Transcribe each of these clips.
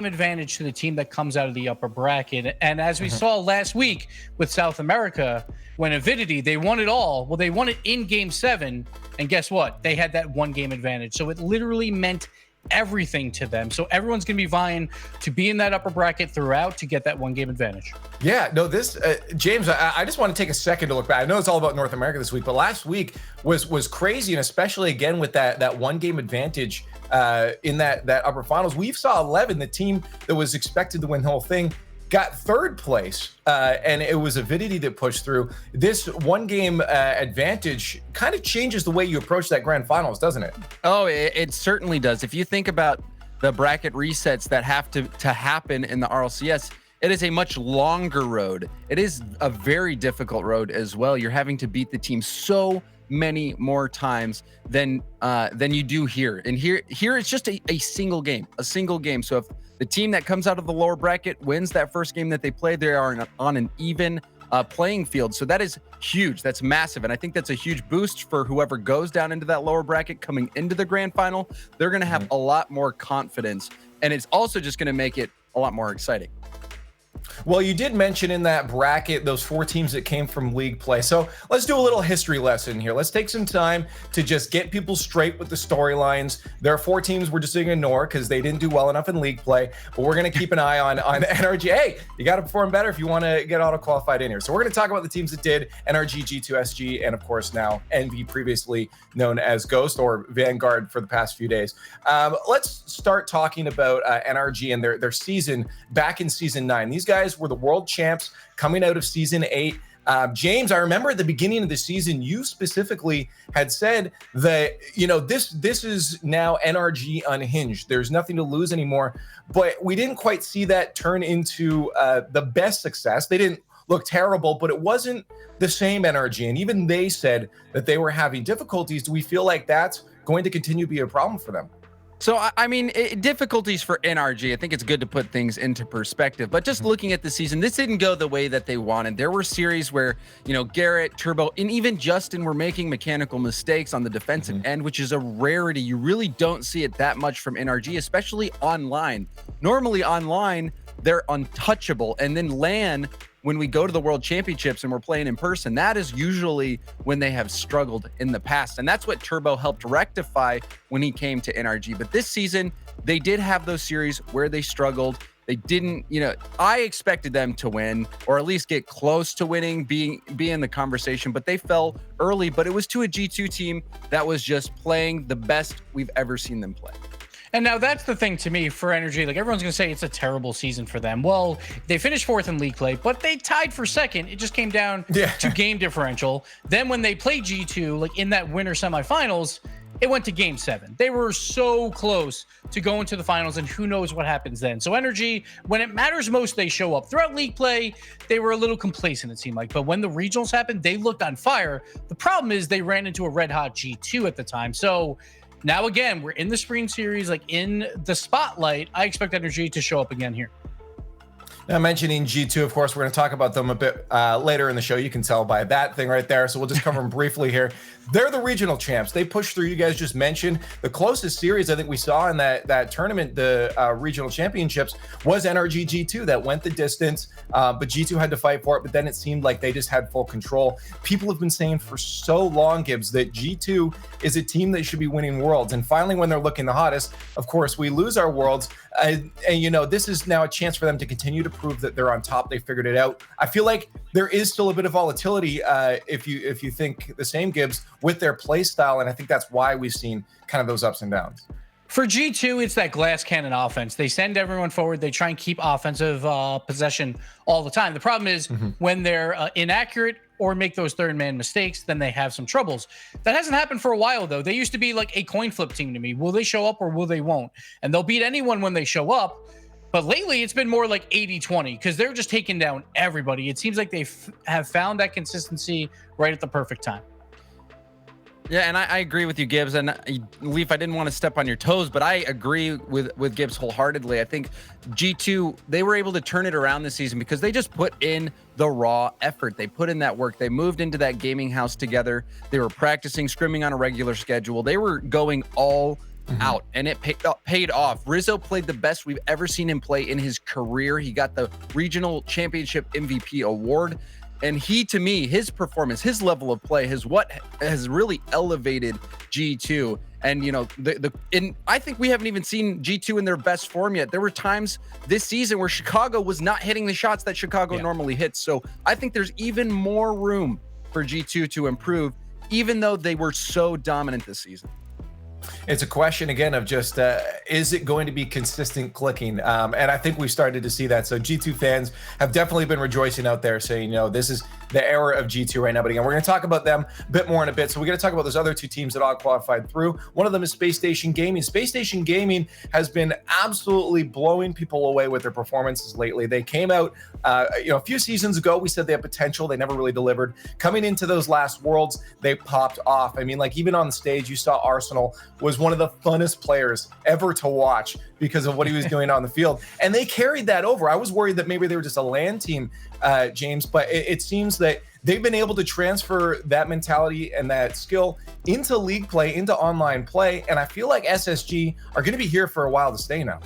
advantage to the team that comes out of the upper bracket. And as we saw last week with South America, when Avidity, they won it all. Well, they won it in game 7. And guess what? They had that 1 game advantage. So it literally meant everything to them. So everyone's going to be vying to be in that upper bracket throughout to get that 1 game advantage. Yeah, no, this, James, I just want to take a second to look back. I know it's all about North America this week, but last week was crazy. And especially again with that 1 game advantage in that upper finals. We saw 11, the team that was expected to win the whole thing, got 3rd place, and it was Avidity that pushed through. This 1 game advantage kind of changes the way you approach that grand finals, doesn't it? Oh, it certainly does. If you think about the bracket resets that have to happen in the RLCS, it is a much longer road. It is a very difficult road as well. You're having to beat the team so many more times than you do here. And here it's just a single game. So if the team that comes out of the lower bracket wins that first game that they play, they are on an even playing field. So that is huge. That's massive. And I think that's a huge boost for whoever goes down into that lower bracket coming into the grand final. They're going to have a lot more confidence. And it's also just going to make it a lot more exciting. Well, you did mention in that bracket those 4 teams that came from league play. So let's do a little history lesson here. Let's take some time to just get people straight with the storylines. There are 4 teams we're just going to ignore because they didn't do well enough in league play, but we're going to keep an eye on NRG. Hey, you got to perform better if you want to get auto-qualified in here. So we're going to talk about the teams that did: NRG, G2, SG, and of course now NV, previously known as Ghost or Vanguard for the past few days. Let's start talking about NRG and their season back in Season 9. These guys were the world champs coming out of Season 8. James, I remember at the beginning of the season, you specifically had said that, this is now NRG unhinged. There's nothing to lose anymore. But we didn't quite see that turn into the best success. They didn't look terrible, but it wasn't the same NRG. And even they said that they were having difficulties. Do we feel like that's going to continue to be a problem for them? So, I mean, difficulties for NRG, I think it's good to put things into perspective. But just looking at the season, this didn't go the way that they wanted. There were series where, Garrett, Turbo, and even Justin were making mechanical mistakes on the defensive end, which is a rarity. You really don't see it that much from NRG, especially online. Normally online, they're untouchable. And then LAN, when we go to the World Championships and we're playing in person, that is usually when they have struggled in the past. And that's what Turbo helped rectify when he came to NRG. But this season, they did have those series where they struggled. They didn't, I expected them to win or at least get close to winning, be in the conversation, but they fell early. But it was to a G2 team that was just playing the best we've ever seen them play. And now that's the thing to me for NRG. Like, everyone's going to say it's a terrible season for them. Well, they finished 4th in league play, but they tied for 2nd. It just came down to game differential. Then when they played G2, like in that winter semifinals, it went to game 7. They were so close to going to the finals, and who knows what happens then. So NRG, when it matters most, they show up. Throughout league play, they were a little complacent, it seemed like. But when the regionals happened, they looked on fire. The problem is they ran into a red-hot G2 at the time. So now, again, we're in the spring series, like in the spotlight. I expect NRG to show up again here. Now, mentioning G2, of course, we're going to talk about them a bit later in the show. You can tell by that thing right there. So we'll just cover them briefly here. They're the regional champs. They pushed through. You guys just mentioned the closest series I think we saw in that tournament, the regional championships, was NRG G2 that went the distance. But G2 had to fight for it. But then it seemed like they just had full control. People have been saying for so long, Gibbs, that G2 is a team that should be winning worlds. And finally, when they're looking the hottest, of course, we lose our worlds. And this is now a chance for them to continue to prove that they're on top. They figured it out. I feel like there is still a bit of volatility if you think the same, Gibbs, with their play style, and I think that's why we've seen kind of those ups and downs. For G2, it's that glass cannon offense. They send everyone forward. They try and keep offensive possession all the time. The problem is when they're inaccurate or make those third man mistakes, then they have some troubles. That hasn't happened for a while, though. They used to be like a coin flip team to me. Will they show up or will they won't? And they'll beat anyone when they show up. But lately, it's been more like 80-20 because they're just taking down everybody. It seems like they have found that consistency right at the perfect time. Yeah, and I agree with you, Gibbs. And Leaf, I didn't want to step on your toes, but I agree with Gibbs wholeheartedly. I think G2, they were able to turn it around this season because they just put in the raw effort. They put in that work. They moved into that gaming house together. They were practicing scrimming on a regular schedule. They were going all out, and it paid off. Rizzo played the best we've ever seen him play in his career. He got the regional championship MVP award. And he, to me, his performance, his level of play has really elevated G2. And, you know, I think we haven't even seen G2 in their best form yet. There were times this season where Chicago was not hitting the shots that Chicago normally hits. So I think there's even more room for G2 to improve, even though they were so dominant this season. It's a question again of just is it going to be consistent clicking? And I think we started to see that. So G2 fans have definitely been rejoicing out there, saying, you know, this is the era of G2 right now. But again, we're going to talk about them a bit more in a bit. So we're going to talk about those other two teams that all qualified through. One of them is Space Station Gaming. Space Station Gaming has been absolutely blowing people away with their performances lately. They came out, a few seasons ago. We said they have potential. They never really delivered. Coming into those last Worlds, they popped off. I mean, like even on the stage, you saw Arsenal was one of the funnest players ever to watch because of what he was doing on the field. And they carried that over. I was worried that maybe they were just a LAN team, James, but it seems that they've been able to transfer that mentality and that skill into league play, into online play. And I feel like SSG are going to be here for a while to stay now.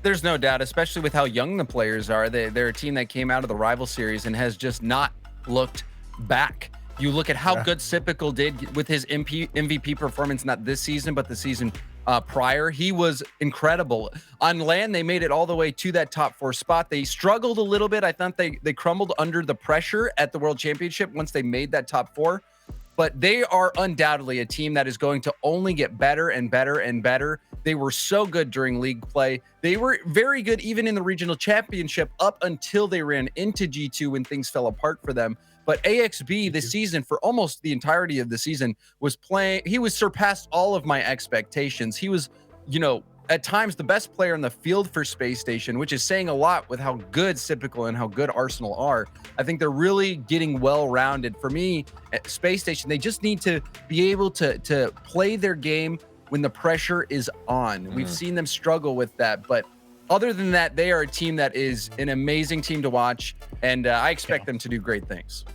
There's no doubt, especially with how young the players are. They're a team that came out of the rival series and has just not looked back. You look at how good Sipical did with his MVP performance, not this season, but the season prior. He was incredible. On LAN, they made it all the way to that top 4 spot. They struggled a little bit. I thought they crumbled under the pressure at the World Championship once they made that top 4. But they are undoubtedly a team that is going to only get better and better and better. They were so good during league play. They were very good even in the regional championship up until they ran into G2 when things fell apart for them. But AXB this season, for almost the entirety of the season, was playing. He was surpassed all of my expectations. He was, at times the best player on the field for Space Station, which is saying a lot with how good Sipical and how good Arsenal are. I think they're really getting well-rounded. For me, at Space Station, they just need to be able to play their game when the pressure is on. We've seen them struggle with that, but other than that, they are a team that is an amazing team to watch, and I expect them to do great things.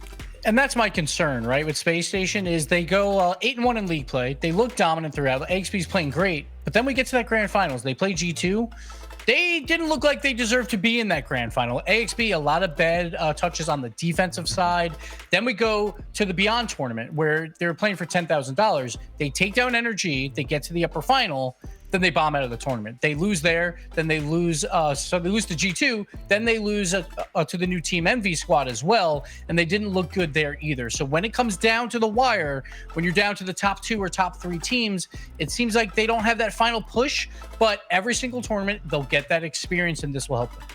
And that's my concern, right, with Space Station is they go 8-1 in league play. They look dominant throughout. AXB's playing great, but then we get to that grand finals. They play G2. They didn't look like they deserved to be in that grand final. AXB, a lot of bad touches on the defensive side. Then we go to the Beyond tournament where they're playing for $10,000. They take down Energy. They get to the upper final. Then they bomb out of the tournament. They lose there. Then they lose. So they lose to G2. Then they lose to the new Team Envy squad as well. And they didn't look good there either. So when it comes down to the wire, when you're down to the top 2 or top 3 teams, it seems like they don't have that final push. But every single tournament, they'll get that experience, and this will help them.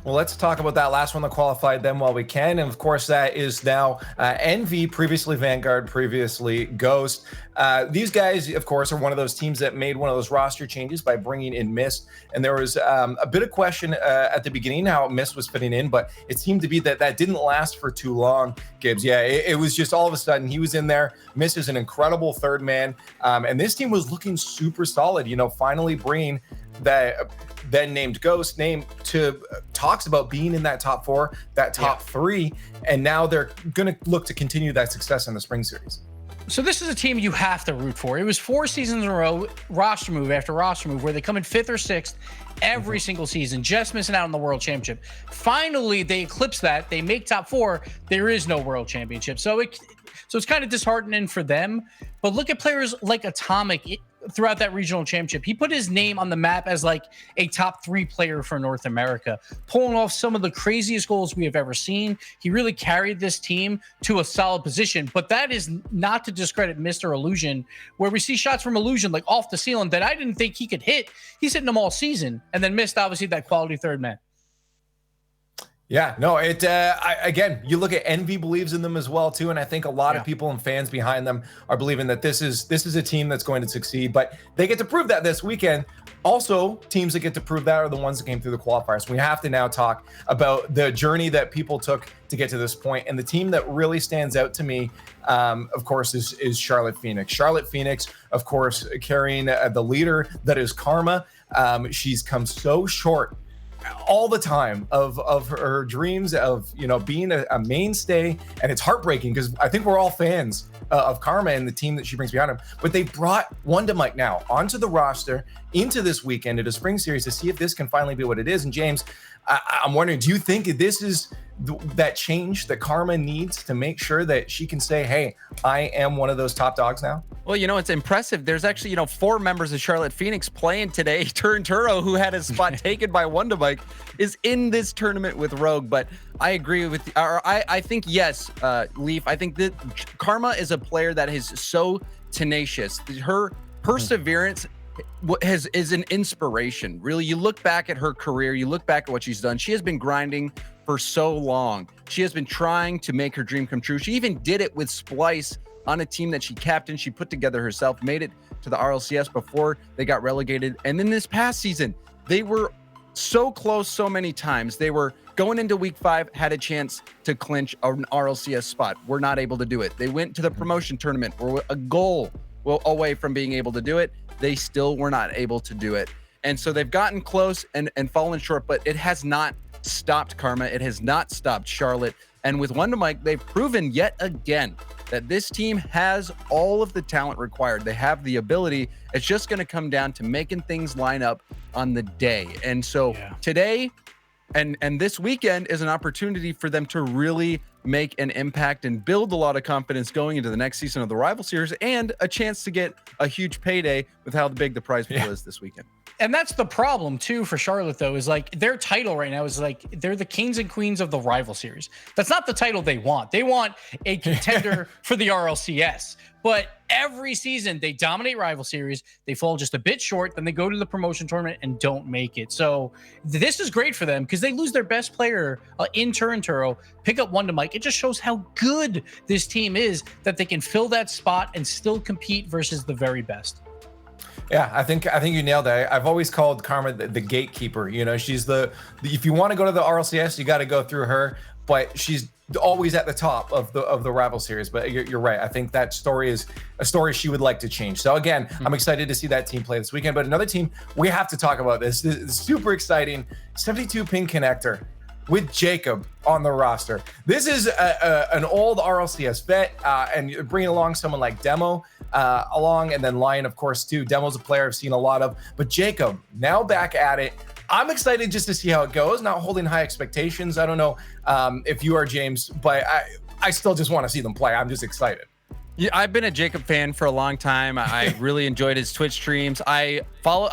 Well, let's talk about that last one that qualified them while we can. And of course, that is now Envy, previously Vanguard, previously Ghost. These guys, of course, are one of those teams that made one of those roster changes by bringing in Mist. And there was a bit of question at the beginning how Mist was fitting in, but it seemed to be that didn't last for too long, Gibbs. Yeah, it was just all of a sudden he was in there. Mist is an incredible third man. And this team was looking super solid, finally bringing that then named Ghost name to talks about being in that top 4, that top 3, and now they're going to look to continue that success in the spring series. So this is a team you have to root for. It was 4 seasons in a row, roster move after roster move, where they come in 5th or 6th every single season, just missing out on the World Championship. Finally, they eclipse that. They make top 4. There is no World Championship. So it's kind of disheartening for them. But look at players like Atomic throughout that regional championship. He put his name on the map as like a top 3 player for North America, pulling off some of the craziest goals we have ever seen. He really carried this team to a solid position, but that is not to discredit Mr. Illusion, where we see shots from Illusion like off the ceiling that I didn't think he could hit. He's hitting them all season, and then Mist, obviously, that quality third man. Yeah, no, again, you look at Envy believes in them as well too, and I think a lot of people and fans behind them are believing that this is a team that's going to succeed, but they get to prove that this weekend. Also, teams that get to prove that are the ones that came through the qualifiers. We have to now talk about the journey that people took to get to this point, and the team that really stands out to me, of course, is Charlotte Phoenix. Charlotte Phoenix, of course, carrying the leader that is Karma. She's come so short all the time of her dreams of, you know, being a mainstay. And it's heartbreaking because I think we're all fans of Karma and the team that she brings behind him. But they brought Wondamike now onto the roster into this weekend at a spring series to see if this can finally be what it is. And James, I'm wondering, do you think this is that change that Karma needs to make sure that she can say, hey, I am one of those top dogs now? Well, you know, it's impressive. There's actually, you know, 4 members of Charlotte Phoenix playing today. Turnturo, who had his spot taken by Wondamike, is in this tournament with Rogue. But I agree with, or I think, yes, Leaf, I think that Karma is a player that is so tenacious. Her perseverance is an inspiration. Really, you look back at her career, you look back at what she's done. She has been grinding for so long. She has been trying to make her dream come true. She even did it with Splice on a team that she captained. She put together herself, made it to the RLCS before they got relegated. And then this past season, they were so close so many times. They were going into week 5, had a chance to clinch an RLCS spot. Were not able to do it. They went to the promotion tournament, were a goal away from being able to do it. They still were not able to do it. And so they've gotten close and fallen short, but it has not stopped Karma. It has not stopped Charlotte. And with Wondamike, they've proven yet again that this team has all of the talent required. They have the ability. It's just going to come down to making things line up on the day. And so today and this weekend is an opportunity for them to really make an impact and build a lot of confidence going into the next season of the Rival Series, and a chance to get a huge payday with how big the prize pool is this weekend. And that's the problem too for Charlotte, though, is like their title right now is like they're the kings and queens of the Rival Series. That's not the title they want. They want a contender for the RLCS. But every season they dominate Rival Series, they fall just a bit short, then they go to the promotion tournament and don't make it. So this is great for them because they lose their best player in Turinturo, pick up Wondamike. It just shows how good this team is that they can fill that spot and still compete versus the very best. Yeah, I think you nailed that. I've always called Karma the gatekeeper. You know, she's the if you want to go to the RLCS, you got to go through her. But she's always at the top of the Rival Series. But you're right. I think that story is a story she would like to change. So again, I'm excited to see that team play this weekend. But another team we have to talk about this is super exciting. 72 pin connector with Jacob on the roster. This is an old RLCS vet, and bringing along someone like Demo along, and then Lion, of course, too. Demo's a player I've seen a lot of, but Jacob now back at it. I'm excited just to see how it goes. Not holding high expectations. I don't know if you are, James, but I still just want to see them play. I'm just excited. Yeah, I've been a Jacob fan for a long time. I really enjoyed his Twitch streams. I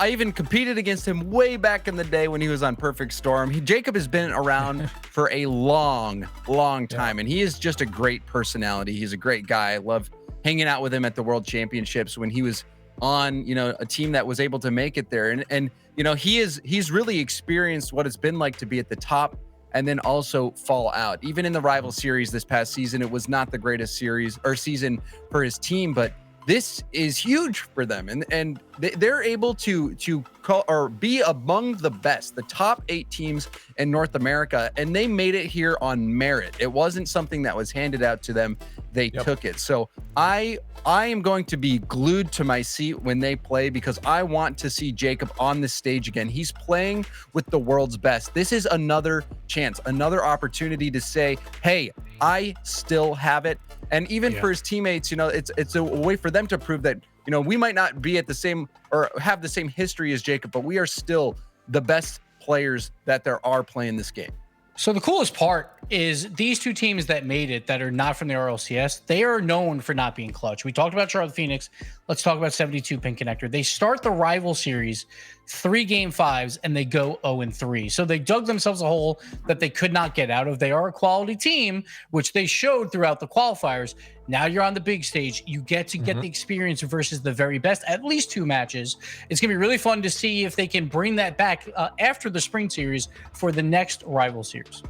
even competed against him way back in the day when he was on Perfect Storm. Jacob has been around for a long time, and he is just a great personality. He's a great guy. I love hanging out with him at the World Championships when he was on, you know, a team that was able to make it there. And you know, he's really experienced what it's been like to be at the top and then also fall out. Even in the Rival Series this past season, it was not the greatest series or season for his team, but this is huge for them. And they're able to call or be among the best, the top 8 teams in North America. And they made it here on merit. It wasn't something that was handed out to them. They took it. So I am going to be glued to my seat when they play because I want to see Jacob on the stage again. He's playing with the world's best. This is another chance, another opportunity to say, hey, I still have it. And even for his teammates, you know, it's a way for them to prove that, you know, we might not be at the same or have the same history as Jacob, but we are still the best players that there are playing this game. So the coolest part is these two teams that made it that are not from the RLCS, they are known for not being clutch. We talked about Charlotte Phoenix. Let's talk about 72 Pin Connector. They start the Rival Series 3 Game 5s and they go 0-3. So they dug themselves a hole that they could not get out of. They are a quality team, which they showed throughout the qualifiers. Now you're on the big stage. You get to get the experience versus the very best, at least 2 matches. It's going to be really fun to see if they can bring that back after the Spring Series for the next Rival Series.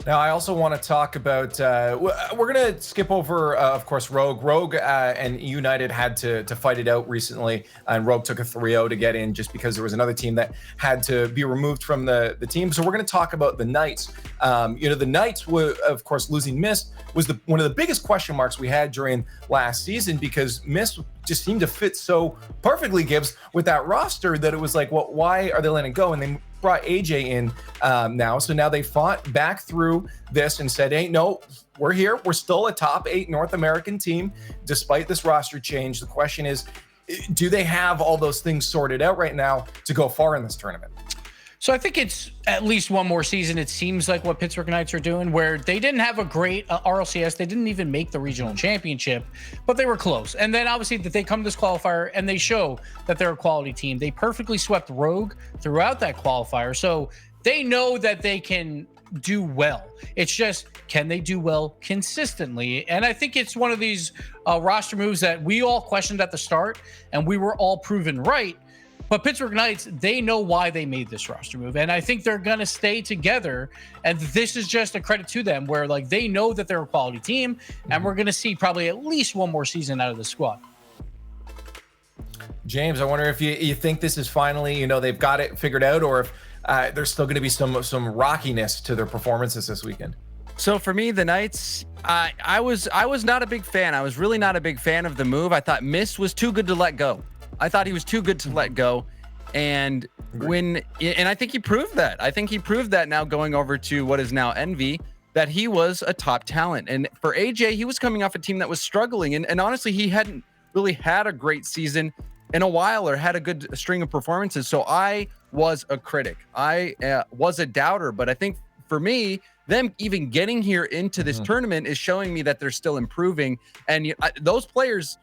Now, I also want to talk about, we're going to skip over, of course, Rogue. Rogue and United had to fight it out recently, and Rogue took a 3-0 to get in just because there was another team that had to be removed from the team. So we're going to talk about the Knights. You know, the Knights were, of course, losing Mist was one of the biggest question marks we had during last season because Mist just seemed to fit so perfectly, Gibbs, with that roster that it was like, well, why are they letting it go? And brought AJ in now. So now they fought back through this and said, hey, no, we're here. We're still a top 8 North American team, despite this roster change. The question is, do they have all those things sorted out right now to go far in this tournament? So I think it's at least one more season. It seems like what Pittsburgh Knights are doing, where they didn't have a great RLCS. They didn't even make the regional championship, but they were close. And then obviously that they come to this qualifier and they show that they're a quality team. They perfectly swept Rogue throughout that qualifier. So they know that they can do well. It's just, can they do well consistently? And I think it's one of these roster moves that we all questioned at the start and we were all proven right. But Pittsburgh Knights, they know why they made this roster move. And I think they're going to stay together. And this is just a credit to them where like they know that they're a quality team. And we're going to see probably at least one more season out of the squad. James, I wonder if you think this is finally, they've got it figured out, or if there's still going to be some rockiness to their performances this weekend. So for me, the Knights, I was not a big fan. I was really not a big fan of the move. I thought Mist was too good to let go. I thought he was too good to let go. And I think he proved that. I think he proved that now going over to what is now Envy, that he was a top talent. And for AJ, he was coming off a team that was struggling. And honestly, he hadn't really had a great season in a while or had a good string of performances. So I was a critic. I was a doubter. But I think for me, them even getting here into this tournament is showing me that they're still improving. And those players,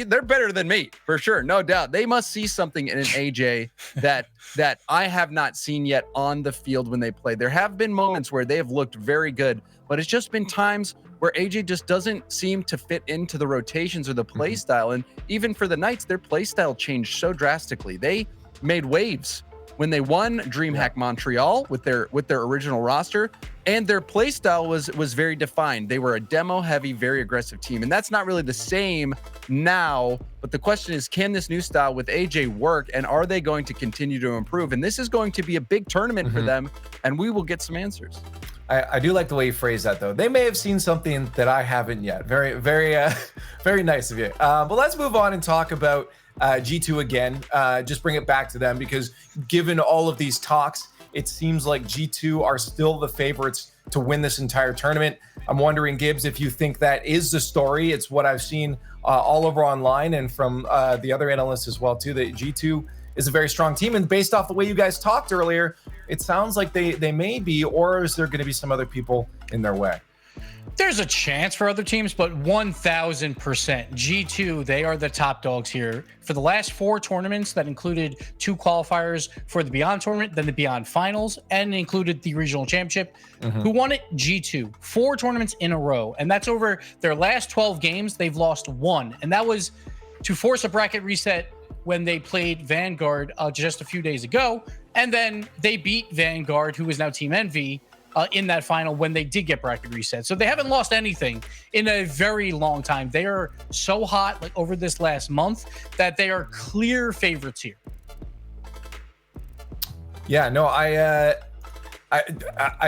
they're better than me for sure, no doubt. They must see something in an AJ that I have not seen yet on the field when they play. There have been moments where they have looked very good, but it's just been times where AJ just doesn't seem to fit into the rotations or the play style. And even for the Knights, their play style changed so drastically. They made waves when they won DreamHack Montreal with their original roster, and their play style was very defined. They were a demo heavy, very aggressive team, and that's not really the same now. But the question is, can this new style with AJ work, and are they going to continue to improve? And this is going to be a big tournament for them, and we will get some answers. I do like the way you phrase that, though. They may have seen something that I haven't yet. Very, very, very nice of you. But let's move on and talk about G2 again. Just bring it back to them, because given all of these talks, it seems like G2 are still the favorites to win this entire tournament. I'm wondering, Gibbs, if you think that is the story. It's what I've seen all over online and from the other analysts as well, too, that G2 is a very strong team. And based off the way you guys talked earlier, it sounds like they may be, or is there going to be some other people in their way? There's a chance for other teams, but 1000% G2, they are the top dogs here. For the last 4 tournaments that included 2 qualifiers for the Beyond tournament, then the Beyond finals, and included the regional championship. Who won it? G2. 4 tournaments in a row. And that's over their last 12 games. They've lost 1. And that was to force a bracket reset when they played Vanguard just a few days ago. And then they beat Vanguard, who is now Team Envy, in that final when they did get bracket reset. So they haven't lost anything in a very long time. They are so hot like over this last month that they are clear favorites here. Yeah, no,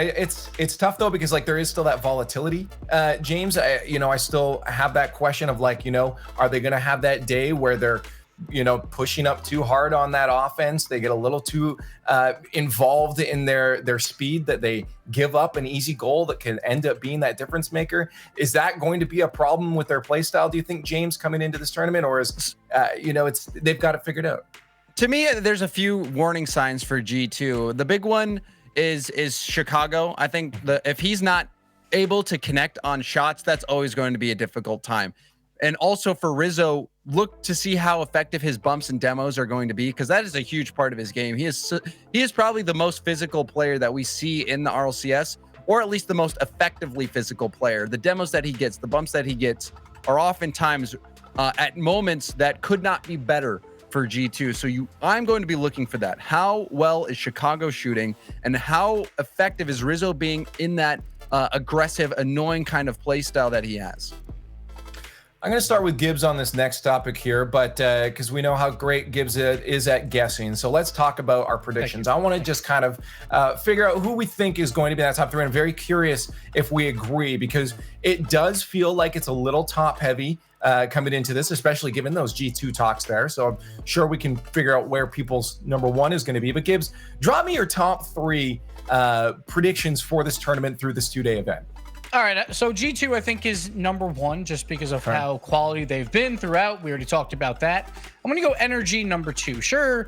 it's tough though, because like there is still that volatility, James. I still have that question of like, are they going to have that day where they're pushing up too hard on that offense? They get a little too involved in their speed, that they give up an easy goal that can end up being that difference maker. Is that going to be a problem with their play style, do you think, James, coming into this tournament? Or is, they've got it figured out? To me, there's a few warning signs for G2. The big one is Chicago. I think if he's not able to connect on shots, that's always going to be a difficult time. And also for Rizzo, look to see how effective his bumps and demos are going to be, because that is a huge part of his game. He is probably the most physical player that we see in the RLCS, or at least the most effectively physical player. The demos that he gets, the bumps that he gets, are oftentimes at moments that could not be better for G2. So I'm going to be looking for that. How well is Chicago shooting, and how effective is Rizzo being in that aggressive, annoying kind of play style that he has? I'm going to start with Gibbs on this next topic here, but because we know how great Gibbs is at guessing. So let's talk about our predictions. I want to just kind of figure out who we think is going to be in that top 3. I'm very curious if we agree, because it does feel like it's a little top heavy coming into this, especially given those G2 talks there. So I'm sure we can figure out where people's number one is going to be. But Gibbs, draw me your top 3 predictions for this tournament through this 2-day event. All right, so G2 I think is number 1 just because of how quality they've been throughout. We already talked about that. I'm going to go Energy number 2. Sure,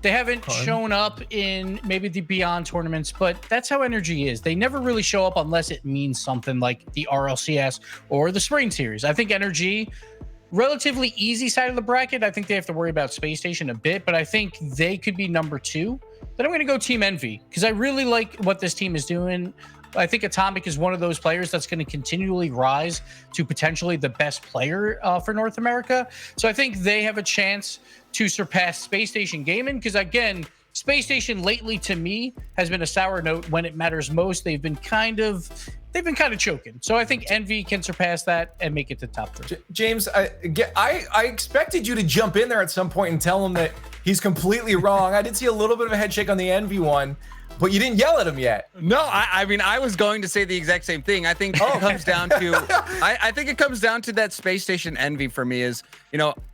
they haven't shown up in maybe the Beyond tournaments, but that's how Energy is. They never really show up unless it means something like the RLCS or the Spring Series. I think Energy, relatively easy side of the bracket. I think they have to worry about Space Station a bit, but I think they could be number 2. Then I'm going to go Team Envy because I really like what this team is doing. I think Atomic is one of those players that's going to continually rise to potentially the best player for North America. So I think they have a chance to surpass Space Station Gaming because, again, Space Station lately to me has been a sour note when it matters most. They've been kind of choking. So I think Envy can surpass that and make it to top 3. James, I expected you to jump in there at some point and tell him that he's completely wrong. I did see a little bit of a head shake on the Envy one, but you didn't yell at him yet. No, I mean, I was going to say the exact same thing. I think it comes down to, I think it comes down to that Space Station Envy for me is,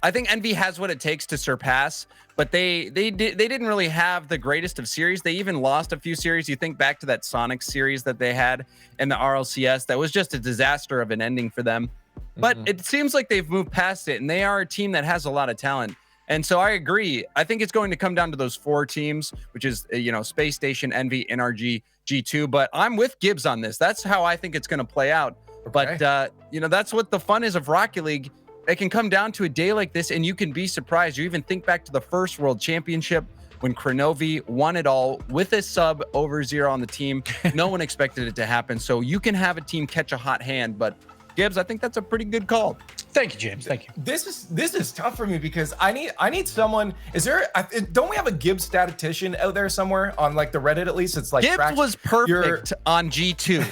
I think Envy has what it takes to surpass, but they didn't really have the greatest of series. They even lost a few series. You think back to that Sonic series that they had in the RLCS. That was just a disaster of an ending for them. But it seems like they've moved past it, and they are a team that has a lot of talent. And so I agree. I think it's going to come down to those 4 teams, which is, Space Station, Envy, NRG, G2. But I'm with Gibbs on this. That's how I think it's going to play out. Okay. But, that's what the fun is of Rocket League. It can come down to a day like this, and you can be surprised. You even think back to the first World Championship when Kronovi won it all with a sub over 0 on the team. No one expected it to happen. So you can have a team catch a hot hand. But, Gibbs, I think that's a pretty good call. Thank you, James. Thank you. This is tough for me because I need someone. Is there? Don't we have a Gibbs statistician out there somewhere on like the Reddit at least? It's like Gibbs was perfect on G2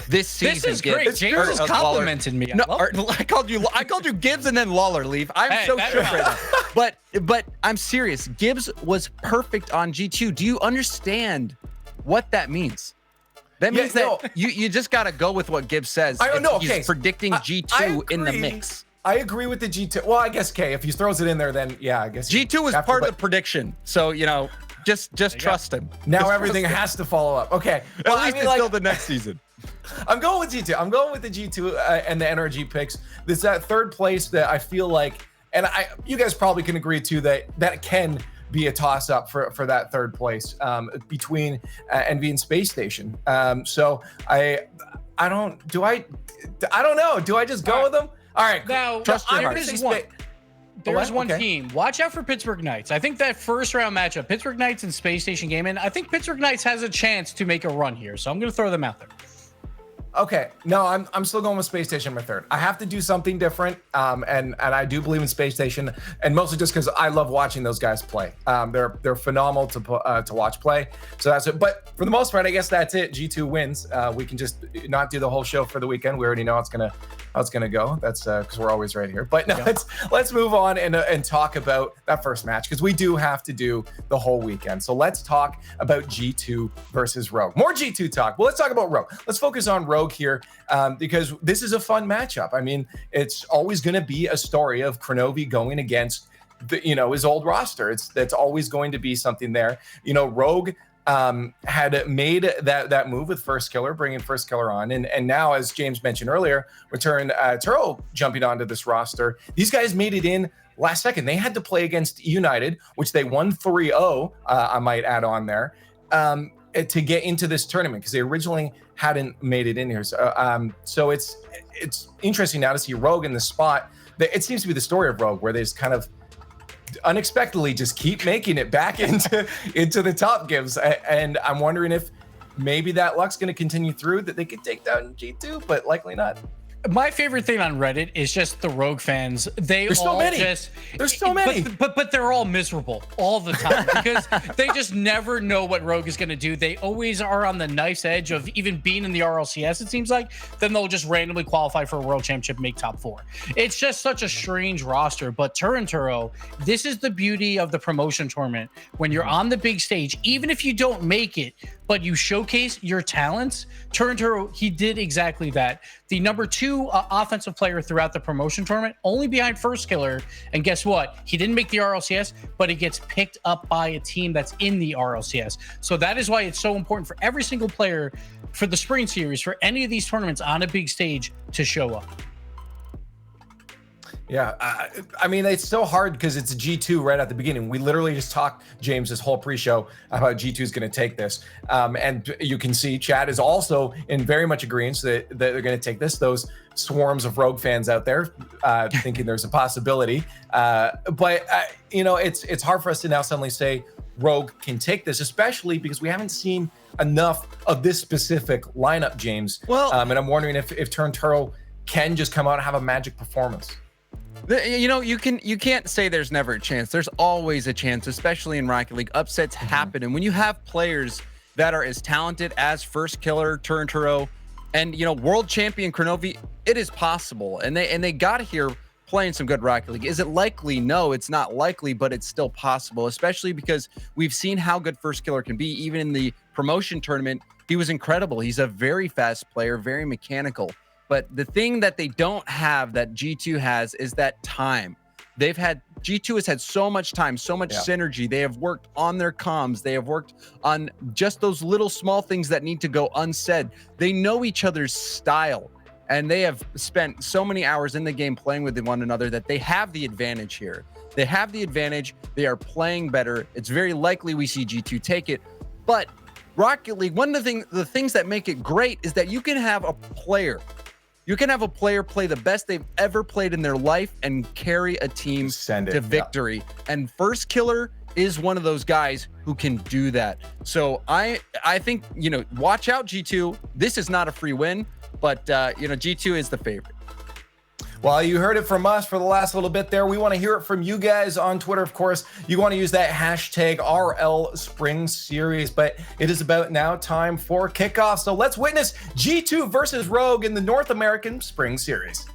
this season. This is great. James has complimented me. I called you Gibbs and then Lawler. Leave. I'm so shook right now. But I'm serious. Gibbs was perfect on G2. Do you understand what that means? That means you just got to go with what Gibbs says. I don't know. He's predicting G2 in the mix. I agree with the G2. Well, I guess if he throws it in there, then yeah, I guess G2 was part of the prediction. So just trust him. Now everything has to follow up. Okay. Well, at least until the next season. I'm going with G2. I'm going with the G2 and the NRG picks. This that third place that I feel like, and you guys probably can agree too that can be a toss-up for that third place between Envy and Space Station. So I don't know. Do I just go with them? All right. Now, there's one team. Watch out for Pittsburgh Knights. I think that first round matchup, Pittsburgh Knights and Space Station Gaming, I think Pittsburgh Knights has a chance to make a run here. So I'm going to throw them out there. Okay, no, I'm still going with Space Station my third. I have to do something different, and I do believe in Space Station, and mostly just because I love watching those guys play. They're phenomenal to watch play. So that's it. But for the most part, I guess that's it. G2 wins. We can just not do the whole show for the weekend. We already know how it's gonna go. That's because we're always right here. But no, let's move on and talk about that first match because we do have to do the whole weekend. So let's talk about G2 versus Rogue. More G2 talk. Well, let's talk about Rogue. Let's focus on Rogue here because this is a fun matchup. I mean, it's always going to be a story of Kronovi going against his old roster. That's always going to be something there. Rogue had made that move with First Killer, bringing First Killer on, and now, as James mentioned earlier, return Turo jumping onto this roster. These guys made it in last second. They had to play against United, which they won 3-0. I might add on there. To get into this tournament because they originally hadn't made it in here. So it's interesting now to see Rogue in the spot. It seems to be the story of Rogue where they just kind of unexpectedly just keep making it back into the top gives. And I'm wondering if maybe that luck's going to continue through, that they could take down G2, but likely not. My favorite thing on Reddit is just the Rogue fans. There's so many. But they're all miserable all the time because they just never know what Rogue is going to do. They always are on the knife's edge of even being in the RLCS, it seems like. Then they'll just randomly qualify for a World Championship and make top 4. It's just such a strange roster. But Turo, this is the beauty of the promotion tournament. When you're on the big stage, even if you don't make it, but you showcase your talents. Turnturo, he did exactly that. The number 2 offensive player throughout the promotion tournament, only behind First Killer. And guess what? He didn't make the RLCS, but he gets picked up by a team that's in the RLCS. So that is why it's so important for every single player for the spring series, for any of these tournaments on a big stage, to show up. Yeah, I mean, it's so hard because it's a G2 right at the beginning. We literally just talked, James, this whole pre-show about G2 is going to take this. And you can see Chad is also in very much agreement that they're going to take this. Those swarms of Rogue fans out there thinking there's a possibility. But it's hard for us to now suddenly say Rogue can take this, especially because we haven't seen enough of this specific lineup, James. Well, and I'm wondering if Turnturo can just come out and have a magic performance. You can't say there's never a chance. There's always a chance, especially in Rocket League. Upsets happen, and when you have players that are as talented as First Killer, Turnturo, and world champion Kronovi, it is possible. And they got here playing some good Rocket League. Is it likely? No, it's not likely, but it's still possible, especially because we've seen how good First Killer can be. Even in the promotion tournament, he was incredible. He's a very fast player, very mechanical. But the thing that they don't have that G2 has is that time. G2 has had so much time, so much synergy. They have worked on their comms. They have worked on just those little small things that need to go unsaid. They know each other's style, and they have spent so many hours in the game playing with one another that they have the advantage here. They have the advantage. They are playing better. It's very likely we see G2 take it. But Rocket League, one of the things that make it great is that you can have a player play the best they've ever played in their life and carry a team to victory. And First Killer is one of those guys who can do that. So I think, watch out, G2. This is not a free win, but G2 is the favorite. Well, you heard it from us for the last little bit there. We want to hear it from you guys on Twitter, of course. You want to use that hashtag RL Spring Series, but it is about now time for kickoff. So let's witness G2 versus Rogue in the North American Spring Series.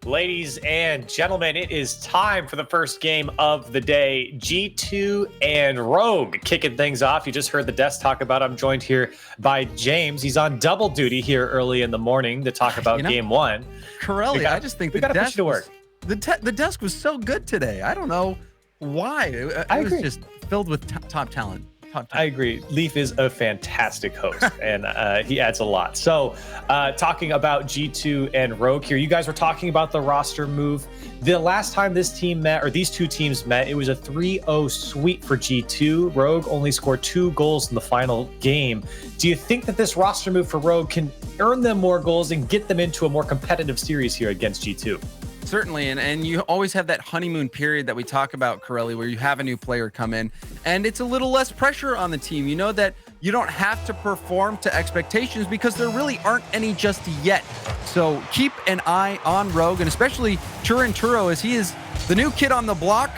Ladies and gentlemen, it is time for the first game of the day. G2 and Rogue kicking things off. You just heard the desk talk about it. I'm joined here by James. He's on double duty here early in the morning to talk about game one. Corelli, I just think the desk push to work. The desk was so good today. I don't know why. It was just filled with top talent. I agree. Leaf is a fantastic host, and he adds a lot. So, talking about G2 and Rogue here, you guys were talking about the roster move. The last time this team met, or these two teams met, it was a 3-0 sweep for G2. Rogue only scored 2 goals in the final game. Do you think that this roster move for Rogue can earn them more goals and get them into a more competitive series here against G2? Certainly, and you always have that honeymoon period that we talk about, Corelli, where you have a new player come in, and it's a little less pressure on the team. You know that you don't have to perform to expectations because there really aren't any just yet. So keep an eye on Rogue, and especially Turinturo, as he is the new kid on the block.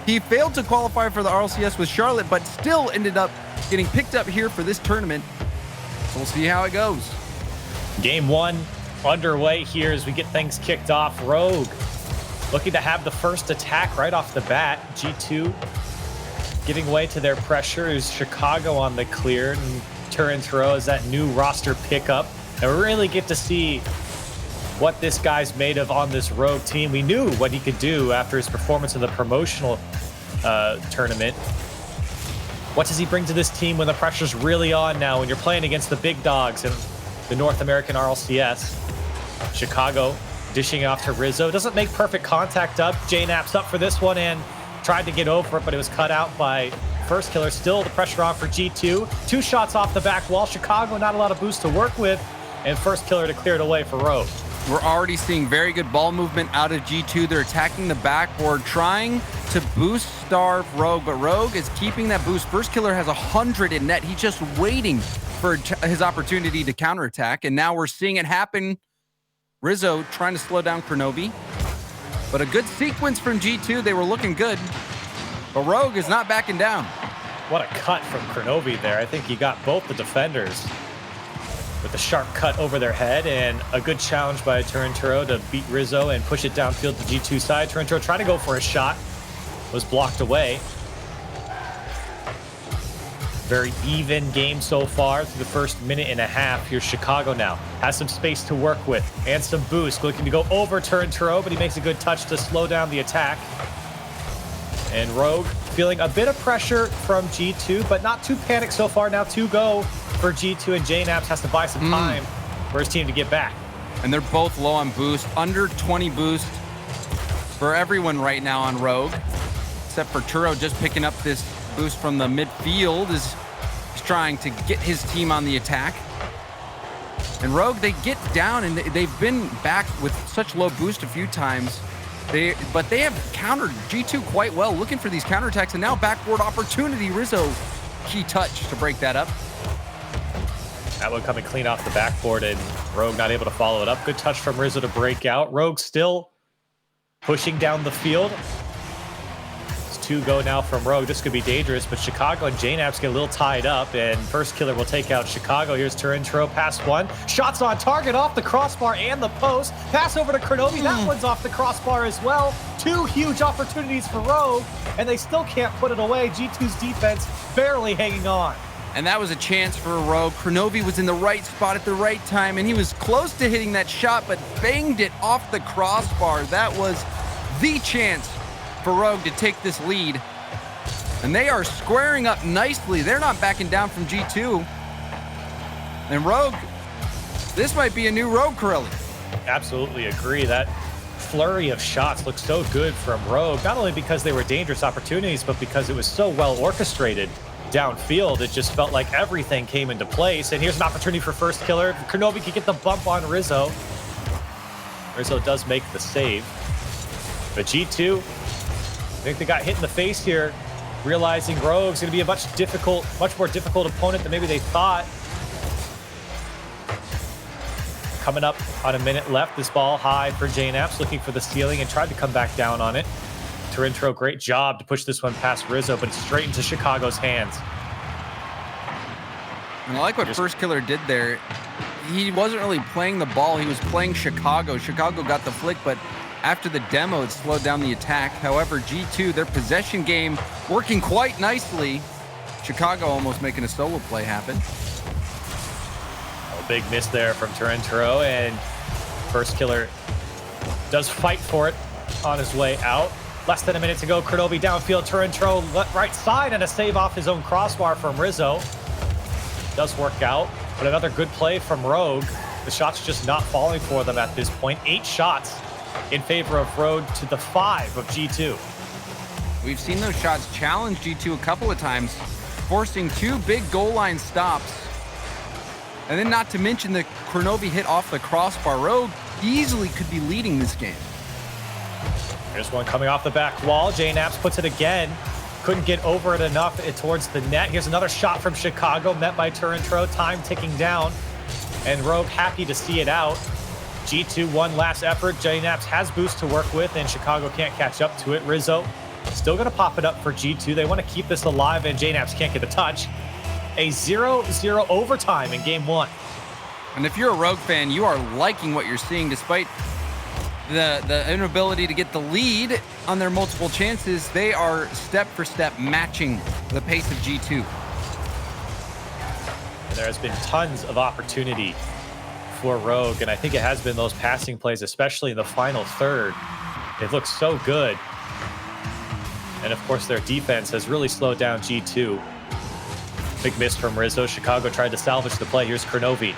He failed to qualify for the RLCS with Charlotte, but still ended up getting picked up here for this tournament. So we'll see how it goes. Game one underway here as we get things kicked off. Rogue looking to have the first attack right off the bat. G2 giving way to their pressure is Chicago on the clear, and Turinturo is that new roster pickup. And we really get to see what this guy's made of on this Rogue team. We knew what he could do after his performance in the promotional tournament. What does he bring to this team when the pressure's really on now, when you're playing against the big dogs in the North American RLCS? Chicago dishing off to Rizzo. Doesn't make perfect contact up. J-Naps up for this one and tried to get over it, but it was cut out by First Killer. Still the pressure on for G2. 2 shots off the back wall. Chicago, not a lot of boost to work with, and First Killer to clear it away for Rogue. We're already seeing very good ball movement out of G2. They're attacking the backboard, trying to boost starve Rogue, but Rogue is keeping that boost. First Killer has 100 in net. He's just waiting for his opportunity to counterattack, and now we're seeing it happen. Rizzo trying to slow down Kronovi, but a good sequence from G2. They were looking good, but Rogue is not backing down. What a cut from Kronovi there. I think he got both the defenders with a sharp cut over their head, and a good challenge by Turinturo to beat Rizzo and push it downfield to G2 side. Turinturo trying to go for a shot, was blocked away. Very even game so far through the first minute and a half. Here's Chicago now. Has some space to work with and some boost. Looking to go over Turinturo, but he makes a good touch to slow down the attack. And Rogue feeling a bit of pressure from G2, but not too panicked so far. Now 2 go for G2, and JNaps has to buy some time for his team to get back. And they're both low on boost. Under 20 boost for everyone right now on Rogue. Except for Turo just picking up this boost from the midfield is trying to get his team on the attack. And Rogue, they get down and they've been back with such low boost a few times. But they have countered G2 quite well, looking for these counterattacks, and now backboard opportunity. Rizzo, key touch to break that up. That one coming clean off the backboard, and Rogue not able to follow it up. Good touch from Rizzo to break out. Rogue still pushing down the field. 2 go now from Rogue. This could be dangerous, but Chicago and JNaps get a little tied up, and first killer will take out Chicago. Here's Turinturo, pass 1. Shots on target off the crossbar and the post. Pass over to Kronovi. That one's off the crossbar as well. 2 huge opportunities for Rogue, and they still can't put it away. G2's defense barely hanging on. And that was a chance for Rogue. Kronovi was in the right spot at the right time, and he was close to hitting that shot, but banged it off the crossbar. That was the chance for Rogue to take this lead. And they are squaring up nicely. They're not backing down from G2. And Rogue, this might be a new Rogue, Corelli. Absolutely agree. That flurry of shots looked so good from Rogue, not only because they were dangerous opportunities, but because it was so well orchestrated downfield. It just felt like everything came into place. And here's an opportunity for first killer. Kronovi can get the bump on Rizzo. Rizzo does make the save. But G2, I think they got hit in the face here, realizing Rogue's going to be a much more difficult opponent than maybe they thought. Coming up on a minute left, this ball high for JNaps, looking for the ceiling and tried to come back down on it. Turinturo, great job to push this one past Rizzo, but it's straight into Chicago's hands. And I like what first killer did there. He wasn't really playing the ball, he was playing Chicago. Chicago got the flick, but after the demo, it slowed down the attack. However, G2, their possession game working quite nicely. Chicago almost making a solo play happen. A big miss there from Turinturo, and first killer does fight for it on his way out. Less than a minute to go. Kronovi downfield. Turinturo right side, and a save off his own crossbar from Rizzo. Does work out, but another good play from Rogue. The shot's just not falling for them at this point. 8 shots in favor of Rogue to the 5 of G2. We've seen those shots challenge G2 a couple of times, forcing 2 big goal line stops. And then not to mention the Kronovi hit off the crossbar. Rogue easily could be leading this game. There's one coming off the back wall. JNaps puts it again. Couldn't get over it enough towards the net. Here's another shot from Chicago, met by Turinturo. Time ticking down, and Rogue happy to see it out. G2 one last effort. JNaps has boost to work with, and Chicago can't catch up to it. Rizzo still going to pop it up for G2. They want to keep this alive, and JNaps can't get a touch. A 0-0 overtime in game 1. And if you're a Rogue fan, you are liking what you're seeing, despite the inability to get the lead on their multiple chances. They are step for step matching the pace of G2. And there has been tons of opportunity for Rogue, and I think it has been those passing plays, especially in the final third. It looks so good. And of course, their defense has really slowed down G2. Big miss from Rizzo. Chicago tried to salvage the play. Here's Kronovi.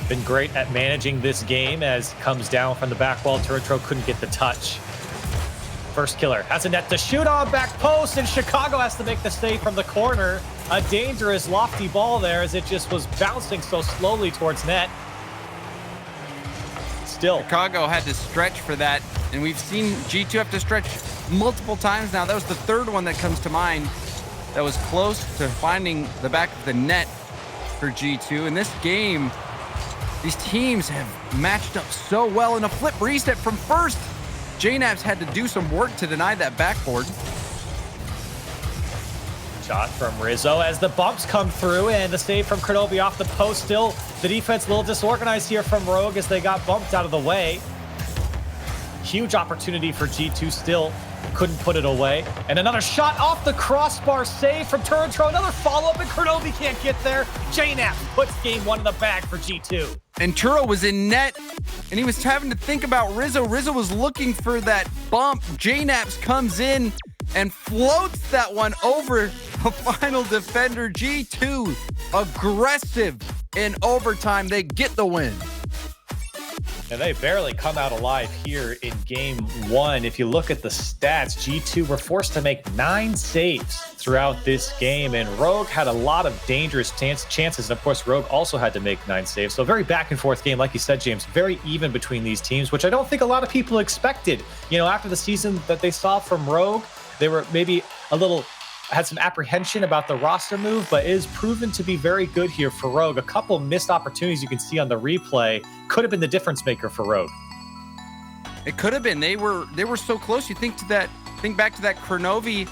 Been great at managing this game as comes down from the back wall. Turinturo couldn't get the touch. First killer has a net to shoot on, back post, and Chicago has to make the save from the corner. A dangerous lofty ball there as it just was bouncing so slowly towards net. Still, Chicago had to stretch for that, and we've seen G2 have to stretch multiple times now. That was the third one that comes to mind that was close to finding the back of the net for G2. In this game, these teams have matched up so well. In a flip reset from first, JNaps had to do some work to deny that backboard. shot from Rizzo as the bumps come through, and the save from Kronovi off the post. Still, the defense a little disorganized here from Rogue as they got bumped out of the way. Huge opportunity for G2 still couldn't put it away. And another shot off the crossbar, save from Turintro. Another follow-up, and Kronovi can't get there. JNAP puts game 1 in the bag for G2. And Turo was in net, and he was having to think about Rizzo. Rizzo was looking for that bump. JNAPS comes in and floats that one over the final defender. G2 aggressive in overtime. They get the win. And they barely come out alive here in game 1. If you look at the stats, G2 were forced to make 9 saves throughout this game, and Rogue had a lot of dangerous chances. And of course, Rogue also had to make 9 saves. So a very back and forth game, like you said, James, very even between these teams, which I don't think a lot of people expected. You know, after the season that they saw from Rogue, they were maybe had some apprehension about the roster move, but is proven to be very good here for Rogue. A couple missed opportunities you can see on the replay could have been the difference maker for Rogue. It could have been. They were so close. You think back to that Kronovi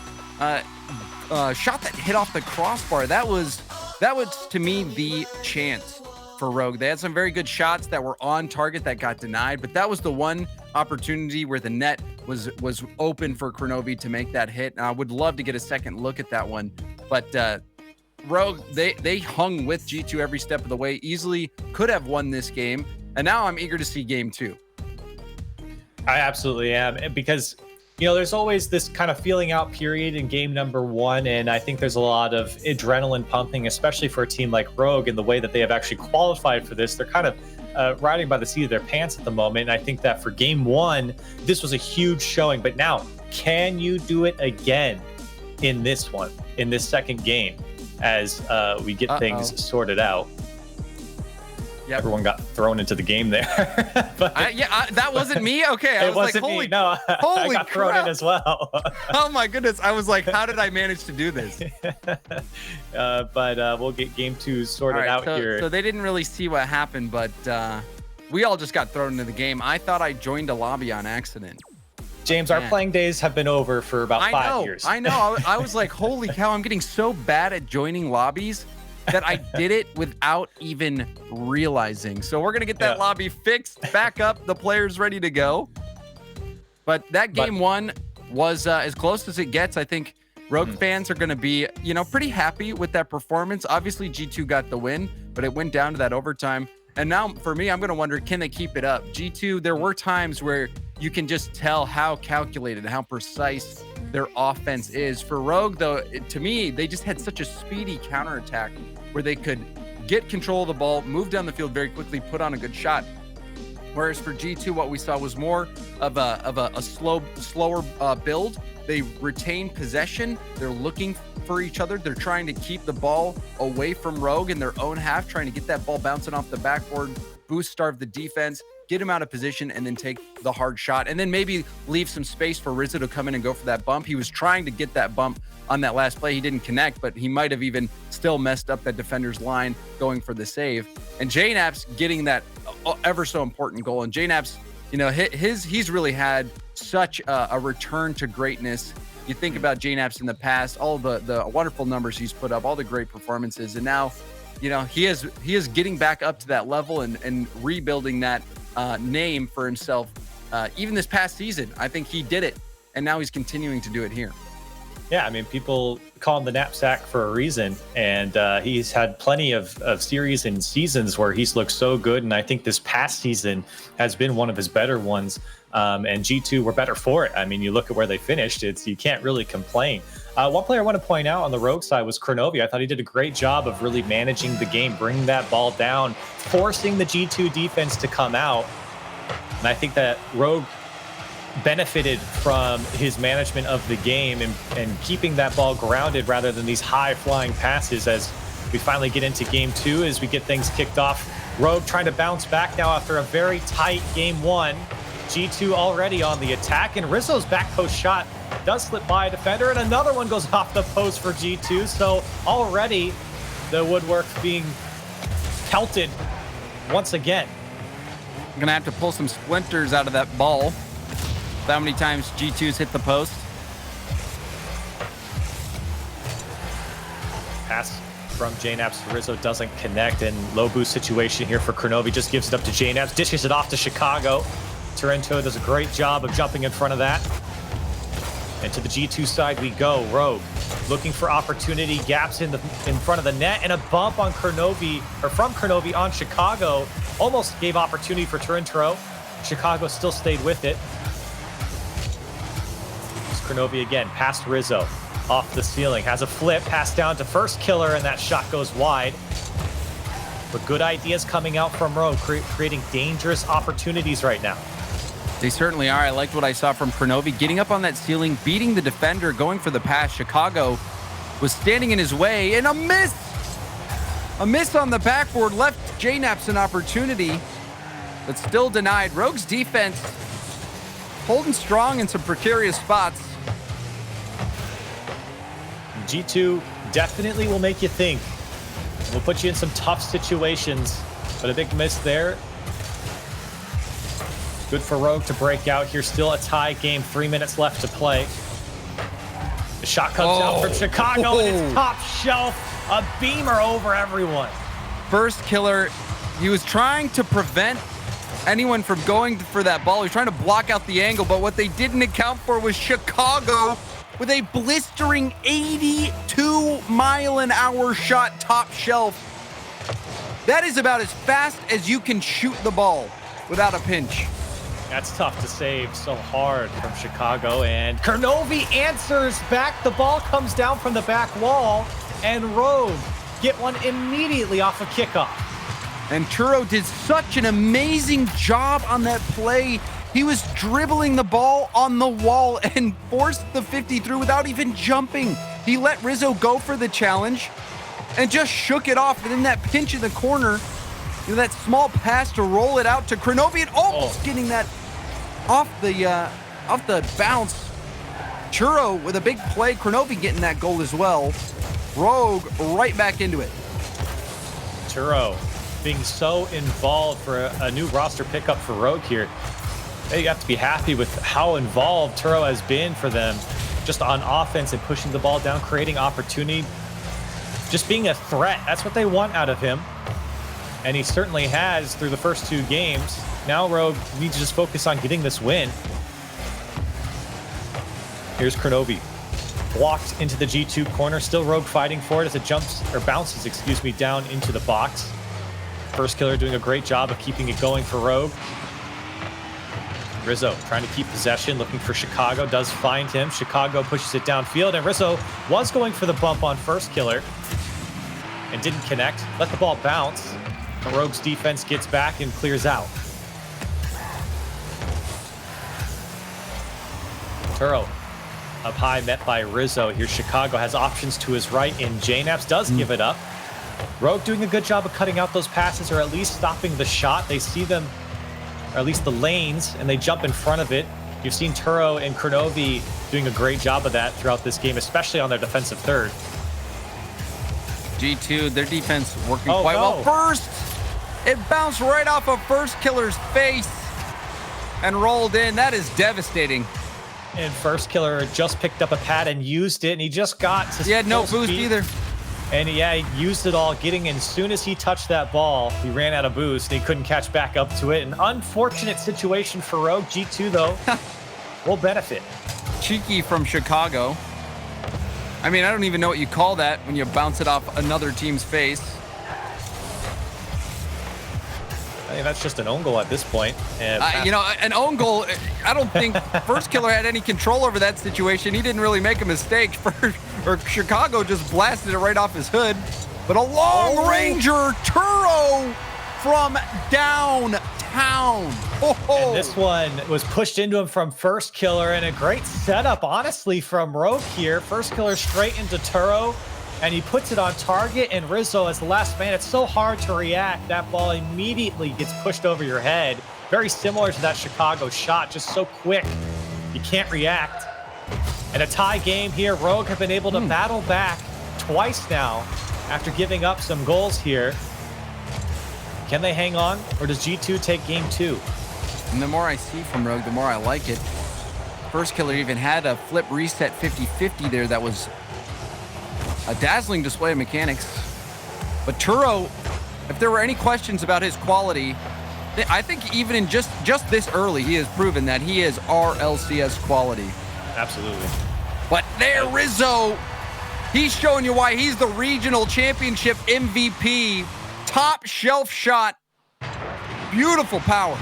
shot that hit off the crossbar. That was to me the chance for Rogue. They had some very good shots that were on target that got denied, but that was the one opportunity where the net was open for Kronovi to make that hit. And I would love to get a second look at that one, but Rogue, they hung with G2 every step of the way, easily could have won this game, and now I'm eager to see game 2. I absolutely am, because you know, there's always this kind of feeling out period in game number 1, and I think there's a lot of adrenaline pumping, especially for a team like Rogue, and the way that they have actually qualified for this. They're kind of riding by the seat of their pants at the moment, and I think that for game 1, this was a huge showing. But now, can you do it again in this one, in this second game, as we get things sorted out? Yep. Everyone got thrown into the game there. But that wasn't me. Okay, I was wasn't like, holy, me. No, holy I got crap. thrown in as well. Oh my goodness! I was like, how did I manage to do this? But we'll get game 2 sorted out here. So they didn't really see what happened, but we all just got thrown into the game. I thought I joined a lobby on accident. James, our playing days have been over for about 5 years. I know. I was like, holy cow! I'm getting so bad at joining lobbies that I did it without even realizing. So we're gonna get that lobby fixed, back up, the players ready to go. But that game 1 was as close as it gets. I think Rogue fans are gonna be, pretty happy with that performance. Obviously, G2 got the win, but it went down to that overtime. And now, for me, I'm gonna wonder, can they keep it up? G2, there were times where you can just tell how calculated, how precise their offense is. For Rogue, though, to me, they just had such a speedy counterattack where they could get control of the ball, move down the field very quickly, put on a good shot. Whereas for G2, what we saw was more of a slower build. They retain possession. They're looking for each other. They're trying to keep the ball away from Rogue in their own half, trying to get that ball bouncing off the backboard, boost starve the defense, get him out of position, and then take the hard shot. And then maybe leave some space for Rizzo to come in and go for that bump. He was trying to get that bump on that last play. He didn't connect, but he might have even still messed up that defender's line going for the save. And JNAP's getting that ever so important goal. And JNAP's, he's really had such a return to greatness. You think about JNAP's in the past, all the wonderful numbers he's put up, all the great performances, and now, he is getting back up to that level and rebuilding that name for himself. Even this past season, I think he did it, and now he's continuing to do it here. Yeah, I mean, people call him the knapsack for a reason, and he's had plenty of series and seasons where he's looked so good, and I think this past season has been one of his better ones, and G2 were better for it. I mean, you look at where they finished, you can't really complain. One player I want to point out on the Rogue side was Kronovi. I thought he did a great job of really managing the game, bringing that ball down, forcing the G2 defense to come out, and I think that Rogue benefited from his management of the game and keeping that ball grounded rather than these high flying passes as we finally get into game 2 as we get things kicked off. Rogue trying to bounce back now after a very tight game 1. G2 already on the attack, and Rizzo's back post shot does slip by a defender, and another one goes off the post for G2. So already the woodwork being pelted once again. I'm gonna have to pull some splinters out of that ball. How many times G2's hit the post? Pass from JNAPS to Rizzo doesn't connect, and low boost situation here for Kronovi. Just gives it up to JNAPS, dishes it off to Chicago. Turintro does a great job of jumping in front of that. And to the G2 side we go. Rogue looking for opportunity, gaps in front of the net, and a bump on Kurnovi, or from Kurnovi on Chicago. Almost gave opportunity for Turintro. Chicago still stayed with it. It's Kurnovi again, past Rizzo, off the ceiling, has a flip, pass down to first killer, and that shot goes wide. But good ideas coming out from Rogue, creating dangerous opportunities right now. They certainly are. I liked what I saw from Kurnovi, getting up on that ceiling, beating the defender, going for the pass. Chicago was standing in his way, and a miss! A miss on the backboard left JNaps an opportunity, but still denied. Rogue's defense holding strong in some precarious spots. G2 definitely will make you think. Will put you in some tough situations, but a big miss there. Good for Rogue to break out here. Still a tie game, 3 minutes left to play. The shot comes out from Chicago, and it's top shelf. A beamer over everyone. First killer, he was trying to prevent anyone from going for that ball. He was trying to block out the angle, but what they didn't account for was Chicago with a blistering 82-mile-an-hour shot top shelf. That is about as fast as you can shoot the ball without a pinch. That's tough to save so hard from Chicago, and Kurnovi answers back. The ball comes down from the back wall, and Rogue get one immediately off a kickoff. And Turo did such an amazing job on that play. He was dribbling the ball on the wall and forced the 50 through without even jumping. He let Rizzo go for the challenge and just shook it off. And in that pinch in the corner, you know, that small pass to roll it out to Kurnovi, and almost getting that off the bounce. Churro with a big play. Kurnovi getting that goal as well. Rogue right back into it. Churro being so involved for a new roster pickup for Rogue here. They have to be happy with how involved Turo has been for them, just on offense and pushing the ball down, creating opportunity, just being a threat. That's what they want out of him. And he certainly has through the first 2 games. Now Rogue needs to just focus on getting this win. Here's Kurnovi. Blocked into the G2 corner. Still Rogue fighting for it as it bounces, down into the box. First killer doing a great job of keeping it going for Rogue. Rizzo trying to keep possession, looking for Chicago, does find him. Chicago pushes it downfield, and Rizzo was going for the bump on first killer and didn't connect. Let the ball bounce. But Rogue's defense gets back and clears out. Turo up high, met by Rizzo. Here Chicago has options to his right, and JNaps does give it up. Rogue doing a good job of cutting out those passes, or at least stopping the shot. They see them, or at least the lanes, and they jump in front of it. You've seen Turo and Kurnovi doing a great job of that throughout this game, especially on their defensive third. G2, their defense working quite well. First, it bounced right off of first killer's face and rolled in. That is devastating. And first killer just picked up a pad and used it, and he just got to He had no boost either. And yeah, he used it all, getting in. As soon as he touched that ball, he ran out of boost, and he couldn't catch back up to it. An unfortunate situation for Rogue. G2, though, will benefit. Cheeky from Chicago. I mean, I don't even know what you call that when you bounce it off another team's face. I think that's just an own goal at this point. And you know, an own goal, I don't think first killer had any control over that situation. He didn't really make a mistake. Or Chicago just blasted it right off his hood. But a long ranger, Turo from downtown. And this one was pushed into him from first killer, and a great setup, honestly, from Rogue here. First killer straight into Turo, and he puts it on target, and Rizzo as the last man. It's so hard to react. That ball immediately gets pushed over your head. Very similar to that Chicago shot, just so quick. You can't react. And a tie game here. Rogue have been able to battle back twice now after giving up some goals here. Can they hang on, or does G2 take game 2? And the more I see from Rogue, the more I like it. First killer even had a flip reset 50-50 there that was a dazzling display of mechanics. But Turo, if there were any questions about his quality, I think even in just this early, he has proven that he is RLCS quality. Absolutely. But there, Rizzo, he's showing you why he's the regional championship MVP. Top shelf shot. Beautiful power.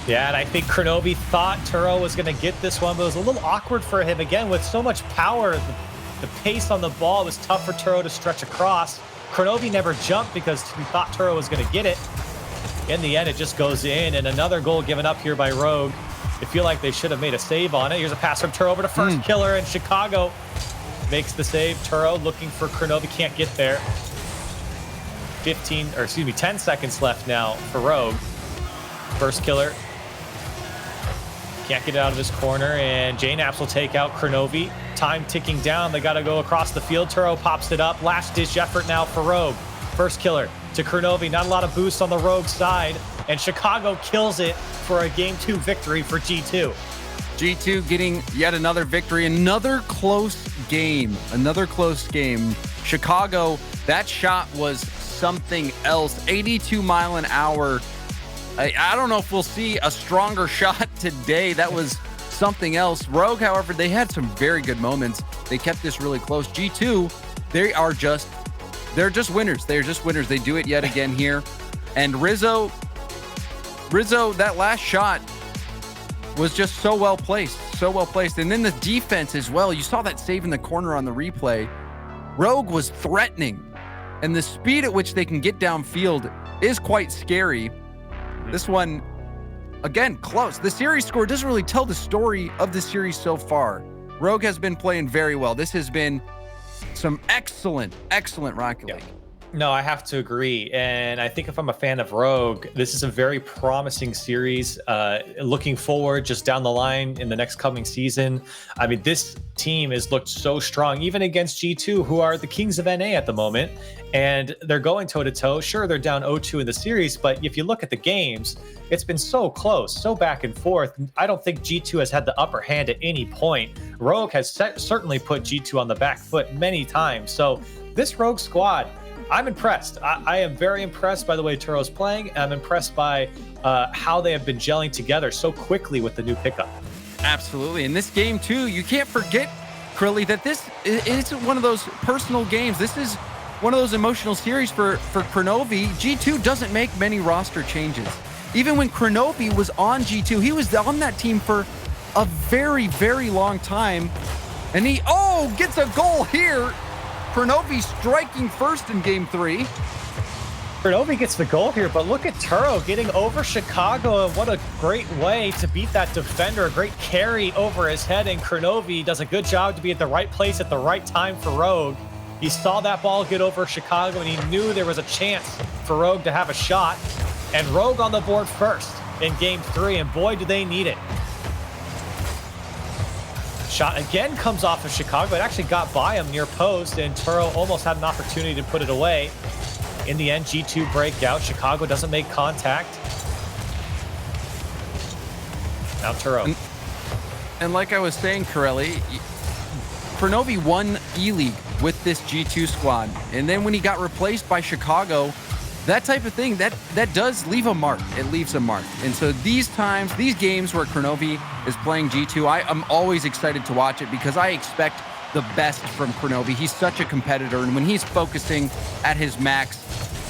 Yeah, and I think Kronovi thought Turo was going to get this one, but it was a little awkward for him. Again, with so much power, the pace on the ball was tough for Turo to stretch across. Kronovi never jumped because he thought Turo was going to get it. In the end, it just goes in, and another goal given up here by Rogue. They feel like they should have made a save on it. Here's a pass from Turo over to first killer, and Chicago makes the save. Turo looking for Kronovi, can't get there. 10 seconds left now for Rogue. First killer. Can't get it out of his corner, and JNaps will take out Kronovi. Time ticking down. They got to go across the field. Turo pops it up. Last ditch effort now for Rogue. First killer to Kronovi. Not a lot of boost on the Rogue side, and Chicago kills it for a Game 2 victory for G2. G2 getting yet another victory. Another close game. Chicago, that shot was something else. 82 mile an hour. I don't know if we'll see a stronger shot today. That was something else. Rogue, however, they had some very good moments. They kept this really close. G2, they're just winners. They're just winners. They do it yet again here. And Rizzo, that last shot was just so well placed. And then the defense as well. You saw that save in the corner on the replay. Rogue was threatening, and the speed at which they can get downfield is quite scary. This one, again, close. The series score doesn't really tell the story of the series so far. Rogue has been playing very well. This has been some excellent Rocket League. No, I have to agree. And I think if I'm a fan of Rogue, this is a very promising series. Looking forward just down the line in the next coming season. I mean, this team has looked so strong, even against G2, who are the kings of NA at the moment. And they're going toe-to-toe. Sure, they're down 0-2 in the series, but if you look at the games, it's been so close, so back and forth. I don't think G2 has had the upper hand at any point. Rogue has certainly put G2 on the back foot many times. So this Rogue squad, I'm impressed. I am very impressed by the way Turo's playing. I'm impressed by how they have been gelling together so quickly with the new pickup. Absolutely. In this game, too, you can't forget, Krilly, that this is one of those personal games. This is one of those emotional series for Kronovi. G2 doesn't make many roster changes. Even when Kronovi was on G2, he was on that team for a very, very long time. And he, gets a goal here. Kronovi striking first in Game 3. Kronovi gets the goal here, but look at Turo getting over Chicago, and what a great way to beat that defender. A great carry over his head, and Kronovi does a good job to be at the right place at the right time for Rogue. He saw that ball get over Chicago, and he knew there was a chance for Rogue to have a shot. And Rogue on the board first in Game 3, and boy, do they need it. Shot again comes off of Chicago. It actually got by him near post, and Turo almost had an opportunity to put it away. In the end, G2 breakout. Chicago doesn't make contact. Now Turo. And like I was saying, Corelli, Kronovi won E-League with this G2 squad. And then when he got replaced by Chicago, that type of thing, that does leave a mark. It leaves a mark. And so these games where Kronovi is playing G2, I'm always excited to watch it because I expect the best from Kronovi. He's such a competitor, and when he's focusing at his max,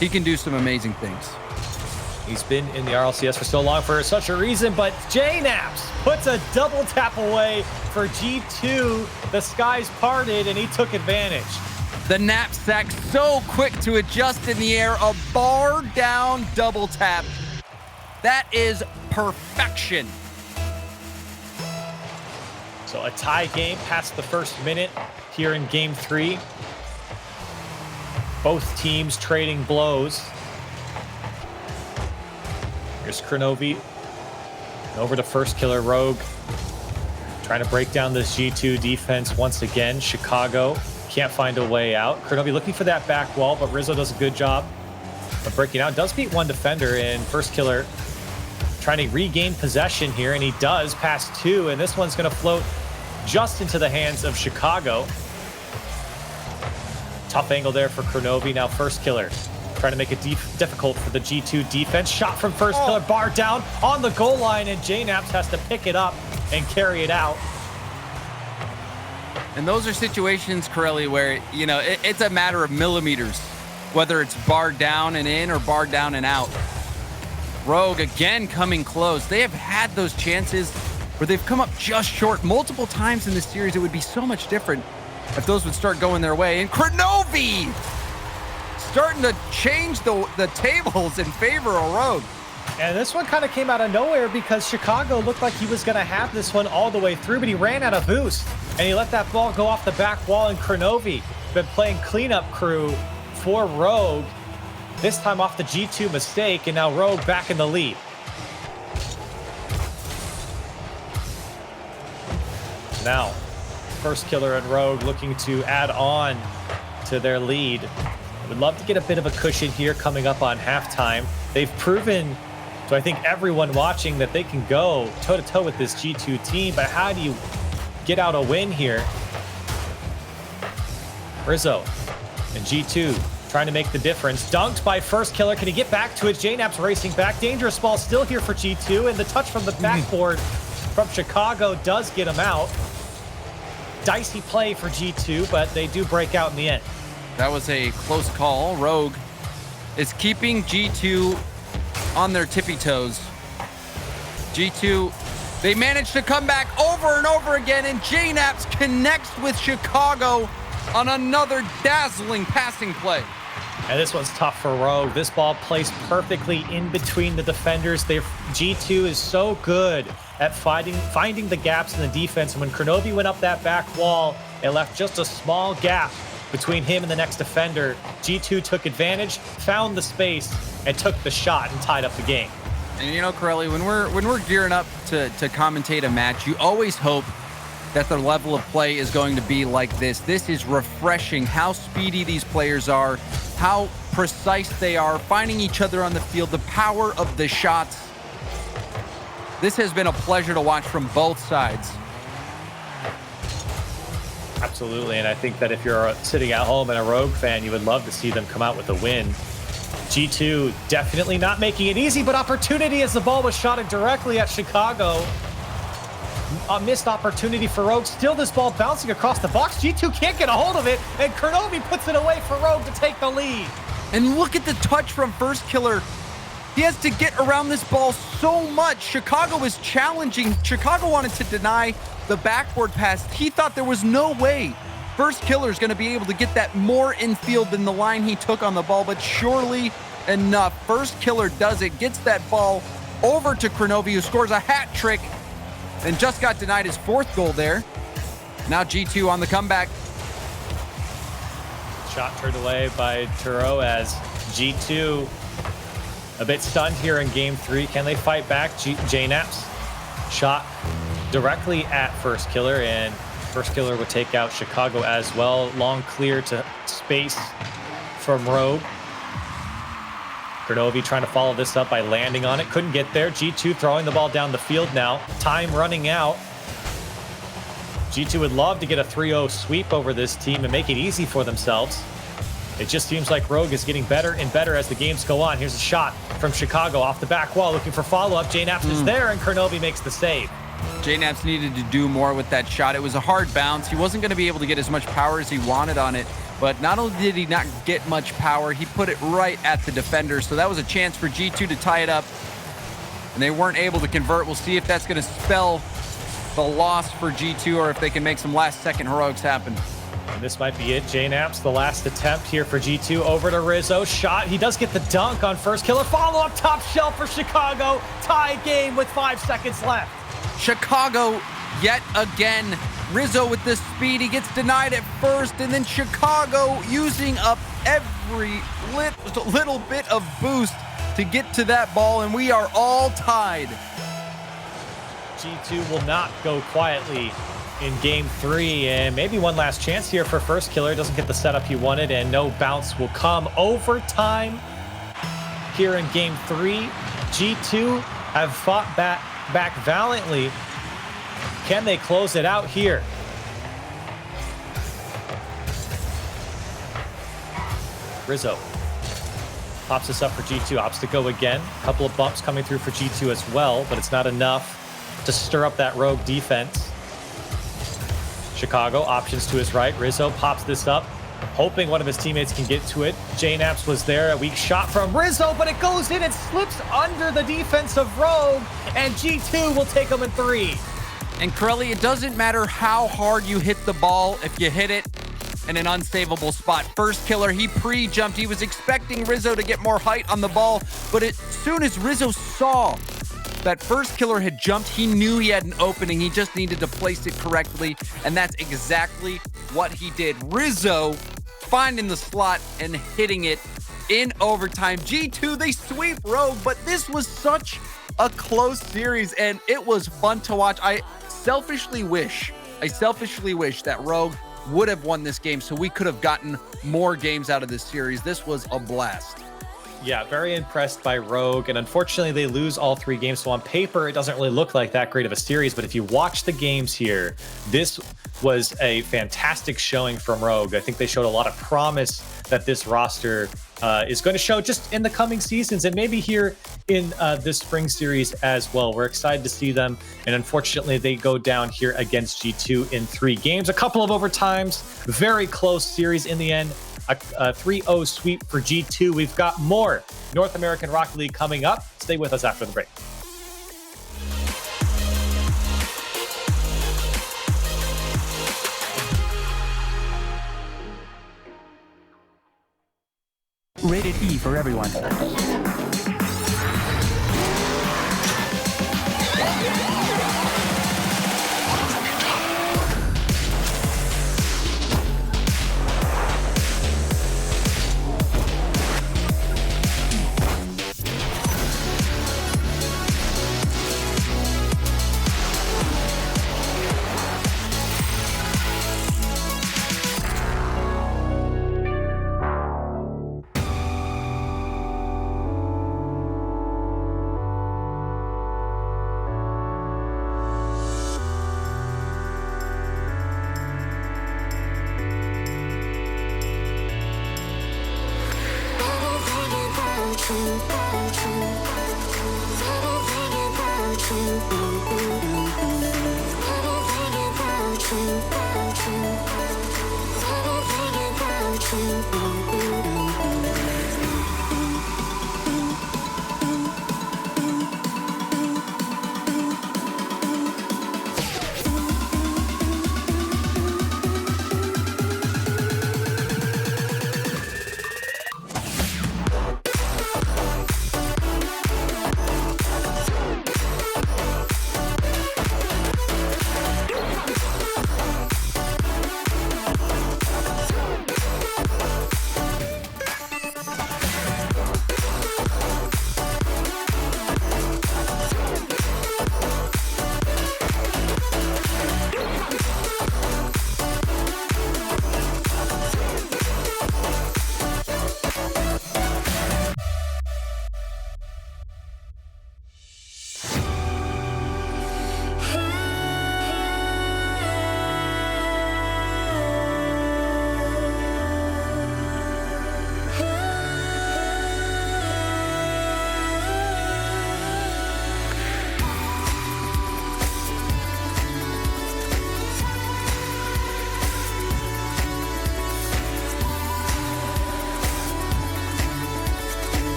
he can do some amazing things. He's been in the RLCS for so long for such a reason, but JNaps puts a double tap away for G2. The skies parted, and he took advantage. The knapsack so quick to adjust in the air. A bar down double tap. That is perfection. So a tie game past the first minute here in Game 3. Both teams trading blows. Here's Kronovi. Over to first killer Rogue. Trying to break down this G2 defense once again. Chicago can't find a way out. Kronovi looking for that back wall, but Rizzo does a good job of breaking out. Does beat one defender, and first killer trying to regain possession here, and he does past two, and this one's going to float just into the hands of Chicago. Tough angle there for Kronovi. Now first killer trying to make it difficult for the G2 defense. Shot from first killer, bar down on the goal line, and JNaps has to pick it up and carry it out. And those are situations, Corelli, where, you know, it's a matter of millimeters, whether it's barred down and in or barred down and out. Rogue again coming close. They have had those chances where they've come up just short multiple times in this series. It would be so much different if those would start going their way. And Kronovi starting to change the tables in favor of Rogue. And this one kind of came out of nowhere because Chicago looked like he was going to have this one all the way through, but he ran out of boost. And he let that ball go off the back wall, and Kronovi been playing cleanup crew for Rogue, this time off the G2 mistake, and now Rogue back in the lead. Now, first killer and Rogue looking to add on to their lead. I would love to get a bit of a cushion here coming up on halftime. They've proven to, I think, everyone watching that they can go toe-to-toe with this G2 team, but how do you get out a win here? Rizzo and G2 trying to make the difference. Dunked by first killer. Can he get back to it? JNap's racing back. Dangerous ball still here for G2, and the touch from the backboard from Chicago does get him out. Dicey play for G2, but they do break out in the end. That was a close call. Rogue is keeping G2 on their tippy toes. G2, they managed to come back over and over again, and JNaps connects with Chicago on another dazzling passing play. And this one's tough for Rogue. This ball placed perfectly in between the defenders. G2 is so good at finding the gaps in the defense. And when Kronovi went up that back wall, it left just a small gap between him and the next defender. G2 took advantage, found the space, and took the shot and tied up the game. And you know, Corelli, when we're gearing up to commentate a match, you always hope that the level of play is going to be like this. This is refreshing how speedy these players are, how precise they are, finding each other on the field, the power of the shots. This has been a pleasure to watch from both sides. Absolutely, and I think that if you're sitting at home and a Rogue fan, you would love to see them come out with a win. G2 definitely not making it easy, but opportunity as the ball was shot directly at Chicago. A missed opportunity for Rogue. Still this ball bouncing across the box. G2 can't get a hold of it, and Kronovi puts it away for Rogue to take the lead. And look at the touch from first killer. He has to get around this ball so much. Chicago was challenging. Chicago wanted to deny the backboard pass. He thought there was no way first killer is going to be able to get that more infield than the line he took on the ball, but surely enough, first killer does it, gets that ball over to Kronovi, who scores a hat trick and just got denied his fourth goal there. Now G2 on the comeback. Shot turned away by Turo as G2 a bit stunned here in game 3. Can they fight back? JNaps shot directly at first killer, and first killer would take out Chicago as well. Long clear to space from Rogue. Kronovi trying to follow this up by landing on it. Couldn't get there. G2 throwing the ball down the field now. Time running out. G2 would love to get a 3-0 sweep over this team and make it easy for themselves. It just seems like Rogue is getting better and better as the games go on. Here's a shot from Chicago off the back wall, looking for follow-up. JNaps is there, and Kronovi makes the save. JNaps needed to do more with that shot. It was a hard bounce. He wasn't going to be able to get as much power as he wanted on it, but not only did he not get much power, he put it right at the defender. So that was a chance for G2 to tie it up, and they weren't able to convert. We'll see if that's going to spell the loss for G2 or if they can make some last-second heroics happen. And this might be it. JNaps, the last attempt here for G2. Over to Rizzo. Shot. He does get the dunk on first killer. Follow-up top shelf for Chicago. Tie game with 5 seconds left. Chicago yet again. Rizzo with the speed. He gets denied at first, and then Chicago using up every little bit of boost to get to that ball, and we are all tied. G2 will not go quietly in game 3, and maybe one last chance here for first killer. Doesn't get the setup he wanted, and no bounce will come. Overtime here in game 3. G2 have fought back valiantly. Can they close it out here? Rizzo pops this up for G2. Opts to go again. A couple of bumps coming through for G2 as well, but it's not enough to stir up that Rogue defense. Chicago. Options to his right. Rizzo pops this up, hoping one of his teammates can get to it. JNaps was there. A weak shot from Rizzo, but it goes in. It slips under the defense of Rogue, and G2 will take him in 3. And Corelli, it doesn't matter how hard you hit the ball if you hit it in an unsavable spot. First killer, he pre-jumped. He was expecting Rizzo to get more height on the ball, but as soon as Rizzo saw that first killer had jumped, he knew he had an opening. He just needed to place it correctly, and that's exactly what he did. Rizzo finding the slot and hitting it in overtime. G2, they sweep Rogue, but this was such a close series, and it was fun to watch. I selfishly wish that Rogue would have won this game so we could have gotten more games out of this series. This was a blast. Yeah, very impressed by Rogue, and unfortunately they lose all 3 games, so on paper it doesn't really look like that great of a series, but if you watch the games here, this was a fantastic showing from Rogue. I think they showed a lot of promise that this roster is going to show just in the coming seasons, and maybe here in this spring series as well. We're excited to see them, and unfortunately they go down here against G2 in 3 games. A couple of overtimes, very close series in the end. A 3-0 sweep for G2. We've got more North American Rocket League coming up. Stay with us after the break. Rated E for everyone.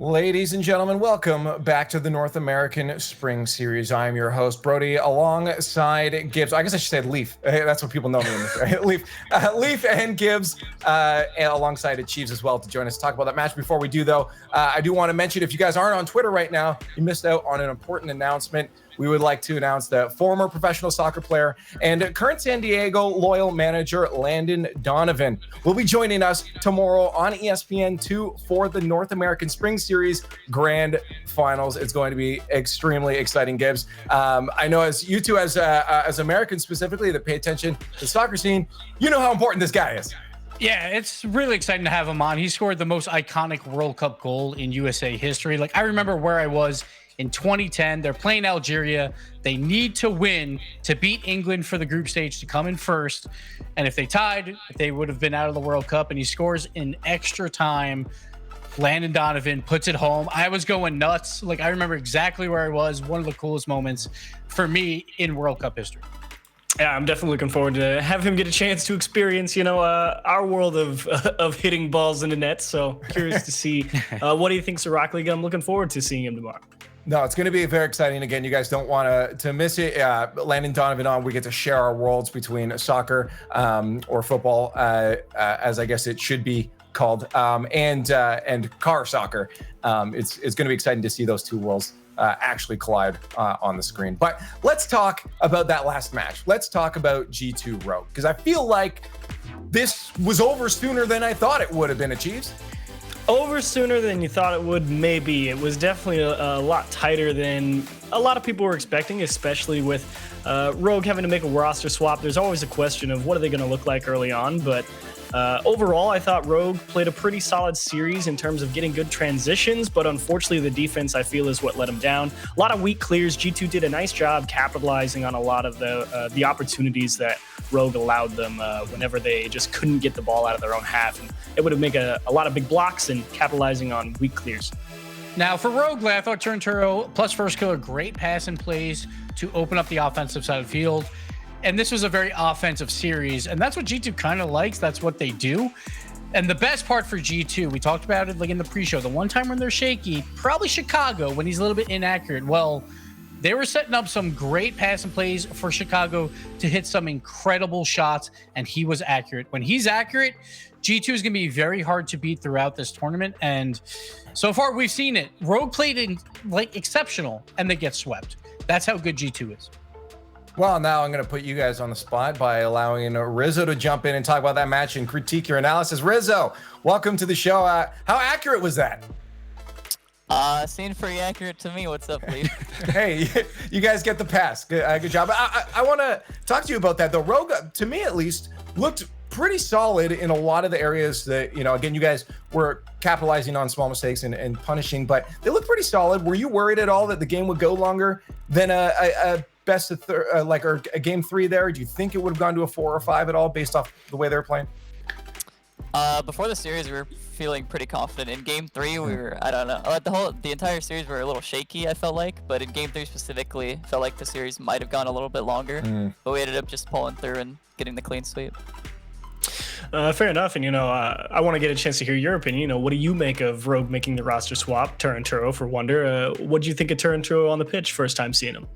Ladies and gentlemen, welcome back to the North American Spring Series. I'm your host, Brody, alongside Gibbs. I guess I should say Leaf. That's what people know me in this, right? Leaf and Gibbs, alongside Achieves as well to join us to talk about that match. Before we do, though, I do want to mention, if you guys aren't on Twitter right now, you missed out on an important announcement. We would like to announce that former professional soccer player and current San Diego Loyal manager Landon Donovan will be joining us tomorrow on ESPN2 for the North American Spring Series Grand Finals. It's going to be extremely exciting, Gibbs. I know as you two, as Americans specifically that pay attention to the soccer scene, you know how important this guy is. Yeah, it's really exciting to have him on. He scored the most iconic World Cup goal in USA history. Like, I remember where I was in 2010. They're playing Algeria. They need to win to beat England for the group stage to come in first. And if they tied, they would have been out of the World Cup. And he scores in extra time. Landon Donovan puts it home. I was going nuts. Like, I remember exactly where I was. One of the coolest moments for me in World Cup history. Yeah, I'm definitely looking forward to have him get a chance to experience, our world of hitting balls into nets. So curious to see what he thinks of Rock League. I'm looking forward to seeing him tomorrow. No, it's going to be very exciting. Again, you guys don't want to miss it. Landon Donovan on, we get to share our worlds between soccer or football, as I guess it should be called, and car soccer. It's going to be exciting to see those two worlds actually collide on the screen. But let's talk about that last match. Let's talk about G2 Rogue, because I feel like this was over sooner than I thought it would have been, Achieves. Over sooner than you thought it would, maybe. It was definitely a lot tighter than a lot of people were expecting, especially with Rogue having to make a roster swap. There's always a question of what are they going to look like early on, but overall, I thought Rogue played a pretty solid series in terms of getting good transitions, but unfortunately, the defense, I feel, is what let them down. A lot of weak clears. G2 did a nice job capitalizing on a lot of the opportunities that Rogue allowed them whenever they just couldn't get the ball out of their own half. And it would have made a lot of big blocks and capitalizing on weak clears. Now, for Rogue, I thought Turnturo plus First Killer, great passing plays to open up the offensive side of the field. And this was a very offensive series, and that's what G2 kind of likes. That's what they do. And the best part for G2, we talked about it like in the pre-show, the one time when they're shaky, probably Chicago when he's a little bit inaccurate. Well, they were setting up some great passing plays for Chicago to hit some incredible shots, and he was accurate. When he's accurate, G2 is going to be very hard to beat throughout this tournament. And so far, we've seen it. Rogue played in like exceptional, and they get swept. That's how good G2 is. Well, now I'm going to put you guys on the spot by allowing Rizzo to jump in and talk about that match and critique your analysis. Rizzo, welcome to the show. How accurate was that? Seemed pretty accurate to me. What's up, Lee? Hey, you guys get the pass. Good job. I want to talk to you about that. The Rogue, to me at least, looked pretty solid in a lot of the areas that, again, you guys were capitalizing on small mistakes and punishing, but they looked pretty solid. Were you worried at all that the game would go longer than a best of or a game 3 there? Do you think it would have gone to a 4 or 5 at all based off the way they're playing? Before the series, we were feeling pretty confident. In game 3, we were, I don't know, the entire series we were a little shaky, I felt like, but in game 3 specifically, felt like the series might have gone a little bit longer, but we ended up just pulling through and getting the clean sweep. Fair enough, and I want to get a chance to hear your opinion. What do you make of Rogue making the roster swap, Turnturo for Wonder? What do you think of Turnturo on the pitch first time seeing him?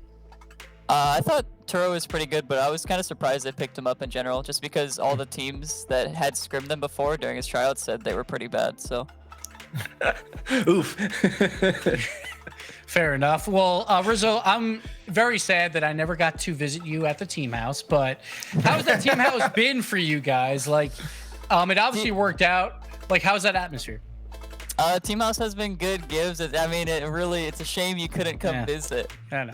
I thought Turo was pretty good, but I was kind of surprised they picked him up in general, just because all the teams that had scrimmed them before during his tryouts said they were pretty bad, so. Oof. Fair enough. Well, Rizzo, I'm very sad that I never got to visit you at the team house, but how's that team house been for you guys? Like, it obviously worked out. Like, how's that atmosphere? Team house has been good, Gibbs. It's a shame you couldn't come visit. I know.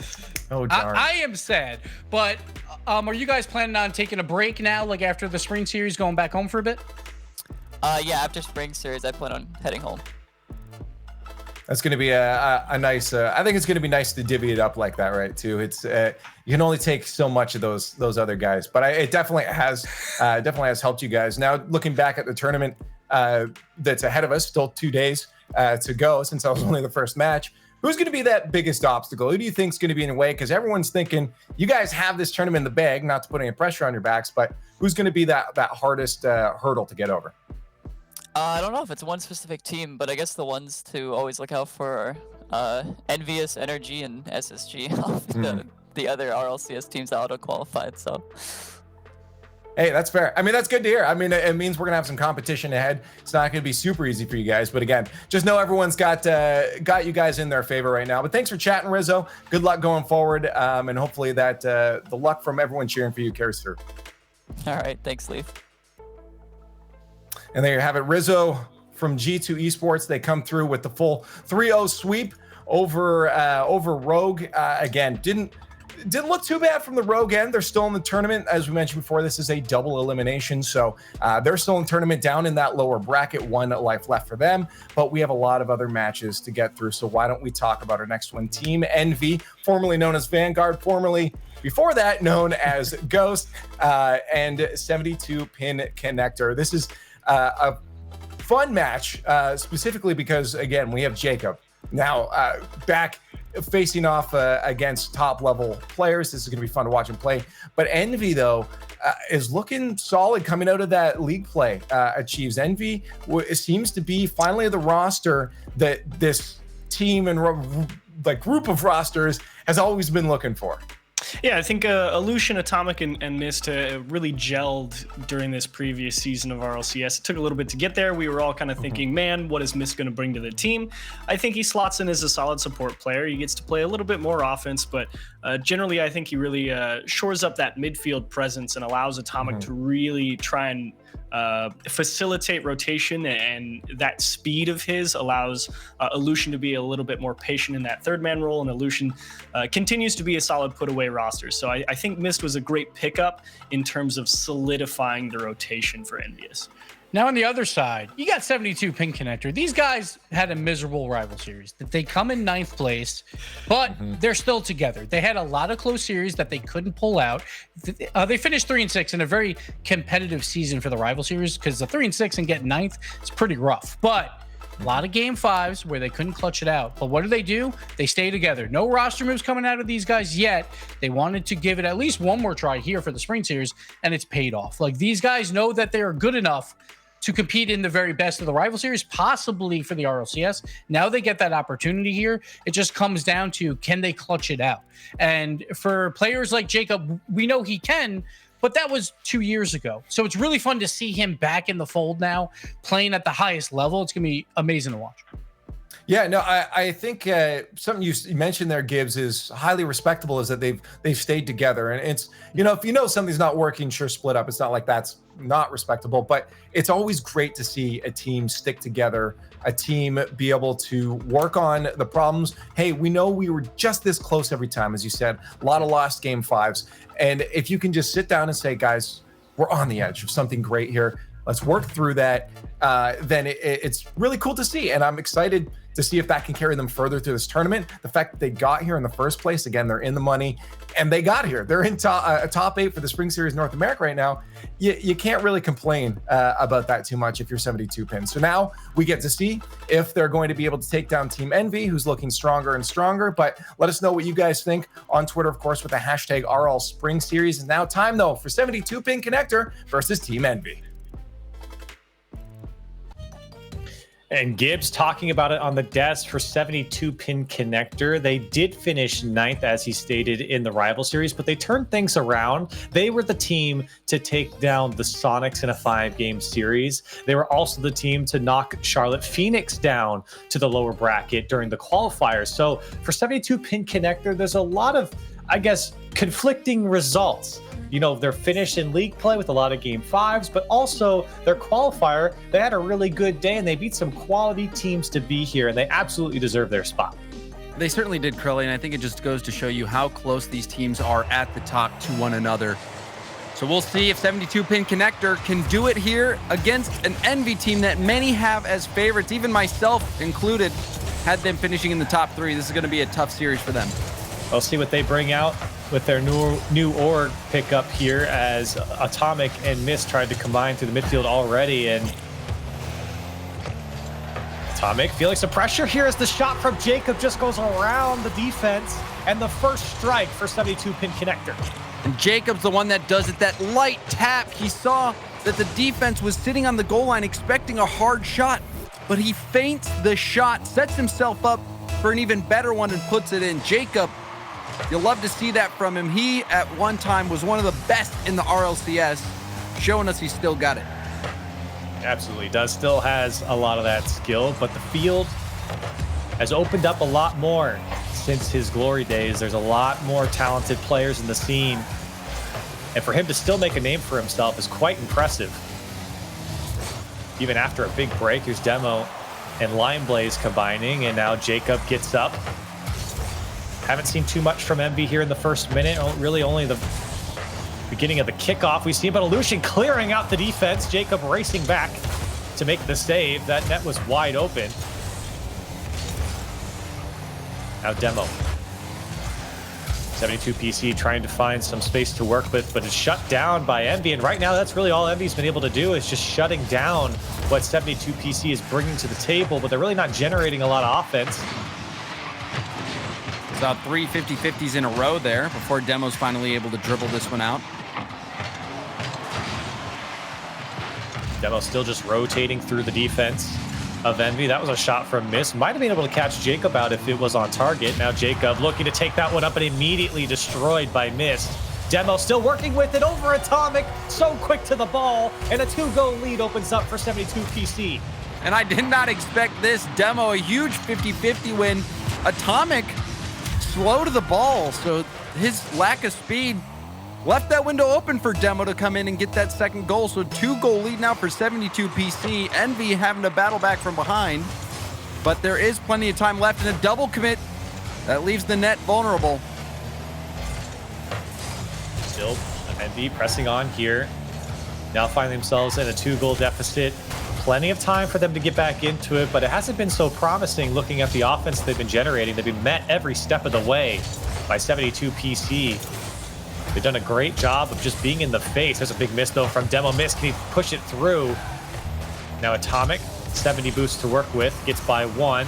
Oh, darn. I am sad, but are you guys planning on taking a break now, like after the spring series, going back home for a bit? Yeah, after spring series, I plan on heading home. That's going to be a nice. I think it's going to be nice to divvy it up like that, right? Too. It's you can only take so much of those other guys, but it definitely has helped you guys. Now looking back at the tournament that's ahead of us, still 2 days to go since that was only the first match. Who's going to be that biggest obstacle? Who do you think is going to be in the way? Because everyone's thinking you guys have this tournament in the bag, not to put any pressure on your backs, but who's going to be that hardest hurdle to get over? I don't know if it's one specific team, but I guess the ones to always look out for are Envious, Energy, and SSG. The other RLCS teams that auto-qualified, so... Hey, that's fair. I mean, that's good to hear. I mean, it means we're gonna have some competition ahead. It's not gonna be super easy for you guys, but again, just know everyone's got you guys in their favor right now. But thanks for chatting, Rizzo. Good luck going forward, and hopefully that the luck from everyone cheering for you carries through. All right, thanks, Leaf. And there you have it, Rizzo from G2 Esports. They come through with the full 3-0 sweep over Rogue. Again, didn't look too bad from the Rogue end. They're still in the tournament. As we mentioned before, this is a double elimination. So they're still in tournament down in that lower bracket, 1 life left for them. But we have a lot of other matches to get through. So why don't we talk about our next one? Team Envy, formerly known as Vanguard, formerly before that known as Ghost, and 72 pin connector. This is a fun match, specifically because, again, we have Jacob now back facing off against top level players. This is going to be fun to watch him play. But Envy, though, is looking solid coming out of that league play. Achieves Envy seems to be finally the roster that this team and group of rosters has always been looking for. Yeah, I think Illusion, Atomic, and Mist really gelled during this previous season of RLCS. It took a little bit to get there. We were all kind of thinking, man, what is Mist going to bring to the team? I think he slots in as a solid support player. He gets to play a little bit more offense, but generally I think he really shores up that midfield presence and allows Atomic to really try and facilitate rotation, and that speed of his allows Illusion to be a little bit more patient in that third man role, and Illusion continues to be a solid put away roster. So I think Mist was a great pickup in terms of solidifying the rotation for Envious. Now on the other side, you got 72 pin connector. These guys had a miserable rival series. They come in 9th place, but they're still together. They had a lot of close series that they couldn't pull out. They finished 3-6 in a very competitive season for the rival series, because the 3-6 and getting 9th is pretty rough. But a lot of game 5s where they couldn't clutch it out. But what do? They stay together. No roster moves coming out of these guys yet. They wanted to give it at least one more try here for the spring series, and it's paid off. Like, these guys know that they are good enough to compete in the very best of the rival series, possibly for the RLCS. Now they get that opportunity here. It just comes down to, can they clutch it out? And for players like Jacob, we know he can, but that was 2 years ago. So it's really fun to see him back in the fold now, playing at the highest level. It's going to be amazing to watch. Yeah, no, I think something you mentioned there, Gibbs, is highly respectable, is that they've stayed together. And it's, if you know something's not working, sure, split up. It's not like that's not respectable, but it's always great to see a team stick together, a team be able to work on the problems. Hey, we know we were just this close every time, as you said, a lot of lost game 5s. And if you can just sit down and say, guys, we're on the edge of something great here, let's work through that, then it's really cool to see. And I'm excited to see if that can carry them further through this tournament. The fact that they got here in the first place, again, they're in the money, and they got here. They're in top 8 for the Spring Series North America right now. You can't really complain about that too much if you're 72 pins. So now we get to see if they're going to be able to take down Team Envy, who's looking stronger and stronger. But let us know what you guys think on Twitter, of course, with the hashtag RL Spring Series. And now time, though, for 72 pin connector versus Team Envy. And Gibbs talking about it on the desk for 72 pin connector. They did finish 9th, as he stated, in the rival series, but they turned things around. They were the team to take down the Sonics in a 5-game series. They were also the team to knock Charlotte Phoenix down to the lower bracket during the qualifiers. So for 72 pin connector, there's a lot of, I guess, conflicting results. They're finished in league play with a lot of game 5s, but also their qualifier, they had a really good day and they beat some quality teams to be here, and they absolutely deserve their spot. They certainly did, Curly, and I think it just goes to show you how close these teams are at the top to one another. So we'll see if 72 pin connector can do it here against an Envy team that many have as favorites, even myself included, had them finishing in the top 3. This is going to be a tough series for them. We'll see what they bring out with their new org pickup here, as Atomic and Mist tried to combine through the midfield already. And Atomic feeling some pressure here as the shot from Jacob just goes around the defense, and the first strike for 72 pin connector. And Jacob's the one that does it, that light tap. He saw that the defense was sitting on the goal line expecting a hard shot, but he feints the shot, sets himself up for an even better one and puts it in. Jacob, you'll love to see that from him. He, at one time, was one of the best in the RLCS, showing us he's still got it. Absolutely does. Still has a lot of that skill, but the field has opened up a lot more since his glory days. There's a lot more talented players in the scene, and for him to still make a name for himself is quite impressive. Even after a big break, here's Demo and Lion Blaze combining, and now Jacob gets up. Haven't seen too much from Envy here in the first minute. Really only the beginning of the kickoff. We see about Lucian clearing out the defense. Jacob racing back to make the save. That net was wide open. Now Demo. 72 PC trying to find some space to work with, but it's shut down by Envy. And right now, that's really all Envy's been able to do, is just shutting down what 72 PC is bringing to the table, but they're really not generating a lot of offense. Saw 3 50-50s in a row there before Demo's finally able to dribble this one out. Demo still just rotating through the defense of Envy. That was a shot from Miss. Might have been able to catch Jacob out if it was on target. Now Jacob looking to take that one up and immediately destroyed by Miss. Demo still working with it over Atomic. So quick to the ball, and a 2-goal lead opens up for 72 PC. And I did not expect this. Demo, a huge 50-50 win. Atomic slow to the ball, so his lack of speed left that window open for Demo to come in and get that second goal. So 2-goal lead now for 72 PC. Envy having to battle back from behind, but there is plenty of time left, and a double commit that leaves the net vulnerable. Still Envy pressing on here. Now finding themselves in a 2-goal deficit. Plenty of time for them to get back into it, but it hasn't been so promising looking at the offense they've been generating. They've been met every step of the way by 72 PC. They've done a great job of just being in the face. There's a big miss, though, from Demo. Miss, can he push it through? Now Atomic, 70 boosts to work with, gets by 1.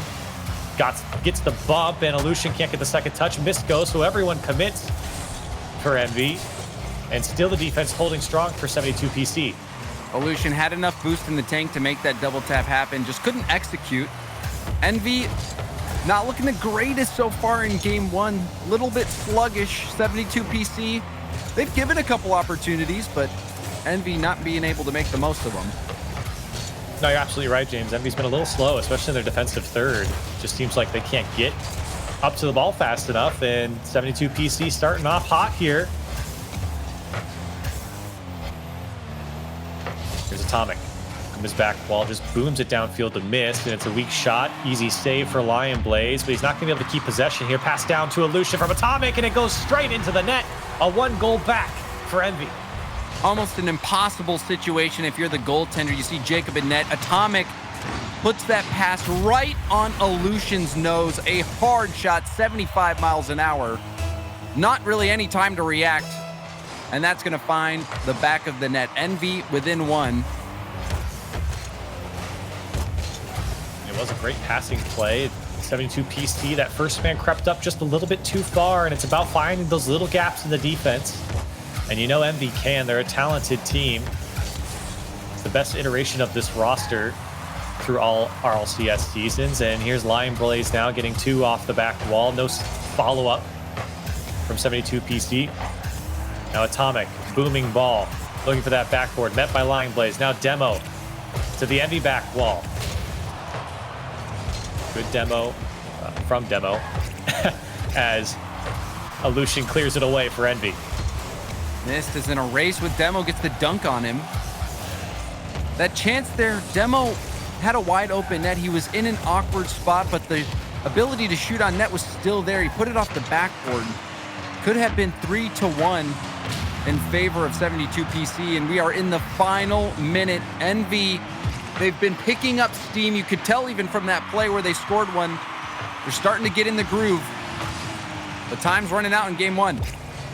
Gets the bump, and Illusion can't get the second touch. Miss goes, so everyone commits for Envy. And still the defense holding strong for 72 PC. Illusion had enough boost in the tank to make that double tap happen, just couldn't execute. Envy not looking the greatest so far in game one, little bit sluggish. 72 PC, they've given a couple opportunities, but Envy not being able to make the most of them. No, you're absolutely right, James. Envy's been a little slow, especially in their defensive third. Just seems like they can't get up to the ball fast enough, and 72 PC starting off hot here. Here's Atomic. From his back wall, just booms it downfield to Miss, and it's a weak shot. Easy save for Lion Blaze, but he's not going to be able to keep possession here. Pass down to Illusion from Atomic, and it goes straight into the net. A 1-goal back for Envy. Almost an impossible situation if you're the goaltender. You see Jacob in net. Atomic puts that pass right on Illusion's nose. A hard shot, 75 miles an hour. Not really any time to react. And that's going to find the back of the net. Envy within 1. It was a great passing play. 72 PC, that first man crept up just a little bit too far, and it's about finding those little gaps in the defense. And you know Envy can. They're a talented team. It's the best iteration of this roster through all RLCS seasons. And here's Lion Blaze now getting 2 off the back wall. No follow-up from 72 PC. Now Atomic, booming ball, looking for that backboard, met by Lion Blaze. Now Demo to the Envy back wall. Good demo from Demo as Illusion clears it away for Envy. Mist is in a race with Demo, gets the dunk on him. That chance there, Demo had a wide open net. He was in an awkward spot, but the ability to shoot on net was still there. He put it off the backboard. Could have been 3-1 in favor of 72 PC, and we are in the final minute. Envy, they've been picking up steam. You could tell even from that play where they scored one. They're starting to get in the groove. The time's running out in game 1.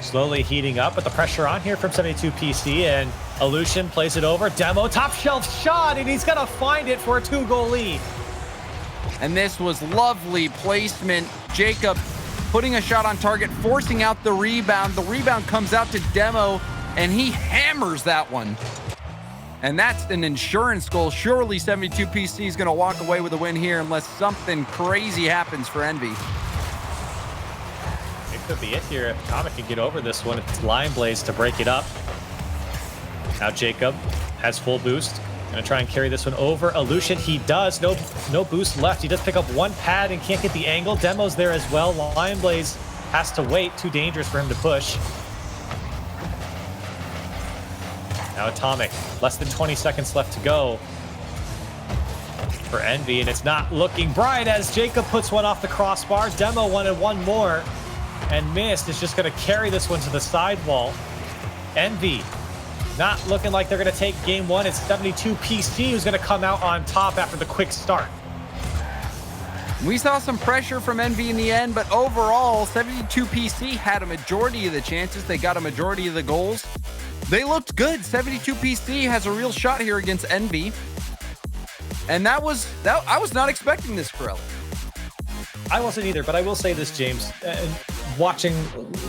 Slowly heating up with the pressure on here from 72 PC, and Illusion plays it over. Demo, top shelf shot, and he's gonna find it for a 2-goal lead. And this was lovely placement. Jacob putting a shot on target, forcing out the rebound. The rebound comes out to Demo, and he hammers that one. And that's an insurance goal. Surely 72PC is going to walk away with a win here unless something crazy happens for Envy. It could be it here if Atomic can get over this one. It's Lion Blaze to break it up. Now Jacob has full boost. Gonna try and carry this one over. Illusion, he does. No boost left. He does pick up one pad and can't get the angle. Demo's there as well. Lion Blaze has to wait. Too dangerous for him to push. Now Atomic, less than 20 seconds left to go for Envy, and it's not looking bright as Jacob puts one off the crossbar. Demo wanted one more and missed. Is just going to carry this one to the sidewall. Envy not looking like they're going to take game one. It's 72PC who's going to come out on top after the quick start. We saw some pressure from Envy in the end, but overall, 72PC had a majority of the chances. They got a majority of the goals. They looked good. 72PC has a real shot here against Envy. And I was not expecting this, Corelli. I wasn't either, but I will say this, James. Watching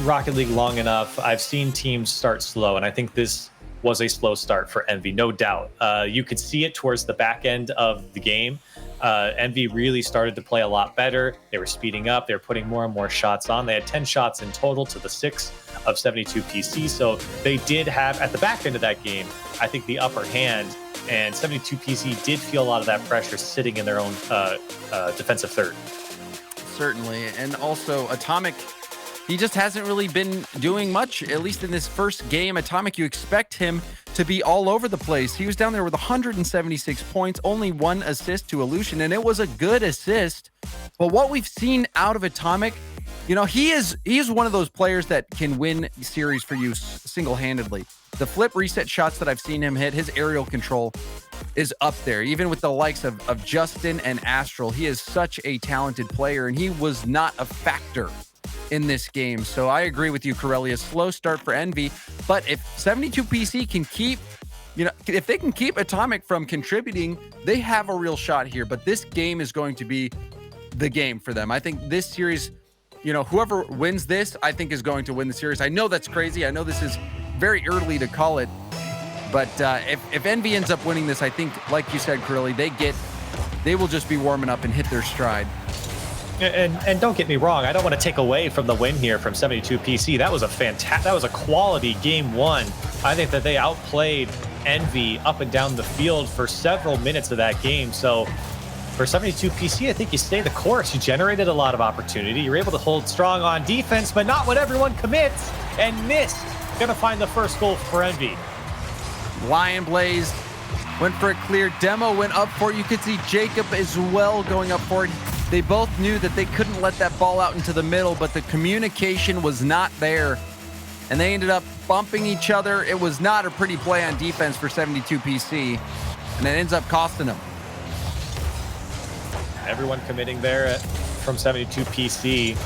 Rocket League long enough, I've seen teams start slow, and I think this was a slow start for Envy, no doubt. You could see it towards the back end of the game. Envy really started to play a lot better. They were speeding up. They were putting more and more shots on. They had 10 shots in total to the 6 of 72PC. So they did have, at the back end of that game, I think the upper hand. And 72PC did feel a lot of that pressure sitting in their own defensive third. Certainly. And also Atomic, he just hasn't really been doing much, at least in this first game. Atomic, you expect him to be all over the place. He was down there with 176 points, only 1 assist to Illusion, and it was a good assist. But what we've seen out of Atomic, you know, he is one of those players that can win series for you single-handedly. The flip reset shots that I've seen him hit, his aerial control is up there. Even with the likes of Justin and Astral, he is such a talented player, and he was not a factor in this game. So I agree with you, Corelli. A slow start for Envy, but if 72PC can keep, you know, if they can keep Atomic from contributing, they have a real shot here. But this game is going to be the game for them. I think this series, you know, whoever wins this, I think is going to win the series. I know that's crazy. I know this is very early to call it, but if Envy ends up winning this, I think, like you said, Corelli, they will just be warming up and hit their stride. And don't get me wrong, I don't want to take away from the win here from 72PC. That was a quality game one. I think that they outplayed Envy up and down the field for several minutes of that game. So for 72PC, I think you stay the course. You generated a lot of opportunity. You're able to hold strong on defense, but not when everyone commits, and missed. Gonna find the first goal for Envy. Lion Blaze went for a clear. Demo went up for it. You could see Jacob as well going up for it. They both knew that they couldn't let that ball out into the middle, but the communication was not there, and they ended up bumping each other. It was not a pretty play on defense for 72PC, and it ends up costing them. Everyone committing there from 72PC,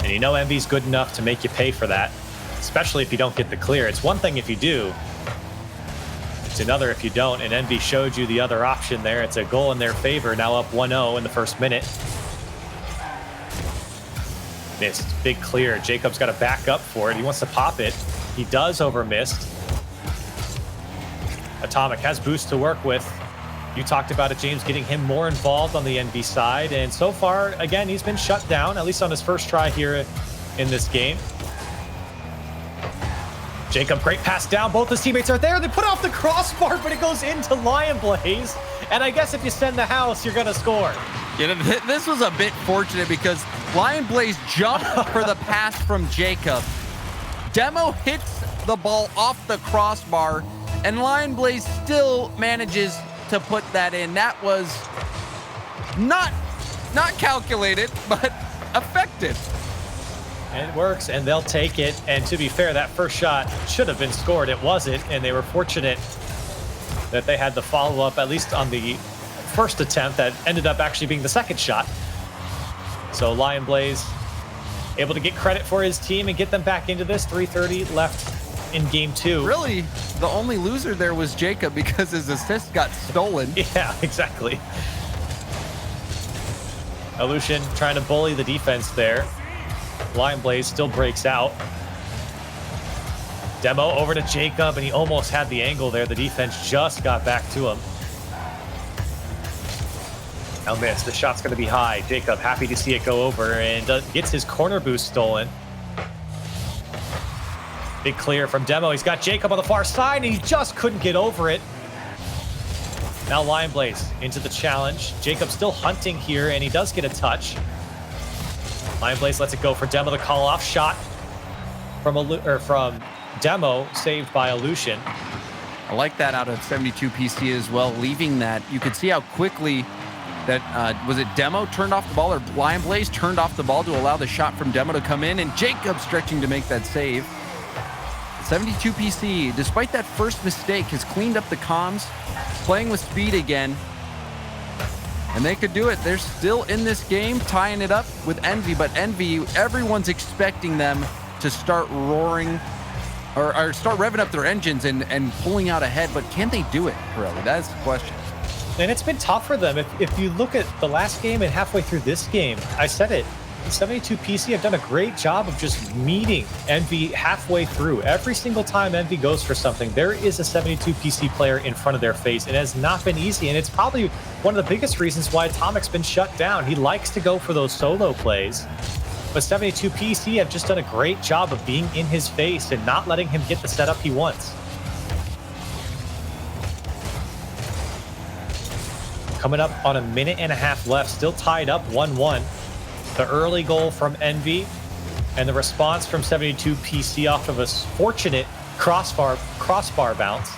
and you know Envy's good enough to make you pay for that, especially if you don't get the clear. It's one thing if you do, it's another if you don't, and Envy showed you the other option there. It's a goal in their favor, now up 1-0 in the first minute. Missed, big clear. Jacob's got to back up for it. He wants to pop it. He does over missed. Atomic has boost to work with. You talked about it, James, getting him more involved on the Envy side, and so far, again, he's been shut down, at least on his first try here in this game. Jacob, great pass down. Both his teammates are there. They put off the crossbar, but it goes into Lion Blaze. And I guess if you send the house, you're going to score. Yeah, this was a bit fortunate because Lion Blaze jumped for the pass from Jacob. Demo hits the ball off the crossbar, and Lion Blaze still manages to put that in. That was not calculated, but effective. And it works, and they'll take it. And to be fair, that first shot should have been scored. It wasn't, and they were fortunate that they had the follow-up, at least on the first attempt, that ended up actually being the second shot. So Lion Blaze able to get credit for his team and get them back into this. 3:30 left in game two. Really, the only loser there was Jacob because his assist got stolen. Yeah, exactly. Illusion trying to bully the defense there. Lion Blaze still breaks out. Demo over to Jacob, and he almost had the angle there. The defense just got back to him. Now miss. The shot's going to be high. Jacob happy to see it go over and gets his corner boost stolen. Big clear from Demo. He's got Jacob on the far side, and he just couldn't get over it. Now Lion Blaze into the challenge. Jacob still hunting here, and he does get a touch. Lion Blaze lets it go for Demo. The call-off shot from Demo, saved by Illusion. I like that out of 72 PC as well, leaving that. You could see how quickly that, was it Demo turned off the ball, or Lion Blaze turned off the ball to allow the shot from Demo to come in, and Jacob stretching to make that save. 72 PC, despite that first mistake, has cleaned up the comms, playing with speed again, and they could do it. They're still in this game, tying it up with Envy, but Envy, everyone's expecting them to start roaring or start revving up their engines and pulling out ahead, but can they do it, Pirelli? That's the question. And it's been tough for them. If you look at the last game and halfway through this game, I said it, 72 PC have done a great job of just meeting Envy halfway through. Every single time Envy goes for something, there is a 72 PC player in front of their face. It has not been easy, and it's probably one of the biggest reasons why Atomic's been shut down. He likes to go for those solo plays, but 72 PC have just done a great job of being in his face and not letting him get the setup he wants. Coming up on a minute and a half left, still tied up 1-1. The early goal from Envy and the response from 72 PC off of a fortunate crossbar bounce.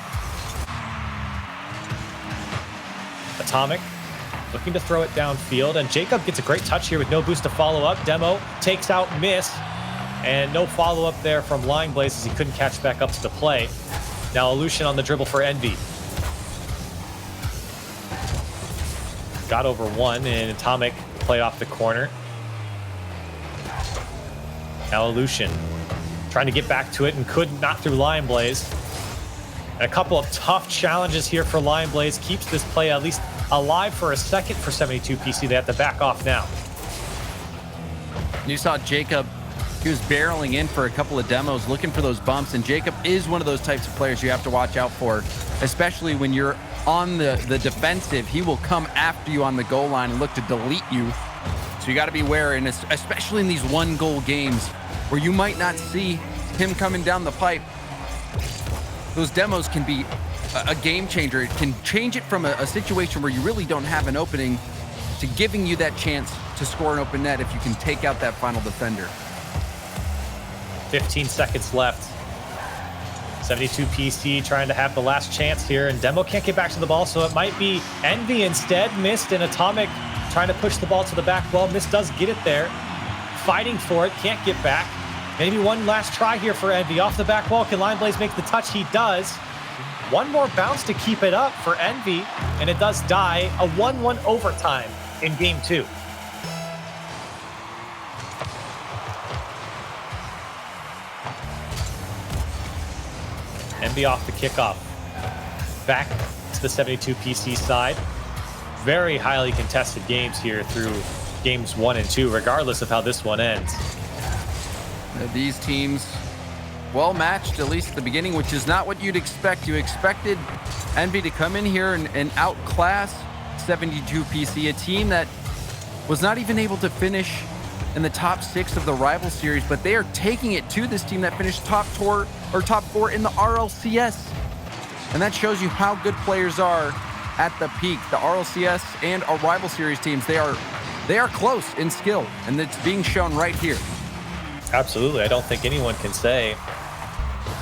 Atomic looking to throw it downfield, and Jacob gets a great touch here with no boost to follow up. Demo takes out miss, and no follow-up there from Lion Blaze as he couldn't catch back up to the play. Now Illusion on the dribble for Envy. Got over one, and Atomic play off the corner. Now Illusion trying to get back to it and could not through Lion Blaze. And a couple of tough challenges here for Lion Blaze keeps this play at least alive for a second for 72 PC. They have to back off now. You saw Jacob, he was barreling in for a couple of demos, looking for those bumps, and Jacob is one of those types of players you have to watch out for, especially when you're on the defensive. He will come after you on the goal line and look to delete you. So you got to be wary, and especially in these one-goal games where you might not see him coming down the pipe. Those demos can be a game changer. It can change it from a situation where you really don't have an opening to giving you that chance to score an open net if you can take out that final defender. 15 seconds left. 72 PC trying to have the last chance here, and Demo can't get back to the ball, so it might be Envy instead. Missed, and Atomic trying to push the ball to the back wall. Mist does get it there. Fighting for it, can't get back. Maybe one last try here for Envy. Off the back wall, can Lion Blaze make the touch? He does. One more bounce to keep it up for Envy, and it does die. A 1-1 overtime in game 2. Envy off the kickoff. Back to the 72 PC side. Very highly contested games here through games 1 and 2, regardless of how this one ends. These teams well matched, at least at the beginning, which is not what you'd expect. You expected Envy to come in here and outclass 72 PC, a team that was not even able to finish in the top 6 of the rival series, but they are taking it to this team that finished top 4 in the RLCS. And that shows you how good players are at the peak. The RLCS and our rival series teams, they are close in skill, and it's being shown right here. Absolutely. I don't think anyone can say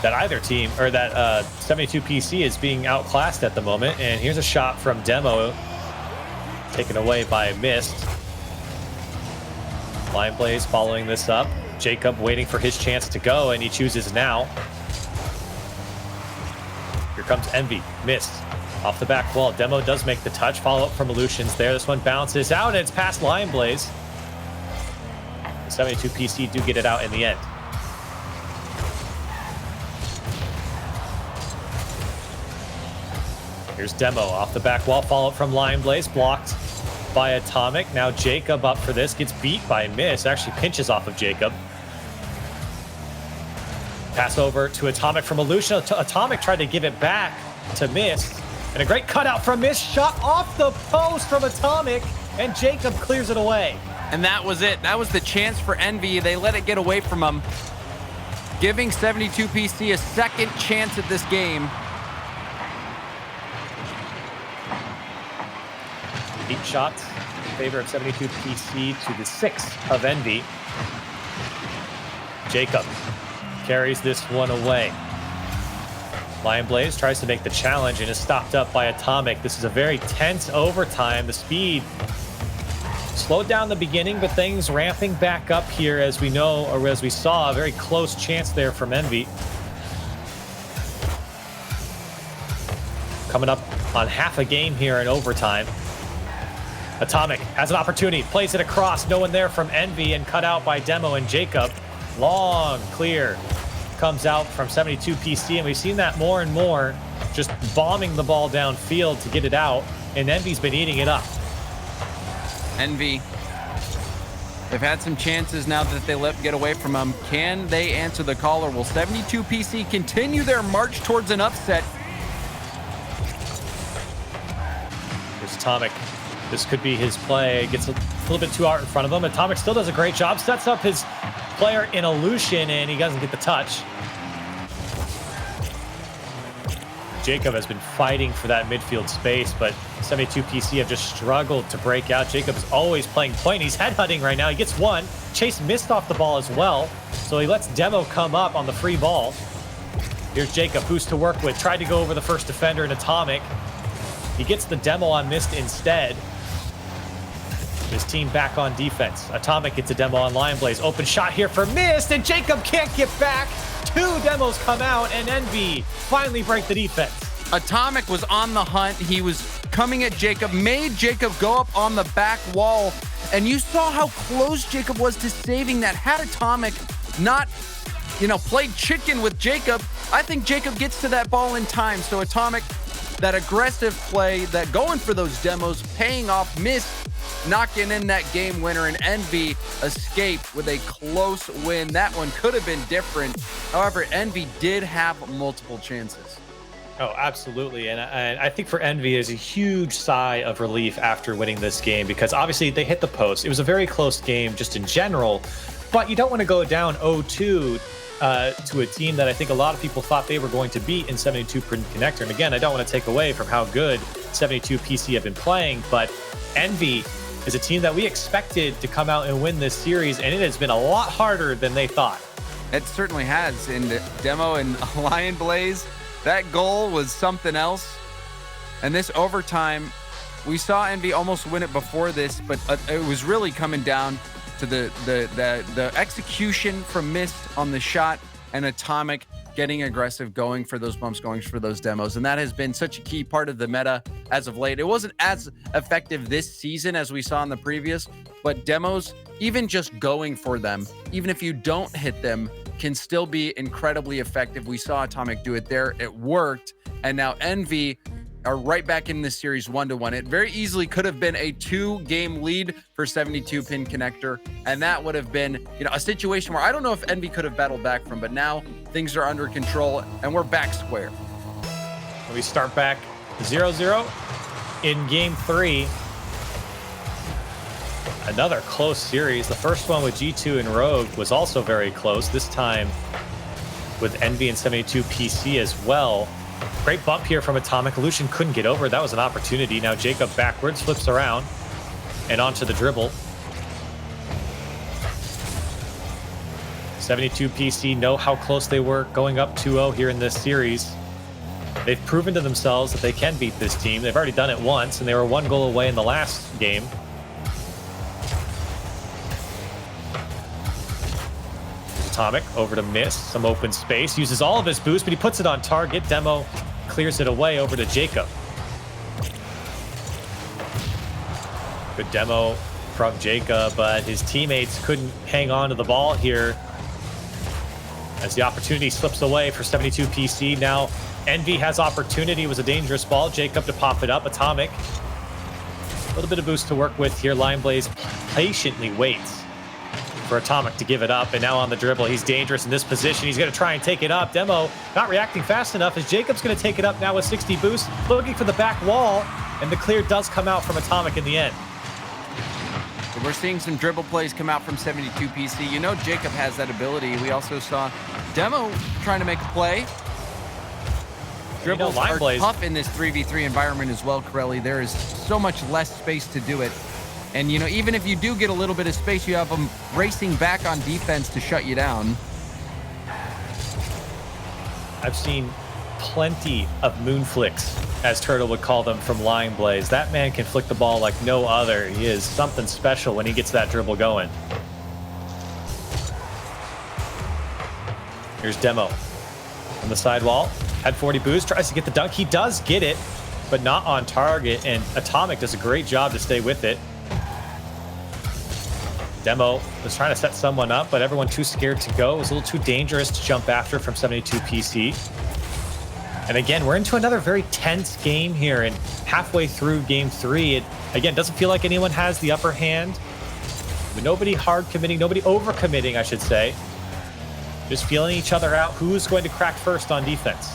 that either team, or that 72 PC is being outclassed at the moment. And here's a shot from Demo, taken away by Mist. Lion Blaze following this up. Jacob waiting for his chance to go, and he chooses now. Here comes Envy. Mist off the back wall. Demo does make the touch. Follow up from Illusions there. This one bounces out, and it's past Lion Blaze. The 72 PC do get it out in the end. Here's Demo off the back wall. Follow up from Lion Blaze. Blocked by Atomic. Now Jacob up for this. Gets beat by Miss. Actually pinches off of Jacob. Pass over to Atomic from Illusion. Atomic tried to give it back to Mist. And a great cutout from Mist. Shot off the post from Atomic. And Jacob clears it away. And that was it. That was the chance for Envy. They let it get away from them, giving 72 PC a second chance at this game. 8 shots in favor of 72 PC to the 6 of Envy. Jacob carries this one away. Lion Blaze tries to make the challenge and is stopped up by Atomic. This is a very tense overtime. The speed slowed down the beginning, but things ramping back up here as we know, or as we saw, a very close chance there from Envy. Coming up on half a game here in overtime. Atomic has an opportunity, plays it across, no one there from Envy, and cut out by Demo and Jacob. Long clear comes out from 72 PC, and we've seen that more and more, just bombing the ball downfield to get it out, and Envy's been eating it up. Envy, they've had some chances now that they let get away from them. Can they answer the call, or will 72 PC continue their march towards an upset? Here's Atomic. This could be his play. Gets a little bit too out in front of him. Atomic still does a great job. Sets up his player in Illusion, and he doesn't get the touch. Jacob has been fighting for that midfield space, but 72 PC have just struggled to break out. Jacob is always playing point. He's headhunting right now. He gets one. Chase missed off the ball as well, so he lets Demo come up on the free ball. Here's Jacob, who's to work with. Tried to go over the first defender in Atomic. He gets the Demo on Mist instead. His team back on defense. Atomic gets a Demo on Lion Blaze. Open shot here for Mist, and Jacob can't get back. 2 demos come out, and Envy finally break the defense. Atomic was on the hunt. He was coming at Jacob, made Jacob go up on the back wall, and you saw how close Jacob was to saving that. Had Atomic not, played chicken with Jacob, I think Jacob gets to that ball in time. So Atomic, that aggressive play, that going for those demos, paying off. Mist knocking in that game winner, and Envy escaped with a close win. That one could have been different. However, Envy did have multiple chances. Oh, absolutely. And I think for Envy is a huge sigh of relief after winning this game, because obviously they hit the post. It was a very close game just in general, but you don't want to go down 0-2 to a team that I think a lot of people thought they were going to beat in 72 Print Connector. And again, I don't want to take away from how good 72 PC have been playing, but Envy is a team that we expected to come out and win this series, and it has been a lot harder than they thought. It certainly has. In Demo and Lion Blaze, that goal was something else. And this overtime, we saw Envy almost win it before this, but it was really coming down to the execution from Mist on the shot, and Atomic getting aggressive, going for those bumps, going for those demos. And that has been such a key part of the meta as of late. It wasn't as effective this season as we saw in the previous, but demos, even just going for them, even if you don't hit them, can still be incredibly effective. We saw Atomic do it there. It worked. And now Envy are right back in this series 1-1. It very easily could have been a 2-game lead for 72 Pin Connector. And that would have been, a situation where I don't know if Envy could have battled back from, but now things are under control and we're back square. We start back 0-0 in game 3. Another close series. The first one with G2 and Rogue was also very close, this time with Envy and 72 PC as well. Great bump here from Atomic. Illusion couldn't get over. That was an opportunity. Now Jacob backwards, flips around, and onto the dribble. 72 PC know how close they were going up 2-0 here in this series. They've proven to themselves that they can beat this team. They've already done it once, and they were 1 goal away in the last game. Atomic over to Mist, some open space, uses all of his boost, but he puts it on target. Demo clears it away over to Jacob. Good demo from Jacob, but his teammates couldn't hang on to the ball here as the opportunity slips away for 72 PC. Now Envy has opportunity. It was a dangerous ball. Jacob to pop it up. Atomic, a little bit of boost to work with here. Lion Blaze patiently waits for Atomic to give it up. And now on the dribble, he's dangerous in this position. He's going to try and take it up. Demo not reacting fast enough as Jacob's going to take it up now with 60 boost, looking for the back wall. And the clear does come out from Atomic in the end. We're seeing some dribble plays come out from 72 PC. You know Jacob has that ability. We also saw Demo trying to make a play. Dribbles are tough in this 3v3 environment as well, Corelli. There is so much less space to do it. And, you know, even if you do get a little bit of space, you have them racing back on defense to shut you down. I've seen plenty of moon flicks, as Turtle would call them, from Lion Blaze. That man can flick the ball like no other. He is something special when he gets that dribble going. Here's Demo on the sidewall. Had 40 boost, tries to get the dunk. He does get it, but not on target, and Atomic does a great job to stay with it. Demo was trying to set someone up, but everyone too scared to go. It was a little too dangerous to jump after from 72 PC. And again, we're into another very tense game here, and halfway through game 3, it again doesn't feel like anyone has the upper hand. But nobody hard committing, nobody over committing, I should say. Just feeling each other out. Who's going to crack first on defense?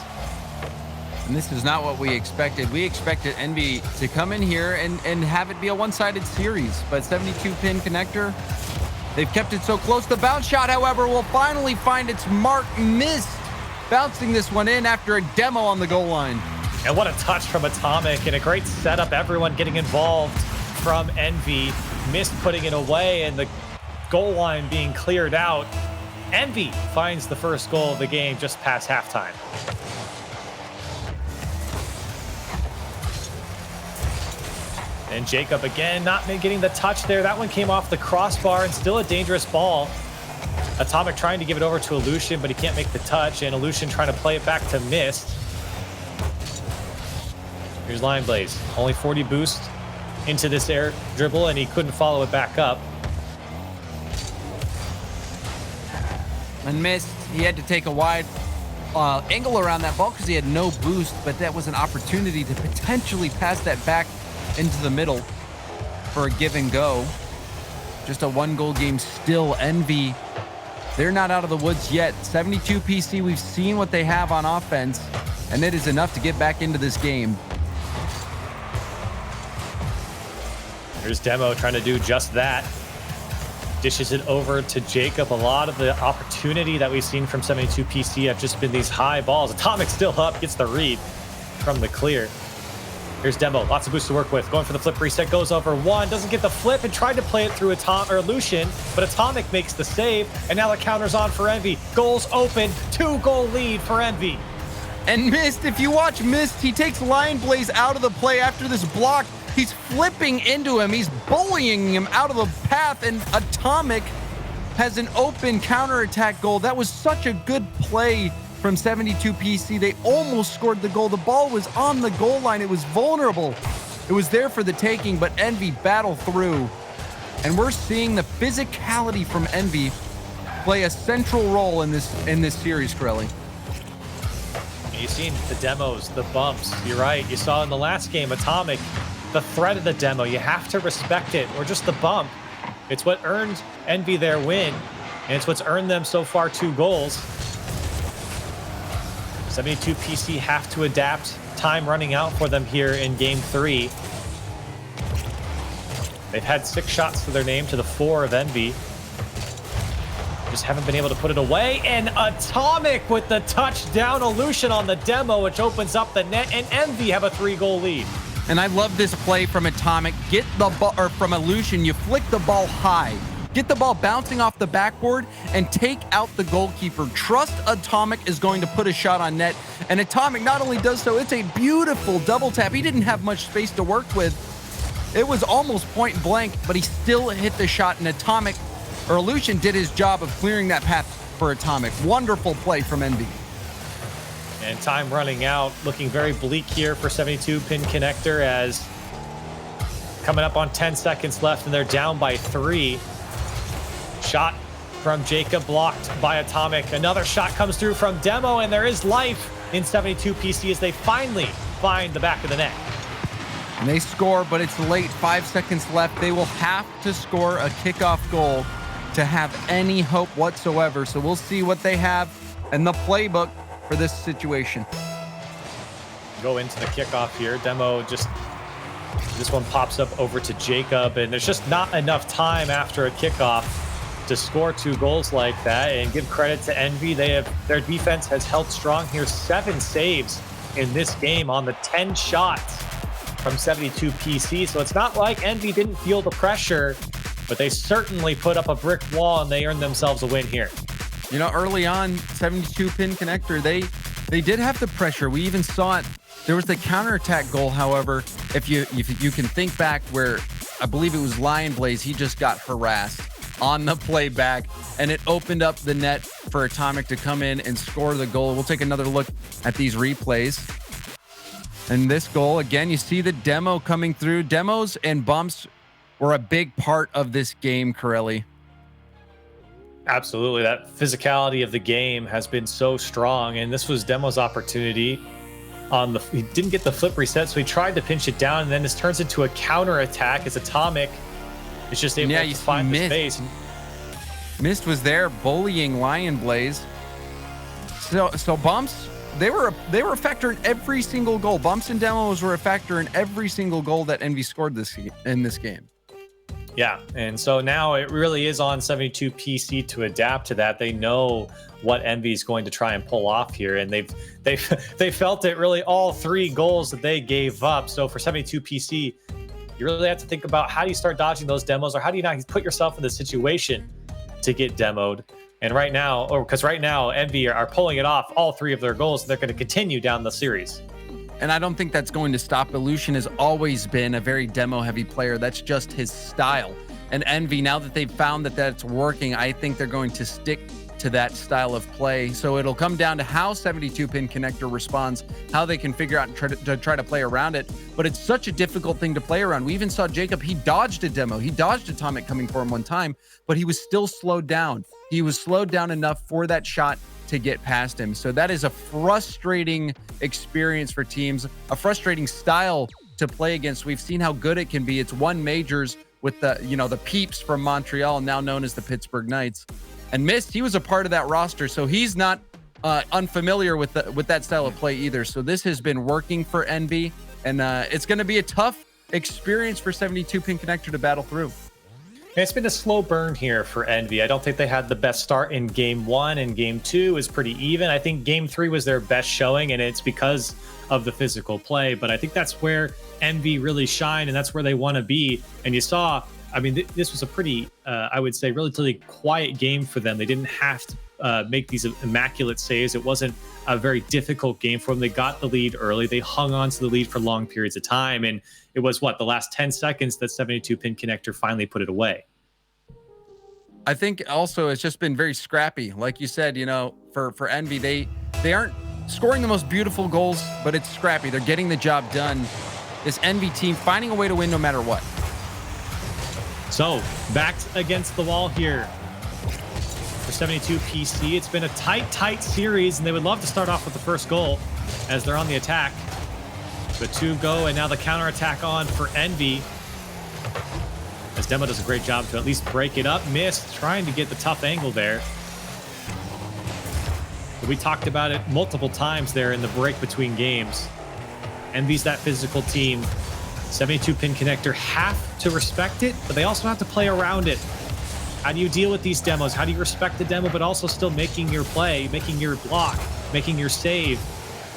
And this is not what we expected. We expected Envy to come in here and have it be a one-sided series, but 72-pin connector, they've kept it so close. The bounce shot, however, will finally find its mark. Missed. Bouncing this one in after a Demo on the goal line. And what a touch from Atomic, and a great setup. Everyone getting involved from Envy. Missed putting it away, and the goal line being cleared out. Envy finds the first goal of the game just past halftime. And Jacob again not getting the touch there. That one came off the crossbar, and still a dangerous ball. Atomic trying to give it over to Illusion, but he can't make the touch, and Illusion trying to play it back to Mist. Here's Lion Blaze, only 40 boost into this air dribble, and he couldn't follow it back up. And Mist, he had to take a wide angle around that ball because he had no boost, but that was an opportunity to potentially pass that back into the middle for a give and go. Just a one-goal game still. Envy, they're not out of the woods yet. 72 PC, we've seen what they have on offense, and it is enough to get back into this game. Here's Demo trying to do just that. Dishes it over to Jacob. A lot of the opportunity that we've seen from 72 PC have just been these high balls. Atomic still up, gets the read from the clear. Here's Demo, lots of boost to work with. Going for the flip reset, goes over one, doesn't get the flip, and tried to play it through Lucian, but Atomic makes the save, and now the counter's on for Envy. Goals open, 2-goal lead for Envy. And Mist, if you watch Mist, he takes Lion Blaze out of the play after this block. He's flipping into him, he's bullying him out of the path, and Atomic has an open counterattack goal. That was such a good play from 72 PC. They almost scored the goal. The ball was on the goal line. It was vulnerable. It was there for the taking, but Envy battled through. And we're seeing the physicality from Envy play a central role in this series, Corelli. You've seen the demos, the bumps. You're right. You saw in the last game, Atomic, the threat of the demo. You have to respect it, or just the bump. It's what earned Envy their win, and it's what's earned them so far 2 goals. 72 PC have to adapt. Time running out for them here in game 3. They've had 6 shots to their name to the 4 of Envy. Just haven't been able to put it away. And Atomic with the touchdown illusion on the demo, which opens up the net, and Envy have a 3-goal lead. And I love this play from Atomic. Get the ball, or from Illusion, you flick the ball high. Get the ball bouncing off the backboard and take out the goalkeeper. Trust Atomic is going to put a shot on net. And Atomic not only does so, it's a beautiful double tap. He didn't have much space to work with. It was almost point blank, but he still hit the shot, and Atomic, or Illusion, did his job of clearing that path for Atomic. Wonderful play from Envy. And time running out, looking very bleak here for 72-pin connector, as coming up on 10 seconds left, and they're down by 3. Shot from Jacob blocked by Atomic. Another shot comes through from Demo, and there is life in 72 PC as they finally find the back of the net. And they score, but it's late. 5 seconds left. They will have to score a kickoff goal to have any hope whatsoever. So we'll see what they have in the playbook for this situation. Go into the kickoff here. Demo just, this one pops up over to Jacob, and there's just not enough time after a kickoff to score 2 goals like that. And give credit to Envy. Their defense has held strong here. 7 saves in this game on the 10 shots from 72 PC. So it's not like Envy didn't feel the pressure, but they certainly put up a brick wall and they earned themselves a win here. You know, early on, 72 pin connector, they did have the pressure. We even saw it. There was the counterattack goal, however, if you can think back where I believe it was Lion Blaze, he just got harassed on the playback, and it opened up the net for Atomic to come in and score the goal. We'll take another look at these replays. And this goal, again, you see the demo coming through. Demos and bumps were a big part of this game, Corelli. Absolutely. That physicality of the game has been so strong, and this was Demo's opportunity. He didn't get the flip reset, so he tried to pinch it down, and then this turns into a counter attack as Atomic is just able to find the space. Mist was there bullying Lion Blaze. So bumps, they were a factor in every single goal. Bumps and demos were a factor in every single goal that Envy scored in this game. Yeah, and so now it really is on 72 PC to adapt to that. They know what Envy is going to try and pull off here, and they felt it really all 3 goals that they gave up. So for 72 PC, you really have to think about how do you start dodging those demos, or how do you not put yourself in the situation to get demoed. And right now, because right now Envy are pulling it off all 3 of their goals, they're going to continue down the series. And I don't think that's going to stop. Illusion has always been a very demo-heavy player. That's just his style. And Envy, now that they've found that that's working, I think they're going to stick to that style of play. So it'll come down to how 72-pin connector responds, how they can figure out and try to play around it. But it's such a difficult thing to play around. We even saw Jacob, he dodged a demo. He dodged Atomic coming for him one time, but he was still slowed down. He was slowed down enough for that shot to get past him. So that is a frustrating experience for teams, a frustrating style to play against. We've seen how good it can be. It's won majors with the Peeps from Montreal, now known as the Pittsburgh Knights. And Mist, he was a part of that roster, so he's not unfamiliar with that style of play either. So this has been working for Envy, and it's going to be a tough experience for 72-pin connector to battle through. It's been a slow burn here for Envy. I don't think they had the best start in game 1, and game 2 is pretty even. I think game 3 was their best showing, and it's because of the physical play. But I think that's where Envy really shine, and that's where they want to be. And you saw, I mean, this was a pretty, I would say, relatively quiet game for them. They didn't have to make these immaculate saves. It wasn't a very difficult game for them. They got the lead early. They hung on to the lead for long periods of time. And it was, the last 10 seconds that 72-pin connector finally put it away. I think also it's just been very scrappy. Like you said, for Envy, they aren't scoring the most beautiful goals, but it's scrappy. They're getting the job done. This Envy team finding a way to win no matter what. So, backed against the wall here for 72 PC. It's been a tight series, and they would love to start off with the first goal as they're on the attack. The 2 go, and now the counterattack on for Envy. As Demo does a great job to at least break it up. Mist trying to get the tough angle there. But we talked about it multiple times there in the break between games. Envy's that physical team. 72-pin connector have to respect it, but they also have to play around it. How do you deal with these demos? How do you respect the demo, but also still making your play, making your block, making your save?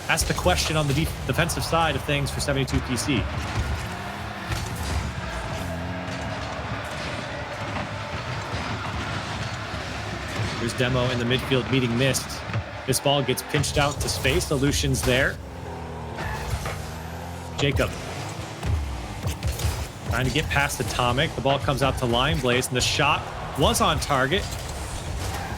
That's the question on the defensive side of things for 72 PC. There's Demo in the midfield meeting Mist. This ball gets pinched out to space. Illusion's there. Jacob trying to get past Atomic. The ball comes out to Lion Blaze, and the shot was on target.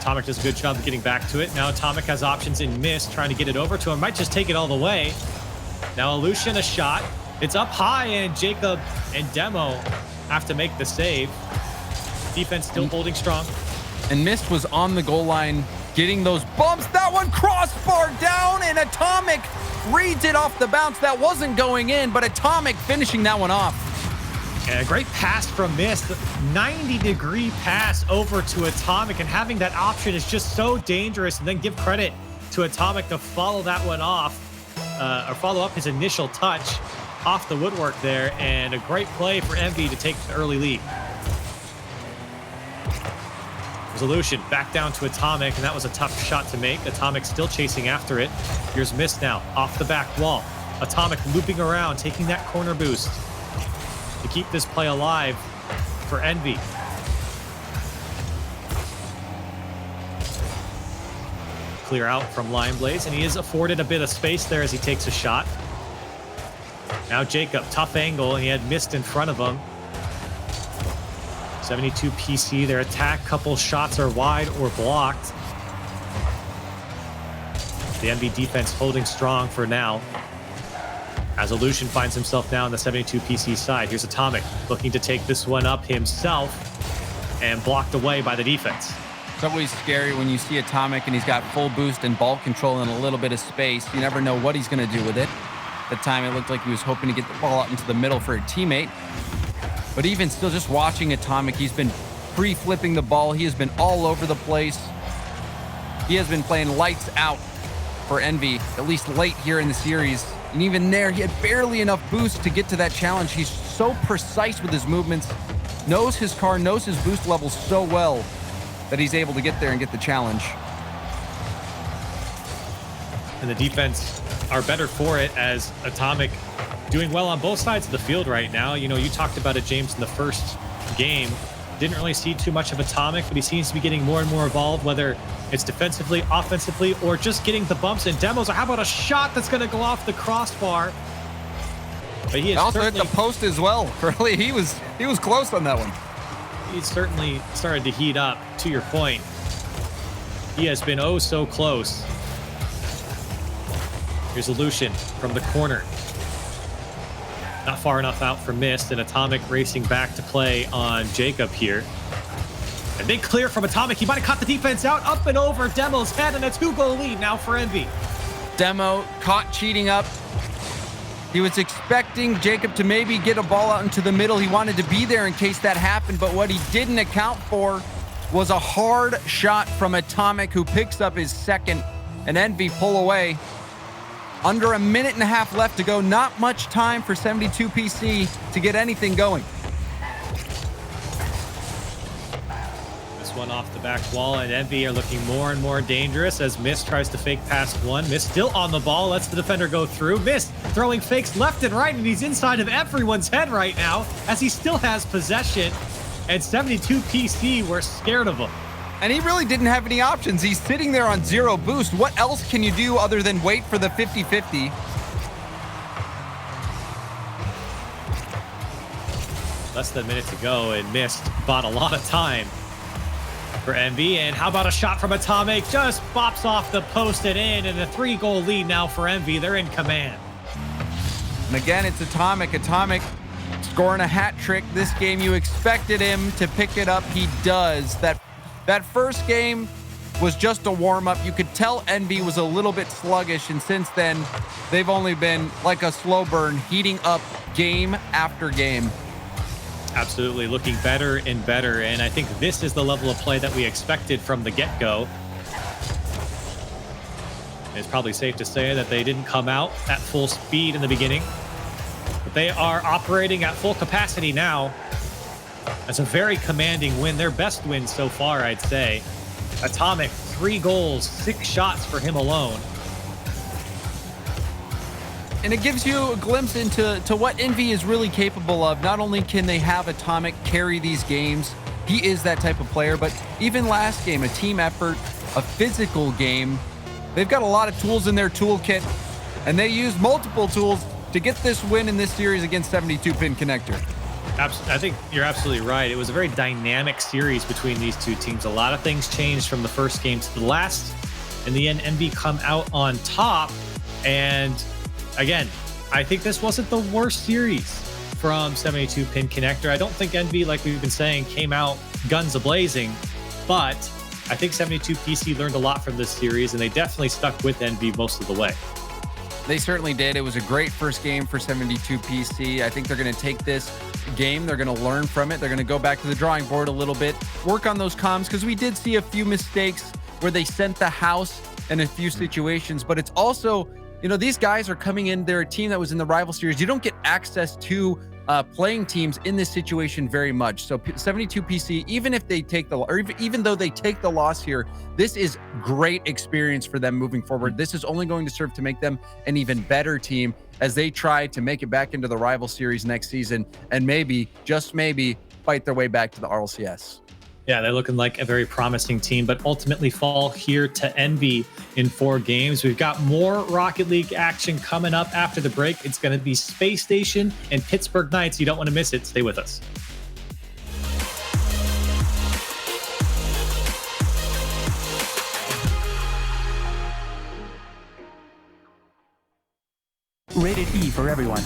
Atomic does a good job of getting back to it. Now Atomic has options in Mist, trying to get it over to him. Might just take it all the way. Now Illusion, a shot. It's up high, and Jacob and Demo have to make the save. Defense still holding strong. And Mist was on the goal line getting those bumps. That one crossbar down, and Atomic reads it off the bounce. That wasn't going in, but Atomic finishing that one off. And a great pass from Mist, 90-degree pass over to Atomic, and having that option is just so dangerous. And then give credit to Atomic to follow that one off, or follow up his initial touch off the woodwork there, and a great play for Envy to take the early lead. Resolution back down to Atomic, and that was a tough shot to make. Atomic still chasing after it. Here's Mist now, off the back wall. Atomic looping around, taking that corner boost to keep this play alive for Envy. Clear out from Lion Blaze, and he is afforded a bit of space there as he takes a shot. Now Jacob, tough angle, and he had Mist in front of him. 72 PC, their attack, couple shots are wide or blocked. The Envy defense holding strong for now. As Illusion finds himself now on the 72 PC side. Here's Atomic looking to take this one up himself, and blocked away by the defense. It's always scary when you see Atomic and he's got full boost and ball control and a little bit of space. You never know what he's going to do with it. At the time, it looked like he was hoping to get the ball out into the middle for a teammate. But even still, just watching Atomic, he's been free-flipping the ball. He has been all over the place. He has been playing lights out for Envy, at least late here in the series. And even there, he had barely enough boost to get to that challenge. He's so precise with his movements, knows his car, knows his boost levels so well that he's able to get there and get the challenge. And the defense are better for it, as Atomic doing well on both sides of the field right now. You know, you talked about it, James, in the first game. Didn't really see too much of Atomic, but he seems to be getting more and more involved, whether it's defensively, offensively, or just getting the bumps and demos. Or how about a shot that's going to go off the crossbar? But he also hit the post as well. Really, he was close on that one. He's certainly started to heat up. To your point, he has been oh so close. Here's Illusion from the corner. Not far enough out for Mist, and Atomic racing back to play on Jacob here. And they clear from Atomic. He might have caught the defense out, up and over Demo's head, and a 2-goal lead now for Envy. Demo caught cheating up. He was expecting Jacob to maybe get a ball out into the middle. He wanted to be there in case that happened, but what he didn't account for was a hard shot from Atomic, who picks up his second, and Envy pull away. Under a minute and a half left to go. Not much time for 72 PC to get anything going. This one off the back wall, and Envy are looking more and more dangerous as Mist tries to fake past one. Mist still on the ball, lets the defender go through. Mist throwing fakes left and right, and he's inside of everyone's head right now as he still has possession. And 72 PC were scared of him. And he really didn't have any options. He's sitting there on 0 boost. What else can you do other than wait for the 50-50? Less than a minute to go, and Mist bought a lot of time for Envy. And how about a shot from Atomic? Just bops off the post and in, and a 3-goal lead now for Envy. They're in command. And again, it's Atomic. Atomic scoring a hat trick this game. You expected him to pick it up. He does. That first game was just a warm-up. You could tell Envy was a little bit sluggish, and since then, they've only been like a slow burn, heating up game after game. Absolutely, looking better and better, and I think this is the level of play that we expected from the get-go. It's probably safe to say that they didn't come out at full speed in the beginning, but they are operating at full capacity now. That's a very commanding win, their best win so far, I'd say. Atomic, 3 goals, 6 shots for him alone. And it gives you a glimpse into what Envy is really capable of. Not only can they have Atomic carry these games, he is that type of player, but even last game, a team effort, a physical game, they've got a lot of tools in their toolkit, and they used multiple tools to get this win in this series against 72-pin Connector. I think you're absolutely right. It was a very dynamic series between these two teams. A lot of things changed from the first game to the last. In the end, Envy come out on top. And again, I think this wasn't the worst series from 72-pin Connector. I don't think Envy, like we've been saying, came out guns a-blazing. But I think 72 PC learned a lot from this series, and they definitely stuck with Envy most of the way. They certainly did. It was a great first game for 72 PC. I think they're going to take this game. They're going to learn from it. They're going to go back to the drawing board a little bit, work on those comms, because we did see a few mistakes where they sent the house in a few situations. But it's also, you know, these guys are coming in. They're a team that was in the rival series. You don't get access to playing teams in this situation very much. So 72 PC, even if they take the, or even though they take the loss here, this is great experience for them moving forward. This is only going to serve to make them an even better team as they try to make it back into the rival series next season and maybe, just maybe, fight their way back to the RLCS. Yeah, they're looking like a very promising team, but ultimately fall here to Envy in 4 games. We've got more Rocket League action coming up after the break. It's going to be Space Station and Pittsburgh Knights. You don't want to miss it. Stay with us. Rated E for everyone.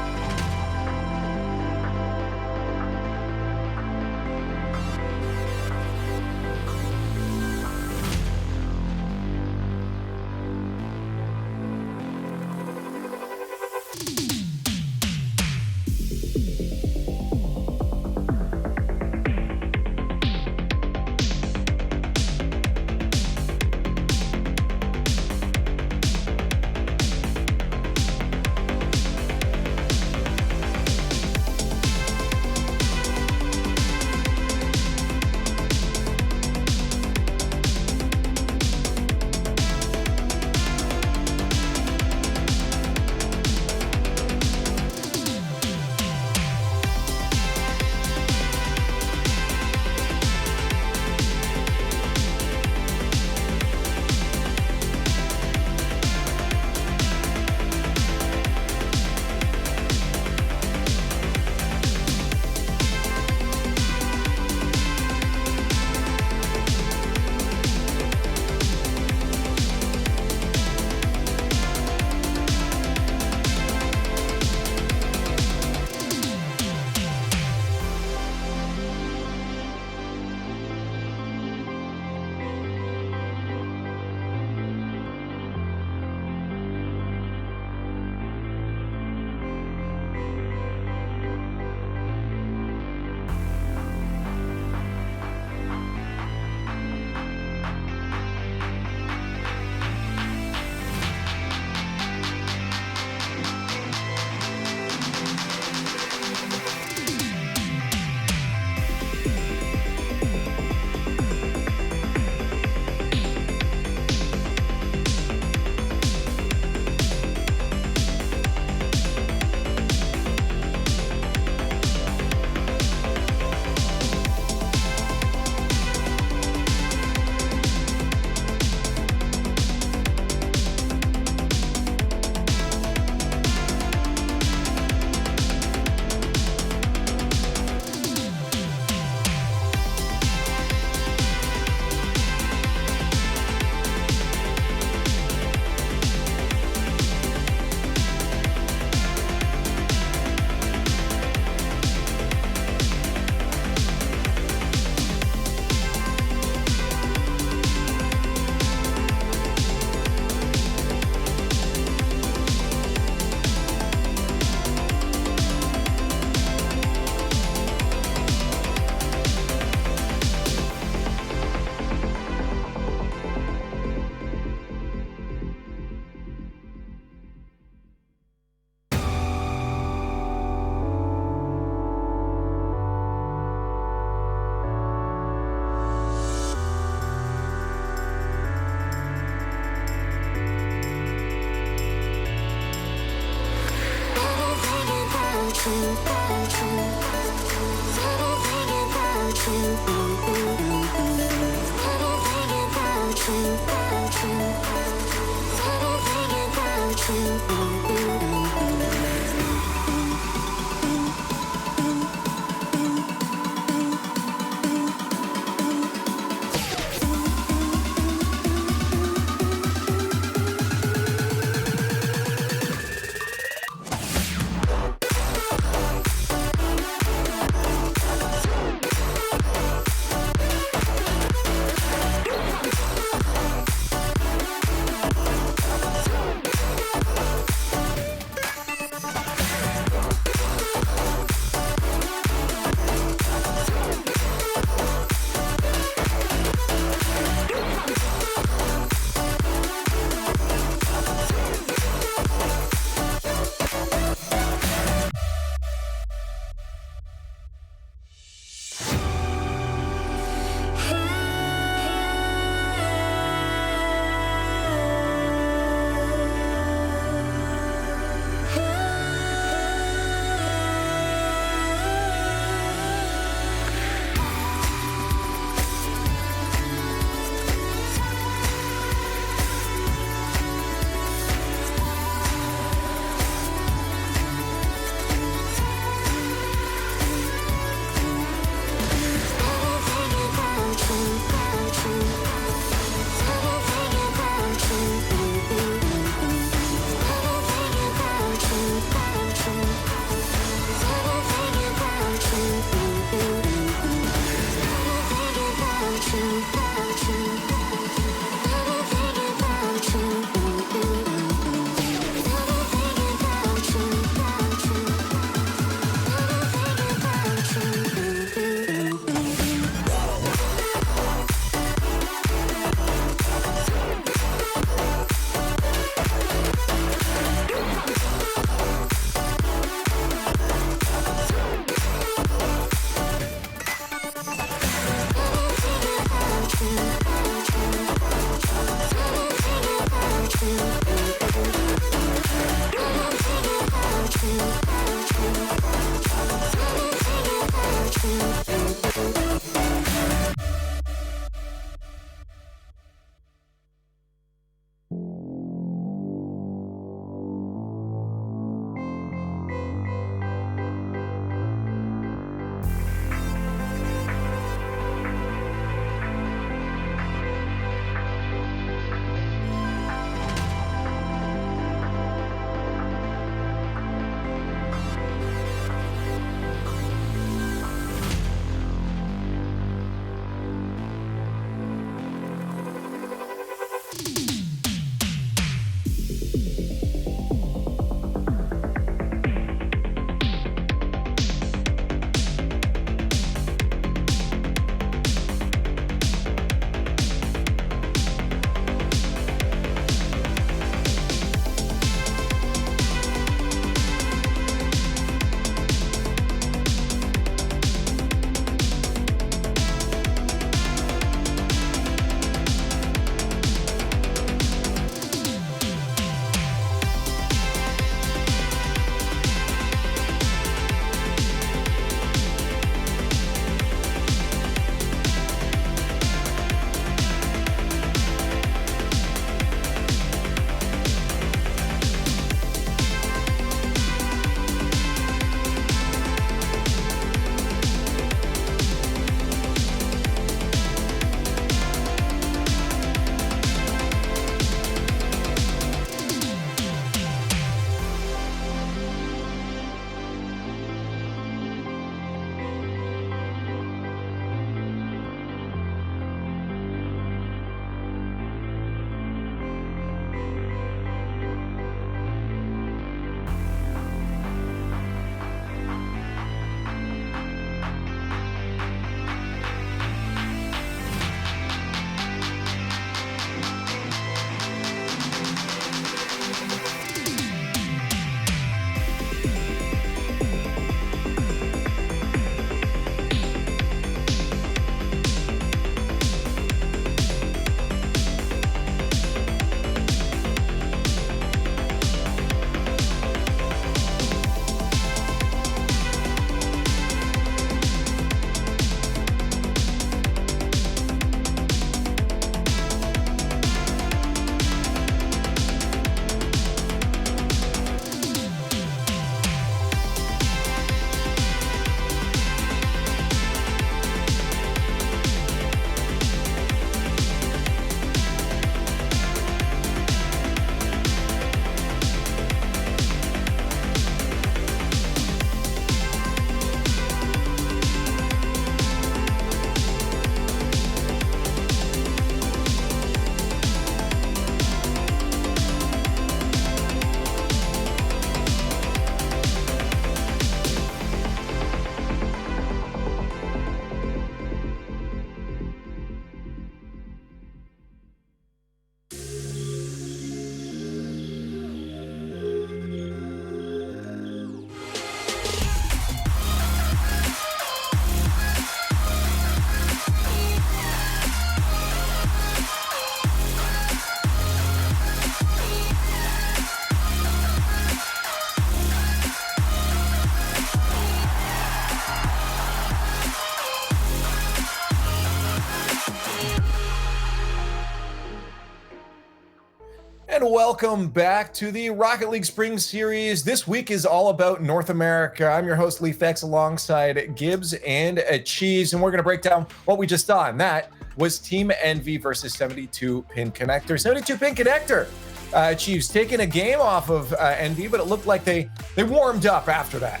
And welcome back to the Rocket League Spring Series. This week is all about North America. I'm your host, Leafex, alongside Gibbs and Cheese, and we're going to break down what we just saw, and that was Team Envy versus 72-pin Connector. 72-pin Connector, Cheese, taking a game off of Envy, but it looked like they warmed up after that.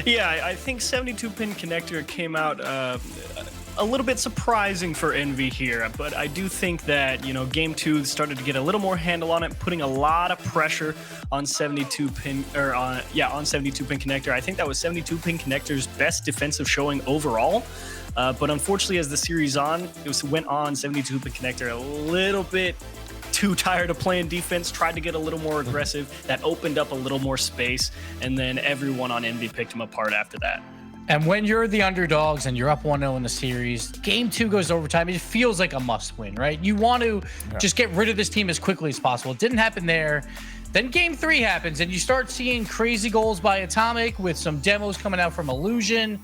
Yeah, I think 72-pin Connector came out a little bit surprising for Envy here, but I do think that, you know, game 2 started to get a little more handle on it, putting a lot of pressure on 72-pin on 72-pin Connector. I think that was 72-pin Connector's best defensive showing overall. But unfortunately, as the series went on, 72-pin Connector a little bit too tired of playing defense, tried to get a little more aggressive. That opened up a little more space, and then everyone on Envy picked him apart after that. And when you're the underdogs and you're up 1-0 in the series, game 2 goes overtime. It feels like a must win, right? You want to just get rid of this team as quickly as possible. It didn't happen there. Then game 3 happens, and you start seeing crazy goals by Atomic with some demos coming out from Illusion.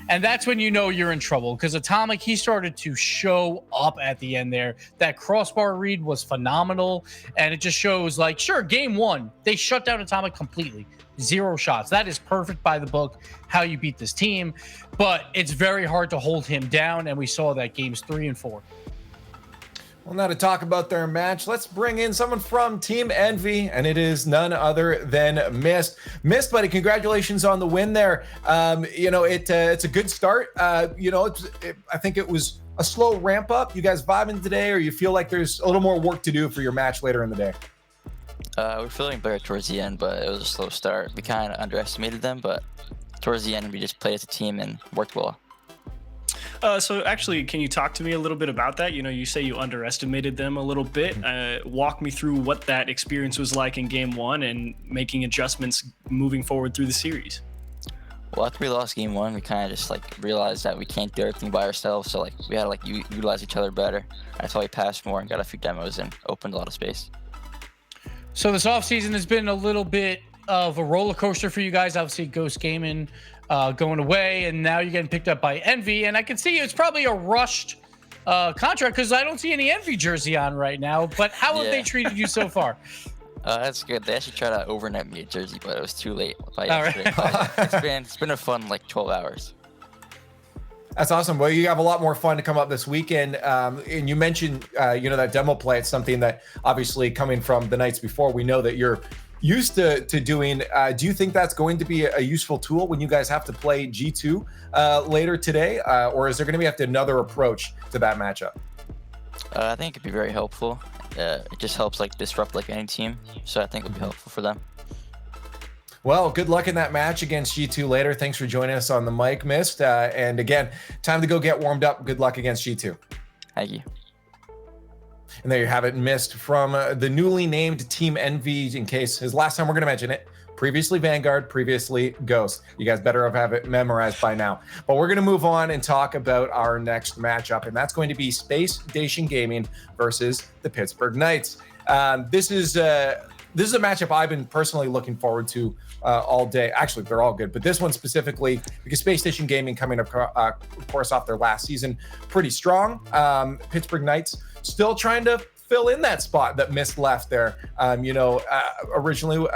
And that's when you know you're in trouble, because Atomic, he started to show up at the end there. That crossbar read was phenomenal, and it just shows, like, sure, game 1, they shut down Atomic completely. 0 shots. That is perfect by the book, how you beat this team, but it's very hard to hold him down, and we saw that games 3 and 4. Well, now to talk about their match, let's bring in someone from Team Envy, and it is none other than Mist. Mist, buddy, congratulations on the win there. It's a good start. I think it was a slow ramp up. You guys vibing today, or you feel like there's a little more work to do for your match later in the day? We're feeling better towards the end, but it was a slow start. We kind of underestimated them, but towards the end, we just played as a team and worked well. So actually, can you talk to me a little bit about that? You know, you say you underestimated them a little bit. Walk me through what that experience was like in game 1 and making adjustments moving forward through the series. Well, after we lost game 1, we kind of just realized that we can't do everything by ourselves. So we had to utilize each other better. That's why we passed more and got a few demos and opened a lot of space. So this offseason has been a little bit of a roller coaster for you guys. Obviously, Ghost Gaming going away, and now you're getting picked up by Envy. And I can see it's probably a rushed contract, because I don't see any Envy jersey on right now. But how have they treated you so far? That's good. They actually tried to overnight me a jersey, but it was too late by All yesterday. right. It's been a fun 12 hours. That's awesome. Well, you have a lot more fun to come up this weekend. And you mentioned, that demo play. It's something that obviously coming from the nights before, we know that you're used to doing. Do you think that's going to be a useful tool when you guys have to play G2 later today? Or is there going to be another approach to that matchup? I think it could be very helpful. It just helps disrupt any team. So I think it would be helpful for them. Well, good luck in that match against G2 later. Thanks for joining us on the mic, Mist. And again, time to go get warmed up. Good luck against G2. Thank you. And there you have it, Mist from the newly named Team Envy, in case his last time we're going to mention it. Previously Vanguard, previously Ghost. You guys better have it memorized by now. But we're going to move on and talk about our next matchup, and that's going to be Space Station Gaming versus the Pittsburgh Knights. This is a matchup I've been personally looking forward to all day. Actually, they're all good, but this one specifically because Space Station Gaming coming of course off their last season pretty strong. Pittsburgh Knights still trying to fill in that spot that Mist left there. Originally,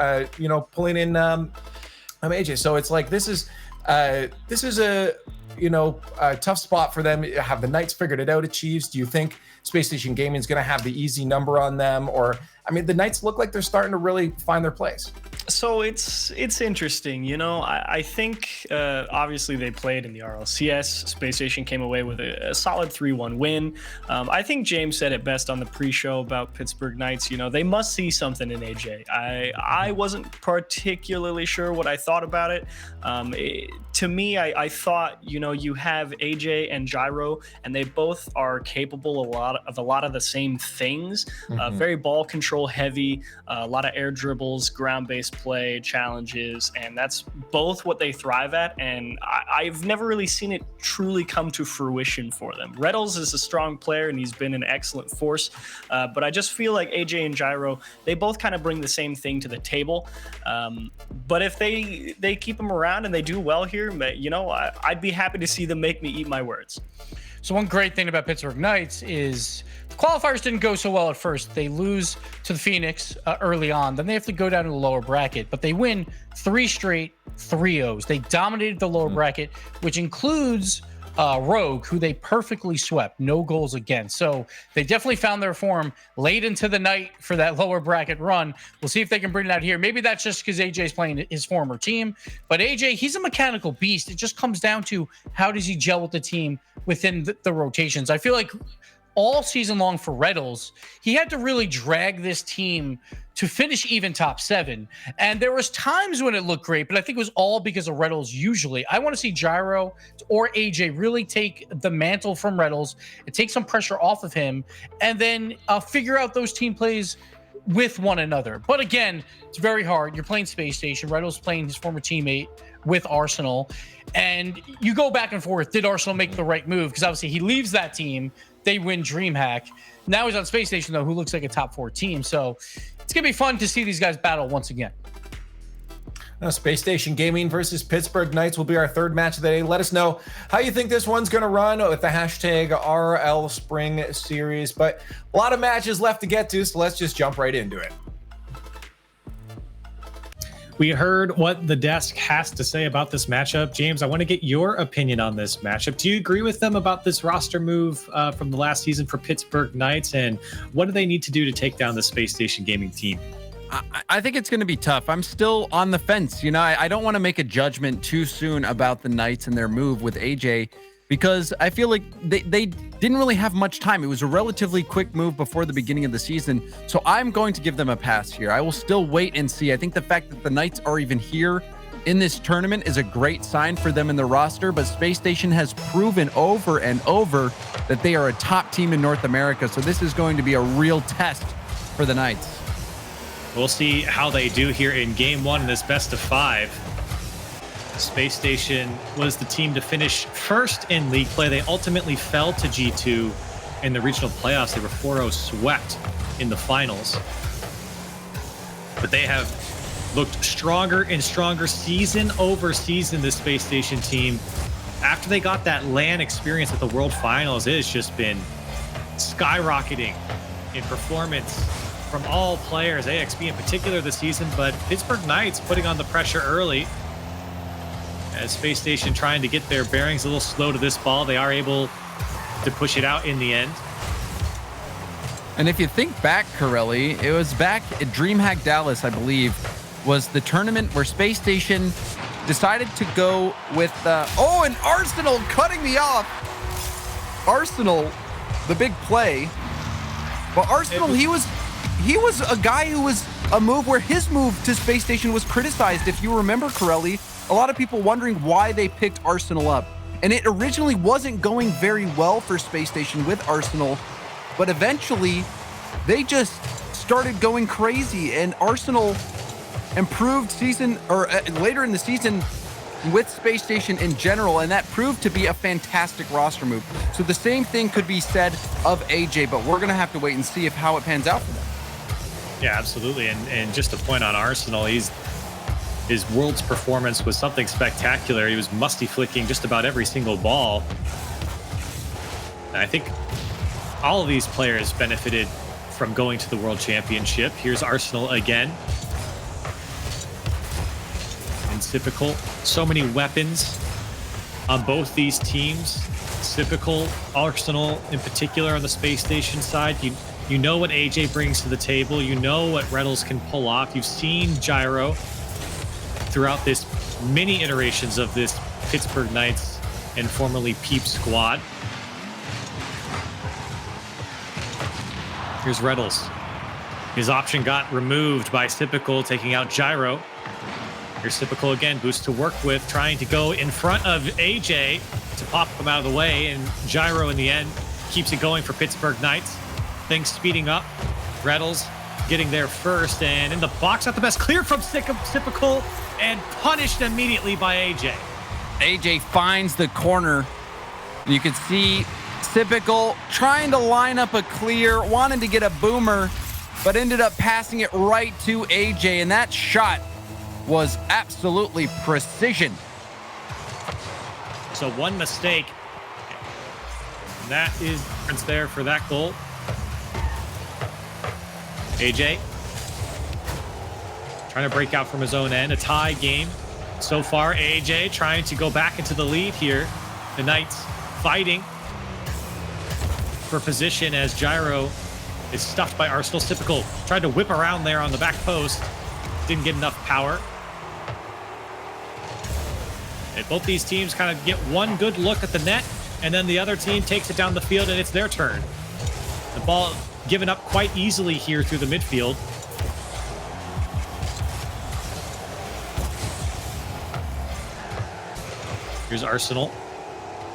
pulling in AJ. So it's this is a tough spot for them. Have the Knights figured it out at Chiefs? Do you think Space Station Gaming is going to have the easy number on them? Or, the Knights look like they're starting to really find their place. So it's interesting, I think obviously they played in the RLCS. Space Station came away with a solid 3-1 win. I think James said it best on the pre-show about Pittsburgh Knights. They must see something in AJ. I wasn't particularly sure what I thought about it. To me, I thought, you have AJ and Gyro, and they both are capable of a lot of the same things. Very ball control heavy, a lot of air dribbles, ground-based play, challenges, and that's both what they thrive at, and I've never really seen it truly come to fruition for them. Reddles is a strong player, and he's been an excellent force, but I just feel like AJ and Gyro, they both kind of bring the same thing to the table, but if they keep them around and they do well here, I'd be happy to see them make me eat my words. So one great thing about Pittsburgh Knights is the qualifiers didn't go so well at first. They lose to the Phoenix early on. Then they have to go down to the lower bracket, but they win 3 straight 3-0s. They dominated the lower bracket, which includes Rogue, who they perfectly swept, no goals against. So they definitely found their form late into the night for that lower bracket run. We'll see if they can bring it out here. Maybe that's just because AJ's playing his former team, but AJ, he's a mechanical beast. It just comes down to how does he gel with the team within the rotations. I feel like all season long for Reddles, he had to really drag this team to finish even top 7. And there was times when it looked great, but I think it was all because of Reddles usually. I want to see Gyro or AJ really take the mantle from Reddles and take some pressure off of him, and then figure out those team plays with one another. But again, it's very hard. You're playing Space Station. Reddles playing his former teammate with Arsenal, and you go back and forth. Did Arsenal make the right move? Because obviously he leaves that team. They win DreamHack. Now he's on Space Station, though, who looks like a top 4 team. So it's going to be fun to see these guys battle once again. Now, Space Station Gaming versus Pittsburgh Knights will be our 3rd match of the day. Let us know how you think this one's going to run with the hashtag RL Spring Series. But a lot of matches left to get to, so let's just jump right into it. We heard what the desk has to say about this matchup. James, I want to get your opinion on this matchup. Do you agree with them about this roster move from the last season for Pittsburgh Knights? And what do they need to do to take down the Space Station Gaming team? I think it's going to be tough. I'm still on the fence. You know, I don't want to make a judgment too soon about the Knights and their move with AJ, because I feel like they didn't really have much time. It was a relatively quick move before the beginning of the season. So I'm going to give them a pass here. I will still wait and see. I think the fact that the Knights are even here in this tournament is a great sign for them in the roster, but Space Station has proven over and over that they are a top team in North America. So this is going to be a real test for the Knights. We'll see how they do here in game 1 in this best of 5. Space Station was the team to finish first in league play. They ultimately fell to G2 in the regional playoffs. They were 4-0 swept in the finals. But they have looked stronger and stronger season over season, this Space Station team. After they got that LAN experience at the World Finals, it has just been skyrocketing in performance from all players, AXB in particular this season, but Pittsburgh Knights putting on the pressure early. As Space Station trying to get their bearings a little slow to this ball, they are able to push it out in the end. And if you think back, Corelli, it was back at DreamHack Dallas, I believe, was the tournament where Space Station decided to go with and Arsenal cutting me off. Arsenal, the big play. But Arsenal, he was a guy who was a move where his move to Space Station was criticized. If you remember, Corelli, a lot of people wondering why they picked Arsenal up. And it originally wasn't going very well for Space Station with Arsenal, but eventually they just started going crazy, and Arsenal improved later in the season with Space Station in general, and that proved to be a fantastic roster move. So the same thing could be said of AJ, but we're going to have to wait and see how it pans out for them. Yeah, absolutely. And just to point on Arsenal, his Worlds performance was something spectacular. He was musty flicking just about every single ball. And I think all of these players benefited from going to the World Championship. Here's Arsenal again. And Typical. So many weapons on both these teams. Typical, Arsenal in particular on the Space Station side. You know what AJ brings to the table. You know what Reddles can pull off. You've seen Gyro throughout this many iterations of this Pittsburgh Knights and formerly Peep squad. Here's Reddles. His option got removed by Typical, taking out Gyro. Here's Typical again, boost to work with, trying to go in front of AJ to pop him out of the way, and Gyro in the end keeps it going for Pittsburgh Knights. Things speeding up. Reddles getting there first, and in the box, not the best clear from Typical, and punished immediately by AJ. AJ finds the corner. You can see Typical trying to line up a clear, wanted to get a boomer, but ended up passing it right to AJ, and that shot was absolutely precision. So one mistake, And that is the difference there for that goal. AJ trying to break out from his own end. A tie game so far. AJ trying to go back into the lead here. The Knights fighting for position as Gyro is stuffed by Arsenal. Typical tried to whip around there on the back post. Didn't get enough power. And both these teams kind of get one good look at the net, and then the other team takes it down the field, and it's their turn. The ball given up quite easily here through the midfield. Here's Arsenal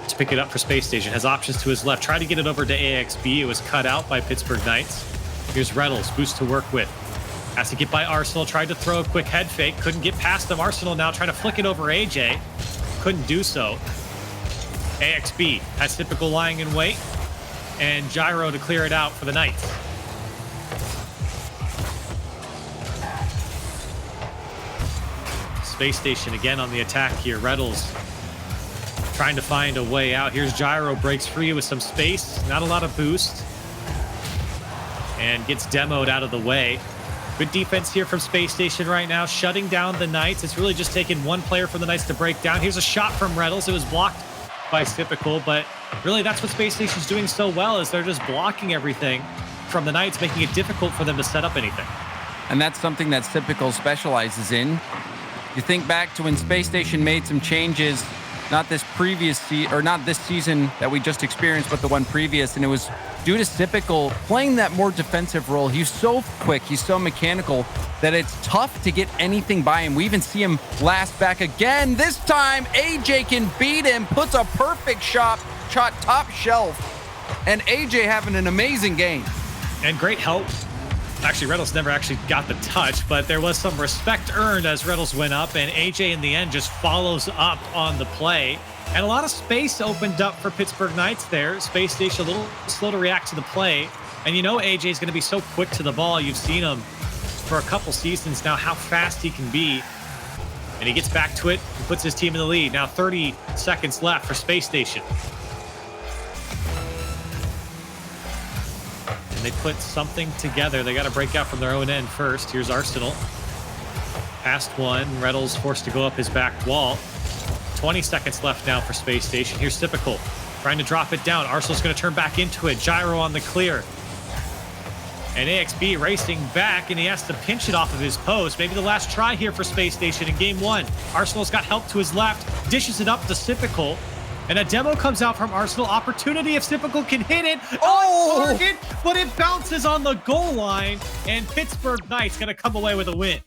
to pick it up for Space Station. Has options to his left. Try to get it over to AXB. It was cut out by Pittsburgh Knights. Here's Reynolds, boost to work with. Has to get by Arsenal. Tried to throw a quick head fake. Couldn't get past them. Arsenal now trying to flick it over AJ. Couldn't do so. AXB has Typical lying in wait. And Gyro to clear it out for the Knights. Space Station again on the attack here. Reynolds trying to find a way out. Here's Gyro, breaks free with some space. Not a lot of boost. And gets demoed out of the way. Good defense here from Space Station right now, shutting down the Knights. It's really just taken one player from the Knights to break down. Here's a shot from Reynolds. It was blocked by Typical, but really that's what Space Station's doing so well, is they're just blocking everything from the Knights, making it difficult for them to set up anything. And that's something that Typical specializes in. You think back to when Space Station made some changes, not this season that we just experienced, but the one previous, and it was due to Typical playing that more defensive role. He's so quick, he's so mechanical that it's tough to get anything by him. We even see him last back again. This time, AJ can beat him, puts a perfect shot top shelf, and AJ having an amazing game. And great help. Actually, Reynolds never actually got the touch, but there was some respect earned as Reynolds went up, and AJ in the end just follows up on the play. And a lot of space opened up for Pittsburgh Knights there. Space Station a little slow to react to the play. And you know AJ is going to be so quick to the ball. You've seen him for a couple seasons now, how fast he can be. And he gets back to it and puts his team in the lead. Now 30 seconds left for Space Station. They put something together. They got to break out from their own end first. Here's Arsenal. Past one. Reynolds forced to go up his back wall. 20 seconds left now for Space Station. Here's Typical trying to drop it down. Arsenal's going to turn back into it. Gyro on the clear. And AXB racing back, and he has to pinch it off of his post. Maybe the last try here for Space Station in game one. Arsenal's got help to his left. Dishes it up to Typical. And a demo comes out from Arsenal. Opportunity if Typical can hit it. On target, but it bounces on the goal line. And Pittsburgh Knights going to come away with a win.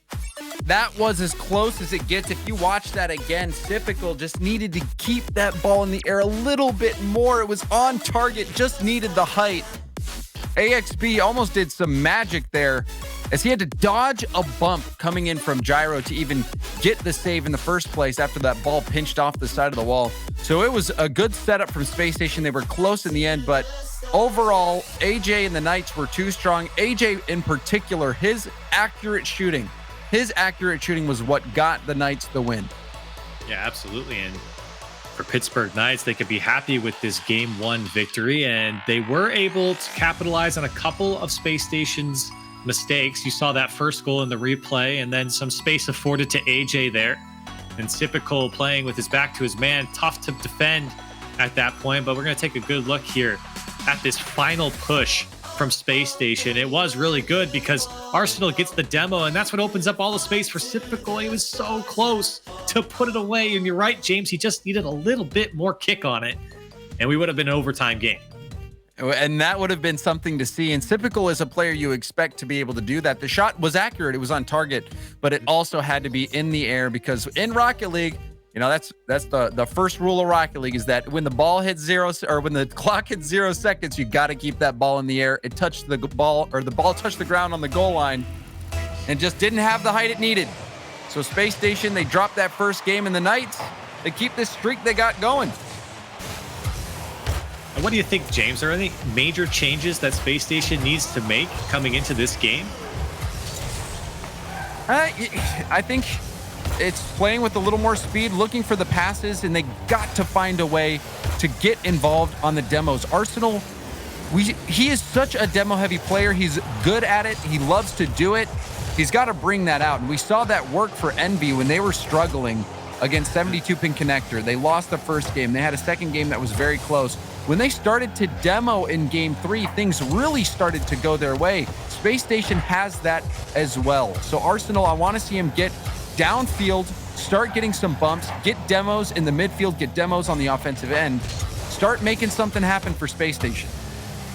That was as close as it gets. If you watch that again, Typical just needed to keep that ball in the air a little bit more. It was on target, just needed the height. AXB almost did some magic there as he had to dodge a bump coming in from Gyro to even get the save in the first place after that ball pinched off the side of the wall. So it was a good setup from Space Station. They were close in the end, but overall, AJ and the Knights were too strong. AJ in particular, his accurate shooting was what got the Knights the win. Yeah, absolutely. And for Pittsburgh Knights, they could be happy with this game one victory, and they were able to capitalize on a couple of Space Station's mistakes. You saw that first goal in the replay, and then some space afforded to AJ there. And Typical playing with his back to his man, tough to defend at that point. But we're going to take a good look here at this final push from Space Station. It was really good because Arsenal gets the demo, and that's what opens up all the space for Typical. He was so close to put it away, and you're right, James, he just needed a little bit more kick on it, and we would have been an overtime game. And that would have been something to see. And Typical is a player you expect to be able to do that. The shot was accurate. It was on target, but it also had to be in the air because in Rocket League, you know, that's the first rule of Rocket League is that when the ball hits zero, or when the clock hits 0 seconds, you got to keep that ball in the air. It touched the ball, or the ball touched the ground on the goal line and just didn't have the height it needed. So Space Station, they dropped that first game, and the Knights, they keep this streak they got going. And what do you think, James? Are there any major changes that Space Station needs to make coming into this game? I think it's playing with a little more speed, looking for the passes, and they got to find a way to get involved on the demos. Arsenal, he is such a demo-heavy player. He's good at it. He loves to do it. He's got to bring that out, and we saw that work for Envy when they were struggling against 72-pin Connector. They lost the first game. They had a second game that was very close. When they started to demo in game 3, things really started to go their way. Space Station has that as well. So Arsenal, I want to see him get downfield, start getting some bumps, get demos in the midfield, get demos on the offensive end, start making something happen for Space Station.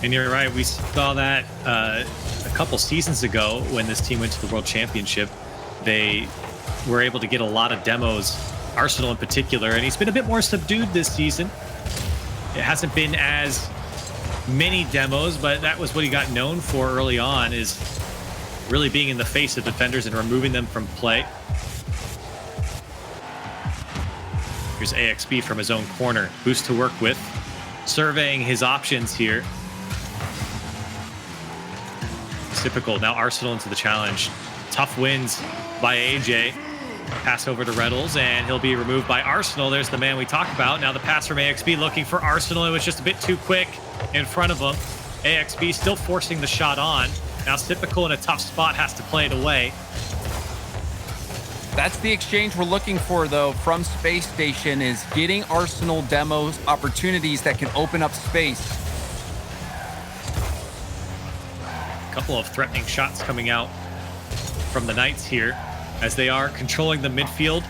And you're right, we saw that a couple seasons ago when this team went to the World Championship. They were able to get a lot of demos, Arsenal in particular, and he's been a bit more subdued this season. It hasn't been as many demos, but that was what he got known for early on, is really being in the face of defenders and removing them from play. Here's AXB from his own corner. Boost to work with. Surveying his options here. Typical. Now Arsenal into the challenge. Tough wins by AJ. Pass over to Reddles, and he'll be removed by Arsenal. There's the man we talked about. Now the pass from AXB looking for Arsenal. It was just a bit too quick in front of him. AXB still forcing the shot on. Now Typical in a tough spot has to play it away. That's the exchange we're looking for, though, from Space Station, is getting Arsenal demos, opportunities that can open up space. A couple of threatening shots coming out from the Knights here as they are controlling the midfield.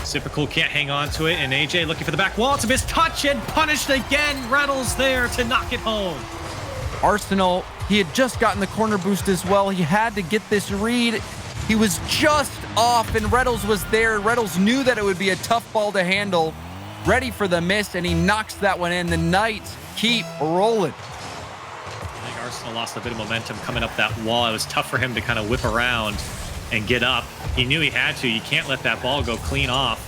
Typical can't hang on to it, and AJ looking for the back wall. It's a missed touch and punished again. Reynolds there to knock it home. Arsenal, he had just gotten the corner boost as well. He had to get this read. He was just off, and Reynolds was there. Reynolds knew that it would be a tough ball to handle, ready for the miss, and he knocks that one in. The Knights keep rolling. I think Arsenal lost a bit of momentum coming up that wall. It was tough for him to kind of whip around and get up. He knew he had to. You can't let that ball go clean off.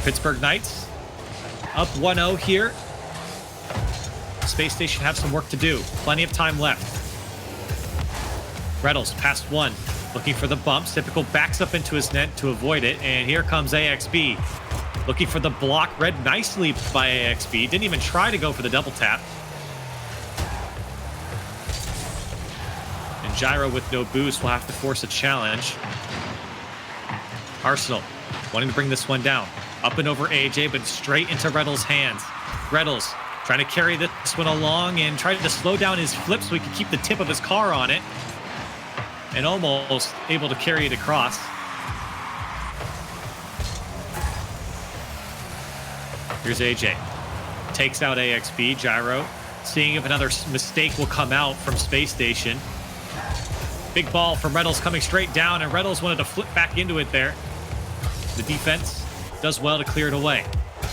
Pittsburgh Knights up 1-0 here. Space Station have some work to do. Plenty of time left. Reddles past one, looking for the bumps. Typical backs up into his net to avoid it, and here comes AXB. Looking for the block, read nicely by AXB. Didn't even try to go for the double tap. And Gyro with no boost will have to force a challenge. Arsenal wanting to bring this one down. Up and over AJ, but straight into Reddles' hands. Reddles trying to carry this one along and try to slow down his flip so he can keep the tip of his car on it. And almost able to carry it across. Here's AJ. Takes out AXB. Gyro seeing if another mistake will come out from Space Station. Big ball from Reynolds coming straight down, and Reynolds wanted to flip back into it there. The defense does well to clear it away.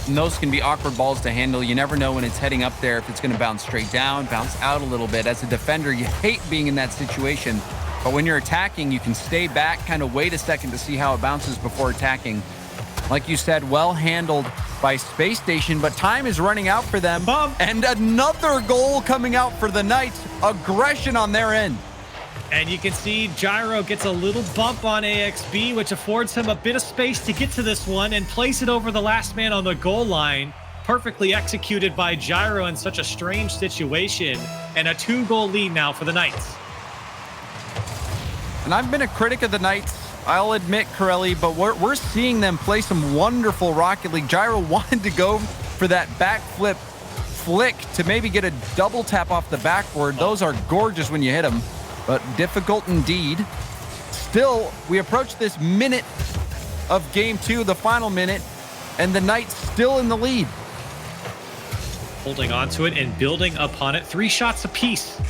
And those can be awkward balls to handle. You never know when it's heading up there if it's going to bounce straight down, bounce out a little bit. As a defender, you hate being in that situation. But when you're attacking, you can stay back, kind of wait a second to see how it bounces before attacking. Like you said, well handled by Space Station, but time is running out for them. Bump. And another goal coming out for the Knights. Aggression on their end. And you can see Gyro gets a little bump on AXB, which affords him a bit of space to get to this one and place it over the last man on the goal line. Perfectly executed by Gyro in such a strange situation. And a 2-goal lead now for the Knights. And I've been a critic of the Knights, I'll admit, Corelli, but we're seeing them play some wonderful Rocket League. Gyro wanted to go for that backflip flick to maybe get a double tap off the backboard. Those are gorgeous when you hit them, but difficult indeed. Still, we approach this minute of game 2, the final minute, and the Knights still in the lead. Holding on to it and building upon it. 3 shots apiece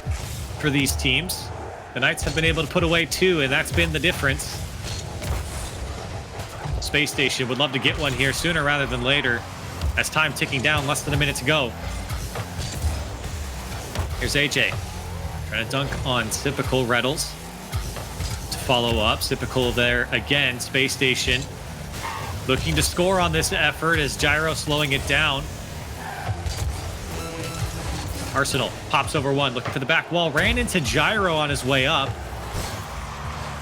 for these teams. The Knights have been able to put away 2, and that's been the difference. Space Station would love to get one here sooner rather than later. As time ticking down, less than a minute to go. Here's AJ. Trying to dunk on Typical. Reddles to follow up. Typical there again. Space Station looking to score on this effort as Gyro slowing it down. Arsenal pops over one, looking for the back wall. Ran into Gyro on his way up.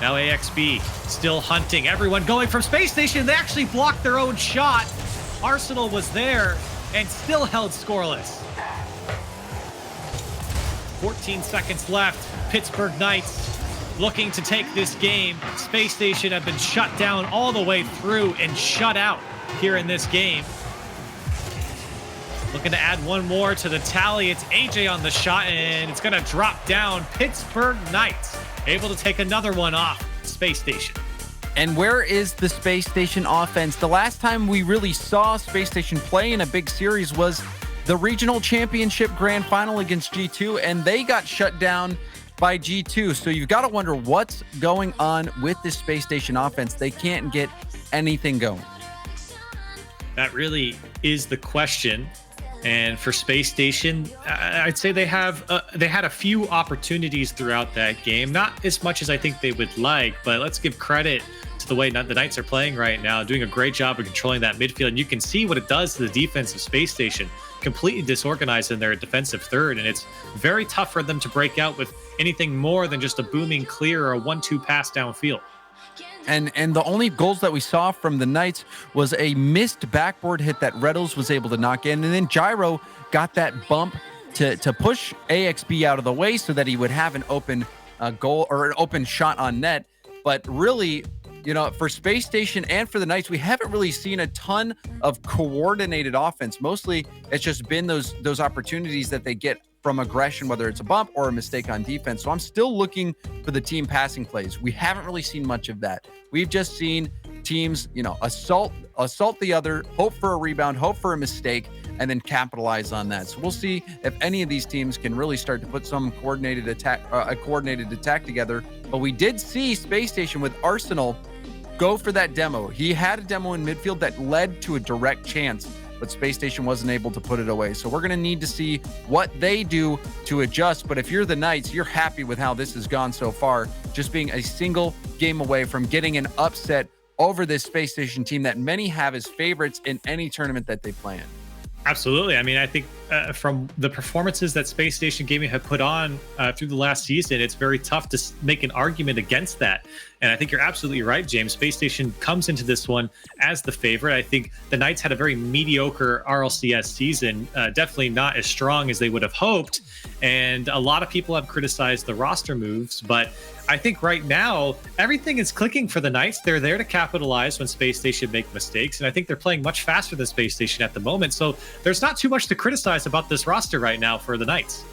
Now AXB still hunting. Everyone going from Space Station. They actually blocked their own shot. Arsenal was there and still held scoreless. 14 seconds left. Pittsburgh Knights looking to take this game. Space Station have been shut down all the way through and shut out here in this game. Looking to add one more to the tally. It's AJ on the shot, and it's going to drop down. Pittsburgh Knights able to take another one off Space Station. And where is the Space Station offense? The last time we really saw Space Station play in a big series was the regional championship grand final against G2, and they got shut down by G2. So you've got to wonder what's going on with this Space Station offense. They can't get anything going. That really is the question. And for Space Station, I'd say they had a few opportunities throughout that game. Not as much as I think they would like, but let's give credit to the way the Knights are playing right now, doing a great job of controlling that midfield. And you can see what it does to the defense of Space Station. Completely disorganized in their defensive third, and it's very tough for them to break out with anything more than just a booming clear or a 1-2 pass downfield. And the only goals that we saw from the Knights was a missed backboard hit that Reddles was able to knock in, and then Gyro got that bump to push AXB out of the way so that he would have an open goal or an open shot on net. But really, you know, for Space Station and for the Knights, we haven't really seen a ton of coordinated offense. Mostly, it's just been those opportunities that they get from aggression, whether it's a bump or a mistake on defense. So I'm still looking for the team passing plays. We haven't really seen much of that. We've just seen teams, you know, assault the other, hope for a rebound, hope for a mistake, and then capitalize on that. So we'll see if any of these teams can really start to put some coordinated attack together. But we did see Space Station with Arsenal go for that demo. He had a demo in midfield that led to a direct chance, but Space Station wasn't able to put it away. So we're going to need to see what they do to adjust. But if you're the Knights, you're happy with how this has gone so far, just being a single game away from getting an upset over this Space Station team that many have as favorites in any tournament that they play in. Absolutely. I mean, I think from the performances that Space Station Gaming have put on through the last season, it's very tough to make an argument against that. And I think you're absolutely right, James. Space Station comes into this one as the favorite. I think the Knights had a very mediocre RLCS season, definitely not as strong as they would have hoped. And a lot of people have criticized the roster moves, but I think right now, everything is clicking for the Knights. They're there to capitalize when Space Station make mistakes. And I think they're playing much faster than Space Station at the moment. So there's not too much to criticize about this roster right now for the Knights.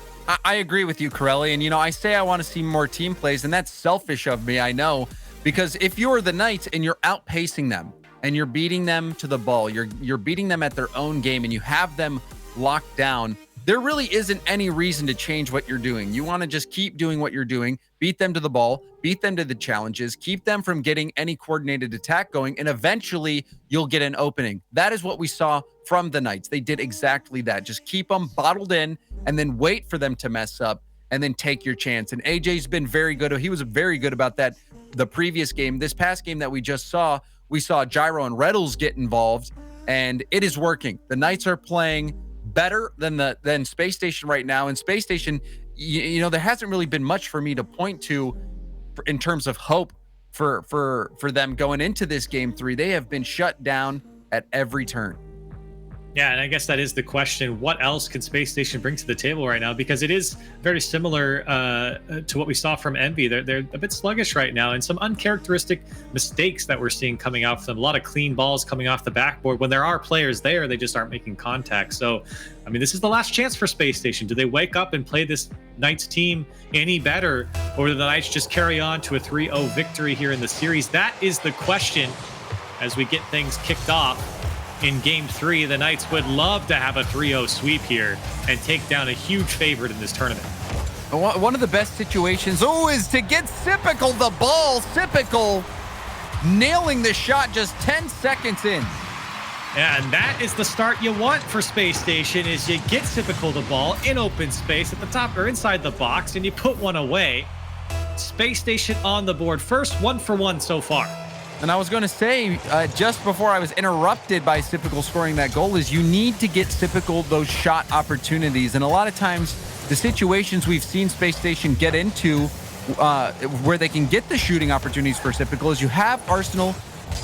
I agree with you, Corelli. And, you know, I say I want to see more team plays, and that's selfish of me, I know. Because if you're the Knights and you're outpacing them and you're beating them to the ball, you're beating them at their own game and you have them locked down, there really isn't any reason to change what you're doing. You want to just keep doing what you're doing, beat them to the ball, beat them to the challenges, keep them from getting any coordinated attack going, and eventually you'll get an opening. That is what we saw from the Knights. They did exactly that. Just keep them bottled in and then wait for them to mess up and then take your chance. And AJ's been very good. He was very good about that the previous game. This past game that we just saw, we saw Gyro and Reddles get involved, and it is working. The Knights are playing better than Space Station right now. And Space Station, you know, there hasn't really been much for me to point to in terms of hope for them going into this game 3. They have been shut down at every turn. Yeah, and I guess that is the question. What else can Space Station bring to the table right now? Because it is very similar to what we saw from Envy. They're a bit sluggish right now, and some uncharacteristic mistakes that we're seeing coming out from them. A lot of clean balls coming off the backboard. When there are players there, they just aren't making contact. So, I mean, this is the last chance for Space Station. Do they wake up and play this Knights team any better, or do the Knights just carry on to a 3-0 victory here in the series? That is the question as we get things kicked off. In Game 3, the Knights would love to have a 3-0 sweep here and take down a huge favorite in this tournament. One of the best situations, is to get Sipical the ball. Sipical nailing the shot just 10 seconds in. And that is the start you want for Space Station, is you get Sipical the ball in open space at the top or inside the box, and you put one away. Space Station on the board first, 1-for-1 so far. And I was going to say, just before I was interrupted by Sipical scoring that goal, is you need to get Sipical those shot opportunities. And a lot of times, the situations we've seen Space Station get into where they can get the shooting opportunities for Typical is you have Arsenal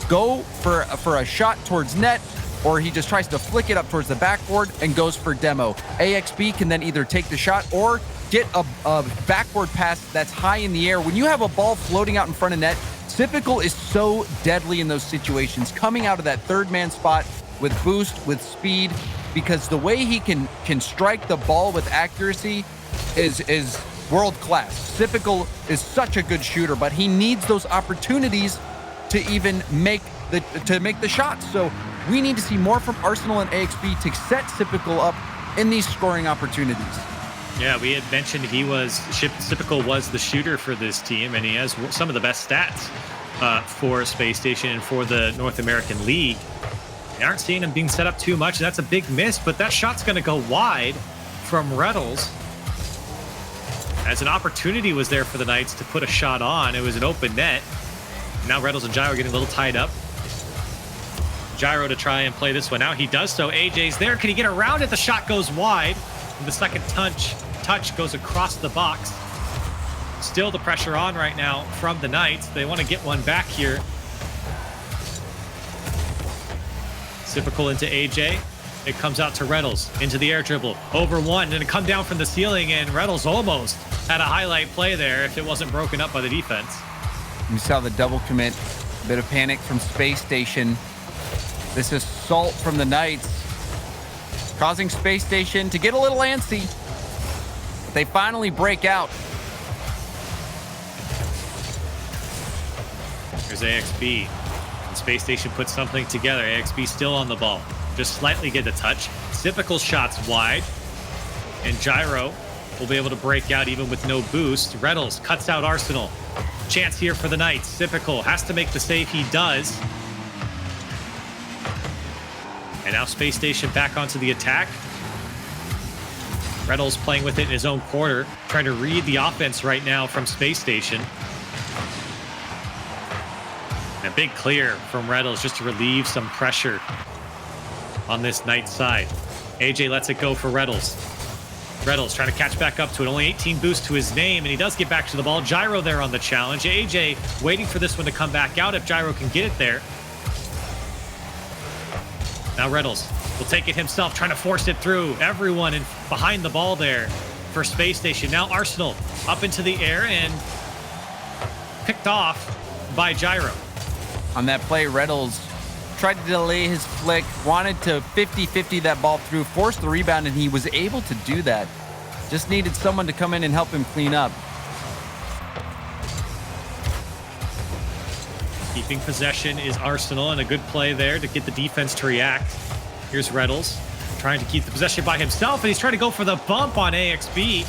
go for a shot towards net, or he just tries to flick it up towards the backboard and goes for demo. AXB can then either take the shot or get a backward pass that's high in the air. When you have a ball floating out in front of net, Typical is so deadly in those situations, coming out of that third man spot with boost, with speed, because the way he can strike the ball with accuracy is world class. Typical is such a good shooter, but he needs those opportunities to even make the shots. So we need to see more from Arsenal and AXB to set Typical up in these scoring opportunities. Yeah, we had mentioned Typical was the shooter for this team, and he has some of the best stats for Space Station and for the North American League. They aren't seeing him being set up too much. That's a big miss, but that shot's going to go wide from Reddles. As an opportunity was there for the Knights to put a shot on. It was an open net. Now Reddles and Gyro are getting a little tied up. Gyro to try and play this one out. He does so. AJ's there. Can he get around it? The shot goes wide. And the second touch goes across the box. Still the pressure on right now from the Knights. They want to get one back here. Typical into AJ. It comes out to Reddles. Into the air dribble. Over one. And it come down from the ceiling. And Reddles almost had a highlight play there if it wasn't broken up by the defense. You saw the double commit. A bit of panic from Space Station. This assault from the Knights, causing Space Station to get a little antsy. But they finally break out. Here's AXB. And Space Station puts something together. AXB still on the ball. Just slightly get the touch. Typical shots wide. And Gyro will be able to break out even with no boost. Reddles cuts out Arsenal. Chance here for the Knights. Typical has to make the save. He does. And now Space Station back onto the attack. Reddles playing with it in his own quarter, trying to read the offense right now from Space Station. And a big clear from Reddles just to relieve some pressure on this Knights side. AJ lets it go for Reddles. Reddles trying to catch back up to it. Only 18 boost to his name, and he does get back to the ball. Gyro there on the challenge. AJ waiting for this one to come back out if Gyro can get it there. Now Reddles will take it himself, trying to force it through. Everyone in behind the ball there for Space Station. Now Arsenal up into the air and picked off by Gyro. On that play, Reddles tried to delay his flick, wanted to 50-50 that ball through, forced the rebound, and he was able to do that. Just needed someone to come in and help him clean up. Keeping possession is Arsenal, and a good play there to get the defense to react. Here's Reddles trying to keep the possession by himself, and he's trying to go for the bump on AXB.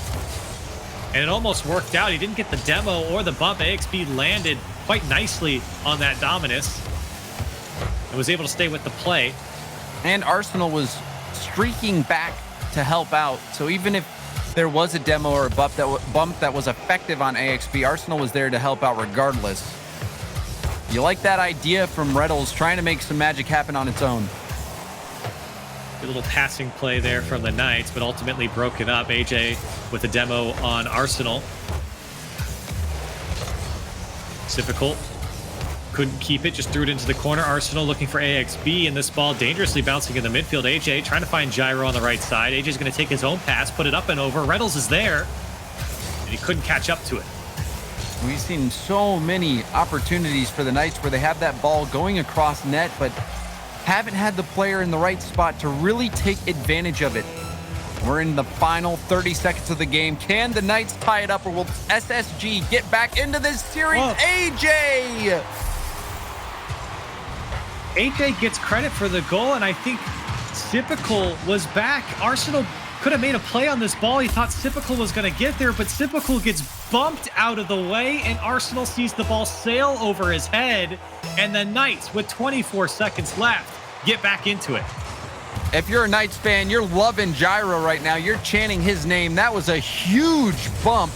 And it almost worked out. He didn't get the demo or the bump. AXB landed quite nicely on that Dominus and was able to stay with the play. And Arsenal was streaking back to help out. So even if there was a demo or a bump that was effective on AXB, Arsenal was there to help out regardless. You like that idea from Reddles, trying to make some magic happen on its own. Good little passing play there from the Knights, but ultimately broken up. AJ with a demo on Arsenal. Difficult. Couldn't keep it, just threw it into the corner. Arsenal looking for AXB, and this ball dangerously bouncing in the midfield. AJ trying to find Gyro on the right side. AJ's going to take his own pass, put it up and over. Reddles is there, and he couldn't catch up to it. We've seen so many opportunities for the Knights where they have that ball going across net, but haven't had the player in the right spot to really take advantage of it. We're in the final 30 seconds of the game. Can the Knights tie it up, or will SSG get back into this series? Whoa. AJ gets credit for the goal, and I think Typical was back. Arsenal could have made a play on this ball. He thought Typical was going to get there, but Typical gets bumped out of the way, and Arsenal sees the ball sail over his head, and the Knights, with 24 seconds left, get back into it. If you're a Knights fan, you're loving Gyro right now. You're chanting his name. That was a huge bump.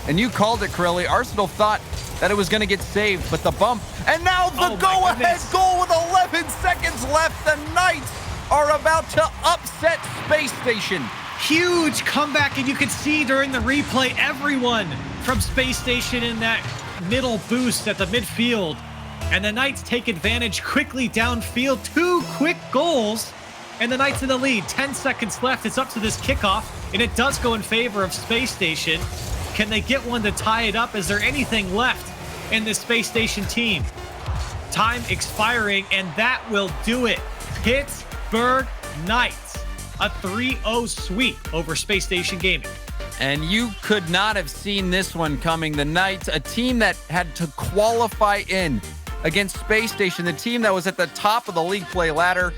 And you called it, Corelli. Arsenal thought that it was going to get saved, but the bump. And now the go-ahead goal with 11 seconds left. The Knights are about to upset Space Station. huge comeback, and you could see during the replay everyone from Space Station in that middle boost at the midfield. And the Knights take advantage quickly downfield. 2 quick goals, and the Knights in the lead. 10 seconds left. It's up to this kickoff, and it does go in favor of Space Station. Can they get one to tie it up? Is there anything left in this Space Station team? Time expiring, and that will do it. Pittsburgh Knights, a 3-0 sweep over Space Station Gaming. And you could not have seen this one coming. The Knights, a team that had to qualify in against Space Station, the team that was at the top of the league play ladder,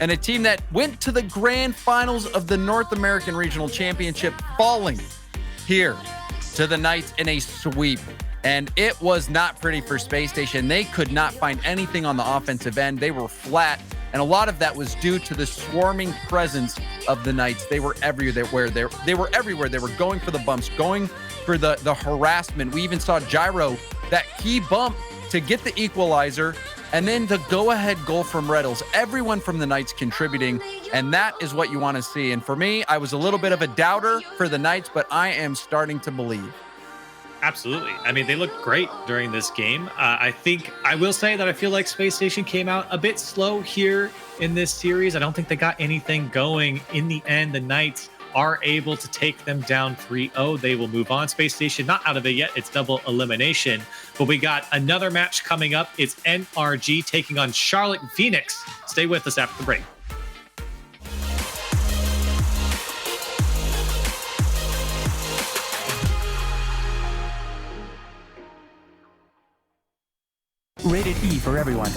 and a team that went to the grand finals of the North American Regional Championship, falling here to the Knights in a sweep. And it was not pretty for Space Station. They could not find anything on the offensive end. They were flat. And a lot of that was due to the swarming presence of the Knights. They were everywhere. They were everywhere. They were going for the bumps, going for the harassment. We even saw Gyro, that key bump to get the equalizer, and then the go-ahead goal from Reddles. Everyone from the Knights contributing, and that is what you want to see. And for me, I was a little bit of a doubter for the Knights, but I am starting to believe. Absolutely. I mean, they looked great during this game. I will say that I feel like Space Station came out a bit slow here in this series. I don't think they got anything going. In the end, the Knights are able to take them down 3-0. They will move on. Space Station not out of it yet. It's double elimination. But we got another match coming up. It's NRG taking on Charlotte Phoenix. Stay with us after the break. Rated E for everyone.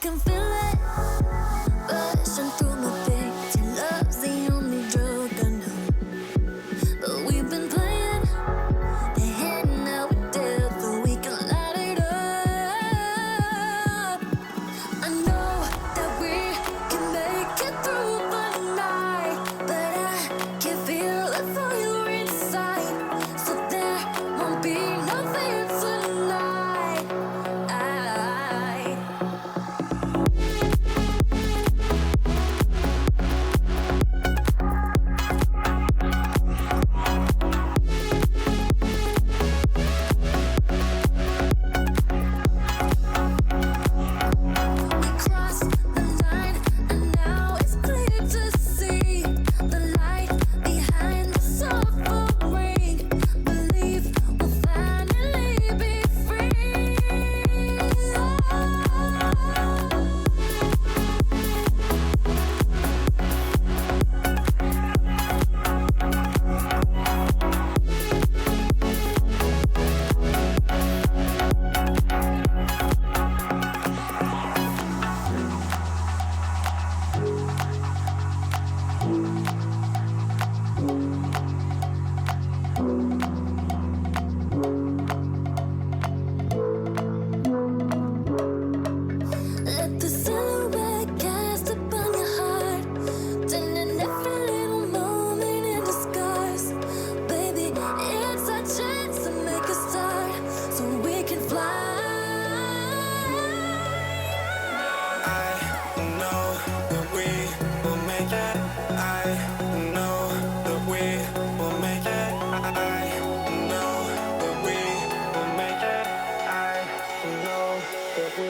can feel it rushing through my veins. Your love's the only drug I know. But we've been playing the hand now we're dead, so we can light it up. I know that we can make it through the night, but I can feel the fire inside, so there won't be no fear tonight. Let the silhouette cast upon your heart, turning every little moment into scars. Baby, it's our chance to make a start, so we can fly. I know that we will make it. I know that we will make it. I know that we will make it. I know that we.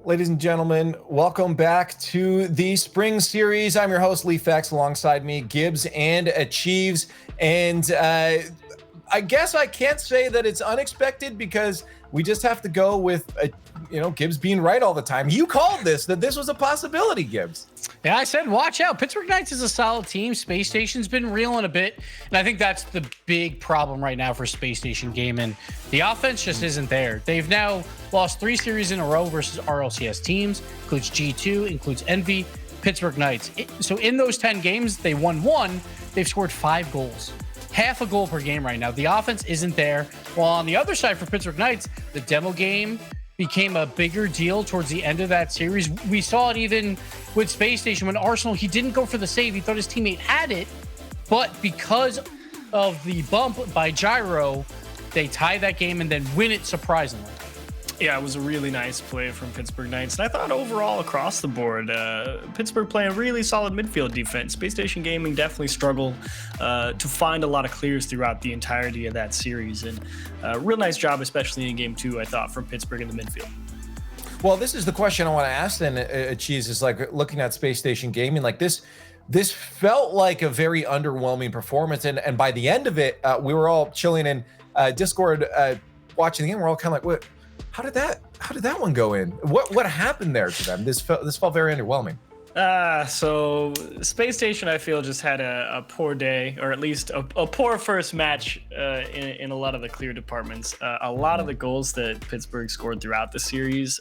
Ladies and gentlemen, welcome back to the Spring Series. I'm your host, Leafex, alongside me, Gibbs and Achieves. And I guess I can't say that it's unexpected because we just have to go with, Gibbs being right all the time. You called that this was a possibility, Gibbs. Yeah, I said, watch out. Pittsburgh Knights is a solid team. Space Station's been reeling a bit. And I think that's the big problem right now for Space Station Gaming. The offense just isn't there. They've now lost 3 series in a row versus RLCS teams, includes G2, includes Envy, Pittsburgh Knights. So in those 10 games, they won 1. They've scored 5 goals. Half a goal per game right now. The offense isn't there. While on the other side for Pittsburgh Knights, the demo game became a bigger deal towards the end of that series. We saw it even with Space Station when Arsenal, he didn't go for the save. He thought his teammate had it, but because of the bump by Gyro, they tie that game and then win it surprisingly. Yeah, it was a really nice play from Pittsburgh Knights. And I thought overall across the board, Pittsburgh playing really solid midfield defense. Space Station Gaming definitely struggled to find a lot of clears throughout the entirety of that series. And real nice job, especially in game 2, I thought, from Pittsburgh in the midfield. Well, this is the question I want to ask then, Cheese, is like looking at Space Station Gaming, like this felt like a very underwhelming performance. And by the end of it, we were all chilling in Discord watching the game. We're all kind of like, what? How did that one go in? What happened there to them? This felt very underwhelming. So Space Station, I feel, just had a poor day, or at least a poor first match in a lot of the clear departments. A lot of the goals that Pittsburgh scored throughout the series,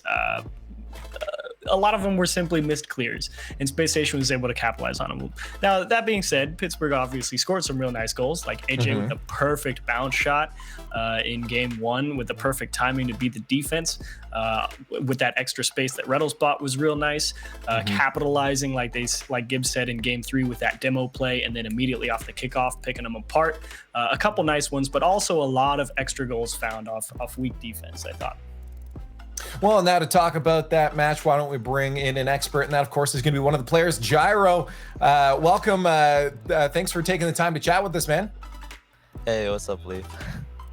a lot of them were simply missed clears, and Space Station was able to capitalize on them. Now, that being said, Pittsburgh obviously scored some real nice goals, like AJ with a perfect bounce shot in game 1 with the perfect timing to beat the defense with that extra space that Reynolds bought was real nice. Capitalizing, like Gibbs said, in game 3 with that demo play, and then immediately off the kickoff, picking them apart. A couple nice ones, but also a lot of extra goals found off weak defense, I thought. Well, and now to talk about that match, why don't we bring in an expert? And that, of course, is going to be one of the players, Gyro. Welcome. Thanks for taking the time to chat with us, man. Hey, what's up, Lee?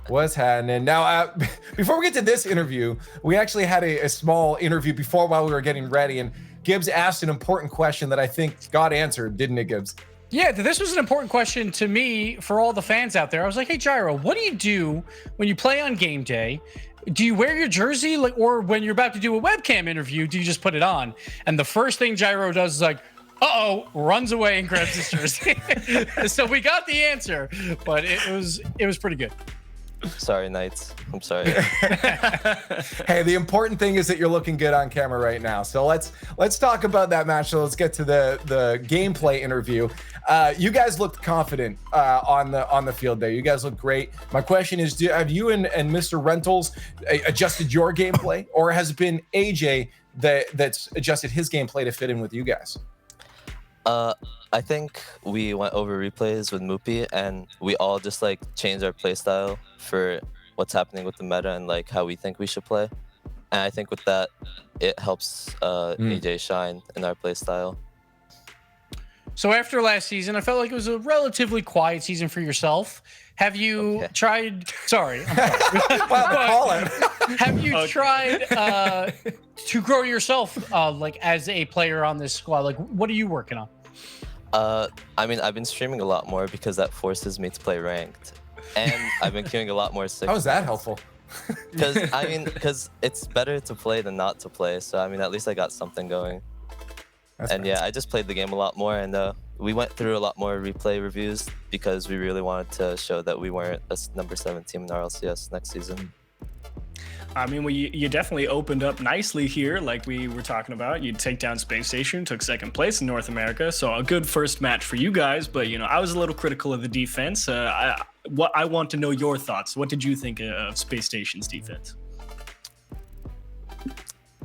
What's happening? Now, before we get to this interview, we actually had a small interview before while we were getting ready, and Gibbs asked an important question that I think got answered, didn't it, Gibbs? Yeah, this was an important question to me for all the fans out there. I was like, hey, Gyro, what do you do when you play on game day? Do you wear your jersey, or when you're about to do a webcam interview, do you just put it on? And the first thing Gyro does is like, runs away and grabs his jersey. So we got the answer, but it was pretty good. Sorry, Knights. I'm sorry. Hey, the important thing is that you're looking good on camera right now. So let's talk about that match. So let's get to the gameplay interview. You guys looked confident on the field there. You guys look great. My question is, have you and Mr. Rentals adjusted your gameplay, or has it been AJ that's adjusted his gameplay to fit in with you guys? I think we went over replays with Moopy, and we all just changed our play style for what's happening with the meta and how we think we should play. And I think with that, it helps AJ shine in our play style. So after last season, I felt like it was a relatively quiet season for yourself. Have you tried? Sorry, I'm sorry. Have you tried to grow yourself as a player on this squad? What are you working on? I mean, I've been streaming a lot more because that forces me to play ranked, and I've been queuing a lot more sick. How is that helpful? Because it's better to play than not to play. So I mean, at least I got something going. That's and nice. Yeah, I just played the game a lot more, and we went through a lot more replay reviews because we really wanted to show that we weren't a number 7 team in RLCS next season. I mean, well, you definitely opened up nicely here, like we were talking about. You take down Space Station, took second place in North America, so a good first match for you guys. But I was a little critical of the defense. I want to know your thoughts. What did you think of Space Station's defense?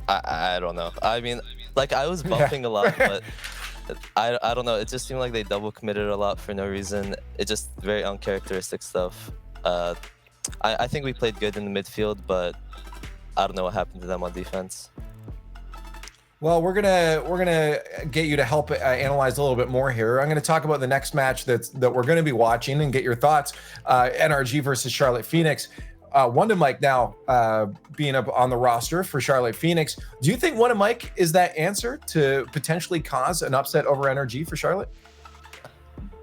I don't know. I mean, I was bumping a lot, but I don't know. It just seemed like they double committed a lot for no reason. It just very uncharacteristic stuff. I think we played good in the midfield, but I don't know what happened to them on defense. Well, we're gonna get you to help analyze a little bit more here. I'm gonna talk about the next match that we're gonna be watching and get your thoughts. NRG versus Charlotte Phoenix. Wonder Mike now being up on the roster for Charlotte Phoenix. Do you think Wonder Mike is that answer to potentially cause an upset over NRG for Charlotte?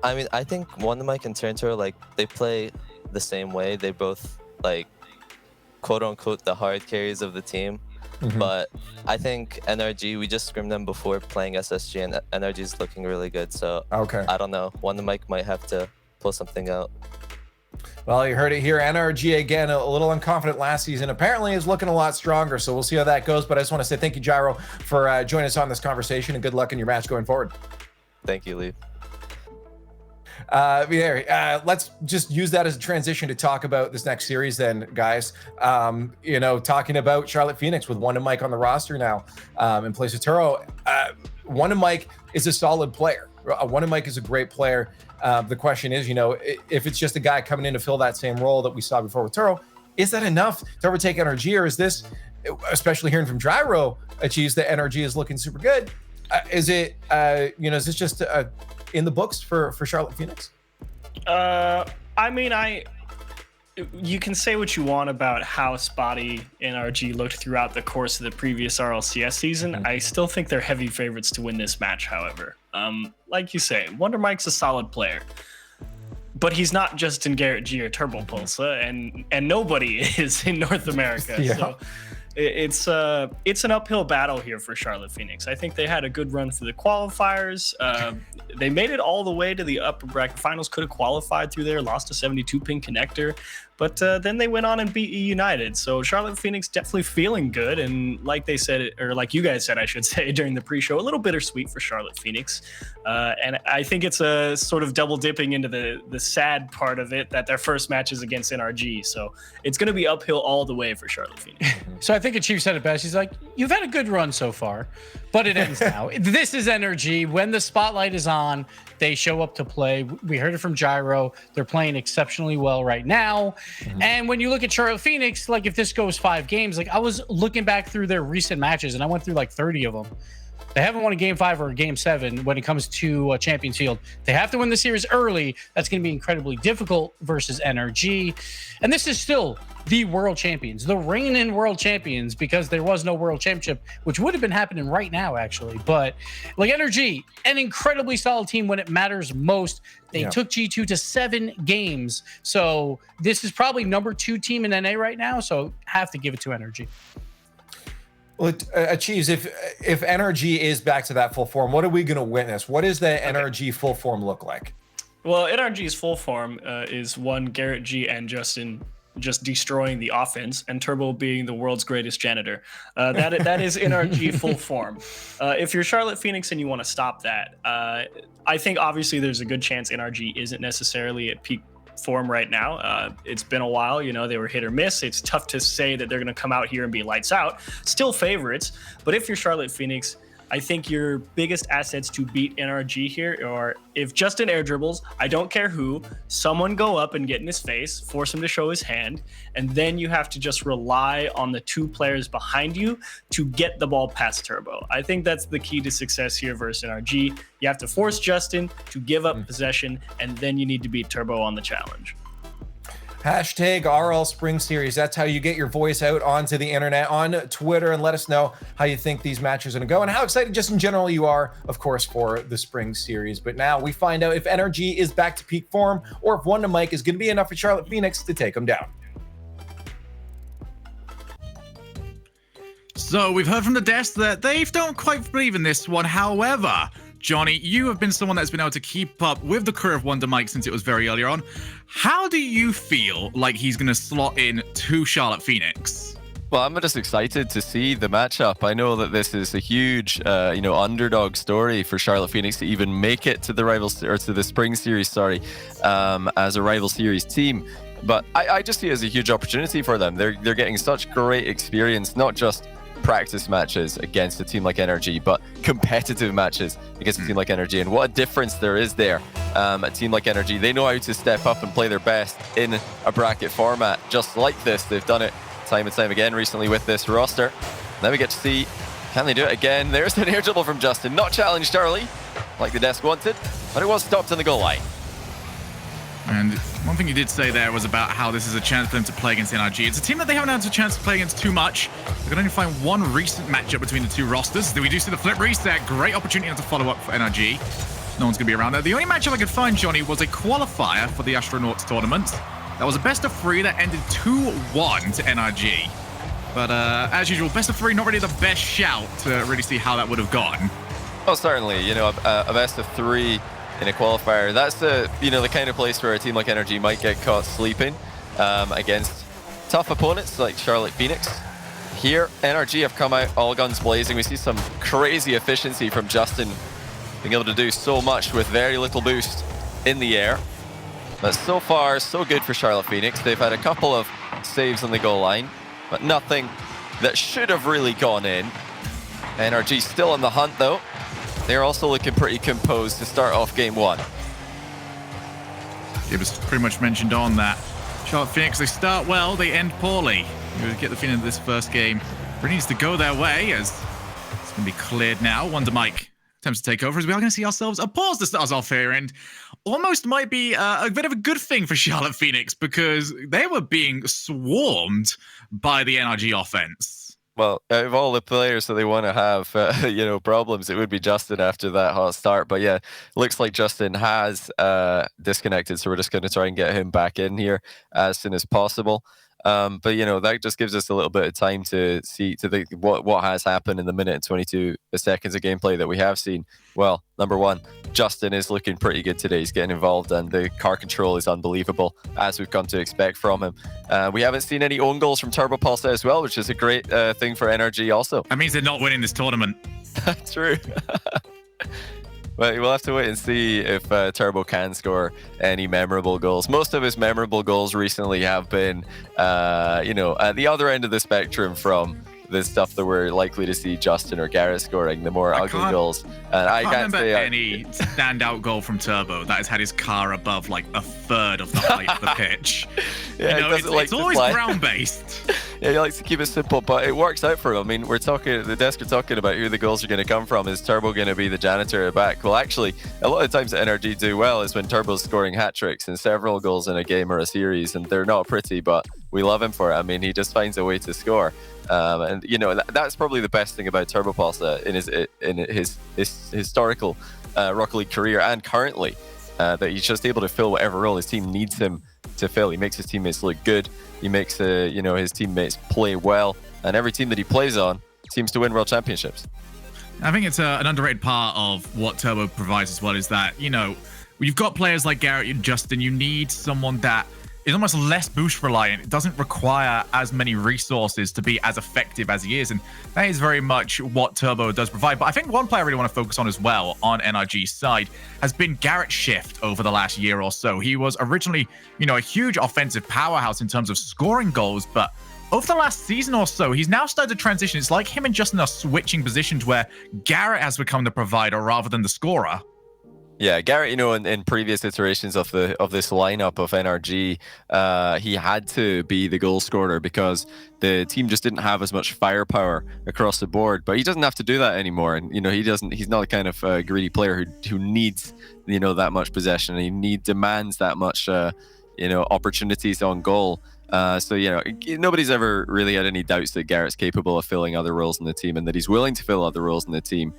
I mean, I think Wonder Mike and Turnturo, like, they play the same way. They both, like, quote unquote, the hard carries of the team. But I think NRG, we just scrimmed them before playing SSG, and NRG is looking really good. So I don't know. Wonder Mike might have to pull something out. Well, you heard it here. NRG, again, a little unconfident last season. Apparently is looking a lot stronger, so we'll see how that goes. But I just want to say thank you, Gyro, for joining us on this conversation, and good luck in your match going forward. Thank you, Lee. Let's just use that as a transition to talk about this next series then, guys. Talking about Charlotte Phoenix with Wonder Mike on the roster now in place of Turo. Wonder Mike is a solid player. Wonder Mike is a great player. The question is, if it's just a guy coming in to fill that same role that we saw before with Turo, is that enough to overtake NRG, or is this, especially hearing from Gyro, achieves that NRG is looking super good? Is this just in the books for Charlotte Phoenix? You can say what you want about how spotty NRG looked throughout the course of the previous RLCS season. I still think they're heavy favorites to win this match, however. Like you say, Wonder Mike's a solid player, but he's not Justin Garrett G or Turbo Pulsa, and nobody is in North America. Yeah. So it's an uphill battle here for Charlotte Phoenix. I think they had a good run for the qualifiers. They made it all the way to the upper bracket finals, could have qualified through there, lost a 72 pin connector, but then they went on and beat E United. So Charlotte Phoenix definitely feeling good, and like they said, or like you guys said, I should say, during the pre-show, a little bittersweet for Charlotte Phoenix. And I think it's a sort of double dipping into the sad part of it that their first match is against NRG. So it's going to be uphill all the way for Charlotte Phoenix. So I think Achieve said it best. He's like, you've had a good run so far, but it ends now. This is NRG. When the spotlight is on, they show up to play. We heard it from Gyro. They're playing exceptionally well right now. And when you look at Charlotte Phoenix, like if this goes 5 games, like I was looking back through their recent matches and I went through like 30 of them. They haven't won a game 5 or a game 7 when it comes to Champions Field. They have to win the series early. That's going to be incredibly difficult versus NRG. And this is still the world champions, the reigning world champions, because there was no world championship, which would have been happening right now, actually. But like NRG, an incredibly solid team when it matters most. They took G2 to 7 games. So this is probably number 2 team in NA right now. So have to give it to NRG. Well, Achieves, if NRG is back to that full form, what are we going to witness? What does the NRG full form look like? Well, NRG's full form is one Garrett G and Justin just destroying the offense, and Turbo being the world's greatest janitor. That is NRG full form. If you're Charlotte Phoenix and you want to stop that, I think obviously there's a good chance NRG isn't necessarily at peak form right now. It's been a while, they were hit or miss. It's tough to say that they're going to come out here and be lights out. Still favorites, but if you're Charlotte Phoenix, I think your biggest assets to beat NRG here are if Justin air dribbles, I don't care who, someone go up and get in his face, force him to show his hand, and then you have to just rely on the 2 players behind you to get the ball past Turbo. I think that's the key to success here versus NRG. You have to force Justin to give up possession, and then you need to beat Turbo on the challenge. Hashtag RL Spring Series. That's how you get your voice out onto the internet on Twitter, and let us know how you think these matches are going to go and how excited just in general you are, of course, for the Spring Series. But now we find out if NRG is back to peak form or if Wonder Mike is going to be enough for Charlotte Phoenix to take them down. So we've heard from the desk that they don't quite believe in this one. However, Johnny, you have been someone that's been able to keep up with the career of Wonder Mike since it was very early on. How do you feel like he's going to slot in to Charlotte Phoenix? Well, I'm just excited to see the matchup. I know that this is a huge, underdog story for Charlotte Phoenix to even make it to the to the Spring Series, as a rival series team. But I just see it as a huge opportunity for them. They're getting such great experience, not just practice matches against a team like NRG, but competitive matches against a team like NRG. And what a difference there is there. A team like NRG, they know how to step up and play their best in a bracket format just like this. They've done it time and time again recently with this roster. Now we get to see, can they do it again? There's an air dribble from Justin, not challenged early like the desk wanted, but it was stopped on the goal line. And One thing you did say there was about how this is a chance for them to play against NRG. It's a team that they haven't had a chance to play against too much. We can only find one recent matchup between the two rosters. We do see the flip reset. Great opportunity to follow up for NRG. No one's going to be around there. The only matchup I could find, Johnny, was a qualifier for the Astronauts tournament. That was a best of 3 that ended 2-1 to NRG. But as usual, best of 3, not really the best shout to really see how that would have gone. Well, certainly, you know, a best of 3 in a qualifier, that's the kind of place where a team like NRG might get caught sleeping against tough opponents like Charlotte Phoenix. Here, NRG have come out all guns blazing. We see some crazy efficiency from Justin being able to do so much with very little boost in the air. But so far, so good for Charlotte Phoenix. They've had a couple of saves on the goal line, but nothing that should have really gone in. NRG still on the hunt, though. They're also looking pretty composed to start off game 1. It was pretty much mentioned on that. Charlotte Phoenix, they start well, they end poorly. You get the feeling that this first game really needs to go their way, as it's going to be cleared now. Wonder Mike attempts to take over, as we are going to see ourselves a pause to start us off here, and almost might be a bit of a good thing for Charlotte Phoenix, because they were being swarmed by the NRG offense. Well, out of all the players that they want to have, problems, it would be Justin after that hot start. But yeah, looks like Justin has disconnected, so we're just going to try and get him back in here as soon as possible. But that just gives us a little bit of time to see what has happened in the minute and 22 seconds of gameplay that we have seen. Well, number one, Justin is looking pretty good today. He's getting involved, and the car control is unbelievable, as we've come to expect from him. We haven't seen any own goals from Turbo Pulse as well, which is a great thing for NRG also. That means they're not winning this tournament. True. But we'll have to wait and see if Turbo can score any memorable goals. Most of his memorable goals recently have been, at the other end of the spectrum from the stuff that we're likely to see Justin or Garrett scoring, the more ugly goals. And I can't remember say any standout goal from Turbo that has had his car above like a third of the height of the pitch. Yeah, it's always ground-based. Yeah, he likes to keep it simple, but it works out for him. I mean, the desk are talking about who the goals are going to come from. Is Turbo going to be the janitor at back? Well, actually, a lot of times that NRG do well is when Turbo's scoring hat tricks and several goals in a game or a series, and they're not pretty, but we love him for it. I mean, he just finds a way to score. And that's probably the best thing about Turbo Pulse in his historical Rocket League career and currently, that he's just able to fill whatever role his team needs him to fill. He makes his teammates look good. He makes his teammates play well, and every team that he plays on seems to win world championships. I think it's an underrated part of what Turbo provides as well, is that you've got players like Garrett and Justin. You need someone that is almost less boost reliant. It doesn't require as many resources to be as effective as he is, and that is very much what Turbo does provide. But I think one player I really want to focus on as well on NRG's side has been Garrett Shift over the last year or so. He was originally, a huge offensive powerhouse in terms of scoring goals, but over the last season or so, he's now started to transition. It's like him and Justin are switching positions where Garrett has become the provider rather than the scorer. Yeah, Garrett, in previous iterations of this lineup of NRG, he had to be the goal scorer because the team just didn't have as much firepower across the board. But he doesn't have to do that anymore, and he's not the kind of greedy player who needs that much possession. He demands that much opportunities on goal. So nobody's ever really had any doubts that Garrett's capable of filling other roles in the team, and that he's willing to fill other roles in the team.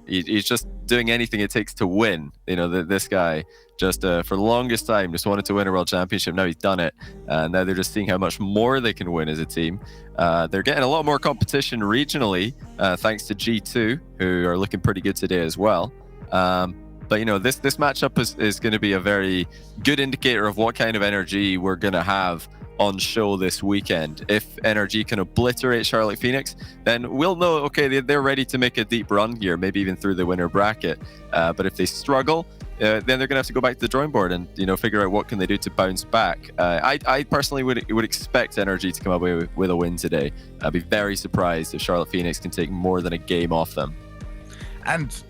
He's just doing anything it takes to win. This guy just for the longest time just wanted to win a world championship. Now he's done it, and now they're just seeing how much more they can win as a team. They're getting a lot more competition regionally, thanks to G2, who are looking pretty good today as well. But this matchup is going to be a very good indicator of what kind of energy we're going to have on show this weekend. If NRG can obliterate Charlotte Phoenix, then we'll know, okay, they're ready to make a deep run here, maybe even through the winner bracket. But if they struggle, then they're gonna have to go back to the drawing board and figure out what can they do to bounce back. I personally would expect NRG to come away with a win today. I'd be very surprised if Charlotte Phoenix can take more than a game off them. And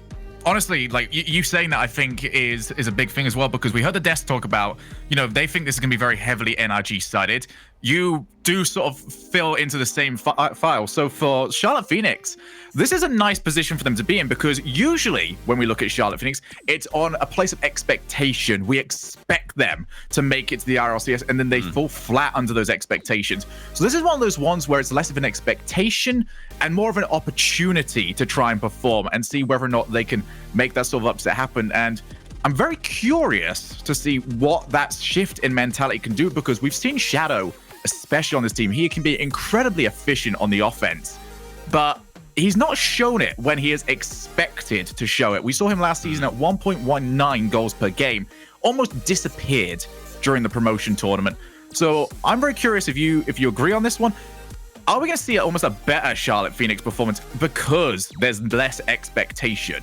honestly, you saying that, I think is a big thing as well, because we heard the desk talk about, they think this is going to be very heavily NRG sided. you do sort of fill into the same file. So for Charlotte Phoenix, this is a nice position for them to be in, because usually when we look at Charlotte Phoenix, it's on a place of expectation. We expect them to make it to the RLCS, and then they fall flat under those expectations. So this is one of those ones where it's less of an expectation and more of an opportunity to try and perform and see whether or not they can make that sort of upset happen. And I'm very curious to see what that shift in mentality can do, because we've seen Shadow, especially on this team, he can be incredibly efficient on the offense, but he's not shown it when he is expected to show it. We saw him last season at 1.19 goals per game, almost disappeared during the promotion tournament. So I'm very curious if you agree on this one. Are we going to see almost a better Charlotte Phoenix performance because there's less expectation?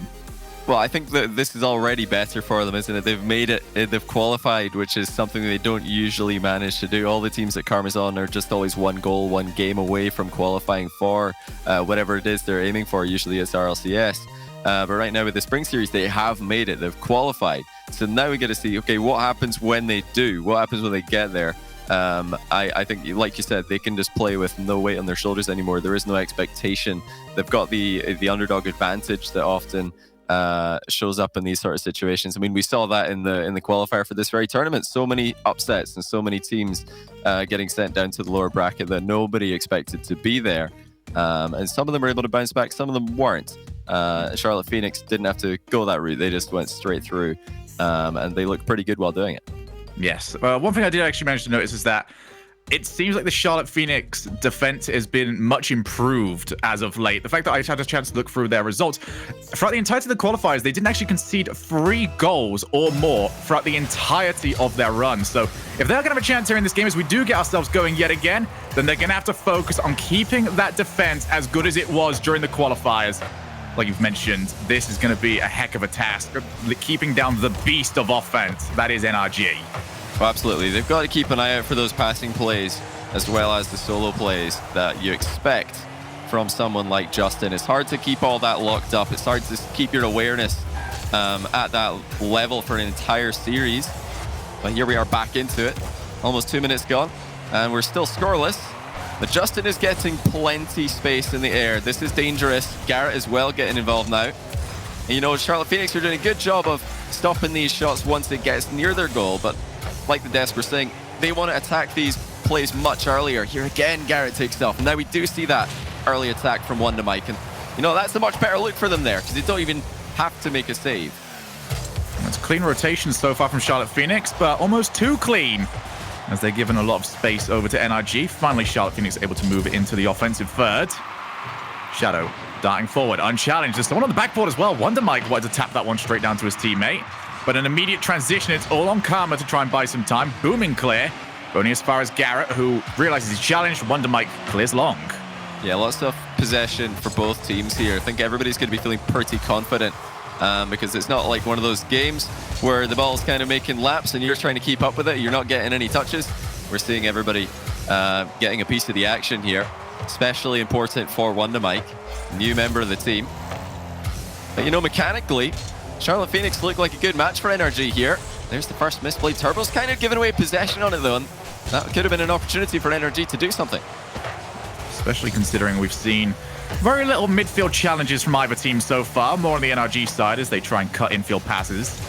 Well, I think that this is already better for them, isn't it? They've made it, they've qualified, which is something they don't usually manage to do. All the teams at Karmazon are just always one goal, one game away from qualifying for whatever it is they're aiming for. Usually it's RLCS. But right now with the Spring Series, they have made it. They've qualified. So now we get to see, okay, what happens when they do? What happens when they get there? I think, like you said, they can just play with no weight on their shoulders anymore. There is no expectation. They've got the underdog advantage that often shows up in these sort of situations. I mean, we saw that in the qualifier for this very tournament. So many upsets and so many teams getting sent down to the lower bracket that nobody expected to be there. And some of them were able to bounce back, some of them weren't. Charlotte Phoenix didn't have to go that route. They just went straight through, and they looked pretty good while doing it. Yes. One thing I did actually manage to notice is that it seems like the Charlotte Phoenix defense has been much improved as of late. The fact that I had a chance to look through their results, throughout the entirety of the qualifiers, they didn't actually concede 3 goals or more throughout the entirety of their run. So if they're going to have a chance here in this game, as we do get ourselves going yet again, then they're going to have to focus on keeping that defense as good as it was during the qualifiers. Like you've mentioned, this is going to be a heck of a task, keeping down the beast of offense that is NRG. Oh, absolutely. They've got to keep an eye out for those passing plays as well as the solo plays that you expect from someone like Justin. It's hard to keep all that locked up. It's hard to keep your awareness at that level for an entire series. But here we are back into it. Almost 2 minutes gone, and we're still scoreless. But Justin is getting plenty space in the air. This is dangerous. Garrett as well getting involved now. And, you know, Charlotte Phoenix are doing a good job of stopping these shots once it gets near their goal, but like the Desk were saying, they want to attack these plays much earlier. Here again, Garrett takes off. Now we do see that early attack from Wonder Mike, and you know, that's a much better look for them there because they don't even have to make a save. It's clean rotation so far from Charlotte Phoenix, but almost too clean as they're given a lot of space over to NRG. Finally, Charlotte Phoenix able to move into the offensive third. Shadow darting forward, unchallenged. There's someone on the backboard as well. Wonder Mike wanted to tap that one straight down to his teammate. But an immediate transition, it's all on Karma to try and buy some time. Booming clear. Only as far as Garrett, who realizes he's challenged. Wonder Mike clears long. Yeah, lots of possession for both teams here. I think everybody's going to be feeling pretty confident because it's not like one of those games where the ball's kind of making laps and you're trying to keep up with it. You're not getting any touches. We're seeing everybody getting a piece of the action here. Especially important for Wonder Mike, new member of the team. But you know, mechanically, Charlotte Phoenix looked like a good match for NRG here. There's the first misplayed. Turbo's kind of giving away possession on it though, and that could have been an opportunity for NRG to do something. Especially considering we've seen very little midfield challenges from either team so far. More on the NRG side as they try and cut infield passes.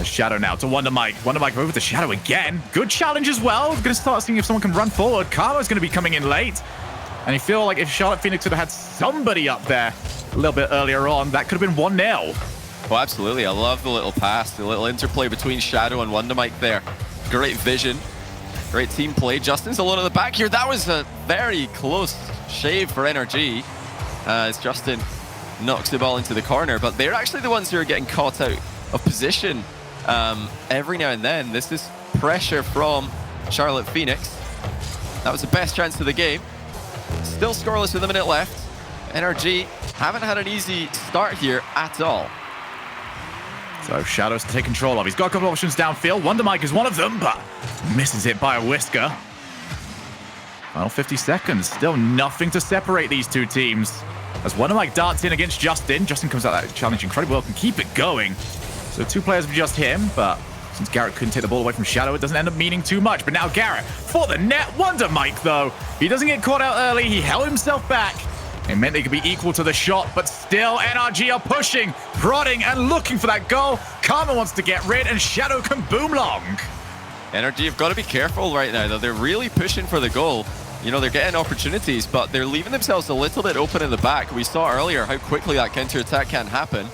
Shadow now to Wonder Mike. Wonder Mike over to Shadow again. Good challenge as well. Going to start seeing if someone can run forward. Karma's going to be coming in late. And you feel like if Charlotte Phoenix had had somebody up there a little bit earlier on, that could have been 1-0. Oh, absolutely. I love the little pass, the little interplay between Shadow and Wonder Mike there. Great vision. Great team play. Justin's alone at the back here. That was a very close shave for NRG as Justin knocks the ball into the corner. But they're actually the ones who are getting caught out of position every now and then. This is pressure from Charlotte Phoenix. That was the best chance of the game. Still scoreless with a minute left. NRG haven't had an easy start here at all. So Shadow's to take control of. He's got a couple of options downfield. Wonder Mike is one of them, but misses it by a whisker. Final 50 seconds. Still nothing to separate these two teams. As Wonder Mike darts in against Justin. Justin comes out that challenge incredibly well, can keep it going. So 2 players with just him, but Since Garrett couldn't take the ball away from Shadow, it doesn't end up meaning too much. But now Garrett for the net. Wonder Mike, though. He doesn't get caught out early. He held himself back. It meant they could be equal to the shot, but still NRG are pushing, prodding, and looking for that goal. Karma wants to get rid, and Shadow can boom long. NRG have got to be careful right now, though. They're really pushing for the goal. You know, they're getting opportunities, but they're leaving themselves a little bit open in the back. We saw earlier how quickly that counter-attack can happen.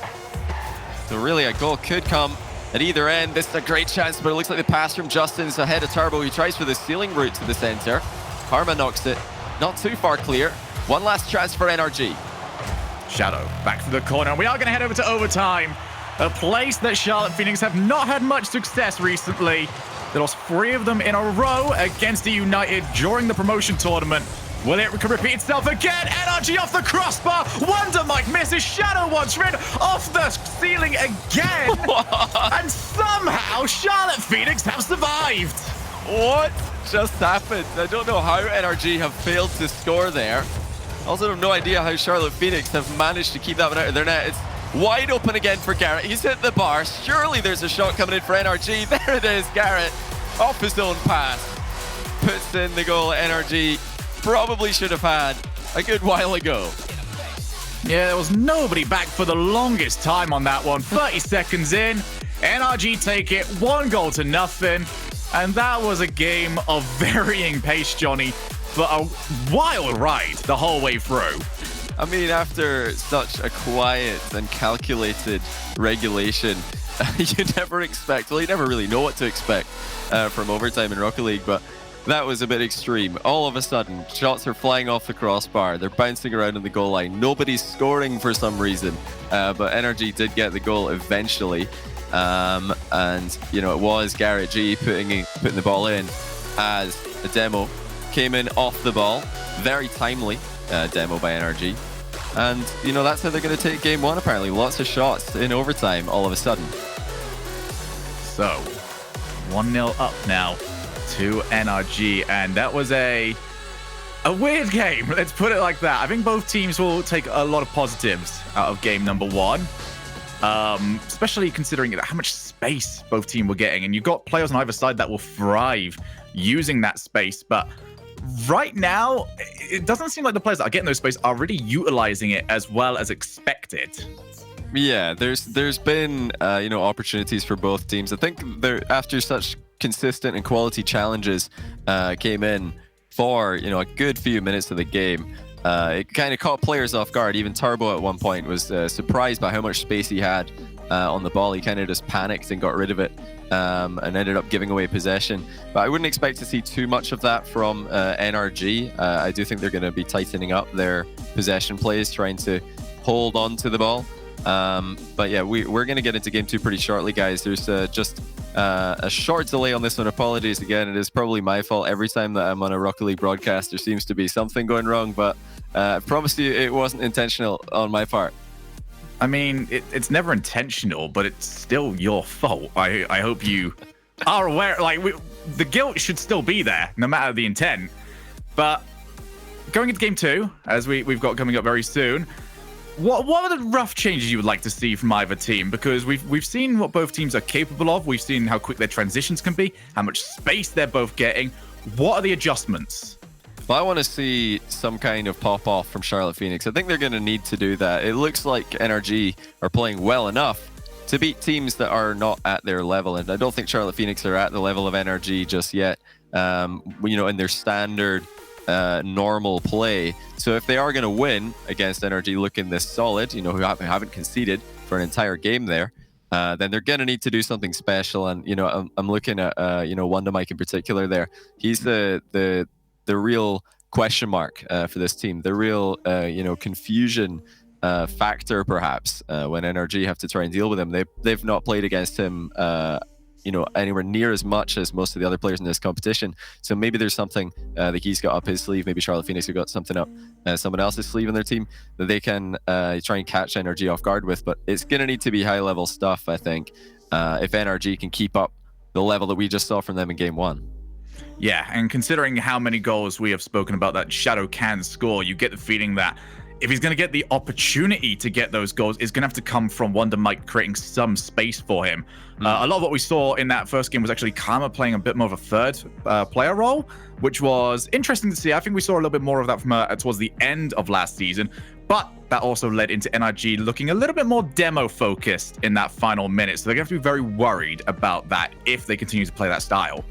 So really, a goal could come at either end. This is a great chance, but it looks like the pass from Justin's ahead of Turbo. He tries for the ceiling route to the center. Karma knocks it. Not too far clear. One last chance for NRG. Shadow back to the corner. We are going to head over to overtime. A place that Charlotte Phoenix have not had much success recently. They lost 3 of them in a row against the United during the promotion tournament. Will it repeat itself again? NRG off the crossbar. Wonder Mike misses. Shadow wants rid off the ceiling again. And somehow Charlotte Phoenix have survived. What just happened? I don't know how NRG have failed to score there. I also have no idea how Charlotte Phoenix have managed to keep that one out of their net. It's wide open again for Garrett. He's hit the bar. Surely there's a shot coming in for NRG. There it is, Garrett. Off his own pass. Puts in the goal NRG probably should have had a good while ago. Yeah, there was nobody back for the longest time on that one. 30 seconds in. NRG take it 1-0. And that was a game of varying pace, Johnny, but a wild ride the whole way through. I mean, after such a quiet and calculated regulation, you never expect, well, you never really know what to expect from overtime in Rocket League, but that was a bit extreme. All of a sudden, shots are flying off the crossbar. They're bouncing around on the goal line. Nobody's scoring for some reason, but NRG did get the goal eventually. And, you know, it was Garrett G putting the ball in as a demo came in off the ball. Very timely demo by NRG. And, you know, that's how they're going to take game 1, apparently. Lots of shots in overtime all of a sudden. So, 1-0 up now to NRG. And that was a weird game. Let's put it like that. I think both teams will take a lot of positives out of game number 1. Especially considering how much space both teams were getting. And you've got players on either side that will thrive using that space. But right now, it doesn't seem like the players that are getting those space are really utilizing it as well as expected. Yeah, there's been you know, opportunities for both teams. I think after such consistent and quality challenges came in for, you know, a good few minutes of the game. It kind of caught players off guard. Even Turbo at one point was surprised by how much space he had on the ball. He kind of just panicked and got rid of it and ended up giving away possession. But I wouldn't expect to see too much of that from NRG. I do think they're going to be tightening up their possession plays, trying to hold on to the ball. But yeah, we're going to get into game 2 pretty shortly, guys. There's just a short delay on this one. Apologies again. It is probably my fault. Every time that I'm on a Rocket League broadcast, there seems to be something going wrong, but I promise you it wasn't intentional on my part. I mean, it's never intentional, but it's still your fault. I hope you are aware. Like, the guilt should still be there, no matter the intent. But going into game 2, as we've got coming up very soon, what are the rough changes you would like to see from either team? Because we've seen what both teams are capable of. We've seen how quick their transitions can be, how much space they're both getting. What are the adjustments? Well, I want to see some kind of pop-off from Charlotte Phoenix. I think they're going to need to do that. It looks like NRG are playing well enough to beat teams that are not at their level. And I don't think Charlotte Phoenix are at the level of NRG just yet, you know, in their standard normal play. So if they are going to win against NRG looking this solid, you know, who haven't conceded for an entire game there, then they're going to need to do something special. And, you know, I'm looking at, you know, Wonder Mike in particular there. He's the real question mark for this team, the real, you know, confusion factor perhaps when NRG have to try and deal with him. They've not played against him, you know, anywhere near as much as most of the other players in this competition. So maybe there's something that he's got up his sleeve. Maybe Charlotte Phoenix have got something up someone else's sleeve in their team that they can try and catch NRG off guard with. But it's going to need to be high level stuff, I think, if NRG can keep up the level that we just saw from them in game 1. Yeah, and considering how many goals we have spoken about that Shadow can score, you get the feeling that if he's going to get the opportunity to get those goals, it's going to have to come from Wonder Mike creating some space for him. A lot of what we saw in that first game was actually Karma playing a bit more of a third player role, which was interesting to see. I think we saw a little bit more of that from towards the end of last season, but that also led into NRG looking a little bit more demo-focused in that final minute. So they're going to have to be very worried about that if they continue to play that style.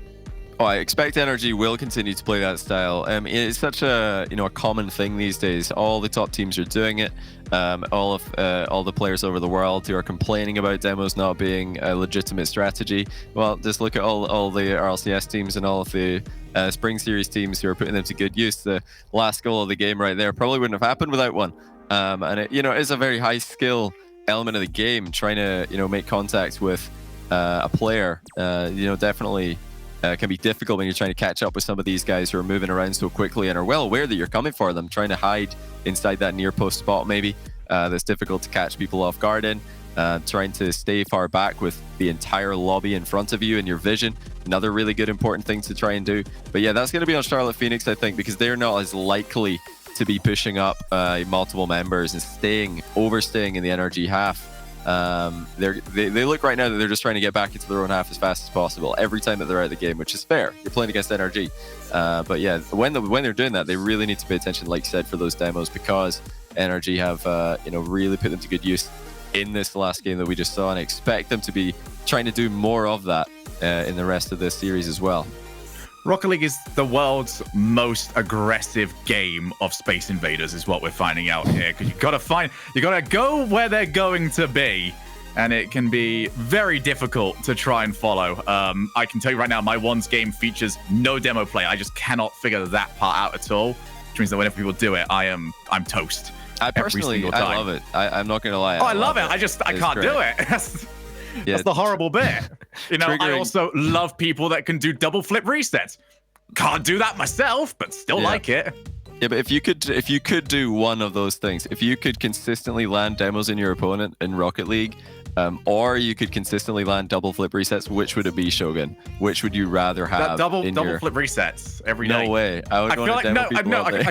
Oh, I expect NRG will continue to play that style. It's such a a common thing these days. All the top teams are doing it. All the players over the world who are complaining about demos not being a legitimate strategy. Well, just look at all the RLCS teams and all of the Spring Series teams who are putting them to good use. The last goal of the game right there probably wouldn't have happened without one. And it is a very high skill element of the game. Trying to make contact with a player, definitely. Can be difficult when you're trying to catch up with some of these guys who are moving around so quickly and are well aware that you're coming for them, trying to hide inside that near post spot maybe. That's difficult to catch people off guard in. Trying to stay far back with the entire lobby in front of you and your vision. Another really good important thing to try and do. But yeah, that's going to be on Charlotte Phoenix, I think, because they're not as likely to be pushing up multiple members and overstaying in the NRG half. They look right now that they're just trying to get back into their own half as fast as possible every time that they're out of the game, which is fair. You're playing against NRG, but yeah, when they're doing that, they really need to pay attention, like you said, for those demos, because NRG have really put them to good use in this last game that we just saw, and I expect them to be trying to do more of that in the rest of this series as well. Rocket League is the world's most aggressive game of Space Invaders, is what we're finding out here. Because you gotta go where they're going to be, and it can be very difficult to try and follow. I can tell you right now, my one's game features no demo play. I just cannot figure that part out at all, which means that whenever people do it, I'm toast. I personally, I love it. I'm not gonna lie. I love it. I can't do it. That's the horrible bit. I also love people that can do double flip resets. Can't do that myself, but still like it. Yeah, but if you could do one of those things, if you could consistently land demos in your opponent in Rocket League, or you could consistently land double flip resets, which would it be, Shogun? Which would you rather have? Double flip resets every day. No way. I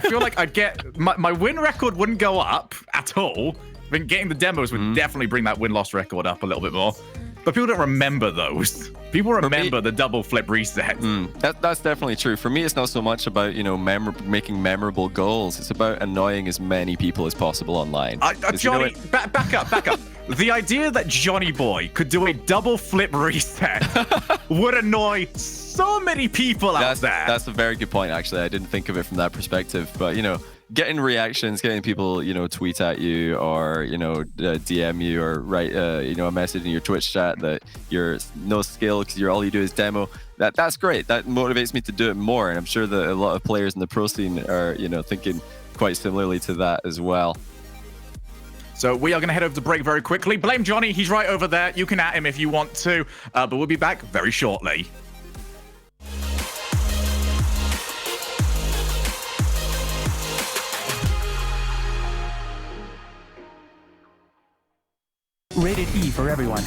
feel like I'd get my win record wouldn't go up at all. I think getting the demos would definitely bring that win-loss record up a little bit more. But people don't remember those. People remember the double flip reset. That's definitely true. For me, it's not so much about making memorable goals. It's about annoying as many people as possible online. Johnny, back up. The idea that Johnny Boy could do a double flip reset would annoy so many people out there. That's a very good point, actually. I didn't think of it from that perspective. But, getting reactions, getting people, tweet at you or, DM you or write, a message in your Twitch chat that you're no skill because all you do is demo. That's great. That motivates me to do it more. And I'm sure that a lot of players in the pro scene are, thinking quite similarly to that as well. So we are going to head over to break very quickly. Blame Johnny. He's right over there. You can at him if you want to, but we'll be back very shortly. Rated E for everyone.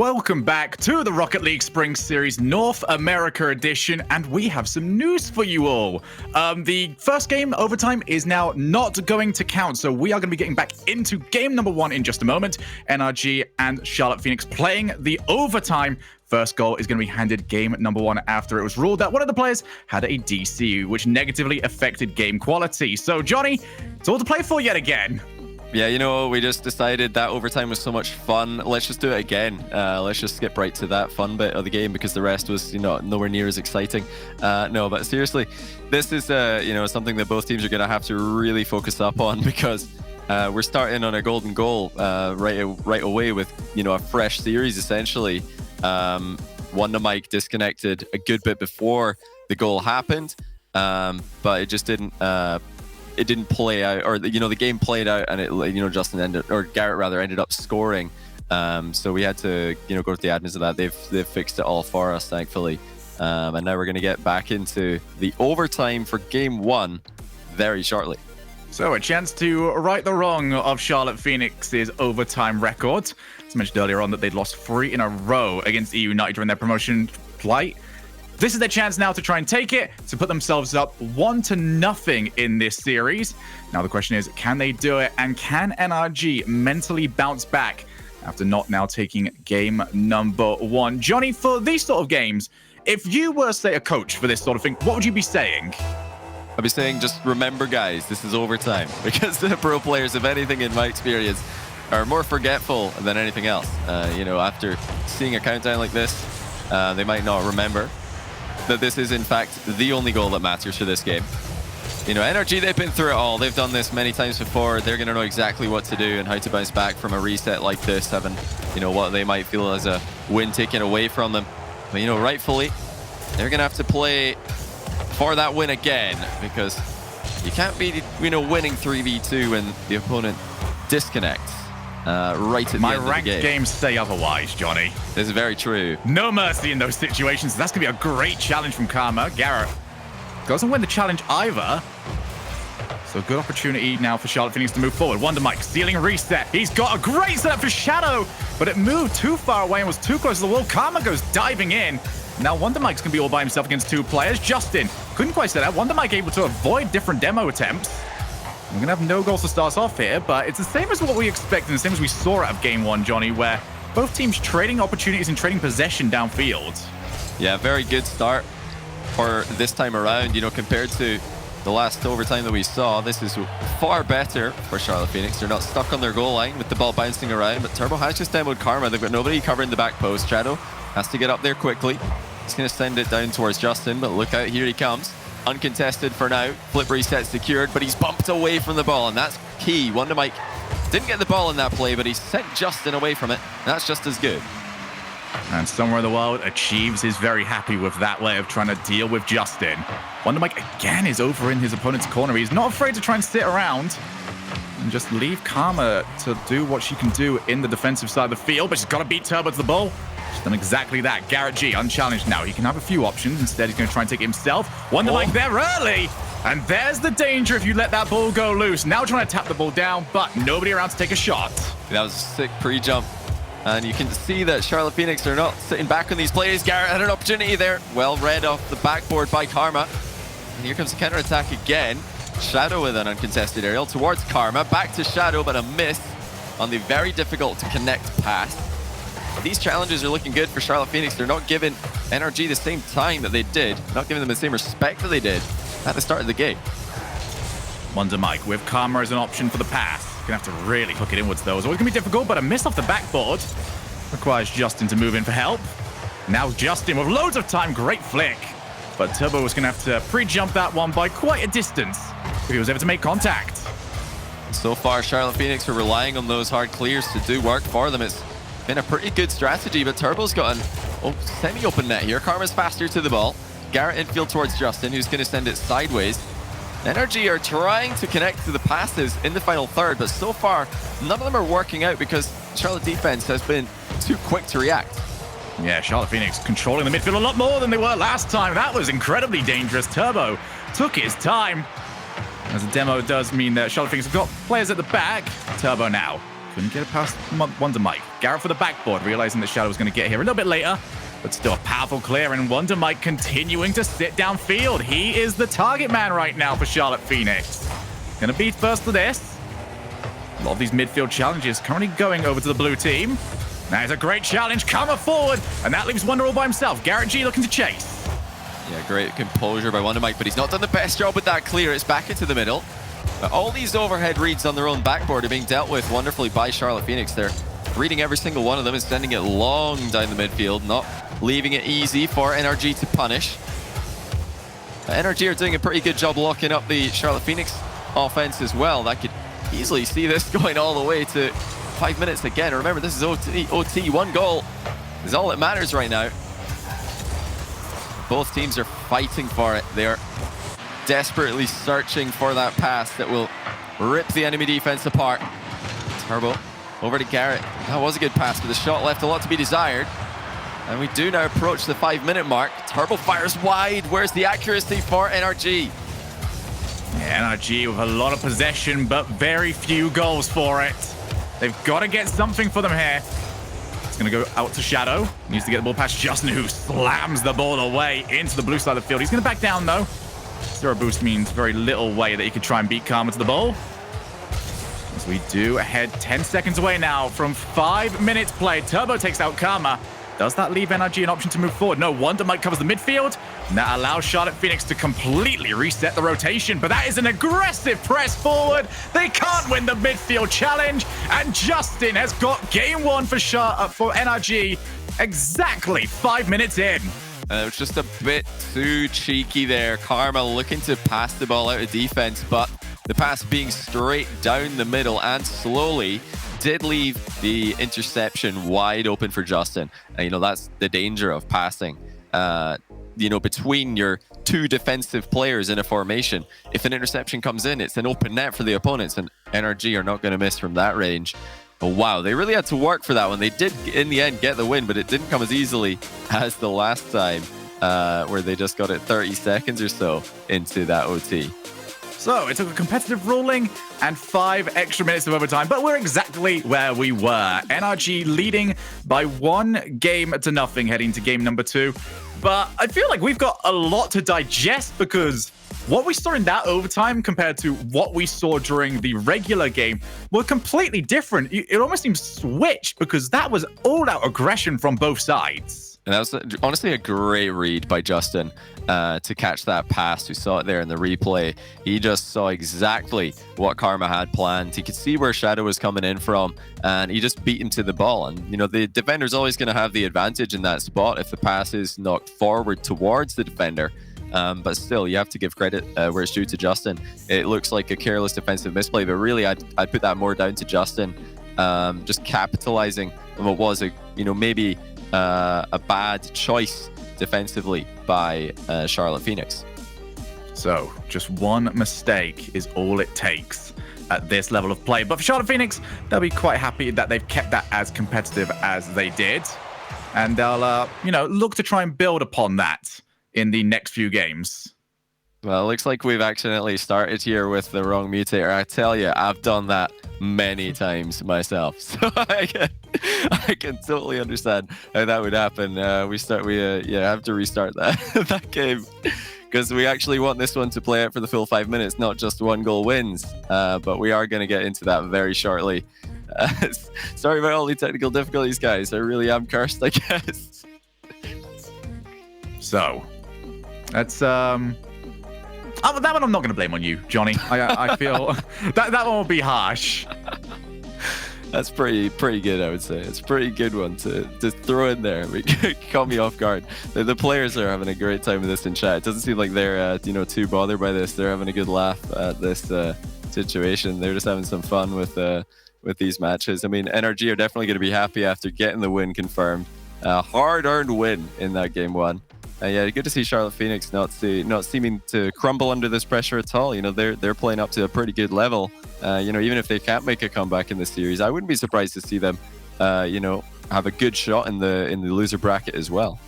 Welcome back to the Rocket League Spring Series North America Edition, and we have some news for you all. The first game, overtime, is now not going to count, so we are going to be getting back into game number 1 in just a moment. NRG and Charlotte Phoenix playing the overtime. First goal is going to be handed game number 1 after it was ruled that one of the players had a DCU, which negatively affected game quality. So, Johnny, it's all to play for yet again. Yeah, you know, we just decided that overtime was so much fun. Let's just do it again. Let's just skip right to that fun bit of the game because the rest was, nowhere near as exciting. No, but seriously, this is, something that both teams are going to have to really focus up on because we're starting on a golden goal right away with, a fresh series essentially. Wonder Mike disconnected a good bit before the goal happened, but it just didn't. It didn't play out, or the game played out, and it Garrett ended up scoring. So we had to go to the admins of that. They've fixed it all for us, thankfully. And now we're going to get back into the overtime for game 1 very shortly. So a chance to right the wrong of Charlotte Phoenix's overtime record. As I mentioned earlier on that they'd lost 3 in a row against EU United during their promotion flight. This is their chance now to try and take it, to put themselves up 1-0 in this series. Now the question is, can they do it? And can NRG mentally bounce back after not now taking game number 1? Johnny, for these sort of games, if you were, say, a coach for this sort of thing, what would you be saying? I'd be saying, just remember, guys, this is overtime. Because the pro players, if anything, in my experience, are more forgetful than anything else. After seeing a countdown like this, they might not remember that this is, in fact, the only goal that matters for this game. NRG, they've been through it all. They've done this many times before. They're going to know exactly what to do and how to bounce back from a reset like this, having, what they might feel as a win taken away from them. But, rightfully, they're going to have to play for that win again because you can't be, winning 3v2 when the opponent disconnects. Right at the My end of the ranked game. games say otherwise, Johnny. This is very true. No mercy in those situations. That's going to be a great challenge from Karma. Garrett doesn't win the challenge either. So good opportunity now for Charlotte Phoenix to move forward. Wonder Mike stealing a reset. He's got a great setup for Shadow, but it moved too far away and was too close to the wall. Karma goes diving in. Now Wonder Mike's going to be all by himself against 2 players. Justin couldn't quite set out. Wonder Mike able to avoid different demo attempts. We're going to have no goals to start off here, but it's the same as what we expected, and the same as we saw out of game 1, Johnny, where both teams trading opportunities and trading possession downfield. Yeah, very good start for this time around, compared to the last overtime that we saw. This is far better for Charlotte Phoenix. They're not stuck on their goal line with the ball bouncing around, but Turbo has just demoed Karma. They've got nobody covering the back post. Shadow has to get up there quickly. He's going to send it down towards Justin, but look out, here he comes. Uncontested for now. Flip reset secured, but he's bumped away from the ball, and that's key. Wonder Mike didn't get the ball in that play, but he sent Justin away from it. That's just as good. And somewhere in the world, Achieves is very happy with that way of trying to deal with Justin. Wonder Mike again is over in his opponent's corner. He's not afraid to try and sit around and just leave Karma to do what she can do in the defensive side of the field, but she's got to beat Turbo to the ball. She's done exactly that. Garrett G, unchallenged now. He can have a few options. Instead, he's going to try and take it himself. Wonder Mike there early. And there's the danger if you let that ball go loose. Now trying to tap the ball down, but nobody around to take a shot. That was a sick pre-jump. And you can see that Charlotte Phoenix are not sitting back on these plays. Garrett had an opportunity there. Well read off the backboard by Karma. And here comes the counter-attack again. Shadow with an uncontested aerial towards Karma. Back to Shadow, but a miss on the very difficult to connect pass. These challenges are looking good for Charlotte Phoenix. They're not giving NRG the same time that they did, not giving them the same respect that they did at the start of the game. Wonder Mike with Karma as an option for the pass. Gonna have to really hook it inwards though. It's always gonna be difficult, but a miss off the backboard requires Justin to move in for help. Now Justin with loads of time, great flick. But Turbo was gonna have to pre-jump that one by quite a distance if he was ever to make contact. So far, Charlotte Phoenix are relying on those hard clears to do work for them. It's been a pretty good strategy, but Turbo's got an semi-open net here. Karma's faster to the ball. Garrett infield towards Justin, who's going to send it sideways. NRG are trying to connect to the passes in the final third, but so far, none of them are working out because Charlotte defense has been too quick to react. Yeah, Charlotte Phoenix controlling the midfield a lot more than they were last time. That was incredibly dangerous. Turbo took his time. As the demo does mean that Charlotte Phoenix have got players at the back. Turbo now Couldn't get it past Wonder Mike. Garrett for the backboard, realizing that Shadow was going to get here a little bit later, but still a powerful clear, and Wonder Mike continuing to sit downfield. He is the target man right now for Charlotte Phoenix. Gonna be first to this. A lot of these midfield challenges currently going over to the blue team. That is a great challenge, Karma forward, and that leaves Wonder all by himself. Garrett G looking to chase. Yeah, great composure by Wonder Mike, but he's not done the best job with that clear. It's back into the middle. All these overhead reads on their own backboard are being dealt with wonderfully by Charlotte Phoenix. They're reading every single one of them and sending it long down the midfield, not leaving it easy for NRG to punish. NRG are doing a pretty good job locking up the Charlotte Phoenix offense as well. That could easily see this going all the way to 5 minutes again. Remember, this is OT. 1 goal is all that matters right now. Both teams are fighting for it. They're desperately searching for that pass that will rip the enemy defense apart. Turbo over to Garrett. That was a good pass, but the shot left a lot to be desired. And we do now approach the 5-minute mark. Turbo fires wide. Where's the accuracy for NRG? Yeah, NRG with a lot of possession, but very few goals for it. They've got to get something for them here. It's going to go out to Shadow. Needs to get the ball past Justin, who slams the ball away into the blue side of the field. He's going to back down, though. Zero boost means very little way that he can try and beat Karma to the ball. As we do ahead 10 seconds away now from 5 minutes played. Turbo takes out Karma. Does that leave NRG an option to move forward? No, Wonder Mike covers the midfield. And that allows Charlotte Phoenix to completely reset the rotation. But that is an aggressive press forward. They can't win the midfield challenge. And Justin has got game 1 for NRG exactly 5 minutes in. It was just a bit too cheeky there. Karma looking to pass the ball out of defense, but the pass being straight down the middle and slowly did leave the interception wide open for Justin. And, that's the danger of passing, between your 2 defensive players in a formation. If an interception comes in, it's an open net for the opponents, and NRG are not going to miss from that range. Oh, wow, they really had to work for that one. They did, in the end, get the win, but it didn't come as easily as the last time, where they just got it 30 seconds or so into that OT. So it took a competitive ruling and 5 extra minutes of overtime, but we're exactly where we were. NRG leading by 1 game to nothing heading to game number 2. But I feel like we've got a lot to digest, because what we saw in that overtime compared to what we saw during the regular game were completely different. It almost seems switched, because that was all-out aggression from both sides. And that was honestly a great read by Justin to catch that pass. We saw it there in the replay. He just saw exactly what Karma had planned. He could see where Shadow was coming in from, and he just beat him to the ball. And, the defender's always going to have the advantage in that spot if the pass is knocked forward towards the defender. But still, you have to give credit where it's due to Justin. It looks like a careless defensive misplay, but really, I'd put that more down to Justin just capitalizing on what was maybe a bad choice defensively by Charlotte Phoenix. So just 1 mistake is all it takes at this level of play. But for Charlotte Phoenix, they'll be quite happy that they've kept that as competitive as they did. And they'll, look to try and build upon that in the next few games. Well, it looks like we've accidentally started here with the wrong mutator. I tell you, I've done that many times myself, so I can totally understand how that would happen. We have to restart that game, because we actually want this one to play out for the full 5 minutes, not just 1 goal wins. But we are going to get into that very shortly. Sorry about all the technical difficulties, guys. I really am cursed, I guess. So that's that one I'm not going to blame on you, Johnny. I feel that one will be harsh. That's pretty good, I would say. It's a pretty good one to throw in there. Caught me off guard. The players are having a great time with this in chat. It doesn't seem like they're too bothered by this. They're having a good laugh at this situation. They're just having some fun with these matches. I mean, NRG are definitely going to be happy after getting the win confirmed. Hard-earned win in that game 1. Yeah, good to see Charlotte Phoenix not seeming to crumble under this pressure at all. They're playing up to a pretty good level. Even if they can't make a comeback in this series, I wouldn't be surprised to see them, have a good shot in the loser bracket as well.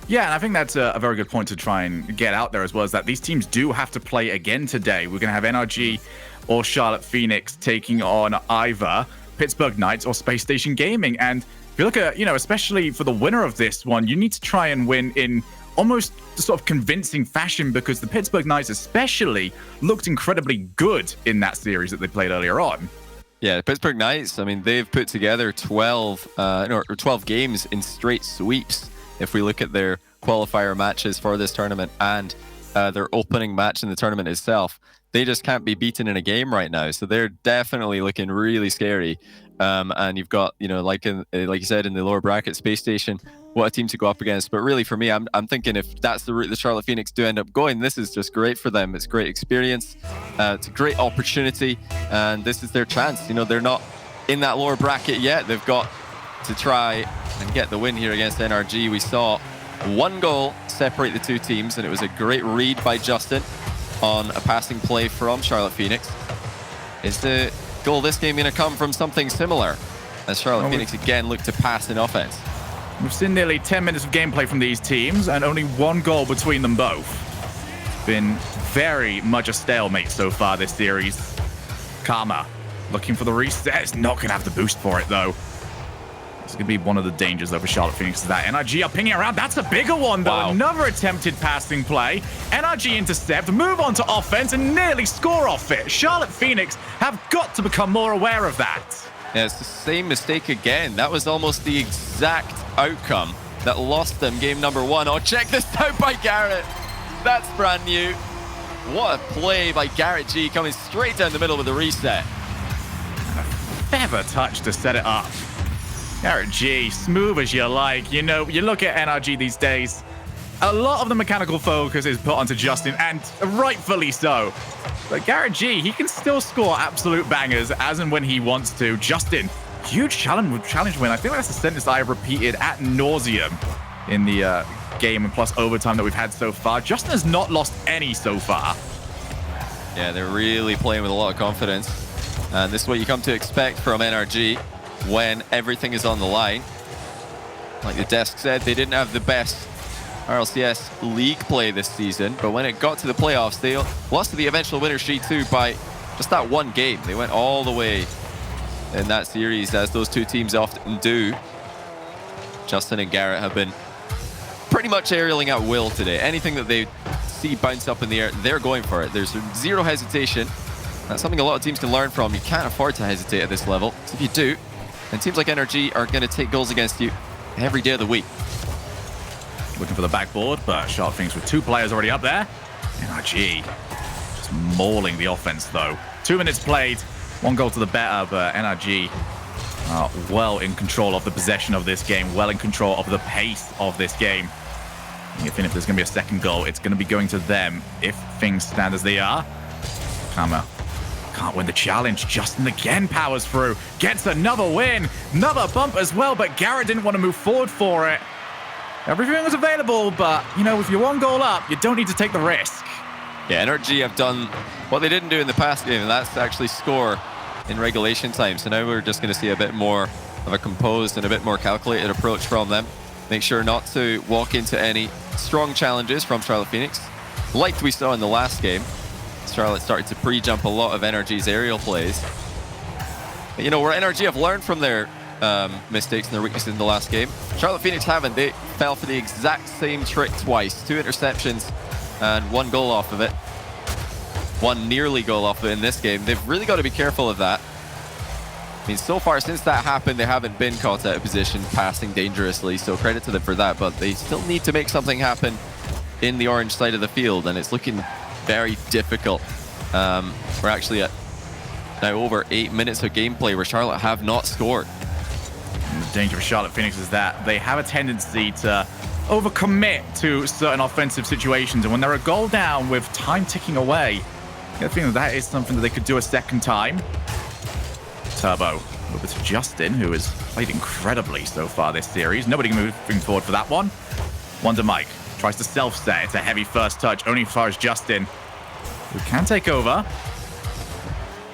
Yeah, and I think that's a very good point to try and get out there as well, is that these teams do have to play again today. We're going to have NRG or Charlotte Phoenix taking on either Pittsburgh Knights or Space Station Gaming. And if you look at, especially for the winner of this one, you need to try and win in almost sort of convincing fashion, because the Pittsburgh Knights especially looked incredibly good in that series that they played earlier on. Yeah, the Pittsburgh Knights, I mean, they've put together 12 games in straight sweeps. If we look at their qualifier matches for this tournament and their opening match in the tournament itself, they just can't be beaten in a game right now. So they're definitely looking really scary. And you've got, like you said, in the lower bracket, Space Station, what a team to go up against. But really, for me, I'm thinking if that's the route the Charlotte Phoenix do end up going, this is just great for them. It's great experience. It's a great opportunity. And this is their chance. They're not in that lower bracket yet. They've got to try and get the win here against NRG. We saw one goal separate the two teams, and it was a great read by Justin on a passing play from Charlotte Phoenix. Is the goal this game going to come from something similar, as Charlotte Phoenix again look to pass in offense? We've seen nearly 10 minutes of gameplay from these teams and only one goal between them both. It's been very much a stalemate so far this series. Karma looking for the reset. It's not going to have the boost for it, though. It's going to be one of the dangers, though, for Charlotte Phoenix is that NRG are pinging around. That's a bigger one, though. Wow. Another attempted passing play. NRG intercept, move on to offense, and nearly score off it. Charlotte Phoenix have got to become more aware of that. Yeah, it's the same mistake again. That was almost the exact outcome that lost them game number one. Oh, check this out by Garrett. That's brand new. What a play by Garrett G, coming straight down the middle with a reset. A feather touch to set it up. Garrett G, smooth as you like. You look at NRG these days, a lot of the mechanical focus is put onto Justin, and rightfully so. But Garrett G, he can still score absolute bangers as and when he wants to. Justin, huge challenge win. I think that's a sentence I have repeated ad nauseum in the game and plus overtime that we've had so far. Justin has not lost any so far. Yeah, they're really playing with a lot of confidence. And this is what you come to expect from NRG when everything is on the line. Like the desk said, they didn't have the best RLCS league play this season, but when it got to the playoffs, they lost to the eventual winner G2 by just that one game. They went all the way in that series, as those two teams often do. Justin and Garrett have been pretty much aerialing at will today. Anything that they see bounce up in the air, they're going for it. There's zero hesitation. That's something a lot of teams can learn from. You can't afford to hesitate at this level. So if you do, then teams like NRG are going to take goals against you every day of the week. Looking for the backboard, but Charlotte Phoenix with two players already up there. NRG just mauling the offense, though. 2 minutes played, one goal to the better, but NRG are well in control of the possession of this game, well in control of the pace of this game. If there's going to be a second goal, it's going to be going to them if things stand as they are. Karma can't win the challenge. Justin again powers through, gets another win, another bump as well, but Garrett didn't want to move forward for it. Everything was available, but, if you're one goal up, you don't need to take the risk. Yeah, NRG have done what they didn't do in the past game, and that's to actually score in regulation time. So now we're just going to see a bit more of a composed and a bit more calculated approach from them. Make sure not to walk into any strong challenges from Charlotte Phoenix, like we saw in the last game. Charlotte started to pre-jump a lot of NRG's aerial plays. But, where NRG have learned from their mistakes and their weaknesses in the last game, Charlotte Phoenix haven't. They fell for the exact same trick twice. 2 interceptions and 1 goal off of it. 1 nearly goal off of it in this game. They've really got to be careful of that. I mean, so far since that happened, they haven't been caught out of position passing dangerously, so credit to them for that, but they still need to make something happen in the orange side of the field, and it's looking very difficult. We're actually at now over 8 minutes of gameplay where Charlotte have not scored. And the danger for Charlotte Phoenix is that they have a tendency to overcommit to certain offensive situations, and when they're a goal down with time ticking away, I think that is something that they could do a second time. Turbo over to Justin, who has played incredibly so far this series. Nobody moving forward for that one. Wonder Mike tries to self-set. It's a heavy first touch, only as far as Justin, who can take over.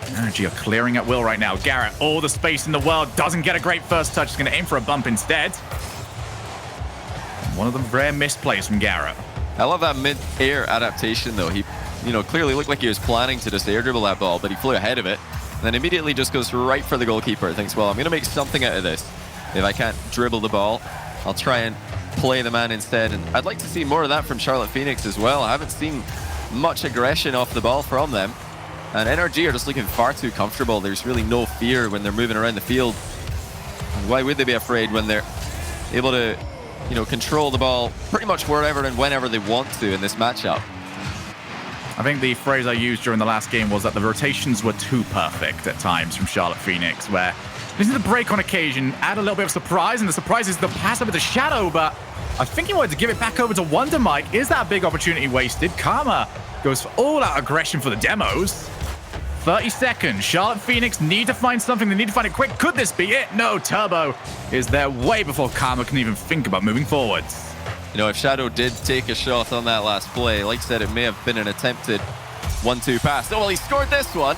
NRG are clearing at will right now. Garrett, all the space in the world, doesn't get a great first touch. He's going to aim for a bump instead. One of the rare misplays from Garrett. I love that mid-air adaptation, though. He, clearly looked like he was planning to just air dribble that ball, but he flew ahead of it. then immediately just goes right for the goalkeeper. Thinks, well, I'm going to make something out of this. If I can't dribble the ball, I'll try and play the man instead. And I'd like to see more of that from Charlotte Phoenix as well. I haven't seen much aggression off the ball from them. And NRG are just looking far too comfortable. There's really no fear when they're moving around the field. And why would they be afraid when they're able to, you know, control the ball pretty much wherever and whenever they want to in this matchup? I think the phrase I used during the last game was that the rotations were too perfect at times from Charlotte Phoenix, where this is the break on occasion, add a little bit of surprise, and the surprise is the pass over to Shadow, but I think he wanted to give it back over to Wonder Mike. Is that a big opportunity wasted? Karma goes for all-out aggression for the demos. 30 seconds. Charlotte Phoenix need to find something. They need to find it quick. Could this be it? No, Turbo is there way before Karma can even think about moving forwards. You know, if Shadow did take a shot on that last play, like I said, it may have been an attempted 1-2 pass. Oh, well, he scored this one.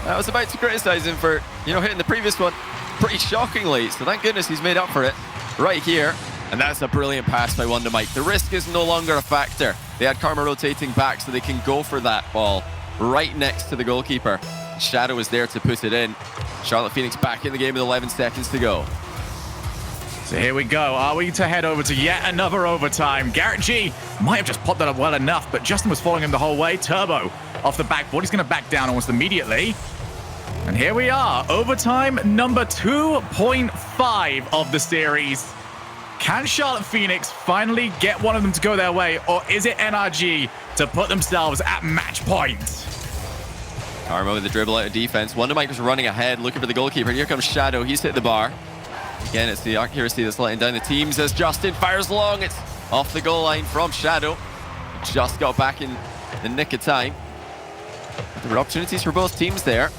I was about to criticize him for, you know, hitting the previous one pretty shockingly. So thank goodness he's made up for it right here. And that's a brilliant pass by Wonder Mike. The risk is no longer a factor. They had Karma rotating back so they can go for that ball right next to the goalkeeper. Shadow is there to put it in. Charlotte Phoenix back in the game with 11 seconds to go. So here we go. Are we to head over to yet another overtime? Garrett G might have just popped that up well enough, but Justin was following him the whole way. Turbo off the backboard. He's going to back down almost immediately. And here we are. Overtime number 2.5 of the series. Can Charlotte Phoenix finally get one of them to go their way, or is it NRG to put themselves at match point? Karma with the dribble out of defense. Wonder Mike was running ahead, looking for the goalkeeper. Here comes Shadow. He's hit the bar. Again, it's the accuracy that's letting down the teams as Justin fires long. It's off the goal line from Shadow. Just got back in the nick of time. There were opportunities for both teams there.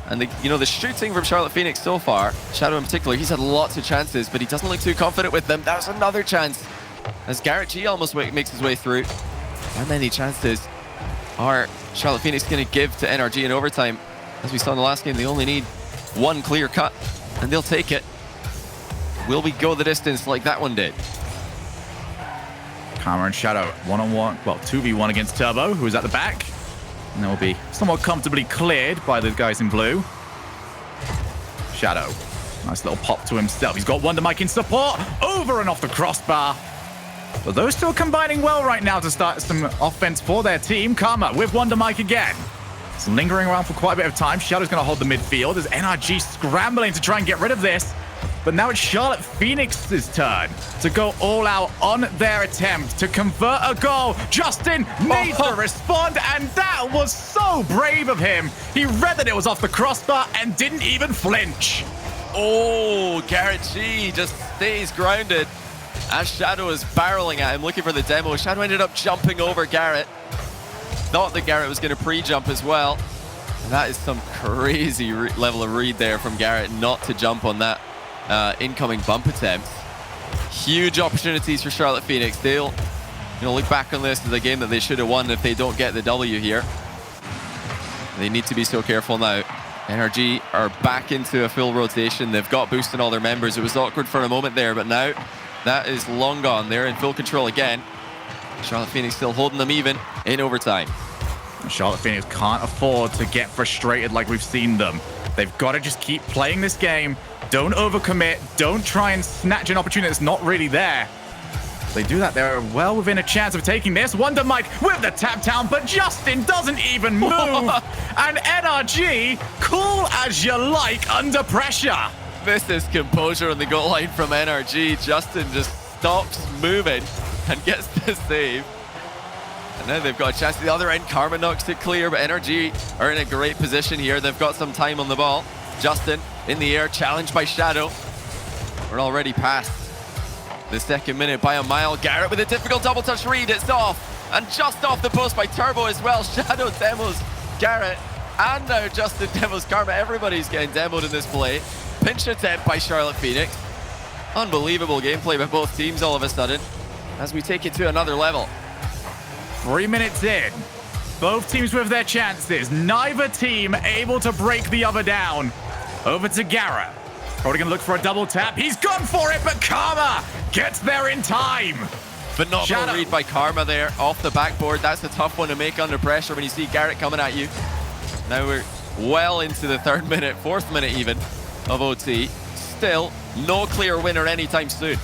And the shooting from Charlotte Phoenix so far, Shadow in particular, he's had lots of chances, but he doesn't look too confident with them. That's another chance as Garrett G almost makes his way through. How many chances are Charlotte Phoenix going to give to NRG in overtime? As we saw in the last game, they only need one clear cut, and they'll take it. Will we go the distance like that one did? Karma and Shadow one-on-one, well, 2v1 against Turbo, who is at the back. And they'll be somewhat comfortably cleared by the guys in blue. Shadow, nice little pop to himself. He's got Wonder Mike in support, over and off the crossbar. But those two are combining well right now to start some offense for their team. Karma with Wonder Mike again. It's lingering around for quite a bit of time. Shadow's going to hold the midfield as NRG scrambling to try and get rid of this. But now it's Charlotte Phoenix's turn to go all out on their attempt to convert a goal. Justin needs to respond, and that was so brave of him. He read that it was off the crossbar and didn't even flinch. Oh, Garrett G just stays grounded as Shadow is barreling at him, looking for the demo. Shadow ended up jumping over Garrett. Thought that Garrett was going to pre-jump as well. And that is some crazy level of read there from Garrett not to jump on that incoming bump attempt. Huge opportunities for Charlotte Phoenix. They'll look back on this as a game that they should have won if they don't get the W here. They need to be so careful now. NRG are back into a full rotation. They've got boost in all their members. It was awkward for a moment there, but now that is long gone. They're in full control again. Charlotte Phoenix still holding them even in overtime. Charlotte Phoenix can't afford to get frustrated like we've seen them. They've got to just keep playing this game. Don't overcommit. Don't try and snatch an opportunity that's not really there. If they do that, they're well within a chance of taking this. Wonder Mike with the tap down, but Justin doesn't even move. And NRG, cool as you like under pressure. This is composure on the goal line from NRG. Justin just stops moving and gets the save. And now they've got a chance at the other end. Karma knocks it clear, but NRG are in a great position here. They've got some time on the ball. Justin in the air, challenged by Shadow. We're already past the second minute by a mile. Garrett with a difficult double touch read. It's off. And just off the post by Turbo as well. Shadow demos Garrett. And now Justin demos Karma. Everybody's getting demoed in this play. Pinch attempt by Charlotte Phoenix. Unbelievable gameplay by both teams all of a sudden as we take it to another level. 3 minutes in. Both teams with their chances. Neither team able to break the other down. Over to Garrett. Probably going to look for a double tap. He's gone for it, but Karma gets there in time. Phenomenal read by Karma there off the backboard. That's a tough one to make under pressure when you see Garrett coming at you. Now we're well into the 3rd minute, 4th minute even of OT. Still, no clear winner anytime soon.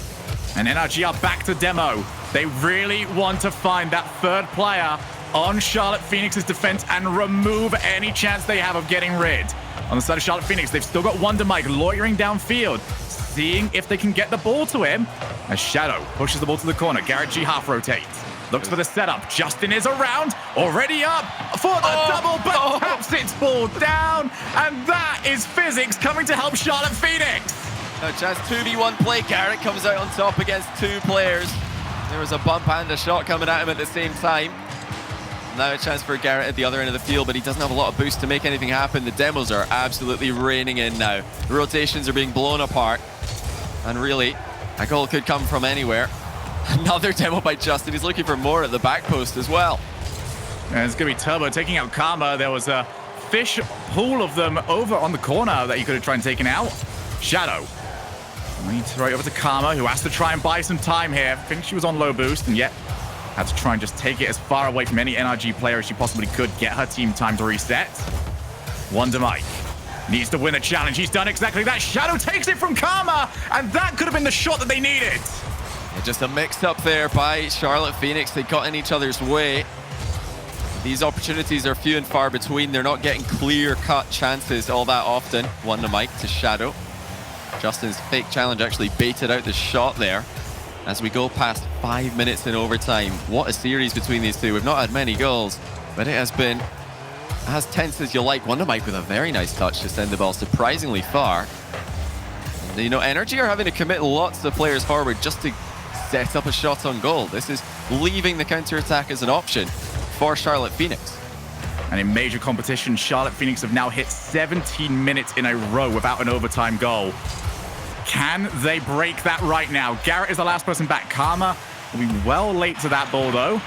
And NRG are back to demo. They really want to find that 3rd player on Charlotte Phoenix's defense and remove any chance they have of getting rid. On the side of Charlotte Phoenix, they've still got Wonder Mike loitering downfield, seeing if they can get the ball to him. As Shadow pushes the ball to the corner, Garrett G half rotates. Looks for the setup. Justin is around, already up for the double, but taps its ball down. And that is physics coming to help Charlotte Phoenix. A chance 2v1 play. Garrett comes out on top against 2 players. There was a bump and a shot coming at him at the same time. Now a chance for Garrett at the other end of the field, but he doesn't have a lot of boost to make anything happen. The demos are absolutely raining in now. The rotations are being blown apart. And really, a goal could come from anywhere. Another demo by Justin. He's looking for more at the back post as well. And it's going to be Turbo taking out Karma. There was a fish pool of them over on the corner that he could have tried and taken out. Shadow. We need to throw it over to Karma, who has to try and buy some time here. I think she was on low boost, and yet had to try and just take it as far away from any NRG player as she possibly could, get her team time to reset. Wonder Mike needs to win the challenge. He's done exactly that. Shadow takes it from Karma, and that could have been the shot that they needed. Yeah, just a mix-up there by Charlotte Phoenix. They got in each other's way. These opportunities are few and far between. They're not getting clear-cut chances all that often. Wonder Mike to Shadow. Justin's fake challenge actually baited out the shot there. As we go past 5 minutes in overtime, what a series between these two. We've not had many goals, but it has been as tense as you like. Wonder Mike with a very nice touch to send the ball surprisingly far. And, you know, NRG are having to commit lots of players forward just to set up a shot on goal. This is leaving the counter-attack as an option for Charlotte Phoenix. And in major competition, Charlotte Phoenix have now hit 17 minutes in a row without an overtime goal. Can they break that right now? Garrett is the last person back. Karma will be well late to that ball, though.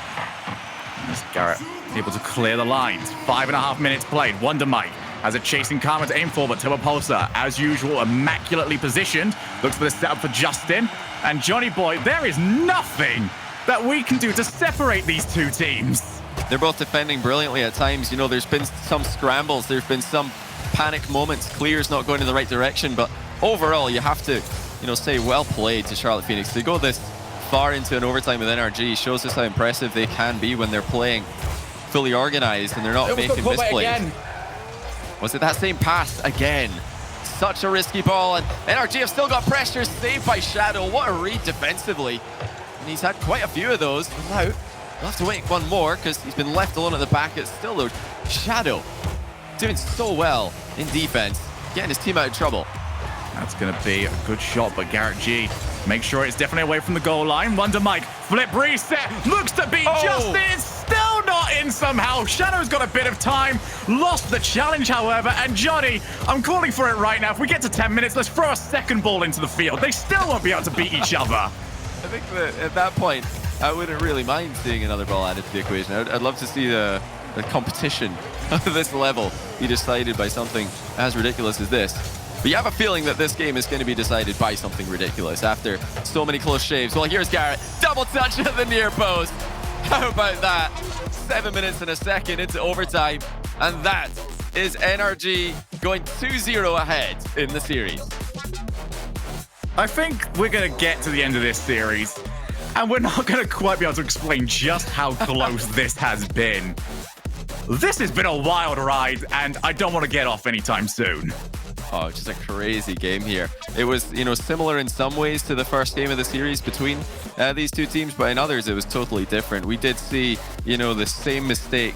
As Garrett able to clear the lines. 5.5 minutes played. Wonder Mike has a chasing Karma to aim for, but Turbo Pulsar, as usual, immaculately positioned. Looks for the setup for Justin. And Johnny Boy, there is nothing that we can do to separate these two teams. They're both defending brilliantly at times. You know, there's been some scrambles. There's been some panic moments. Clear's not going in the right direction, but overall, you have to, you know, say well played to Charlotte Phoenix. They go this far into an overtime with NRG. Shows us how impressive they can be when they're playing fully organized and they're not making misplays. Was it that same pass again? Such a risky ball, and NRG have still got pressure. Saved by Shadow. What a read defensively. And he's had quite a few of those. But now, we'll have to wait one more because he's been left alone at the back. It's still though Shadow doing so well in defense, getting his team out of trouble. That's going to be a good shot, but Garrett G make sure it's definitely away from the goal line. Wonder Mike, flip reset, looks to be Justin, still not in somehow. Shadow's got a bit of time, lost the challenge, however, and Johnny, I'm calling for it right now. If we get to 10 minutes, let's throw a second ball into the field. They still won't be able to beat each other. I think that at that point, I wouldn't really mind seeing another ball added to the equation. I'd love to see the competition of this level be decided by something as ridiculous as this. But you have a feeling that this game is going to be decided by something ridiculous after so many close shaves. Well, here's Garrett. Double touch at the near post. How about that? 7 minutes and a second into overtime. And that is NRG going 2-0 ahead in the series. I think we're going to get to the end of this series, and we're not going to quite be able to explain just how close this has been. This has been a wild ride, and I don't want to get off anytime soon. Oh, just a crazy game here. It was, you know, similar in some ways to the first game of the series between these two teams, but in others it was totally different. We did see, you know, the same mistake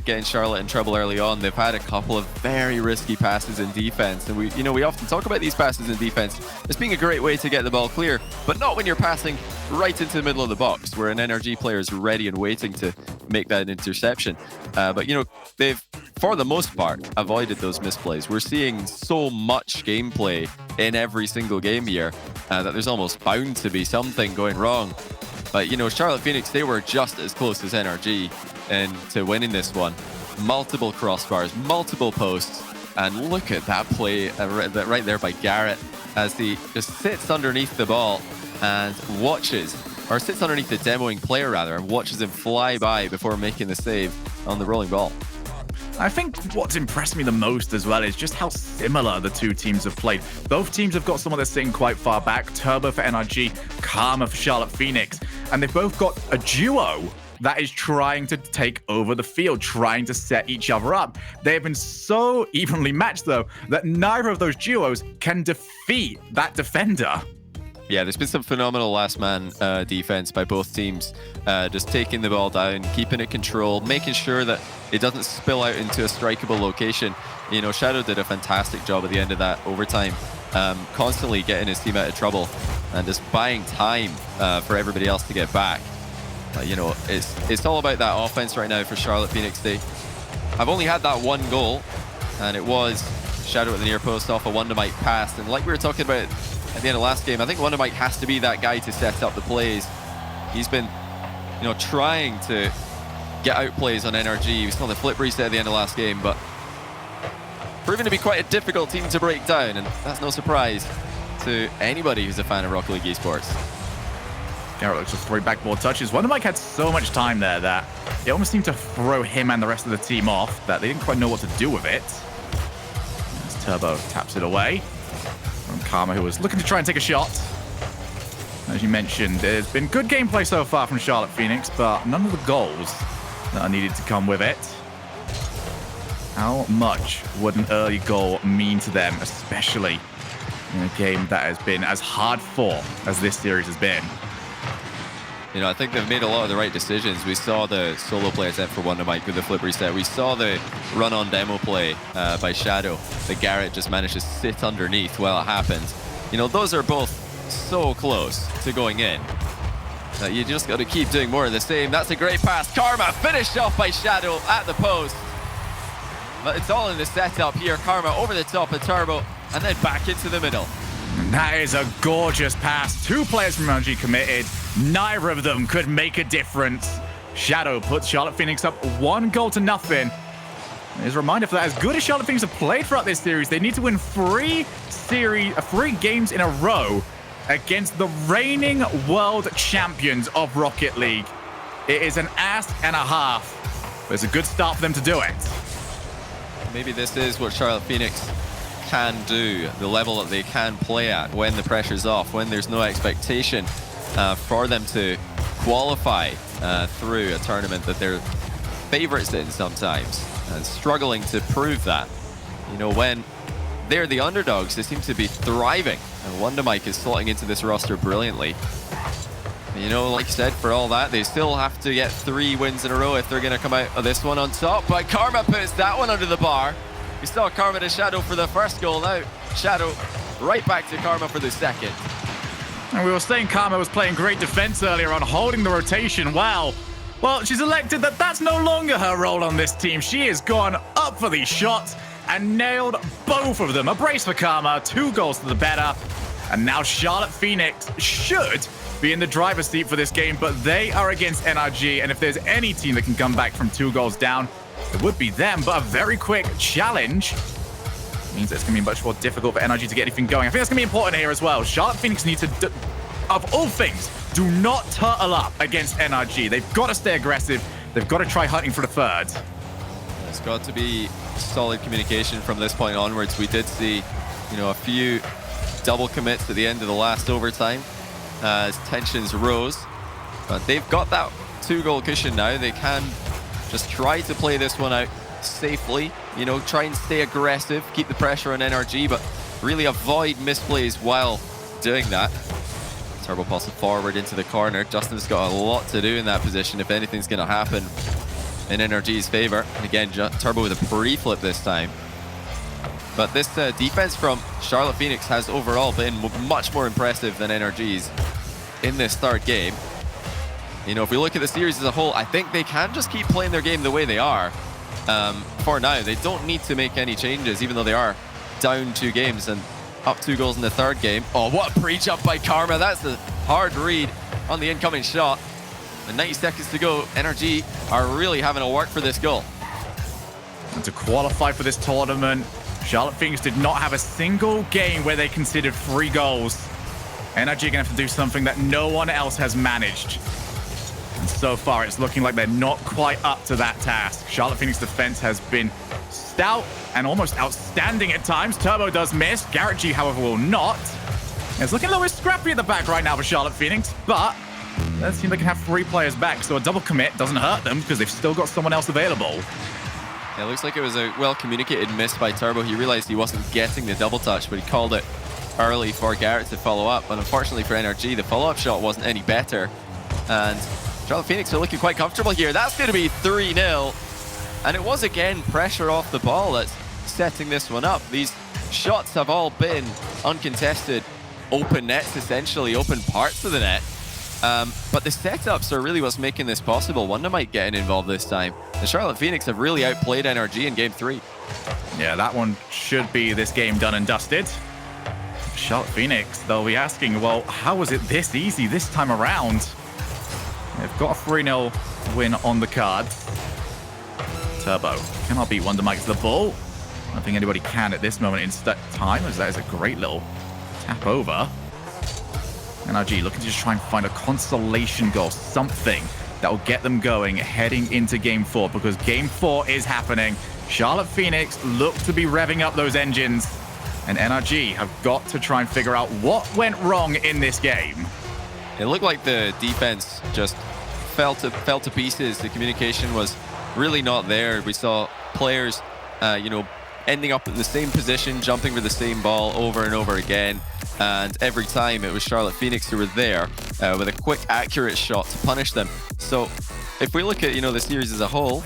getting Charlotte in trouble early on. They've had a couple of very risky passes in defense, and we often talk about these passes in defense as being a great way to get the ball clear, but not when you're passing right into the middle of the box where an NRG player is ready and waiting to make that interception. But, you know, they've, for the most part, avoided those misplays. We're seeing so much gameplay in every single game here that there's almost bound to be something going wrong. But, you know, Charlotte Phoenix, they were just as close as NRG to winning this one. Multiple crossbars, multiple posts, and look at that play right there by Garrett as he just sits underneath the ball and watches, or sits underneath the demoing player rather, and watches him fly by before making the save on the rolling ball. I think what's impressed me the most as well is just how similar the two teams have played. Both teams have got someone that's sitting quite far back. Turbo for NRG, Karma for Charlotte Phoenix. And they've both got a duo that is trying to take over the field, trying to set each other up. They have been so evenly matched, though, that neither of those duos can defeat that defender. Yeah, there's been some phenomenal last man defense by both teams. Just taking the ball down, keeping it controlled, making sure that it doesn't spill out into a strikeable location. You know, Shadow did a fantastic job at the end of that overtime, constantly getting his team out of trouble and just buying time for everybody else to get back. You know, it's all about that offense right now for Charlotte Phoenix. I've only had that one goal, and it was Shadow at the near post off a Wondermite pass. And like we were talking about at the end of last game, I think Wondermite has to be that guy to set up the plays. He's been, you know, trying to get out plays on NRG. We saw the flip reset at the end of last game, but proving to be quite a difficult team to break down, and that's no surprise to anybody who's a fan of Rocket League Esports. Garrett looks to throw back more touches. Wondermike had so much time there that it almost seemed to throw him and the rest of the team off, that they didn't quite know what to do with it. As Turbo taps it away from Karma, who was looking to try and take a shot. As you mentioned, there's been good gameplay so far from Charlotte Phoenix, but none of the goals that are needed to come with it. How much would an early goal mean to them, especially in a game that has been as hard fought as this series has been? You know, I think they've made a lot of the right decisions. We saw the solo play attempt for Wondermite with the flip reset. We saw the run-on demo play by Shadow that Garrett just managed to sit underneath while it happened. You know, those are both so close to going in. You just got to keep doing more of the same. That's a great pass. Karma finished off by Shadow at the post. But it's all in the setup here. Karma over the top of Turbo and then back into the middle. That is a gorgeous pass. Two players from RNG committed. Neither of them could make a difference. Shadow puts Charlotte Phoenix up 1-0. There's a reminder for that. As good as Charlotte Phoenix have played throughout this series, they need to win three games in a row against the reigning world champions of Rocket League. It is an ask and a half, but it's a good start for them to do it. Maybe this is what Charlotte Phoenix can do, the level that they can play at when the pressure's off, when there's no expectation for them to qualify through a tournament that they're favorites in sometimes, and struggling to prove that. You know, when they're the underdogs, they seem to be thriving, and Wondermike is slotting into this roster brilliantly. You know, like you said, for all that, they still have to get 3 wins in a row if they're going to come out of this one on top, but Karma puts that one under the bar. We saw Karma to Shadow for the first goal. Now Shadow right back to Karma for the second. And we were saying Karma was playing great defense earlier on, holding the rotation well. Well, she's elected that that's no longer her role on this team. She has gone up for these shots and nailed both of them. A brace for Karma, 2 goals to the better. And now Charlotte Phoenix should be in the driver's seat for this game, but they are against NRG. And if there's any team that can come back from 2 goals down, it would be them. But a very quick challenge means it's going to be much more difficult for NRG to get anything going. I think that's going to be important here as well. Charlotte Phoenix needs to, of all things, do not turtle up against NRG. They've got to stay aggressive. They've got to try hunting for the third. There's got to be solid communication from this point onwards. We did see, you know, a few double commits at the end of the last overtime as tensions rose. But they've got that 2-goal cushion now. They can just try to play this one out safely, you know, try and stay aggressive, keep the pressure on NRG, but really avoid misplays while doing that. Turbo passes forward into the corner. Justin's got a lot to do in that position if anything's going to happen in NRG's favor. And again, Turbo with a pre-flip this time. But this defense from Charlotte Phoenix has overall been much more impressive than NRG's in this third game. You know, if we look at the series as a whole, I think they can just keep playing their game the way they are. For now, they don't need to make any changes, even though they are down 2 games and up 2 goals in the third game. Oh, what a pre-jump by Karma. That's a hard read on the incoming shot. And 90 seconds to go. NRG are really having to work for this goal. And to qualify for this tournament, Charlotte Phoenix did not have a single game where they considered 3 goals. NRG are going to have to do something that no one else has managed. And so far, it's looking like they're not quite up to that task. Charlotte Phoenix defense has been stout and almost outstanding at times. Turbo does miss. Garrett G, however, will not. It's looking a little bit scrappy at the back right now for Charlotte Phoenix, but it seems they can have 3 players back, so a double commit doesn't hurt them because they've still got someone else available. Yeah, it looks like it was a well-communicated miss by Turbo. He realized he wasn't getting the double touch, but he called it early for Garrett to follow up. And unfortunately for NRG, the follow-up shot wasn't any better. And Charlotte Phoenix are looking quite comfortable here. That's going to be 3-0. And it was, again, pressure off the ball that's setting this one up. These shots have all been uncontested open nets, essentially, open parts of the net. But the setups are really what's making this possible. Wonder Mike getting involved this time. The Charlotte Phoenix have really outplayed NRG in Game 3. Yeah, that one should be this game done and dusted. Charlotte Phoenix, they'll be asking, well, how was it this easy this time around? They've got a 3-0 win on the cards. Turbo cannot beat Wonder Mike to the ball. I don't think anybody can at this moment in time, as that is a great little tap over. NRG looking to just try and find a consolation goal, something that will get them going heading into Game 4, because Game 4 is happening. Charlotte Phoenix look to be revving up those engines, and NRG have got to try and figure out what went wrong in this game. It looked like the defense just fell to pieces. The communication was really not there. We saw players, ending up in the same position, jumping for the same ball over and over again. And every time it was Charlotte Phoenix who were there with a quick, accurate shot to punish them. So if we look at, the series as a whole,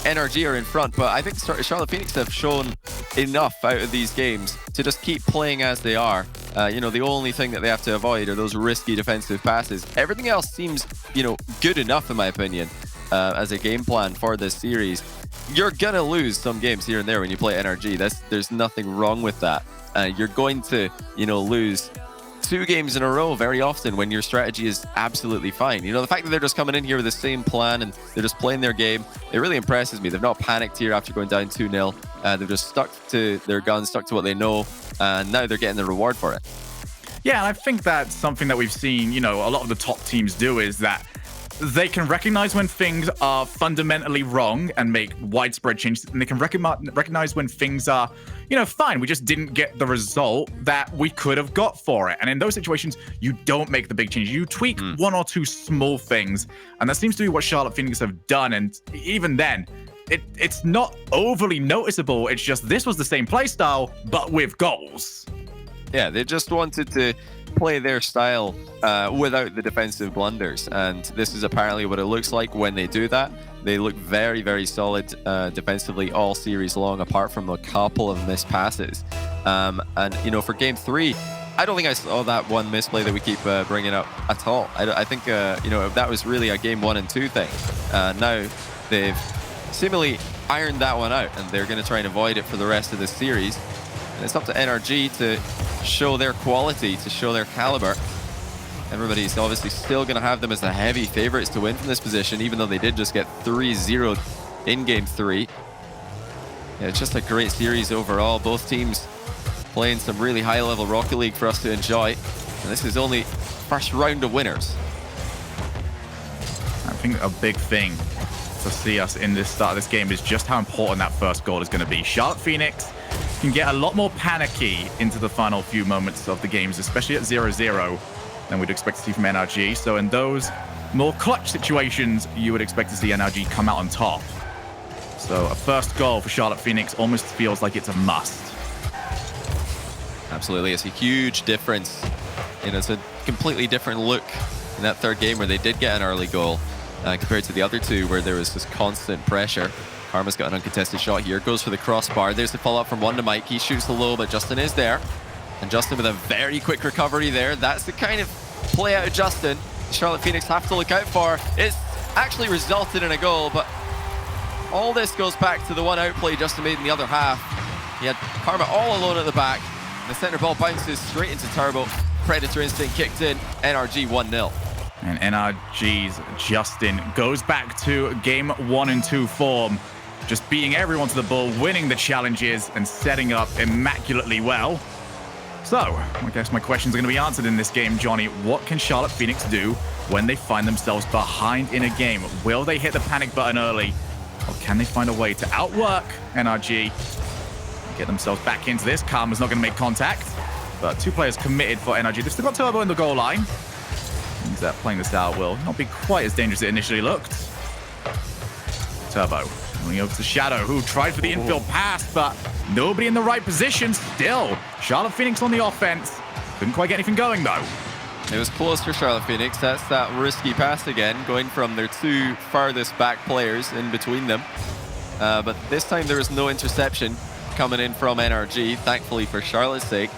NRG are in front, but I think Charlotte Phoenix have shown enough out of these games to just keep playing as they are. The only thing that they have to avoid are those risky defensive passes. Everything else seems, good enough, in my opinion, as a game plan for this series. You're gonna lose some games here and there when you play NRG. There's nothing wrong with that. You're going to, lose 2 games in a row very often when your strategy is absolutely fine. The fact that they're just coming in here with the same plan and they're just playing their game, it really impresses me. They've not panicked here after going down 2-0. They've just stuck to their guns, stuck to what they know, and now they're getting the reward for it. Yeah, and I think that's something that we've seen, a lot of the top teams do, is that they can recognize when things are fundamentally wrong and make widespread changes, and they can recognize when things are, fine. We just didn't get the result that we could have got for it. And in those situations, you don't make the big changes. You tweak 1 or 2 small things, and that seems to be what Charlotte Phoenix have done. And even then, it's not overly noticeable. It's just this was the same play style, but with goals. Yeah, they just wanted to play their style without the defensive blunders, and this is apparently what it looks like when they do that. They look very, very solid defensively all series long, apart from a couple of missed passes. And for Game 3, I don't think I saw that one misplay that we keep bringing up at all. I think that was really a Game 1 and 2 thing. Now they've seemingly ironed that one out, and they're going to try and avoid it for the rest of the series. And it's up to NRG to show their quality, to show their caliber. Everybody's obviously still going to have them as the heavy favorites to win from this position, even though they did just get 3-0 in Game 3. Yeah, it's just a great series overall. Both teams playing some really high-level Rocket League for us to enjoy. And this is only first round of winners. I think a big thing to see us in this start of this game is just how important that first goal is going to be. Charlotte Phoenix can get a lot more panicky into the final few moments of the games, especially at 0-0, than we'd expect to see from NRG. So in those more clutch situations, you would expect to see NRG come out on top. So a first goal for Charlotte Phoenix almost feels like it's a must. Absolutely, it's a huge difference. It's a completely different look in that third game where they did get an early goal compared to the other 2 where there was this constant pressure. Karma's got an uncontested shot here, goes for the crossbar. There's the follow-up from Wonder Mike. He shoots the low, but Justin is there. And Justin with a very quick recovery there. That's the kind of play out of Justin Charlotte Phoenix have to look out for. It's actually resulted in a goal, but all this goes back to the one outplay Justin made in the other half. He had Karma all alone at the back. The center ball bounces straight into Turbo. Predator instinct kicked in. NRG 1-0. And NRG's Justin goes back to Game 1 and 2 form. Just beating everyone to the ball, winning the challenges, and setting up immaculately well. So, I guess my questions are going to be answered in this game, Johnny. What can Charlotte Phoenix do when they find themselves behind in a game? Will they hit the panic button early? Or can they find a way to outwork NRG? Get themselves back into this. Karma's not going to make contact. But 2 players committed for NRG. They've still got Turbo in the goal line. Means that playing this out will not be quite as dangerous as it initially looked. Turbo going over to Shadow, who tried for the infield pass, but nobody in the right position. Still, Charlotte Phoenix on the offense. Couldn't quite get anything going, though. It was close for Charlotte Phoenix. That's that risky pass again, going from their 2 farthest back players in between them. But this time there was no interception coming in from NRG, thankfully for Charlotte's sake.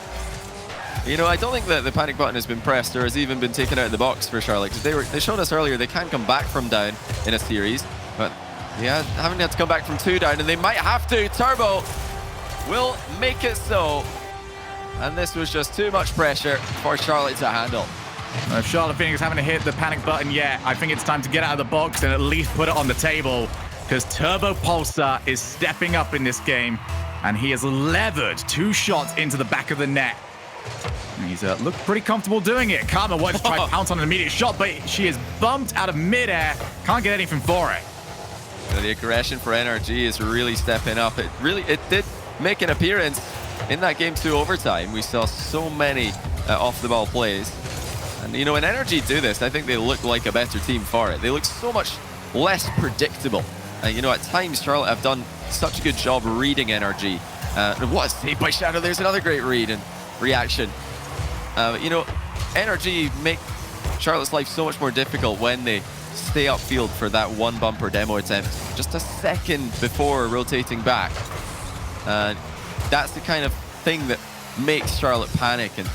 You know, I don't think that the panic button has been pressed or has even been taken out of the box for Charlotte, because they showed us earlier they can come back from down in a series, but yeah, haven't had to come back from 2 down, and they might have to. Turbo will make it so. And this was just too much pressure for Charlotte to handle. If Charlotte Phoenix haven't hit the panic button yet, I think it's time to get out of the box and at least put it on the table, because Turbo Pulsar is stepping up in this game, and he has levered 2 shots into the back of the net. And he's looked pretty comfortable doing it. Karma wants to try to pounce on an immediate shot, but she is bumped out of midair. Can't get anything for it. The aggression for NRG is really stepping up. It did make an appearance in that Game 2 overtime. We saw so many off-the-ball plays. And, you know, when NRG do this, I think they look like a better team for it. They look so much less predictable. You know, at times, Charlotte have done such a good job reading NRG. What a save by Shadow. There's another great read and reaction. You know, NRG make Charlotte's life so much more difficult when they stay upfield for that 1 bumper demo attempt just a second before rotating back. That's the kind of thing that makes Charlotte panic and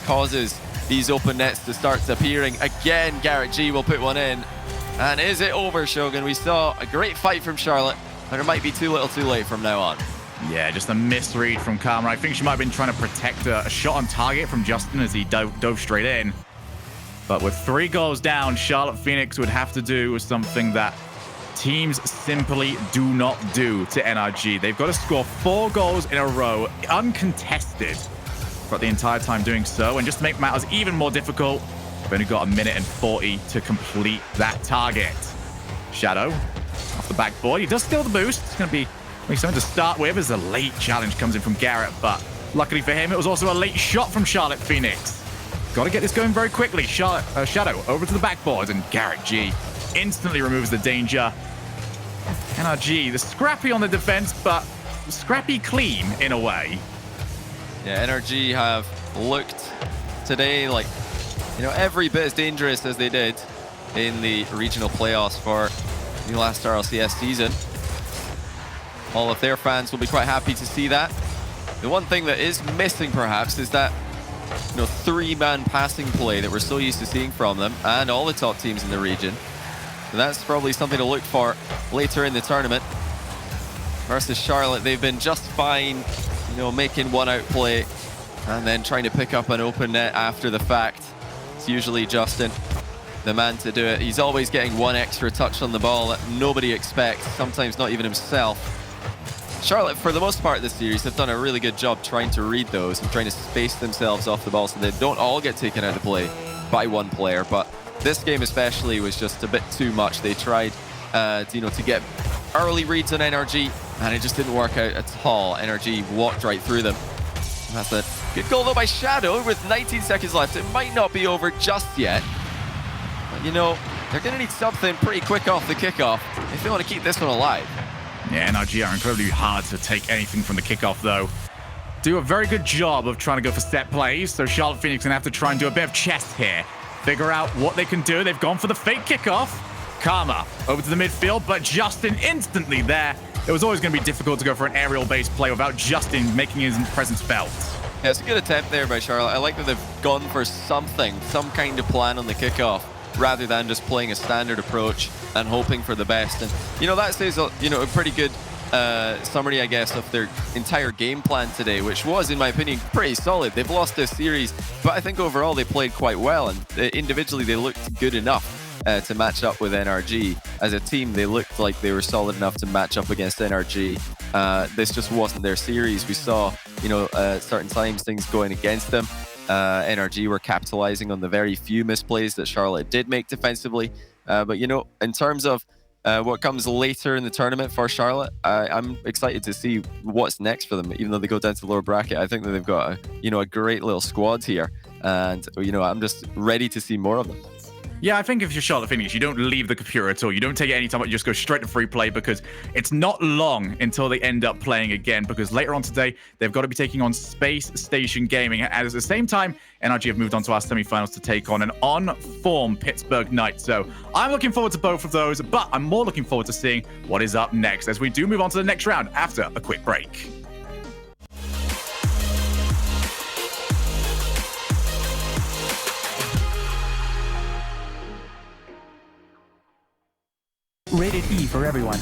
causes these open nets to start appearing. Again, Garrett G will put one in. And is it over, Shogun? We saw a great fight from Charlotte, but it might be too little too late from now on. Yeah, just a misread from Karma. I think she might have been trying to protect a shot on target from Justin as he dove straight in. But with 3 goals down, Charlotte Phoenix would have to do something that teams simply do not do to NRG. They've got to score 4 goals in a row, uncontested, throughout the entire time doing so. And just to make matters even more difficult, we've only got 1 minute and 40 to complete that target. Shadow off the backboard. He does steal the boost. It's going to be something to start with as a late challenge comes in from Garrett. But luckily for him, it was also a late shot from Charlotte Phoenix. Got to get this going very quickly. Shadow over to the backboard, and Garrett G instantly removes the danger. NRG, the scrappy on the defense, but scrappy clean in a way. Yeah, NRG have looked today like, you know, every bit as dangerous as they did in the regional playoffs for the last RLCS season. All of their fans will be quite happy to see that. The one thing that is missing, perhaps, is that, you know, 3-man passing play that we're so used to seeing from them and all the top teams in the region. So that's probably something to look for later in the tournament. Versus Charlotte, they've been just fine, you know, making 1-out play and then trying to pick up an open net after the fact. It's usually Justin, the man to do it. He's always getting 1 extra touch on the ball that nobody expects, sometimes not even himself. Charlotte, for the most part of this series, have done a really good job trying to read those and trying to space themselves off the ball so they don't all get taken out of play by 1 player. But this game especially was just a bit too much. They tried, you know, to get early reads on NRG, and it just didn't work out at all. NRG walked right through them. That's a good goal though by Shadow with 19 seconds left. It might not be over just yet, but you know, they're going to need something pretty quick off the kickoff if they want to keep this one alive. Yeah, NRG are incredibly hard to take anything from the kickoff, though. Do a very good job of trying to go for set plays, so Charlotte Phoenix gonna have to try and do a bit of chess here. Figure out what they can do. They've gone for the fake kickoff. Karma over to the midfield, but Justin instantly there. It was always gonna be difficult to go for an aerial-based play without Justin making his presence felt. Yeah, it's a good attempt there by Charlotte. I like that they've gone for something, some kind of plan on the kickoff, rather than just playing a standard approach and hoping for the best. And, you know, that says, you know, a pretty good summary, I guess, of their entire game plan today, which was, in my opinion, pretty solid. They've lost this series, but I think overall they played quite well, and individually they looked good enough to match up with NRG. As a team, they looked like they were solid enough to match up against NRG. This just wasn't their series. We saw certain times things going against them. NRG were capitalizing on the very few misplays that Charlotte did make defensively. But in terms of what comes later in the tournament for Charlotte, I'm excited to see what's next for them. Even though they go down to the lower bracket, I think that they've got a great little squad here, and I'm just ready to see more of them. Yeah, I think if you're Charlotte Phoenix, you don't leave the computer at all. You don't take it any time, but you just go straight to free play, because it's not long until they end up playing again, because later on today, they've got to be taking on Space Station Gaming. And at the same time, NRG have moved on to our semifinals to take on an on-form Pittsburgh Knights. So I'm looking forward to both of those, but I'm more looking forward to seeing what is up next as we do move on to the next round after a quick break. Rated E for everyone.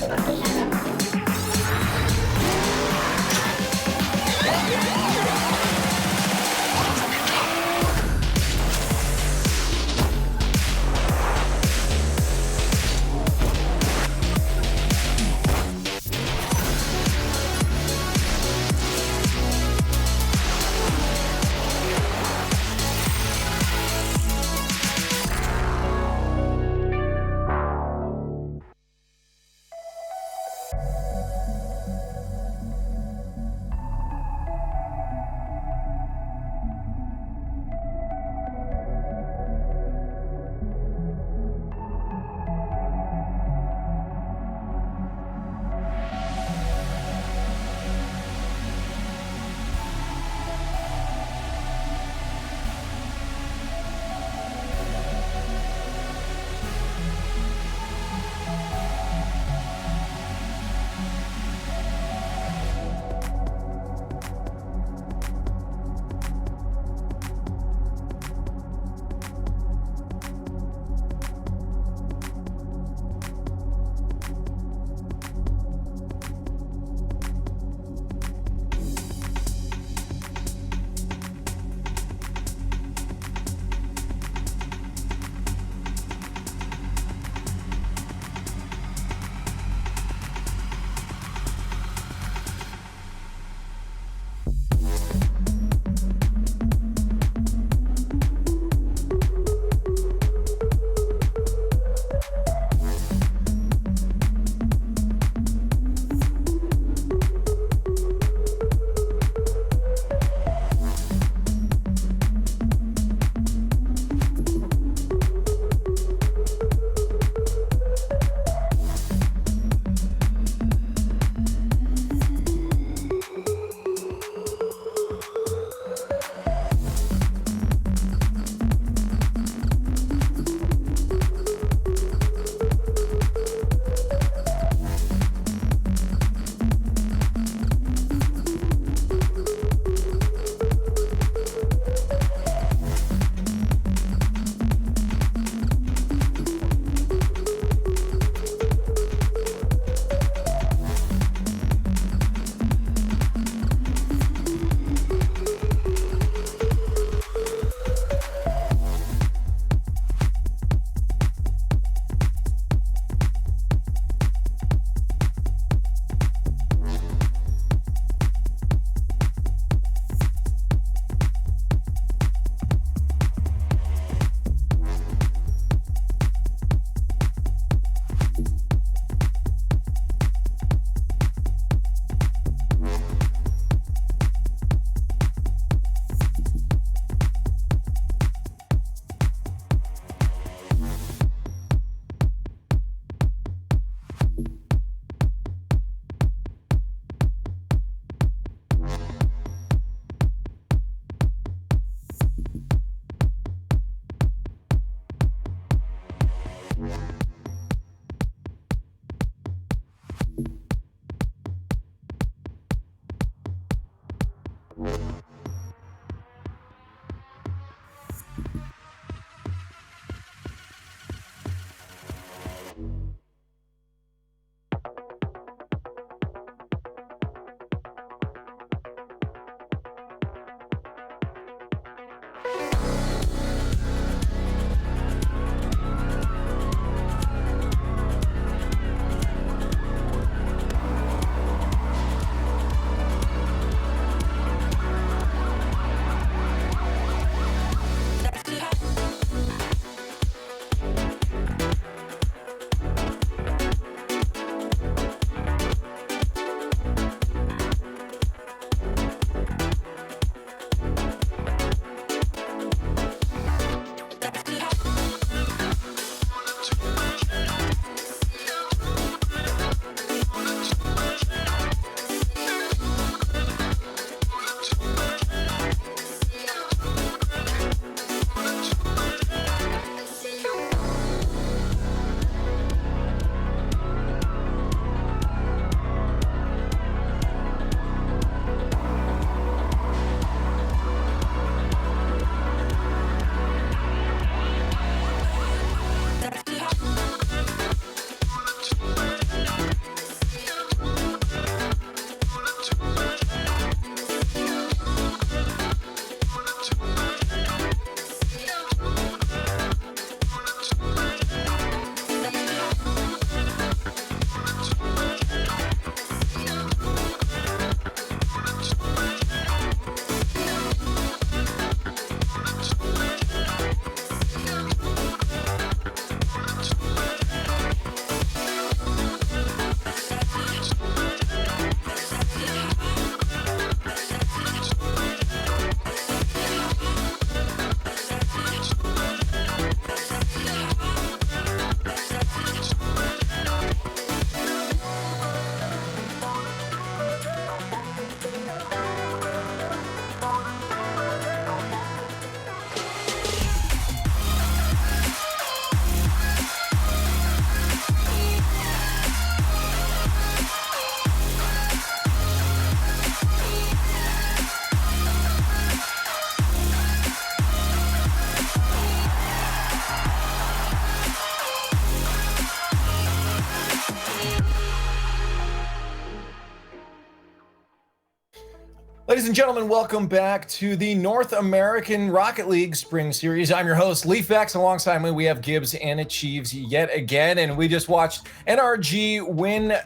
Ladies and gentlemen, welcome back to the North American Rocket League Spring Series. I'm your host, LeafX. Alongside me, we have Gibbs and Achieves yet again. And we just watched NRG win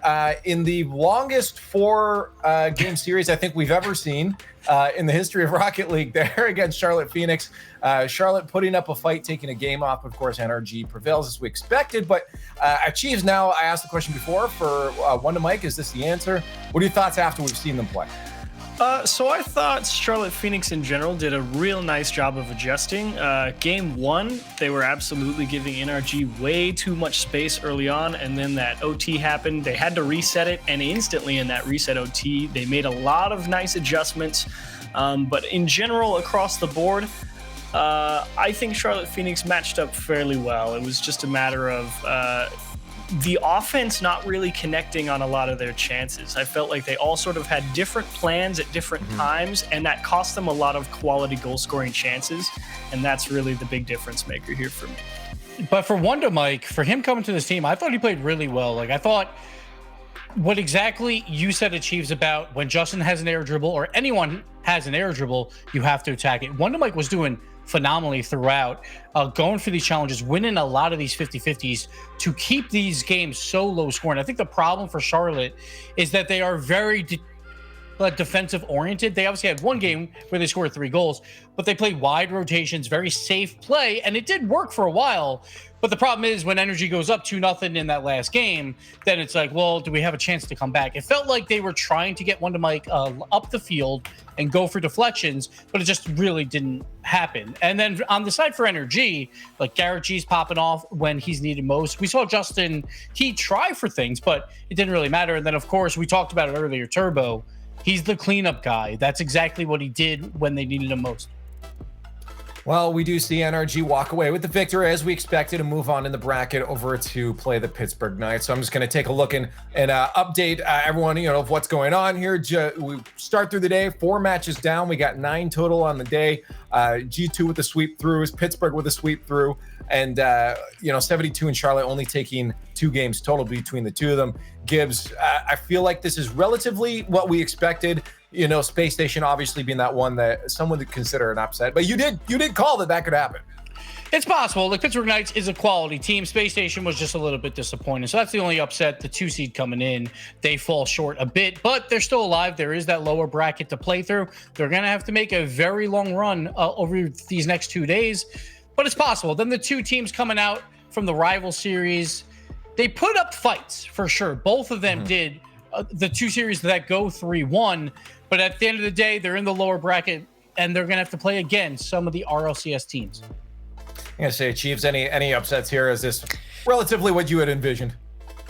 in the longest four-game series I think we've ever seen in the history of Rocket League there against Charlotte Phoenix. Charlotte putting up a fight, taking a game off. Of course, NRG prevails as we expected. But Achieves, now I asked the question before for One to Mike. Is this the answer? What are your thoughts after we've seen them play? So I thought Charlotte Phoenix in general did a real nice job of adjusting. Game one, they were absolutely giving NRG way too much space early on, and then that OT happened. They had to reset it, and instantly in that reset OT, they made a lot of nice adjustments. But in general, across the board, I think Charlotte Phoenix matched up fairly well. It was just a matter of the offense not really connecting on a lot of their chances. I felt like they all sort of had different plans at different times, and that cost them a lot of quality goal scoring chances. And that's really the big difference maker here for me. But for Wonder Mike, for him coming to this team, I thought he played really well. Like, I thought what exactly you said Achieves about when Justin has an air dribble or anyone has an air dribble, you have to attack it. Wonder Mike was doing phenomenally throughout, going for these challenges, winning a lot of these 50-50s to keep these games so low scoring. I think the problem for Charlotte is that they are very defensive oriented. They obviously had one game where they scored 3 goals, but they played wide rotations, very safe play, and it did work for a while. But the problem is when energy goes up 2-0 in that last game, then it's like, well, do we have a chance to come back? It felt like they were trying to get One to Mike up the field and go for deflections, but it just really didn't happen. And then on the side for NRG, like Garrett G's popping off when he's needed most. We saw Justin, he tried for things, but it didn't really matter. And then, of course, we talked about it earlier, Turbo. He's the cleanup guy. That's exactly what he did when they needed him most. Well, we do see NRG walk away with the victory as we expected and move on in the bracket over to play the Pittsburgh Knights. So I'm just going to take a look and update everyone, of what's going on here. We start through the day, 4 matches down. We got 9 total on the day. G2 with the sweep throughs, Pittsburgh with a sweep through, and 72 and Charlotte only taking 2 games total between the two of them. Gibbs, I feel like this is relatively what we expected. Space Station obviously being that one that someone would consider an upset, but you did call that could happen. It's possible. The Pittsburgh Knights is a quality team. Space Station was just a little bit disappointing. So that's the only upset. The 2 seed coming in, they fall short a bit, but they're still alive. There is that lower bracket to play through. They're going to have to make a very long run over these next 2 days, but it's possible. Then the 2 teams coming out from the rival series, they put up fights for sure. Both of them did. The 2 series that go 3-1, but at the end of the day, they're in the lower bracket and they're going to have to play against some of the RLCS teams. I'm going to say, Chiefs, any upsets here? Is this relatively what you had envisioned?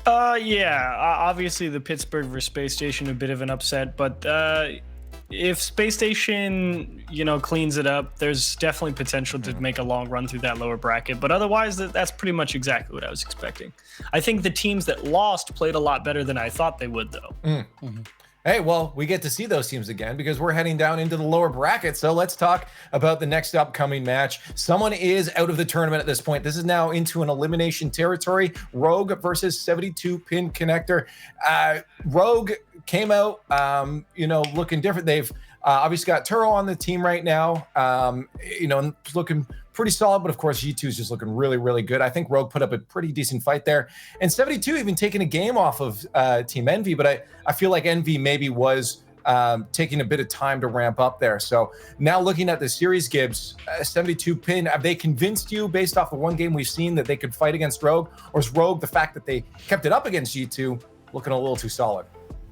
Yeah, obviously the Pittsburgh versus Space Station, a bit of an upset, but if Space Station, cleans it up, there's definitely potential to make a long run through that lower bracket. But otherwise, that's pretty much exactly what I was expecting. I think the teams that lost played a lot better than I thought they would, though. Hey, well, we get to see those teams again because we're heading down into the lower bracket. So let's talk about the next upcoming match. Someone is out of the tournament at this point. This is now into an elimination territory. Rogue versus 72 Pin Connector. Rogue came out, looking different. They've obviously got Turo on the team right now, looking pretty solid, but of course G2 is just looking really, really good. I think Rogue put up a pretty decent fight there, and 72 even taking a game off of Team Envy, but I feel like Envy maybe was taking a bit of time to ramp up there. So now looking at the series, Gibbs, 72 Pin, have they convinced you based off of one game we've seen that they could fight against Rogue, or is Rogue, the fact that they kept it up against G2, looking a little too solid?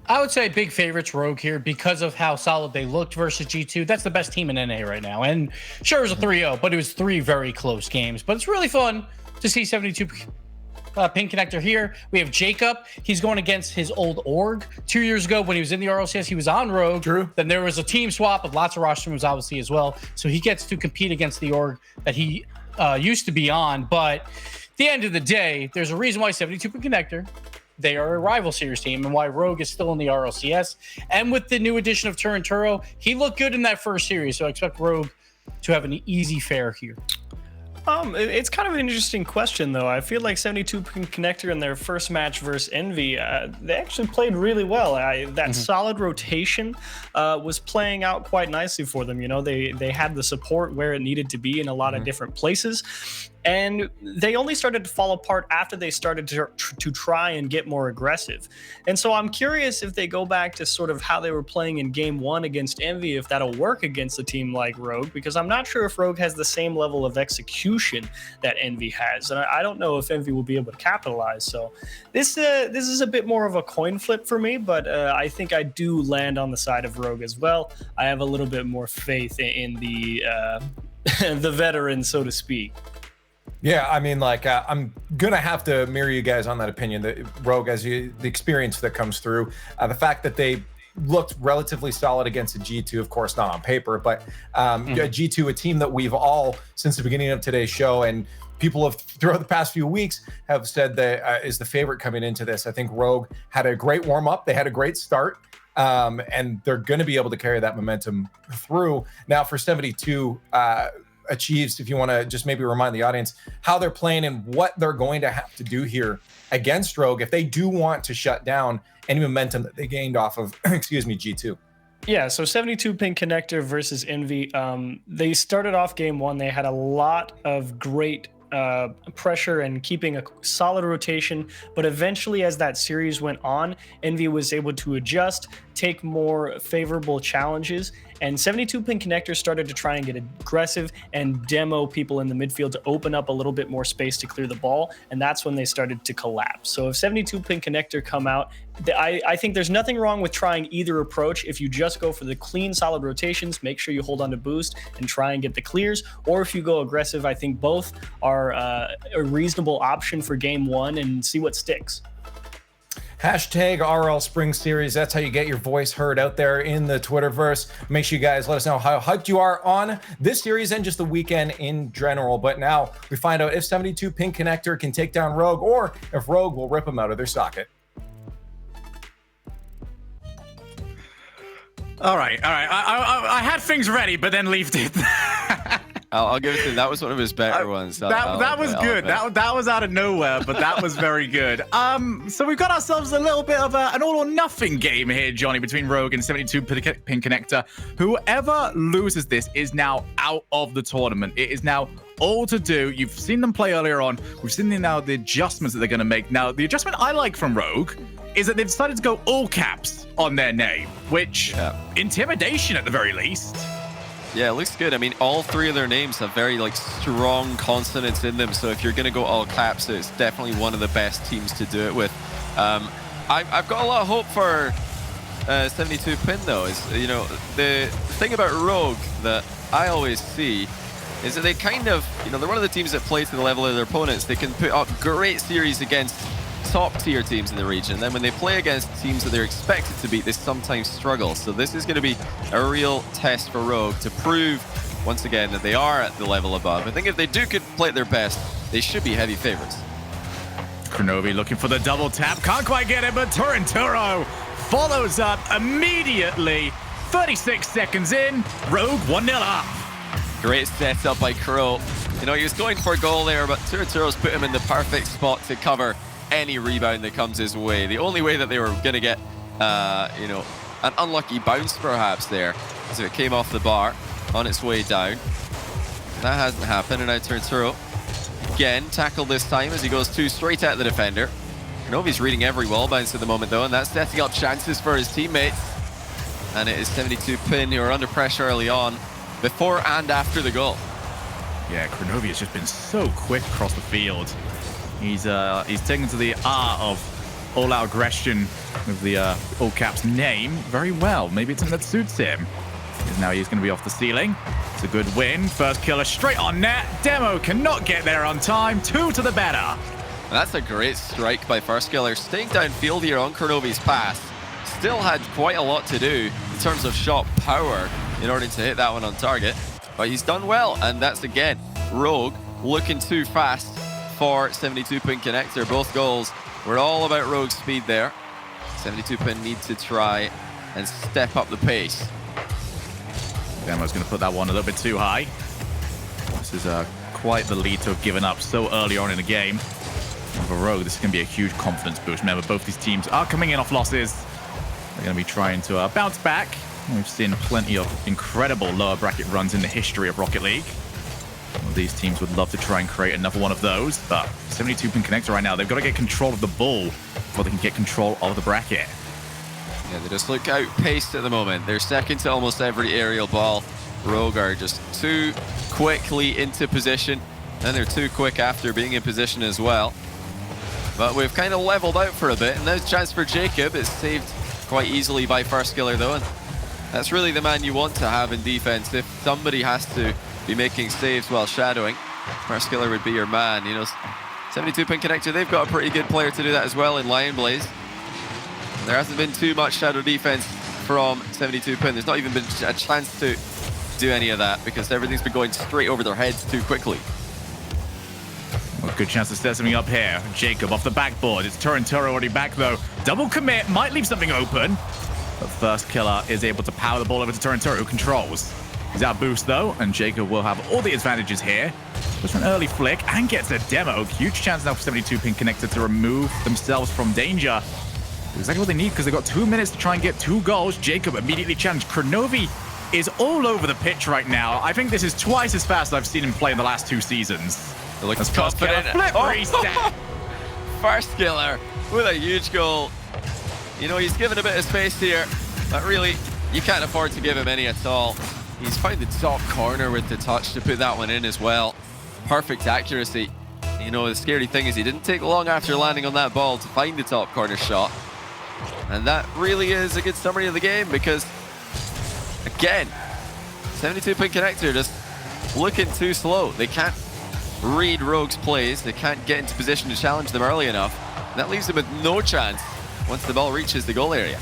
I would say big favorites Rogue here because of how solid they looked versus G2. That's the best team in NA right now. And sure, it was a 3-0, but it was 3 very close games. But it's really fun to see 72 Pin Connector here. We have Jacob. He's going against his old org. 2 years ago when he was in the RLCS, he was on Rogue. True. Then there was a team swap with lots of roster moves, obviously, as well. So he gets to compete against the org that he used to be on. But at the end of the day, there's a reason why 72 Pin Connector, they are a rival series team, and why Rogue is still in the RLCS. And with the new addition of Turin Turo, he looked good in that first series, so I expect Rogue to have an easy fare here. It's kind of an interesting question, though. I feel like 72 Pin Connector in their first match versus Envy, they actually played really well. That solid rotation was playing out quite nicely for them. You know, they had the support where it needed to be in a lot of different places. And they only started to fall apart after they started to try and get more aggressive. And so I'm curious if they go back to sort of how they were playing in game 1 against Envy, if that'll work against a team like Rogue, because I'm not sure if Rogue has the same level of execution that Envy has. And I don't know if Envy will be able to capitalize. So this is a bit more of a coin flip for me, but I think I do land on the side of Rogue as well. I have a little bit more faith in the the veteran, so to speak. Yeah, I mean, like, I'm gonna have to mirror you guys on that opinion. That Rogue, the experience that comes through, the fact that they looked relatively solid against a G2, of course, not on paper, but G2, a team that we've all, since the beginning of today's show, and people have throughout the past few weeks have said that is the favorite coming into this. I think Rogue had a great warm up. They had a great start. And they're going to be able to carry that momentum through. Now, for 72, achieves, if you want to just maybe remind the audience how they're playing and what they're going to have to do here against Rogue if they do want to shut down any momentum that they gained off of, G2. Yeah, so 72 Pin Connector versus Envy. They started off game 1. They had a lot of great pressure and keeping a solid rotation, but eventually as that series went on, Envy was able to adjust, take more favorable challenges, and 72 Pin Connector started to try and get aggressive and demo people in the midfield to open up a little bit more space to clear the ball, and that's when they started to collapse. So if 72 Pin Connector come out, I think there's nothing wrong with trying either approach. If you just go for the clean, solid rotations, make sure you hold on to boost and try and get the clears, or if you go aggressive, I think both are a reasonable option for game 1 and see what sticks. Hashtag RL Spring Series. That's how you get your voice heard out there in the Twitterverse. Make sure you guys let us know how hyped you are on this series and just the weekend in general. But now we find out if 72 Pin Connector can take down Rogue or if Rogue will rip them out of their socket. All right. I had things ready, but then leaved it. I'll give it to him. That was one of his better ones. That was good. That was out of nowhere, but that was very good. So we've got ourselves a little bit of an all or nothing game here, Johnny, between Rogue and 72 Pin Connector. Whoever loses this is now out of the tournament. It is now all to do. You've seen them play earlier on. We've seen now the adjustments that they're going to make. Now, the adjustment I like from Rogue is that they've decided to go all caps on their name, which intimidation at the very least. Yeah, it looks good. I mean, all three of their names have very strong consonants in them. So if you're going to go all caps, it's definitely one of the best teams to do it with. I've got a lot of hope for 72 Pin though. Is the thing about Rogue that I always see is that they kind of, they're one of the teams that play to the level of their opponents. They can put up great series against top tier teams in the region. Then when they play against teams that they're expected to beat, they sometimes struggle. So this is going to be a real test for Rogue to prove once again that they are at the level above. I think if they do play at their best, they should be heavy favorites. Kronovi looking for the double tap, can't quite get it, but Turinturo follows up immediately. 36 seconds in, Rogue 1-0 up. Great setup by Crow. He was going for a goal there, but Turinturo's put him in the perfect spot to cover any rebound that comes his way. The only way that they were going to get, an unlucky bounce perhaps there, as it came off the bar on its way down. That hasn't happened, and now Turinturo again tackled this time as he goes straight at the defender. Novi's reading every wall bounce at the moment though, and that's setting up chances for his teammates. And it is 72 Pin who are under pressure early on, before and after the goal. Yeah, Kronovi has just been so quick across the field. He's taken to the art of all-out aggression with the all caps name very well. Maybe it's something that suits him. Because now he's going to be off the ceiling. It's a good win. First killer straight on net. Demo cannot get there on time. 2 to the better. And that's a great strike by First Killer. Staying downfield here on Kronovi's pass. Still had quite a lot to do in terms of shot power in order to hit that one on target. But he's done well. And that's, again, Rogue looking too fast for 72 Pin Connector. Both goals were all about Rogue's speed there. 72 Pin need to try and step up the pace. Demo's going to put that one a little bit too high. This is quite the lead to have given up so early on in the game. And for Rogue, this is going to be a huge confidence boost. Remember, both these teams are coming in off losses. They're going to be trying to bounce back. We've seen plenty of incredible lower bracket runs in the history of Rocket League. Well, these teams would love to try and create another one of those, but 72-pin connector right now, they've got to get control of the ball before they can get control of the bracket. Yeah, they just look outpaced at the moment. They're second to almost every aerial ball. Rogue are just too quickly into position, and they're too quick after being in position as well. But we've kind of leveled out for a bit, and there's a chance for Jacob. It's saved quite easily by First Killer though, and that's really the man you want to have in defense. If somebody has to be making saves while shadowing, First Killer would be your man. You know, 72-pin connector, they've got a pretty good player to do that as well in Lion Blaze. There hasn't been too much shadow defense from 72-pin. There's not even been a chance to do any of that because everything's been going straight over their heads too quickly. Well, good chance to set something up here. Jacob off the backboard. It's Turinturo already back though. Double commit might leave something open. But First Killer is able to power the ball over to Turinturo, who controls. He's out boost though, and Jacob will have all the advantages here. Just an early flick and gets a demo. Huge chance now for 72-pin connector to remove themselves from danger. Exactly what they need because they've got 2 minutes to try and get 2 goals. Jacob immediately challenged. Kronovi is all over the pitch right now. I think this is twice as fast as I've seen him play in the last 2 seasons. It looks confident. Flip reset. First Killer with a huge goal. You know, he's given a bit of space here, but really, you can't afford to give him any at all. He's found the top corner with the touch to put that one in as well. Perfect accuracy. You know, the scary thing is he didn't take long after landing on that ball to find the top corner shot. And that really is a good summary of the game because, again, 72-pin connector just looking too slow. They can't read Rogue's plays. They can't get into position to challenge them early enough. And that leaves them with no chance once the ball reaches the goal area.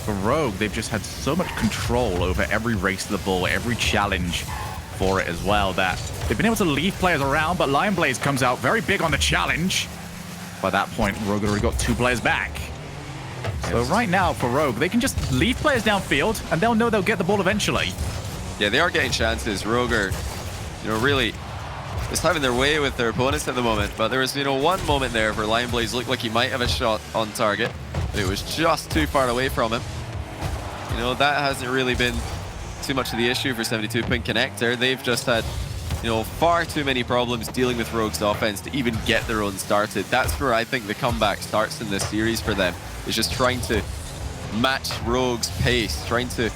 For Rogue, they've just had so much control over every race to the ball, every challenge for it as well, that they've been able to leave players around, but Lion Blaze comes out very big on the challenge. By that point, Rogue already got 2 players back. So right now for Rogue, they can just leave players downfield and they'll know they'll get the ball eventually. Yeah, they are getting chances. Rogue are, you know, really just having their way with their opponents at the moment. But there was, you know, one moment there where Lion Blaze looked like he might have a shot on target, but it was just too far away from him. You know, that hasn't really been too much of the issue for 72-pin connector. They've just had, you know, far too many problems dealing with Rogue's offense to even get their own started. That's where I think the comeback starts in this series for them. Is just trying to match Rogue's pace, trying to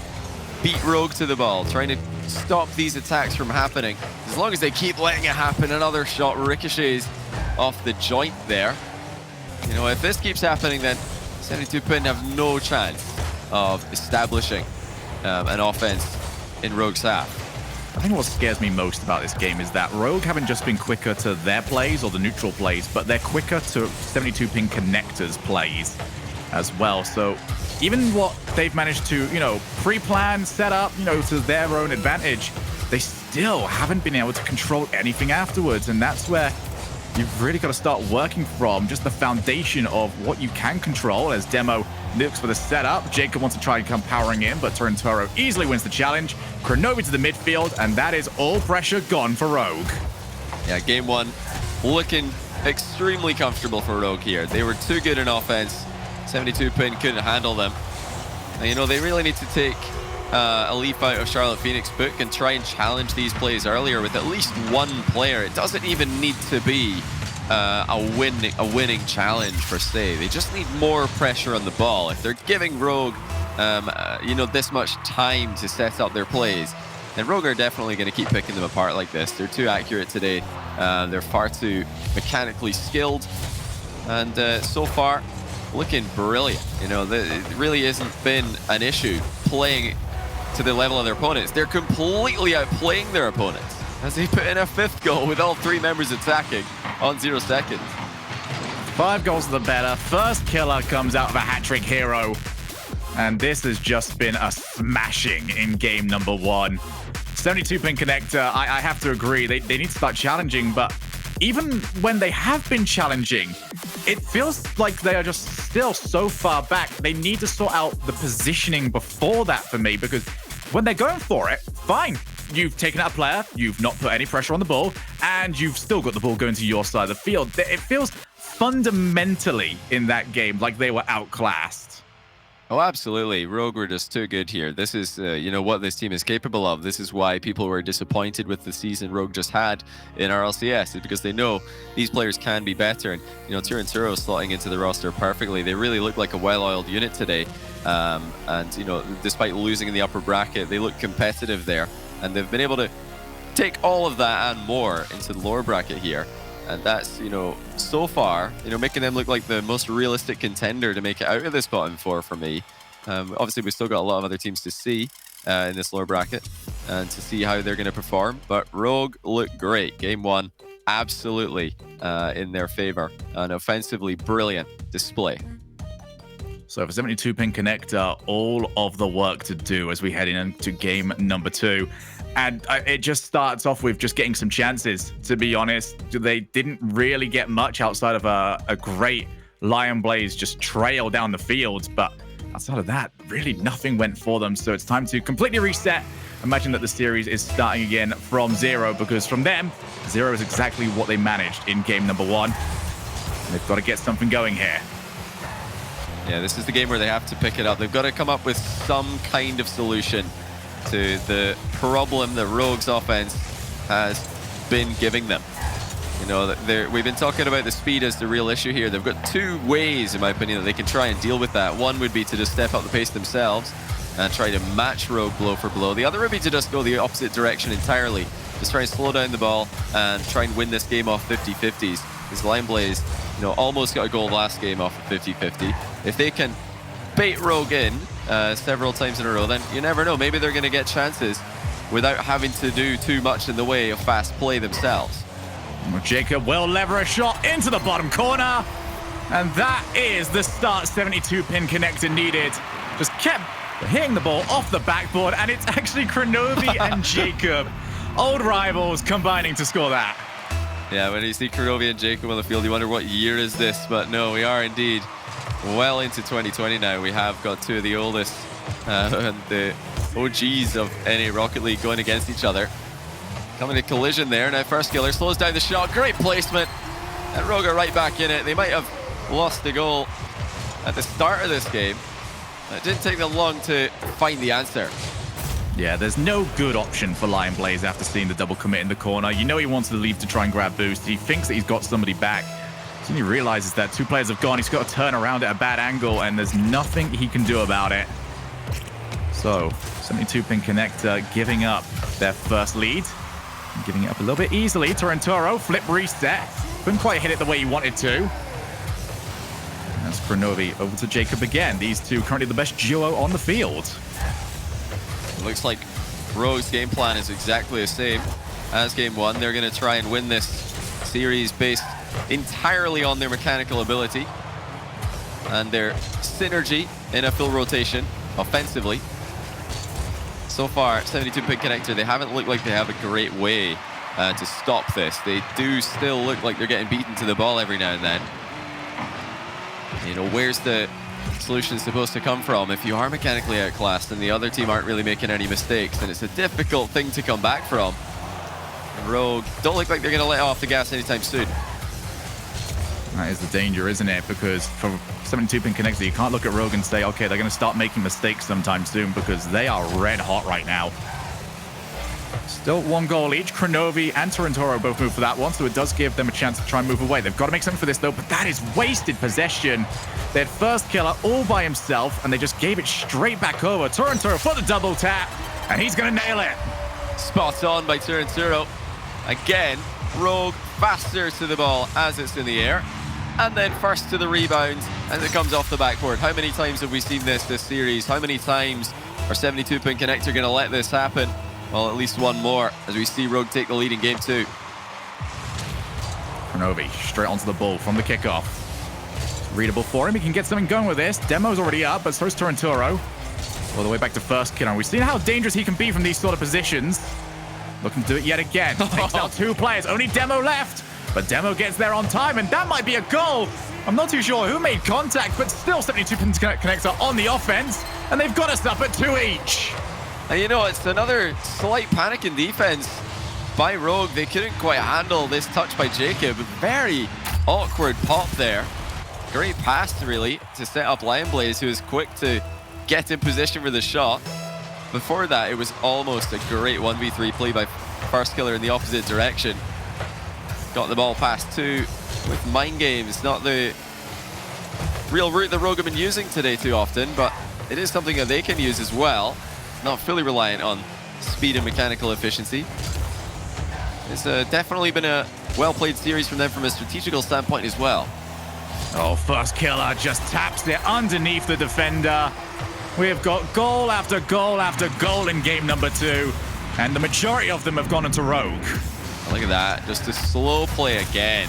beat Rogue to the ball, trying to stop these attacks from happening. As long as they keep letting it happen, another shot ricochets off the joint there. You know, if this keeps happening, then 72-pin have no chance of establishing an offense in Rogue's half. I think what scares me most about this game is that Rogue haven't just been quicker to their plays or the neutral plays, but they're quicker to 72-pin connectors plays as well. So even what they've managed to, you know, pre-plan, set up, you know, to their own advantage, they still haven't been able to control anything afterwards. And that's where you've really got to start working from, just the foundation of what you can control. As Demo looks for the setup, Jacob wants to try and come powering in, but Turinturo easily wins the challenge. Kronovi to the midfield, and that is all pressure gone for Rogue. Yeah, game 1 looking extremely comfortable for Rogue here. They were too good in offense. 72-pin couldn't handle them. And, you know, they really need to take a leaf out of Charlotte Phoenix book and try and challenge these plays earlier with at least one player. It doesn't even need to be a winning challenge per se. They just need more pressure on the ball. If they're giving Rogue, you know, this much time to set up their plays, then Rogue are definitely going to keep picking them apart like this. They're too accurate today. They're far too mechanically skilled, and so far looking brilliant. You know, it really hasn't been an issue playing to the level of their opponents. They're completely outplaying their opponents as they put in a 5th goal with all 3 members attacking on 0 seconds. 5 goals to the better. First Killer comes out of a hat-trick hero. And this has just been a smashing in game number 1. 72-pin connector, I have to agree, they need to start challenging, but even when they have been challenging, it feels like they are just still so far back. They need to sort out the positioning before that for me, because when they're going for it, fine. you've taken out a player, you've not put any pressure on the ball, and you've still got the ball going to your side of the field. It feels fundamentally in that game like they were outclassed. Oh, absolutely. Rogue were just too good here. This is, what this team is capable of. This is why people were disappointed with the season Rogue just had in RLCS, is because they know these players can be better. And, Turinturo slotting into the roster perfectly. They really look like a well-oiled unit today. Despite losing in the upper bracket, they look competitive there. And they've been able to take all of that and more into the lower bracket here. And that's, so far, making them look like the most realistic contender to make it out of this bottom four for me. Obviously, we've still got a lot of other teams to see in this lower bracket and to see how they're going to perform. But Rogue looked great. Game 1, absolutely in their favor. An offensively brilliant display. So for 72-pin connector, all of the work to do as we head into game number 2. And it just starts off with just getting some chances, to be honest. They didn't really get much outside of a great Lion Blaze just trail down the field. But outside of that, really nothing went for them. So it's time to completely reset. Imagine that the series is starting again from 0, because from them, 0 is exactly what they managed in game number 1. And they've got to get something going here. Yeah, this is the game where they have to pick it up. They've got to come up with some kind of solution to the problem that Rogue's offense has been giving them. We've been talking about the speed as the real issue here. They've got 2 ways, in my opinion, that they can try and deal with that. One would be to just step up the pace themselves and try to match Rogue blow for blow. The other would be to just go the opposite direction entirely. Just try and slow down the ball and try and win this game off 50-50s. This Lion Blaze, almost got a goal last game off of 50-50. If they can bait Rogue in several times in a row, then you never know. Maybe they're going to get chances without having to do too much in the way of fast play themselves. Jacob will lever a shot into the bottom corner. And that is the start 72-pin connector needed. Just kept hitting the ball off the backboard, and it's actually Kronovi and Jacob, old rivals, combining to score that. Yeah, when you see Kronovi and Jacob on the field, you wonder what year is this, but no, we are indeed well into 2020 now. We have got 2 of the oldest and the OGs of NA Rocket League going against each other. Coming to collision there. Now First Killer slows down the shot. Great placement. And Rogue are right back in it. They might have lost the goal at the start of this game. It didn't take them long to find the answer. Yeah, there's no good option for Lion Blaze after seeing the double commit in the corner. He wants to leave to try and grab boost. He thinks that he's got somebody back. Then he realizes that 2 players have gone. He's got to turn around at a bad angle, and there's nothing he can do about it. So, 72-pin connector giving up their first lead. And giving it up a little bit easily. Turinturo, flip reset. Couldn't quite hit it the way he wanted to. And that's Kronovi over to Jacob again. These 2 currently the best duo on the field. It looks like Rogue's game plan is exactly the same as game 1. They're going to try and win this series based entirely on their mechanical ability and their synergy in a full rotation offensively. So far, 72-pin connector, they haven't looked like they have a great way to stop this. They do still look like they're getting beaten to the ball every now and then. Where's the solution supposed to come from? If you are mechanically outclassed and the other team aren't really making any mistakes, then it's a difficult thing to come back from. And Rogue don't look like they're going to let off the gas anytime soon. That is the danger, isn't it? Because for 72-pin connector, you can't look at Rogue and say, okay, they're going to start making mistakes sometime soon, because they are red hot right now. Still 1 goal each. Kronovi and Turinturo both move for that one, so it does give them a chance to try and move away. They've got to make something for this, though, but that is wasted possession. They had First Killer all by himself, and they just gave it straight back over. Turinturo for the double tap, and he's going to nail it. Spot on by Turinturo. Again, Rogue faster to the ball as it's in the air, and then first to the rebound as it comes off the backboard. How many times have we seen this series? How many times are 72-pin connector going to let this happen? Well, at least one more as we see Rogue take the lead in game 2. Kronovi straight onto the ball from the kickoff. Readable for him. He can get something going with this. Demo's already up, but so is Turinturo. All the way back to First Killer. We've seen how dangerous he can be from these sort of positions. Looking to do it yet again. Takes out 2 players. Only Demo left. But Demo gets there on time, and that might be a goal. I'm not too sure who made contact, but still 72-pin connector on the offense. And they've got us up at 2 each. And you know, it's another slight panic in defense by Rogue. They couldn't quite handle this touch by Jacob. Very awkward pop there. Great pass, really, to set up Lion Blaze, who was quick to get in position for the shot. Before that, it was almost a great 1v3 play by First Killer in the opposite direction. Got the ball past two with mind games. Not the real route that Rogue have been using today too often, but it is something that they can use as well. Not fully reliant on speed and mechanical efficiency. It's definitely been a well-played series from them from a strategical standpoint as well. Oh, First Killer just taps it underneath the defender. We have got goal after goal after goal in game number 2, and the majority of them have gone into Rogue. Look at that, just a slow play again.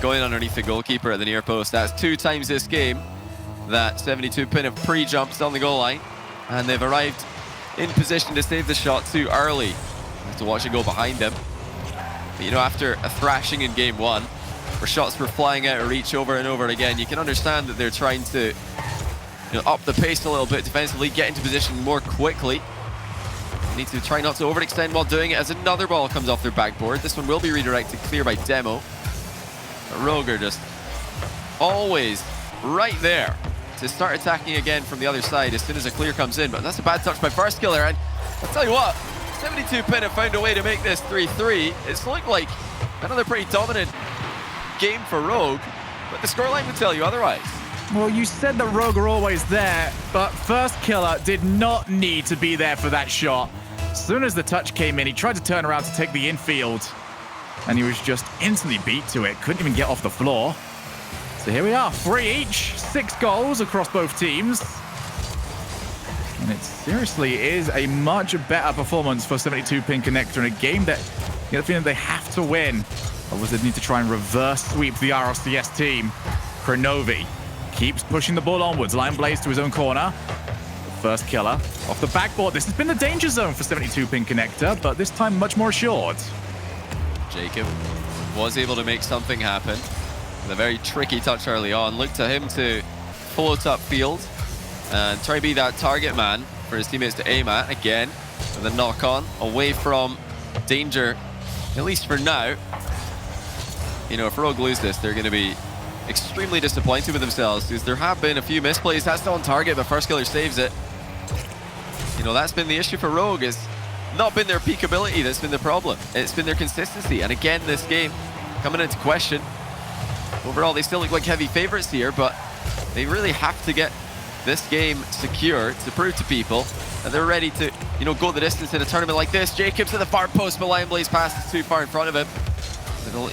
Going underneath the goalkeeper at the near post. That's 2 times this game that 72 pin have pre-jumps on the goal line, and they've arrived in position to save the shot too early. Have to watch it go behind them. But you know, after a thrashing in game 1, where shots were flying out of reach over and over again, you can understand that they're trying to up the pace a little bit defensively, get into position more quickly. Need to try not to overextend while doing it as another ball comes off their backboard. This one will be redirected clear by Demo. But Rogue are just always right there to start attacking again from the other side as soon as a clear comes in. But that's a bad touch by First Killer, and I'll tell you what, 72 pin have found a way to make this 3-3. It's looked like another pretty dominant game for Rogue, but the scoreline would tell you otherwise. Well, you said that Rogue are always there, but First Killer did not need to be there for that shot. As soon as the touch came in, he tried to turn around to take the infield, and he was just instantly beat to it. Couldn't even get off the floor. So here we are, 3 each, 6 goals across both teams. And it seriously is a much better performance for 72 Pin Connector in a game that you get the feeling they have to win. Otherwise, they need to try and reverse sweep the RLCS team. Kronovi keeps pushing the ball onwards. Lion Blaze to his own corner. First Killer off the backboard. This has been the danger zone for 72 Pin Connector, but this time much more assured. Jacob was able to make something happen. With a very tricky touch early on. Looked to him to float upfield and try to be that target man for his teammates to aim at. Again, with a knock on away from danger, at least for now. You know, if Rogue lose this, they're going to be extremely disappointed with themselves because there have been a few misplays. That's not on target, but First Killer saves it. You know, that's been the issue for Rogue. It's not been their peak ability that's been the problem. It's been their consistency. And again, this game coming into question. Overall, they still look like heavy favorites here, but they really have to get this game secure to prove to people that they're ready to, you know, go the distance in a tournament like this. Jacobs at the far post, but Lion Blaze pass is too far in front of him.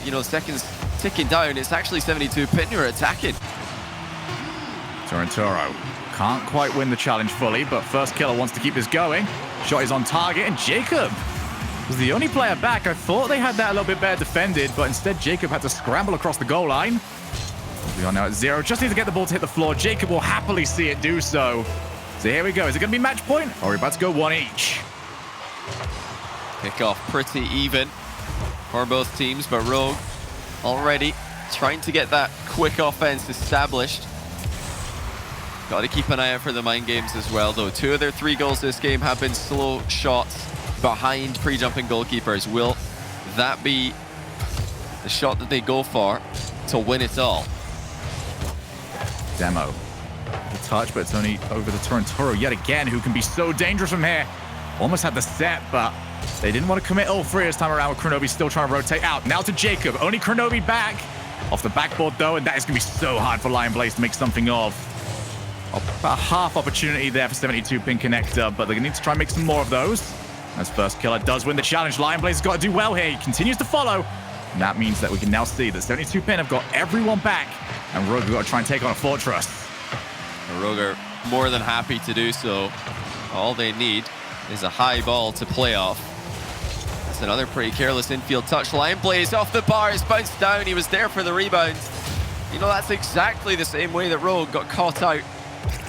You know, seconds ticking down. It's actually 72 Pin who are attacking. Torrentoro can't quite win the challenge fully, but First Killer wants to keep this going. Shot is on target, and Jacob was the only player back. I thought they had that a little bit better defended, but instead Jacob had to scramble across the goal line. We are now at 0. Just need to get the ball to hit the floor. Jacob will happily see it do so. So here we go. Is it going to be match point? Or are we about to go 1 each? Kick off pretty even for both teams, but Rogue already trying to get that quick offense established. Got to keep an eye out for the mind games as well, though. 2 of their 3 goals this game have been slow shots behind pre-jumping goalkeepers. Will that be the shot that they go for to win it all? Demo. The touch, but it's only over the Torrentoro yet again, who can be so dangerous from here. Almost had the set, but they didn't want to commit all 3 this time around, with Kronovi still trying to rotate out. Now to Jacob. Only Kronovi back. Off the backboard, though, and that is going to be so hard for Lion Blaze to make something of. About half opportunity there for 72 Pin Connector, but they're going to need to try and make some more of those. As First Killer does win the challenge, Lion Blaze has got to do well here. He continues to follow. And that means that we can now see that 72 Pin have got everyone back, and Rogue have got to try and take on a fortress. Rogue are more than happy to do so. All they need is a high ball to play off. That's another pretty careless infield touch. Lion Blaze off the bars, bounced down. He was there for the rebound. You know, that's exactly the same way that Rogue got caught out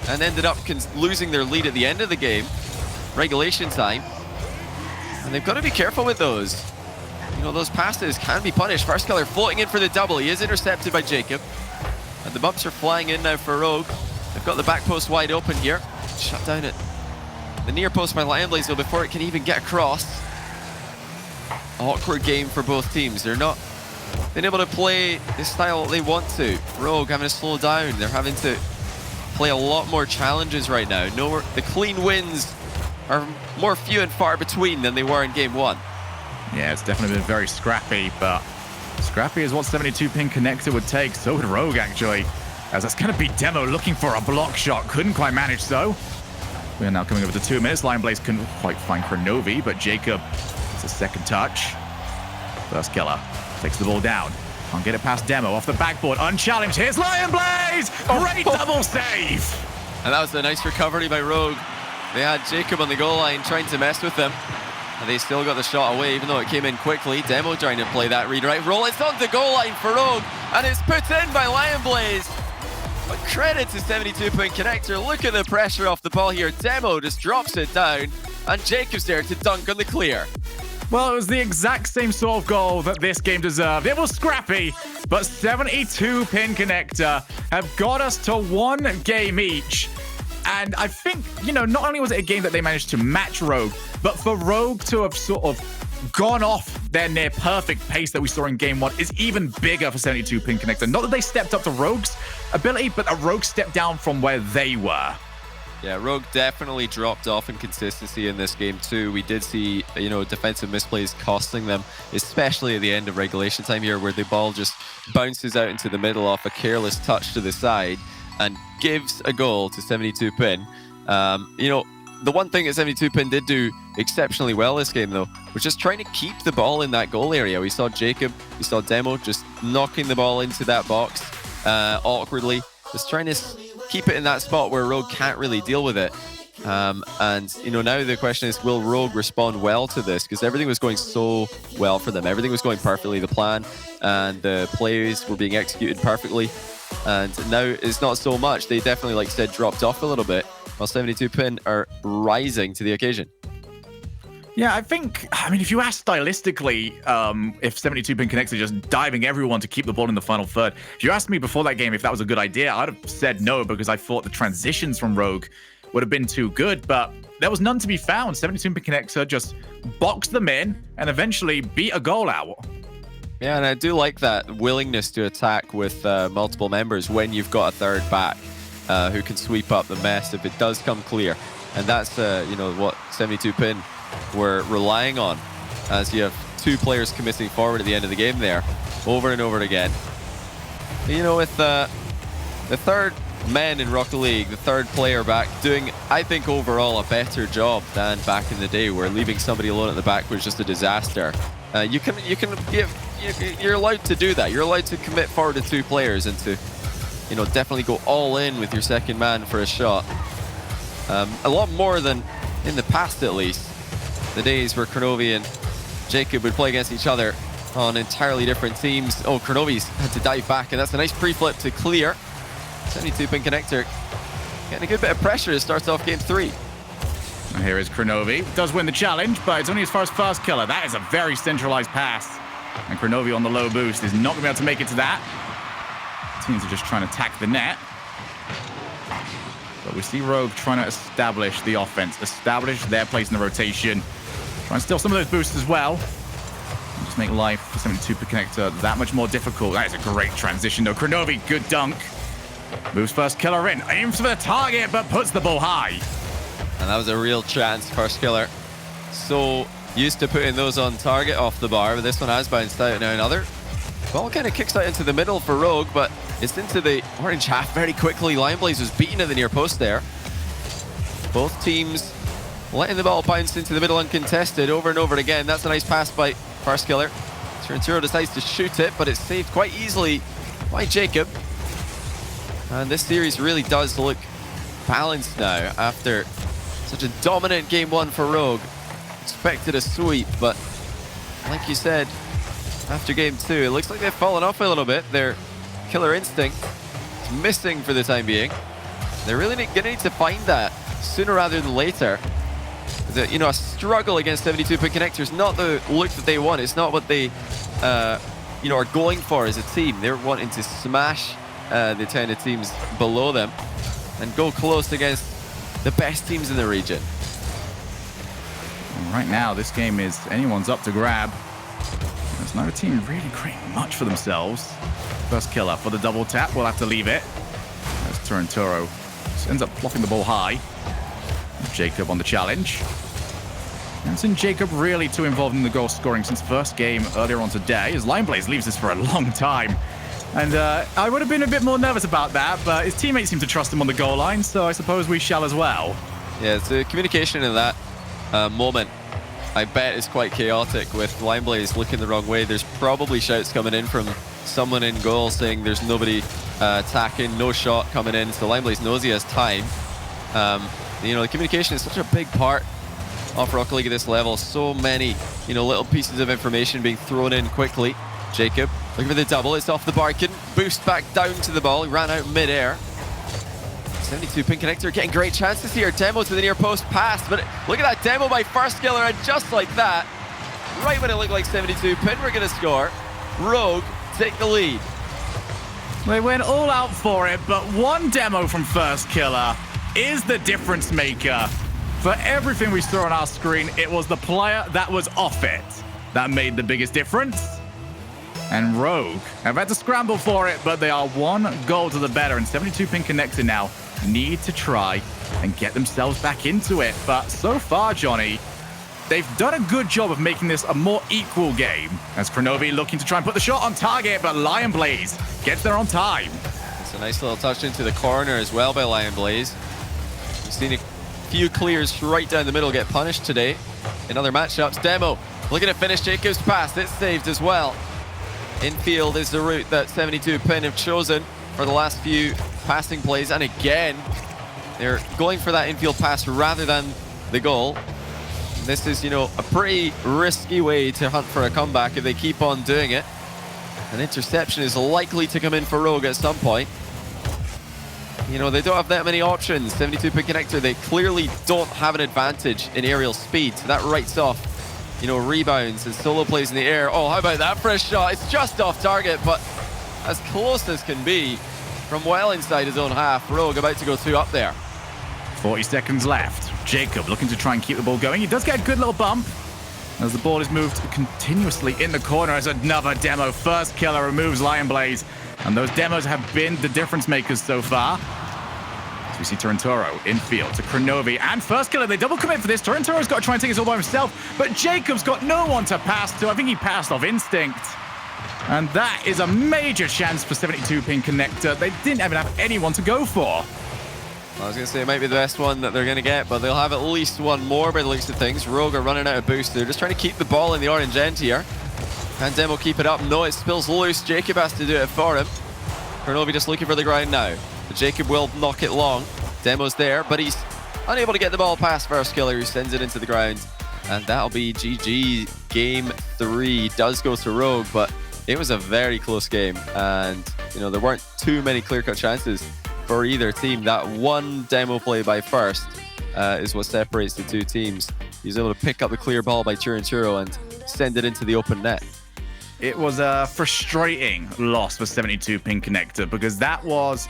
and ended up losing their lead at the end of the game. Regulation time. And they've got to be careful with those. You know, those passes can be punished. First Killer floating in for the double. He is intercepted by Jacob. And the bumps are flying in now for Rogue. They've got the back post wide open here. Shut down at The near post by Lionblaze, though, before it can even get across. Awkward game for both teams. They're not been able to play the style they want to. Rogue having to slow down. They're having to play a lot more challenges right now. The clean wins are more few and far between than they were in game 1. Yeah, it's definitely been very scrappy, but scrappy is what 72 pin connector would take. So would Rogue, actually. As that's going to be Demo looking for a block shot. Couldn't quite manage, though. We are now coming over to 2 minutes. Lionblaze couldn't quite find Chronovi, but Jacob gets a second touch. First killer takes the ball down. Can't get it past Demo. Off the backboard, unchallenged. Here's Lionblaze! Great double save! And that was a nice recovery by Rogue. They had Jacob on the goal line trying to mess with them. And they still got the shot away, even though it came in quickly. Demo trying to play that redirect roll. It's on the goal line for Rogue, and it's put in by Lionblaze. But credit to 72 Pin Connector. Look at the pressure off the ball here. Demo just drops it down, and Jacob's there to dunk on the clear. Well, it was the exact same sort of goal that this game deserved. It was scrappy, but 72 Pin Connector have got us to 1 game each. And I think, not only was it a game that they managed to match Rogue, but for Rogue to have sort of gone off their near perfect pace that we saw in game 1 is even bigger for 72 Pin Connector. Not that they stepped up to Rogue's ability, but a Rogue stepped down from where they were. Yeah, Rogue definitely dropped off in consistency in this game too. We did see, defensive misplays costing them, especially at the end of regulation time here, where the ball just bounces out into the middle off a careless touch to the side and gives a goal to 72 Pin. The one thing that 72 Pin did do exceptionally well this game, though, was just trying to keep the ball in that goal area. We saw Jacob, we saw Demo just knocking the ball into that box awkwardly, just trying to keep it in that spot where Rogue can't really deal with it. Now the question is, will Rogue respond well to this? Because everything was going so well for them. Everything was going perfectly, the plan, and the plays were being executed perfectly. And now it's not so much. They definitely, like I said, dropped off a little bit, while 72 Pin are rising to the occasion. Yeah, I mean, if you ask stylistically, if 72 Pin Connector just diving everyone to keep the ball in the final third, if you asked me before that game if that was a good idea, I'd have said no, because I thought the transitions from Rogue would have been too good, but there was none to be found. 72 Pin Connector just boxed them in and eventually beat a goal out. Yeah, and I do like that willingness to attack with multiple members when you've got a third back who can sweep up the mess if it does come clear. And that's, what 72 Pin were relying on, as you have 2 players committing forward at the end of the game there, over and over again. With the third man in Rocket League, the third player back, doing, I think, overall a better job than back in the day, where leaving somebody alone at the back was just a disaster. You're allowed to do that. You're allowed to commit forward to 2 players and to, definitely go all in with your second man for a shot. A lot more than in the past, at least. The days where Chronovi and Jacob would play against each other on entirely different teams. Oh, Chronovi's had to dive back, and that's a nice pre-flip to clear. 72 Pin Connector getting a good bit of pressure to start off game 3. And here is Chronovi. Does win the challenge, but it's only as far as first killer. That is a very centralized pass. And Chronovi on the low boost is not going to be able to make it to that. Teams are just trying to attack the net. But we see Rogue trying to establish the offense, establish their place in the rotation. Try and steal some of those boosts as well. And just make life for 72 Pin Connector that much more difficult. That is a great transition, though. Chronovi, good dunk. Moves first killer in. Aims for the target, but puts the ball high. And that was a real chance, first killer. So used to putting those on target off the bar, but this one has bounced out. Now another ball kind of kicks out into the middle for Rogue, but it's into the orange half very quickly. Lionblaze was beaten at the near post there. Both teams letting the ball bounce into the middle uncontested over and over again. That's a nice pass by first killer. Turnturo decides to shoot it, but it's saved quite easily by Jacob. And this series really does look balanced now after such a dominant game 1 for Rogue. Expected a sweep, but like you said, after game 2, it looks like they've fallen off a little bit. Their killer instinct is missing for the time being. They're really going to need to find that sooner rather than later. A struggle against 72 Pin Connector is not the look that they want. It's not what they are going for as a team. They're wanting to smash the 10 teams below them and go close against the best teams in the region. And right now, this game is anyone's up to grab. There's no team really creating much for themselves. First killer for the double tap. We'll have to leave it. There's Turinturo. Just ends up blocking the ball high. Jacob on the challenge. Hasn't seen Jacob really too involved in the goal scoring since first game earlier on today, as Lineblaze leaves this for a long time. And I would have been a bit more nervous about that, but his teammates seem to trust him on the goal line, so I suppose we shall as well. Yeah, the communication in that moment, I bet, is quite chaotic with Lineblaze looking the wrong way. There's probably shouts coming in from someone in goal saying there's nobody attacking, no shot coming in, so Lineblaze knows he has time. You know, the communication is such a big part of Rocket League at this level. So many, you know, little pieces of information being thrown in quickly. Jacob looking for the double. It's off the bar. Couldn't boost back down to the ball. He ran out mid-air. 72 pin connector getting great chances here. Demo to the near post pass, but look at that demo by First Killer, and just like that, right when it looked like 72 pin were going to score, Rogue take the lead. They went all out for it, but one demo from First Killer is the difference maker. For everything we saw on our screen, it was the player that was off it that made the biggest difference. And Rogue have had to scramble for it, but they are one goal to the better, and 72 pin connector now need to try and get themselves back into it. But so far, Johnny, they've done a good job of making this a more equal game, as Kronovi looking to try and put the shot on target, but Lionblaze gets there on time. It's a nice little touch into the corner as well by Lionblaze. We've seen a few clears right down the middle get punished today in other matchups. Demo looking to finish Jacob's pass. It's saved as well. Infield is the route that 72 pin have chosen for the last few passing plays, and again they're going for that infield pass rather than the goal. This is, you know, a pretty risky way to hunt for a comeback if they keep on doing it. An interception is likely to come in for Rogue at some point. You know, they don't have that many options. 72 pin connector, they clearly don't have an advantage in aerial speed, so that writes off, you know, rebounds and solo plays in the air. Oh, how about that fresh shot? It's just off target, but as close as can be from well inside his own half. Rogue about to go 2 up there. 40 seconds left. Jacob looking to try and keep the ball going. He does get a good little bump as the ball is moved continuously in the corner as another demo. First Killer removes Lionblaze, and those demos have been the difference makers so far. So we see Turinturo infield to Kronovi, and First Killer, they double commit for this. Turinturo's got to try and take this all by himself, but Jacob's got no one to pass to. I think he passed off instinct. And that is a major chance for 72 pin connector. They didn't even have anyone to go for. I was going to say it might be the best one that they're going to get, but they'll have at least one more by the looks of things. Rogue are running out of boost. They're just trying to keep the ball in the orange end here. Can Demo keep it up? No, it spills loose. Jacob has to do it for him. Kronovi just looking for the ground now. But Jacob will knock it long. Demo's there, but he's unable to get the ball past First Killer, who sends it into the ground. And that'll be GG. Game 3 does go to Rogue, but it was a very close game. And, you know, there weren't too many clear-cut chances for either team. That one demo play by First is what separates the two teams. He's able to pick up the clear ball by Turinturo and send it into the open net. It was a frustrating loss for 72 pin connector, because that was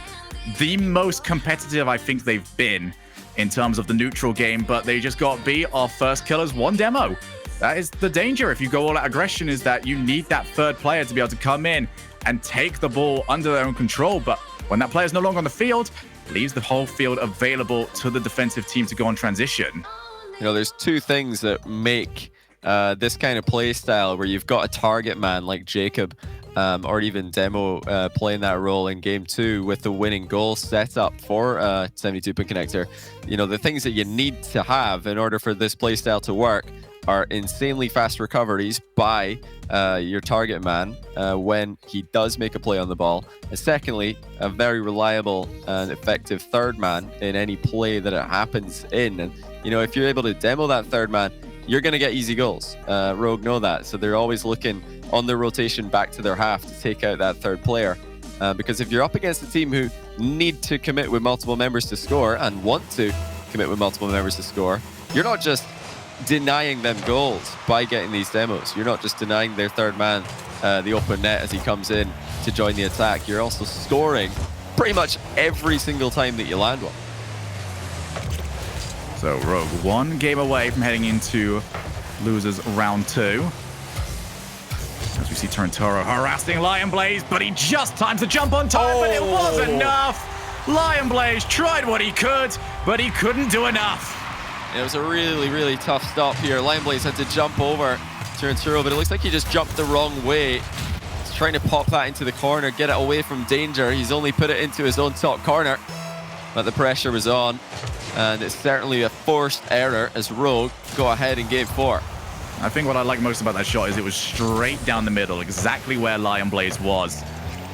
the most competitive I think they've been in terms of the neutral game, but they just got beat off First Killer's one demo. That is the danger if you go all out aggression, is that you need that third player to be able to come in and take the ball under their own control. But when that player's no longer on the field, it leaves the whole field available to the defensive team to go on transition. You know, there's two things that make this kind of play style where you've got a target man like Jacob or even Demo playing that role in game 2 with the winning goal set up for 72 pin connector. You know, the things that you need to have in order for this play style to work are insanely fast recoveries by your target man when he does make a play on the ball. And secondly, a very reliable and effective third man in any play that it happens in. And, you know, if you're able to demo that third man, you're going to get easy goals. Rogue know that. So they're always looking on their rotation back to their half to take out that third player. Because if you're up against a team who need to commit with multiple members to score and want to commit with multiple members to score, you're not just denying them goals by getting these demos. You're not just denying their third man the open net as he comes in to join the attack. You're also scoring pretty much every single time that you land one. So So Rogue 1 game away from heading into losers round 2. As we see Torrentoro harassing Lion Blaze, but he just times the jump on time, but it was enough. Lion Blaze tried what he could, but he couldn't do enough. It was a really, really tough stop here. Lion Blaze had to jump over Torrentoro, but it looks like he just jumped the wrong way. He's trying to pop that into the corner, get it away from danger. He's only put it into his own top corner, but the pressure was on. And it's certainly a forced error as Rogue go ahead in game 4. I think what I like most about that shot is it was straight down the middle, exactly where Lion Blaze was.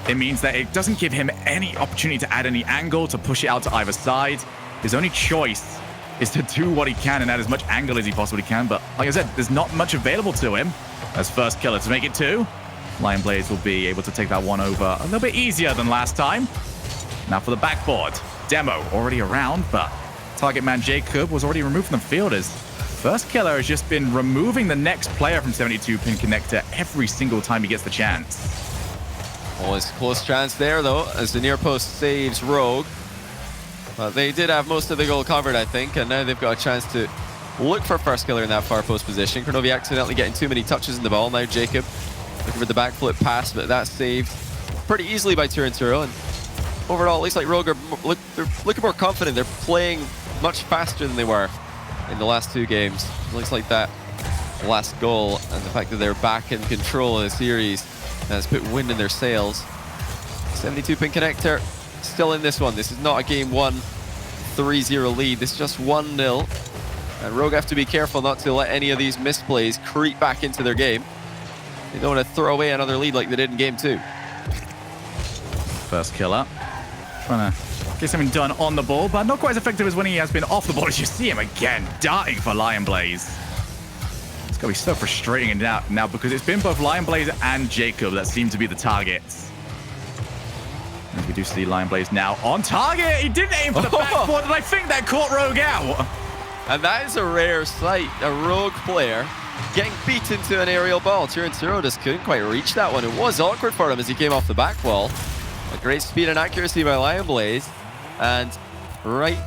It means that it doesn't give him any opportunity to add any angle, to push it out to either side. His only choice is to do what he can and add as much angle as he possibly can. But like I said, there's not much available to him as first killer to make it 2. Lion Blaze will be able to take that one over a little bit easier than last time. Now for the backboard. Demo already around, but target man Jacob was already removed from the field as first killer has just been removing the next player from 72 pin connector every single time he gets the chance. Always a close chance there though, as the near post saves Rogue. But they did have most of the goal covered, I think, and now they've got a chance to look for first killer in that far post position. Kronovi accidentally getting too many touches in the ball. Now Jacob looking for the backflip pass, but that's saved pretty easily by Torrentoro. And overall, it looks like Rogue are they're looking more confident. They're playing much faster than they were in the last 2 games. It looks like that last goal and the fact that they're back in control of the series has put wind in their sails. 72 pin connector still in this one. This is not a game 1 3-0 lead. This is just 1-0. And Rogue have to be careful not to let any of these misplays creep back into their game. They don't want to throw away another lead like they did in game 2. First killer. Trying to get something done on the ball, but not quite as effective as when he has been off the ball. As you see him again, darting for Lion Blaze. It's going to be so frustrating now because it's been both Lion Blaze and Jacob that seem to be the targets. And we do see Lion Blaze now on target. He didn't aim for the backboard, and I think that caught Rogue out. And that is a rare sight. A Rogue player getting beaten to an aerial ball. Torrentoro just couldn't quite reach that one. It was awkward for him as he came off the back wall. A great speed and accuracy by Lion Blaze. And right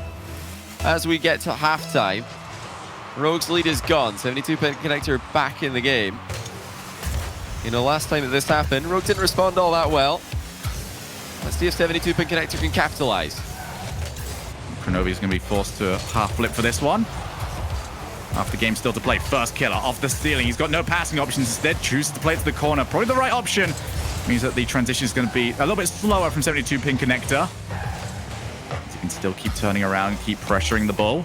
as we get to halftime, Rogue's lead is gone. 72 pin connector back in the game. You know, last time that this happened, Rogue didn't respond all that well. Let's see if 72 pin connector can capitalize. Kronovi is going to be forced to half flip for this one. Half the game still to play. First killer off the ceiling. He's got no passing options. Instead, chooses to play to the corner. Probably the right option. Means that the transition is going to be a little bit slower from 72 pin connector. He can still keep turning around, keep pressuring the ball.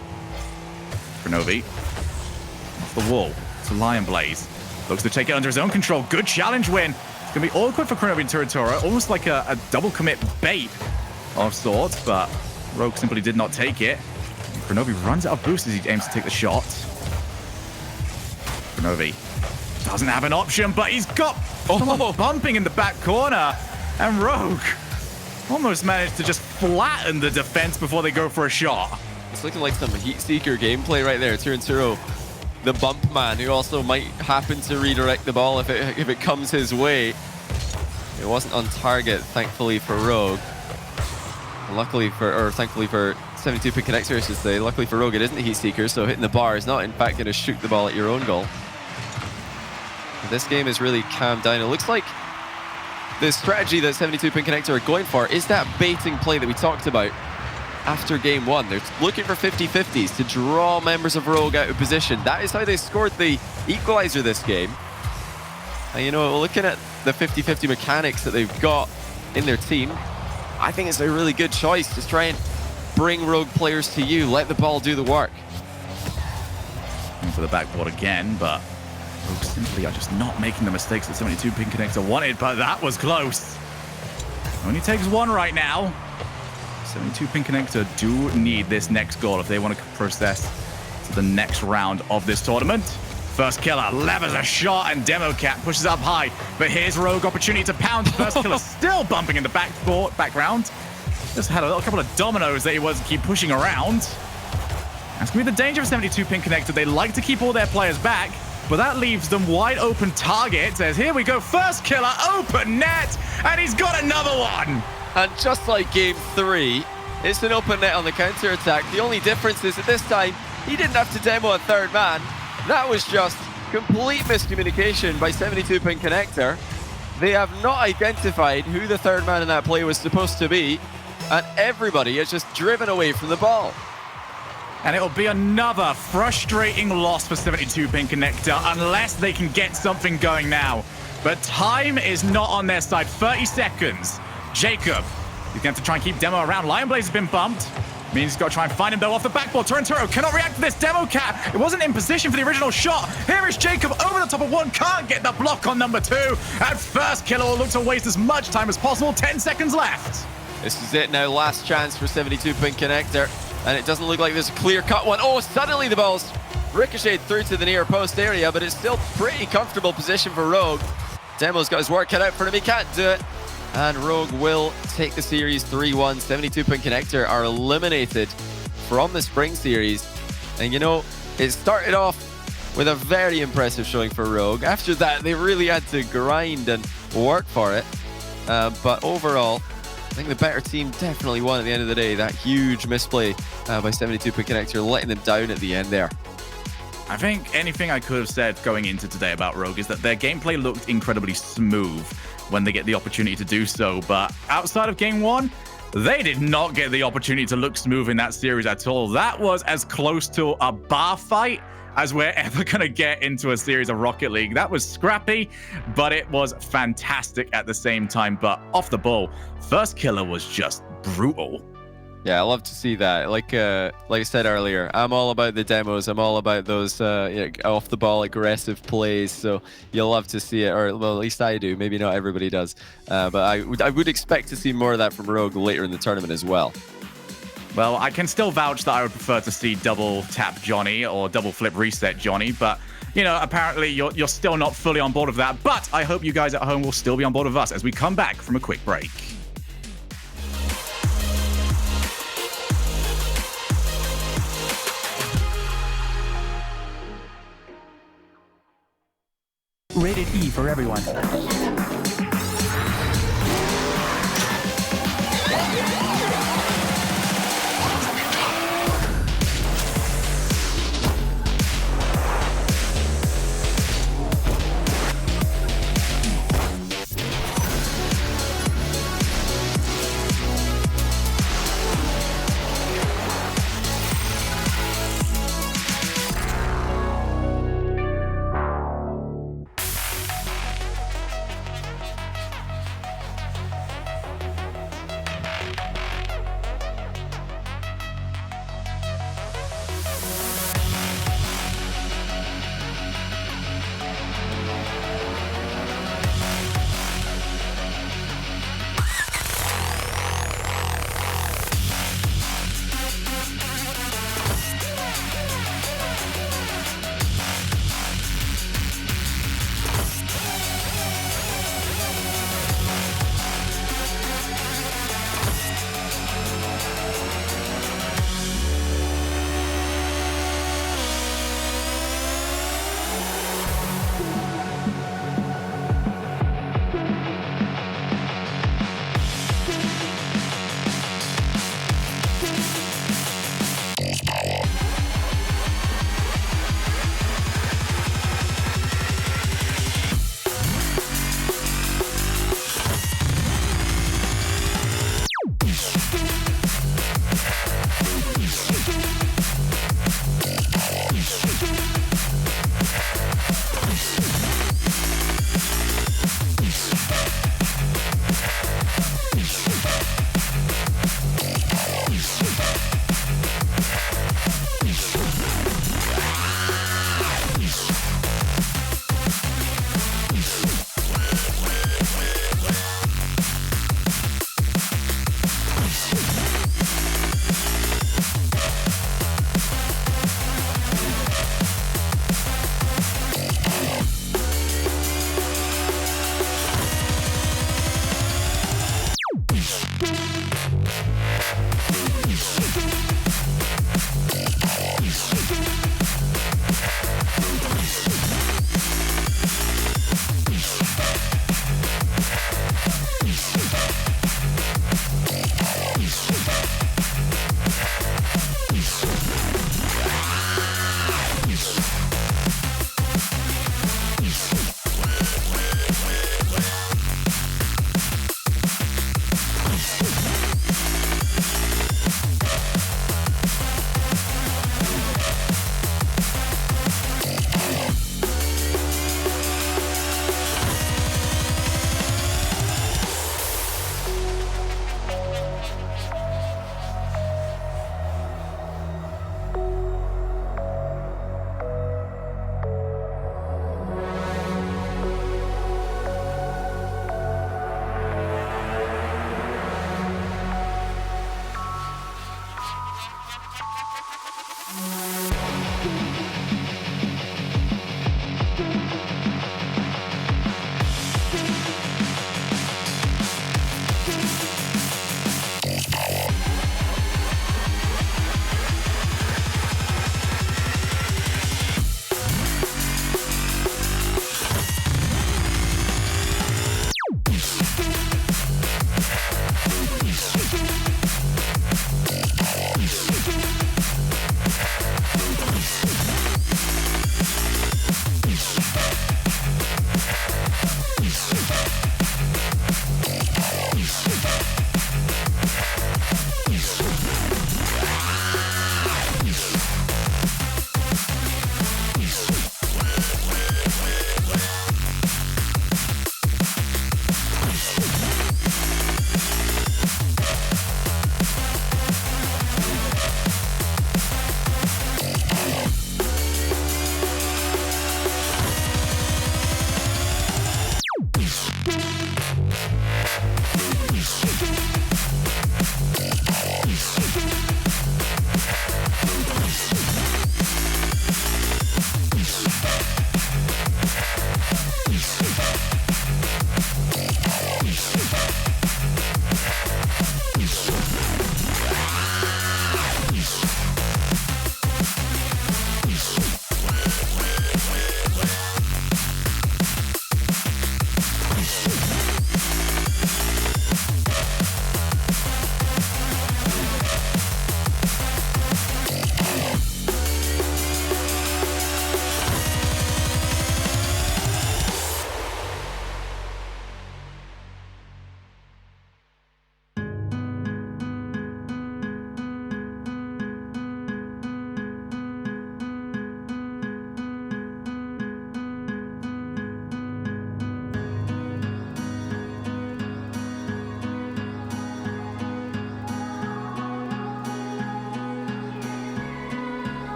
Kronovi off the wall to Lion Blaze. Looks to take it under his own control. Good challenge win. It's going to be awkward for Kronovi and Torrentoro. Almost like a double commit bait of sorts, but Rogue simply did not take it. Kronovi runs out of boost as he aims to take the shot. Kronovi doesn't have an option, but he's got someone bumping in the back corner. And Rogue almost managed to just flatten the defense before they go for a shot. It's looking like some Heat Seeker gameplay right there. Torrentoro, the bump man, who also might happen to redirect the ball if it comes his way. It wasn't on target, thankfully for Rogue. Thankfully for 72 pin connector, I should say. Luckily for Rogue, it isn't a Heat Seeker, so hitting the bar is not in fact going to shoot the ball at your own goal. This game is really calmed down. It looks like the strategy that 72 pin connector are going for is that baiting play that we talked about after game 1. They're looking for 50-50s to draw members of Rogue out of position. That is how they scored the equalizer this game. And you know, looking at the 50-50 mechanics that they've got in their team, I think it's a really good choice to try and bring Rogue players to you. Let the ball do the work. Going for the backboard again, but Rogue simply are just not making the mistakes that 72 pin connector wanted, but that was close. Only takes one right now. 72 pin connector do need this next goal if they want to process to the next round of this tournament. First killer levers a shot and Demo Cat pushes up high, but here's Rogue opportunity to pound. First killer still bumping in the background. Just had a couple of dominoes that he was to keep pushing around. That's going to be the danger of 72 pin connector. They like to keep all their players back, but that leaves them wide open targets. As here we go, first killer, open net, and he's got another one. And just like game 3, it's an open net on the counter-attack. The only difference is that this time, He didn't have to demo a third man. That was just complete miscommunication by 72-pin Connector. They have not identified who the third man in that play was supposed to be, and everybody is just driven away from the ball. And it'll be another frustrating loss for 72-pin Connector unless they can get something going now. But time is not on their side. 30 seconds. Jacob, he's going to have to try and keep Demo around. Lion Blaze has been bumped. Means he's got to try and find him though off the backboard. Torrentoro cannot react to this Demo Cat. It wasn't in position for the original shot. Here is Jacob over the top of one. Can't get the block on number 2. And first killer will look to waste as much time as possible. 10 seconds left. This is it now. Last chance for 72-pin Connector. And it doesn't look like there's a clear-cut one. Oh, suddenly the ball's ricocheted through to the near post area, but it's still pretty comfortable position for Rogue. Demo's got his work cut out for him. He can't do it. And Rogue will take the series 3-1. 72-pin Connector are eliminated from the Spring Series. And you know, it started off with a very impressive showing for Rogue. After that, they really had to grind and work for it. But overall, I think the better team definitely won at the end of the day. That huge misplay by 72-pin Connector, letting them down at the end there. I think anything I could have said going into today about Rogue is that their gameplay looked incredibly smooth when they get the opportunity to do so. But outside of game 1, they did not get the opportunity to look smooth in that series at all. That was as close to a bar fight as we're ever going to get into a series of Rocket League. That was scrappy, but it was fantastic at the same time. But off the ball, first killer was just brutal. Yeah, I love to see that. Like I said earlier, I'm all about the demos. I'm all about those off the ball aggressive plays. So you'll love to see it, or well, at least I do. Maybe not everybody does, but I would expect to see more of that from Rogue later in the tournament as well. Well, I can still vouch that I would prefer to see double tap Johnny or double flip reset Johnny, but you know, apparently you're still not fully on board with that. But I hope you guys at home will still be on board with us as we come back from a quick break. Rated E for everyone.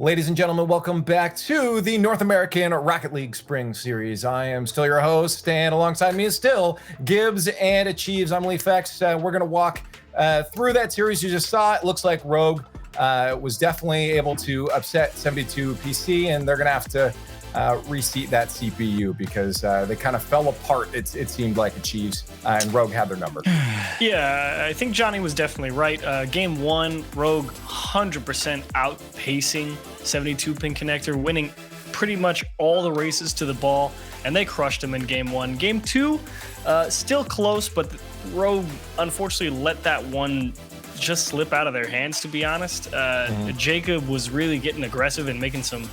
Ladies and gentlemen, welcome back to the North American Rocket League Spring Series. I am still your host, and alongside me is still Gibbs and Achieves. I'm Lee Fex. We're going to walk through that series you just saw. It looks like Rogue was definitely able to upset 72 PC, and they're going to have to reseat that CPU because they kind of fell apart, it seemed like, Achieves, and Rogue had their number. Yeah, I think Johnny was definitely right. Game 1, Rogue 100% outpacing 72 pin connector, winning pretty much all the races to the ball, and they crushed him in Game 1. Game 2, still close, but Rogue unfortunately let that one just slip out of their hands, to be honest. Jacob was really getting aggressive and making some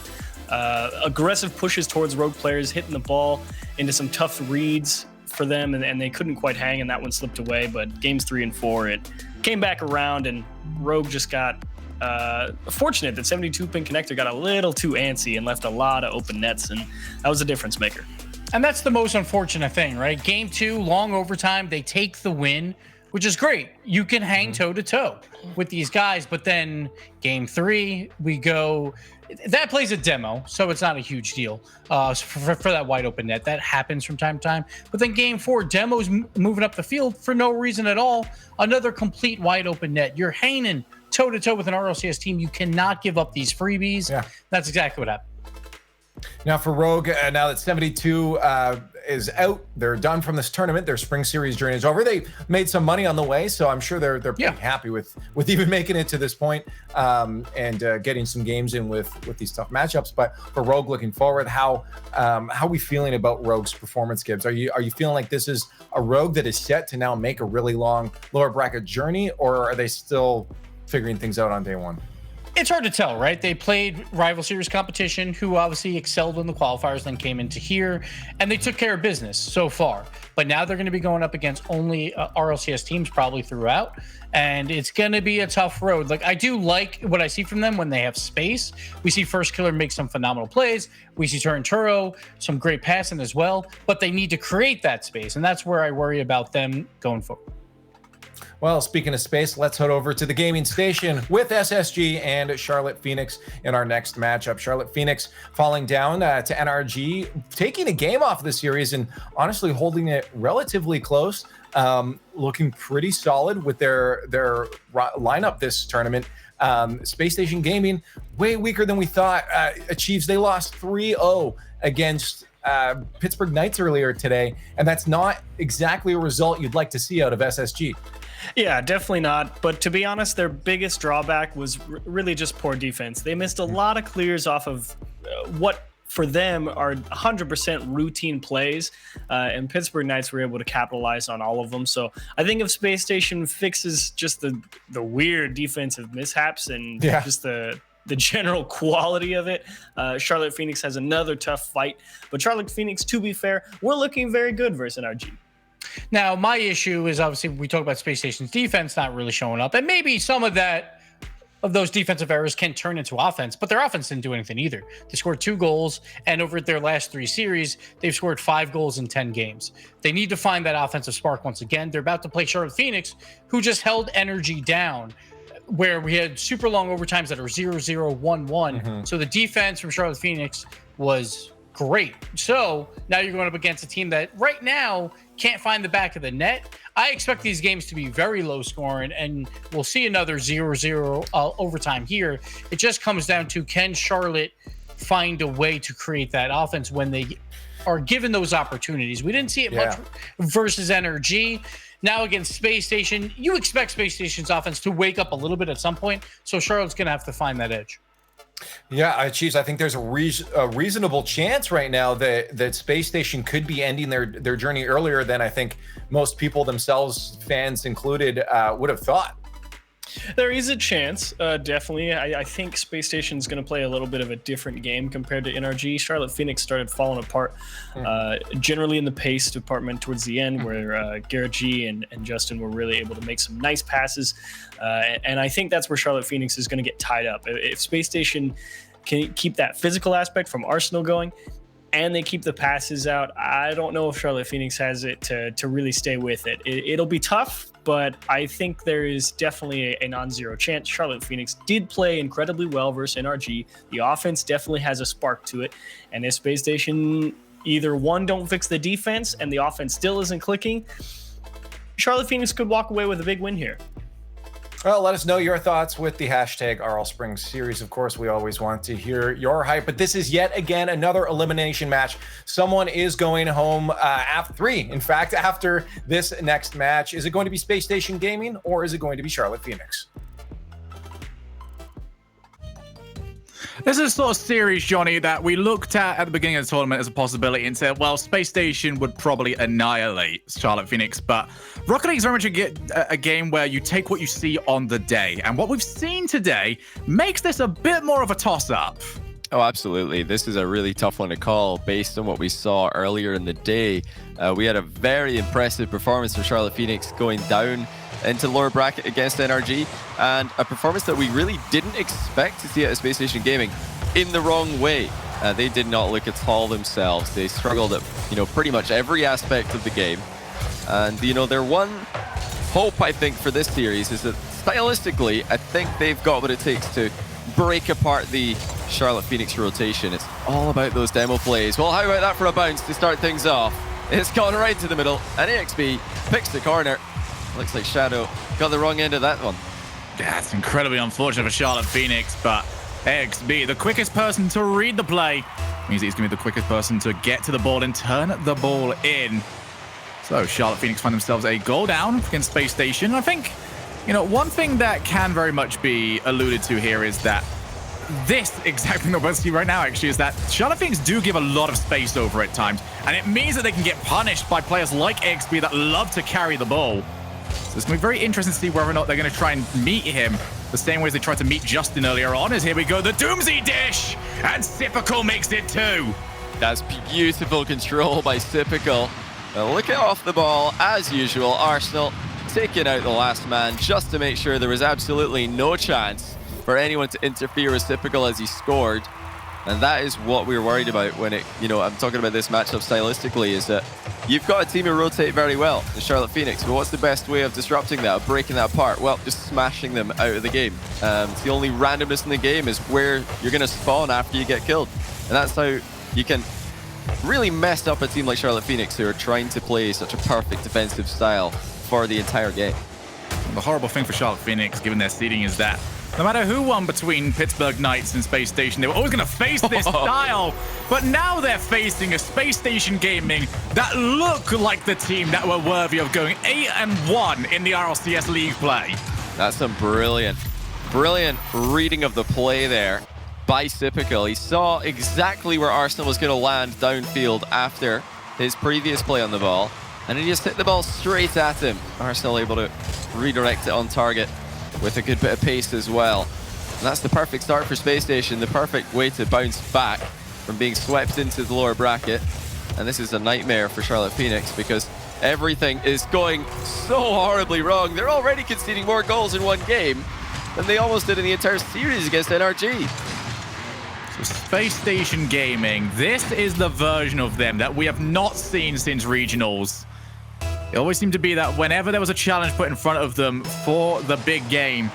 aggressive pushes towards Rogue players, hitting the ball into some tough reads for them, and they couldn't quite hang, and that one slipped away. But games 3 and 4, it came back around, and Rogue just got fortunate that 72 pin connector got a little too antsy and left a lot of open nets, and that was a difference maker. And that's the most unfortunate thing, right? Game 2, long overtime, they take the win, which is great. You can hang toe-to-toe with these guys, but then Game 3, we go... That plays a demo, so it's not a huge deal for that wide open net. That happens from time to time. But then Game 4, demo's moving up the field for no reason at all. Another complete wide open net. You're hanging toe-to-toe with an RLCS team. You cannot give up these freebies. Yeah. That's exactly what happened. Now for Rogue, now that 72 is out, they're done from this tournament. Their spring series journey is over. They made some money on the way, so I'm sure they're pretty happy with even making it to this point, and getting some games in with these tough matchups. But for Rogue, looking forward, how are we feeling about Rogue's performance, Gibbs? Are you feeling like this is a Rogue that is set to now make a really long lower bracket journey, or are they still figuring things out on day one? It's hard to tell, right? They played rival series competition, who obviously excelled in the qualifiers, then came into here, and they took care of business so far. But now they're going to be going up against only RLCS teams probably throughout, and it's going to be a tough road. Like, I do like what I see from them when they have space. We see First Killer make some phenomenal plays. We see Turinturo, some great passing as well, but they need to create that space, and that's where I worry about them going forward. Well, speaking of space, let's head over to the gaming station with SSG and Charlotte Phoenix in our next matchup. Charlotte Phoenix falling down to NRG, taking a game off of the series and honestly holding it relatively close, looking pretty solid with their lineup this tournament. Space Station Gaming, way weaker than we thought. Achieves, they lost 3-0 against Pittsburgh Knights earlier today, and that's not exactly a result you'd like to see out of SSG. Yeah, definitely not. But to be honest, their biggest drawback was really just poor defense. They missed a lot of clears off of what for them are 100% routine plays, and Pittsburgh Knights were able to capitalize on all of them. So I think if Space Station fixes just the weird defensive mishaps and just the general quality of it, Charlotte Phoenix has another tough fight. But Charlotte Phoenix, to be fair, we're looking very good versus NRG. Now, my issue is obviously we talk about Space Station's defense not really showing up, and maybe some of those defensive errors can turn into offense, but their offense didn't do anything either. They scored 2 goals, and over their last 3 series, they've scored 5 goals in 10 games. They need to find that offensive spark once again. They're about to play Charlotte Phoenix, who just held energy down, where we had super long overtimes that are 0-0, 1-1. So the defense from Charlotte Phoenix was great. So now you're going up against a team that right now can't find the back of the net. I expect these games to be very low scoring, and we'll see another 0-0 overtime here. It just comes down to, can Charlotte find a way to create that offense when they are given those opportunities? We didn't see it much versus NRG. Now against Space Station, you expect Space Station's offense to wake up a little bit at some point, so Charlotte's going to have to find that edge. Yeah, Chiefs, I think there's a reasonable chance right now that Space Station could be ending their journey earlier than I think most people themselves, fans included, would have thought. There is a chance, definitely. I think Space Station is going to play a little bit of a different game compared to NRG. Charlotte Phoenix started falling apart, generally in the pace department towards the end, where Garrett G and Justin were really able to make some nice passes. And I think that's where Charlotte Phoenix is going to get tied up. If Space Station can keep that physical aspect from Arsenal going, and they keep the passes out, I don't know if Charlotte Phoenix has it to really stay with it. It'll be tough, but I think there is definitely a non-zero chance. Charlotte Phoenix did play incredibly well versus NRG. The offense definitely has a spark to it, and if Space Station either one don't fix the defense and the offense still isn't clicking, Charlotte Phoenix could walk away with a big win here. Well, let us know your thoughts with the hashtag RL Springs series. Of course, we always want to hear your hype, but this is yet again another elimination match. Someone is going home after 3. In fact, after this next match, is it going to be Space Station Gaming or is it going to be Charlotte Phoenix? This is a sort of series, Johnny, that we looked at the beginning of the tournament as a possibility and said, well, Space Station would probably annihilate Charlotte Phoenix, but Rocket League is very much a game where you take what you see on the day, and what we've seen today makes this a bit more of a toss-up. Oh, absolutely. This is a really tough one to call based on what we saw earlier in the day. We had a very impressive performance for Charlotte Phoenix going down into the lower bracket against NRG, and a performance that we really didn't expect to see at Space Station Gaming in the wrong way. They did not look at all themselves. They struggled at pretty much every aspect of the game. And their one hope, I think, for this series is that stylistically, I think they've got what it takes to break apart the Charlotte Phoenix rotation. It's all about those demo plays. Well, how about that for a bounce to start things off? It's gone right to the middle, and AXB picks the corner. Looks like Shadow got the wrong end of that one. Yeah, it's incredibly unfortunate for Charlotte Phoenix, but AXB, the quickest person to read the play, means he's going to be the quickest person to get to the ball and turn the ball in. So Charlotte Phoenix find themselves a goal down against Space Station. I think, one thing that can very much be alluded to here is that this exact thing that we're seeing right now actually is that Charlotte Phoenix do give a lot of space over at times, and it means that they can get punished by players like AXB that love to carry the ball. So it's going to be very interesting to see whether or not they're going to try and meet him the same way as they tried to meet Justin earlier on. As here we go, the Doomsy Dish, and Sipical makes it 2. That's beautiful control by Sipical. Looking off the ball, as usual, Arsenal taking out the last man just to make sure there was absolutely no chance for anyone to interfere with Sipical as he scored. And that is what we were worried about when I'm talking about this matchup stylistically, is that you've got a team who rotate very well, the Charlotte Phoenix, but what's the best way of disrupting that, of breaking that apart? Well, just smashing them out of the game. The only randomness in the game is where you're going to spawn after you get killed. And that's how you can really mess up a team like Charlotte Phoenix, who are trying to play such a perfect defensive style for the entire game. The horrible thing for Charlotte Phoenix, given their seeding, is that no matter who won between Pittsburgh Knights and Space Station, they were always going to face this style. But now they're facing a Space Station Gaming that look like the team that were worthy of going 8-1 in the RLCS League play. That's some brilliant reading of the play there by Sipical. He saw exactly where Arsenal was going to land downfield after his previous play on the ball, and he just hit the ball straight at him. Arsenal able to redirect it on target with a good bit of pace as well. And that's the perfect start for Space Station, the perfect way to bounce back from being swept into the lower bracket. And this is a nightmare for Charlotte Phoenix because everything is going so horribly wrong. They're already conceding more goals in one game than they almost did in the entire series against NRG. So Space Station Gaming, this is the version of them that we have not seen since regionals. It always seemed to be that whenever there was a challenge put in front of them for the big game,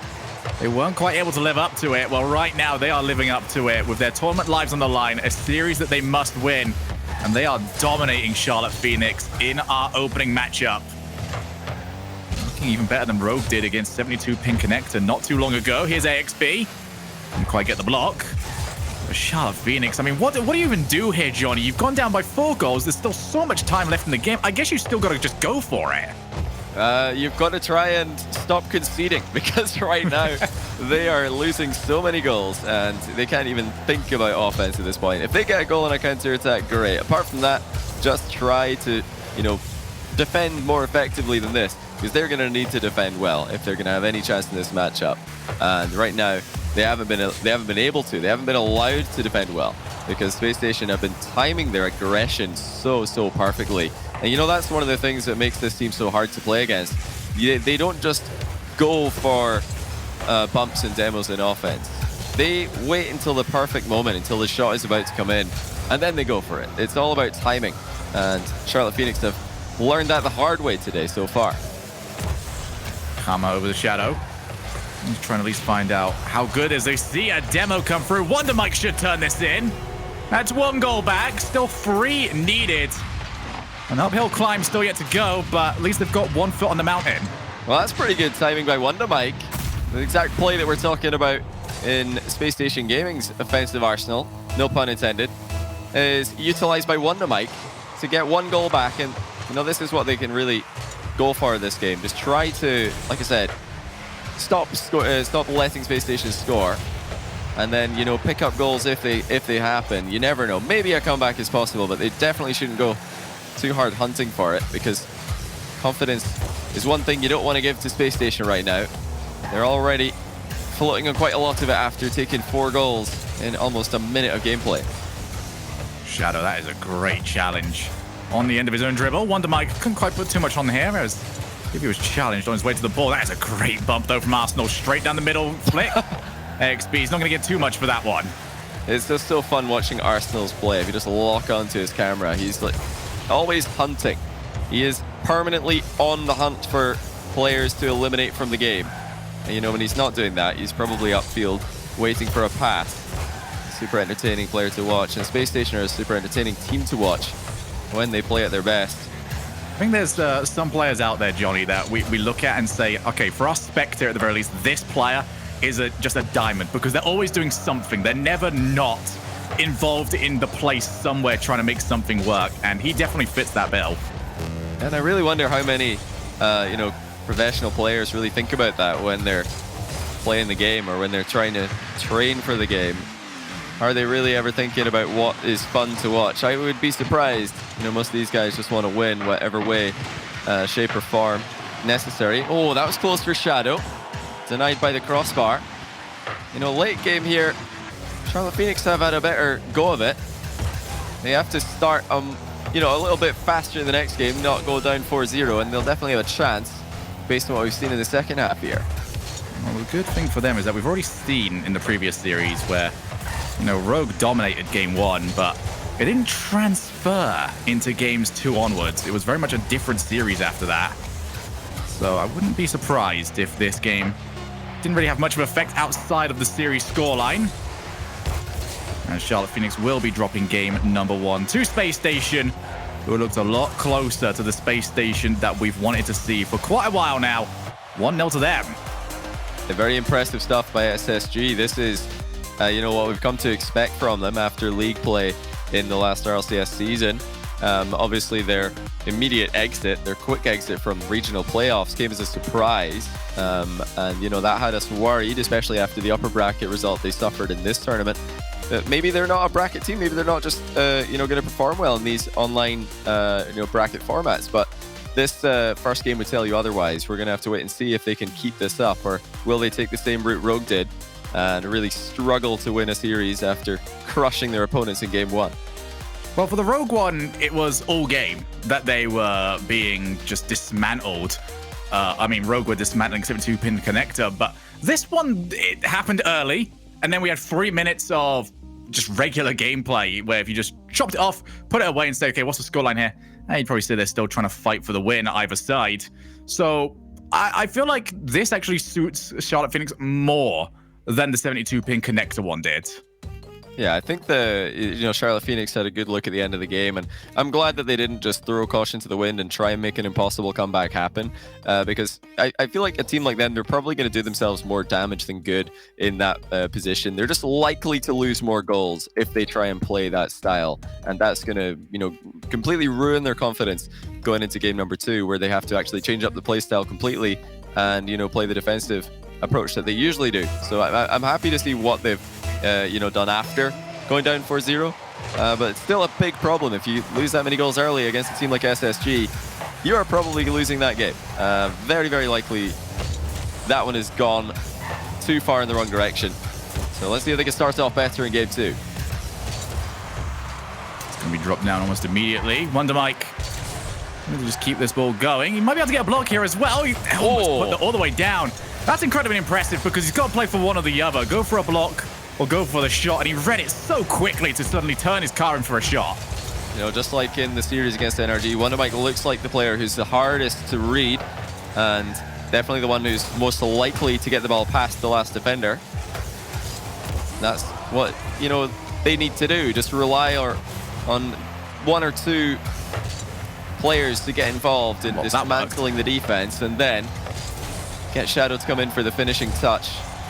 they weren't quite able to live up to it. Well, right now they are living up to it with their tournament lives on the line, a series that they must win, and they are dominating Charlotte Phoenix in our opening matchup. Looking even better than Rogue did against 72 Pin Connector not too long ago. Here's AXB. Didn't quite get the block. But Charlotte Phoenix, I mean, what do you even do here, Johnny? You've gone down by 4 goals. There's still so much time left in the game. I guess you still got to just go for it. You've got to try and stop conceding because right now they are losing so many goals and they can't even think about offense at this point. If they get a goal on a counter-attack, great. Apart from that, just try to, defend more effectively than this because they're going to need to defend well if they're going to have any chance in this matchup. And right now, they haven't been able to. They haven't been allowed to defend well because Space Station have been timing their aggression so perfectly. And that's one of the things that makes this team so hard to play against. They don't just go for bumps and demos in offense. They wait until the perfect moment, until the shot is about to come in, and then they go for it. It's all about timing, and Charlotte Phoenix have learned that the hard way today so far. Hammer over the shadow. He's trying to at least find out how good as they see a demo come through. Wonder Mike should turn this in. That's 1 goal back, still 3 needed. An uphill climb still yet to go, but at least they've got 1 foot on the mountain. Well, that's pretty good timing by Wonder Mike. The exact play that we're talking about in Space Station Gaming's offensive arsenal, no pun intended, is utilized by Wonder Mike to get 1 goal back. And, you know, this is what they can really go for this game. Just try to, like I said, stop letting Space Station score. And then, you know, pick up goals if they happen. You never know. Maybe a comeback is possible, but they definitely shouldn't go too hard hunting for it, because confidence is one thing you don't want to give to Space Station right now. They're already floating on quite a lot of it after taking 4 goals in almost a minute of gameplay. Shadow, that is a great challenge. On the end of his own dribble, Wonder Mike couldn't quite put too much on here. If he was challenged on his way to the ball. That is a great bump, though, from Arsenal. Straight down the middle, flick. XB's not going to get too much for that one. It's just so fun watching Arsenal's play. If you just lock onto his camera, he's like always hunting. He is permanently on the hunt for players to eliminate from the game. And you know, when he's not doing that, he's probably upfield waiting for a pass. Super entertaining player to watch, and Space Station are a super entertaining team to watch when they play at their best. I think there's some players out there, Johnny, that we look at and say, okay, for us Spectre at the very least, this player is just a diamond, because they're always doing something. They're never not involved in the place somewhere trying to make something work, and he definitely fits that bill. And I really wonder how many, you know, professional players really think about that when they're playing the game or when they're trying to train for the game. Are they really ever thinking about what is fun to watch? I would be surprised. You know, most of these guys just want to win whatever way, shape or form necessary. Oh, that was close for Shadow. Denied by the crossbar. You know, late game here, Charlotte Phoenix have had a better go of it. They have to start, you know, a little bit faster in the next game, not go down 4-0, and they'll definitely have a chance based on what we've seen in the second half here. Well, the good thing for them is that we've already seen in the previous series where, you know, Rogue dominated game 1, but it didn't transfer into games 2 onwards. It was very much a different series after that. So I wouldn't be surprised if this game didn't really have much of an effect outside of the series scoreline. And Charlotte Phoenix will be dropping game number 1 to Space Station, who looks a lot closer to the Space Station that we've wanted to see for quite a while now. 1-0 to them. Very impressive stuff by SSG. This is, you know, what we've come to expect from them after league play in the last RLCS season. Obviously, their immediate exit, their quick exit from regional playoffs came as a surprise. And, you know, that had us worried, especially after the upper bracket result they suffered in this tournament. Maybe they're not a bracket team. Maybe they're not just, you know, going to perform well in these online, you know, bracket formats. But this first game would tell you otherwise. We're going to have to wait and see if they can keep this up, or will they take the same route Rogue did and really struggle to win a series after crushing their opponents in game 1. Well, for the Rogue one, it was all game that they were being just dismantled. I mean, Rogue were dismantling 72-pin connector, but this one, it happened early, and then we had 3 minutes of just regular gameplay where if you just chopped it off, put it away and say, okay, what's the scoreline here? And you'd probably say they're still trying to fight for the win either side. So I feel like this actually suits Charlotte Phoenix more than the 72-pin connector one did. Yeah, I think Charlotte Phoenix had a good look at the end of the game, and I'm glad that they didn't just throw caution to the wind and try and make an impossible comeback happen, because I feel like a team like them, they're probably going to do themselves more damage than good in that position. They're just likely to lose more goals if they try and play that style, and that's going to, you know, completely ruin their confidence going into game number 2, where they have to actually change up the play style completely and, you know, play the defensive approach that they usually do. So I'm happy to see what they've done after going down 4-0, but it's still a big problem. If you lose that many goals early against a team like SSG, you are probably losing that game. Very, very likely that one has gone too far in the wrong direction. So let's see if they can start off better in game 2. It's going to be dropped down almost immediately. Wonder Mike, maybe just keep this ball going. He might be able to get a block here as well. He almost put it all the way down. That's incredibly impressive because he's got to play for one or the other. Go for a block will go for the shot, and he read it so quickly to suddenly turn his car in for a shot. You know, just like in the series against NRG, WonderMike looks like the player who's the hardest to read, and definitely the one who's most likely to get the ball past the last defender. That's what, you know, they need to do. Just rely on one or two players to get involved in dismantling the defense, and then get Shadow to come in for the finishing touch.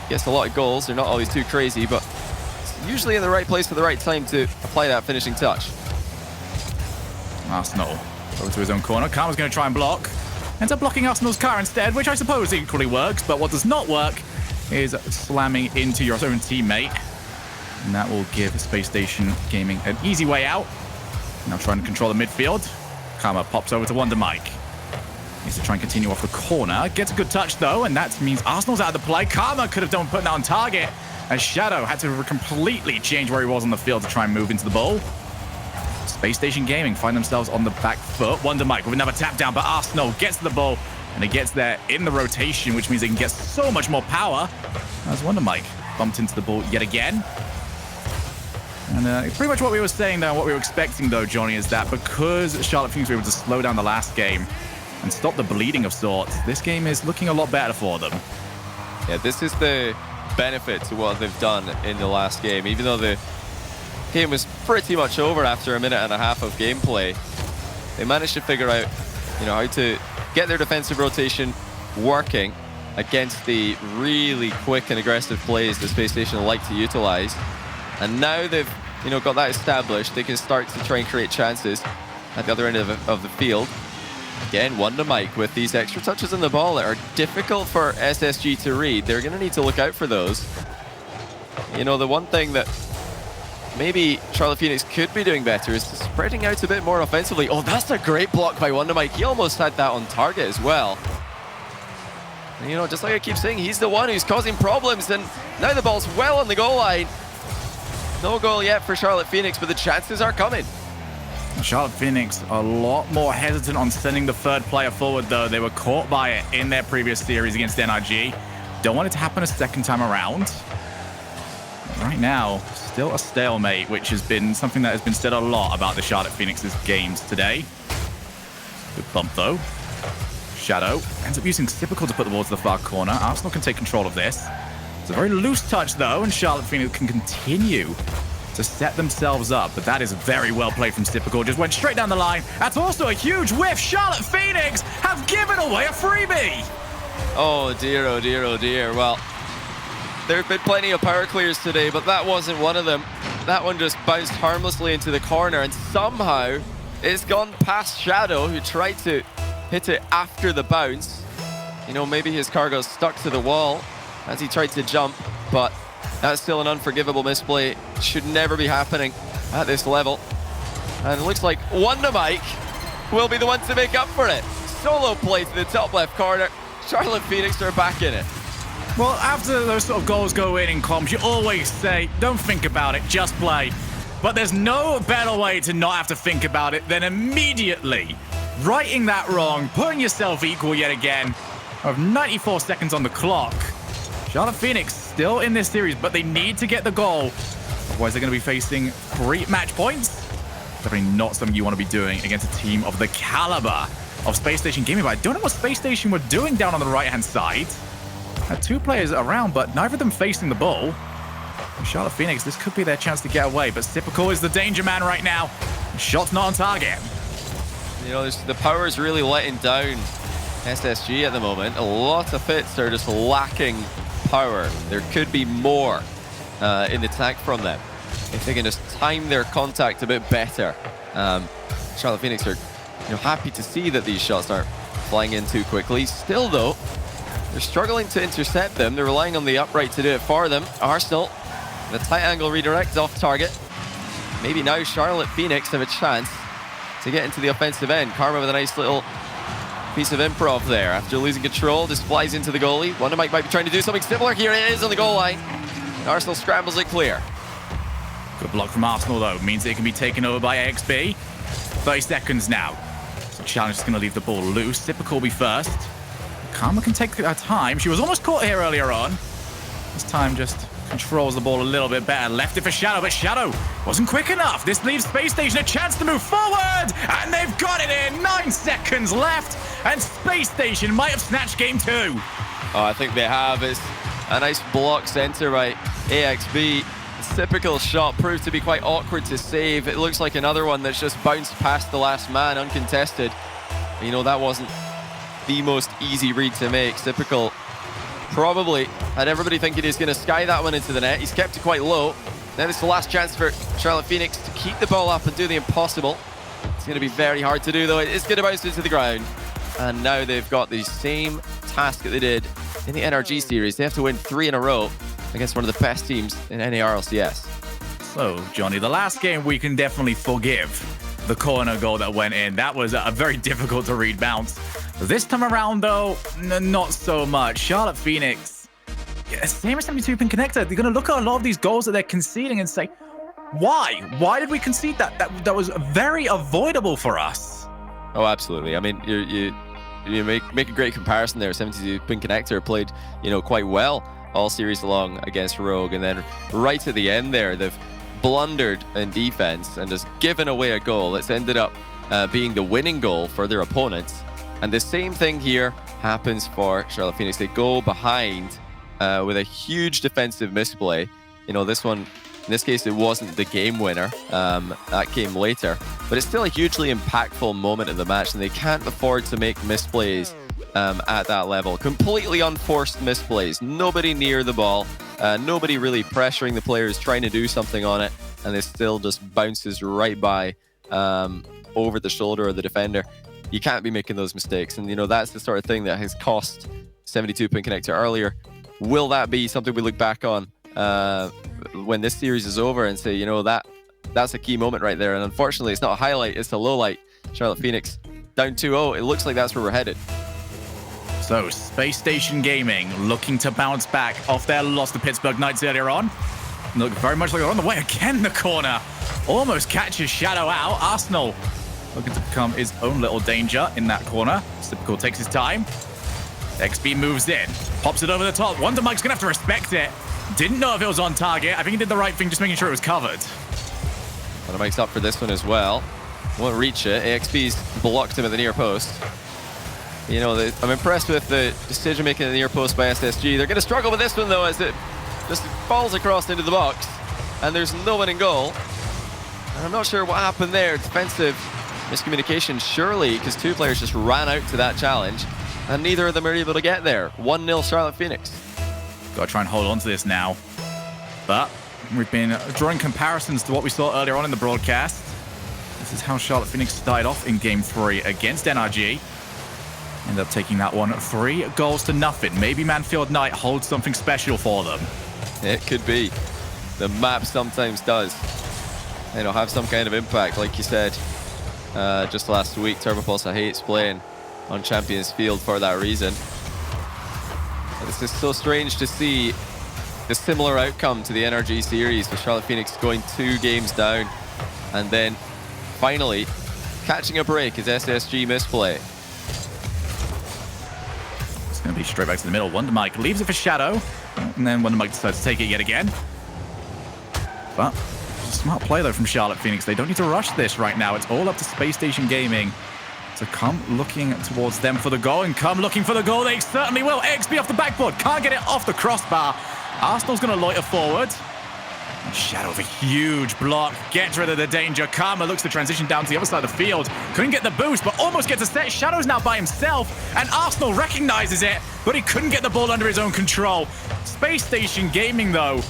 Gets a lot of goals. They're not always too crazy, but usually in the right place at the right time to apply that finishing touch. Arsenal over to his own corner. Karma's going to try and block. Ends up blocking Arsenal's car instead, which I suppose equally works, but what does not work is slamming into your own teammate. And that will give Space Station Gaming an easy way out. Now trying to control the midfield. Karma pops over to WonderMike. Needs to try and continue off the corner. Gets a good touch though, and that means Arsenal's out of the play. Karma could have done putting that on target, as Shadow had to completely change where he was on the field to try and move into the ball. Space Station Gaming find themselves on the back foot. WonderMike with another tap down, but Arsenal gets to the ball, and it gets there in the rotation, which means they can get so much more power. As WonderMike bumped into the ball yet again. And pretty much what we were saying though, what we were expecting though, Johnny, is that because Charlotte Phoenix were able to slow down the last game and stop the bleeding of sorts, this game is looking a lot better for them. Yeah, this is the benefit to what they've done in the last game. Even though the game was pretty much over after a minute and a half of gameplay, they managed to figure out, you know, how to get their defensive rotation working against the really quick and aggressive plays the Space Station like to utilize. And now they've, you know, got that established, they can start to try and create chances at the other end of the field. Again, WonderMike with these extra touches on the ball that are difficult for SSG to read. They're going to need to look out for those. You know, the one thing that maybe Charlotte Phoenix could be doing better is spreading out a bit more offensively. Oh, that's a great block by WonderMike. He almost had that on target as well. And, you know, just like I keep saying, he's the one who's causing problems, and now the ball's well on the goal line. No goal yet for Charlotte Phoenix, but the chances are coming. Charlotte Phoenix a lot more hesitant on sending the third player forward, though. They were caught by it in their previous series against NRG. Don't want it to happen a second time around. Right now, still a stalemate, which has been something that has been said a lot about the Charlotte Phoenix's games today. Good bump, though. Shadow ends up using Typical to put the ball to the far corner. Arsenal can take control of this. It's a very loose touch, though, and Charlotte Phoenix can continue to set themselves up, but that is very well played from Typical. Just went straight down the line. That's also a huge whiff. Charlotte Phoenix have given away a freebie. Oh dear, oh dear, oh dear. Well, there have been plenty of power clears today, but that wasn't one of them. That one just bounced harmlessly into the corner, and somehow it's gone past Shadow, who tried to hit it after the bounce. You know, maybe his car got stuck to the wall as he tried to jump, but that's still an unforgivable misplay. Should never be happening at this level. And it looks like WonderMike will be the one to make up for it. Solo play to the top left corner. Charlotte Phoenix are back in it. Well, after those sort of goals go in comms, you always say, don't think about it, just play. But there's no better way to not have to think about it than immediately righting that wrong, putting yourself equal yet again. Of 94 seconds on the clock. Charlotte Phoenix still in this series, but they need to get the goal. Otherwise, they're going to be facing 3 match points. Definitely not something you want to be doing against a team of the caliber of Space Station Gaming. But I don't know what Space Station were doing down on the right-hand side. Had 2 players around, but neither of them facing the ball. Charlotte Phoenix, this could be their chance to get away, but Typical is the danger man right now. Shot's not on target. You know, the power is really letting down SSG at the moment. A lot of hits are just lacking power. There could be more in the attack from them if they can just time their contact a bit better. Charlotte Phoenix are, you know, happy to see that these shots aren't flying in too quickly. Still, though, they're struggling to intercept them. They're relying on the upright to do it for them. Arsenal, the tight angle redirect off target. Maybe now Charlotte Phoenix have a chance to get into the offensive end. Karma with a nice little piece of improv there. After losing control, just flies into the goalie. WonderMike might be trying to do something similar. Here it is on the goal line. Arsenal scrambles it clear. Good block from Arsenal, though. Means it can be taken over by AXB. 30 seconds now. So Challenge is going to leave the ball loose. Typical will be first. Karma can take her time. She was almost caught here earlier on. This time just controls the ball a little bit better. Left it for Shadow, but Shadow wasn't quick enough. This leaves Space Station a chance to move forward, and they've got it in. 9 seconds left, and Space Station might have snatched game 2. Oh, I think they have. It's a nice block center by AXB. Typical shot proved to be quite awkward to save. It looks like another one that's just bounced past the last man uncontested. You know, that wasn't the most easy read to make. Typical probably had everybody thinking he's going to sky that one into the net. He's kept it quite low. Now it's the last chance for Charlotte Phoenix to keep the ball up and do the impossible. It's going to be very hard to do, though. It's going to bounce into the ground. And now they've got the same task that they did in the NRG series. They have to win 3 in a row against one of the best teams in any RLCS. So, Johnny, the last game we can definitely forgive the corner goal that went in. That was a very difficult to read bounce. This time around, though, not so much. Charlotte Phoenix, same as 72 pin connector. They're going to look at a lot of these goals that they're conceding and say, why? Why did we concede that? That was very avoidable for us. Oh, absolutely. I mean, you make a great comparison there. 72 pin connector played, quite well all series long against Rogue, and then right at the end there, they've blundered in defense and just given away a goal that's ended up being the winning goal for their opponents. And the same thing here happens for Charlotte Phoenix. They go behind with a huge defensive misplay. This one, in this case, it wasn't the game winner. That came later. But it's still a hugely impactful moment in the match, and they can't afford to make misplays at that level. Completely unforced misplays. Nobody near the ball. Nobody really pressuring the players, trying to do something on it. And it still just bounces right by over the shoulder of the defender. You can't be making those mistakes. And, that's the sort of thing that has cost 72 pin connector earlier. Will that be something we look back on when this series is over and say, that's a key moment right there? And unfortunately, it's not a highlight, it's a low light. Charlotte Phoenix down 2-0. It looks like that's where we're headed. So, Space Station Gaming looking to bounce back off their loss to Pittsburgh Knights earlier on. Look very much like they're on the way again. The corner almost catches Shadow out. Arsenal looking to become his own little danger in that corner. Typical takes his time. XB moves in, pops it over the top. Wonder Mike's gonna have to respect it. Didn't know if it was on target. I think he did the right thing, just making sure it was covered. Wonder Mike's up for this one as well. Won't reach it. AXB's blocked him at the near post. I'm impressed with the decision making in the near post by SSG. They're gonna struggle with this one though, as it just falls across into the box, and there's no one in goal. And I'm not sure what happened there. Defensive miscommunication, surely, because 2 players just ran out to that challenge, and neither of them are able to get there. 1-0 Charlotte Phoenix. Gotta try and hold on to this now. But we've been drawing comparisons to what we saw earlier on in the broadcast. This is how Charlotte Phoenix started off in Game 3 against NRG. Ended up taking that one 3-0. Maybe Manfield Knight holds something special for them. It could be. The map sometimes does. Have some kind of impact, like you said. Just last week, TurboPulse hates playing on Champions Field for that reason. This is so strange to see the similar outcome to the NRG series, with Charlotte Phoenix going 2 games down, and then finally catching a break as SSG misplay. It's going to be straight back to the middle. Wonder Mike leaves it for Shadow, and then Wonder Mike decides to take it yet again. But smart play, though, from Charlotte Phoenix. They don't need to rush this right now. It's all up to Space Station Gaming to come looking towards them for the goal, and come looking for the goal. They certainly will. XB off the backboard. Can't get it off the crossbar. Arsenal's going to loiter forward. And Shadow with a huge block. Gets rid of the danger. Karma looks to transition down to the other side of the field. Couldn't get the boost, but almost gets a set. Shadow's now by himself, and Arsenal recognizes it, but he couldn't get the ball under his own control. Space Station Gaming, though,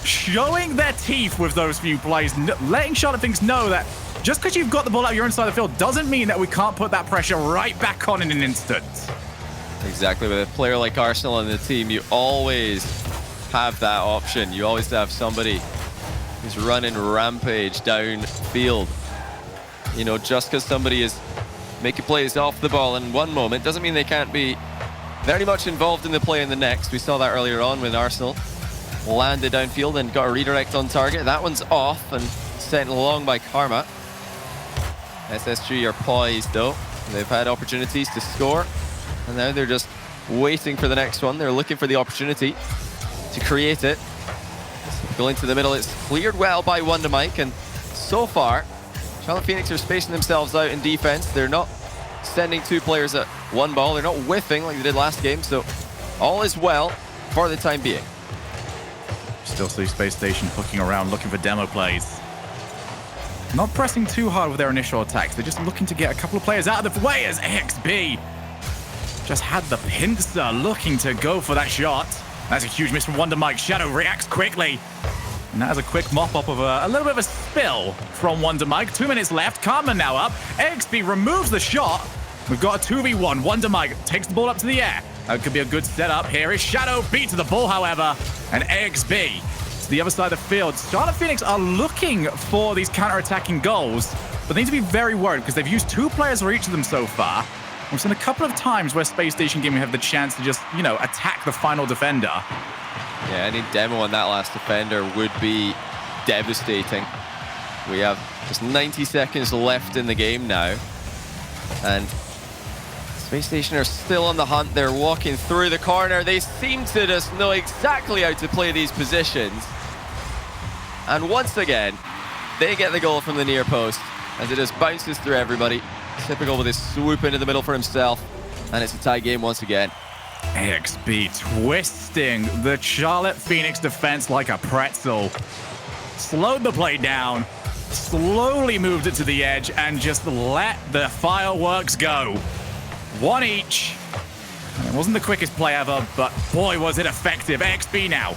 showing their teeth with those few plays, letting Charlotte Phoenix know that just because you've got the ball out your own side of the field doesn't mean that we can't put that pressure right back on in an instant. Exactly. With a player like Arsenal on the team, you always have that option. You always have somebody who's running rampage downfield. Just because somebody is making plays off the ball in one moment doesn't mean they can't be very much involved in the play in the next. We saw that earlier on when Arsenal landed downfield and got a redirect on target. That one's off and sent along by Karma. SSG are poised though. They've had opportunities to score, and now they're just waiting for the next one. They're looking for the opportunity to create it. Going to the middle, it's cleared well by Wonder Mike, and so far, Charlotte Phoenix are spacing themselves out in defense. They're not sending 2 players at 1 ball. They're not whiffing like they did last game, so all is well for the time being. Still see Space Station hooking around, looking for demo plays. Not pressing too hard with their initial attacks. They're just looking to get a couple of players out of the way as AXB just had the pincer looking to go for that shot. That's a huge miss from Wonder Mike. Shadow reacts quickly. And that is a quick mop-up of a little bit of a spill from Wonder Mike. 2 minutes left. Karma now up. AXB removes the shot. We've got a 2v1. Wonder Mike takes the ball up to the air. That could be a good setup. Here is Shadow. Beat to the ball, however. And AXB to the other side of the field. Charlotte Phoenix are looking for these counter-attacking goals, but they need to be very worried because they've used 2 players for each of them so far. We've seen a couple of times where Space Station Gaming have the chance to just, you know, attack the final defender. Yeah, any demo on that last defender would be devastating. We have just 90 seconds left in the game now. And Space Station are still on the hunt. They're walking through the corner. They seem to just know exactly how to play these positions. And once again, they get the goal from the near post as it just bounces through everybody. Typical with his swoop into the middle for himself. And it's a tie game once again. AXB twisting the Charlotte Phoenix defense like a pretzel. Slowed the play down, slowly moved it to the edge, and just let the fireworks go. 1 each. And it wasn't the quickest play ever, but boy, was it effective. AXB now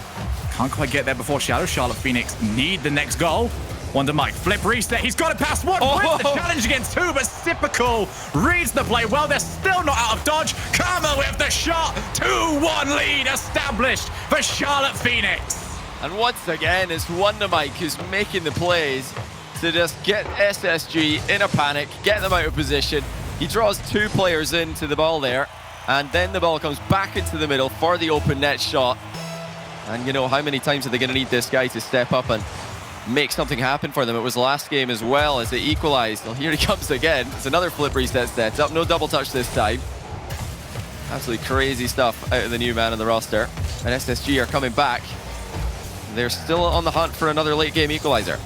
can't quite get there before Shadow. Charlotte Phoenix need the next goal. Wonder Mike, flip reset. He's got it past 1. Wins the challenge against 2, but Sipical reads the play well. They're still not out of dodge. Karma with the shot. 2-1 lead established for Charlotte Phoenix. And once again, it's Wonder Mike who's making the plays to just get SSG in a panic, get them out of position. He draws 2 players into the ball there, and then the ball comes back into the middle for the open net shot. And you know, how many times are they going to need this guy to step up and make something happen for them? It was last game as well as they equalized. Well, here he comes again. It's another flip reset set up. No double touch this time. Absolutely crazy stuff out of the new man on the roster. And SSG are coming back. They're still on the hunt for another late game equalizer.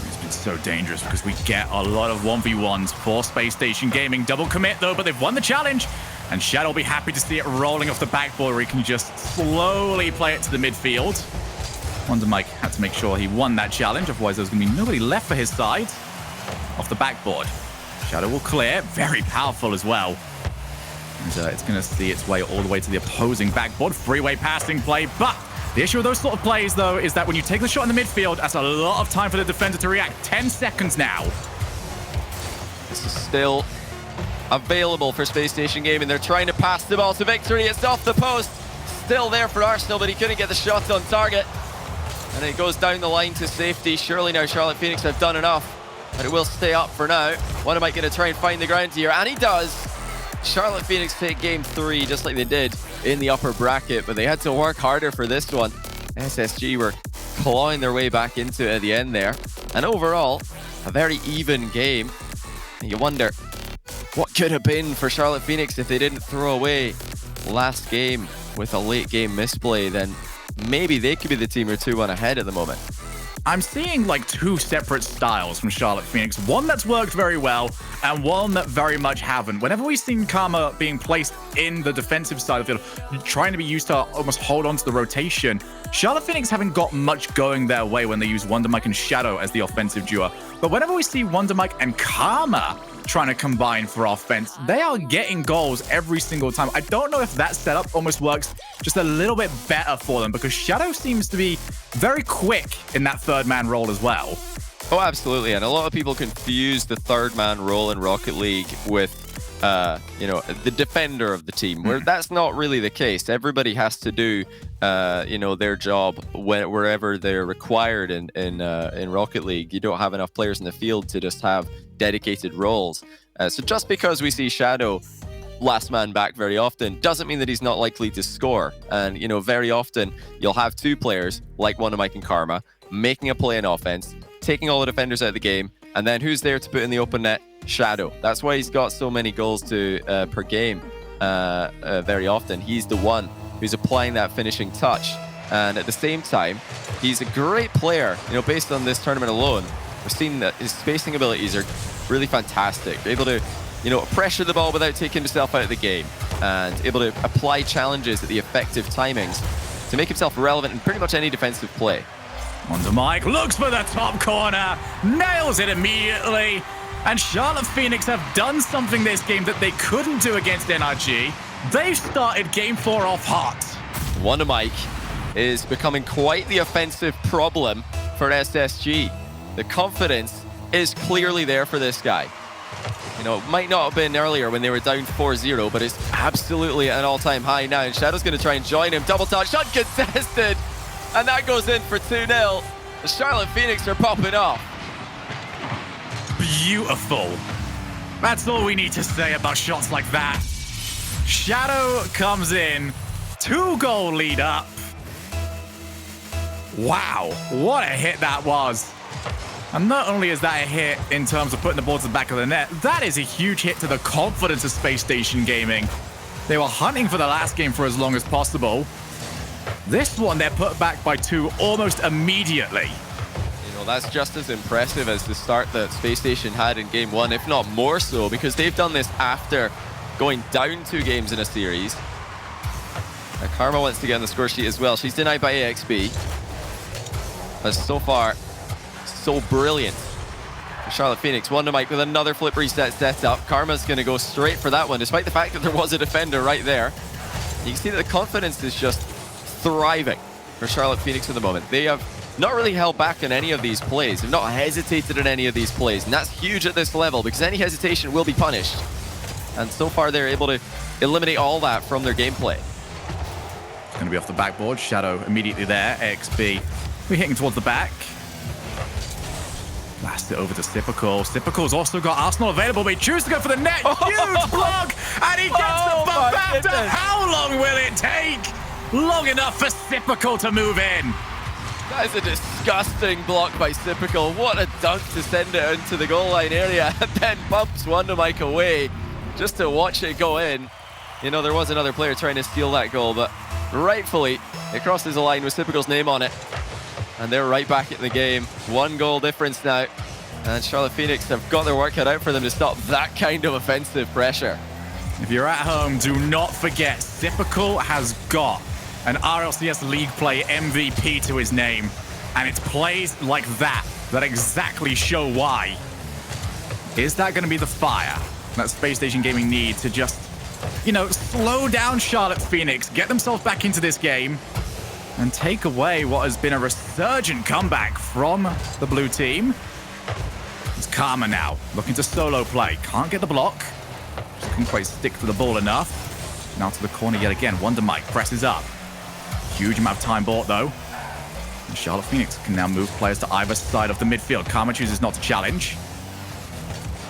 It's been so dangerous because we get a lot of 1v1s for Space Station Gaming. Double commit though, but they've won the challenge. And Shadow will be happy to see it rolling off the backboard where he can just slowly play it to the midfield. Wonder Mike had to make sure he won that challenge, otherwise there's going to be nobody left for his side. Off the backboard. Shadow will clear, very powerful as well. And it's going to see its way all the way to the opposing backboard. Freeway passing play, but the issue with those sort of plays, though, is that when you take the shot in the midfield, that's a lot of time for the defender to react. 10 seconds now. This is still available for Space Station Gaming. They're trying to pass the ball to victory. It's off the post. Still there for Arsenal, but he couldn't get the shot on target. And it goes down the line to safety. Surely now Charlotte Phoenix have done enough, but it will stay up for now. Wonder Mike going to try and find the ground here, and he does. Charlotte Phoenix take game 3 just like they did in the upper bracket, but they had to work harder for this one. SSG were clawing their way back into it at the end there. And overall, a very even game. And you wonder what could have been for Charlotte Phoenix if they didn't throw away last game with a late game misplay. Then maybe they could be the team or 2-1 ahead at the moment. I'm seeing like 2 separate styles from Charlotte Phoenix. One that's worked very well and one that very much haven't. Whenever we've seen Karma being placed in the defensive side of the field, trying to be used to almost hold on to the rotation, Charlotte Phoenix haven't got much going their way when they use Wonder Mike and Shadow as the offensive duo. But whenever we see Wonder Mike and Karma trying to combine for offense, they are getting goals every single time. I don't know if that setup almost works just a little bit better for them because Shadow seems to be very quick in that third man role as well. Oh, absolutely. And a lot of people confuse the third man role in Rocket League with, the defender of the team, where that's not really the case. Everybody has to do, their job wherever they're required in Rocket League. You don't have enough players in the field to just have dedicated roles. So just because we see Shadow last man back very often doesn't mean that he's not likely to score. And, very often you'll have 2 players like Wonder Mike and Karma making a play in offense, taking all the defenders out of the game, and then who's there to put in the open net? Shadow. That's why he's got so many goals per game very often. He's the one who's applying that finishing touch And at the same time, he's a great player, you know, based on this tournament alone. We've seen that his spacing abilities are really fantastic. Able to, you know, pressure the ball without taking himself out of the game, and able to apply challenges at the effective timings to make himself relevant in pretty much any defensive play. Wonder Mike looks for the top corner, nails it immediately, and Charlotte Phoenix have done something this game that they couldn't do against NRG. They've started game 4 off hot. Wonder Mike is becoming quite the offensive problem for SSG. The confidence is clearly there for this guy. You know, it might not have been earlier when they were down 4-0, but it's absolutely at an all-time high now. And Shadow's going to try and join him. Double touch, uncontested. And that goes in for 2-0. The Charlotte Phoenix are popping off. Beautiful. That's all we need to say about shots like that. Shadow comes in. 2-goal lead up. Wow, what a hit that was. And not only is that a hit in terms of putting the ball to the back of the net, that is a huge hit to the confidence of Space Station Gaming. They were hunting for the last game for as long as possible. This one, they're put back by 2 almost immediately. You know, that's just as impressive as the start that Space Station had in game 1, if not more so, because they've done this after going down 2 games in a series. Now, Karma wants to get on the score sheet as well. She's denied by AXB. But so far, so brilliant for Charlotte Phoenix. Wonder Mike with another flip reset set up. Karma's going to go straight for that one, despite the fact that there was a defender right there. You can see that the confidence is just thriving for Charlotte Phoenix at the moment. They have not really held back on any of these plays. They've not hesitated in any of these plays, and that's huge at this level because any hesitation will be punished. And so far, they're able to eliminate all that from their gameplay. It's going to be off the backboard. Shadow immediately there. AXB. We're hitting towards the back. Blast it over to Sipical. Sipical's also got Arsenal available, but he chooses to go for the net. Huge block! And he gets the bump after. How long will it take? Long enough for Sipical to move in. That is a disgusting block by Sipical. What a dunk to send it into the goal line area. And then bumps Wonder Mike away just to watch it go in. You know, there was another player trying to steal that goal, but rightfully, it crosses the line with Sipical's name on it. And they're right back in the game. 1 goal difference now. And Charlotte Phoenix have got their work cut out for them to stop that kind of offensive pressure. If you're at home, do not forget, Sipical has got an RLCS League Play MVP to his name. And it's plays like that that exactly show why. Is that going to be the fire that Space Station Gaming need to just, you know, slow down Charlotte Phoenix, get themselves back into this game, and take away what has been a resurgent comeback from the blue team? It's Karma now, looking to solo play. Can't get the block. Just couldn't quite stick to the ball enough. Now to the corner yet again. Wonder Mike presses up. Huge amount of time bought, though. And Charlotte Phoenix can now move players to either side of the midfield. Karma chooses not to challenge.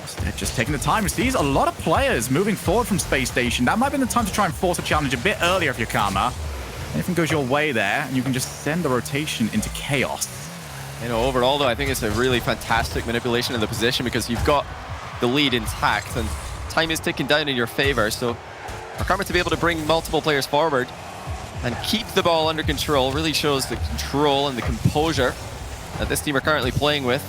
Instead, just taking the time. Sees a lot of players moving forward from Space Station. That might have been the time to try and force a challenge a bit earlier if you're Karma. Anything goes your way there, and you can just send the rotation into chaos. You know, overall, though, I think it's a really fantastic manipulation of the position because you've got the lead intact, and time is ticking down in your favor. So for Karma to be able to bring multiple players forward and keep the ball under control really shows the control and the composure that this team are currently playing with.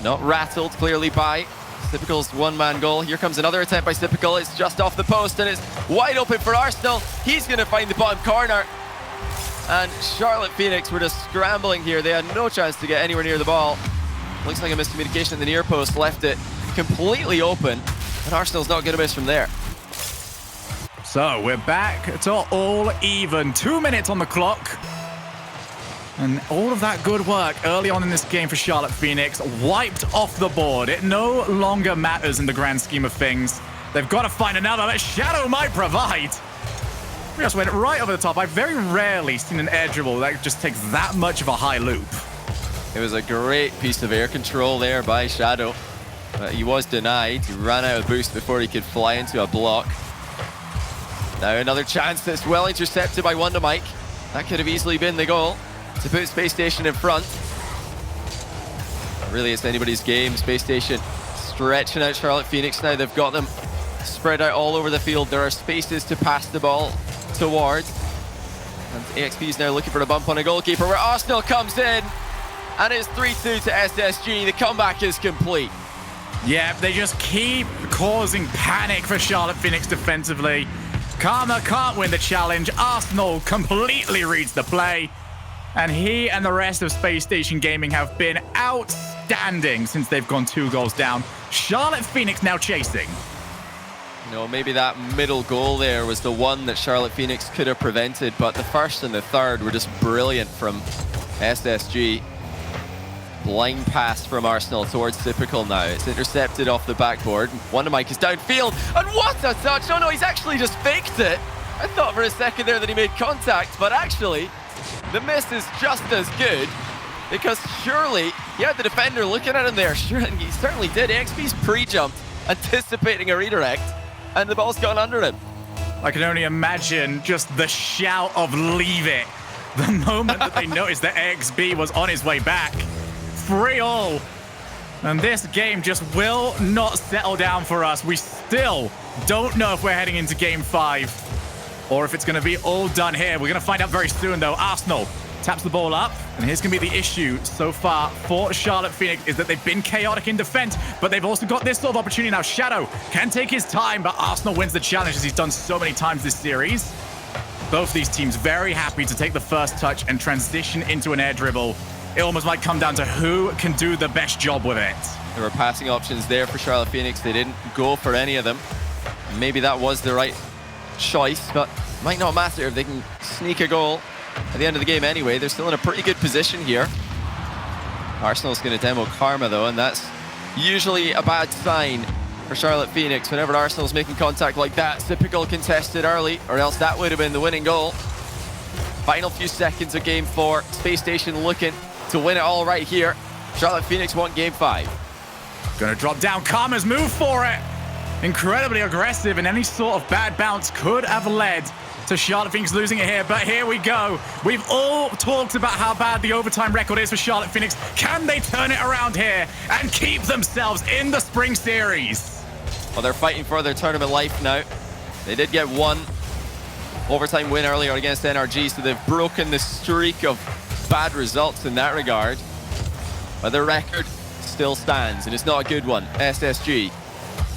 Not rattled, clearly, by Sipical's 1-man goal. Here comes another attempt by Sipical. It's just off the post and it's wide open for Arsenal. He's going to find the bottom corner. And Charlotte Phoenix were just scrambling here. They had no chance to get anywhere near the ball. Looks like a miscommunication in the near post left it completely open. And Arsenal's not going to miss from there. So we're back to all even. 2 minutes on the clock. And all of that good work early on in this game for Charlotte Phoenix wiped off the board. It no longer matters in the grand scheme of things. They've got to find another that Shadow might provide. We just went right over the top. I've very rarely seen an air dribble that just takes that much of a high loop. It was a great piece of air control there by Shadow. But he was denied. He ran out of boost before he could fly into a block. Now another chance that's well intercepted by Wonder Mike. That could have easily been the goal to put Space Station in front. Really, it's anybody's game. Space Station stretching out Charlotte Phoenix now. They've got them spread out all over the field. There are spaces to pass the ball towards. And EXP is now looking for a bump on a goalkeeper where Arsenal comes in. And it's 3-2 to SSG. The comeback is complete. Yeah, they just keep causing panic for Charlotte Phoenix defensively. Karma can't win the challenge. Arsenal completely reads the play. And he and the rest of Space Station Gaming have been outstanding since they've gone 2 goals down. Charlotte Phoenix now chasing. You know, maybe that middle goal there was the one that Charlotte Phoenix could have prevented, but the first and the third were just brilliant from SSG. Blind pass from Arsenal towards Typical now. It's intercepted off the backboard. Wondermike is downfield, and what a touch! Oh no, he's actually just faked it. I thought for a second there that he made contact, but actually, the miss is just as good, because surely he had the defender looking at him there. Sure, and he certainly did. XP's pre-jumped, anticipating a redirect, and the ball's gone under him. I can only imagine just the shout of leave it the moment that they noticed that XB was on his way back. 3-all. And this game just will not settle down for us. We still don't know if we're heading into game 5 or if it's going to be all done here. We're going to find out very soon, though. Arsenal taps the ball up, and here's going to be the issue so far for Charlotte Phoenix is that they've been chaotic in defense, but they've also got this sort of opportunity now. Shadow can take his time, but Arsenal wins the challenge as he's done so many times this series. Both these teams very happy to take the first touch and transition into an air dribble. It almost might come down to who can do the best job with it. There were passing options there for Charlotte Phoenix. They didn't go for any of them. Maybe that was the right choice, but it might not matter if they can sneak a goal at the end of the game anyway. They're still in a pretty good position here. Arsenal's going to demo Karma, though, and that's usually a bad sign for Charlotte Phoenix. Whenever Arsenal's making contact like that, typical contested early, or else that would have been the winning goal. Final few seconds of game 4. Space Station looking to win it all right here. Charlotte Phoenix want game 5. Gonna drop down. Karma's move for it. Incredibly aggressive, and any sort of bad bounce could have led to Charlotte Phoenix losing it here. But here we go. We've all talked about how bad the overtime record is for Charlotte Phoenix. Can they turn it around here and keep themselves in the spring series? Well, they're fighting for their tournament life now. They did get one overtime win earlier against NRG, so they've broken the streak of bad results in that regard. But their record still stands, and it's not a good one. SSG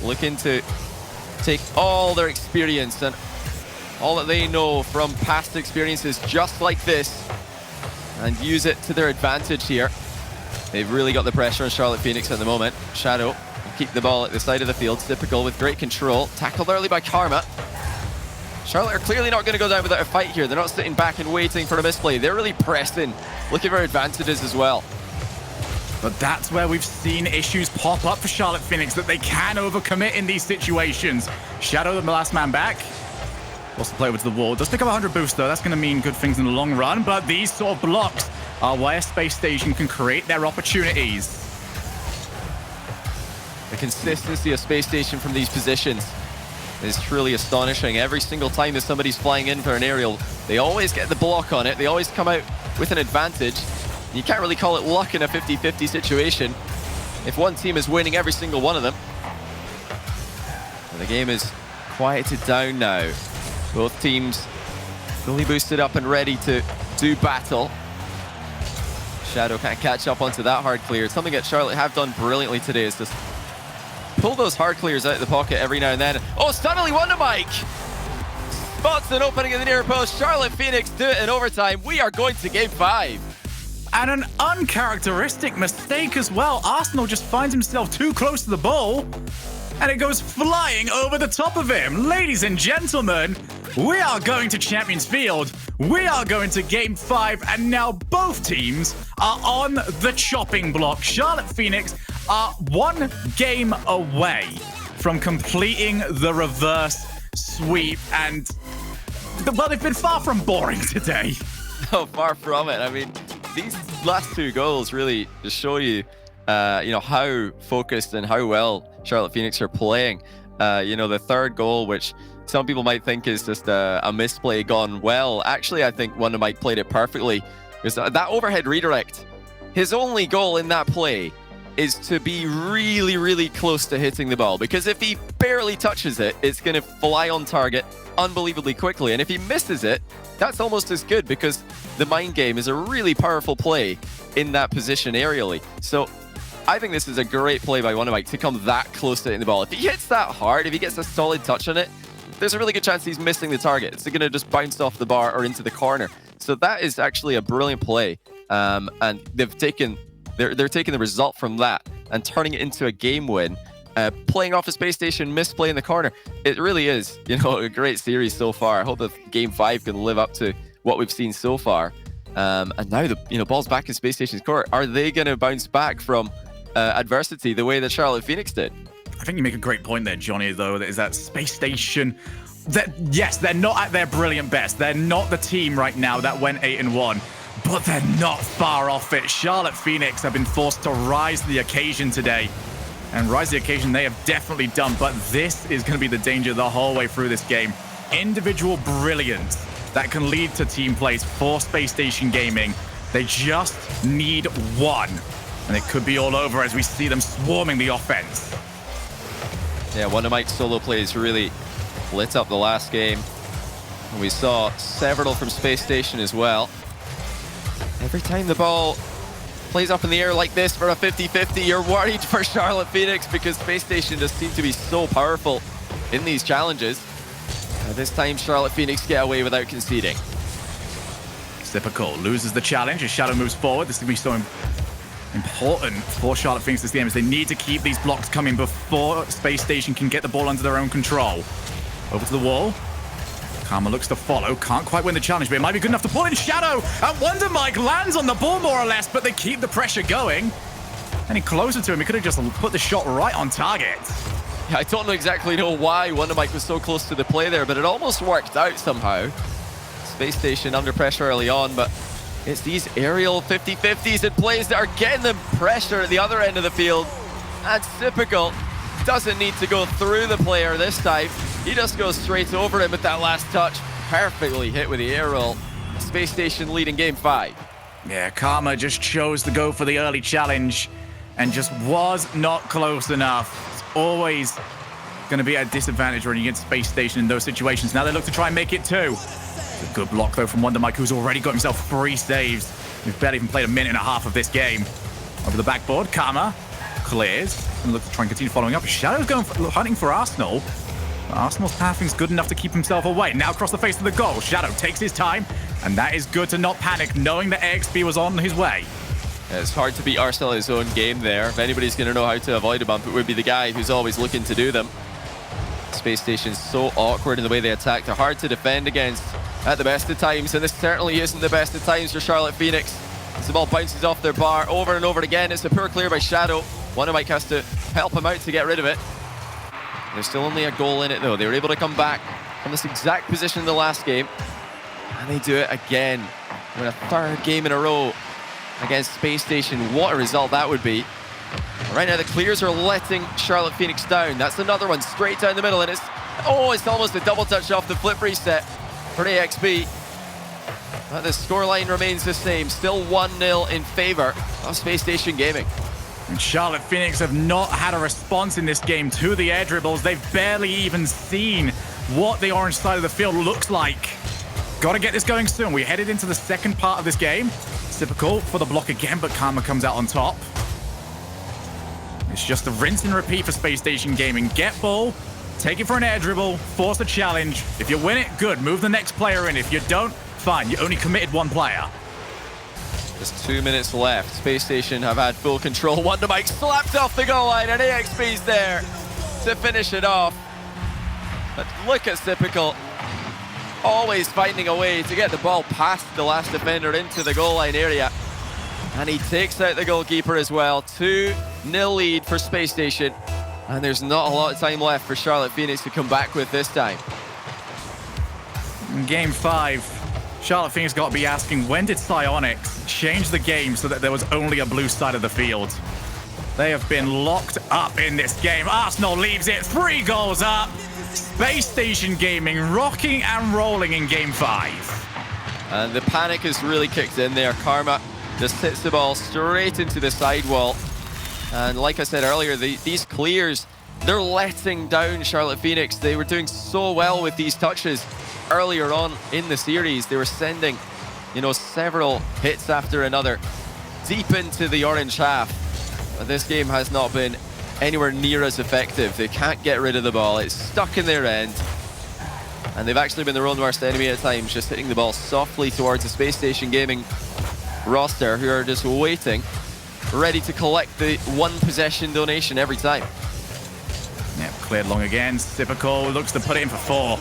looking to take all their experience and all that they know from past experiences just like this and use it to their advantage here. They've really got the pressure on Charlotte Phoenix at the moment. Shadow will keep the ball at the side of the field. Typical with great control. Tackled early by Karma. Charlotte are clearly not going to go down without a fight here. They're not sitting back and waiting for a misplay. They're really pressing, looking for advantages as well. But that's where we've seen issues pop up for Charlotte Phoenix, that they can overcommit in these situations. Shadow, the last man back. Wants to play over to the wall. Does pick up 100 boost, though. That's going to mean good things in the long run. But these sort of blocks are where Space Station can create their opportunities. The consistency of Space Station from these positions is truly astonishing. Every single time that somebody's flying in for an aerial, they always get the block on it. They always come out with an advantage. You can't really call it luck in a 50-50 situation if one team is winning every single one of them. And the game is quieted down now. Both teams fully boosted up and ready to do battle. Shadow can't catch up onto that hard clear. Something that Charlotte have done brilliantly today is just pull those hard clears out of the pocket every now and then. Oh, suddenly Wondermike spots an opening in the near post. Charlotte Phoenix do it in overtime. We are going to game 5. And an uncharacteristic mistake as well. Arsenal just finds himself too close to the ball, and it goes flying over the top of him. Ladies and gentlemen, we are going to Champions Field. We are going to game 5, and now both teams are on the chopping block. Charlotte Phoenix are 1 game away from completing the reverse sweep, and well, they've been far from boring today. No, far from it. I mean, these last 2 goals really just show you, how focused and how well Charlotte Phoenix are playing. The third goal, which some people might think is just a misplay gone well. Actually, I think Wondermike played it perfectly. Because that overhead redirect, his only goal in that play is to be really, really close to hitting the ball, because if he barely touches it, it's going to fly on target unbelievably quickly. And if he misses it, that's almost as good, because the mind game is a really powerful play in that position aerially. So I think this is a great play by Wonder Mike to come that close to hitting the ball. If he hits that hard, if he gets a solid touch on it, there's a really good chance he's missing the target. It's going to just bounce off the bar or into the corner. So that is actually a brilliant play. And they've taken... They're taking the result from that and turning it into a game win, playing off a space station misplay in the corner. It really is, a great series so far. I hope that Game 5 can live up to what we've seen so far. And now the ball's back in space station's court. Are they going to bounce back from adversity the way that Charlotte Phoenix did? I think you make a great point there, Johnny, though, that is that space station. Yes, they're not at their brilliant best. They're not the team right now that went 8-1. But they're not far off it. Charlotte Phoenix have been forced to rise to the occasion today. And rise to the occasion they have definitely done. But this is going to be the danger the whole way through this game. Individual brilliance that can lead to team plays for Space Station Gaming. They just need one. And it could be all over as we see them swarming the offense. Yeah, Wonder Mike's solo plays really lit up the last game. And we saw several from Space Station as well. Every time the ball plays up in the air like this for a 50-50, you're worried for Charlotte Phoenix, because Space Station just seem to be so powerful in these challenges. This time, Charlotte Phoenix get away without conceding. Typical loses the challenge as Shadow moves forward. This is going to be so important for Charlotte Phoenix this game, as they need to keep these blocks coming before Space Station can get the ball under their own control. Over to the wall. Karma looks to follow, can't quite win the challenge, but it might be good enough to pull in Shadow. And Wonder Mike lands on the ball more or less, but they keep the pressure going. Any closer to him, he could have just put the shot right on target. Yeah, I don't exactly know why Wonder Mike was so close to the play there, but it almost worked out somehow. Space Station under pressure early on, but it's these aerial 50-50s and plays that are getting them pressure at the other end of the field. And typical doesn't need to go through the player this time. He just goes straight over him with that last touch. Perfectly hit with the air roll. Space Station leading Game 5. Yeah, Karma just chose to go for the early challenge and just was not close enough. It's always going to be at a disadvantage when you get Space Station in those situations. Now they look to try and make it too. It's a good block though from Wonder Mike, who's already got himself 3 saves. We've barely even played a minute and a half of this game. Over the backboard, Karma clears and look to try and continue following up. Shadow's going hunting for Arsenal. Arsenal's pathing's good enough to keep himself away. Now across the face of the goal, Shadow takes his time, and that is good to not panic, knowing that AXB was on his way. Yeah, it's hard to beat Arsenal in his own game there. If anybody's going to know how to avoid a bump, it would be the guy who's always looking to do them. Space Station's so awkward in the way they attack. They're hard to defend against at the best of times, and this certainly isn't the best of times for Charlotte Phoenix. As the ball bounces off their bar over and over again, it's a poor clear by Shadow. Wonder Mike has to help him out to get rid of it. There's still only a goal in it, though. They were able to come back from this exact position in the last game. And they do it again. Win a 3rd game in a row against Space Station. What a result that would be. Right now, the clears are letting Charlotte Phoenix down. That's another one straight down the middle. And it's almost a double touch off the flip reset for AXB. But the scoreline remains the same. Still 1-0 in favor of Space Station Gaming. And Charlotte Phoenix have not had a response in this game to the air dribbles. They've barely even seen what the orange side of the field looks like. Got to get this going soon. We headed into the second part of this game. Typical for the block again, but Karma comes out on top. It's just a rinse and repeat for Space Station Gaming. Get ball, take it for an air dribble, force a challenge. If you win it, good. Move the next player in. If you don't, fine. You only committed 1 player. Just 2 minutes left. Space Station have had full control. Wonder Mike slapped off the goal line, and AXB's there to finish it off. But look at Typical, always finding a way to get the ball past the last defender into the goal line area. And he takes out the goalkeeper as well. 2-0 lead for Space Station. And there's not a lot of time left for Charlotte Phoenix to come back with this time. In Game 5, Charlotte Phoenix got to be asking, when did Psyonix change the game so that there was only a blue side of the field? They have been locked up in this game. Arsenal leaves it 3 goals up. Space Station Gaming rocking and rolling in Game 5. And the panic has really kicked in there. Karma just hits the ball straight into the sidewall. And like I said earlier, these clears, they're letting down Charlotte Phoenix. They were doing so well with these touches earlier on in the series. They were sending, you know, several hits after another deep into the orange half. But this game has not been anywhere near as effective. They can't get rid of the ball. It's stuck in their end. And they've actually been their own worst enemy at times, just hitting the ball softly towards the Space Station Gaming roster, who are just waiting, ready to collect the one possession donation every time. Yep, cleared long again. Typical looks to put it in for 4.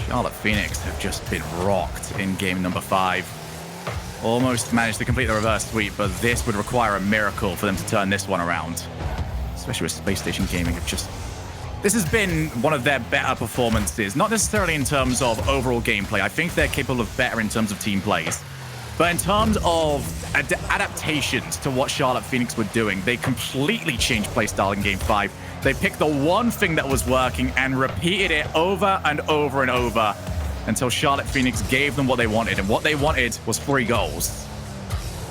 Charlotte Phoenix have just been rocked in game number 5. Almost managed to complete the reverse sweep, but this would require a miracle for them to turn this one around. Especially with Space Station Gaming have just... This has been one of their better performances, not necessarily in terms of overall gameplay. I think they're capable of better in terms of team plays. But in terms of adaptations to what Charlotte Phoenix were doing, they completely changed playstyle in Game 5. They picked the one thing that was working and repeated it over and over and over until Charlotte Phoenix gave them what they wanted. And what they wanted was 3 goals.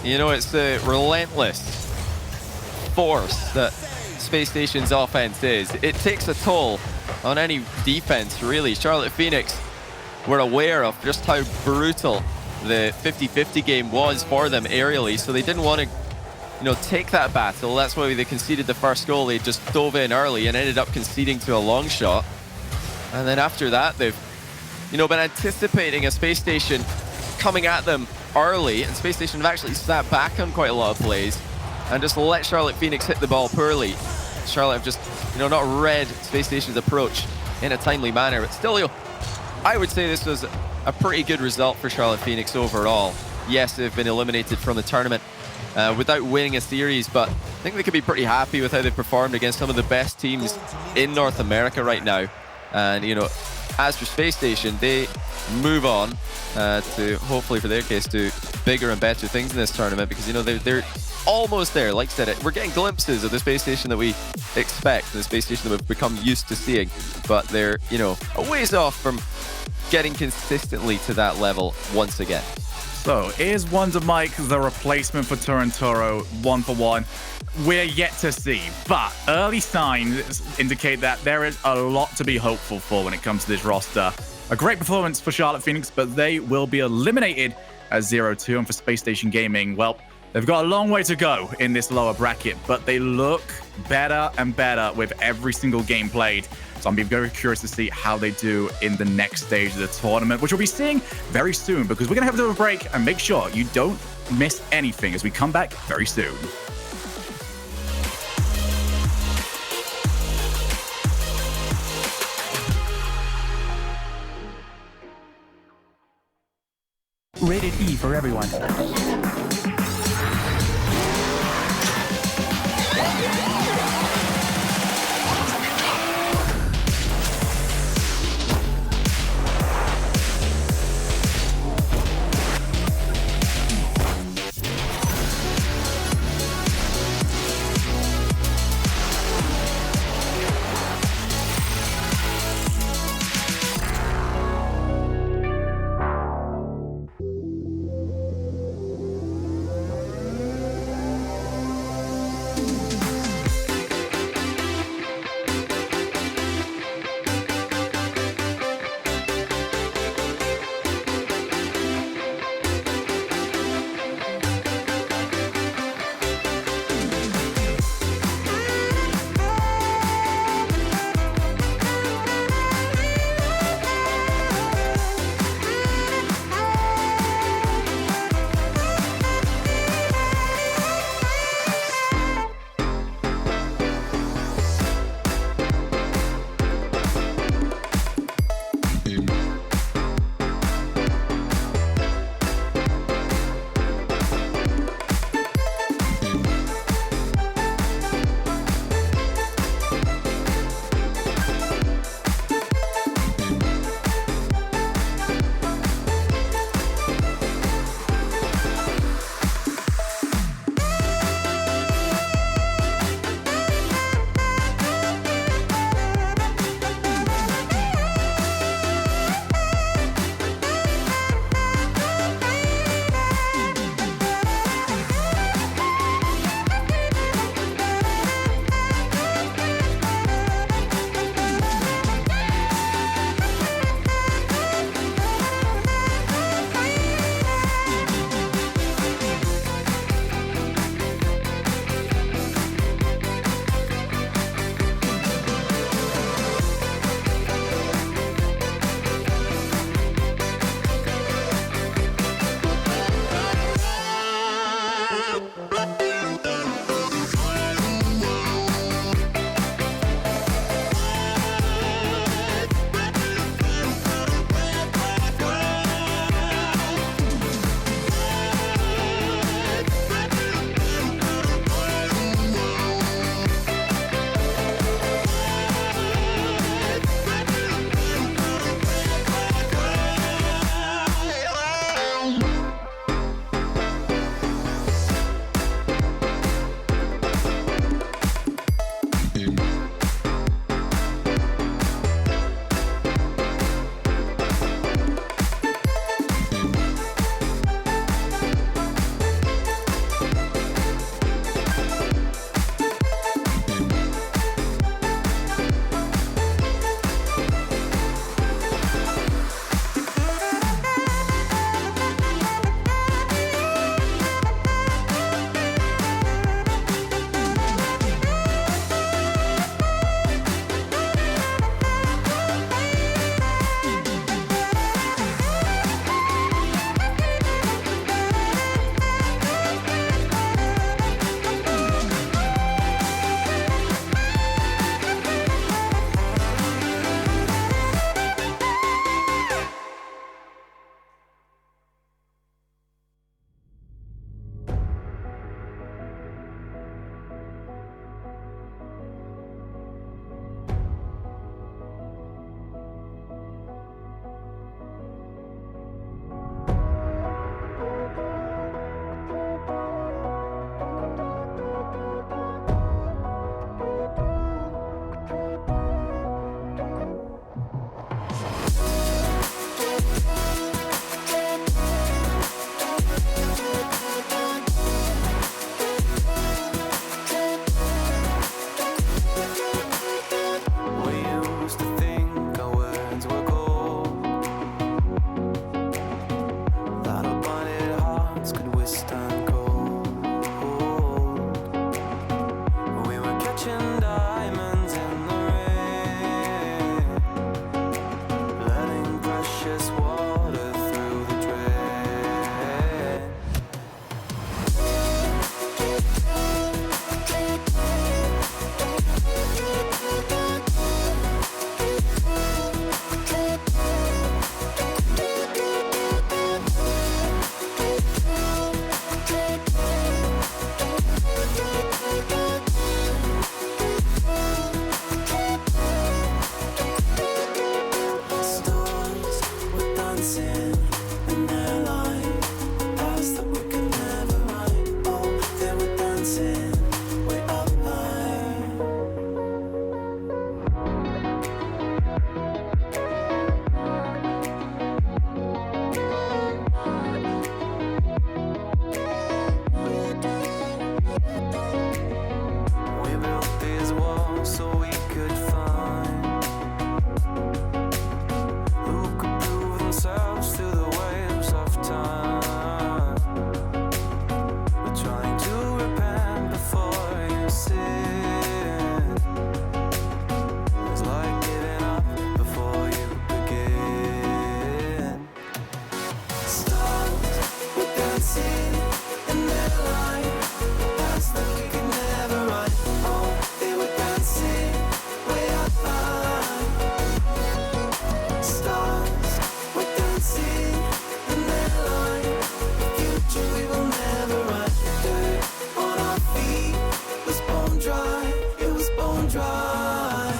You know, it's the relentless force that Space Station's offense is. It takes a toll on any defense, really. Charlotte Phoenix were aware of just how brutal the 50-50 game was for them aerially, so they didn't want to, you know, take that battle. That's why they conceded the first goal. They just dove in early and ended up conceding to a long shot. And then after that, they've, you know, been anticipating a Space Station coming at them early, and Space Station have actually sat back on quite a lot of plays and just let Charlotte Phoenix hit the ball poorly. Charlotte have just, you know, not read Space Station's approach in a timely manner, but still, you know, I would say this was a pretty good result for Charlotte Phoenix overall. Yes, they've been eliminated from the tournament without winning a series, but I think they could be pretty happy with how they've performed against some of the best teams in North America right now. And, you know, as for Space Station, they move on to, hopefully for their case, to bigger and better things in this tournament, because, you know, they're almost there. Like I said, we're getting glimpses of the Space Station that we expect, the Space Station that we've become used to seeing, but they're, you know, a ways off from getting consistently to that level once again. So, is Wonder Mike the replacement for Turintoro 1-for-1? We're yet to see, but early signs indicate that there is a lot to be hopeful for when it comes to this roster. A great performance for Charlotte Phoenix, but they will be eliminated at 0-2. And for Space Station Gaming, well, they've got a long way to go in this lower bracket, but they look better and better with every single game played. So I'm very curious to see how they do in the next stage of the tournament, which we'll be seeing very soon, because we're going to have a bit of a break, and make sure you don't miss anything as we come back very soon. Rated E for everyone. could find who could prove themselves to the waves of time. We're trying to repent before you sin. It's like giving up before you begin. Stars were dancing in their line, past that we could never run. Oh, they were dancing way up high. Stars were dancing in their line, future we will never run. Dirt on our feet was bone dry, it was bone dry.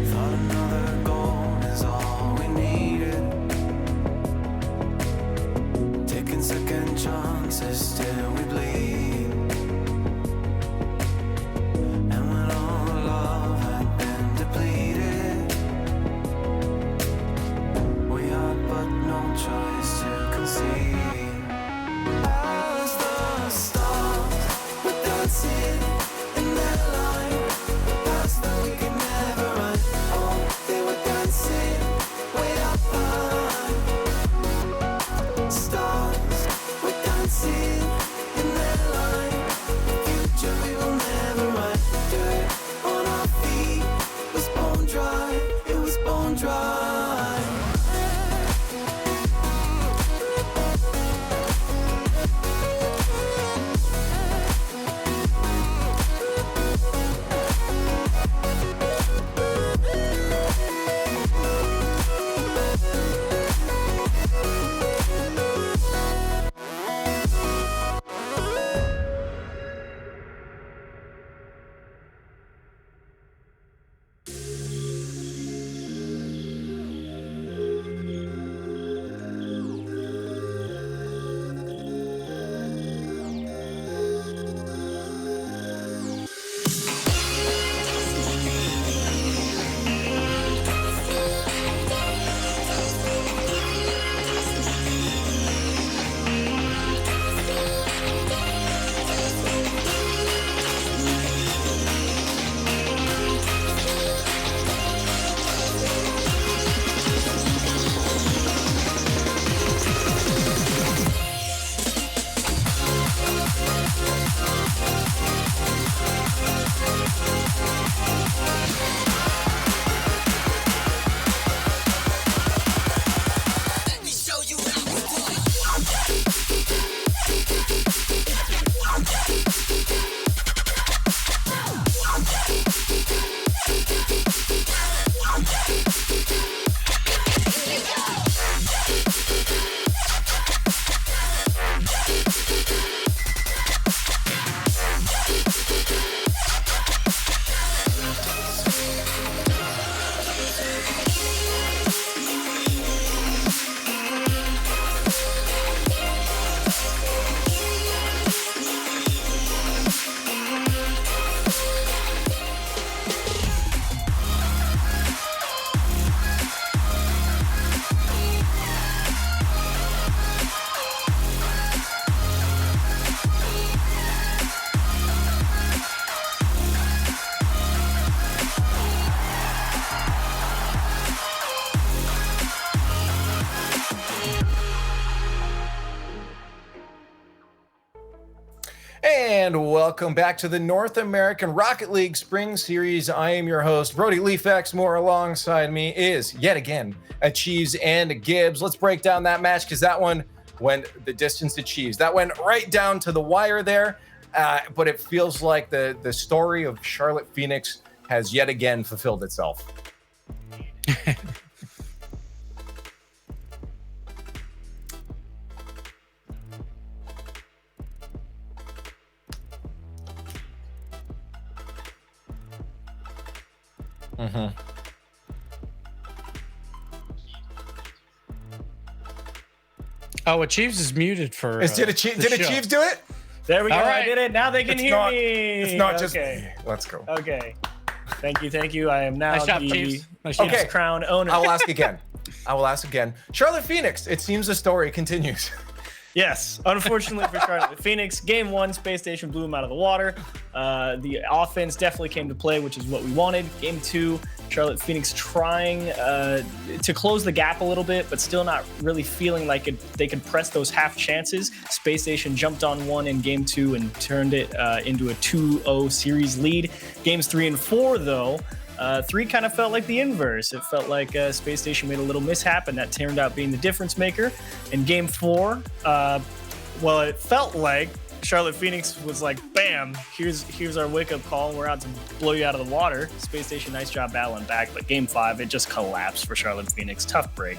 Thought another goal is all we needed. Taking second chances till we bleed. And when all love had been depleted, we had but no choice to concede. As the stars were dancing in their line, past that we could never run. Oh, they were dancing way up high. Stars were dancing in their line, future we will never run. Dirt on our feet was bone dry, it was bone dry. And welcome back to the North American Rocket League Spring Series. I am your host, Brody Leaf More. Alongside me is, yet again, Achieves and Gibbs. Let's break down that match because that one went the distance to Achieves. That went right down to the wire there. but it feels like the story of Charlotte Phoenix has yet again fulfilled itself. Mm-hmm. Oh, Achieves is muted for. Did Achieves do it? There we go. All I right. did it. Now they can hear me. It's not just. Okay. Let's go. Okay. Thank you. I am now Nice job, the Chiefs. Nice Chiefs job. crown owner. I will ask again. Charlotte Phoenix. It seems the story continues. Yes, unfortunately for Charlotte Phoenix, game 1, Space Station blew them out of the water. The offense definitely came to play, which is what we wanted. Game 2, Charlotte Phoenix trying to close the gap a little bit, but still not really feeling like they could press those half chances. Space Station jumped on one in game 2 and turned it into a 2-0 series lead. Games 3 and 4, though, 3 kind of felt like the inverse. It felt like Space Station made a little mishap, and that turned out being the difference maker. In game 4, well, it felt like Charlotte Phoenix was like, bam, here's our wake-up call. We're out to blow you out of the water. Space Station, nice job battling back. But game 5, it just collapsed for Charlotte Phoenix. Tough break.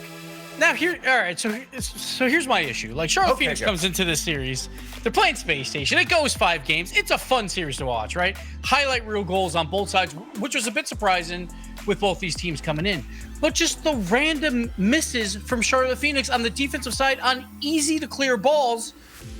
Now all right. So here's my issue. Like Charlotte Phoenix comes into this series, they're playing Space Station. It goes 5 games. It's a fun series to watch, right? Highlight reel goals on both sides, which was a bit surprising with both these teams coming in. But just the random misses from Charlotte Phoenix on the defensive side on easy to clear balls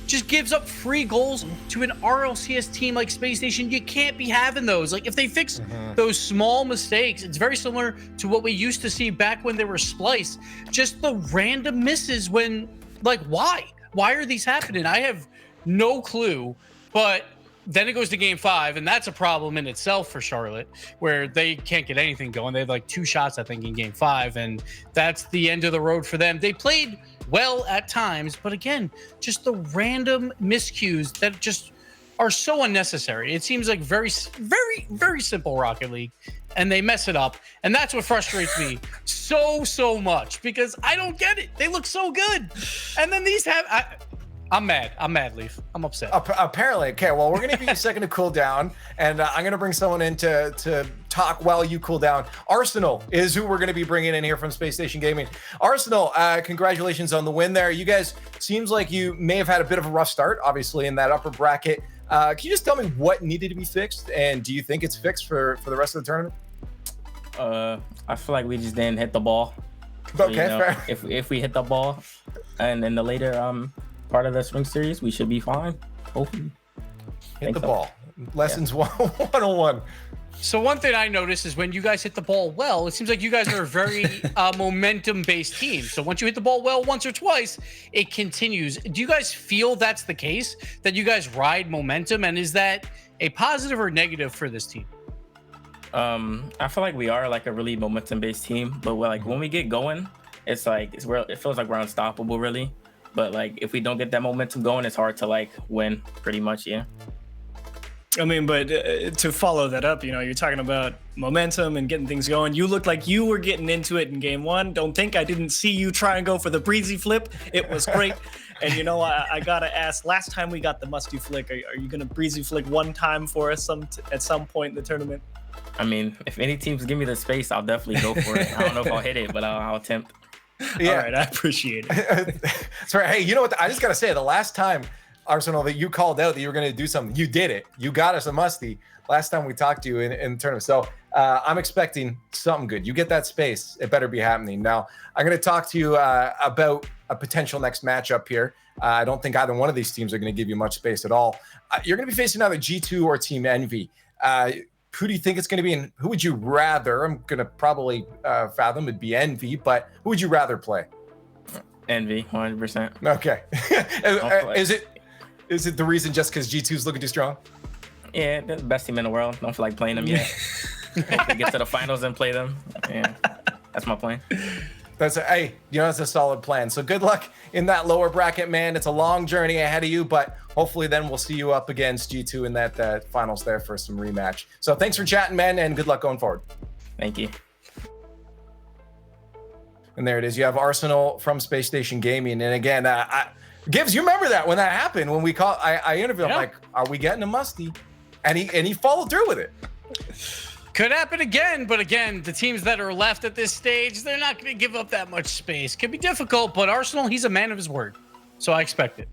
just gives up free goals to an RLCS team like Space Station. You can't be having those. Like, if they fix those small mistakes, it's very similar to what we used to see back when they were spliced. Just the random misses when, like, why? Why are these happening? I have no clue. But then it goes to game 5, and that's a problem in itself for Charlotte, where they can't get anything going. They have like 2 shots, I think, in game 5, and that's the end of the road for them. They played well at times, but again, just the random miscues that just are so unnecessary. It seems like very, very, very simple Rocket League, and they mess it up. And that's what frustrates me so much, because I don't get it. They look so good. And then these have... I'm mad, Leaf. I'm upset. Apparently. Okay, well, we're going to give you a second to cool down, and I'm going to bring someone in to talk while you cool down. Arsenal is who we're going to be bringing in here from Space Station Gaming. Arsenal, congratulations on the win there. You guys, seems like you may have had a bit of a rough start, obviously, in that upper bracket. Can you just tell me what needed to be fixed, and do you think it's fixed for the rest of the tournament? I feel like we just didn't hit the ball. So, Okay, fair. If we hit the ball, and in the later part of the spring series, we should be fine. Hopefully. Hit the ball. Lessons 101. So one thing I noticed is when you guys hit the ball well, it seems like you guys are a very momentum-based team. So once you hit the ball well once or twice, it continues. Do you guys feel that's the case, that you guys ride momentum? And is that a positive or negative for this team? I feel like we are like a really momentum-based team, but like when we get going, it's like it feels like we're unstoppable, really. But like if we don't get that momentum going, it's hard to like win, pretty much. Yeah. I mean, but to follow that up, you're talking about momentum and getting things going. You looked like you were getting into it in game 1. Don't think I didn't see you try and go for the breezy flip. It was great. And I gotta ask, last time we got the musty flick, are you gonna breezy flick one time for us at some point in the tournament? I mean, if any teams give me the space, I'll definitely go for it. I don't know if I'll hit it, but I'll attempt. Yeah. All right, I appreciate it. Sorry, hey, you know what? I just gotta say, the last time, Arsenal, that you called out that you were gonna do something, you did it. You got us a musty last time we talked to you in the tournament. So I'm expecting something good. You get that space, it better be happening. Now, I'm gonna talk to you about a potential next matchup here. I don't think either one of these teams are gonna give you much space at all. You're gonna be facing either G2 or Team Envy. Who do you think it's going to be, and who would you rather? I'm going to probably fathom it'd be Envy, but who would you rather play? Envy, 100%. Okay. Is it the reason just because G2's looking too strong? Yeah, they're the best team in the world. Don't feel like playing them yet. Hopefully get to the finals and play them. Yeah, that's my plan. That's a solid plan. So good luck in that lower bracket, man. It's a long journey ahead of you, but hopefully then we'll see you up against G2 in that finals there for some rematch. So thanks for chatting, man, and good luck going forward. Thank you. And there it is. You have Arsenal from Space Station Gaming. And again, Gibbs, you remember that when that happened, when I interviewed him, like, are we getting a musty? And he followed through with it. Could happen again, but again, the teams that are left at this stage, they're not going to give up that much space. Could be difficult, but Arsenal, he's a man of his word. So I expect it.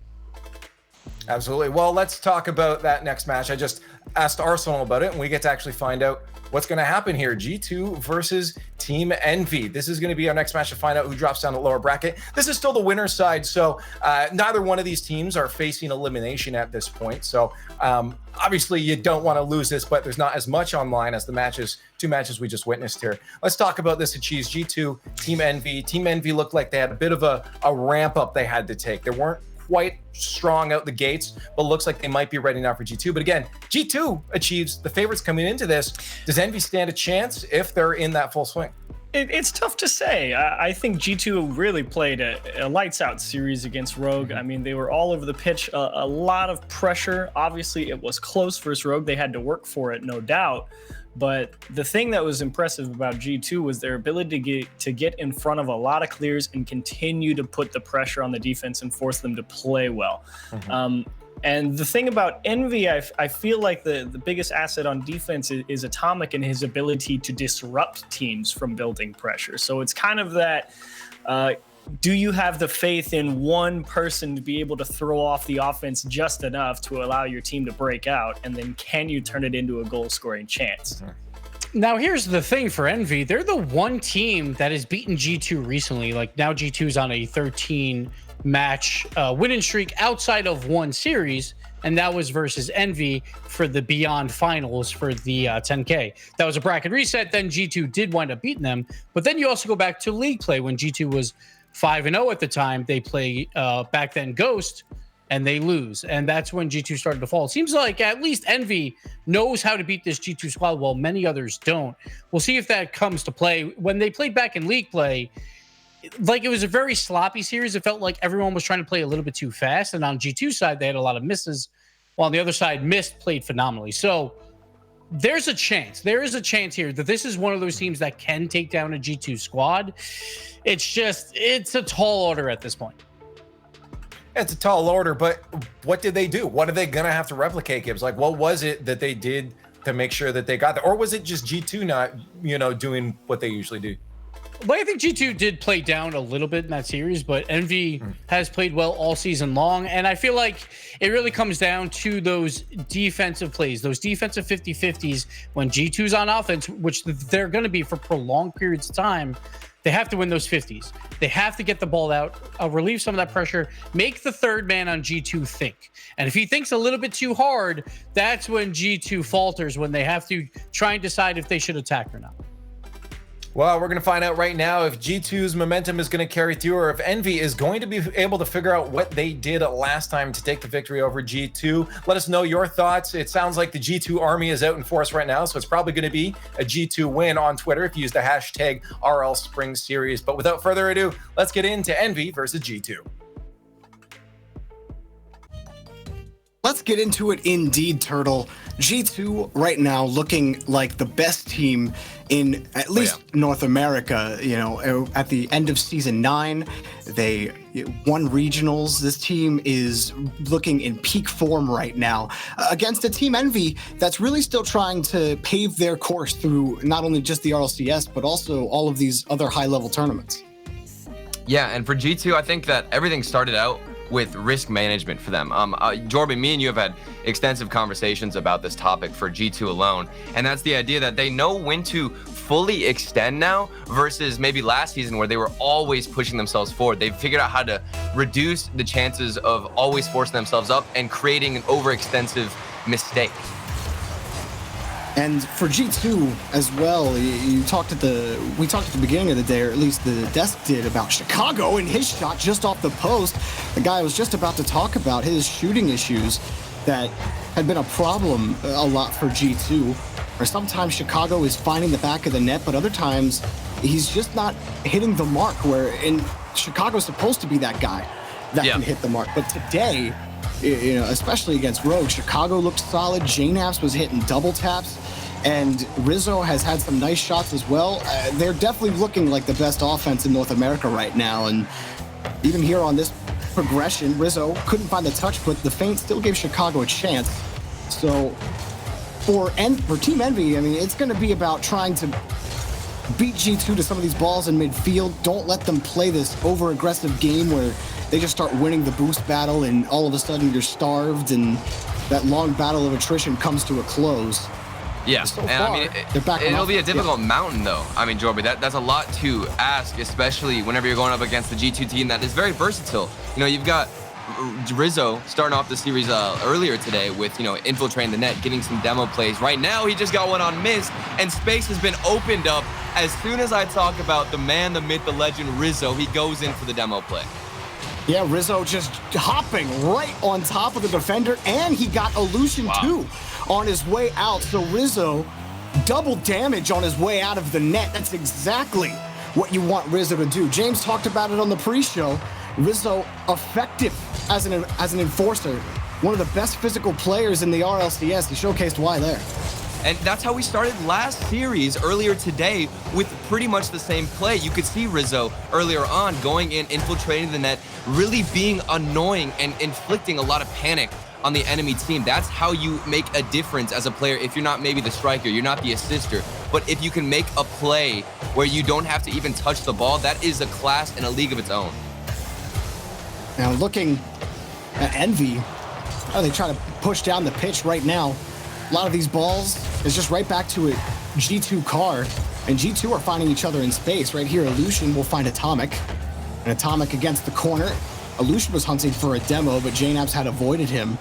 Absolutely. Well, let's talk about that next match. I just asked Arsenal about it, and we get to actually find out what's going to happen here. G2 versus Team Envy. This is going to be our next match to find out who drops down the lower bracket. This is still the winner's side, so neither one of these teams are facing elimination at this point. So obviously you don't want to lose this, but there's not as much online as the two matches we just witnessed here. Let's talk about this Achieves. G2, Team Envy. Team Envy looked like they had a bit of a ramp up they had to take. They weren't quite strong out the gates, but looks like they might be ready now for G2. But again, G2 Achieves, the favorites coming into this. Does Envy stand a chance if they're in that full swing? It's tough to say. I think G2 really played a lights out series against Rogue. I mean, they were all over the pitch, a lot of pressure. Obviously, it was close versus Rogue. They had to work for it, no doubt. But the thing that was impressive about G2 was their ability to get in front of a lot of clears and continue to put the pressure on the defense and force them to play well. And the thing about Envy, I feel like the biggest asset on defense is Atomic and his ability to disrupt teams from building pressure. So it's kind of that, do you have the faith in one person to be able to throw off the offense just enough to allow your team to break out? And then can you turn it into a goal scoring chance? Now, here's the thing for Envy. They're the one team that has beaten G2 recently. Like now G2's on a 13 match winning streak outside of one series. And that was versus Envy for the Beyond Finals for the 10K. That was a bracket reset. Then G2 did wind up beating them. But then you also go back to league play when G2 was 5-0 at the time. They play back then Ghost and they lose. And that's when G2 started to fall. It seems like at least Envy knows how to beat this G2 squad while many others don't. We'll see if that comes to play. When they played back in league play, like it was a very sloppy series. It felt like everyone was trying to play a little bit too fast. And on G2 side, they had a lot of misses, while on the other side, Mist played phenomenally. So there's a chance. There is a chance here that this is one of those teams that can take down a G2 squad. It's a tall order at this point. It's a tall order, but what did they do? What are they going to have to replicate, Gibbs? Like, what was it that they did to make sure that they got there? Or was it just G2 not, doing what they usually do? Well, I think G2 did play down a little bit in that series, but Envy has played well all season long. And I feel like it really comes down to those defensive plays, those defensive 50-50s when G2's on offense, which they're going to be for prolonged periods of time. They have to win those 50s. They have to get the ball out, relieve some of that pressure, make the third man on G2 think. And if he thinks a little bit too hard, that's when G2 falters, when they have to try and decide if they should attack or not. Well, we're going to find out right now if G2's momentum is going to carry through or if Envy is going to be able to figure out what they did last time to take the victory over G2. Let us know your thoughts. It sounds like the G2 army is out in force right now, so it's probably going to be a G2 win on Twitter if you use the hashtag RL Spring Series. But without further ado, let's get into Envy versus G2. Let's get into it indeed, Turtle. G2 right now looking like the best team in at least North America. At the end of season 9, they won regionals. This team is looking in peak form right now against a Team Envy that's really still trying to pave their course through not only just the RLCS, but also all of these other high-level tournaments. Yeah, and for G2, I think that everything started out with risk management for them. Jordan, me and you have had extensive conversations about this topic for G2 alone, and that's the idea that they know when to fully extend now versus maybe last season where they were always pushing themselves forward. They've figured out how to reduce the chances of always forcing themselves up and creating an overextensive mistake. And for G2 as well, we talked at the beginning of the day, or at least the desk did, about Chicago and his shot just off the post. The guy was just about to talk about his shooting issues that had been a problem a lot for G2, where sometimes Chicago is finding the back of the net, but other times he's just not hitting the mark, and Chicago's supposed to be that guy that can hit the mark. But today, especially against Rogue, Chicago looked solid. Jnaps was hitting double taps, and Rizzo has had some nice shots as well. They're definitely looking like the best offense in North America right now, and even here on this progression. Rizzo couldn't find the touch, but the feint still gave Chicago a chance. So for Team Envy, I mean, it's going to be about trying to beat G2 to some of these balls in midfield. Don't let them play this over-aggressive game where they just start winning the boost battle and all of a sudden you're starved and that long battle of attrition comes to a close. Yeah, So and far, I mean, they're backing it'll off. be a difficult mountain, though. I mean, Jorby, that's a lot to ask, especially whenever you're going up against the G2 team that is very versatile. You know, you've got Rizzo starting off the series earlier today with, you know, infiltrating the net, getting some demo plays. Right now, he just got one on Mist, and space has been opened up. As soon as I talk about the man, the myth, the legend, Rizzo, he goes in for the demo play. Yeah, Rizzo just hopping right on top of the defender, and he got Illusion too on his way out. So Rizzo, double damage on his way out of the net. That's exactly what you want Rizzo to do. James talked about it on the pre-show. Rizzo, effective as an enforcer. One of the best physical players in the RLCS. He showcased why there. And that's how we started last series earlier today with pretty much the same play. You could see Rizzo earlier on going in, infiltrating the net, really being annoying and inflicting a lot of panic on the enemy team. That's how you make a difference as a player. If you're not maybe the striker, you're not the assister, but if you can make a play where you don't have to even touch the ball, that is a class and a league of its own. Now looking at Envy, they try to push down the pitch right now. A lot of these balls is just right back to a G2 car, and G2 are finding each other in space. Right here, Illusion will find Atomic, and Atomic against the corner. Illusion was hunting for a demo, but JNAPS had avoided him,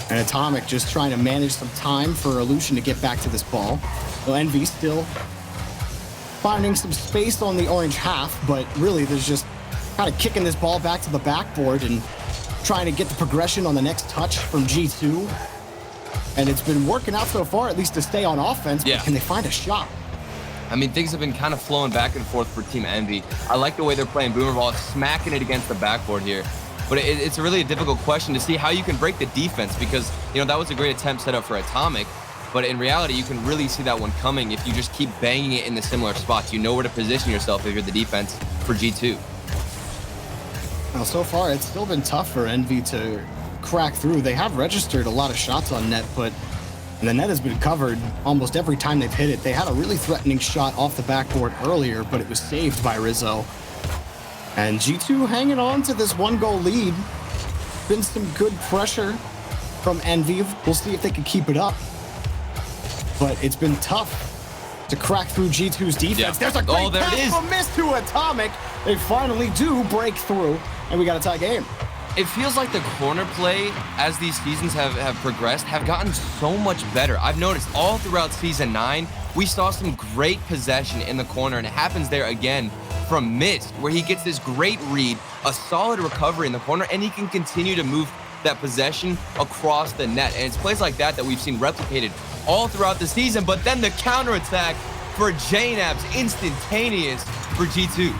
and Atomic just trying to manage some time for Illusion to get back to this ball. So Envy still finding some space on the orange half, but really there's just kind of kicking this ball back to the backboard and trying to get the progression on the next touch from G2. And it's been working out so far, at least to stay on offense, but can they find a shot? I mean, things have been kind of flowing back and forth for Team Envy. I like the way they're playing Boomer Ball, smacking it against the backboard here. But it's really a difficult question to see how you can break the defense because, you know, that was a great attempt set up for Atomic. But in reality, you can really see that one coming if you just keep banging it in the similar spots. You know where to position yourself if you're the defense for G2. Now, so far, it's still been tough for Envy to crack through. They have registered a lot of shots on net, but the net has been covered almost every time they've hit it. They had a really threatening shot off the backboard earlier, but it was saved by Rizzo. And G2 hanging on to this 1-goal lead. Been some good pressure from Envy. We'll see if they can keep it up. But it's been tough to crack through G2's defense. Yeah. There's a great there it pass is. from Mist to Atomic. They finally do break through, and we got a tie game. It feels like the corner play, as these seasons have progressed, have gotten so much better. I've noticed all throughout Season 9, we saw some great possession in the corner, and it happens there again from Mist, where he gets this great read, a solid recovery in the corner, and he can continue to move that possession across the net. And it's plays like that we've seen replicated all throughout the season, but then the counterattack for JNAPS, instantaneous for G2.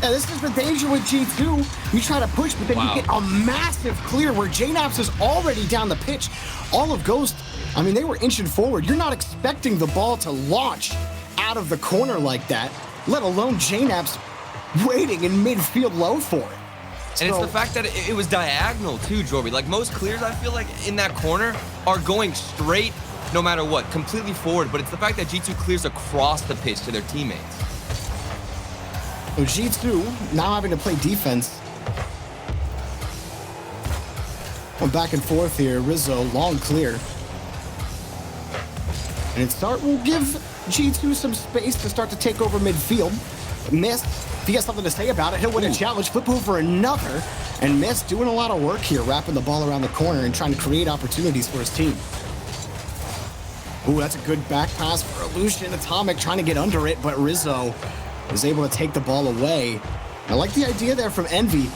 Yeah, this is the danger with G2. You try to push, but then you get a massive clear where JNAPS is already down the pitch. All of Ghost, I mean, they were inching forward. You're not expecting the ball to launch out of the corner like that, let alone JNAPS waiting in midfield low for it. And it's the fact that it was diagonal too, Jorby. Like most clears, I feel like in that corner are going straight no matter what, completely forward. But it's the fact that G2 clears across the pitch to their teammates. So G2 now having to play defense. Going back and forth here. Rizzo, long clear. And start will give G2 some space to start to take over midfield. Mist, if he has something to say about it, he'll win a challenge. Flip over another. And Mist doing a lot of work here, wrapping the ball around the corner and trying to create opportunities for his team. Ooh, that's a good back pass for Illusion. Atomic trying to get under it, but Rizzo is able to take the ball away. I like the idea there from Envy.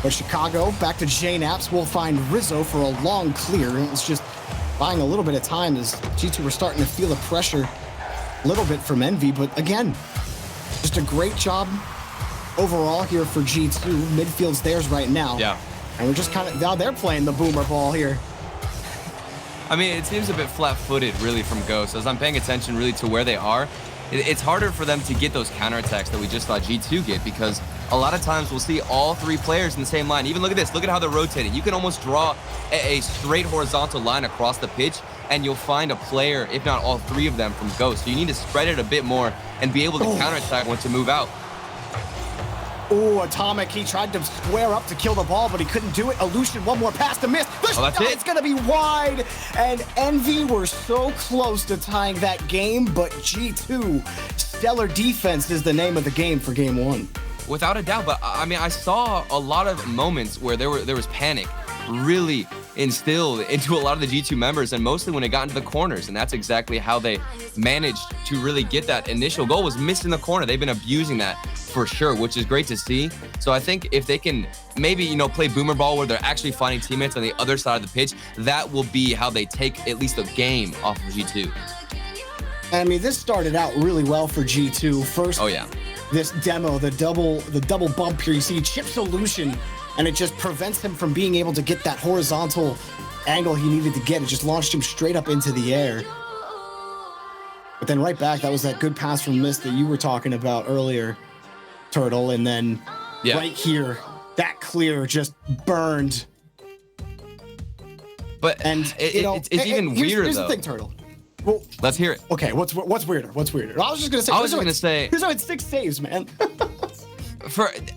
But Chicago, back to JNAPS, will find Rizzo for a long clear. It's just buying a little bit of time as G2 were starting to feel the pressure a little bit from Envy. But again, just a great job overall here for G2. Midfield's theirs right now. Yeah. And we're just kind of, now they're playing the boomer ball here. I mean, it seems a bit flat-footed, really, from Ghost. As I'm paying attention, really, to where they are, it's harder for them to get those counterattacks that we just saw G2 get, because a lot of times we'll see all 3 players in the same line. Even look at this. Look at how they're rotating. You can almost draw a straight horizontal line across the pitch, and you'll find a player, if not all 3 of them, from Ghost. So you need to spread it a bit more and be able to counterattack when to move out. Oh, Atomic, he tried to square up to kill the ball, but he couldn't do it. Illusion, one more pass to miss. The that's it. It's going to be wide. And Envy were so close to tying that game, but G2, stellar defense is the name of the game for game 1. Without a doubt, but I mean, I saw a lot of moments where there was panic really instilled into a lot of the G2 members, and mostly when it got into the corners, and that's exactly how they managed to really get that initial goal, was missing the corner. They've been abusing that for sure, which is great to see. So I think if they can maybe, you know, play boomer ball where they're actually finding teammates on the other side of the pitch, that will be how they take at least a game off of G2. I mean, this started out really well for G2. First, this demo, the double bump here, you see chip solution, and it just prevents him from being able to get that horizontal angle he needed to get. It just launched him straight up into the air. But then right back, that was that good pass from Mist that you were talking about earlier, Turtle, and then right here, that clear just burned. But it's even weirder, here's though. The thing, Turtle. Well, let's hear it. Okay, what's weirder? What's weirder? I was just gonna say. Rizzo had 6 saves, man.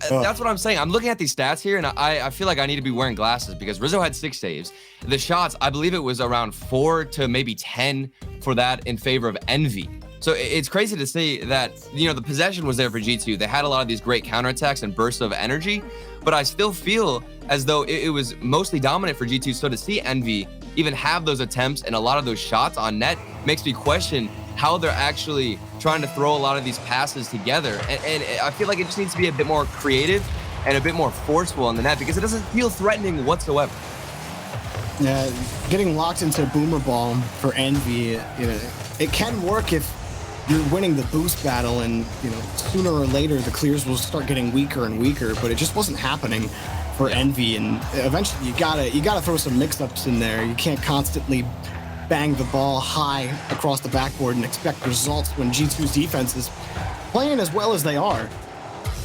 That's what I'm saying. I'm looking at these stats here, and I feel like I need to be wearing glasses, because Rizzo had 6 saves. The shots, I believe it was around 4 to maybe 10 for that in favor of Envy. So it's crazy to see that, you know, the possession was there for G2. They had a lot of these great counterattacks and bursts of energy, but I still feel as though it was mostly dominant for G2. So to see Envy even have those attempts and a lot of those shots on net makes me question how they're actually trying to throw a lot of these passes together. And I feel like it just needs to be a bit more creative and a bit more forceful on the net, because it doesn't feel threatening whatsoever. Yeah, getting locked into boomer ball for Envy, you know, it can work if you're winning the boost battle, and you know, sooner or later the clears will start getting weaker and weaker, but it just wasn't happening for Envy, and eventually you gotta throw some mix-ups in there. You can't constantly bang the ball high across the backboard and expect results when G2's defense is playing as well as they are.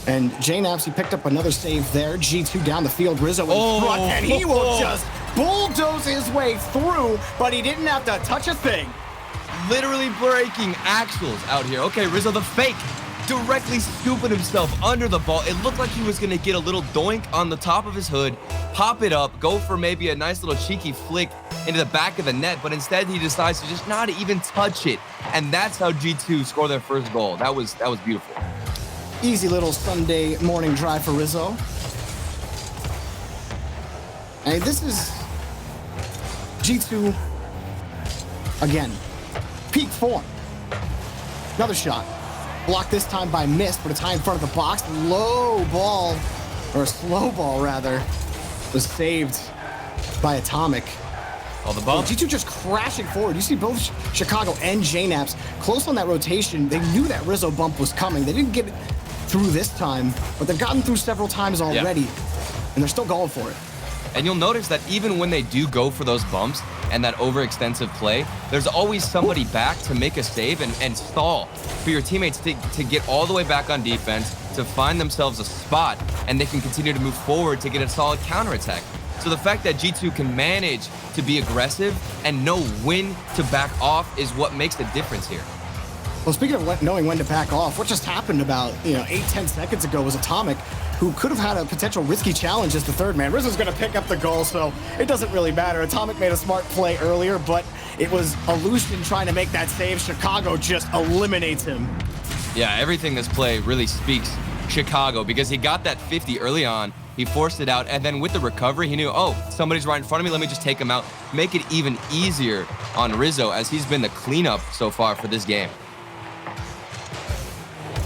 And J-Naps, he picked up another save there. G2 down the field, Rizzo in front, and he will just bulldoze his way through, but he didn't have to touch a thing. Literally breaking axles out here. Okay, Rizzo the fake, directly scooping himself under the ball. It looked like he was gonna get a little doink on the top of his hood, pop it up, go for maybe a nice little cheeky flick into the back of the net, but instead he decides to just not even touch it. And that's how G2 scored their first goal. That was beautiful. Easy little Sunday morning drive for Rizzo. And this is G2 again. Peak form. Another shot. Blocked this time by Mist, but it's high in front of the box. Low ball, or slow ball rather, was saved by Atomic. Oh, the bump. G2 just crashing forward. You see both Chicago and J-Naps close on that rotation. They knew that Rizzo bump was coming. They didn't get it through this time, but they've gotten through several times already, and they're still going for it. And you'll notice that even when they do go for those bumps and that overextensive play, there's always somebody back to make a save and stall for your teammates to get all the way back on defense, to find themselves a spot, and they can continue to move forward to get a solid counterattack. So the fact that G2 can manage to be aggressive and know when to back off is what makes the difference here. Well, speaking of knowing when to back off, what just happened about 8-10 seconds ago was Atomic, who could have had a potential risky challenge as the third man. Rizzo's going to pick up the goal, so it doesn't really matter. Atomic made a smart play earlier, but it was Illusion trying to make that save. Chicago just eliminates him. Yeah, everything this play really speaks Chicago, because he got that 50 early on. He forced it out, and then with the recovery, he knew, oh, somebody's right in front of me. Let me just take him out. Make it even easier on Rizzo, as he's been the cleanup so far for this game.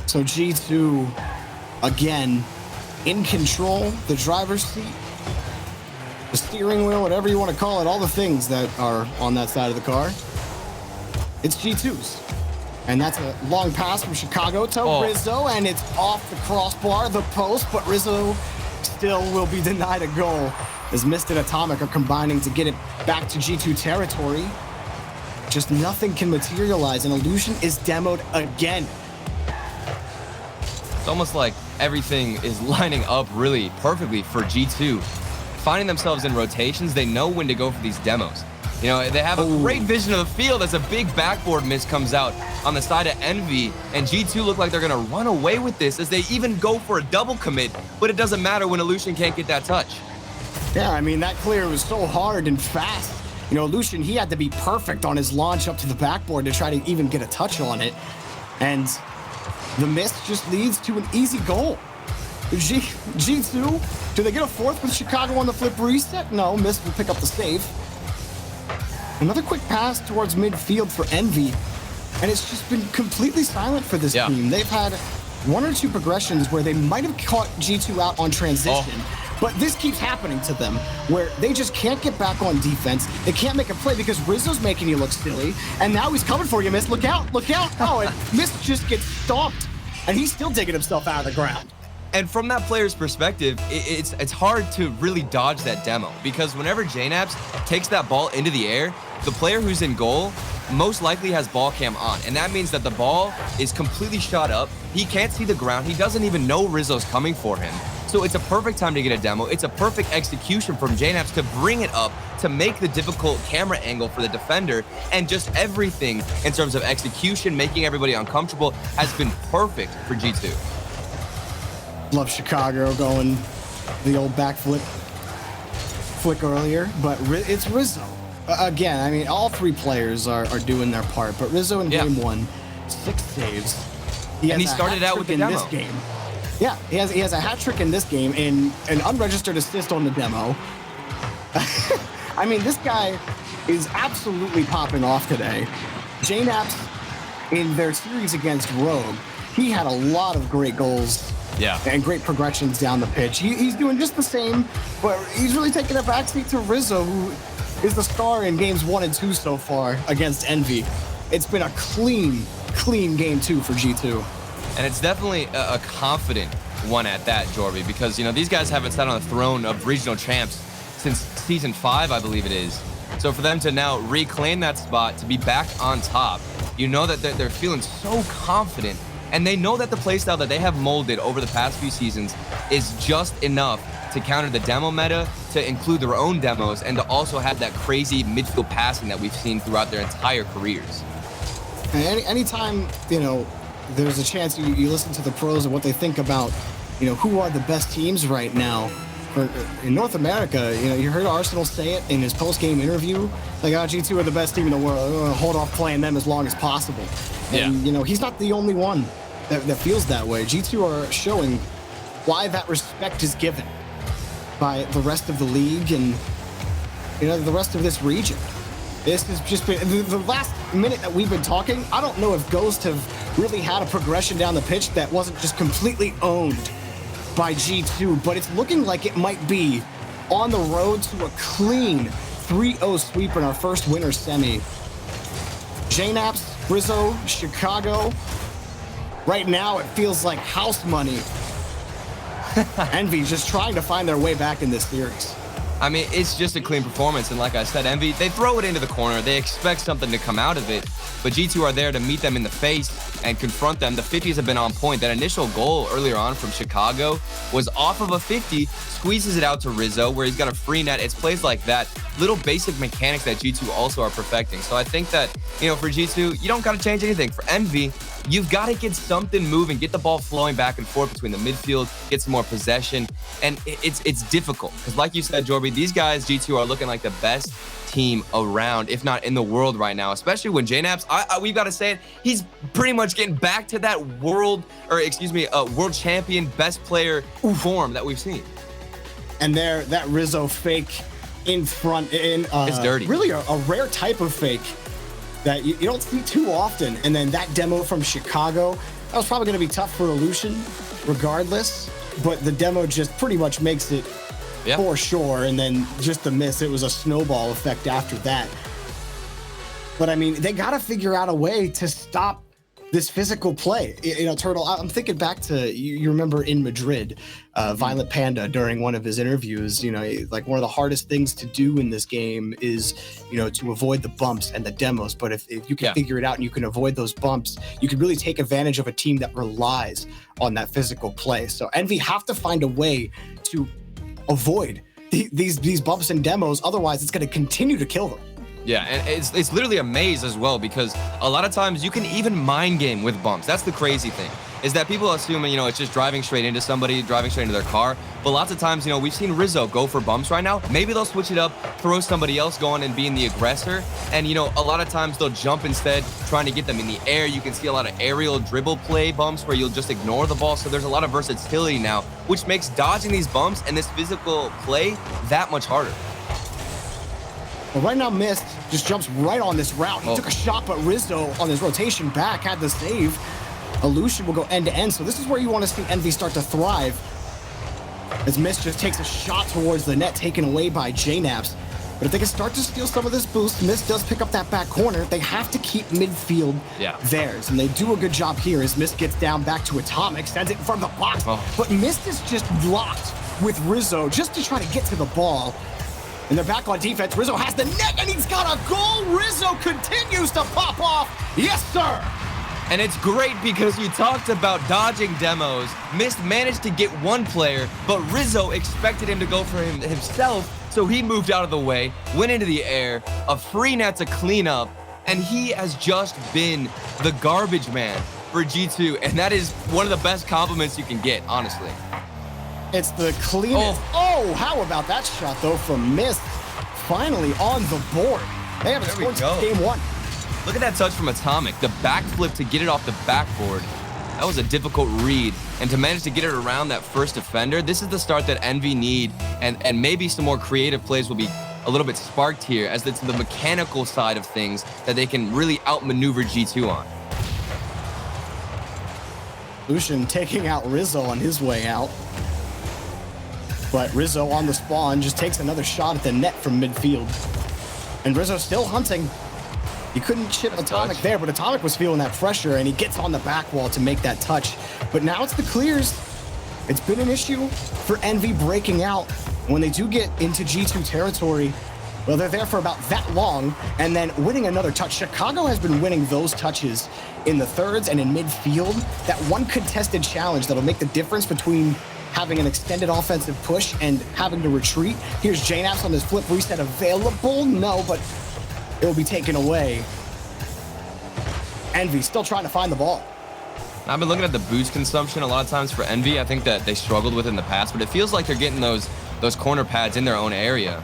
So G2, again, in control, the driver's seat, the steering wheel, whatever you want to call it, all the things that are on that side of the car. It's G2's. And that's a long pass from Chicago to Rizzo, and it's off the crossbar, the post, but Rizzo still will be denied a goal as Mist and Atomic are combining to get it back to G2 territory. just nothing can materialize, and Illusion is demoed again. It's almost like everything is lining up really perfectly for G2. Finding themselves in rotations, they know when to go for these demos. You know, they have a great vision of the field as a big backboard miss comes out on the side of Envy, and G2 look like they're gonna run away with this as they even go for a double commit, but it doesn't matter when Illusion can't get that touch. Yeah, I mean, that clear was so hard and fast. You know, Illusion, he had to be perfect on his launch up to the backboard to try to even get a touch on it. And the miss just leads to an easy goal. G2, do they get a fourth with Chicago on the flip reset? No, Miss will pick up the save. Another quick pass towards midfield for Envy, and it's just been completely silent for this team. They've had one or two progressions where they might have caught G2 out on transition, but this keeps happening to them, where they just can't get back on defense. They can't make a play because Rizzo's making you look silly, and now he's coming for you, Miss. Look out, look out. Oh, and Miss just gets stomped, and he's still digging himself out of the ground. And from that player's perspective, it's hard to really dodge that demo, because whenever JNAPS takes that ball into the air, the player who's in goal most likely has ball cam on, and that means that the ball is completely shot up. He can't see the ground. He doesn't even know Rizzo's coming for him. So it's a perfect time to get a demo. It's a perfect execution from JNAPS to bring it up, to make the difficult camera angle for the defender, and just everything in terms of execution, making everybody uncomfortable, has been perfect for G2. Love Chicago going the old backflip flick earlier, but it's Rizzo. Again, I mean, all three players are doing their part, but Rizzo in game one, 6 saves. And he started out with the demo. This game. Yeah, he has a hat trick in this game and an unregistered assist on the demo. I mean, this guy is absolutely popping off today. JNAPS, in their series against Rogue, he had a lot of great goals. And great progressions down the pitch. He's doing just the same, but he's really taking a backseat to Rizzo, who is the star in games 1 and 2 so far against Envy. It's been a clean game 2 for G2. And it's definitely a confident one at that, Jorby, because, you know, these guys haven't sat on the throne of regional champs since season 5, I believe it is. So for them to now reclaim that spot, to be back on top, you know that they're feeling so confident. And they know that the playstyle that they have molded over the past few seasons is just enough to counter the demo meta, to include their own demos, and to also have that crazy midfield passing that we've seen throughout their entire careers. And anytime, you know, there's a chance you listen to the pros and what they think about, you know, who are the best teams right now. In North America, you know, you heard Arsenal say it in his post-game interview, like, G2 are the best team in the world. We're gonna hold off playing them as long as possible. And, you know, he's not the only one that feels that way. G2 are showing why that respect is given by the rest of the league and, you know, the rest of this region. This has just been, the last minute that we've been talking, I don't know if Ghost have really had a progression down the pitch that wasn't just completely owned by G2, but it's looking like it might be on the road to a clean 3-0 sweep in our first winter semi. JNAPS, Rizzo, Chicago. Right now, it feels like house money. Envy just trying to find their way back in this series. I mean, it's just a clean performance, and like I said, Envy, they throw it into the corner. They expect something to come out of it, but G2 are there to meet them in the face and confront them. The 50s have been on point. That initial goal earlier on from Chicago was off of a 50, squeezes it out to Rizzo, where he's got a free net. It's plays like that, little basic mechanics that G2 also are perfecting. So I think that, you know, for G2, you don't got to change anything. For Envy, you've got to get something moving, get the ball flowing back and forth between the midfield, get some more possession, and it's difficult because, like you said, Jorby, these guys, G2, are looking like the best team around, if not in the world right now, especially when JNAPS, we've got to say it, he's pretty much getting back to that world champion best player form that we've seen. And there, that Rizzo fake in front, it's dirty. Really a rare type of fake that you don't see too often. And then that demo from Chicago, that was probably going to be tough for Illusion regardless, but the demo just pretty much makes it for sure. And then just the miss, it was a snowball effect after that. But I mean, they got to figure out a way to stop this physical play. You know, Turtle, I'm thinking back to, you remember in Madrid, Violent Panda during one of his interviews, you know, like one of the hardest things to do in this game is, you know, to avoid the bumps and the demos. But if you can figure it out and you can avoid those bumps, you can really take advantage of a team that relies on that physical play. So Envy have to find a way to avoid these bumps and demos. Otherwise, it's going to continue to kill them. Yeah, and it's literally a maze as well, because a lot of times you can even mind game with bumps. That's the crazy thing, is that people assume, you know, it's just driving straight into somebody, driving straight into their car. But lots of times, you know, we've seen Rizzo go for bumps right now. Maybe they'll switch it up, throw somebody else going and being the aggressor. And, you know, a lot of times they'll jump instead, trying to get them in the air. You can see a lot of aerial dribble play bumps where you'll just ignore the ball. So there's a lot of versatility now, which makes dodging these bumps and this physical play that much harder. Well, right now, Mist just jumps right on this route. He took a shot, but Rizzo on his rotation back had the save. Illusion will go end to end. So this is where you want to see Envy start to thrive, as Mist just takes a shot towards the net, taken away by JNaps. But if they can start to steal some of this boost, Mist does pick up that back corner. They have to keep midfield theirs, and they do a good job here as Mist gets down back to Atomic, sends it in front of the box. But Mist is just locked with Rizzo just to try to get to the ball. And they're back on defense. Rizzo has the net, and he's got a goal. Rizzo continues to pop off. Yes, sir. And it's great because you talked about dodging demos. Mist managed to get one player, but Rizzo expected him to go for himself, so he moved out of the way, went into the air, a free net to clean up, and he has just been the garbage man for G2, and that is one of the best compliments you can get, honestly. It's the cleanest. Oh, how about that shot, though, from Mist? Finally on the board. They haven't scored since game one. Look at that touch from Atomic. The backflip to get it off the backboard. That was a difficult read. And to manage to get it around that first defender, this is the start that Envy need. And maybe some more creative plays will be a little bit sparked here, as it's the mechanical side of things that they can really outmaneuver G2 on. Lucian taking out Rizzo on his way out. But Rizzo on the spawn just takes another shot at the net from midfield. And Rizzo still hunting. He couldn't chip Atomic there, but Atomic was feeling that pressure, and he gets on the back wall to make that touch. But now it's the clears. It's been an issue for Envy breaking out. When they do get into G2 territory, well, they're there for about that long, and then winning another touch. Chicago has been winning those touches in the thirds and in midfield. That one contested challenge that'll make the difference between having an extended offensive push and having to retreat. Here's JNaps on this flip reset available. No, but it will be taken away. Envy still trying to find the ball. I've been looking at the boost consumption a lot of times for Envy. I think that they struggled with in the past, but it feels like they're getting those corner pads in their own area.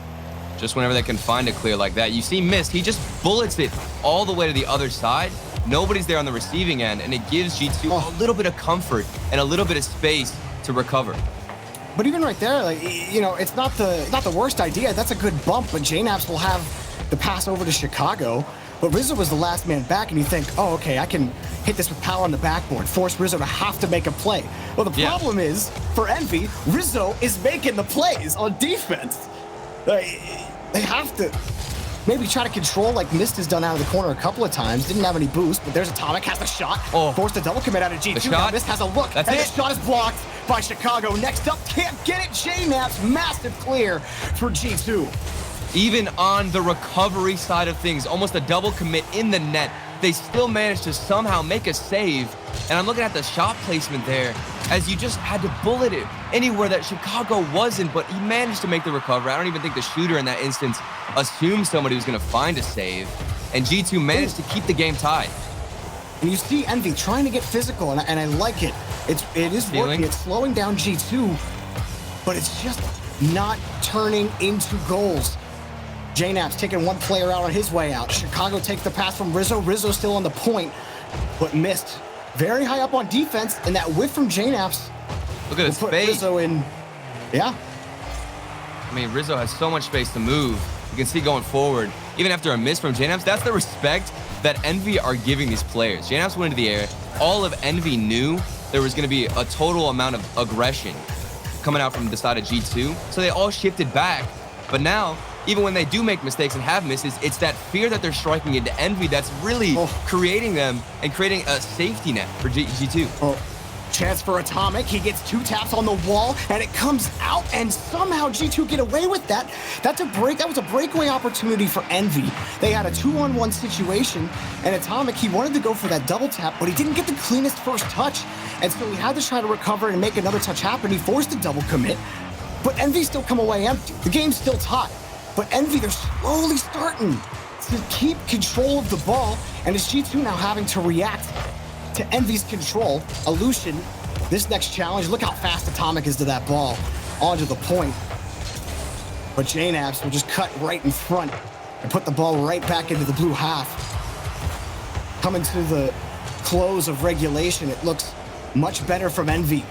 Just whenever they can find a clear like that. You see Mist, he just bullets it all the way to the other side. Nobody's there on the receiving end, and it gives G2 a little bit of comfort and a little bit of space to recover. But even right there, like, you know, it's not the worst idea. That's a good bump, but JNaps will have the pass over to Chicago. But Rizzo was the last man back, and you think, oh, okay, I can hit this with power on the backboard, force Rizzo to have to make a play. Well, the problem is, for Envy, Rizzo is making the plays on defense. They have to maybe try to control, like Mist has done out of the corner a couple of times. Didn't have any boost, but there's Atomic, has the shot. Forced a double commit out of G2. Now Mist has a look, and the shot is blocked by Chicago. Next up, can't get it. JNaps, massive clear for G2. Even on the recovery side of things, almost a double commit in the net, they still managed to somehow make a save. And I'm looking at the shot placement there, as you just had to bullet it anywhere that Chicago wasn't, but he managed to make the recovery. I don't even think the shooter in that instance assumed somebody was going to find a save, and G2 managed to keep the game tied. And you see Envy trying to get physical, and I like it. It is working. It's slowing down G2, but it's just not turning into goals. JNaps taking one player out on his way out. Chicago takes the pass from Rizzo. Rizzo still on the point, but Mist very high up on defense, and that whiff from JNaps. Look at his space. Rizzo in. Yeah. I mean, Rizzo has so much space to move. You can see going forward, even after a miss from JNaps, that's the respect that Envy are giving these players. JNaps went into the air. All of Envy knew there was going to be a total amount of aggression coming out from the side of G2, so they all shifted back. But now, even when they do make mistakes and have misses, it's that fear that they're striking into Envy that's really creating them and creating a safety net for G2. Oh, chance for Atomic. He gets 2 taps on the wall, and it comes out, and somehow G2 get away with that. That was a breakaway opportunity for Envy. They had a 2-on-1 situation, and Atomic, he wanted to go for that double tap, but he didn't get the cleanest first touch, and so he had to try to recover and make another touch happen. He forced a double commit, but Envy still come away empty. The game's still tied, but Envy, they're slowly starting to keep control of the ball, and it's G2 now having to react to Envy's control. Illusion, this next challenge, look how fast Atomic is to that ball, onto the point. But JNAPS will just cut right in front and put the ball right back into the blue half. Coming to the close of regulation, it looks much better from Envy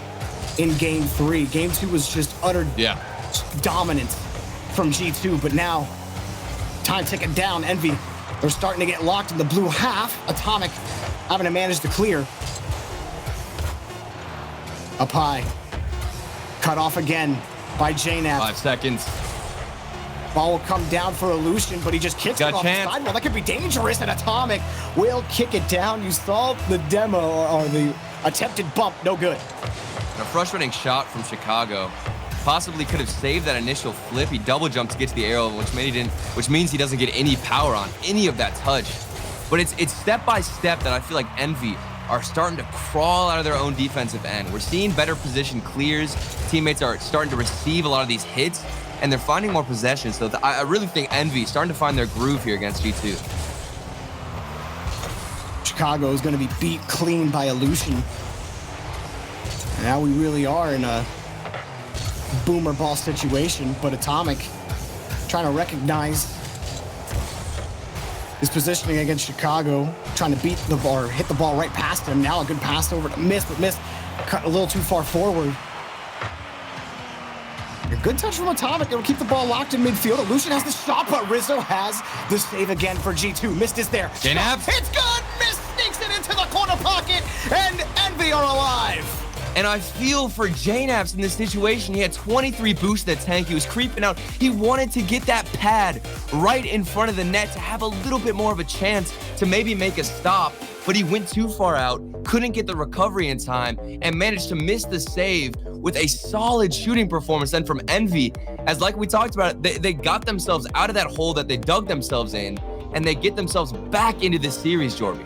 in Game 3. Game 2 was just utter dominance from G2, but now, time ticking down, Envy, they're starting to get locked in the blue half. Atomic having to manage to clear. Up high. Cut off again by JNAP. 5 seconds. Ball will come down for Illusion, but he just kicks it off the sidewall. That could be dangerous, and Atomic will kick it down. You saw the demo, or the attempted bump, no good. And a frustrating shot from Chicago. Possibly could have saved that initial flip. He double jumped to get to the arrow, which means he doesn't get any power on any of that touch. But it's step by step that I feel like Envy are starting to crawl out of their own defensive end. We're seeing better position clears. Teammates are starting to receive a lot of these hits, and they're finding more possession. So I really think Envy is starting to find their groove here against G2. Chicago is going to be beat clean by Illusion. Now we really are in a boomer ball situation, but Atomic trying to recognize his positioning against Chicago, trying to beat the ball, or hit the ball right past him. Now a good pass over to Mist, but Mist cut a little too far forward. A good touch from Atomic. It'll keep the ball locked in midfield. Illusion has the shot, but Rizzo has the save again for G2. Mist is there. JNAPS. It's good! Mist sneaks it into the corner pocket, and Envy are alive. And I feel for JNAPS in this situation. He had 23 boosts in the tank. He was creeping out. He wanted to get that pad right in front of the net to have a little bit more of a chance to maybe make a stop. But he went too far out, couldn't get the recovery in time, and managed to miss the save with a solid shooting performance then from Envy. As like we talked about, they got themselves out of that hole that they dug themselves in, and they get themselves back into this series, Jorby.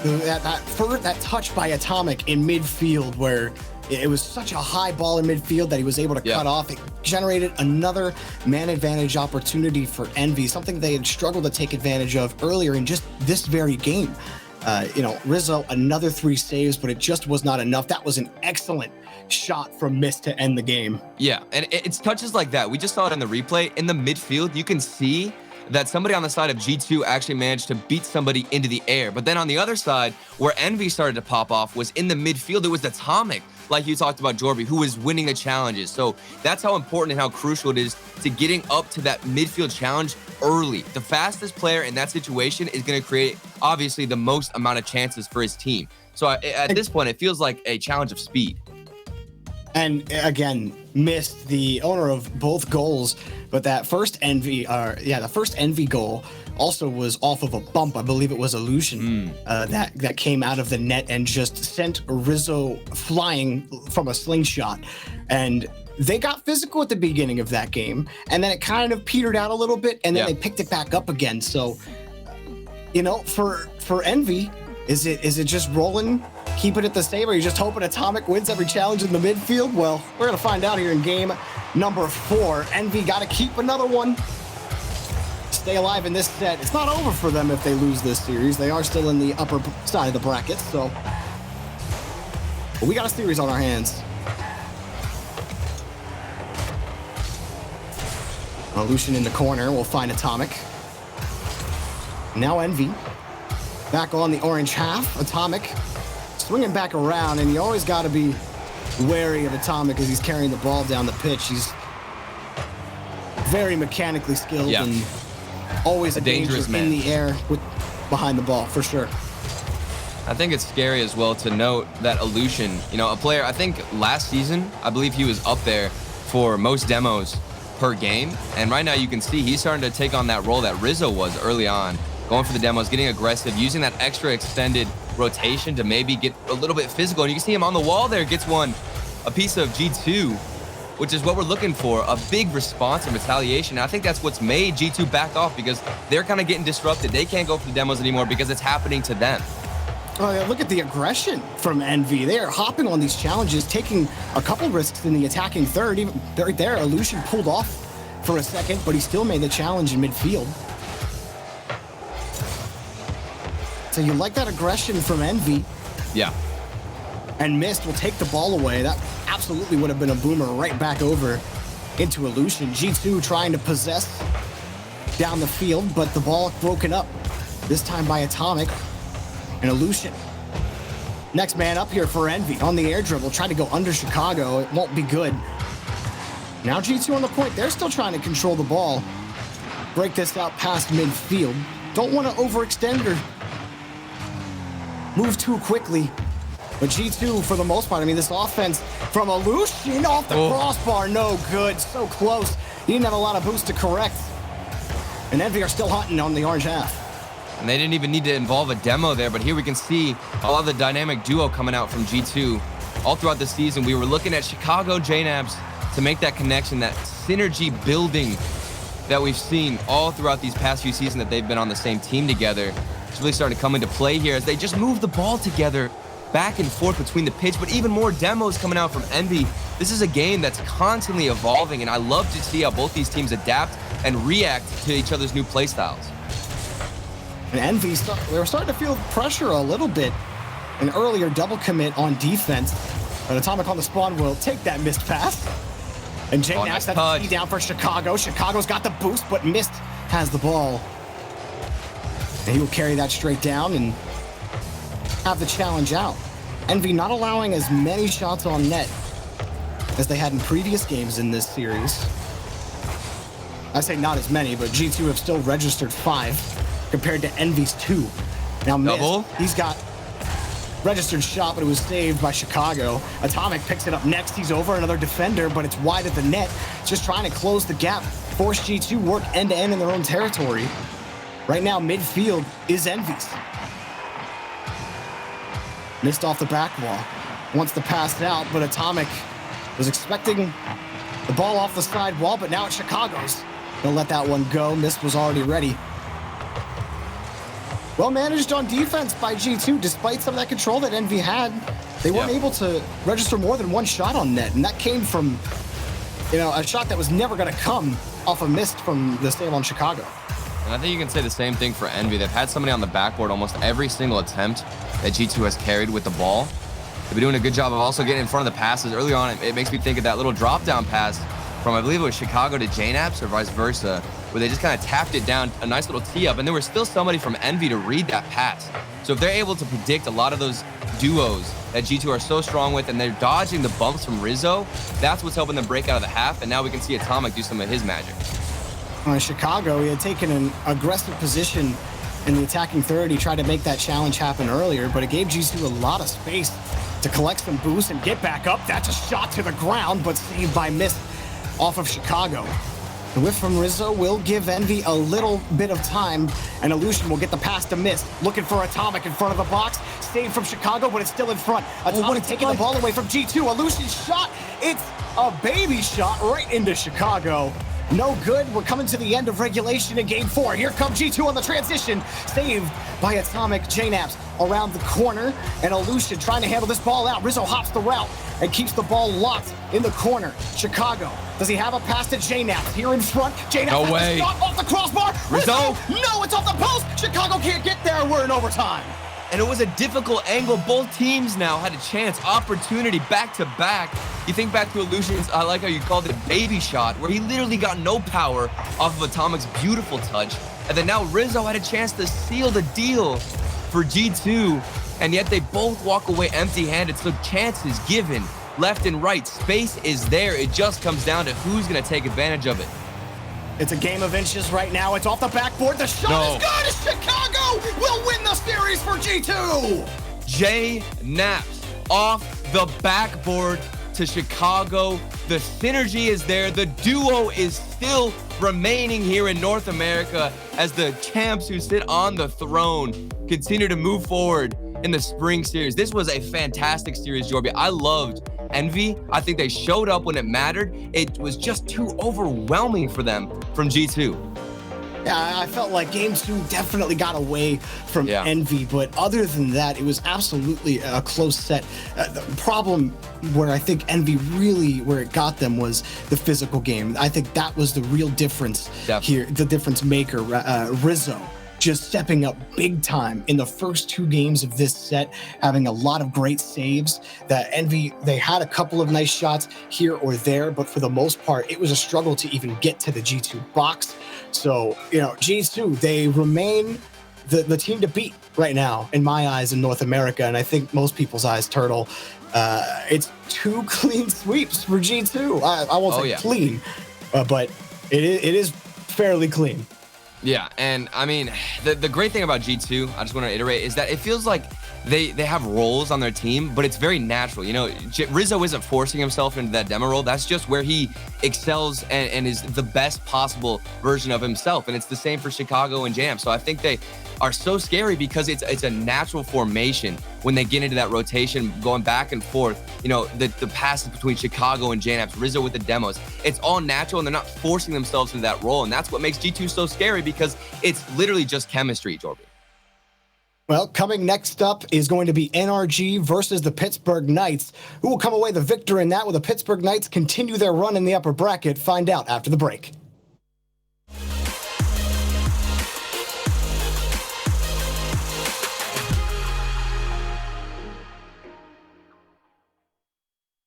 That touch by Atomic in midfield, where it was such a high ball in midfield that he was able to cut off. It generated another man advantage opportunity for Envy, something they had struggled to take advantage of earlier in just this very game. Rizzo, another 3 saves, but it just was not enough. That was an excellent shot from Mist to end the game. Yeah, and it's touches like that. We just saw it in the replay. In the midfield, you can see that somebody on the side of G2 actually managed to beat somebody into the air. But then on the other side, where Envy started to pop off was in the midfield. It was Atomic, like you talked about, Jorby, who was winning the challenges. So that's how important and how crucial it is to getting up to that midfield challenge early. The fastest player in that situation is going to create, obviously, the most amount of chances for his team. So at this point, it feels like a challenge of speed. And again, Mist, the owner of both goals, but that first Envy, the first Envy goal also was off of a bump. I believe it was Illusion that came out of the net and just sent Rizzo flying from a slingshot. And they got physical at the beginning of that game, and then it kind of petered out a little bit, and then they picked it back up again. So, for Envy, is it just rolling? Keep it at the same, or are you just hoping Atomic wins every challenge in the midfield? Well, we're going to find out here in game number 4. Envy got to keep another one. Stay alive in this set. It's not over for them if they lose this series. They are still in the upper side of the bracket, so. But we got a series on our hands. Illusion in the corner will find Atomic. Now Envy. Back on the orange half. Atomic swinging back around, and you always got to be wary of Atomic as he's carrying the ball down the pitch. He's very mechanically skilled and always a dangerous man in the air behind the ball, for sure. I think it's scary as well to note that Illusion, a player, I think last season, I believe he was up there for most demos per game. And right now you can see he's starting to take on that role that Rizzo was early on, going for the demos, getting aggressive, using that extra extended rotation to maybe get a little bit physical. And you can see him on the wall there, gets a piece of G2, which is what we're looking for, a big response and retaliation. And I think that's what's made G2 back off, because they're kind of getting disrupted. They can't go for the demos anymore because it's happening to them. Oh, yeah, look at the aggression from Envy. They are hopping on these challenges, taking a couple risks in the attacking third. Even right there, Illusion pulled off for a second, but he still made the challenge in midfield. So you like that aggression from Envy. Yeah. And Mist will take the ball away. That absolutely would have been a boomer right back over into Illusion. G2 trying to possess down the field, but the ball broken up, this time by Atomic and Illusion. Next man up here for Envy on the air dribble, trying to go under Chicago. It won't be good. Now G2 on the point. They're still trying to control the ball. Break this out past midfield. Don't want to overextend or move too quickly. But G2, for the most part, I mean, this offense from Illusion off the crossbar, no good. So close. He didn't have a lot of boost to correct. And Envy are still hunting on the orange half. And they didn't even need to involve a demo there, but here we can see a lot of the dynamic duo coming out from G2. All throughout the season, we were looking at Chicago JNABs to make that connection, that synergy building that we've seen all throughout these past few seasons that they've been on the same team together. It's really starting to come into play here as they just move the ball together back and forth between the pitch, but even more demos coming out from Envy. This is a game that's constantly evolving, and I love to see how both these teams adapt and react to each other's new playstyles. And Envy, they were starting to feel pressure a little bit. An earlier double commit on defense. But Atomic on the spawn will take that missed pass. And Jay Nash has the down for Chicago. Chicago's got the boost, but Mist has the ball. And he will carry that straight down and have the challenge out. Envy not allowing as many shots on net as they had in previous games in this series. I say not as many, but G2 have still registered 5 compared to Envy's 2. Now Mist, he's got registered shot, but it was saved by Chicago. Atomic picks it up next. He's over another defender, but it's wide at the net. Just trying to close the gap, force G2 work end-to-end in their own territory. Right now, midfield is Envy's. Missed off the back wall. Wants the pass out, but Atomic was expecting the ball off the side wall, but now it's Chicago's. They'll let that one go. Mist was already ready. Well managed on defense by G2, despite some of that control that Envy had. They weren't able to register more than one shot on net, and that came from, a shot that was never going to come off a Mist from the save on Chicago. And I think you can say the same thing for Envy. They've had somebody on the backboard almost every single attempt that G2 has carried with the ball. They've been doing a good job of also getting in front of the passes. Early on, it makes me think of that little drop-down pass from, I believe it was Chicago to JNAPS or vice versa, where they just kind of tapped it down, a nice little tee-up, and there was still somebody from Envy to read that pass. So if they're able to predict a lot of those duos that G2 are so strong with, and they're dodging the bumps from Rizzo, that's what's helping them break out of the half, and now we can see Atomic do some of his magic. Chicago, he had taken an aggressive position in the attacking third. He tried to make that challenge happen earlier, but it gave G2 a lot of space to collect some boost and get back up. That's a shot to the ground, but saved by Mist off of Chicago. The whiff from Rizzo will give Envy a little bit of time, and Illusion will get the pass to Mist. Looking for Atomic in front of the box. Saved from Chicago, but it's still in front. Atomic taking the ball away from G2. Illusion's shot. It's a baby shot right into Chicago. No good. We're coming to the end of regulation in game 4. Here comes G2 on the transition. Saved by Atomic. JNAPS around the corner. And Illusion trying to handle this ball out. Rizzo hops the route and keeps the ball locked in the corner. Chicago. Does he have a pass to JNAPS? Here in front. JNAPS no has way. a shot off the crossbar. Rizzo. No, it's off the post. Chicago can't get there. We're in overtime. And it was a difficult angle. Both teams now had a chance, opportunity back to back. You think back to Illusion's, I like how you called it a baby shot, where he literally got no power off of Atomic's beautiful touch. And then now Rizzo had a chance to seal the deal for G2. And yet they both walk away empty-handed. So chances given left and right. Space is there. It just comes down to who's going to take advantage of it. It's a game of inches right now. It's off the backboard. The shot is good. Chicago will win the series for G2. JNAPS off the backboard to Chicago The synergy is there. The duo is still remaining here in North America as the champs who sit on the throne continue to move forward in the spring series. This was a fantastic series, Jorby. I loved Envy. I think they showed up when it mattered. It was just too overwhelming for them from G2. Yeah, I felt like game 2 definitely got away from Envy, but other than that, it was absolutely a close set. The problem where I think Envy really, where it got them was the physical game. I think that was the real difference here, the difference maker, Rizzo. Just stepping up big time in the first 2 games of this set, having a lot of great saves. That Envy, they had a couple of nice shots here or there, but for the most part, it was a struggle to even get to the G2 box. So, G2, they remain the team to beat right now, in my eyes, in North America, and I think most people's eyes, Turtle. It's 2 clean sweeps for G2. I won't say clean, but it is fairly clean. Yeah, and I mean, the great thing about G2, I just want to iterate, is that it feels like they have roles on their team, but it's very natural. Rizzo isn't forcing himself into that demo role. That's just where he excels and is the best possible version of himself. And it's the same for Chicago and Jam. So I think they are so scary because it's a natural formation when they get into that rotation, going back and forth. The passes between Chicago and JNAPs, Rizzo with the demos, it's all natural and they're not forcing themselves into that role. And that's what makes G2 so scary, because it's literally just chemistry, Jorby. Well, coming next up is going to be NRG versus the Pittsburgh Knights. Who will come away the victor in that? Will the Pittsburgh Knights continue their run in the upper bracket? Find out after the break.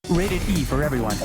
Rated E for everyone.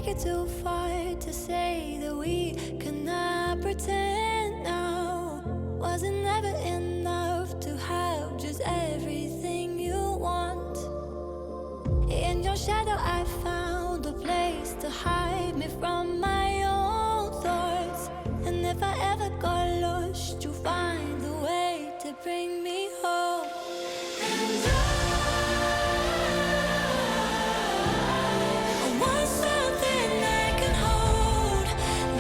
take it too far to say that we cannot pretend now. Was it never enough to have just everything you want? In your shadow I found a place to hide me from my own thoughts. And if I ever got lost, you'll find a way to bring me home. And I want something I can hold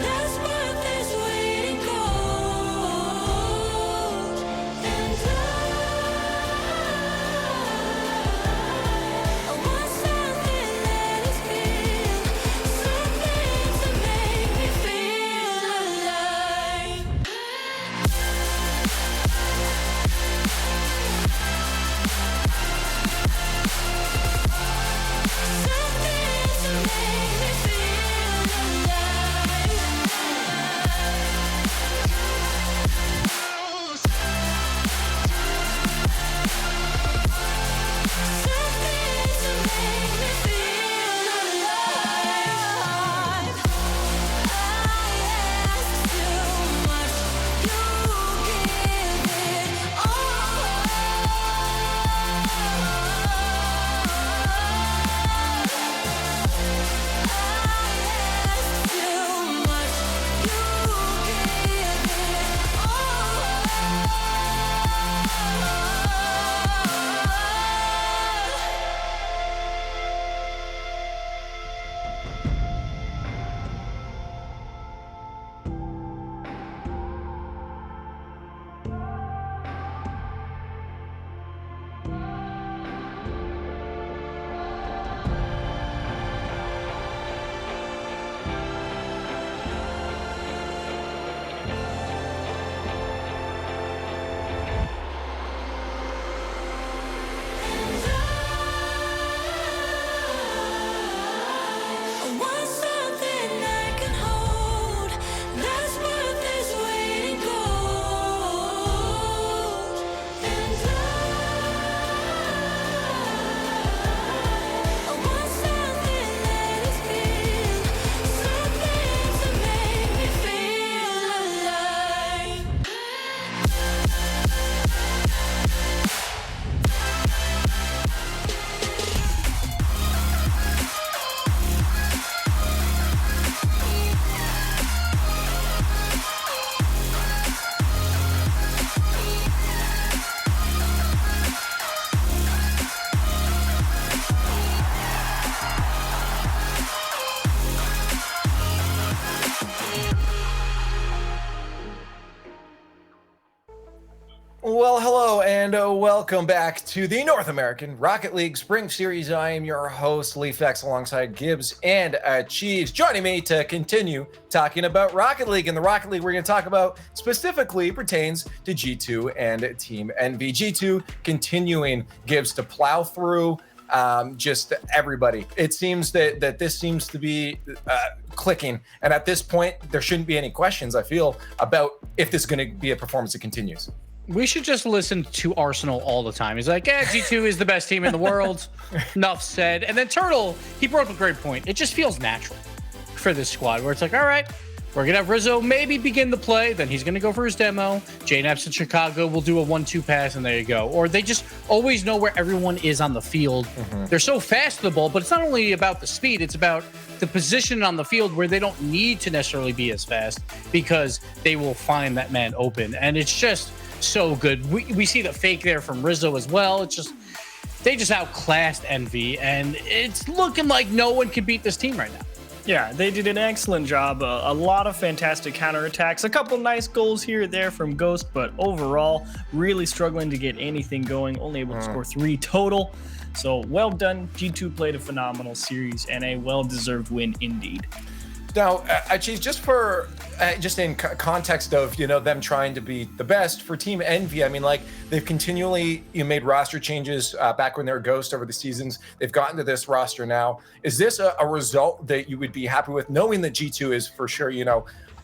that's worth this waiting cold. And I want something that is real, something to make me feel alive. Well, hello and welcome back to the North American Rocket League Spring Series. I am your host, Leafex, alongside Gibbs and Cheese. Joining me to continue talking about Rocket League. And the Rocket League we're going to talk about specifically pertains to G2 and Team Envy. G2 continuing, Gibbs, to plow through just everybody. It seems that this seems to be clicking. And at this point, there shouldn't be any questions, I feel, about if this is going to be a performance that continues. We should just listen to Arsenal all the time. He's like, G2 is the best team in the world. Enough said. And then Turtle, he brought up a great point. It just feels natural for this squad where it's like, all right, we're going to have Rizzo maybe begin the play. Then he's going to go for his demo. JNAPS in Chicago will do a 1-2 pass, and there you go. Or they just always know where everyone is on the field. They're so fast to the ball, but it's not only about the speed. It's about the position on the field where they don't need to necessarily be as fast because they will find that man open. And it's just so good. We see the fake there from Rizzo as well. It's just, they just outclassed Envy, and it's looking like no one can beat this team right now. Yeah, they did an excellent job. A lot of fantastic counterattacks. A couple nice goals here and there from Ghost, but overall, really struggling to get anything going. Only able to score 3 total. So well done. G2 played a phenomenal series and a well-deserved win indeed. Now, Chief, just for just in context of them trying to be the best for Team Envy, I mean, like they've continually made roster changes back when they were Ghost over the seasons. They've gotten to this roster now. Is this a result that you would be happy with, knowing that G2 is for sure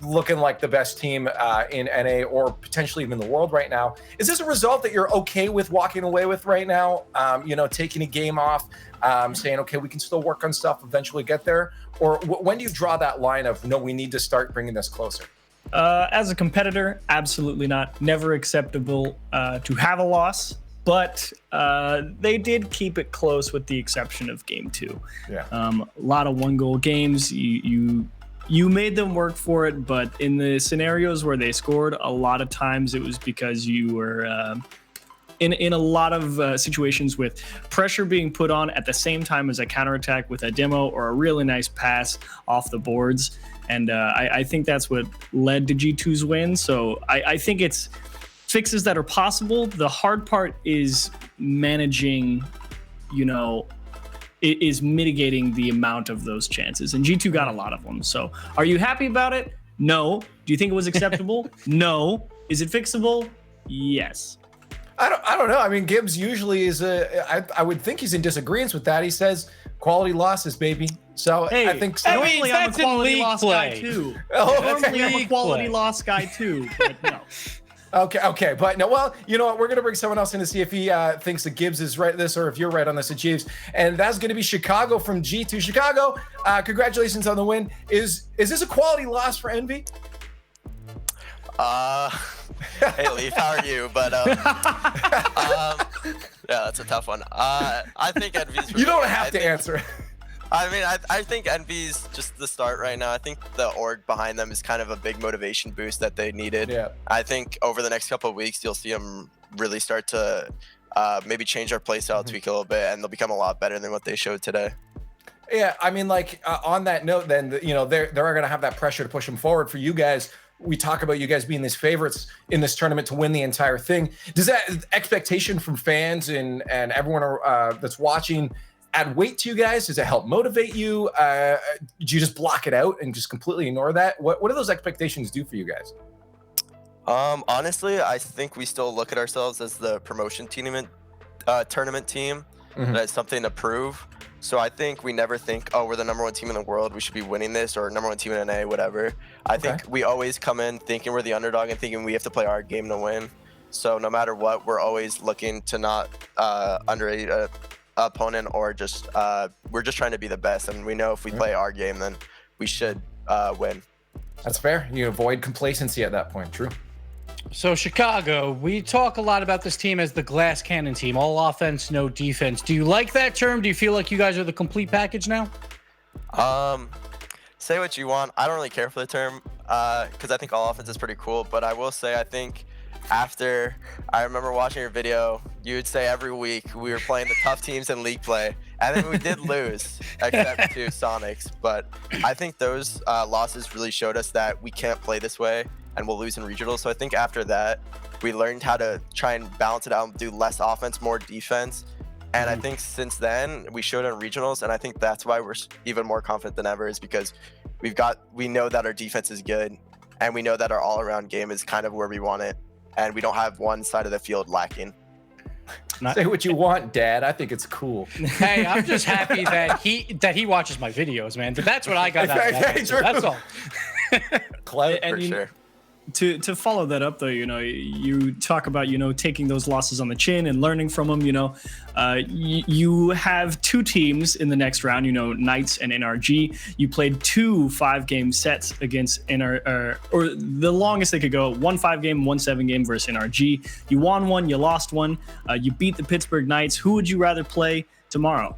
looking like the best team in NA or potentially even the world right now. Is this a result that you're okay with walking away with right now? Taking a game off, saying, okay, we can still work on stuff, eventually get there? Or when do you draw that line of, no, we need to start bringing this closer? As a competitor, absolutely not. Never acceptable to have a loss. But they did keep it close with the exception of game 2. Yeah. A lot of 1-goal games. You made them work for it, but in the scenarios where they scored, a lot of times it was because you were in a lot of situations with pressure being put on at the same time as a counterattack with a demo or a really nice pass off the boards. And I think that's what led to G2's win. So I think it's fixes that are possible. The hard part is managing, is mitigating the amount of those chances. And G2 got a lot of them. So are you happy about it? No. Do you think it was acceptable? No. Is it fixable? Yes. I don't know. I mean, Gibbs usually is I would think he's in disagreement with that. He says quality losses, baby. So hey, I think normally I'm a quality loss guy too. Normally I'm a quality loss guy too, but no. Okay, but no. Well, you know what? We're gonna bring someone else in to see if he thinks that Gibbs is right this, or if you're right on this, Jeeves. And that's gonna be Chicago from G2. Chicago, congratulations on the win. Is this a quality loss for Envy? Hey Leaf, how are you? But yeah, that's a tough one. I think Envy's. You don't have to answer. I mean, I think Envy's just the start right now. I think the org behind them is kind of a big motivation boost that they needed. Yeah. I think over the next couple of weeks, you'll see them really start to maybe change their playstyle, tweak a little bit, and they'll become a lot better than what they showed today. Yeah, I mean, on that note, then they're going to have that pressure to push them forward. For you guys, we talk about you guys being these favorites in this tournament to win the entire thing. Does that expectation from fans and everyone that's watching add weight to you guys? Does it help motivate you? Do you just block it out and just completely ignore that? What do those expectations do for you guys? Honestly, I think we still look at ourselves as the promotion tournament team. That's something to prove. So I think we never think, oh, we're the #1 team in the world, we should be winning this, or #1 team in NA, whatever. I think we always come in thinking we're the underdog and thinking we have to play our game to win. So no matter what, we're always looking to not underrate a opponent, or just we're just trying to be the best, and we know if we play our game, then we should win. That's fair. You avoid complacency at that point. True. So Chicago, we talk a lot about this team as the glass cannon team, all offense, no defense. Do you like that term? Do you feel like you guys are the complete package now? Say what you want. I don't really care for the term because I think all offense is pretty cool, but I will say I think after I remember watching your video, you would say every week we were playing the tough teams in league play, and then we did lose, except to Sonics. But I think those losses really showed us that we can't play this way, and we'll lose in regionals. So I think after that, we learned how to try and balance it out and do less offense, more defense. And I think since then, we showed in regionals, and I think that's why we're even more confident than ever, is because we know that our defense is good, and we know that our all-around game is kind of where we want it, and we don't have one side of the field lacking. Say what you want, Dad. I think it's cool. Hey, I'm just happy that he watches my videos, man. That's what I got out of that. That's all. Clout, for sure. To follow that up though, you talk about taking those losses on the chin and learning from them. You have two teams in the next round, Knights and NRG. You played 2 5-game sets against or the longest they could go, 1 5-game, 1 7-game versus NRG. You won one, you lost one. You beat the Pittsburgh Knights. Who would you rather play tomorrow?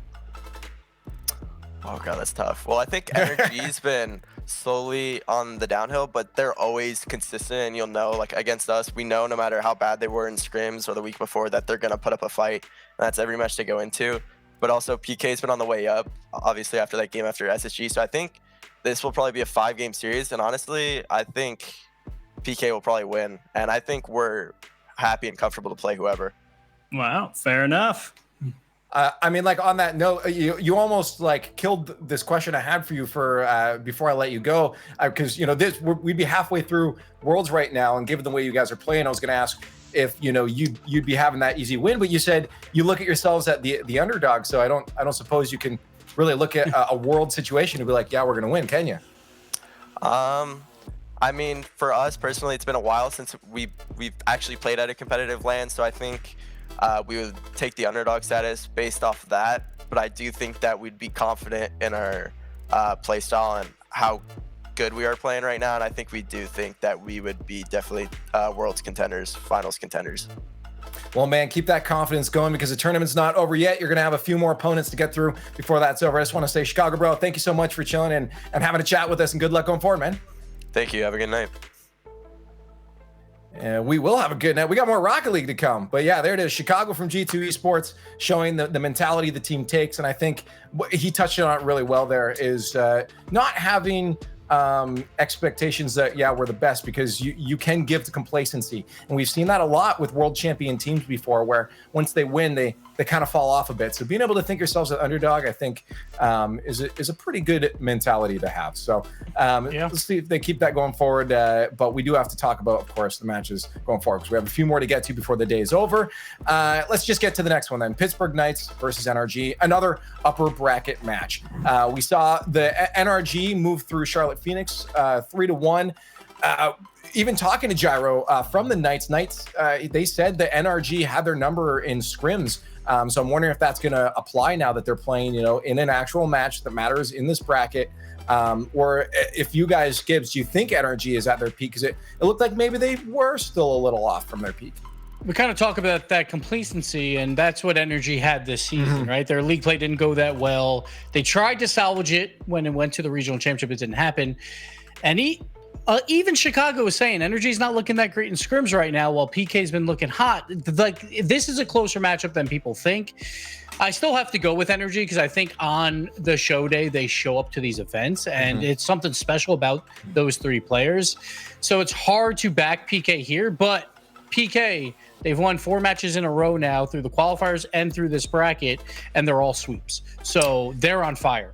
Oh god, that's tough. Well, I think NRG's been slowly on the downhill, but they're always consistent, and you'll know, like against us, we know no matter how bad they were in scrims or the week before that they're gonna put up a fight, and that's every match they go into. But also PK's been on the way up, obviously after that game after SSG, so I think this will probably be a 5-game series, and honestly I think PK will probably win, and I think we're happy and comfortable to play whoever. Wow, fair enough. I mean, on that note, you almost killed this question I had for you for before I let you go, because we'd be halfway through Worlds right now, and given the way you guys are playing, I was going to ask if you'd be having that easy win, but you said you look at yourselves at the underdog, so I don't suppose you can really look at a world situation and be like, yeah, we're going to win, can you? I I mean, for us personally, it's been a while since we've actually played at a competitive LAN, so I think we would take the underdog status based off of that. But I do think that we'd be confident in our play style and how good we are playing right now, and I think we do think that we would be definitely Worlds contenders, Finals contenders. Well, man, keep that confidence going because the tournament's not over yet. You're going to have a few more opponents to get through before that's over. I just want to say, Chicago, bro, thank you so much for chilling and having a chat with us, and good luck going forward, man. Thank you. Have a good night. And we will have a good night. We got more Rocket League to come. But yeah, there it is. Chicago from G2 Esports showing the mentality the team takes. And I think what he touched on it really well there is not having expectations that, yeah, we're the best, because you can give to complacency. And we've seen that a lot with world champion teams before, where once they win, they kind of fall off a bit. So being able to think yourselves an underdog, I think is a pretty good mentality to have. So let's see if they keep that going forward. But we do have to talk about, of course, the matches going forward, because we have a few more to get to before the day is over. Let's just get to the next one then. Pittsburgh Knights versus NRG, another upper bracket match. We saw the NRG move through Charlotte Phoenix 3-1. Even talking to Gyro from the Knights, they said the NRG had their number in scrims. So I'm wondering if that's going to apply now that they're playing, in an actual match that matters in this bracket. Or if you guys, Gibbs, do you think NRG is at their peak? Because it looked like maybe they were still a little off from their peak. We kind of talk about that complacency, and that's what Energy had this season, right? Their league play didn't go that well. They tried to salvage it when it went to the regional championship. It didn't happen. And even Chicago was saying Energy's not looking that great in scrims right now, while PK's been looking hot. Like, this is a closer matchup than people think. I still have to go with Energy because I think on the show day, they show up to these events, and it's something special about those three players. So it's hard to back PK here, but PK, they've won 4 matches in a row now through the qualifiers and through this bracket, and they're all sweeps. So they're on fire.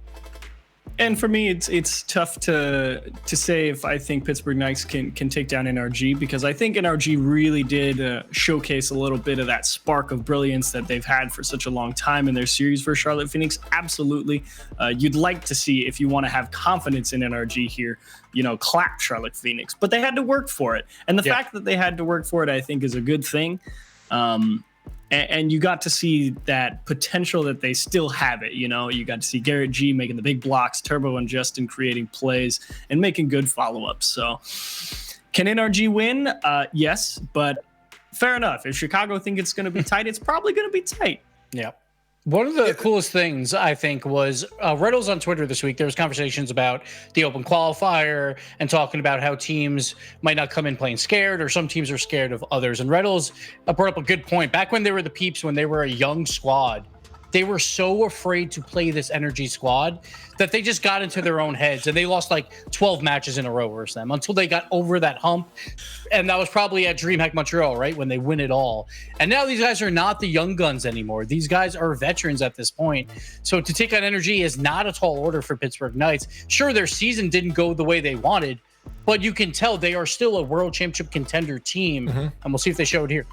And for me, it's tough to say if I think Pittsburgh Knights can take down NRG, because I think NRG really did showcase a little bit of that spark of brilliance that they've had for such a long time in their series for Charlotte Phoenix. Absolutely. You'd like to see, if you want to have confidence in NRG here, clap Charlotte Phoenix. But they had to work for it. And the fact that they had to work for it, I think, is a good thing. And you got to see that potential that they still have it. You got to see Garrett G making the big blocks, Turbo and Justin creating plays and making good follow-ups. So can NRG win? Yes, but fair enough. If Chicago think it's going to be tight, it's probably going to be tight. Yeah. One of the coolest things, I think, was Riddles on Twitter this week. There was conversations about the Open Qualifier and talking about how teams might not come in playing scared, or some teams are scared of others. And Riddles brought up a good point. Back when they were the Peeps, when they were a young squad, they were so afraid to play this Energy squad that they just got into their own heads, and they lost like 12 matches in a row versus them until they got over that hump. And that was probably at DreamHack Montreal, right? When they win it all. And now these guys are not the young guns anymore. These guys are veterans at this point. So to take on Energy is not a tall order for Pittsburgh Knights. Sure, their season didn't go the way they wanted, but you can tell they are still a world championship contender team. And we'll see if they show it here.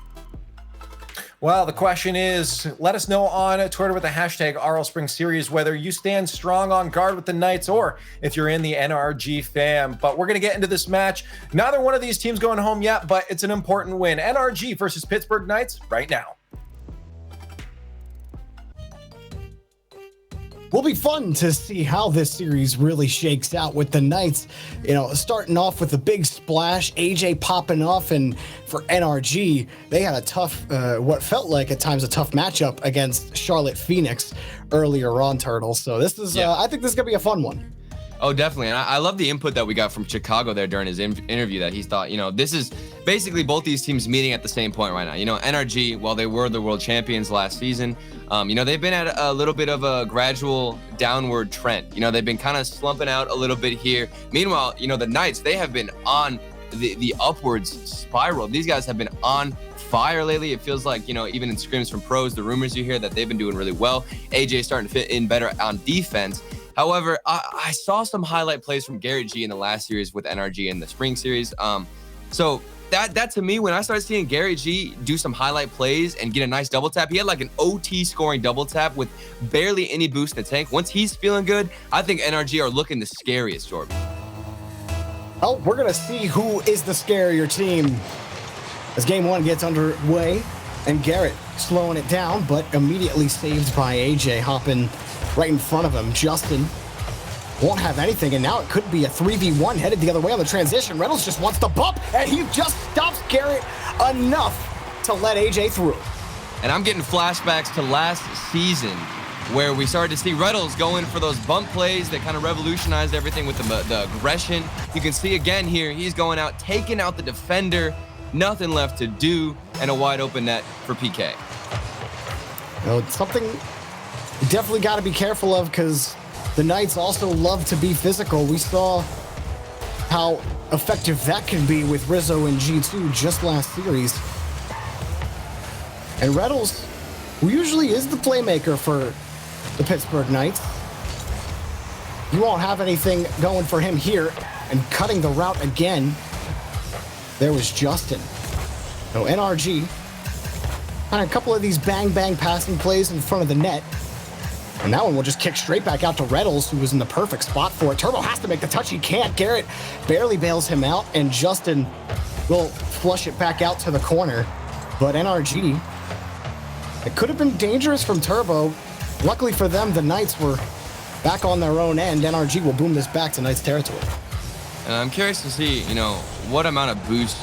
Well, the question is, let us know on Twitter with the hashtag RLSpringSeries whether you stand strong on guard with the Knights or if you're in the NRG fam. But we're going to get into this match. Neither one of these teams going home yet, but it's an important win. NRG versus Pittsburgh Knights right now. Will be fun to see how this series really shakes out with the Knights, starting off with a big splash, AJ popping off, and for NRG, they had a tough, what felt like at times a tough matchup against Charlotte Phoenix earlier on, Turtles. So this is, I think this is gonna be a fun one. Oh, definitely. And I love the input that we got from Chicago there during his interview, that he thought, this is basically both these teams meeting at the same point right now. NRG, while they were the world champions last season, they've been at a little bit of a gradual downward trend. They've been kind of slumping out a little bit here. Meanwhile, the Knights, they have been on the upwards spiral. These guys have been on fire lately. It feels like, even in scrims from pros, the rumors you hear that they've been doing really well. AJ starting to fit in better on defense. However, I saw some highlight plays from Garrett G in the last series with NRG in the spring series. So that to me, when I started seeing Garrett G do some highlight plays and get a nice double tap, he had like an OT scoring double tap with barely any boost in the tank. Once he's feeling good, I think NRG are looking the scariest, Jordan. Oh, we're going to see who is the scarier team as game one gets underway. And Garrett slowing it down, but immediately saved by AJ hopping right in front of him. Justin won't have anything, and now it could be a 3v1 headed the other way on the transition. Reynolds just wants the bump, and he just stops Garrett enough to let AJ through. And I'm getting flashbacks to last season where we started to see Reynolds going for those bump plays that kind of revolutionized everything with the aggression. You can see again here, he's going out, taking out the defender, nothing left to do, and a wide open net for PK. It's something you definitely got to be careful of because the Knights also love to be physical. We saw how effective that can be with Rizzo and G2 just last series. And Reynolds, who usually is the playmaker for the Pittsburgh Knights, you won't have anything going for him here. And cutting the route again, there was Justin. So NRG on a couple of these bang passing plays in front of the net. And that one will just kick straight back out to Reynolds, who was in the perfect spot for it. Turbo has to make the touch. He can't. Garrett barely bails him out, and Justin will flush it back out to the corner. But NRG, it could have been dangerous from Turbo. Luckily for them, the Knights were back on their own end. NRG will boom this back to Knights territory. And I'm curious to see, what amount of boost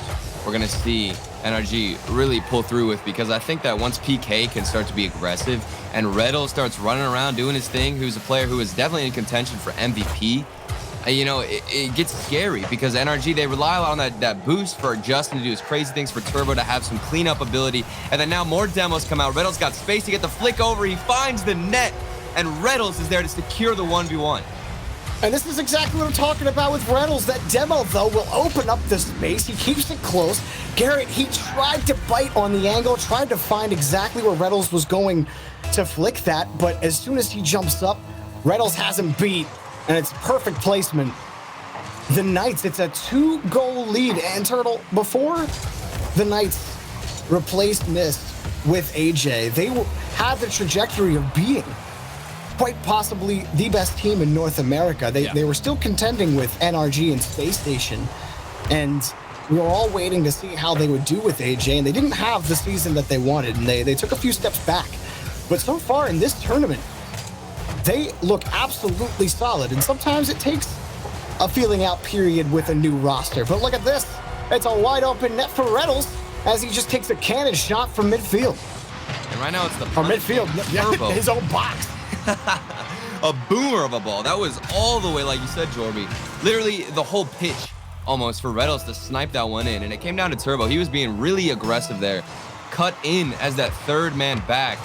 we're going to see NRG really pull through with, because I think that once PK can start to be aggressive and Reddle starts running around doing his thing, who's a player who is definitely in contention for MVP, it gets scary because NRG, they rely on that boost for Justin to do his crazy things, for Turbo to have some cleanup ability, and then now more demos come out. Reddle's got space to get the flick over, he finds the net, and Reddles is there to secure the 1v1. And this is exactly what I'm talking about with Reynolds. That demo, though, will open up the space. He keeps it close. Garrett, he tried to bite on the angle, tried to find exactly where Reynolds was going to flick that, but as soon as he jumps up, Reynolds has him beat, and it's perfect placement. The Knights, it's a 2-goal lead. And Turtle, before the Knights replaced Mist with AJ, they had the trajectory of being quite possibly the best team in North America. They were still contending with NRG and Space Station, and we were all waiting to see how they would do with AJ, and they didn't have the season that they wanted, and they took a few steps back. But so far in this tournament, they look absolutely solid, and sometimes it takes a feeling out period with a new roster. But look at this. It's a wide open net for Reynolds as he just takes a cannon shot from midfield. And right now it's the midfield, his own box. A boomer of a ball. That was all the way, like you said, Jorby. Literally the whole pitch almost for Reynolds to snipe that one in. And it came down to Turbo. He was being really aggressive there. Cut in as that third man back.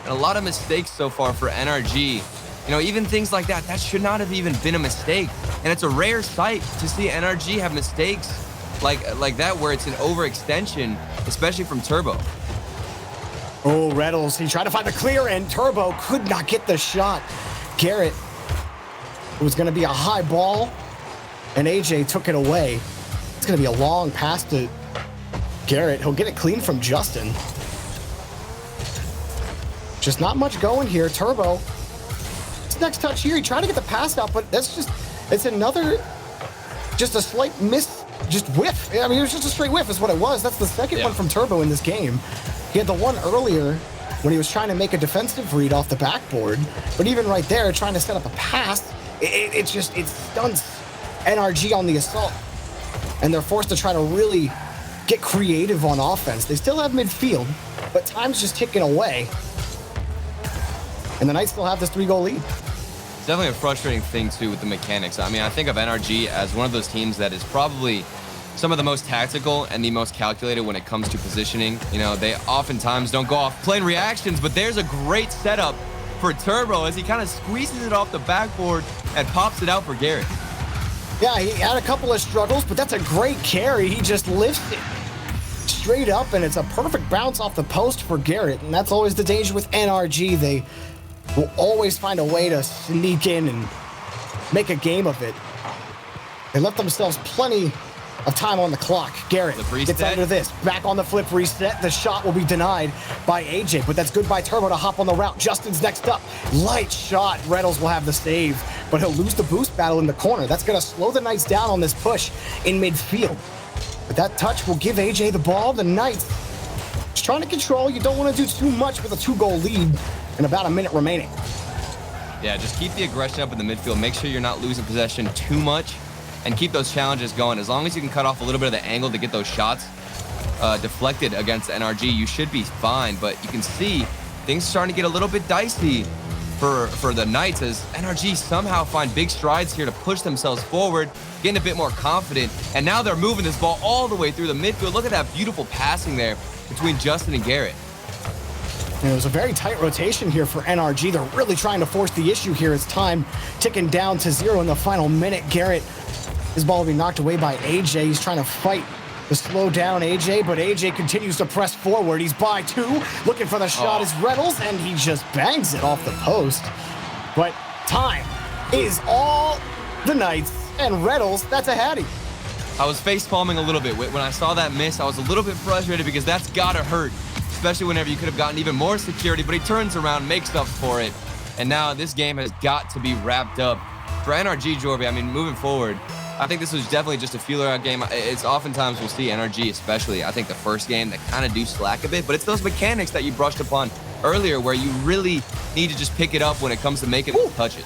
And a lot of mistakes so far for NRG. Even things like that should not have even been a mistake. And it's a rare sight to see NRG have mistakes like that where it's an overextension, especially from Turbo. Oh, Reynolds, he tried to find the clear, and Turbo could not get the shot. Garrett, it was going to be a high ball, and AJ took it away. It's going to be a long pass to Garrett. He'll get it clean from Justin. Just not much going here. Turbo, his next touch here, he tried to get the pass out, but it's another, just a slight miss, just whiff. I mean, it was just a straight whiff is what it was. That's the second one from Turbo in this game. He had the one earlier when he was trying to make a defensive read off the backboard. But even right there, trying to set up a pass, it stunts NRG on the assault. And they're forced to try to really get creative on offense. They still have midfield, but time's just ticking away. And the Knights still have this 3-goal lead. It's definitely a frustrating thing, too, with the mechanics. I mean, I think of NRG as one of those teams that is probably some of the most tactical and the most calculated when it comes to positioning. They oftentimes don't go off plain reactions, but there's a great setup for Turbo as he kind of squeezes it off the backboard and pops it out for Garrett. Yeah, he had a couple of struggles, but that's a great carry. He just lifts it straight up, and it's a perfect bounce off the post for Garrett. And that's always the danger with NRG. They will always find a way to sneak in and make a game of it. They left themselves plenty of time on the clock. Garrett gets under this. Back on the flip reset. The shot will be denied by AJ, but that's good by Turbo to hop on the route. Justin's next up. Light shot. Reynolds will have the save. but he'll lose the boost battle in the corner. That's going to slow the Knights down on this push in midfield. But that touch will give AJ the ball. The Knights just trying to control. You don't want to do too much with a 2-goal lead and about a minute remaining. Yeah, just keep the aggression up in the midfield. Make sure you're not losing possession too much and keep those challenges going. As long as you can cut off a little bit of the angle to get those shots deflected against NRG, you should be fine. But you can see things starting to get a little bit dicey for the Knights as NRG somehow find big strides here to push themselves forward, getting a bit more confident. And now they're moving this ball all the way through the midfield. Look at that beautiful passing there between Justin and Garrett. And it was a very tight rotation here for NRG. They're really trying to force the issue here. It's time ticking down to 0 in the final minute. Garrett, his ball will be knocked away by AJ. He's trying to fight to slow down AJ, but AJ continues to press forward. He's by 2, looking for the shot is Reynolds, and he just bangs it off the post. But time is all the Knights, and Reynolds, that's a hattie. I was face-palming a little bit. When I saw that miss, I was a little bit frustrated because that's gotta hurt, especially whenever you could have gotten even more security, but he turns around, makes up for it. And now this game has got to be wrapped up. For NRG, Jorby, I mean, moving forward, I think this was definitely just a feeler-out game. It's oftentimes we'll see NRG, especially, I think the first game, that kind of do slack a bit, but it's those mechanics that you brushed upon earlier where you really need to just pick it up when it comes to making those touches.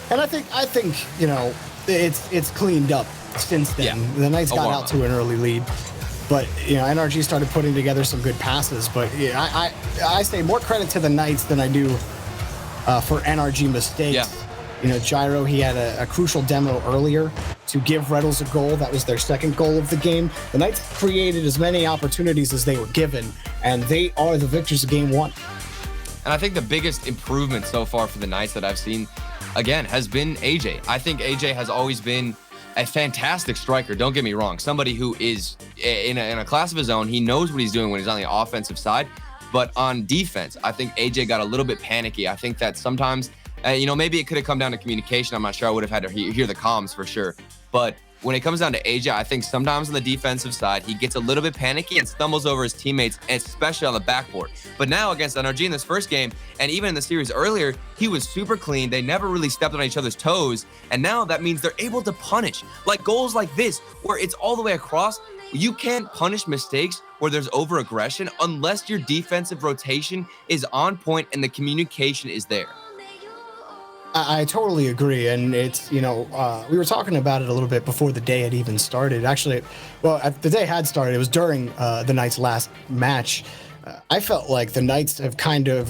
And I think you know, it's cleaned up since then. Yeah. The Knights got out to an early lead. But, you know, NRG started putting together some good passes. But yeah, I say more credit to the Knights than I do for NRG mistakes. Yeah. You know, Gyro, he had a crucial demo earlier to give Reynolds a goal. That was their second goal of the game. The Knights created as many opportunities as they were given, and they are the victors of game 1. And I think the biggest improvement so far for the Knights that I've seen, again, has been AJ. I think AJ has always been a fantastic striker, don't get me wrong. Somebody who is in a class of his own. He knows what he's doing when he's on the offensive side. But on defense, I think AJ got a little bit panicky. I think that sometimes, you know, maybe it could have come down to communication. I'm not sure. I would have had to hear the comms for sure. But when it comes down to AJ, I think sometimes on the defensive side, he gets a little bit panicky and stumbles over his teammates, especially on the backboard. But now against NRG in this first game, and even in the series earlier, he was super clean. They never really stepped on each other's toes. And now that means they're able to punish. Like goals like this, where it's all the way across. You can't punish mistakes where there's over-aggression unless your defensive rotation is on point and the communication is there. I totally agree, and it's, you know, we were talking about it a little bit before the day had even started. Actually, well, the day had started. It was during the Knights' last match. I felt like the Knights have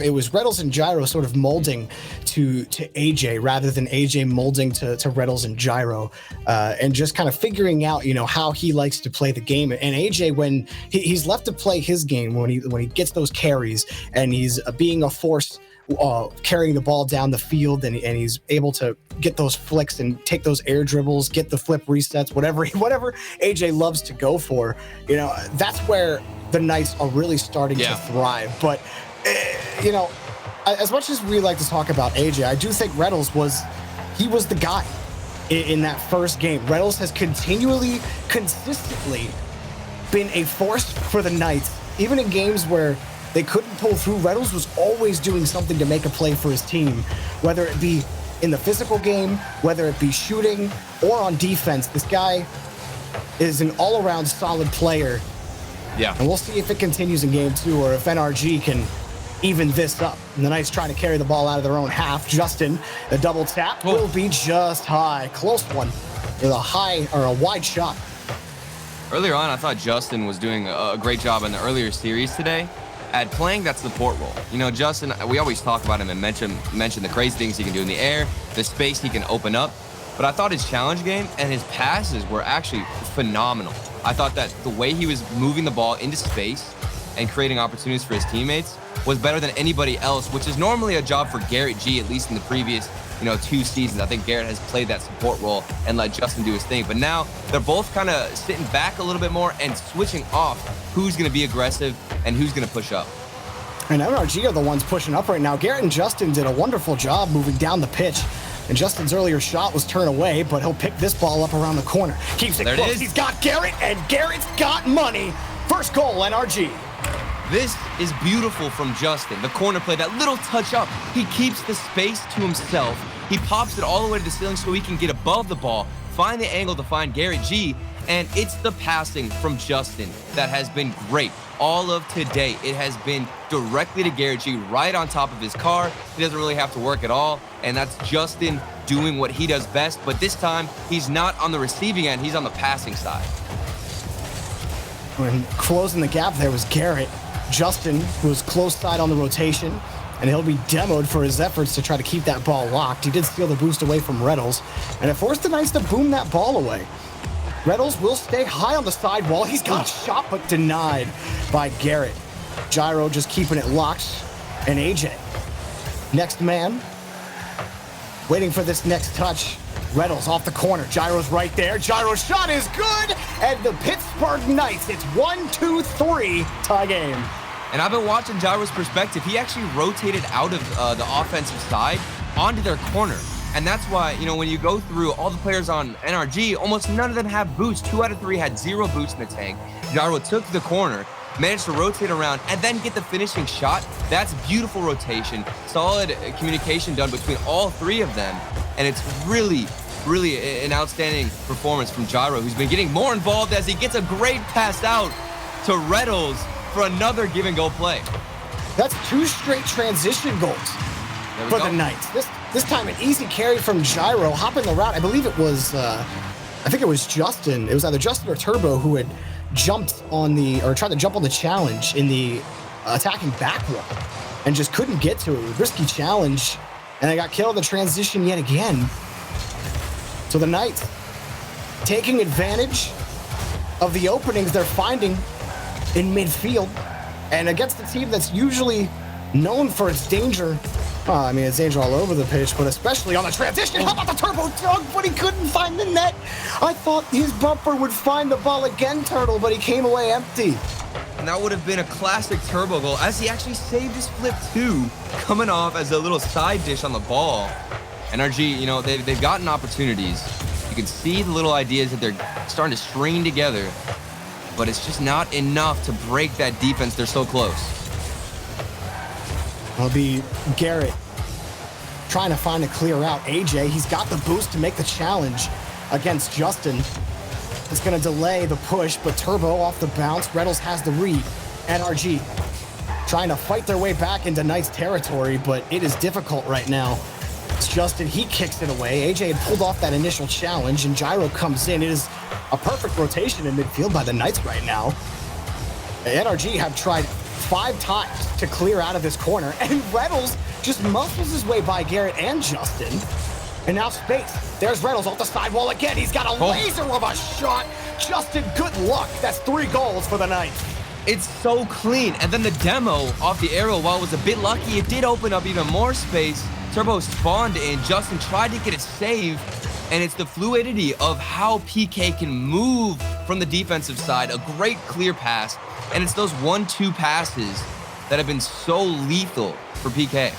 it was Reynolds and Gyro sort of molding to AJ rather than AJ molding to Reynolds and Gyro, and just kind of figuring out, you know, how he likes to play the game. And AJ, when he's left to play his game, when he gets those carries and he's being a force, carrying the ball down the field, and he's able to get those flicks and take those air dribbles, get the flip resets, whatever AJ loves to go for. You know, that's where the Knights are really starting to thrive. But you know, as much as we like to talk about AJ, I do think Reynolds was the guy in that first game. Reynolds has consistently been a force for the Knights, even in games where they couldn't pull through. Reynolds was always doing something to make a play for his team, whether it be in the physical game, whether it be shooting, or on defense. This guy is an all-around solid player. Yeah. And we'll see if it continues in game 2 or if NRG can even this up. And the Knights trying to carry the ball out of their own half. Justin, the double tap will be just high. Close one with a wide shot. Earlier on, I thought Justin was doing a great job in the earlier series today at playing that support role. You know, Justin, we always talk about him and mention the crazy things he can do in the air, the space he can open up. But I thought his challenge game and his passes were actually phenomenal. I thought that the way he was moving the ball into space and creating opportunities for his teammates was better than anybody else, which is normally a job for Garrett G, at least in the previous, 2 seasons. I think Garrett has played that support role and let Justin do his thing. But now they're both kind of sitting back a little bit more and switching off who's going to be aggressive and who's going to push up. And NRG are the ones pushing up right now. Garrett and Justin did a wonderful job moving down the pitch. And Justin's earlier shot was turned away, but he'll pick this ball up around the corner. Keeps it close. He's got Garrett, and Garrett's got money. First goal, NRG. This is beautiful from Justin. The corner play, that little touch up. He keeps the space to himself, He pops it all the way to the ceiling so he can get above the ball, find the angle to find Garrett G, and it's the passing from Justin that has been great. All of today, it has been directly to Garrett G, right on top of his car. He doesn't really have to work at all, and that's Justin doing what he does best, but this time, he's not on the receiving end, he's on the passing side. When closing the gap there was Garrett. Justin was close side on the rotation, and he'll be demoed for his efforts to try to keep that ball locked. He did steal the boost away from Reynolds, and it forced the Knights to boom that ball away. Reynolds will stay high on the sidewall. He's got shot, but denied by Garrett. Gyro just keeping it locked, and AJ. Next man, waiting for this next touch. Reynolds off the corner. Gyro's right there. Gyro's shot is good, and the Pittsburgh Knights, it's 1-2-3 tie game. And I've been watching Gyro's perspective. He actually rotated out of the offensive side onto their corner. And that's why, you know, when you go through all the players on NRG, almost none of them have boots. 2 out of 3 had 0 boots in the tank. Gyro took the corner, managed to rotate around, and then get the finishing shot. That's beautiful rotation. Solid communication done between all 3 of them. And it's really an outstanding performance from Gyro, who's been getting more involved as he gets a great pass out to Reynolds for another give-and-go play. That's 2 straight transition goals for the Knights. This time an easy carry from Gyro, hopping the route. I believe it was, I think it was Justin. It was either Justin or Turbo who had jumped on tried to jump on the challenge in the attacking back wall and just couldn't get to it. Risky challenge, and they got killed in the transition yet again. So the Knights taking advantage of the openings they're finding in midfield, and against a team that's usually known for its danger. I mean, it's danger all over the pitch, but especially on the transition. How about the Turbo dunk, but he couldn't find the net. I thought his bumper would find the ball again, Turtle, but he came away empty. And that would have been a classic Turbo goal, as he actually saved his flip too, coming off as a little side dish on the ball. NRG, you know, they've gotten opportunities. You can see the little ideas that they're starting to string together, but it's just not enough to break that defense. They're so close. It'll be Garrett trying to find a clear route. AJ, he's got the boost to make the challenge against Justin. It's going to delay the push, but Turbo off the bounce. Reynolds has the read. NRG trying to fight their way back into Knights territory, but it is difficult right now. It's Justin, he kicks it away. AJ had pulled off that initial challenge, and Gyro comes in. It is a perfect rotation in midfield by the Knights right now. NRG have tried 5 times to clear out of this corner, and Reynolds just muscles his way by Garrett and Justin. And now space. There's Reynolds off the sidewall again. He's got a laser of a shot. Justin, good luck. That's 3 goals for the Knights. It's so clean. And then the demo off the aerial, while it was a bit lucky, it did open up even more space. Turbo spawned in. Justin tried to get it saved. And it's the fluidity of how PK can move from the defensive side. A great clear pass. And it's those 1-2 passes that have been so lethal for PK.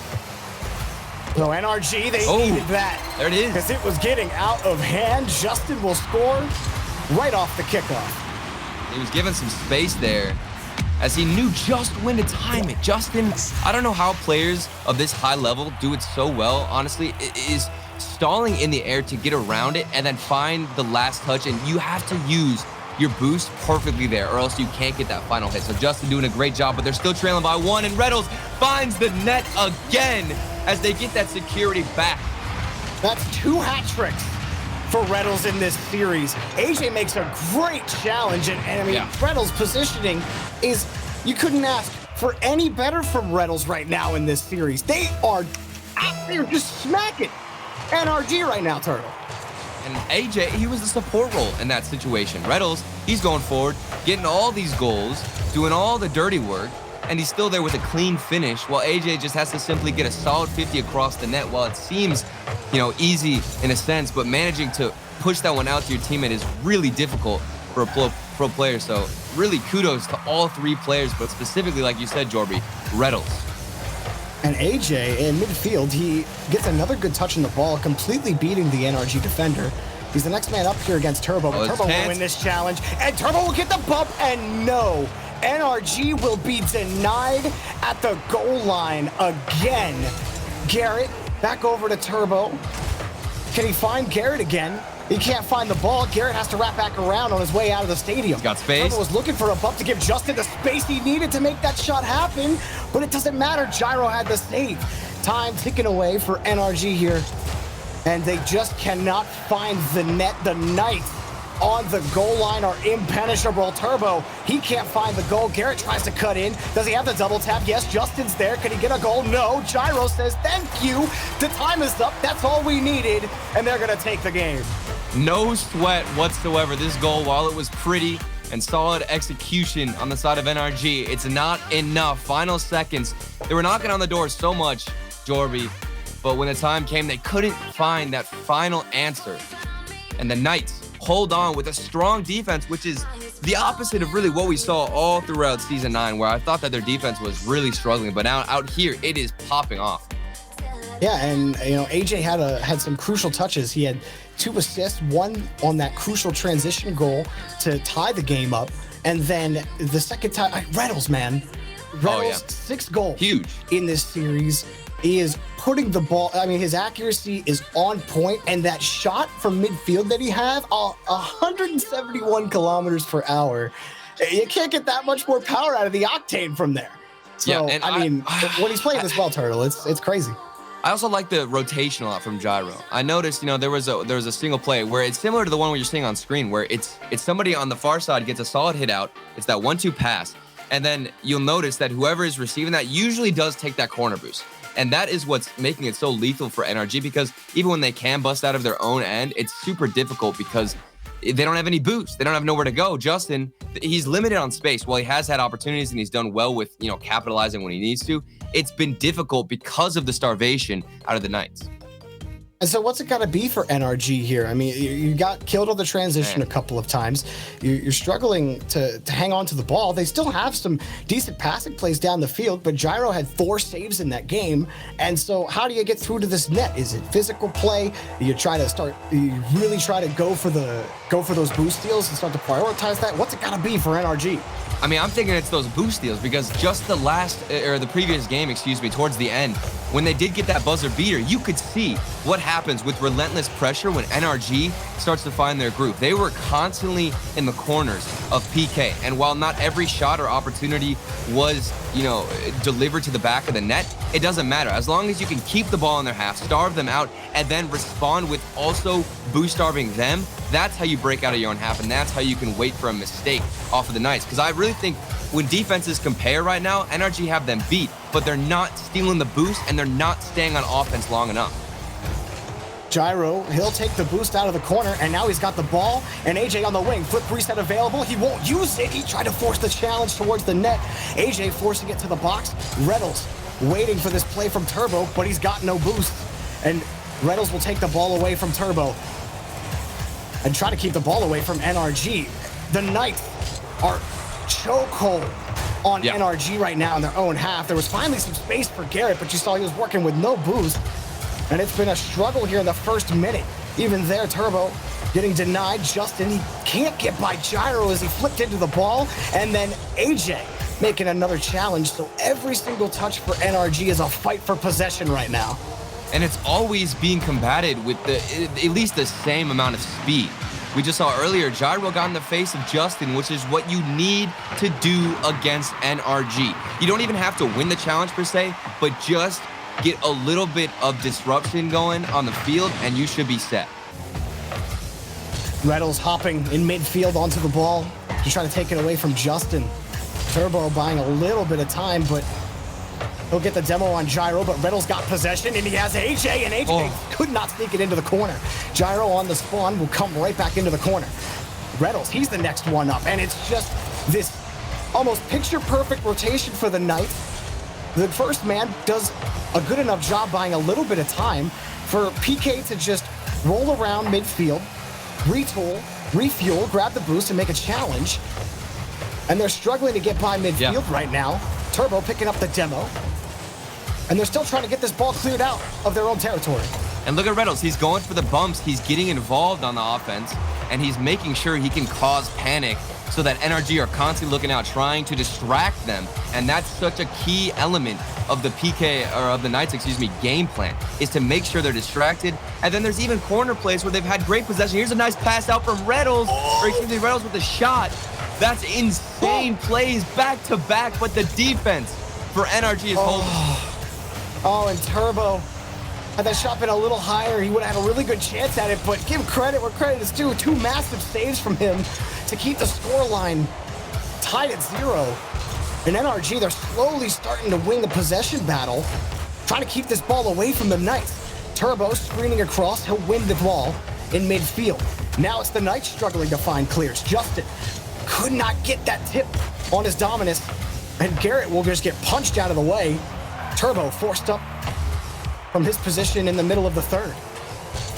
So NRG, they needed that. There it is. Because it was getting out of hand. Justin will score right off the kickoff. He was given some space there as he knew just when to time it. Justin, I don't know how players of this high level do it so well, honestly. It is stalling in the air to get around it and then find the last touch, and you have to use your boost perfectly there or else you can't get that final hit. So Justin doing a great job, but they're still trailing by 1, and Reynolds finds the net again as they get that security back. That's 2 hat tricks for Reynolds in this series. AJ makes a great challenge, and I mean, Reynolds' positioning is, you couldn't ask for any better from Reynolds right now in this series. They are out there just smacking NRG right now, Turtle. And AJ, he was the support role in that situation. Reynolds, he's going forward, getting all these goals, doing all the dirty work, and he's still there with a clean finish, while AJ just has to simply get a solid 50 across the net. While it seems, you know, easy in a sense, but managing to push that one out to your teammate is really difficult for a pro player. So really kudos to all 3 players, but specifically, like you said, Jorby, Reynolds. And AJ in midfield, he gets another good touch on the ball, completely beating the NRG defender. He's the next man up here against Turbo, but Turbo will win this challenge, and Turbo will get the bump, and no, NRG will be denied at the goal line again. Garrett back over to Turbo. Can he find Garrett again? He can't find the ball. Garrett has to wrap back around on his way out of the stadium. Got space. Turbo was looking for a bump to give Justin the space he needed to make that shot happen, but it doesn't matter. Gyro had the save. Time ticking away for NRG here, and they just cannot find the net. The Knights on the goal line are impenetrable. Turbo, he can't find the goal. Garrett tries to cut in. Does he have the double tap? Yes, Justin's there. Can he get a goal? No. Gyro says, thank you. The time is up. That's all we needed, and they're going to take the game. No sweat whatsoever. This goal, while it was pretty and solid execution on the side of NRG, it's not enough. Final seconds. They were knocking on the door so much, Jorby, but when the time came, they couldn't find that final answer. And the Knights hold on with a strong defense, which is the opposite of really what we saw all throughout Season 9, where I thought that their defense was really struggling, but now out here, it is popping off. Yeah, and AJ had some crucial touches. He had 2 assists, 1 on that crucial transition goal to tie the game up, and then the second time, Reynolds, man. Reynolds, 6 goals huge in this series. He is putting the ball, his accuracy is on point, and that shot from midfield that he had, 171 kilometers per hour. You can't get that much more power out of the octane from there. So, yeah, and when he's playing this well, Turtle, it's crazy. I also like the rotation a lot from Gyro. I noticed, there was a single play where it's similar to the one where you're seeing on screen, where it's somebody on the far side gets a solid hit out. It's that 1-2 pass. And then you'll notice that whoever is receiving that usually does take that corner boost. And that is what's making it so lethal for NRG, because even when they can bust out of their own end, it's super difficult because they don't have any boost. They don't have nowhere to go. Justin, he's limited on space. While he has had opportunities and he's done well with, capitalizing when he needs to, it's been difficult because of the starvation out of the Knights. And so what's it got to be for NRG here? You got killed on the transition a couple of times. You're struggling to hang on to the ball. They still have some decent passing plays down the field, but Gyro had 4 saves in that game. And so how do you get through to this net? Is it physical play? You really try to go for those boost steals and start to prioritize that? What's it got to be for NRG? I'm thinking it's those boost steals, because just the previous game, towards the end, when they did get that buzzer beater, you could see what happens with relentless pressure when NRG starts to find their groove. They were constantly in the corners of PK, and while not every shot or opportunity was, delivered to the back of the net, it doesn't matter. As long as you can keep the ball in their half, starve them out, and then respond with also boost starving them, that's how you break out of your own half, and that's how you can wait for a mistake off of the Knights. Because I really think when defenses compare right now, NRG have them beat, but they're not stealing the boost and they're not staying on offense long enough. Gyro, he'll take the boost out of the corner, and now he's got the ball, and AJ on the wing. Flip reset available. He won't use it. He tried to force the challenge towards the net. AJ forcing it to the box. Reynolds waiting for this play from Turbo, but he's got no boost. And Reynolds will take the ball away from Turbo and try to keep the ball away from NRG. The Knights are chokehold on NRG right now in their own half. There was finally some space for Garrett, but you saw he was working with no boost. And it's been a struggle here in the first minute. Even there, Turbo getting denied. Justin, he can't get by Gyro as he flipped into the ball. And then AJ making another challenge. So every single touch for NRG is a fight for possession right now. And it's always being combated with at least the same amount of speed. We just saw earlier, Gyro got in the face of Justin, which is what you need to do against NRG. You don't even have to win the challenge per se, but just get a little bit of disruption going on the field, and you should be set. Reynolds hopping in midfield onto the ball to try to take it away from Justin. Turbo buying a little bit of time, but he'll get the demo on Gyro, but Reynolds got possession, and he has AJ, and AJ could not sneak it into the corner. Gyro on the spawn will come right back into the corner. Reynolds, he's the next one up, and it's just this almost picture-perfect rotation for the Knights. The first man does a good enough job buying a little bit of time for PK to just roll around midfield, retool, refuel, grab the boost, and make a challenge. And they're struggling to get by midfield right now. Turbo picking up the demo. And they're still trying to get this ball cleared out of their own territory. And look at Reynolds. He's going for the bumps. He's getting involved on the offense. and he's making sure he can cause panic so that NRG are constantly looking out, trying to distract them. And that's such a key element of the PK, or of the Knights, game plan, is to make sure they're distracted. And then there's even corner plays where they've had great possession. Here's a nice pass out from Reynolds, Reynolds with a shot. That's insane plays back to back, but the defense for NRG is holding. Oh, and Turbo, had that shot been a little higher, he would have had a really good chance at it, but give credit where credit is due. 2 massive saves from him to keep the scoreline tied at 0. And NRG, they're slowly starting to win the possession battle, trying to keep this ball away from the Knights. Turbo screening across, he'll win the ball in midfield. Now it's the Knights struggling to find clears. Justin could not get that tip on his Dominus, and Garrett will just get punched out of the way. Turbo forced up from his position in the middle of the third.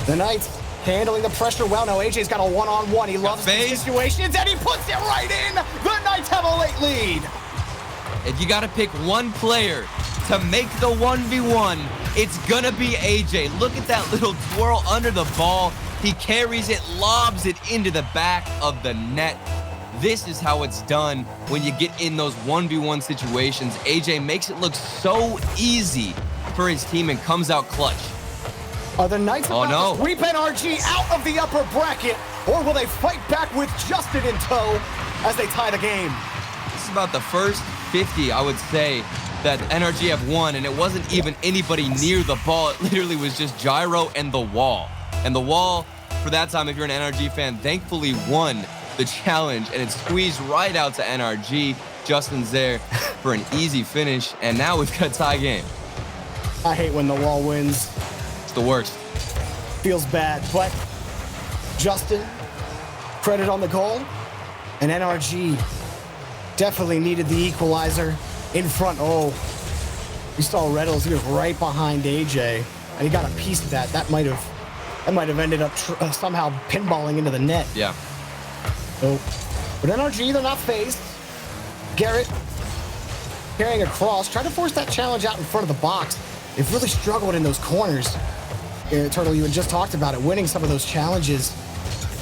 The Knights handling the pressure well. Now AJ's got a one-on-one. He loves these situations, and he puts it right in. The Knights have a late lead. If you got to pick one player to make the 1v1, it's gonna be AJ. Look at that little twirl under the ball. He carries it, lobs it into the back of the net. This is how it's done when you get in those 1v1 situations. AJ makes it look so easy for his team and comes out clutch. Are the Knights about to sweep NRG out of the upper bracket, or will they fight back with Justin in tow as they tie the game? This is about the first 50, I would say, that NRG have won, and it wasn't even anybody near the ball. It literally was just Gyro and the wall. And the wall, for that time, if you're an NRG fan, thankfully won the challenge, and it squeezed right out to NRG. Justin's there for an easy finish, and now we've got a tie game. I hate when the wall wins. It's the worst. Feels bad, but Justin, credit on the goal, and NRG definitely needed the equalizer in front. Oh, we saw Reynolds, he was right behind AJ, and he got a piece of that. That might have ended up somehow pinballing into the net. Yeah. So, but NRG, they're not phased. Garrett carrying across, trying to force that challenge out in front of the box. They've really struggled in those corners. Turtle, you had just talked about it, winning some of those challenges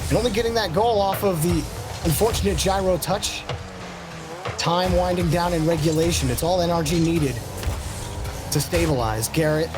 and only getting that goal off of the unfortunate Gyro touch. Time winding down in regulation. It's all NRG needed to stabilize. Garrett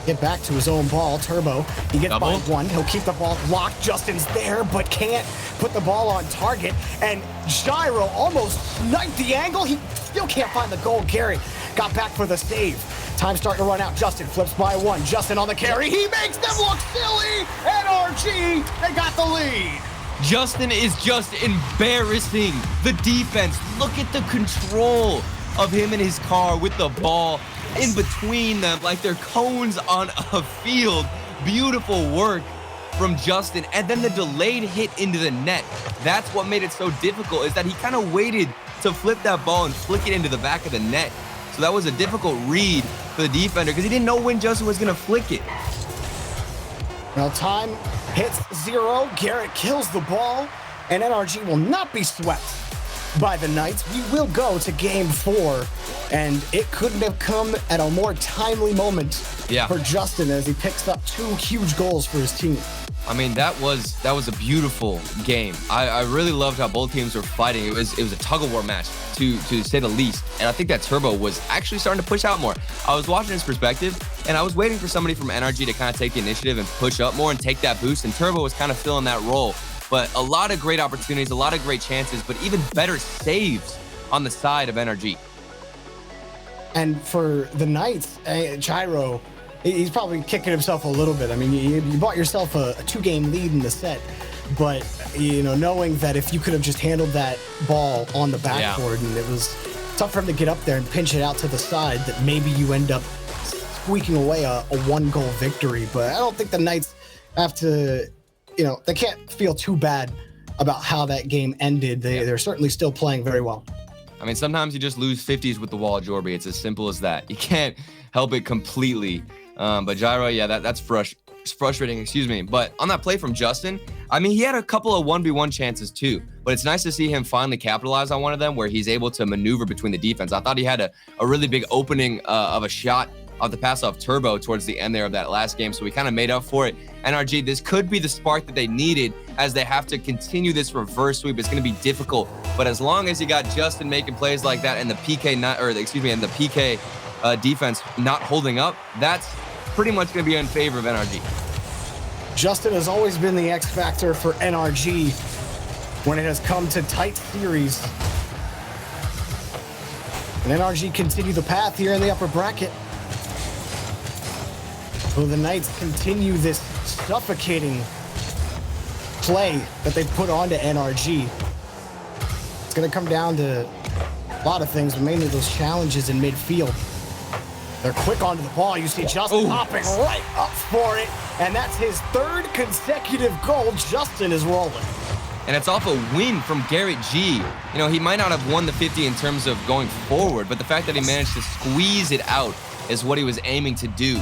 get back to his own ball. Turbo, he gets by one. He'll keep the ball locked. Justin's there, but can't put the ball on target. And Gyro almost sniped the angle. He still can't find the goal. Garrett got back for the save. Time starting to run out. Justin flips by one. Justin on the carry. He makes them look silly. NRG, they got the lead. Justin is just embarrassing the defense. Look at the control of him and his car with the ball in between them like they're cones on a field. Beautiful work from Justin. And then the delayed hit into the net. That's what made it so difficult, is that he kind of waited to flip that ball and flick it into the back of the net. So that was a difficult read for the defender because he didn't know when Justin was going to flick it. Well, time hits 0. Garrett kills the ball, and NRG will not be swept by the Knights. We will go to game 4, and it couldn't have come at a more timely moment for Justin as he picks up 2 huge goals for his team. I mean, that was a beautiful game. I really loved how both teams were fighting. It was a tug-of-war match, to say the least. And I think that Turbo was actually starting to push out more. I was watching his perspective, and I was waiting for somebody from NRG to kind of take the initiative and push up more and take that boost, and Turbo was kind of filling that role. But a lot of great opportunities, a lot of great chances, but even better saves on the side of NRG. And for the Knights, Gyro, he's probably kicking himself a little bit. I mean, you bought yourself a 2-game lead in the set, but knowing that if you could have just handled that ball on the backboard, and it was tough for him to get up there and pinch it out to the side, that maybe you end up squeaking away a 1-goal victory. But I don't think the Knights have to, they can't feel too bad about how that game ended. They're certainly still playing very well. I mean, sometimes you just lose 50s with the wall, Jorby. It's as simple as that. You can't help it completely. But Gyro, that's frustrating, excuse me. But on that play from Justin, I mean, he had a couple of 1v1 chances too, but it's nice to see him finally capitalize on one of them where he's able to maneuver between the defense. I thought he had a really big opening of a shot the pass off Turbo towards the end there of that last game. So we kind of made up for it. NRG, this could be the spark that they needed as they have to continue this reverse sweep. It's going to be difficult, but as long as you got Justin making plays like that and the PK defense not holding up, that's pretty much going to be in favor of NRG. Justin has always been the X factor for NRG when it has come to tight series. And NRG continue the path here in the upper bracket. Will the Knights continue this suffocating play that they put onto NRG? It's going to come down to a lot of things, but mainly those challenges in midfield. They're quick onto the ball. You see Justin hopping right up for it, and that's his third consecutive goal. Justin is rolling. And it's off a win from Garrett G. You know, he might not have won the 50 in terms of going forward, but the fact that he managed to squeeze it out is what he was aiming to do.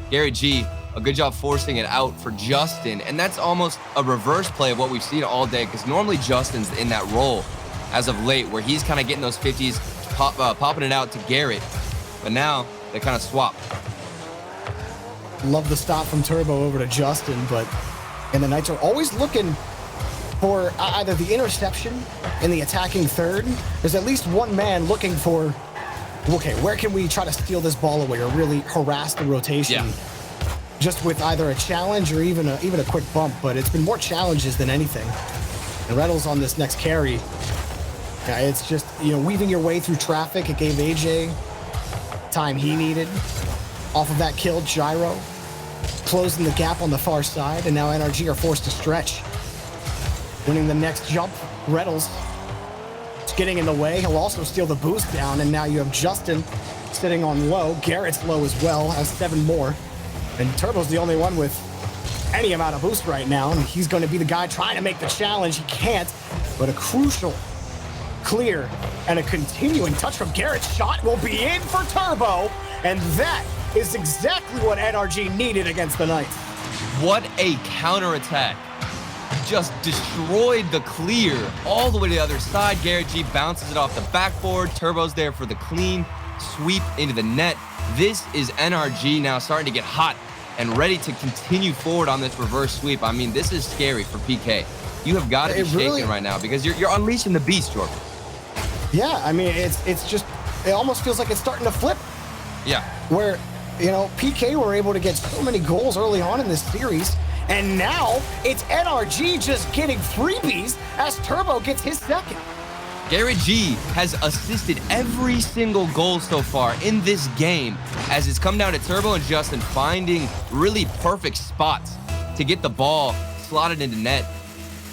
Garrett G, a good job forcing it out for Justin, and that's almost a reverse play of what we've seen all day, because normally Justin's in that role as of late, where he's kind of getting those 50s, popping it out to Garrett, but now they kind of swap. Love the stop from Turbo over to Justin, and the Knights are always looking for either the interception in the attacking third. There's at least one man looking for, okay, where can we try to steal this ball away or really harass the rotation? Yeah. Just with either a challenge or even a quick bump, but it's been more challenges than anything. And Reynolds on this next carry, it's just, weaving your way through traffic. It gave AJ time he needed off of that kill. Gyro closing the gap on the far side, and now NRG are forced to stretch. Winning the next jump, Reynolds is getting in the way. He'll also steal the boost down, and now you have Justin sitting on low. Garrett's low as well, has 7 more. And Turbo's the only one with any amount of boost right now, and he's going to be the guy trying to make the challenge. He can't, but a crucial clear and a continuing touch from Garrett's shot will be in for Turbo, and that is exactly what NRG needed against the Knights. What a counterattack. Just destroyed the clear all the way to the other side. Garrett G bounces it off the backboard. Turbo's there for the clean sweep into the net. This is NRG now starting to get hot and ready to continue forward on this reverse sweep. I mean, this is scary for PK. You have got to be shaking right now because you're unleashing the beast, Jordan. Yeah, I mean, it's just, it almost feels like it's starting to flip. Yeah. Where, PK were able to get so many goals early on in this series, and now it's NRG just getting freebies as Turbo gets his second. Garrett G has assisted every single goal so far in this game as it's come down to Turbo and Justin finding really perfect spots to get the ball slotted into net.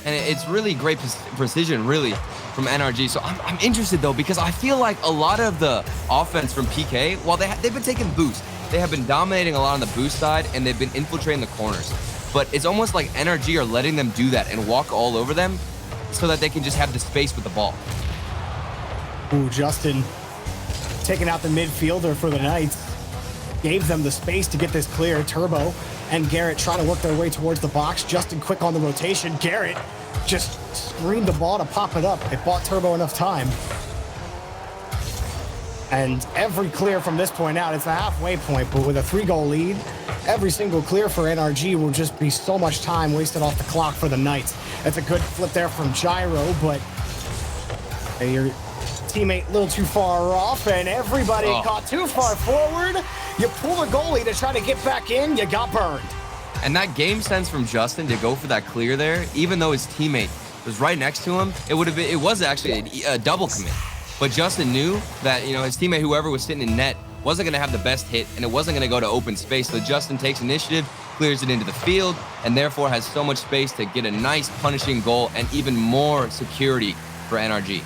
And it's really great precision, really, from NRG. So I'm interested, though, because I feel like a lot of the offense from PK, while they've been taking boost, they have been dominating a lot on the boost side, and they've been infiltrating the corners. But it's almost like NRG are letting them do that and walk all over them so that they can just have the space with the ball. Ooh, Justin taking out the midfielder for the Knights. Gave them the space to get this clear. Turbo and Garrett trying to work their way towards the box. Justin quick on the rotation. Garrett just screened the ball to pop it up. It bought Turbo enough time. And every clear from this point out, it's the halfway point, but with a 3-goal lead, every single clear for NRG will just be so much time wasted off the clock for the Knights. That's a good flip there from Gyro, but your teammate a little too far off, and everybody caught too far forward. You pull the goalie to try to get back in, you got burned. And that game sense from Justin to go for that clear there, even though his teammate was right next to him, it was actually a double commit. But Justin knew that, his teammate, whoever was sitting in net, wasn't going to have the best hit, and it wasn't going to go to open space. So Justin takes initiative, clears it into the field, and therefore has so much space to get a nice punishing goal and even more security for NRG.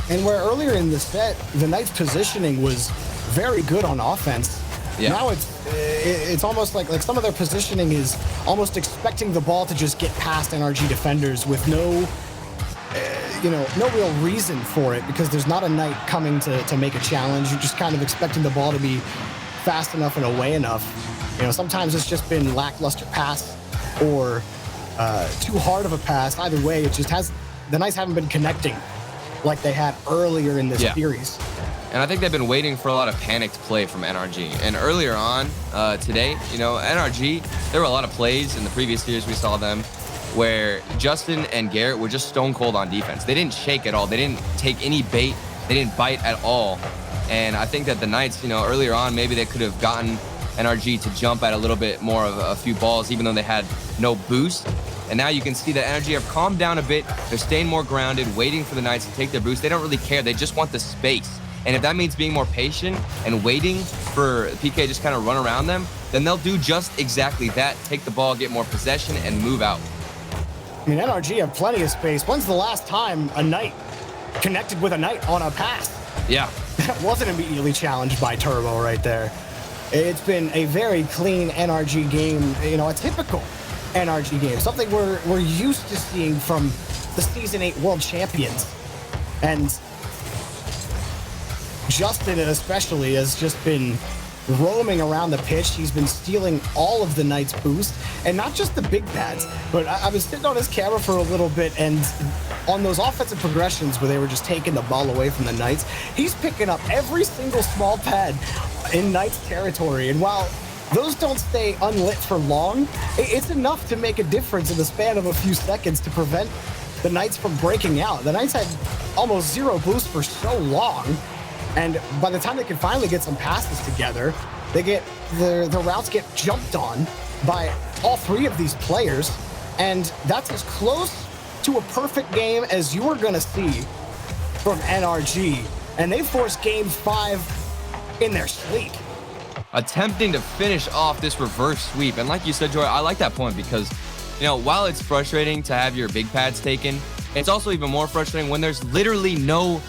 And where earlier in the set, the Knights' positioning was very good on offense. Yeah. Now it's almost like some of their positioning is almost expecting the ball to just get past NRG defenders with no real reason for it, because there's not a Knight coming to make a challenge. You're just kind of expecting the ball to be fast enough and away enough. Sometimes it's just been lackluster pass or too hard of a pass. Either way, the Knights haven't been connecting like they had earlier in this series. And I think they've been waiting for a lot of panicked play from NRG. And earlier on today, NRG, there were a lot of plays in the previous series we saw them where Justin and Garrett were just stone cold on defense. They didn't shake at all. They didn't take any bait. They didn't bite at all. And I think that the Knights, earlier on, maybe they could have gotten NRG to jump at a little bit more of a few balls, even though they had no boost. And now you can see that NRG have calmed down a bit. They're staying more grounded, waiting for the Knights to take their boost. They don't really care. They just want the space. And if that means being more patient and waiting for PK just kind of run around them, then they'll do just exactly that. Take the ball, get more possession, and move out. I mean, NRG have plenty of space. When's the last time a Knight connected with a Knight on a pass? Yeah. That wasn't immediately challenged by Turbo right there. It's been a very clean NRG game, a typical NRG game, something we're used to seeing from the Season 8 World Champions. And Justin especially has just been roaming around the pitch. He's been stealing all of the Knights' boost, and not just the big pads, but I was sitting on his camera for a little bit, and on those offensive progressions where they were just taking the ball away from the Knights, he's picking up every single small pad in Knights territory. And while those don't stay unlit for long, it's enough to make a difference in the span of a few seconds to prevent the Knights from breaking out. The Knights had almost zero boost for so long, and by the time they can finally get some passes together, they get the routes get jumped on by all three of these players, and that's as close to a perfect game as you are going to see from NRG. And they forced Game 5 in their sleep, attempting to finish off this reverse sweep. And like you said, Joy, I like that point because, while it's frustrating to have your big pads taken, it's also even more frustrating when there's literally no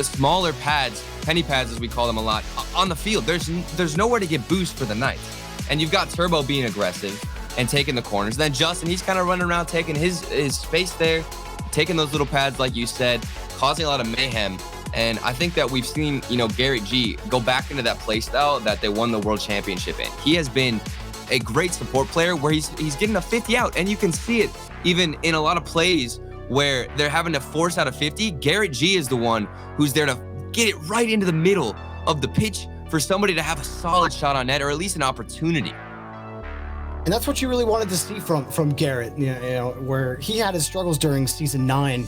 smaller pads, penny pads as we call them a lot, on the field. There's nowhere to get boost for the Knights. And you've got Turbo being aggressive and taking the corners. Then Justin, he's kind of running around taking his space there, taking those little pads like you said, causing a lot of mayhem. And I think that we've seen, Garrett G go back into that play style that they won the World Championship in. He has been a great support player where he's getting a 50 out, and you can see it even in a lot of plays where they're having to force out a 50. Garrett G is the one who's there to get it right into the middle of the pitch for somebody to have a solid shot on net, or at least an opportunity. And that's what you really wanted to see from Garrett, where he had his struggles during Season 9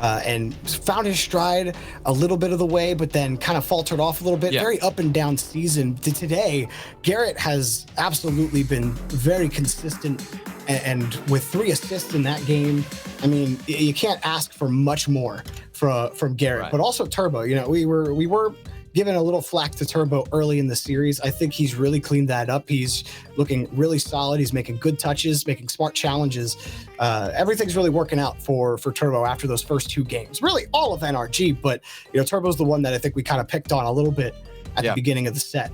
and found his stride a little bit of the way, but then kind of faltered off a little bit. Yeah. Very up and down season. Today, Garrett has absolutely been very consistent, and with 3 assists in that game, I mean, you can't ask for much more from Garrett. Right. But also Turbo, we were giving a little flack to Turbo early in the series. I think he's really cleaned that up. He's looking really solid. He's making good touches, making smart challenges. Everything's really working out for Turbo after those first 2 games. Really all of NRG, but Turbo's the one that I think we kind of picked on a little bit at the beginning of the set.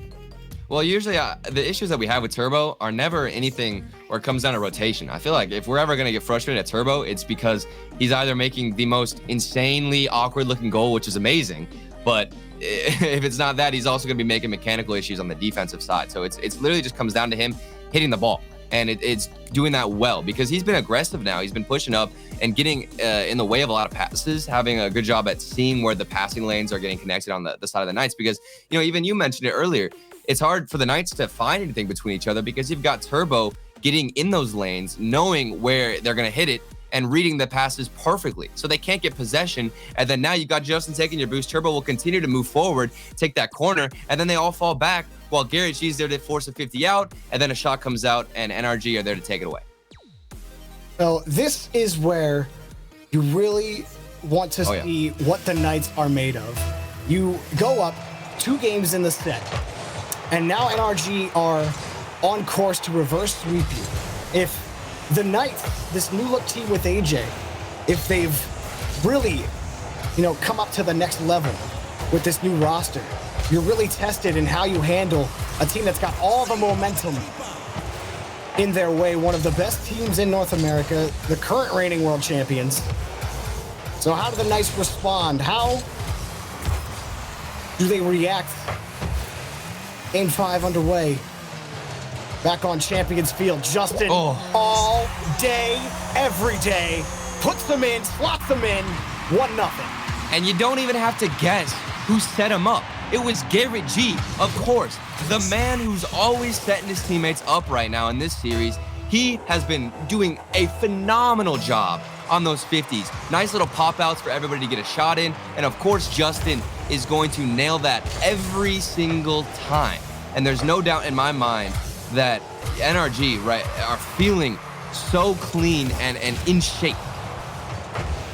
Well, usually the issues that we have with Turbo are never anything where it comes down to rotation. I feel like if we're ever going to get frustrated at Turbo, it's because he's either making the most insanely awkward looking goal, which is amazing, but if it's not that, he's also going to be making mechanical issues on the defensive side. So it's literally just comes down to him hitting the ball, and it's doing that well because he's been aggressive now. He's been pushing up and getting in the way of a lot of passes, having a good job at seeing where the passing lanes are getting connected on the side of the Knights, because even you mentioned it earlier, it's hard for the Knights to find anything between each other because you've got Turbo getting in those lanes, knowing where they're going to hit it, and reading the passes perfectly. So they can't get possession. And then now you've got Justin taking your boost. Turbo will continue to move forward, take that corner, and then they all fall back while Garrett G's there to force a 50 out, and then a shot comes out, and NRG are there to take it away. So this is where you really want to see what the Knights are made of. You go up 2 games in the set, and now NRG are on course to reverse sweep you. If the Knights, this new look team with AJ, if they've really, come up to the next level with this new roster, you're really tested in how you handle a team that's got all the momentum in their way, one of the best teams in North America, the current reigning world champions. So how do the Knights respond? How do they react? Game 5 underway. Back on Champions Field, Justin all day, every day, puts them in, slots them in, 1-0. And you don't even have to guess who set him up. It was Garrett G, of course, the man who's always setting his teammates up right now in this series. He has been doing a phenomenal job on those 50s. Nice little pop outs for everybody to get a shot in. And of course, Justin is going to nail that every single time. And there's no doubt in my mind that NRG, right, are feeling so clean and in shape.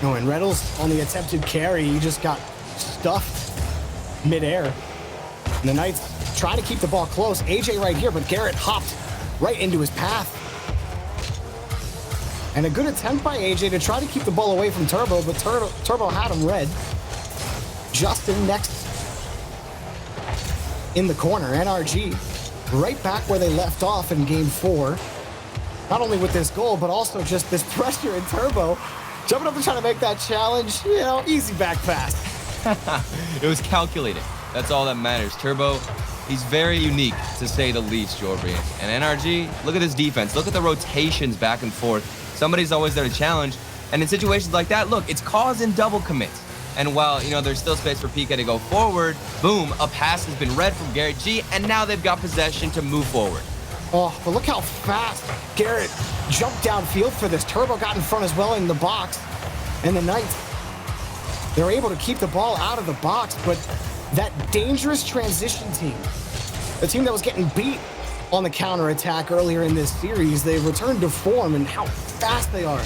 No, and Reynolds on the attempted carry, he just got stuffed midair. And the Knights trying to keep the ball close. AJ right here, but Garrett hopped right into his path. And a good attempt by AJ to try to keep the ball away from Turbo, but Turbo had him red. Justin next in the corner. NRG right back where they left off in game 4. Not only with this goal, but also just this pressure in Turbo. Jumping up and trying to make that challenge, you know, easy back pass. It was calculated. That's all that matters. Turbo, he's very unique, to say the least, Jorby. And NRG, look at his defense. Look at the rotations back and forth. Somebody's always there to challenge. And in situations like that, look, it's causing double commits. And while, you know, there's still space for PK to go forward, boom, a pass has been read from Garrett G, and now they've got possession to move forward. Oh, but look how fast Garrett jumped downfield for this. Turbo got in front as well in the box. And the Knights, they're able to keep the ball out of the box, but that dangerous transition team, the team that was getting beat on the counterattack earlier in this series, they've returned to form and how fast they are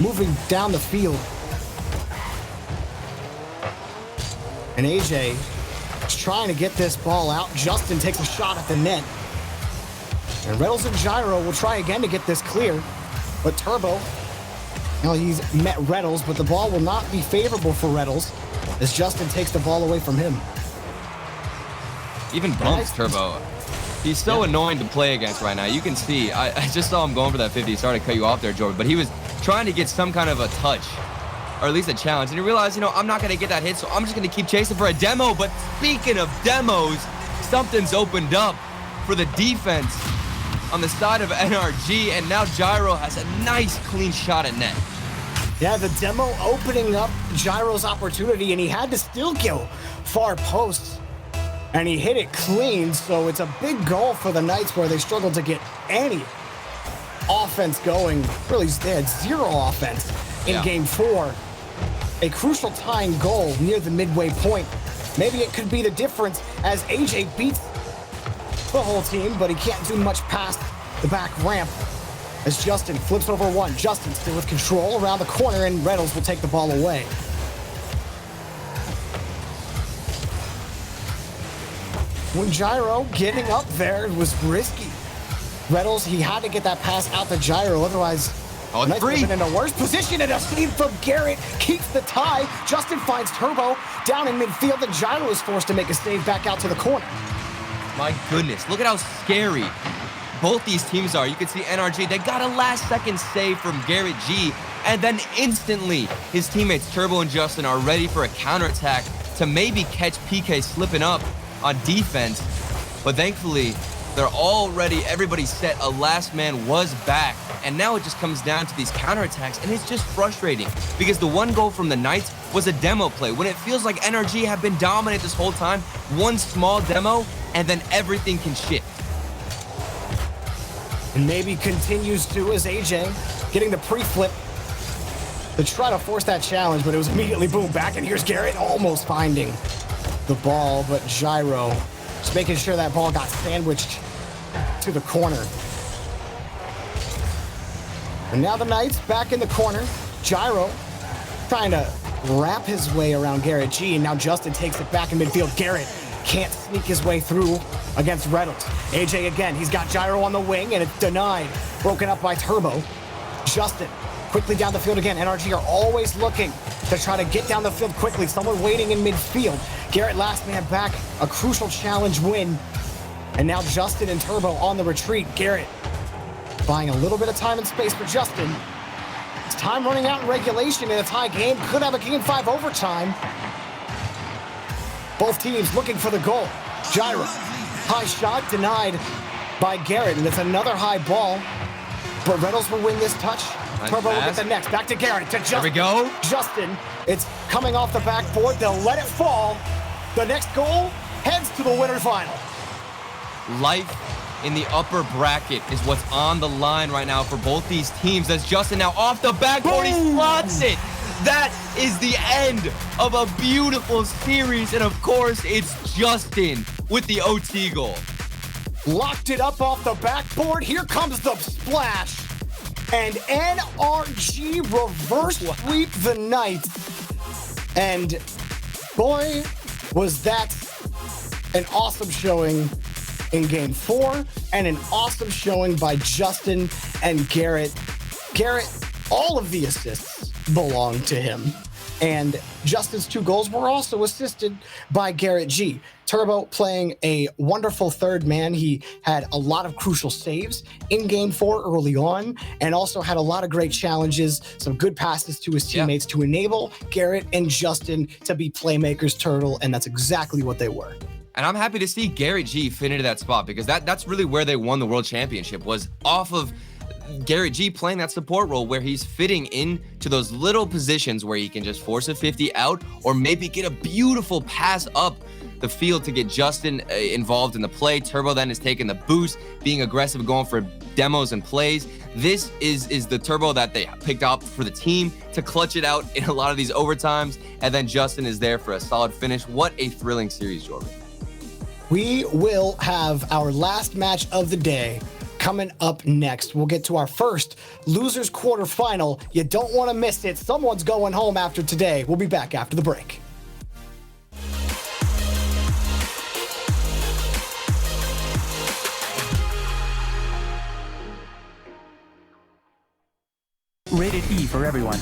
moving down the field. And AJ is trying to get this ball out. Justin takes a shot at the net. And Reynolds and Gyro will try again to get this clear. But Turbo, well, he's met Reynolds, but the ball will not be favorable for Reynolds as Justin takes the ball away from him. Even bumps Turbo. He's so annoying to play against right now. You can see, I just saw him going for that 50. Sorry to cut you off there, Jordan, but he was trying to get some kind of a touch, or at least a challenge. And he realized, you know, I'm not going to get that hit, so I'm just going to keep chasing for a demo. But speaking of demos, something's opened up for the defense on the side of NRG, and now Gyro has a nice clean shot at net. Yeah, the demo opening up Gyro's opportunity, and he had to still go far post. And he hit it clean, so it's a big goal for the Knights where they struggled to get any offense going. Really, they had zero offense in game 4. A crucial tying goal near the midway point. Maybe it could be the difference as AJ beats the whole team, but he can't do much past the back ramp as Justin flips over one. Justin still with control around the corner, and Reynolds will take the ball away. When Gyro getting up there was risky. Reynolds, he had to get that pass out to Gyro, otherwise Knights would have been in a worse position, and a steam from Garrett keeps the tie. Justin finds Turbo down in midfield, and Gyro is forced to make a save back out to the corner. My goodness, look at how scary both these teams are. You can see NRG, they got a last-second save from Garrett G, and then instantly his teammates Turbo and Justin are ready for a counterattack to maybe catch PK slipping up on defense. But thankfully, they're already, everybody's set. A last man was back, and now it just comes down to these counterattacks, and it's just frustrating because the one goal from the Knights was a demo play when it feels like NRG have been dominant this whole time. One small demo, and then everything can shift. And maybe continues to as AJ getting the pre-flip to try to force that challenge, but it was immediately boom back, and here's Garrett almost finding the ball, but Gyro just making sure that ball got sandwiched to the corner. And now the Knights back in the corner. Gyro trying to wrap his way around Garrett G, and now Justin takes it back in midfield. Garrett can't sneak his way through against Reynolds. AJ again, he's got Gyro on the wing, and it's denied. Broken up by Turbo. Justin quickly down the field again. NRG are always looking to try to get down the field quickly. Someone waiting in midfield. Garrett last man back, a crucial challenge win. And now Justin and Turbo on the retreat. Garrett buying a little bit of time and space for Justin. It's time running out in regulation in a tie game. Could have a game 5 overtime. Both teams looking for the goal. Gyro, high shot denied by Garrett, and it's another high ball. But Reynolds will win this touch. Nice Turbo will pass. get the next. Back to Garrett, to Justin. There we go. Justin, it's coming off the backboard. They'll let it fall. The next goal heads to the winner's final. Life in the upper bracket is what's on the line right now for both these teams, as Justin now off the backboard, he slots it. That is the end of a beautiful series, and of course, it's Justin with the OT goal. Locked it up off the backboard. Here comes the splash. And NRG reverse sweep the Knights. And boy, was that an awesome showing in game 4 and an awesome showing by Justin and Garrett. Garrett, all of the assists belong to him. And Justin's 2 goals were also assisted by Garrett G. Turbo playing a wonderful third man. He had a lot of crucial saves in game 4 early on, and also had a lot of great challenges, some good passes to his teammates to enable Garrett and Justin to be playmakers, Turtle, and that's exactly what they were. And I'm happy to see Garrett G fit into that spot, because that's really where they won the World Championship, was off of Garrett G playing that support role, where he's fitting into those little positions where he can just force a 50 out, or maybe get a beautiful pass up the field to get Justin involved in the play. Turbo then is taking the boost, being aggressive, going for demos and plays. This is the Turbo that they picked up for the team to clutch it out in a lot of these overtimes, and then Justin is there for a solid finish. What a thrilling series, Jordan. We will have our last match of the day coming up next. We'll get to our first losers quarterfinal. You don't want to miss it. Someone's going home after today. We'll be back after the break. Rated E for everyone.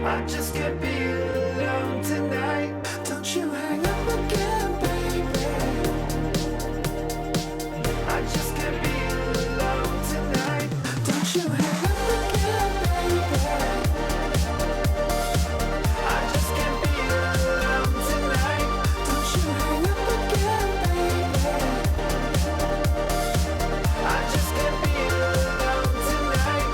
I just can't be alone tonight. Don't you hang up again, baby. I just can't be alone tonight. Don't you hang up again, baby. I just can't be alone tonight. Don't you hang up again, baby. I just can't be alone tonight.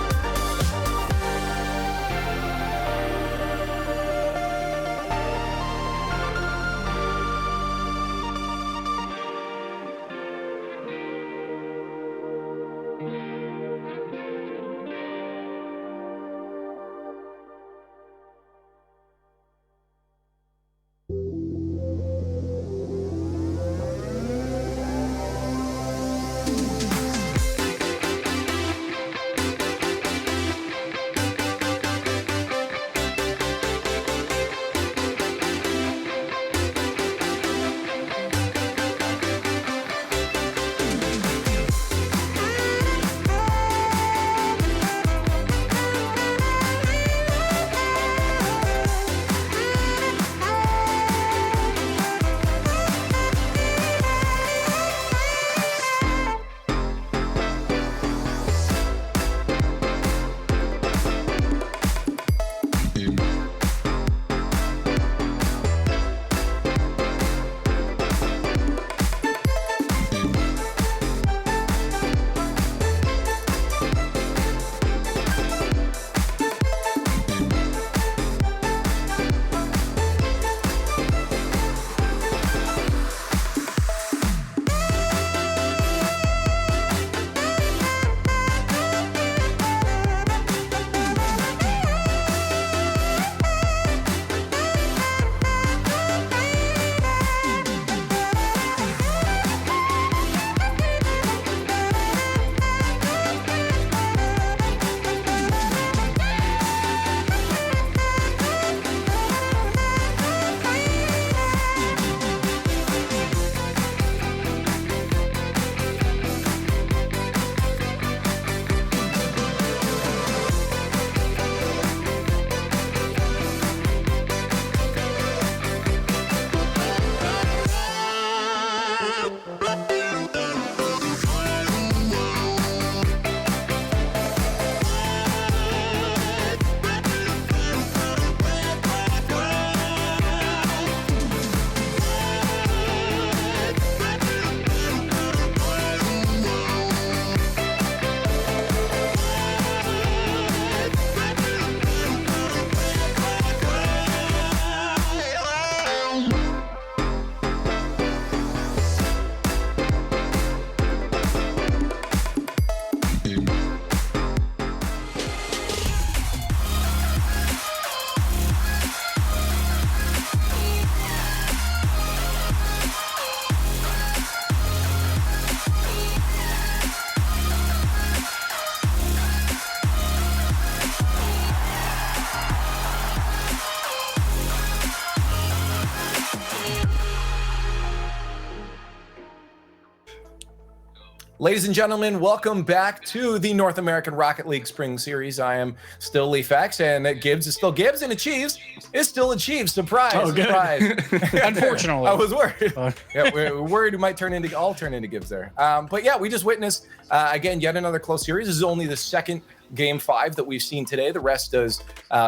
Ladies and gentlemen, welcome back to the North American Rocket League Spring Series. I am still LeafX, and Gibbs is still Gibbs, and Achieves is still Achieves. Surprise, surprise. Unfortunately. I was worried. Yeah, we're worried it might turn into Gibbs there. But yeah, we just witnessed, again, yet another close series. This is only the second Game 5 that we've seen today. The rest has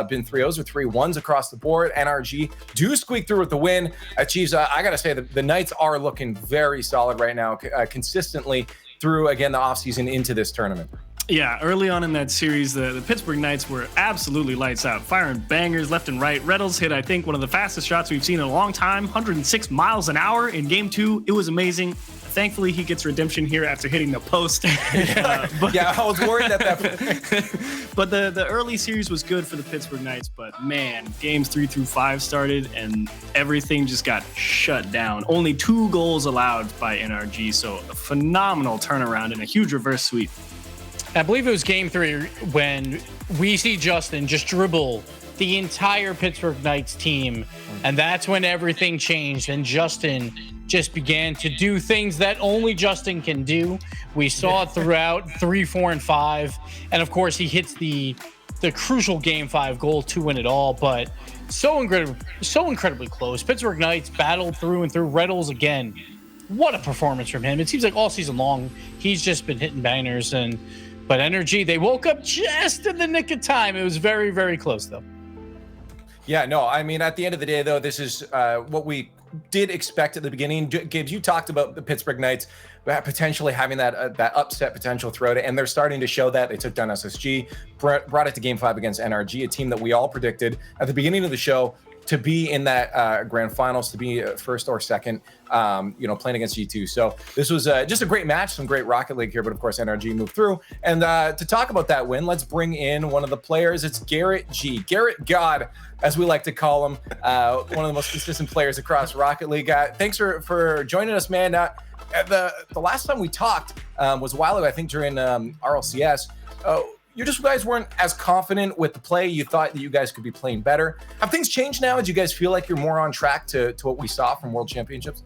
been 3-0s or 3-1s across the board. NRG do squeak through with the win. Achieves, I got to say, the Knights are looking very solid right now, consistently through, again, the offseason into this tournament. Yeah, early on in that series, the Pittsburgh Knights were absolutely lights out, firing bangers left and right. Reynolds hit, I think, one of the fastest shots we've seen in a long time, 106 miles an hour in Game 2. It was amazing. Thankfully, he gets redemption here after hitting the post. Yeah, I was worried at that point. But the early series was good for the Pittsburgh Knights. But, man, games 3 through 5 started, and everything just got shut down. Only 2 goals allowed by NRG, so a phenomenal turnaround and a huge reverse sweep. I believe it was Game 3 when we see Justin just dribble the entire Pittsburgh Knights team, and that's when everything changed, and Justin just began to do things that only Justin can do. We saw it throughout 3, 4, and 5, and of course he hits the the crucial Game 5 goal to win it all, but so incredibly close. Pittsburgh Knights battled through and through. Reynolds again. What a performance from him. It seems like all season long, he's just been hitting bangers. But Energy, they woke up just in the nick of time. It was very, very close, though. Yeah, no, I mean, at the end of the day, though, this is what we did expect at the beginning. Gibbs, you talked about the Pittsburgh Knights potentially having that upset potential throughout it, and they're starting to show that. They took down SSG, brought it to Game 5 against NRG, a team that we all predicted at the beginning of the show to be in that grand finals, to be first or second, playing against G2. So this was just a great match, some great Rocket League here, but of course NRG moved through. And to talk about that win, let's bring in one of the players. It's Garrett G. Garrett God, as we like to call him, one of the most consistent players across Rocket League. Thanks for joining us, man. The last time we talked was a while ago, I think during RLCS. You guys weren't as confident with the play. You thought that you guys could be playing better. Have things changed now? Do you guys feel like you're more on track to what we saw from World Championships?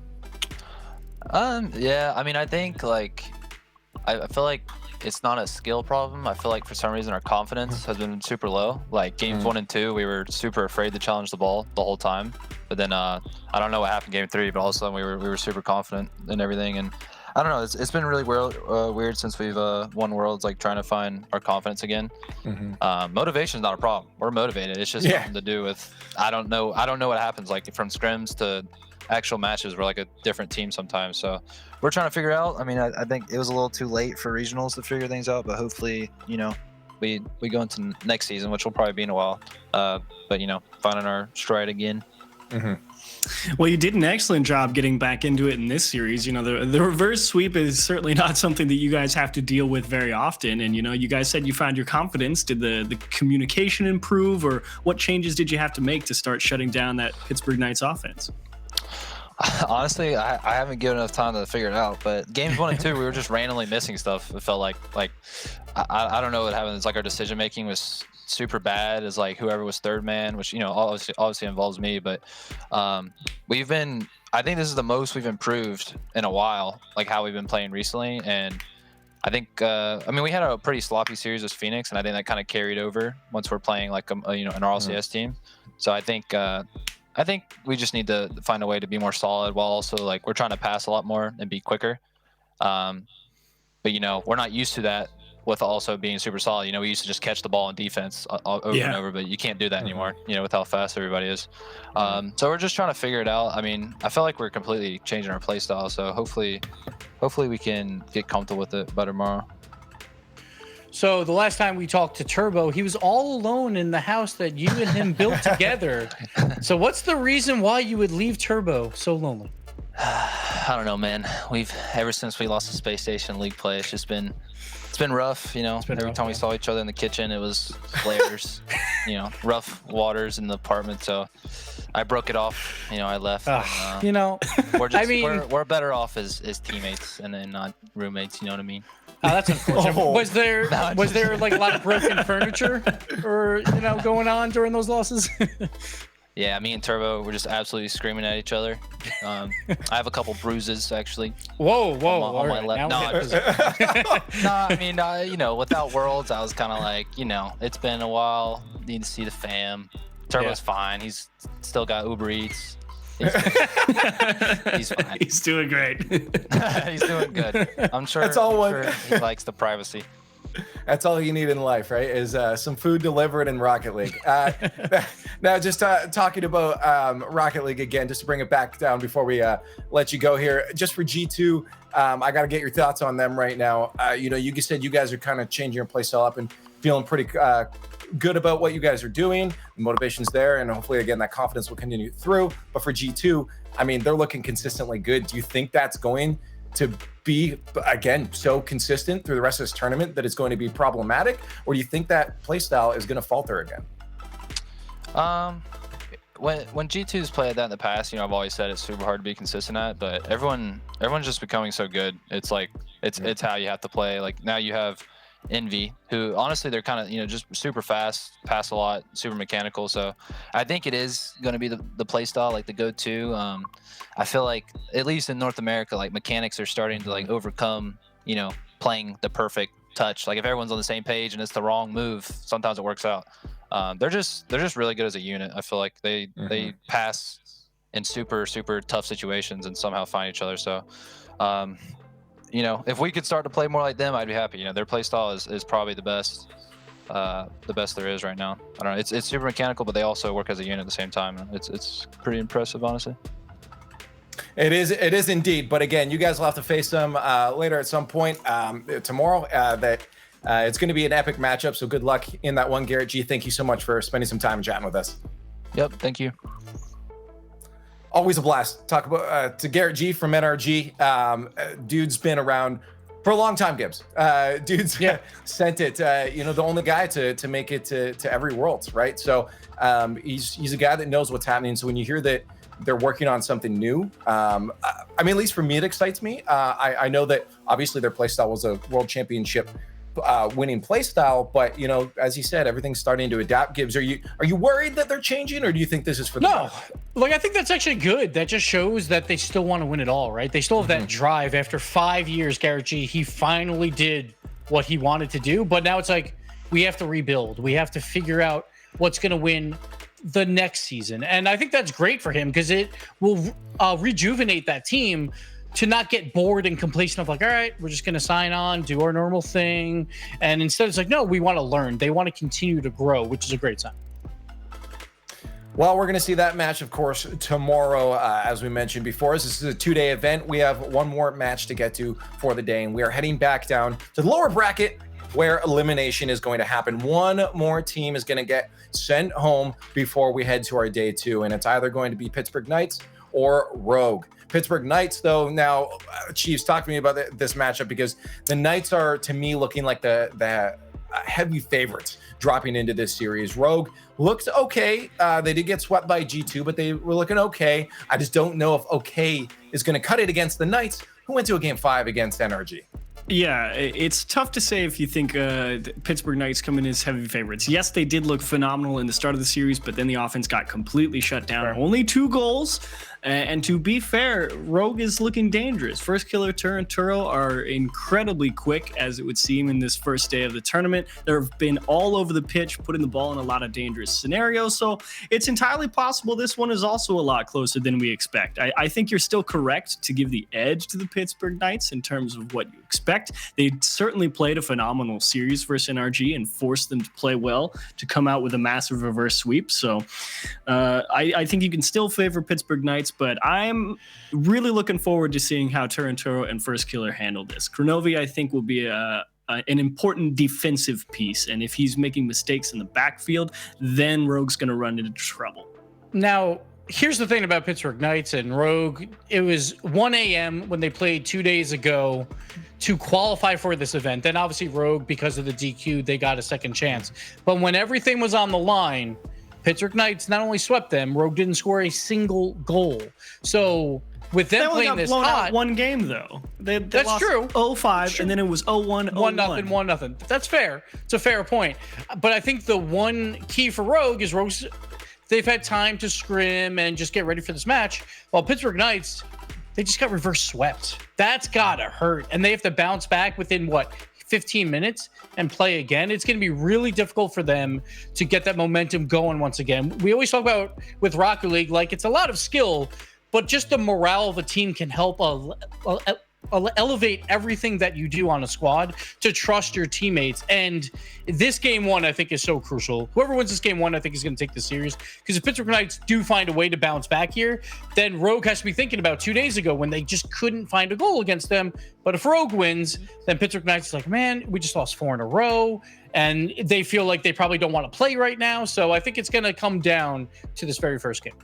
Yeah, I mean, I think like I feel like it's not a skill problem. I feel like for some reason our confidence has been super low. Like games 1 and 2, we were super afraid to challenge the ball the whole time. But then I don't know what happened game 3, but all of a sudden we were super confident in everything. And I don't know. It's been really weird since we've won Worlds, like trying to find our confidence again. Motivation is not a problem. We're motivated. It's just something to do with I don't know what happens. Like from scrims to actual matches, we're like a different team sometimes. So we're trying to figure out. I mean, I think it was a little too late for regionals to figure things out, but hopefully, we go into next season, which will probably be in a while. But finding our stride again. Well, you did an excellent job getting back into it in this series. The reverse sweep is certainly not something that you guys have to deal with very often. And, you guys said you found your confidence. Did the communication improve, or what changes did you have to make to start shutting down that Pittsburgh Knights offense? Honestly, I haven't given enough time to figure it out, but games 1 and 2, we were just randomly missing stuff. It felt like I don't know what happened. It's like our decision making was super bad. As like whoever was third man, which obviously involves me, but I think this is the most we've improved in a while, like how we've been playing recently. And I think we had a pretty sloppy series with Phoenix, and I think that kind of carried over once we're playing like an RLCS team. So I think we just need to find a way to be more solid, while also like we're trying to pass a lot more and be quicker. But we're not used to that with also being super solid. We used to just catch the ball in defense over and over, but you can't do that anymore, with how fast everybody is. So we're just trying to figure it out. I mean, I feel like we're completely changing our play style. So hopefully we can get comfortable with it better tomorrow. So the last time we talked to Turbo, he was all alone in the house that you and him built together. So what's the reason why you would leave Turbo so lonely? I don't know, man. Ever since we lost the space station league play, it's been rough. Every time we saw each other in the kitchen, it was flares, rough waters in the apartment. So I broke it off. I left. We're better off as teammates and then not roommates. You know what I mean? That's unfortunate. Was there like a lot of broken furniture or going on during those losses? Yeah, me and Turbo were just absolutely screaming at each other. I have a couple bruises actually. Whoa! On my left. Without Worlds, I was kind of like, it's been a while. Need to see the fam. Turbo's fine. He's still got Uber Eats. He's fine. He's doing great. He's doing good. I'm sure. He likes the privacy. That's all you need in life, right? Is some food delivered in Rocket League. Now, just talking about Rocket League again, just to bring it back down before we let you go here. Just for G2, I got to get your thoughts on them right now. You said you guys are kind of changing your play style up and feeling pretty good about what you guys are doing. The motivation's there, and hopefully, again, that confidence will continue through. But for G2, I mean, they're looking consistently good. Do you think that's going to be, again, so consistent through the rest of this tournament that it's going to be problematic, or do you think that play style is going to falter again? When G2's played that in the past, I've always said it's super hard to be consistent at, but everyone's just becoming so good. It's like it's how you have to play. Like now you have Envy, who honestly they're kind of just super fast, pass a lot, super mechanical. So I think it is going to be the play style, like the go-to. I feel like at least in North America, like mechanics are starting to like overcome playing the perfect touch. Like if everyone's on the same page and it's the wrong move, sometimes it works out. They're just really good as a unit. I feel like they pass in super tough situations and somehow find each other. So, you know, if we could start to play more like them, I'd be happy. You know, their play style is probably the best there is right now. I don't know. It's super mechanical, but they also work as a unit at the same time. It's pretty impressive, honestly. It is indeed. But again, you guys will have to face them later at some point tomorrow. It's going to be an epic matchup. So good luck in that one, Garrett G. Thank you so much for spending some time chatting with us. Yep. Thank you. Always a blast. Talk about to Garrett G from NRG. Dude's been around for a long time, Gibbs. Dude's sent it. You know, the only guy to make it to every Worlds, right? So he's a guy that knows what's happening. So when you hear that they're working on something new, I mean, at least for me, it excites me. I know that obviously their playstyle was a World Championship winning play style, but you know, as you said, everything's starting to adapt. Gibbs, are you worried that they're changing, or do you think this is for the best? Like I think that's actually good. That just shows that they still want to win it all, right? They still have that drive. After 5 years, Garrett G, he finally did what he wanted to do, but now it's like we have to rebuild. We have to figure out what's going to win the next season, and I think that's great for him because it will rejuvenate that team to not get bored and complacent of like, all right, we're just going to sign on, do our normal thing. And instead it's like, no, we want to learn. They want to continue to grow, which is a great sign. Well, we're going to see that match, of course, tomorrow, as we mentioned before. This is a 2-day event. We have one more match to get to for the day, and we are heading back down to the lower bracket where elimination is going to happen. One more team is going to get sent home before we head to our day 2, and it's either going to be Pittsburgh Knights or Rogue. Pittsburgh Knights, though, now, Chiefs, talk to me about this matchup because the Knights are, to me, looking like the heavy favorites dropping into this series. Rogue looks okay. They did get swept by G2, but they were looking okay. I just don't know if okay is going to cut it against the Knights, who went to a Game 5 against NRG. Yeah, it's tough to say if you think Pittsburgh Knights come in as heavy favorites. Yes, they did look phenomenal in the start of the series, but then the offense got completely shut down. Sure. Only 2 goals. And to be fair, Rogue is looking dangerous. First Killer, and Turo are incredibly quick, as it would seem in this first day of the tournament. They've been all over the pitch, putting the ball in a lot of dangerous scenarios. So it's entirely possible this one is also a lot closer than we expect. I think you're still correct to give the edge to the Pittsburgh Knights in terms of what you expect. They certainly played a phenomenal series versus NRG and forced them to play well to come out with a massive reverse sweep. So I think you can still favor Pittsburgh Knights, but I'm really looking forward to seeing how Turinturo and First Killer handle this. Kronovi, I think, will be an important defensive piece, and if he's making mistakes in the backfield, then Rogue's going to run into trouble. Now, here's the thing about Pittsburgh Knights and Rogue. It was 1 a.m. when they played 2 days ago to qualify for this event. Then obviously Rogue, because of the DQ, they got a second chance. But when everything was on the line, Pittsburgh Knights not only swept them, Rogue didn't score a single goal. So with them playing this hot, out one game though. They that's lost true. 0-5, and then it was 0-1, 1-0. That's fair. It's a fair point. But I think the one key for Rogue is they've had time to scrim and just get ready for this match. While Pittsburgh Knights, they just got reverse swept. That's gotta hurt, and they have to bounce back within 15 minutes and play again. It's going to be really difficult for them to get that momentum going once again. We always talk about with Rocket League, like it's a lot of skill, but just the morale of a team can help elevate everything that you do on a squad to trust your teammates. And this game 1, I think, is so crucial. Whoever wins this game 1, I think, is going to take the series, because if Pittsburgh Knights do find a way to bounce back here, then Rogue has to be thinking about 2 days ago when they just couldn't find a goal against them. But if Rogue wins, then Pittsburgh Knights is like, man, we just lost 4 in a row, and they feel like they probably don't want to play right now. So I think it's going to come down to this very first game.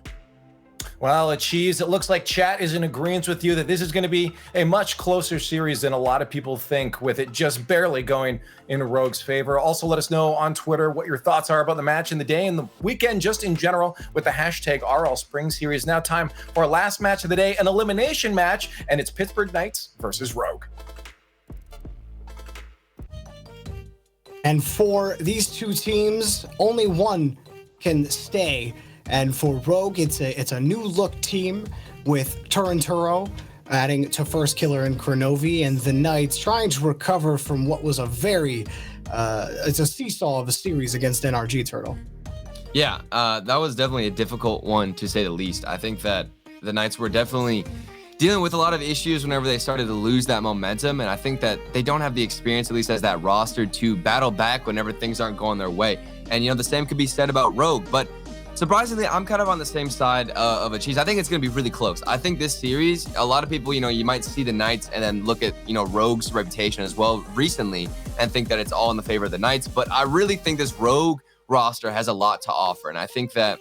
Well, Cheese, it looks like chat is in agreement with you that this is going to be a much closer series than a lot of people think, with it just barely going in Rogue's favor. Also, let us know on Twitter what your thoughts are about the match in the day and the weekend just in general with the hashtag RL Spring Series. Now time for our last match of the day, an elimination match, and it's Pittsburgh Knights versus Rogue. And for these two teams, only one can stay. And for Rogue, it's a new look team with Turinturo, adding to First Killer and Kronovi, and the Knights trying to recover from what was a very, it's a seesaw of a series against NRG Turtle. Yeah, that was definitely a difficult one to say the least. I think that the Knights were definitely dealing with a lot of issues whenever they started to lose that momentum, and I think that they don't have the experience, at least as that roster, to battle back whenever things aren't going their way. And, the same could be said about Rogue, but surprisingly, I'm kind of on the same side of a cheese. I think it's going to be really close. I think this series, a lot of people, you might see the Knights and then look at, Rogue's reputation as well recently and think that it's all in the favor of the Knights, but I really think this Rogue roster has a lot to offer, and I think that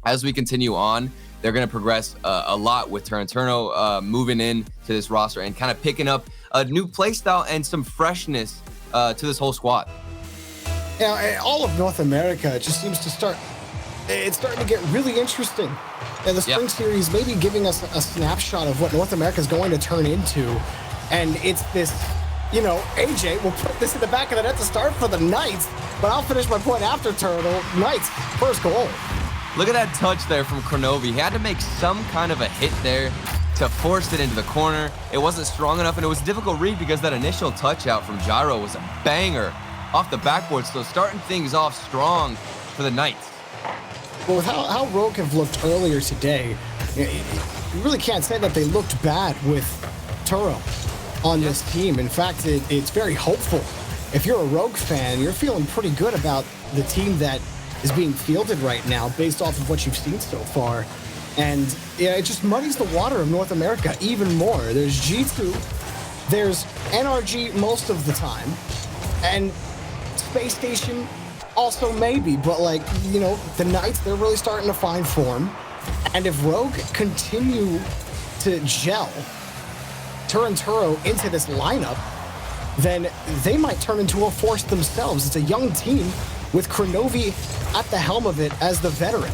as we continue on, they're going to progress a lot with Turno moving in to this roster and kind of picking up a new play style and some freshness to this whole squad. Yeah, all of North America just seems to it's starting to get really interesting. And the Spring Series maybe giving us a snapshot of what North America is going to turn into. And it's this, AJ will put this in the back of the net to start for the Knights, but I'll finish my point after Turtle. Knights, first goal. Look at that touch there from Kronovi. He had to make some kind of a hit there to force it into the corner. It wasn't strong enough, and it was a difficult read because that initial touch out from Gyro was a banger off the backboard. So starting things off strong for the Knights. Well, with how Rogue have looked earlier today, you really can't say that they looked bad with Turo on this team. In fact, it's very hopeful. If you're a Rogue fan, you're feeling pretty good about the team that is being fielded right now based off of what you've seen so far. And it just muddies the water of North America even more. There's G2, there's NRG most of the time, and Space Station also maybe, but the Knights, they're really starting to find form. And if Rogue continue to gel Turinturo into this lineup, then they might turn into a force themselves. It's a young team with Kronovi at the helm of it as the veteran.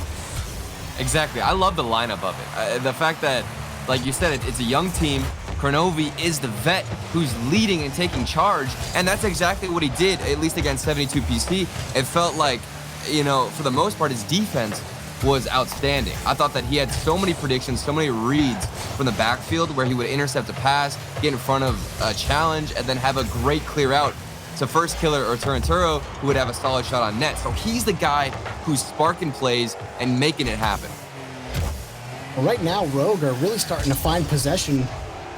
Exactly. I love the lineup of it. The fact that, like you said, it's a young team. Kronovi is the vet who's leading and taking charge, and that's exactly what he did, at least against 72 PC. It felt like, for the most part, his defense was outstanding. I thought that he had so many predictions, so many reads from the backfield where he would intercept a pass, get in front of a challenge, and then have a great clear out to First Killer or Turinturo, who would have a solid shot on net. So he's the guy who's sparking plays and making it happen. Well, right now, Rogue are really starting to find possession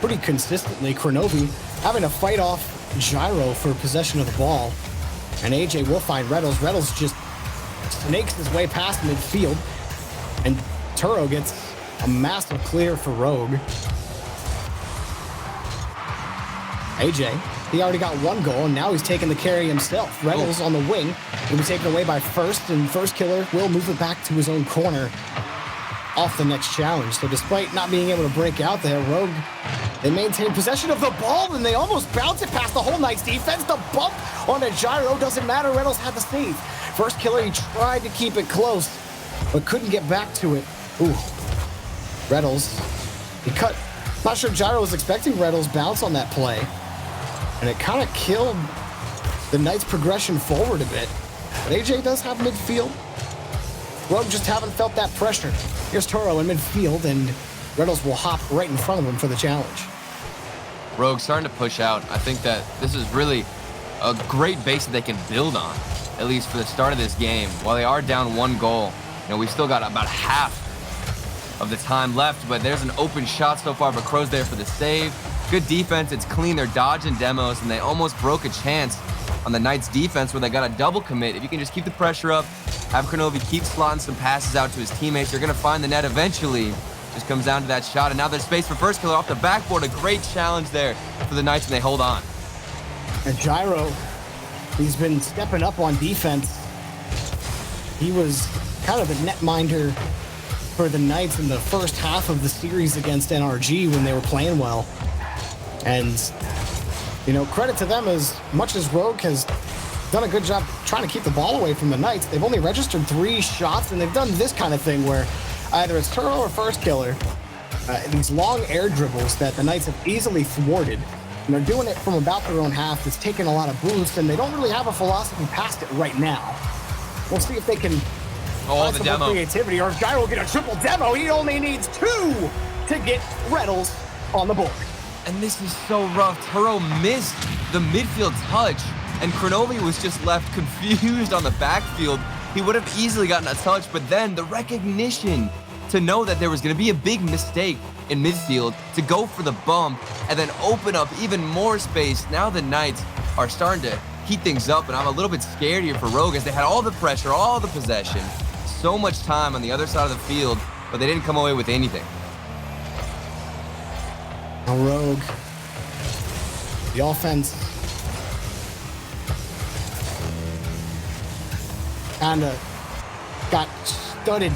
pretty consistently. Kronovi having to fight off Gyro for possession of the ball. And AJ will find Reddles. Reddles just snakes his way past midfield. And Turo gets a massive clear for Rogue. AJ, he already got one goal, and now he's taking the carry himself. Reynolds on the wing will be taken away by First, and First Killer will move it back to his own corner off the next challenge. So despite not being able to break out there, Rogue, they maintain possession of the ball, and they almost bounce it past the whole Knights defense. The bump on a Gyro doesn't matter. Reynolds had the save. First Killer, he tried to keep it close, but couldn't get back to it. Ooh, Reynolds, he cut. Not sure Gyro was expecting Reynolds' bounce on that play. And it kind of killed the Knights' progression forward a bit. But AJ does have midfield. Rogue just haven't felt that pressure. Here's Turo in midfield, and Reynolds will hop right in front of him for the challenge. Rogue starting to push out. I think that this is really a great base that they can build on, at least for the start of this game. While they are down one goal, we've still got about half of the time left, but there's an open shot so far, but Crow's there for the save. Good defense, it's clean, they're dodging demos, and they almost broke a chance on the Knights defense where they got a double commit. If you can just keep the pressure up, have Kronovi keep slotting some passes out to his teammates, you're gonna find the net eventually. Just comes down to that shot, and now there's space for First Killer off the backboard. A great challenge there for the Knights, and they hold on. And Gyro, he's been stepping up on defense. He was kind of the netminder for the Knights in the first half of the series against NRG when they were playing well. And, credit to them, as much as Rogue has done a good job trying to keep the ball away from the Knights, they've only registered 3 shots, and they've done this kind of thing where either it's Turo or First Killer, these long air dribbles that the Knights have easily thwarted. And they're doing it from about their own half. It's taking a lot of boost, and they don't really have a philosophy past it right now. We'll see if they can find some more creativity, or if Gyro will get a triple demo. He only needs 2 to get Reynolds on the board. And this is so rough. Turo missed the midfield touch, and Kronovi was just left confused on the backfield. He would have easily gotten a touch, but then the recognition to know that there was going to be a big mistake in midfield, to go for the bump, and then open up even more space. Now the Knights are starting to heat things up, and I'm a little bit scared here for Rogue, as they had all the pressure, all the possession, so much time on the other side of the field, but they didn't come away with anything. Now Rogue, the offense kind of got stunted,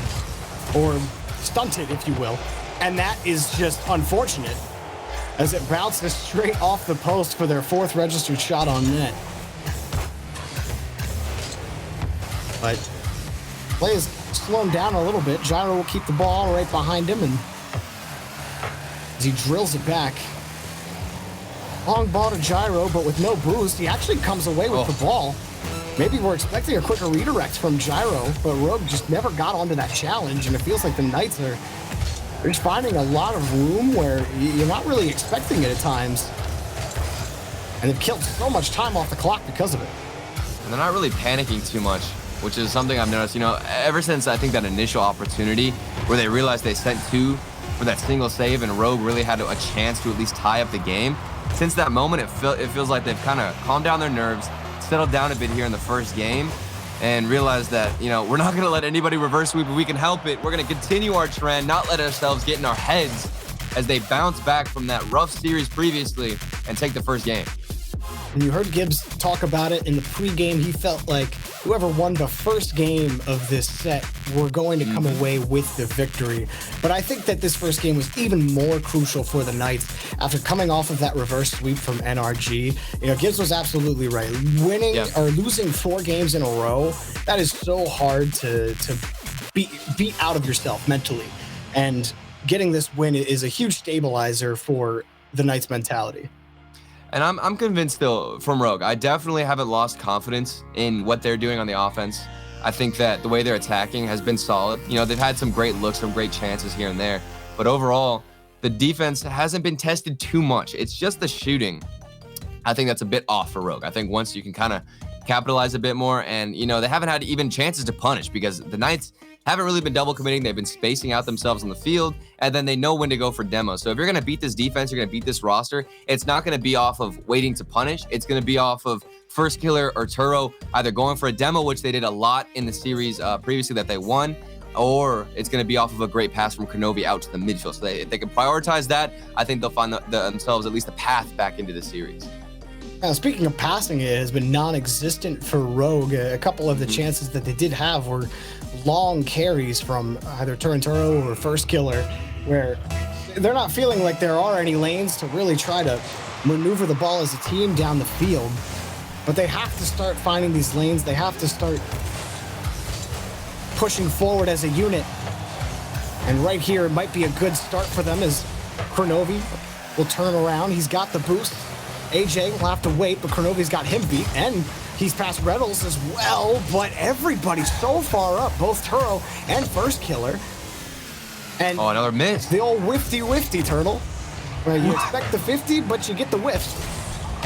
or stunted, if you will. And that is just unfortunate, as it bounces straight off the post for their 4th registered shot on net. But play is slowing down a little bit. Gyro will keep the ball right behind him, and as he drills it back. Long ball to Gyro, but with no boost, he actually comes away with the ball. Maybe we're expecting a quicker redirect from Gyro, but Rogue just never got onto that challenge, and it feels like the Knights are just finding a lot of room where you're not really expecting it at times. And they've killed so much time off the clock because of it. And they're not really panicking too much, which is something I've noticed, ever since I think that initial opportunity where they realized they sent 2 for that single save and Rogue really had a chance to at least tie up the game. Since that moment, it feels like they've kind of calmed down their nerves, settled down a bit here in the first game, and realized that, we're not going to let anybody reverse sweep if we can help it. We're going to continue our trend, not let ourselves get in our heads as they bounce back from that rough series previously and take the first game. And you heard Gibbs talk about it in the pregame. He felt like whoever won the first game of this set were going to come away with the victory. But I think that this first game was even more crucial for the Knights after coming off of that reverse sweep from NRG. Gibbs was absolutely right. Winning or losing 4 games in a row, that is so hard to beat out of yourself mentally. And getting this win is a huge stabilizer for the Knights' mentality. And I'm convinced still from Rogue, I definitely haven't lost confidence in what they're doing on the offense. I think that the way they're attacking has been solid. They've had some great looks, some great chances here and there. But overall, the defense hasn't been tested too much. It's just the shooting. I think that's a bit off for Rogue. I think once you can kind of capitalize a bit more, and, they haven't had even chances to punish because the Knights haven't really been double committing. They've been spacing out themselves on the field, and then they know when to go for demos. So if you're going to beat this defense, you're going to beat this roster, it's not going to be off of waiting to punish. It's going to be off of First Killer or Turo either going for a demo, which they did a lot in the series previously that they won, or it's going to be off of a great pass from Kronovi out to the midfield. So if they can prioritize that, I think they'll find themselves at least a path back into the series. Now, speaking of passing, it has been non-existent for Rogue. A couple of the chances that they did have were long carries from either Turinturo or First Killer, where they're not feeling like there are any lanes to really try to maneuver the ball as a team down the field. But they have to start finding these lanes. They have to start pushing forward as a unit. And right here, it might be a good start for them as Kronovi will turn around. He's got the boost. AJ will have to wait, but Kronovi's got him beat, and he's past Reynolds as well, but everybody's so far up, both Turo and First Killer. And another miss. The old whifty turtle, where you expect the 50, but you get the whiff.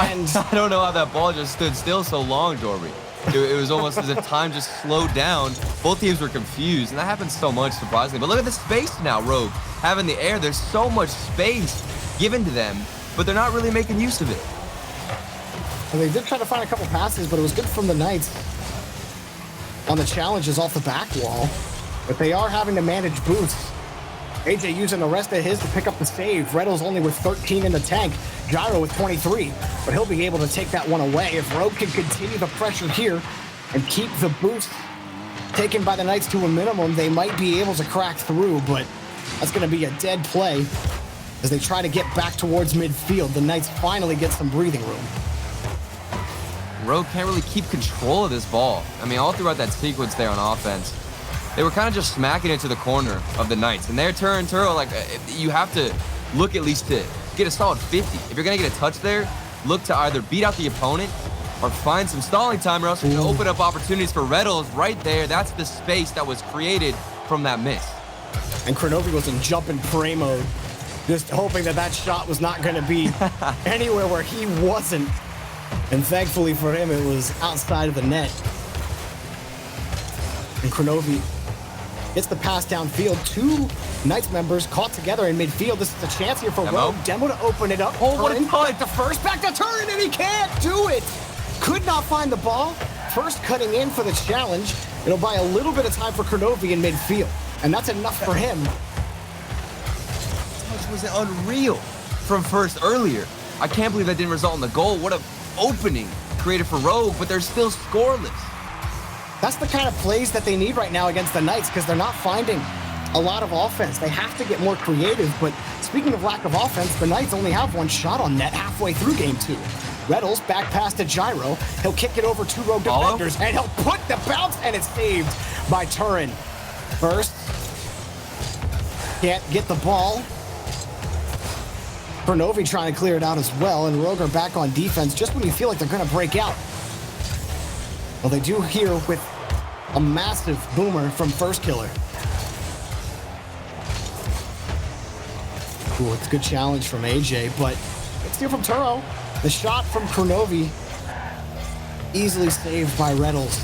And I don't know how that ball just stood still so long, Dorby. It was almost as if time just slowed down. Both teams were confused, and that happens so much, surprisingly. But look at the space now, Rogue. Having the air, there's so much space given to them, but they're not really making use of it. And they did try to find a couple passes, but it was good from the Knights on the challenges off the back wall. But they are having to manage boosts. AJ using the rest of his to pick up the save. Reynolds only with 13 in the tank. Gyro with 23, but he'll be able to take that one away. If Rogue can continue the pressure here and keep the boost taken by the Knights to a minimum, they might be able to crack through, but that's going to be a dead play as they try to get back towards midfield. The Knights finally get some breathing room. Rogue can't really keep control of this ball. I mean, all throughout that sequence there on offense, they were kind of just smacking it to the corner of the Knights. And their turn, like, you have to look at least to get a solid 50. If you're going to get a touch there, look to either beat out the opponent or find some stalling time, or else you're going to open up opportunities for Reynolds right there. That's the space that was created from that miss. And Kronovi was in jump and pray mode just hoping that shot was not going to be anywhere where he wasn't. And thankfully for him, it was outside of the net. And Kronovi gets the pass downfield. Two Knights members caught together in midfield. This is a chance here for Rogue. Demo to open it up. Oh, what a punt. Back to first, back to turn, and he can't do it. Could not find the ball. First cutting in for the challenge. It'll buy a little bit of time for Kronovi in midfield. And that's enough for him. Touch was unreal from first earlier. I can't believe that didn't result in the goal. What a opening created for Rogue, but they're still scoreless. That's the kind of plays that they need right now against the Knights because they're not finding a lot of offense. They have to get more creative, but speaking of lack of offense, the Knights only have one shot on net halfway through game 2. Reddles back pass to Gyro. He'll kick it over 2 Rogue defenders, and he'll put the bounce, and it's saved by Turin. First, can't get the ball. Kronovi trying to clear it out as well, and Rogue are back on defense just when you feel like they're going to break out. Well, they do here with a massive boomer from First Killer. Ooh, it's a good challenge from AJ, but let's hear from Turo. The shot from Kronovi easily saved by Reddles.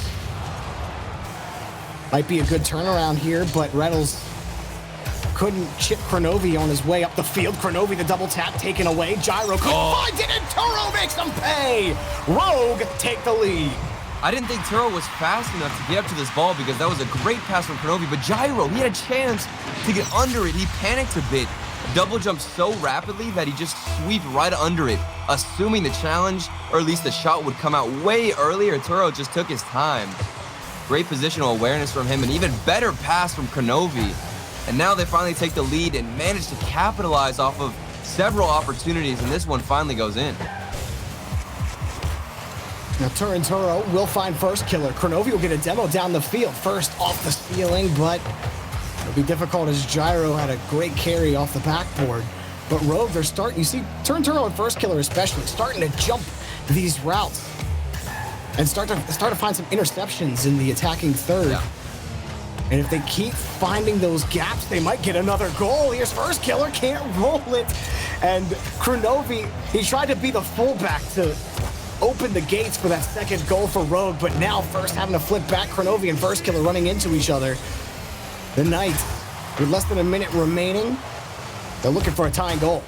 Might be a good turnaround here, but Reddles couldn't chip Kronovi on his way up the field. Kronovi, the double tap taken away. Gyro couldn't find it, and Turo makes him pay. Rogue take the lead. I didn't think Turo was fast enough to get up to this ball because that was a great pass from Kronovi, but Gyro, he had a chance to get under it. He panicked a bit. Double jumped so rapidly that he just sweeped right under it, assuming the challenge, or at least the shot, would come out way earlier. Turo just took his time. Great positional awareness from him, and even better pass from Kronovi. And now they finally take the lead and manage to capitalize off of several opportunities, and this one finally goes in. Now Turin Turo will find First Killer. Kronovi will get a demo down the field. First off the ceiling, but it'll be difficult as Gyro had a great carry off the backboard. But Rogue, they're starting, you see, Turin Turo and First Killer especially, starting to jump these routes and start to find some interceptions in the attacking third. Yeah. And if they keep finding those gaps, they might get another goal. Here's First Killer, can't roll it. And Kronovi, he tried to be the fullback to open the gates for that second goal for Rogue, but now First having to flip back. Kronovi and First Killer running into each other. The Knights, with less than a minute remaining, they're looking for a tying goal.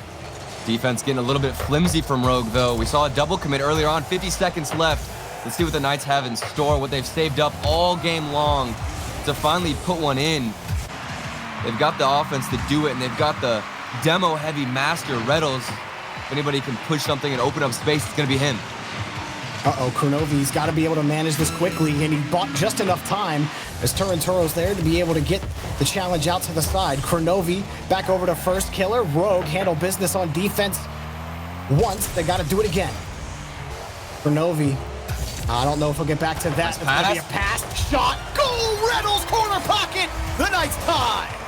Defense getting a little bit flimsy from Rogue, though. We saw a double commit earlier on, 50 seconds left. Let's see what the Knights have in store, what they've saved up all game long to finally put one in. They've got the offense to do it, and they've got the demo-heavy master, Reddles. If anybody can push something and open up space, it's going to be him. Kronovi's got to be able to manage this quickly, and he bought just enough time as Turin Turo's there to be able to get the challenge out to the side. Kronovi back over to First Killer. Rogue handle business on defense once. They got to do it again. Kronovi, I don't know if he'll get back to that. It's going to be a pass, shot, goal, Reynolds, corner pocket, the Knights tie.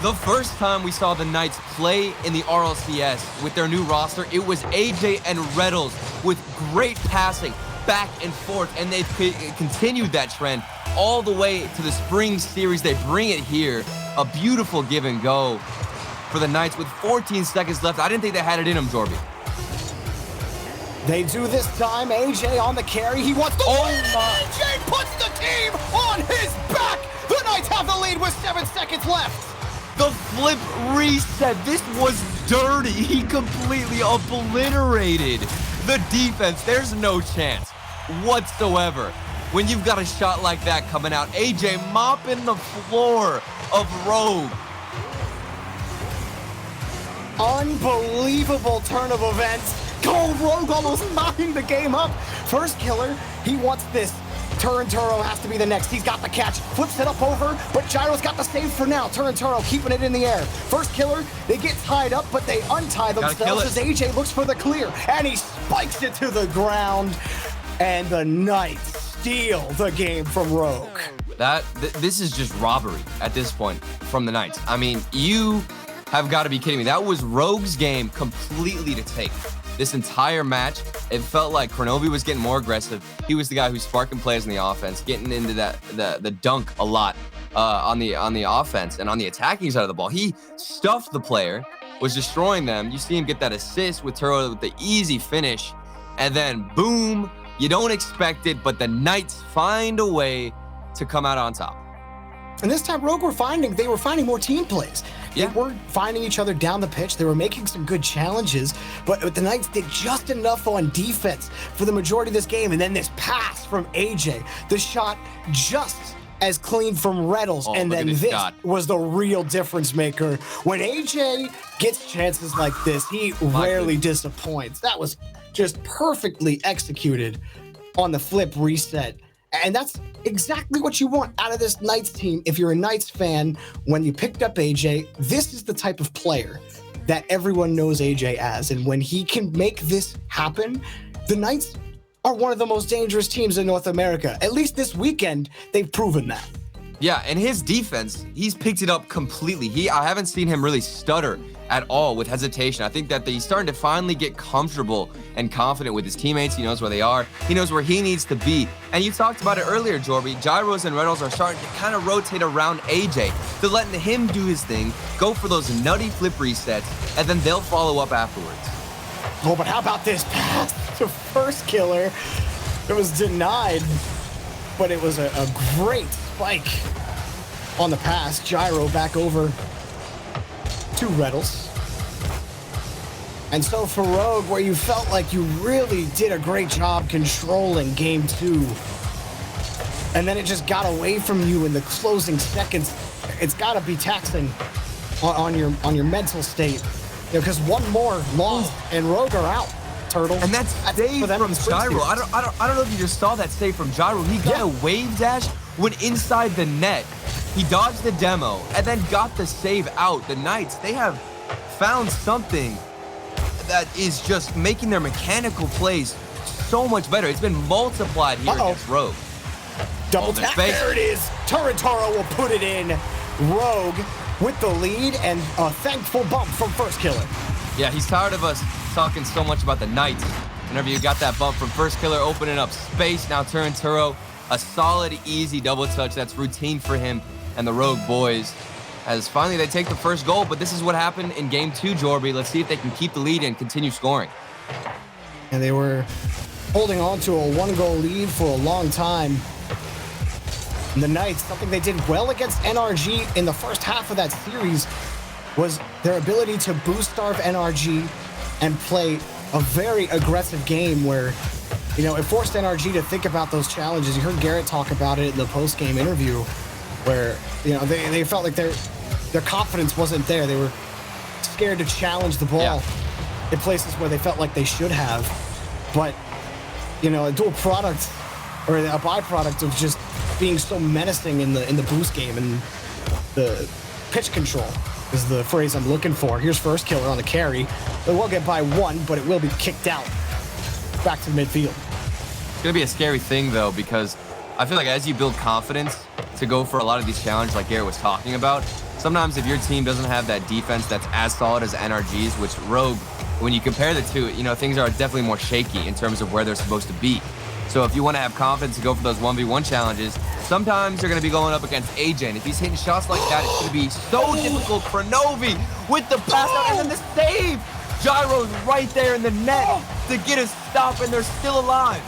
The first time we saw the Knights play in the RLCS with their new roster, it was AJ and Reddles with great passing back and forth, and they've continued that trend all the way to the spring series. They bring it here. A beautiful give and go for the Knights with 14 seconds left. I didn't think they had it in them, Jorby. They do this time. AJ on the carry. He wants the win. AJ puts the team on his back. The Knights have the lead with 7 seconds left. The flip reset. This was dirty. He completely obliterated the defense. There's no chance whatsoever when you've got a shot like that coming out. AJ mopping the floor of Rogue. Unbelievable turn of events. Goal, Rogue almost knocking the game up. First Killer, he wants this. Turin Turo has to be the next. He's got the catch, flips it up over, but Gyro's got the save for now. Turin Turo keeping it in the air. First Killer, they get tied up, but they untie themselves as AJ looks for the clear, and he spikes it to the ground, and the Knights steal the game from Rogue. This is just robbery at this point from the Knights. I mean, you have got to be kidding me. That was Rogue's game completely to take. This entire match, it felt like Kronovi was getting more aggressive. He was the guy who's sparking plays in the offense, getting into the dunk a lot on the offense and on the attacking side of the ball. He stuffed the player, was destroying them. You see him get that assist with Turo with the easy finish, and then boom, you don't expect it, but the Knights find a way to come out on top. And this time, Rogue they were finding more team plays. They weren't finding each other down the pitch. They were making some good challenges, but the Knights did just enough on defense for the majority of this game. And then this pass from AJ, the shot just as clean from Reynolds, and then this was the real difference maker. When AJ gets chances like this, he rarely disappoints. That was just perfectly executed on the flip reset. And that's exactly what you want out of this Knights team. If you're a Knights fan, when you picked up AJ, this is the type of player that everyone knows AJ as. And when he can make this happen, the Knights are one of the most dangerous teams in North America. At least this weekend, they've proven that. Yeah, and his defense, he's picked it up completely. I haven't seen him really stutter at all with hesitation. I think that he's starting to finally get comfortable and confident with his teammates. He knows where they are. He knows where he needs to be. And you talked about it earlier, Jorby. Gyros and Reynolds are starting to kind of rotate around AJ. They're letting him do his thing, go for those nutty flip resets, and then they'll follow up afterwards. Oh, but how about this pass to first killer? It was denied, but it was a great spike on the pass. Gyro back over to Reynolds. And so for Rogue, where you felt like you really did a great job controlling game 2, and then it just got away from you in the closing seconds, it's got to be taxing on your mental state. Because one more loss and Rogue are out, Turtle. And that's save from Gyro. I don't know if you just saw that save from Gyro. He got a wave dash, went inside the net. He dodged the demo and then got the save out. The Knights, they have found something that is just making their mechanical plays so much better. It's been multiplied here against Rogue. Double tap, there it is. Turintaro will put it in. Rogue with the lead and a thankful bump from first killer. Yeah, he's tired of us talking so much about the Knights. Whenever you got that bump from first killer, opening up space, now Turintaro, a solid, easy double touch. That's routine for him and the Rogue boys. As finally they take the first goal, but this is what happened in game 2, Jorby. Let's see if they can keep the lead and continue scoring. And they were holding on to a 1-goal lead for a long time. And the Knights, something they did well against NRG in the first half of that series was their ability to boost starve NRG and play a very aggressive game where, you know, it forced NRG to think about those challenges. You heard Garrett talk about it in the post-game interview where, you know, they felt like their confidence wasn't there. They were scared to challenge the ball in places where they felt like they should have. But, you know, a dual product or a byproduct of just being so menacing in the boost game and the pitch control is the phrase I'm looking for. Here's first killer on the carry. It will get by 1, but it will be kicked out back to midfield. It's gonna be a scary thing though, because I feel like as you build confidence to go for a lot of these challenges like Garrett was talking about, sometimes if your team doesn't have that defense that's as solid as NRG's, which Rogue, when you compare the two, you know, things are definitely more shaky in terms of where they're supposed to be. So if you want to have confidence to go for those 1v1 challenges, sometimes you're going to be going up against AJ. And if he's hitting shots like that, it's going to be so difficult for Novi with the pass out and then the save. Gyro's right there in the net to get a stop, and they're still alive.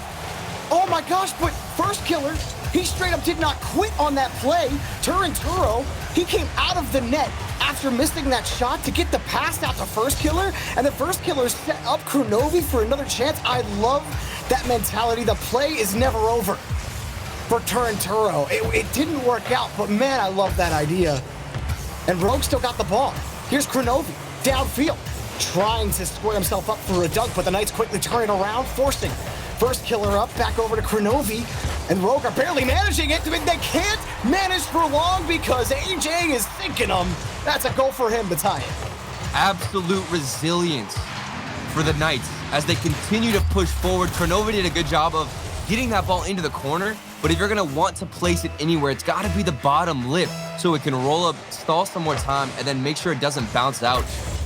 Oh my gosh, but first killer, he straight up did not quit on that play. Turintaro, he came out of the net after missing that shot to get the pass out to first killer, and the first killer set up Kronovi for another chance. I love that mentality. The play is never over for Turintaro. It didn't work out, but man, I love that idea. And Rogue still got the ball. Here's Kronovi, downfield, trying to square himself up for a dunk, but the Knights quickly turn it around, forcing first killer up, back over to Kronovi, and Rogue are barely managing it. They can't manage for long because AJ is sinking them. That's a goal for him to tie it. Absolute resilience for the Knights as they continue to push forward. Kronovi did a good job of getting that ball into the corner, but if you're gonna want to place it anywhere, it's gotta be the bottom lip so it can roll up, stall some more time, and then make sure it doesn't bounce out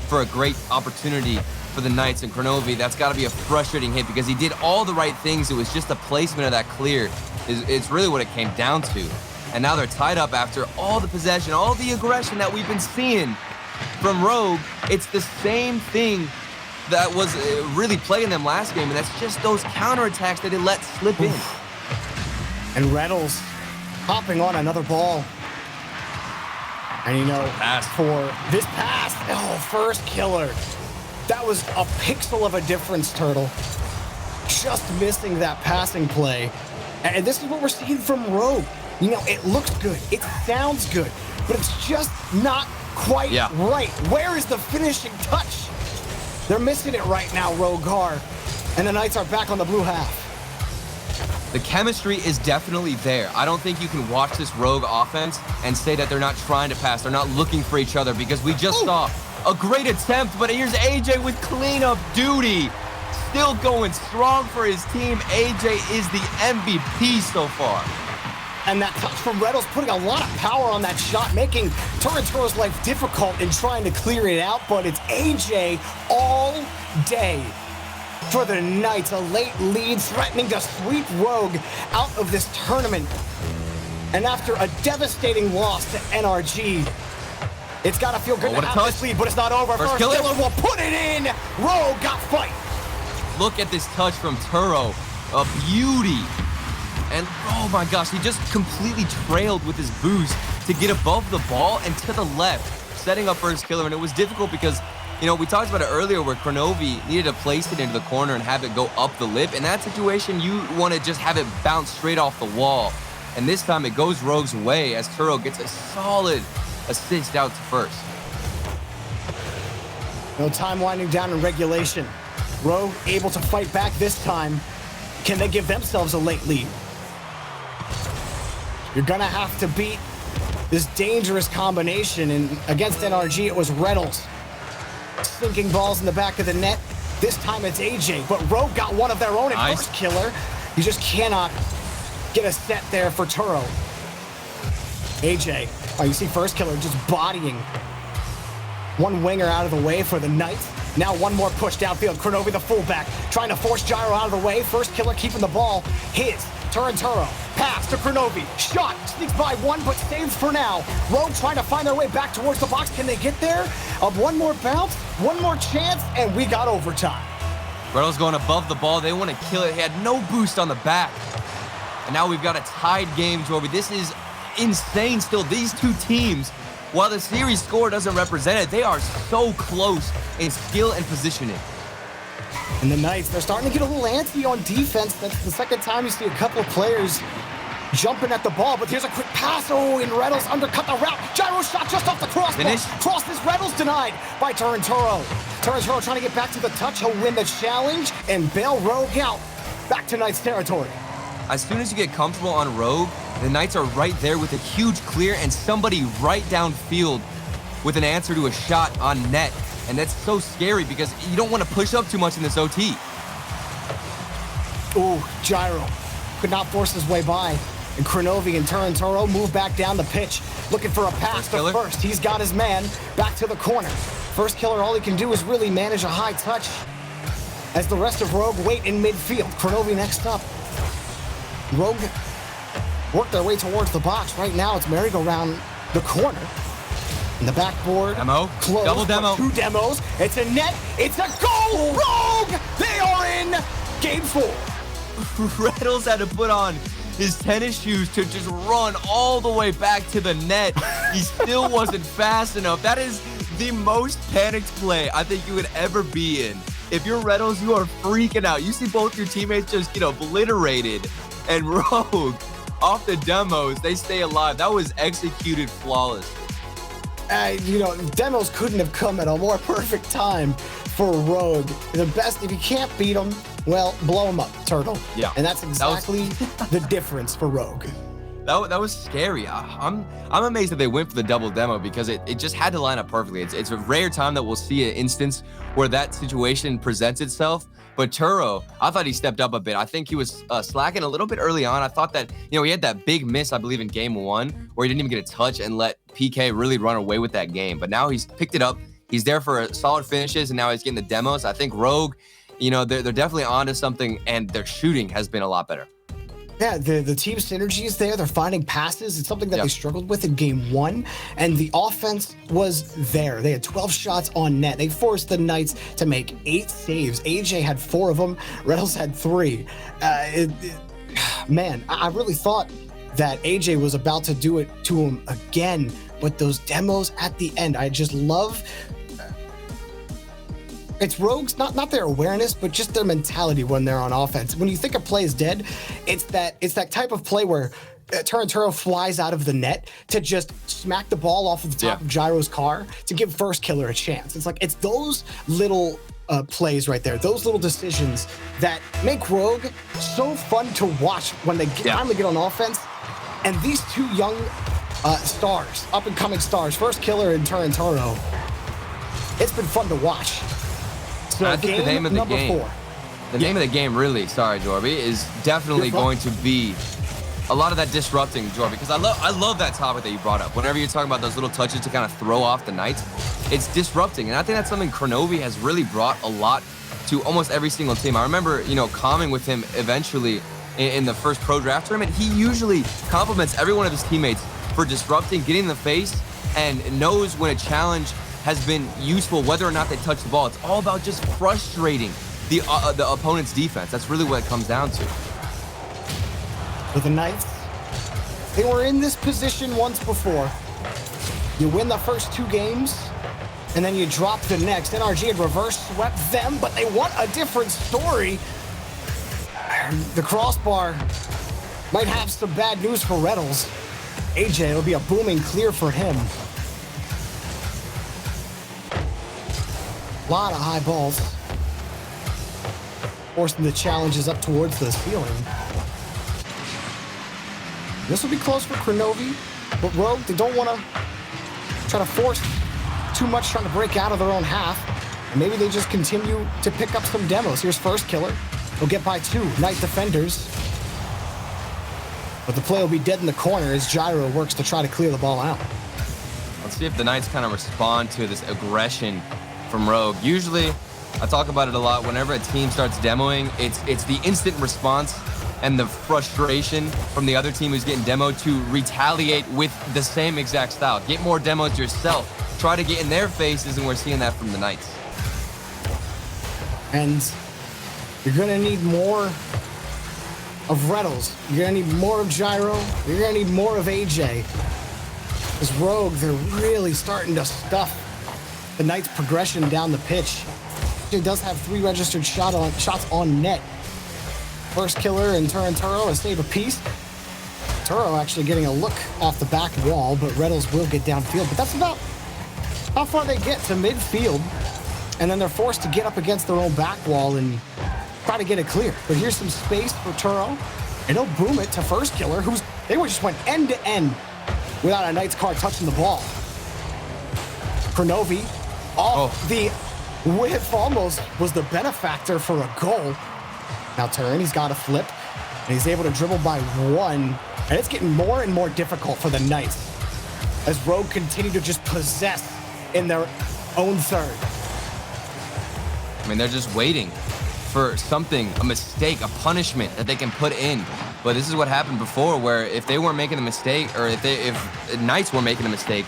for a great opportunity for the Knights. And Kronovi, that's gotta be a frustrating hit because he did all the right things. It was just the placement of that clear. It's really what it came down to. And now they're tied up after all the possession, all the aggression that we've been seeing from Rogue, it's the same thing that was really plaguing them last game, and that's just those counterattacks that they let slip in. And Reynolds hopping on another ball. And for this pass, first killer. That was a pixel of a difference, Turtle. Just missing that passing play. And this is what we're seeing from Rogue. It looks good, it sounds good, but it's just not quite right. Where is the finishing touch? They're missing it right now, Rogue are. And the Knights are back on the blue half. The chemistry is definitely there. I don't think you can watch this Rogue offense and say that they're not trying to pass, they're not looking for each other, because we just saw a great attempt, but here's AJ with cleanup duty. Still going strong for his team. AJ is the MVP so far. And that touch from Reynolds putting a lot of power on that shot, making Turanturo's life difficult in trying to clear it out, but it's AJ all day for the Knights. A late lead threatening to sweep Rogue out of this tournament. And after a devastating loss to NRG, it's got to feel good to have this lead, but it's not over. First killer will put it in. Rogue got fight. Look at this touch from Turo, a beauty. And oh my gosh, he just completely trailed with his boost to get above the ball and to the left, setting up first killer. And it was difficult because, we talked about it earlier where Kronovi needed to place it into the corner and have it go up the lip. In that situation, you want to just have it bounce straight off the wall. And this time it goes Rogue's way as Turo gets a solid assist out to first. No time winding down in regulation. Rogue able to fight back this time. Can they give themselves a late lead? You're gonna have to beat this dangerous combination, and against NRG it was Reynolds sinking balls in the back of the net. This time it's AJ, but Rogue got one of their own at first killer. You just cannot get a set there for Turo. AJ, you see first killer just bodying one winger out of the way for the Knights. Now one more push downfield. Kronovi, the fullback, trying to force Gyro out of the way. First killer keeping the ball. His Turanturo. Pass to Kronovi. Shot. Sneaks by one, but saves for now. Rogue trying to find their way back towards the box. Can they get there? One more bounce, one more chance, and we got overtime. Reynolds going above the ball. They want to kill it. He had no boost on the back. And now we've got a tied game, Jorby. This is insane still. These two teams, while the series score doesn't represent it, they are so close in skill and positioning. And the Knights, they're starting to get a little antsy on defense. That's the second time you see a couple of players jumping at the ball, but here's a quick pass. And Reynolds undercut the route. Gyro shot just off the crossbar. Cross this, Reynolds denied by Turanturo. Turanturo trying to get back to the touch. He'll win the challenge and bail Rogue out. Back to Knights territory. As soon as you get comfortable on Rogue, the Knights are right there with a huge clear and somebody right downfield with an answer to a shot on net. And that's so scary because you don't want to push up too much in this OT. Ooh, Gyro could not force his way by. And Kronovi and Turanturo move back down the pitch, looking for a pass to first. He's got his man back to the corner. First killer, all he can do is really manage a high touch as the rest of Rogue wait in midfield. Kronovi next up. Rogue work their way towards the box. Right now, it's merry-go-round the corner. And the backboard closed. Double demo. Two demos. It's a net. It's a goal. Rogue! They are in game 4. Reynolds had to put on his tennis shoes to just run all the way back to the net. He still wasn't fast enough. That is the most panicked play I think you would ever be in. If you're Reynolds, you are freaking out. You see both your teammates just get obliterated. And Rogue, off the demos, they stay alive. That was executed flawless. Demos couldn't have come at a more perfect time for Rogue. The best, if you can't beat them, well, blow them up, Turtle. Yeah. And that's exactly the difference for Rogue. That was scary. I'm amazed that they went for the double demo because it just had to line up perfectly. It's a rare time that we'll see an instance where that situation presents itself. But Turo, I thought he stepped up a bit. I think he was slacking a little bit early on. I thought that, he had that big miss, I believe, in game 1 where he didn't even get a touch and let PK really run away with that game. But now he's picked it up. He's there for solid finishes, and now he's getting the demos. I think Rogue, they're definitely onto something, and their shooting has been a lot better. Yeah, the team synergy is there. They're finding passes. It's something that they struggled with in game 1. And the offense was there. They had 12 shots on net. They forced the Knights to make 8 saves. AJ had 4 of them. Reynolds had 3. Man, I really thought that AJ was about to do it to him again. But those demos at the end, I just love... It's Rogues, not their awareness, but just their mentality when they're on offense. When you think a play is dead, it's that type of play where Turinturo flies out of the net to just smack the ball off of the top of Gyro's car to give first killer a chance. It's those little plays right there, those little decisions that make Rogue so fun to watch when they finally get on offense. And these 2 young stars, up and coming stars, first killer and Turinturo, it's been fun to watch. So I think the name of the game, 4. the name of the game, really, sorry, Jorby, is definitely going to be a lot of that disrupting, Jorby, because I love that topic that you brought up. Whenever you're talking about those little touches to kind of throw off the Knights, it's disrupting, and I think that's something Kronovi has really brought a lot to almost every single team. I remember, calming with him eventually in the first pro draft tournament. He usually compliments every one of his teammates for disrupting, getting in the face, and knows when a challenge has been useful, whether or not they touch the ball. It's all about just frustrating the opponent's defense. That's really what it comes down to. For the Knights, they were in this position once before. You win the first 2 games, and then you drop the next. NRG had reverse swept them, but they want a different story. The crossbar might have some bad news for Reynolds. AJ, it'll be a booming clear for him. A lot of high balls. Forcing the challenges up towards the ceiling. This will be close for Kronovi, but Rogue, they don't want to try to force too much, trying to break out of their own half. And maybe they just continue to pick up some demos. Here's first killer. They'll get by 2 Knight defenders. But the play will be dead in the corner as Gyro works to try to clear the ball out. Let's see if the Knights kind of respond to this aggression from Rogue. Usually, I talk about it a lot, whenever a team starts demoing, it's the instant response and the frustration from the other team who's getting demoed to retaliate with the same exact style. Get more demos yourself. Try to get in their faces, and we're seeing that from the Knights. And you're going to need more of Reynolds. You're going to need more of Gyro. You're going to need more of AJ. As Rogue, they're really starting to stuff the Knights' progression down the pitch. He does have 3 registered shots on net. First killer and Turinturo, a save apiece. Turo actually getting a look off the back wall, but Reynolds will get downfield. But that's about how far they get to midfield. And then they're forced to get up against their own back wall and try to get it clear. But here's some space for Turo, and he'll boom it to first killer, they just went end to end without a Knights card touching the ball. Kronovi off the whiff, almost was the benefactor for a goal. Now Turin, he's got a flip, and he's able to dribble by 1, and it's getting more and more difficult for the Knights as Rogue continue to just possess in their own third. I mean, they're just waiting for something, a mistake, a punishment that they can put in. But this is what happened before, where if they weren't making a mistake, or if Knights were making a mistake,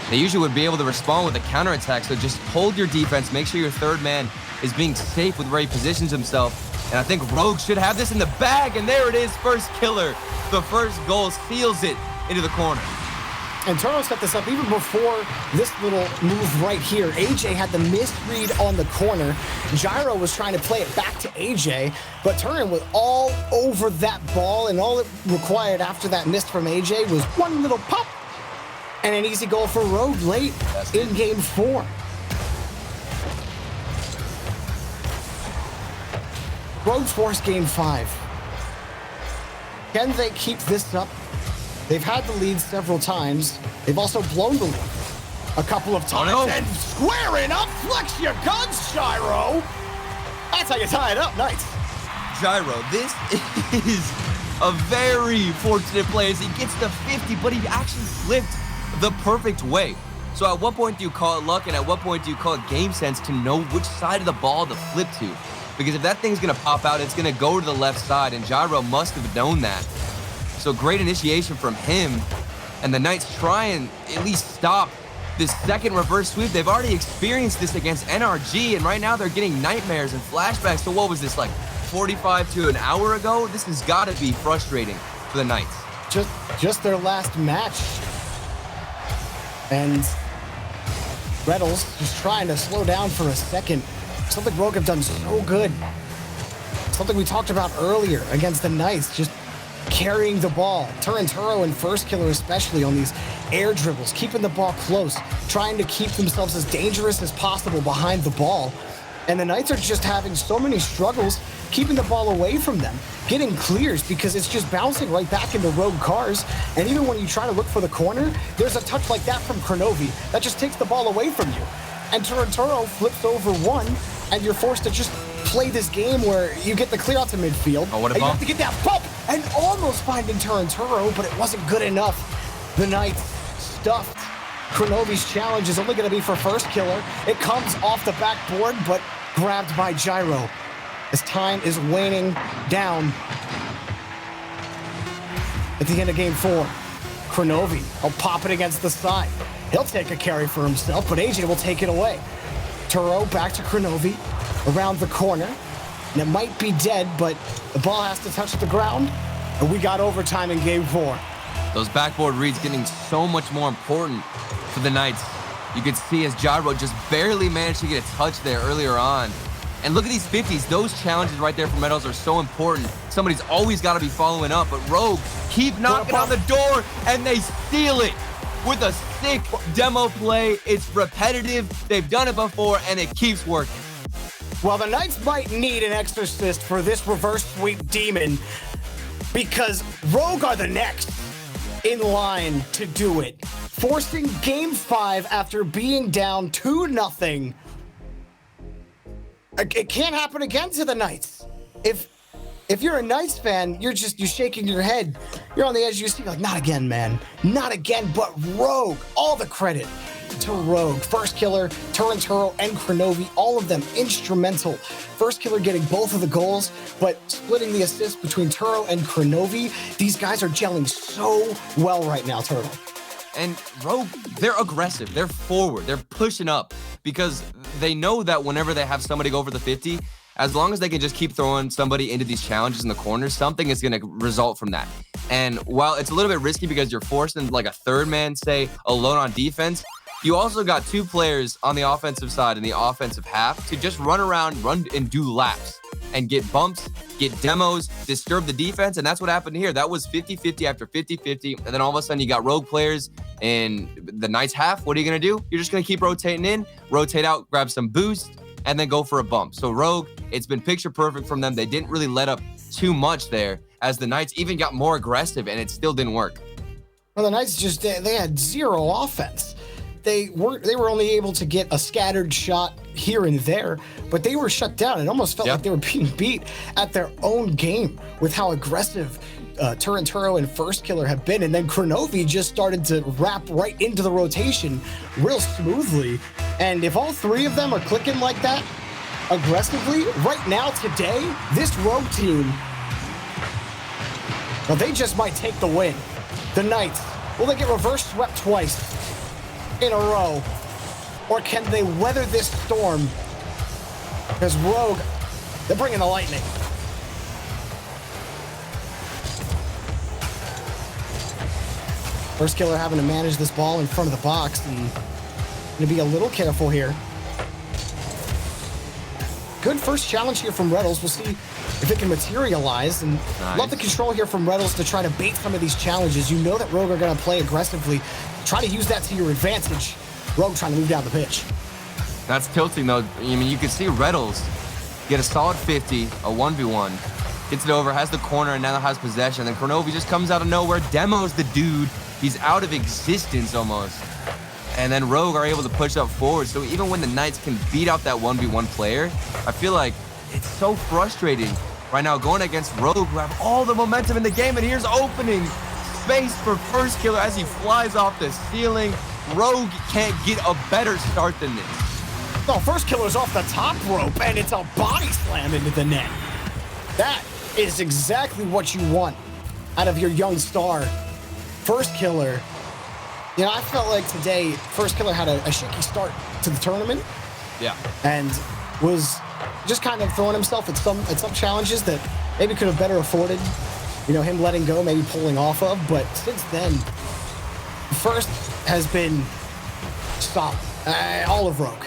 they usually would be able to respond with a counterattack. So just hold your defense, make sure your third man is being safe with where he positions himself. And I think Rogue should have this in the bag, and there it is, first killer. The first goal seals it into the corner. And Turno set this up even before this little move right here. AJ had the misread on the corner. Gyro was trying to play it back to AJ, but Turin was all over that ball, and all it required after that miss from AJ was one little pop and an easy goal for Rogue late in game 4. Rogue's forced game 5. Can they keep this up? They've had the lead several times. They've also blown the lead a couple of times. Oh, no. And squaring up, flex your guns, Gyro. That's how you tie it up, nice. Gyro, this is a very fortunate play as he gets to 50, but he actually flipped the perfect way. So at what point do you call it luck, and at what point do you call it game sense to know which side of the ball to flip to? Because if that thing's gonna pop out, it's gonna go to the left side, and Gyro must have known that. So great initiation from him. And the Knights try and at least stop this second reverse sweep. They've already experienced this against NRG, and right now they're getting nightmares and flashbacks. So what was this, like 45 to an hour ago? This has got to be frustrating for the Knights. Just their last match. And Reynolds just trying to slow down for a second. Something Rogue have done so good. Something we talked about earlier against the Knights, just carrying the ball. Turinturo and First Killer especially on these air dribbles, keeping the ball close, trying to keep themselves as dangerous as possible behind the ball. And the Knights are just having so many struggles keeping the ball away from them, getting clears because it's just bouncing right back into Rogue cars. And even when you try to look for the corner, there's a touch like that from Kronovi that just takes the ball away from you. And Turinturo flips over one, and you're forced to just play this game where you get the clear out to midfield. Oh, what a and you bump. have to get that bump and almost finding Turinturo, but it wasn't good enough. The Knights stuffed. Kronovi's challenge is only going to be for First Killer. It comes off the backboard, but grabbed by Gyro as time is waning down at the end of game 4. Kronovi will pop it against the side. He'll take a carry for himself, but AJ will take it away. Turo back to Kronovi around the corner, and it might be dead, but the ball has to touch the ground, and we got overtime in game 4. Those backboard reads getting so much more important for the Knights. You could see as Gyro just barely managed to get a touch there earlier on. And look at these 50s. Those challenges right there for medals are so important. Somebody's always got to be following up, but Rogue keep knocking on the door, and they steal it with a sick demo play. It's repetitive. They've done it before, and it keeps working. Well, the Knights might need an exorcist for this reverse sweep demon because Rogue are the next in line to do it. Forcing game 5 after being down 2-0. It can't happen again to the Knights. If you're a Knights fan, you're shaking your head. You're on the edge of your seat, like, not again, man. Not again, but Rogue. All the credit to Rogue. First Killer, Turinturo, and Kronovi, all of them instrumental. First Killer getting both of the goals, but splitting the assist between Turo and Kronovi. These guys are gelling so well right now, Turtle. And Rogue, they're aggressive. They're forward. They're pushing up because they know that whenever they have somebody go over the 50, as long as they can just keep throwing somebody into these challenges in the corners, something is going to result from that. And while it's a little bit risky because you're forced into like a third man, say, alone on defense, you also got 2 players on the offensive side in the offensive half to just run around, run and do laps and get bumps, get demos, disturb the defense. And that's what happened here. That was 50-50 after 50-50. And then all of a sudden you got Rogue players in the Knights half. What are you going to do? You're just going to keep rotating in, rotate out, grab some boost, and then go for a bump. So Rogue, it's been picture perfect from them. They didn't really let up too much there as the Knights even got more aggressive and it still didn't work. Well, the Knights they had zero offense. They were only able to get a scattered shot here and there, but they were shut down. It almost felt like they were being beat at their own game with how aggressive Turinturo and First Killer have been. And then Kronovi just started to wrap right into the rotation real smoothly. And if all 3 of them are clicking like that aggressively, right now, today, this Rogue team, well, they just might take the win. The Knights, will they get reverse swept twice in a row? Or can they weather this storm? Because Rogue, they're bringing the lightning. First Killer having to manage this ball in front of the box and going to be a little careful here. Good first challenge here from Reynolds. We'll see if it can materialize. And love the control here from Reynolds to try to bait some of these challenges. You know that Rogue are going to play aggressively. Try to use that to your advantage. Rogue trying to move down the pitch. That's tilting though. I mean, you can see Reynolds get a solid 50, a 1v1, gets it over, has the corner, and now has possession. Then Kronovi just comes out of nowhere, demos the dude. He's out of existence almost. And then Rogue are able to push up forward. So even when the Knights can beat out that 1v1 player, I feel like it's so frustrating right now going against Rogue, who have all the momentum in the game. And here's opening space for First Killer as he flies off the ceiling. Rogue can't get a better start than this. No, First Killer's off the top rope, and it's a body slam into the net. That is exactly what you want out of your young star. First Killer, you know, I felt like today, First Killer had a shaky start to the tournament. Yeah. And was just kind of throwing himself at some challenges that maybe could have better afforded, you know, him letting go, maybe pulling off of. But since then, First has been solid. All of Rogue.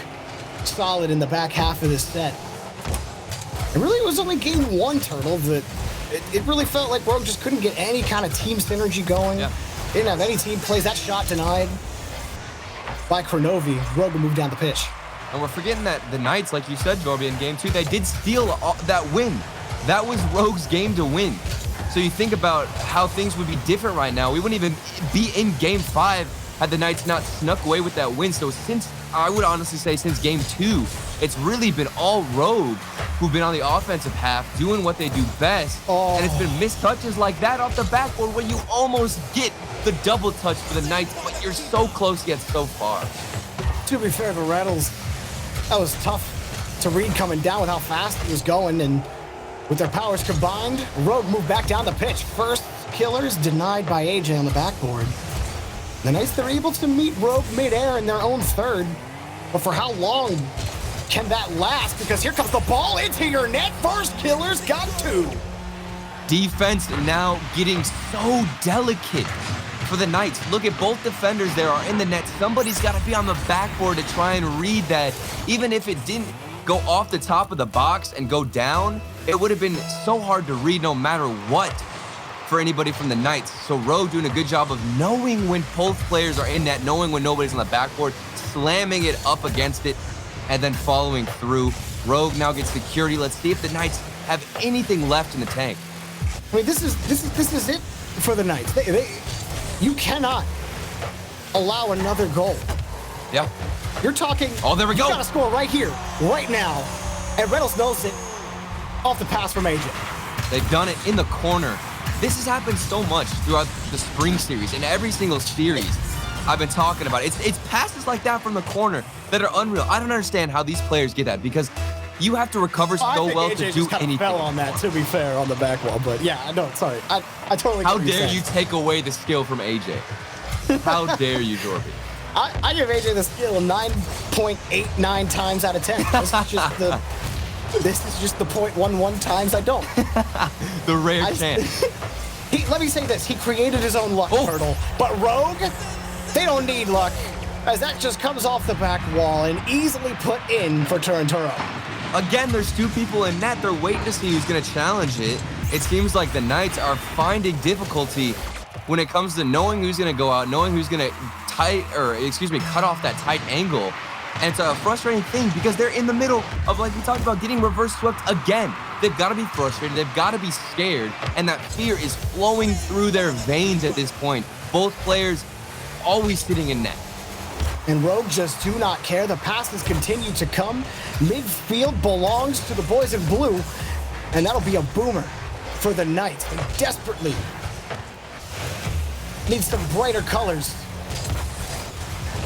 Solid in the back half of this set. It really was only game 1, Turtle, that it really felt like Rogue just couldn't get any kind of team synergy going. Yeah. Didn't have any team plays. That shot denied by Kronovi. Rogue moved down the pitch. And we're forgetting that the Knights, like you said, Jorby, in game 2, they did steal that win. That was Rogue's game to win. So you think about how things would be different right now. We wouldn't even be in game 5 had the Knights not snuck away with that win. So since, I would honestly say since game 2, it's really been all Rogue who've been on the offensive half doing what they do best. And it's been missed touches like that off the backboard where you almost get the double touch for the Knights, but you're so close yet so far. To be fair to Rattles, that was tough to read coming down with how fast it was going, and with their powers combined, Rogue moved back down the pitch. First Killers denied by AJ on the backboard. The Knights, they're able to meet Rogue midair in their own third, but for how long can that last? Because here comes the ball into your net. First Killers got 2. Defense now getting so delicate for the Knights. Look at both defenders there are in the net. Somebody's got to be on the backboard to try and read that. Even if it didn't go off the top of the box and go down, it would have been so hard to read no matter what for anybody from the Knights. So Rogue doing a good job of knowing when both players are in net, knowing when nobody's on the backboard, slamming it up against it, and then following through. Rogue now gets security. Let's see if the Knights have anything left in the tank. I mean, this is it for the Knights. You cannot allow another goal. Yeah. You're talking. Oh, there we go. You got to score right here, right now. And Reynolds knows it off the pass from AJ. They've done it in the corner. This has happened so much throughout the spring series. In every single series I've been talking about, it's passes like that from the corner that are unreal. I don't understand how these players get that, because you have to recover so well AJ to do just kind anything. of fell on that, to be fair, on the back wall. But yeah, no, sorry. I totally get How what you're dare saying. you take away the skill from AJ? How dare you, Jorby? I give AJ the skill 9.89 times out of 10. This is just the 0.11 times I don't. The rare chance. Let me say this. He created his own luck, Turtle. But Rogue, they don't need luck, as that just comes off the back wall and easily put in for Turinturo. Again, there's 2 people in net. They're waiting to see who's going to challenge it. It seems like the Knights are finding difficulty when it comes to knowing who's going to go out, knowing who's going to cut off that tight angle. And it's a frustrating thing because they're in the middle of, like we talked about, getting reverse swept again. They've got to be frustrated. They've got to be scared. And that fear is flowing through their veins at this point. Both players always sitting in net. And Rogue just do not care. The passes continue to come. Midfield belongs to the boys in blue. And that'll be a boomer for the Knights. They desperately need some brighter colors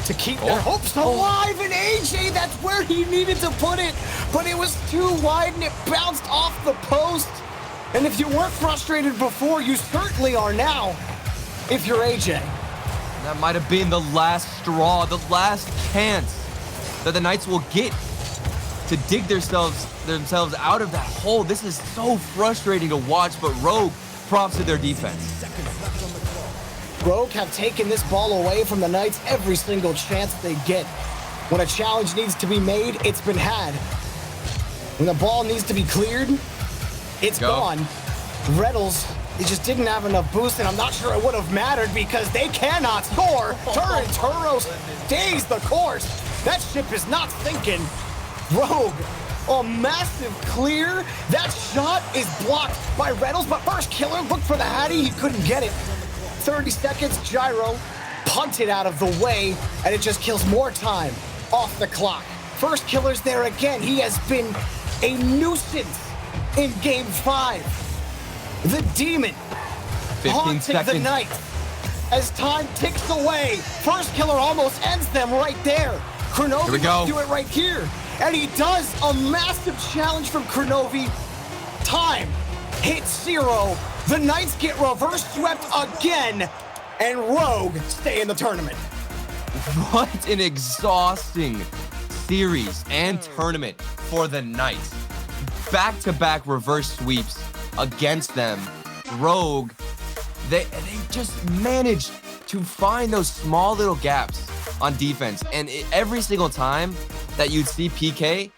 to keep their hopes alive. And AJ, that's where he needed to put it. But it was too wide and it bounced off the post. And if you weren't frustrated before, you certainly are now if you're AJ. That might have been the last straw, the last chance that the Knights will get to dig themselves out of that hole. This is so frustrating to watch, but Rogue props to their defense. Rogue have taken this ball away from the Knights every single chance they get. When a challenge needs to be made, it's been had. When the ball needs to be cleared, it's gone. Reynolds, they just didn't have enough boost, and I'm not sure it would have mattered because they cannot score. Turinturo stays the course. That ship is not sinking. Rogue, a massive clear. That shot is blocked by Reynolds, but First Killer looked for the Hattie. He couldn't get it. 30 seconds, Gyro punted out of the way, and it just kills more time off the clock. First Killer's there again. He has been a nuisance in Game 5. The Demon haunting the Knights as time ticks away. First Killer almost ends them right there. Kronovi will do it right here, and he does. A massive challenge from Kronovi. Time hits 0. The Knights get reverse swept again, and Rogue stay in the tournament. What an exhausting series and tournament for the Knights. Back-to-back reverse sweeps against them. Rogue, they just managed to find those small little gaps on defense. And every single time that you'd see PK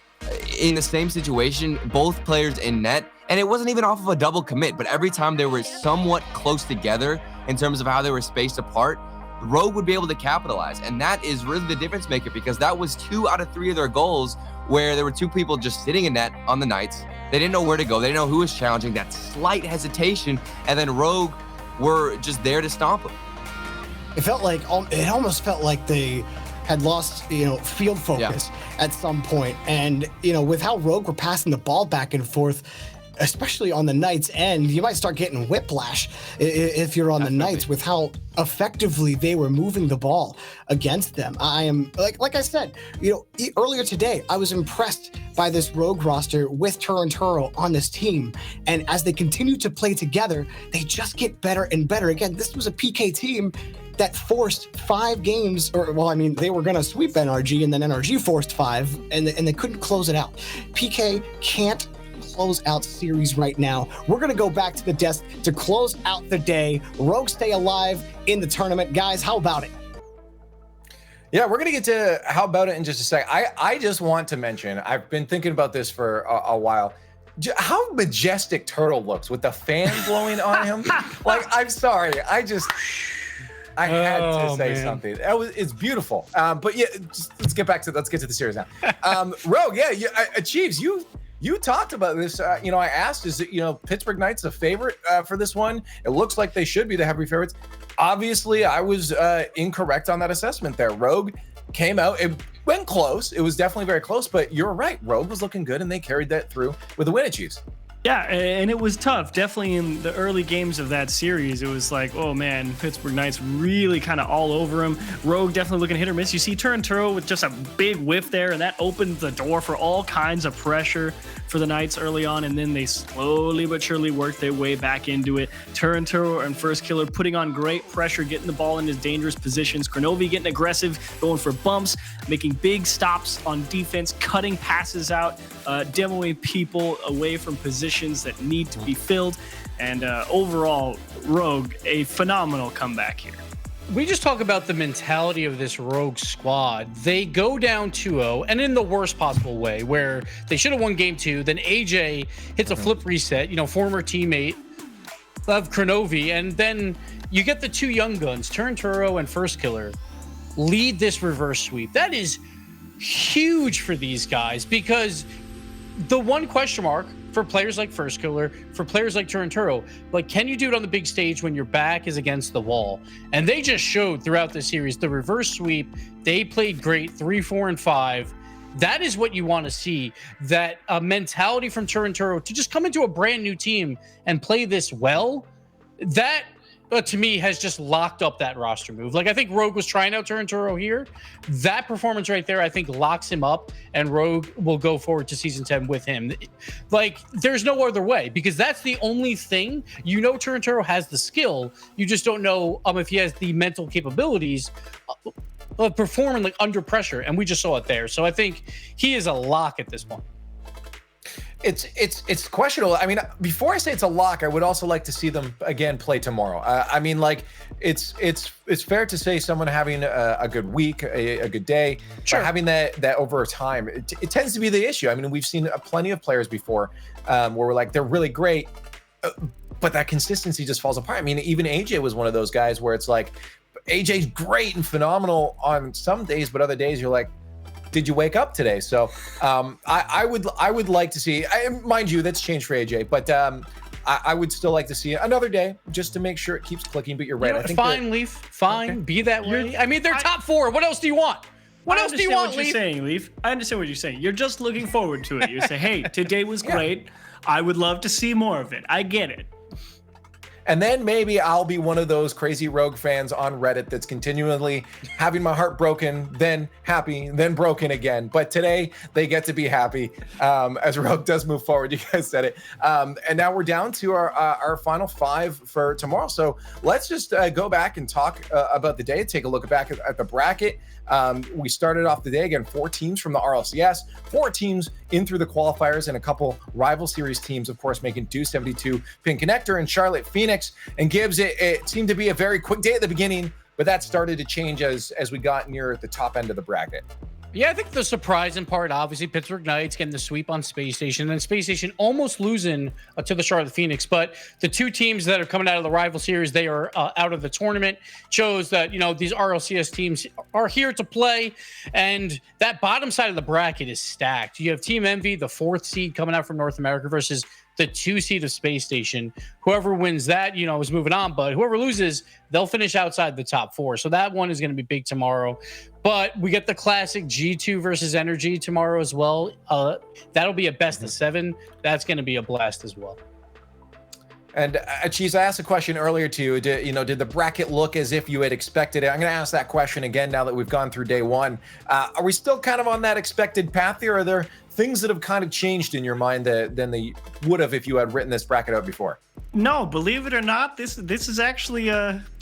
in the same situation, both players in net, and it wasn't even off of a double commit, but every time they were somewhat close together in terms of how they were spaced apart, Rogue would be able to capitalize. And that is really the difference maker, because that was 2 out of 3 of their goals where there were 2 people just sitting in net on the Knights. They didn't know where to go. They didn't know who was challenging, that slight hesitation, and then Rogue were just there to stomp them. It almost felt like they had lost, field focus at some point. And, with how Rogue were passing the ball back and forth, especially on the Knights end, you might start getting whiplash if you're on the Knights with how effectively they were moving the ball against them. I am, like I said, earlier today, I was impressed by this Rogue roster with Turinturo on this team. And as they continue to play together, they just get better and better. Again, this was a PK team that forced 5 games, they were going to sweep NRG, and then NRG forced 5, and they couldn't close it out. PK can't close out series right now. We're going to go back to the desk to close out the day. Rogue stay alive in the tournament. Guys, how about it? Yeah, we're going to get to how about it in just a second. I just want to mention, I've been thinking about this for a while, how majestic Turtle looks with the fan blowing on him. I'm sorry. I had to say something. It's beautiful. But yeah, let's get to the series now. Rogue, Chiefs, you talked about this. I asked, is it, Pittsburgh Knights a favorite for this one? It looks like they should be the heavy favorites. Obviously, I was incorrect on that assessment there. Rogue came out. It went close. It was definitely very close, but you're right. Rogue was looking good, and they carried that through with the win at Chiefs. Yeah, and it was tough. Definitely in the early games of that series, it was like, oh man, Pittsburgh Knights really kind of all over him. Rogue definitely looking hit or miss. You see Turinturo with just a big whiff there, and that opened the door for all kinds of pressure for the Knights early on, and then they slowly but surely worked their way back into it. Turinturo and First Killer putting on great pressure, getting the ball in his dangerous positions. Kronovi getting aggressive, going for bumps, making big stops on defense, cutting passes out, demoing people away from positions that need to be filled. And overall, Rogue, a phenomenal comeback here. We just talk about the mentality of this Rogue squad. They go down 2-0, and in the worst possible way, where they should have won game 2. Then AJ hits a flip reset, former teammate of Kronovi, and then you get the 2 young guns, Turinturo and First Killer, lead this reverse sweep. That is huge for these guys, because the one question mark for players like First Killer, for players like Turinturo, can you do it on the big stage when your back is against the wall? And they just showed throughout the series, the reverse sweep, they played great, 3, 4, and 5. That is what you want to see, that mentality from Turinturo to just come into a brand new team and play this well. That, to me, has just locked up that roster move. I think Rogue was trying out Turinturo here. That performance right there, I think, locks him up, and Rogue will go forward to Season 10 with him. There's no other way, because that's the only thing. Turinturo has the skill. You just don't know if he has the mental capabilities of performing under pressure, and we just saw it there. So I think he is a lock at this point. It's questionable. Before I say it's a lock, I would also like to see them again play tomorrow. It's fair to say someone having a good week, a good day, sure, having that over time, it tends to be the issue. We've seen plenty of players before where we're they're really great, but that consistency just falls apart. Even AJ was one of those guys where it's AJ's great and phenomenal on some days, but other days you're like, did you wake up today? So I would like to see, mind you, that's changed for AJ, but I would still like to see another day just to make sure it keeps clicking. But you're right. I think fine, Leaf. Fine. Okay. Be that way. They're top 4. What else do you want? What else do you want, Leaf? I understand what you're saying. You're just looking forward to it. You say, hey, today was great. I would love to see more of it. I get it. And then maybe I'll be one of those crazy Rogue fans on Reddit that's continually having my heart broken, then happy, then broken again. But today they get to be happy as Rogue does move forward. You guys said it. And now we're down to our final 5 for tomorrow. So let's just go back and talk about the day, take a look back at the bracket. We started off the day again, 4 teams from the RLCS, 4 teams in through the qualifiers, and a couple rival series teams, of course, making 272 Pin Connector and Charlotte Phoenix. And Gibbs, it seemed to be a very quick day at the beginning, but that started to change as we got near the top end of the bracket. Yeah, I think the surprising part, obviously, Pittsburgh Knights getting the sweep on Space Station, and Space Station almost losing to the Charlotte Phoenix. But the 2 teams that are coming out of the rival series, they are out of the tournament, shows that, these RLCS teams are here to play. And that bottom side of the bracket is stacked. You have Team Envy, the 4th seed coming out from North America, versus the 2 seed of Space Station. Whoever wins that, is moving on, but whoever loses, they'll finish outside the top 4. So that one is going to be big tomorrow. But we get the classic G2 versus Energy tomorrow as well. That'll be a best of 7. That's going to be a blast as well. And Cheese, I asked a question earlier to you. Did the bracket look as if you had expected it? I'm going to ask that question again now that we've gone through day 1. Are we still kind of on that expected path here? Or are there things that have kind of changed in your mind than they would have if you had written this bracket out before? No, believe it or not, this is actually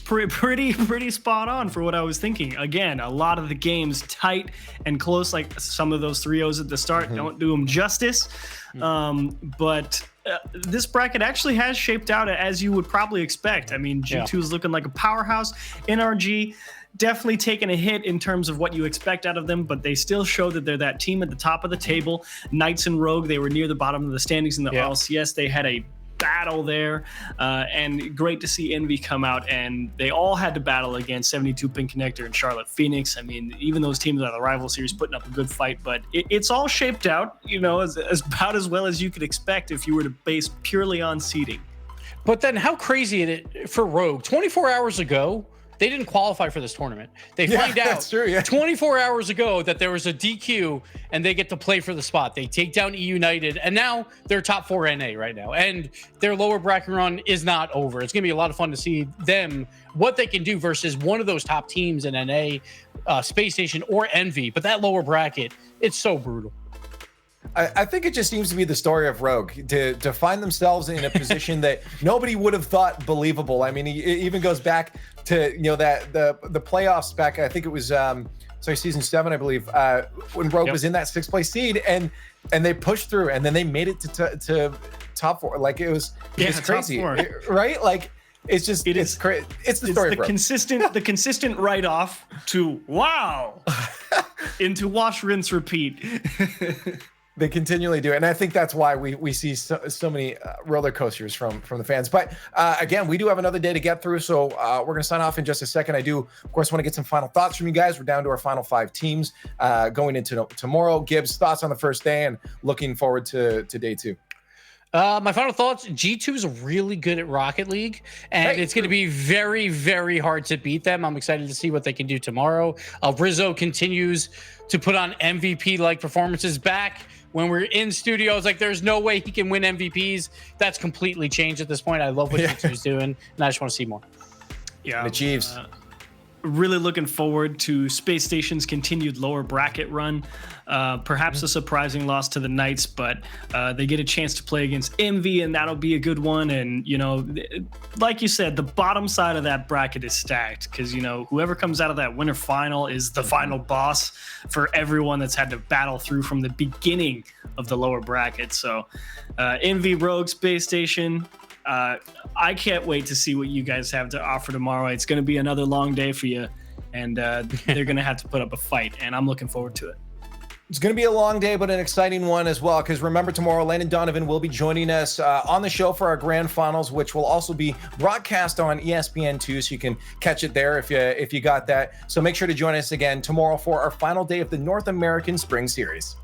pretty spot on for what I was thinking. Again, a lot of the games tight and close, like some of those 3-0s at the start don't do them justice. But this bracket actually has shaped out as you would probably expect. I mean, G2 is looking like a powerhouse. NRG definitely taking a hit in terms of what you expect out of them, but they still show that they're that team at the top of the table. Knights and Rogue, they were near the bottom of the standings in the RLCS. They had a battle there, and great to see Envy come out, and they all had to battle against 72 Pin Connector and Charlotte Phoenix. I mean, even those teams out of the rival series putting up a good fight, but it's all shaped out, as about as well as you could expect if you were to base purely on seeding. But then how crazy it for Rogue, 24 hours ago, they didn't qualify for this tournament. They find out that's true, 24 hours ago that there was a DQ and they get to play for the spot. They take down E United, and now they're top 4 NA right now. And their lower bracket run is not over. It's going to be a lot of fun to see them, what they can do versus one of those top teams in NA, Space Station or Envy. But that lower bracket, it's so brutal. I think it just seems to be the story of Rogue to find themselves in a position that nobody would have thought believable. I mean, it even goes back to that the playoffs back. I think it was season 7, I believe, when Rogue was in that 6th place seed, and they pushed through, and then they made it to top 4. Like it was crazy, right? Like it's just it's crazy. It's the story. The consistent write off to wow into wash, rinse, repeat. They continually do it. And I think that's why we see so many roller coasters from the fans. But again, we do have another day to get through. So we're going to sign off in just a second. I do, of course, want to get some final thoughts from you guys. We're down to our final 5 teams going into tomorrow. Gibbs, thoughts on the first day and looking forward to day 2. My final thoughts, G2 is really good at Rocket League, and it's going to be very, very hard to beat them. I'm excited to see what they can do tomorrow. Rizzo continues to put on MVP-like performances. Back when we're in studio, I was like, there's no way he can win MVPs. That's completely changed at this point. I love what G2's doing, and I just want to see more. Yeah, the Chiefs. Really looking forward to Space Station's continued lower bracket run. Perhaps a surprising loss to the Knights, but they get a chance to play against Envy, and that'll be a good one. And, like you said, the bottom side of that bracket is stacked because, whoever comes out of that winter final is the final boss for everyone that's had to battle through from the beginning of the lower bracket. So Envy, Rogue, Space Station, I can't wait to see what you guys have to offer tomorrow. It's going to be another long day for you, and they're going to have to put up a fight, and I'm looking forward to it. It's going to be a long day, but an exciting one as well, because remember, tomorrow, Landon Donovan will be joining us on the show for our grand finals, which will also be broadcast on ESPN2, so you can catch it there if you got that. So make sure to join us again tomorrow for our final day of the North American Spring Series.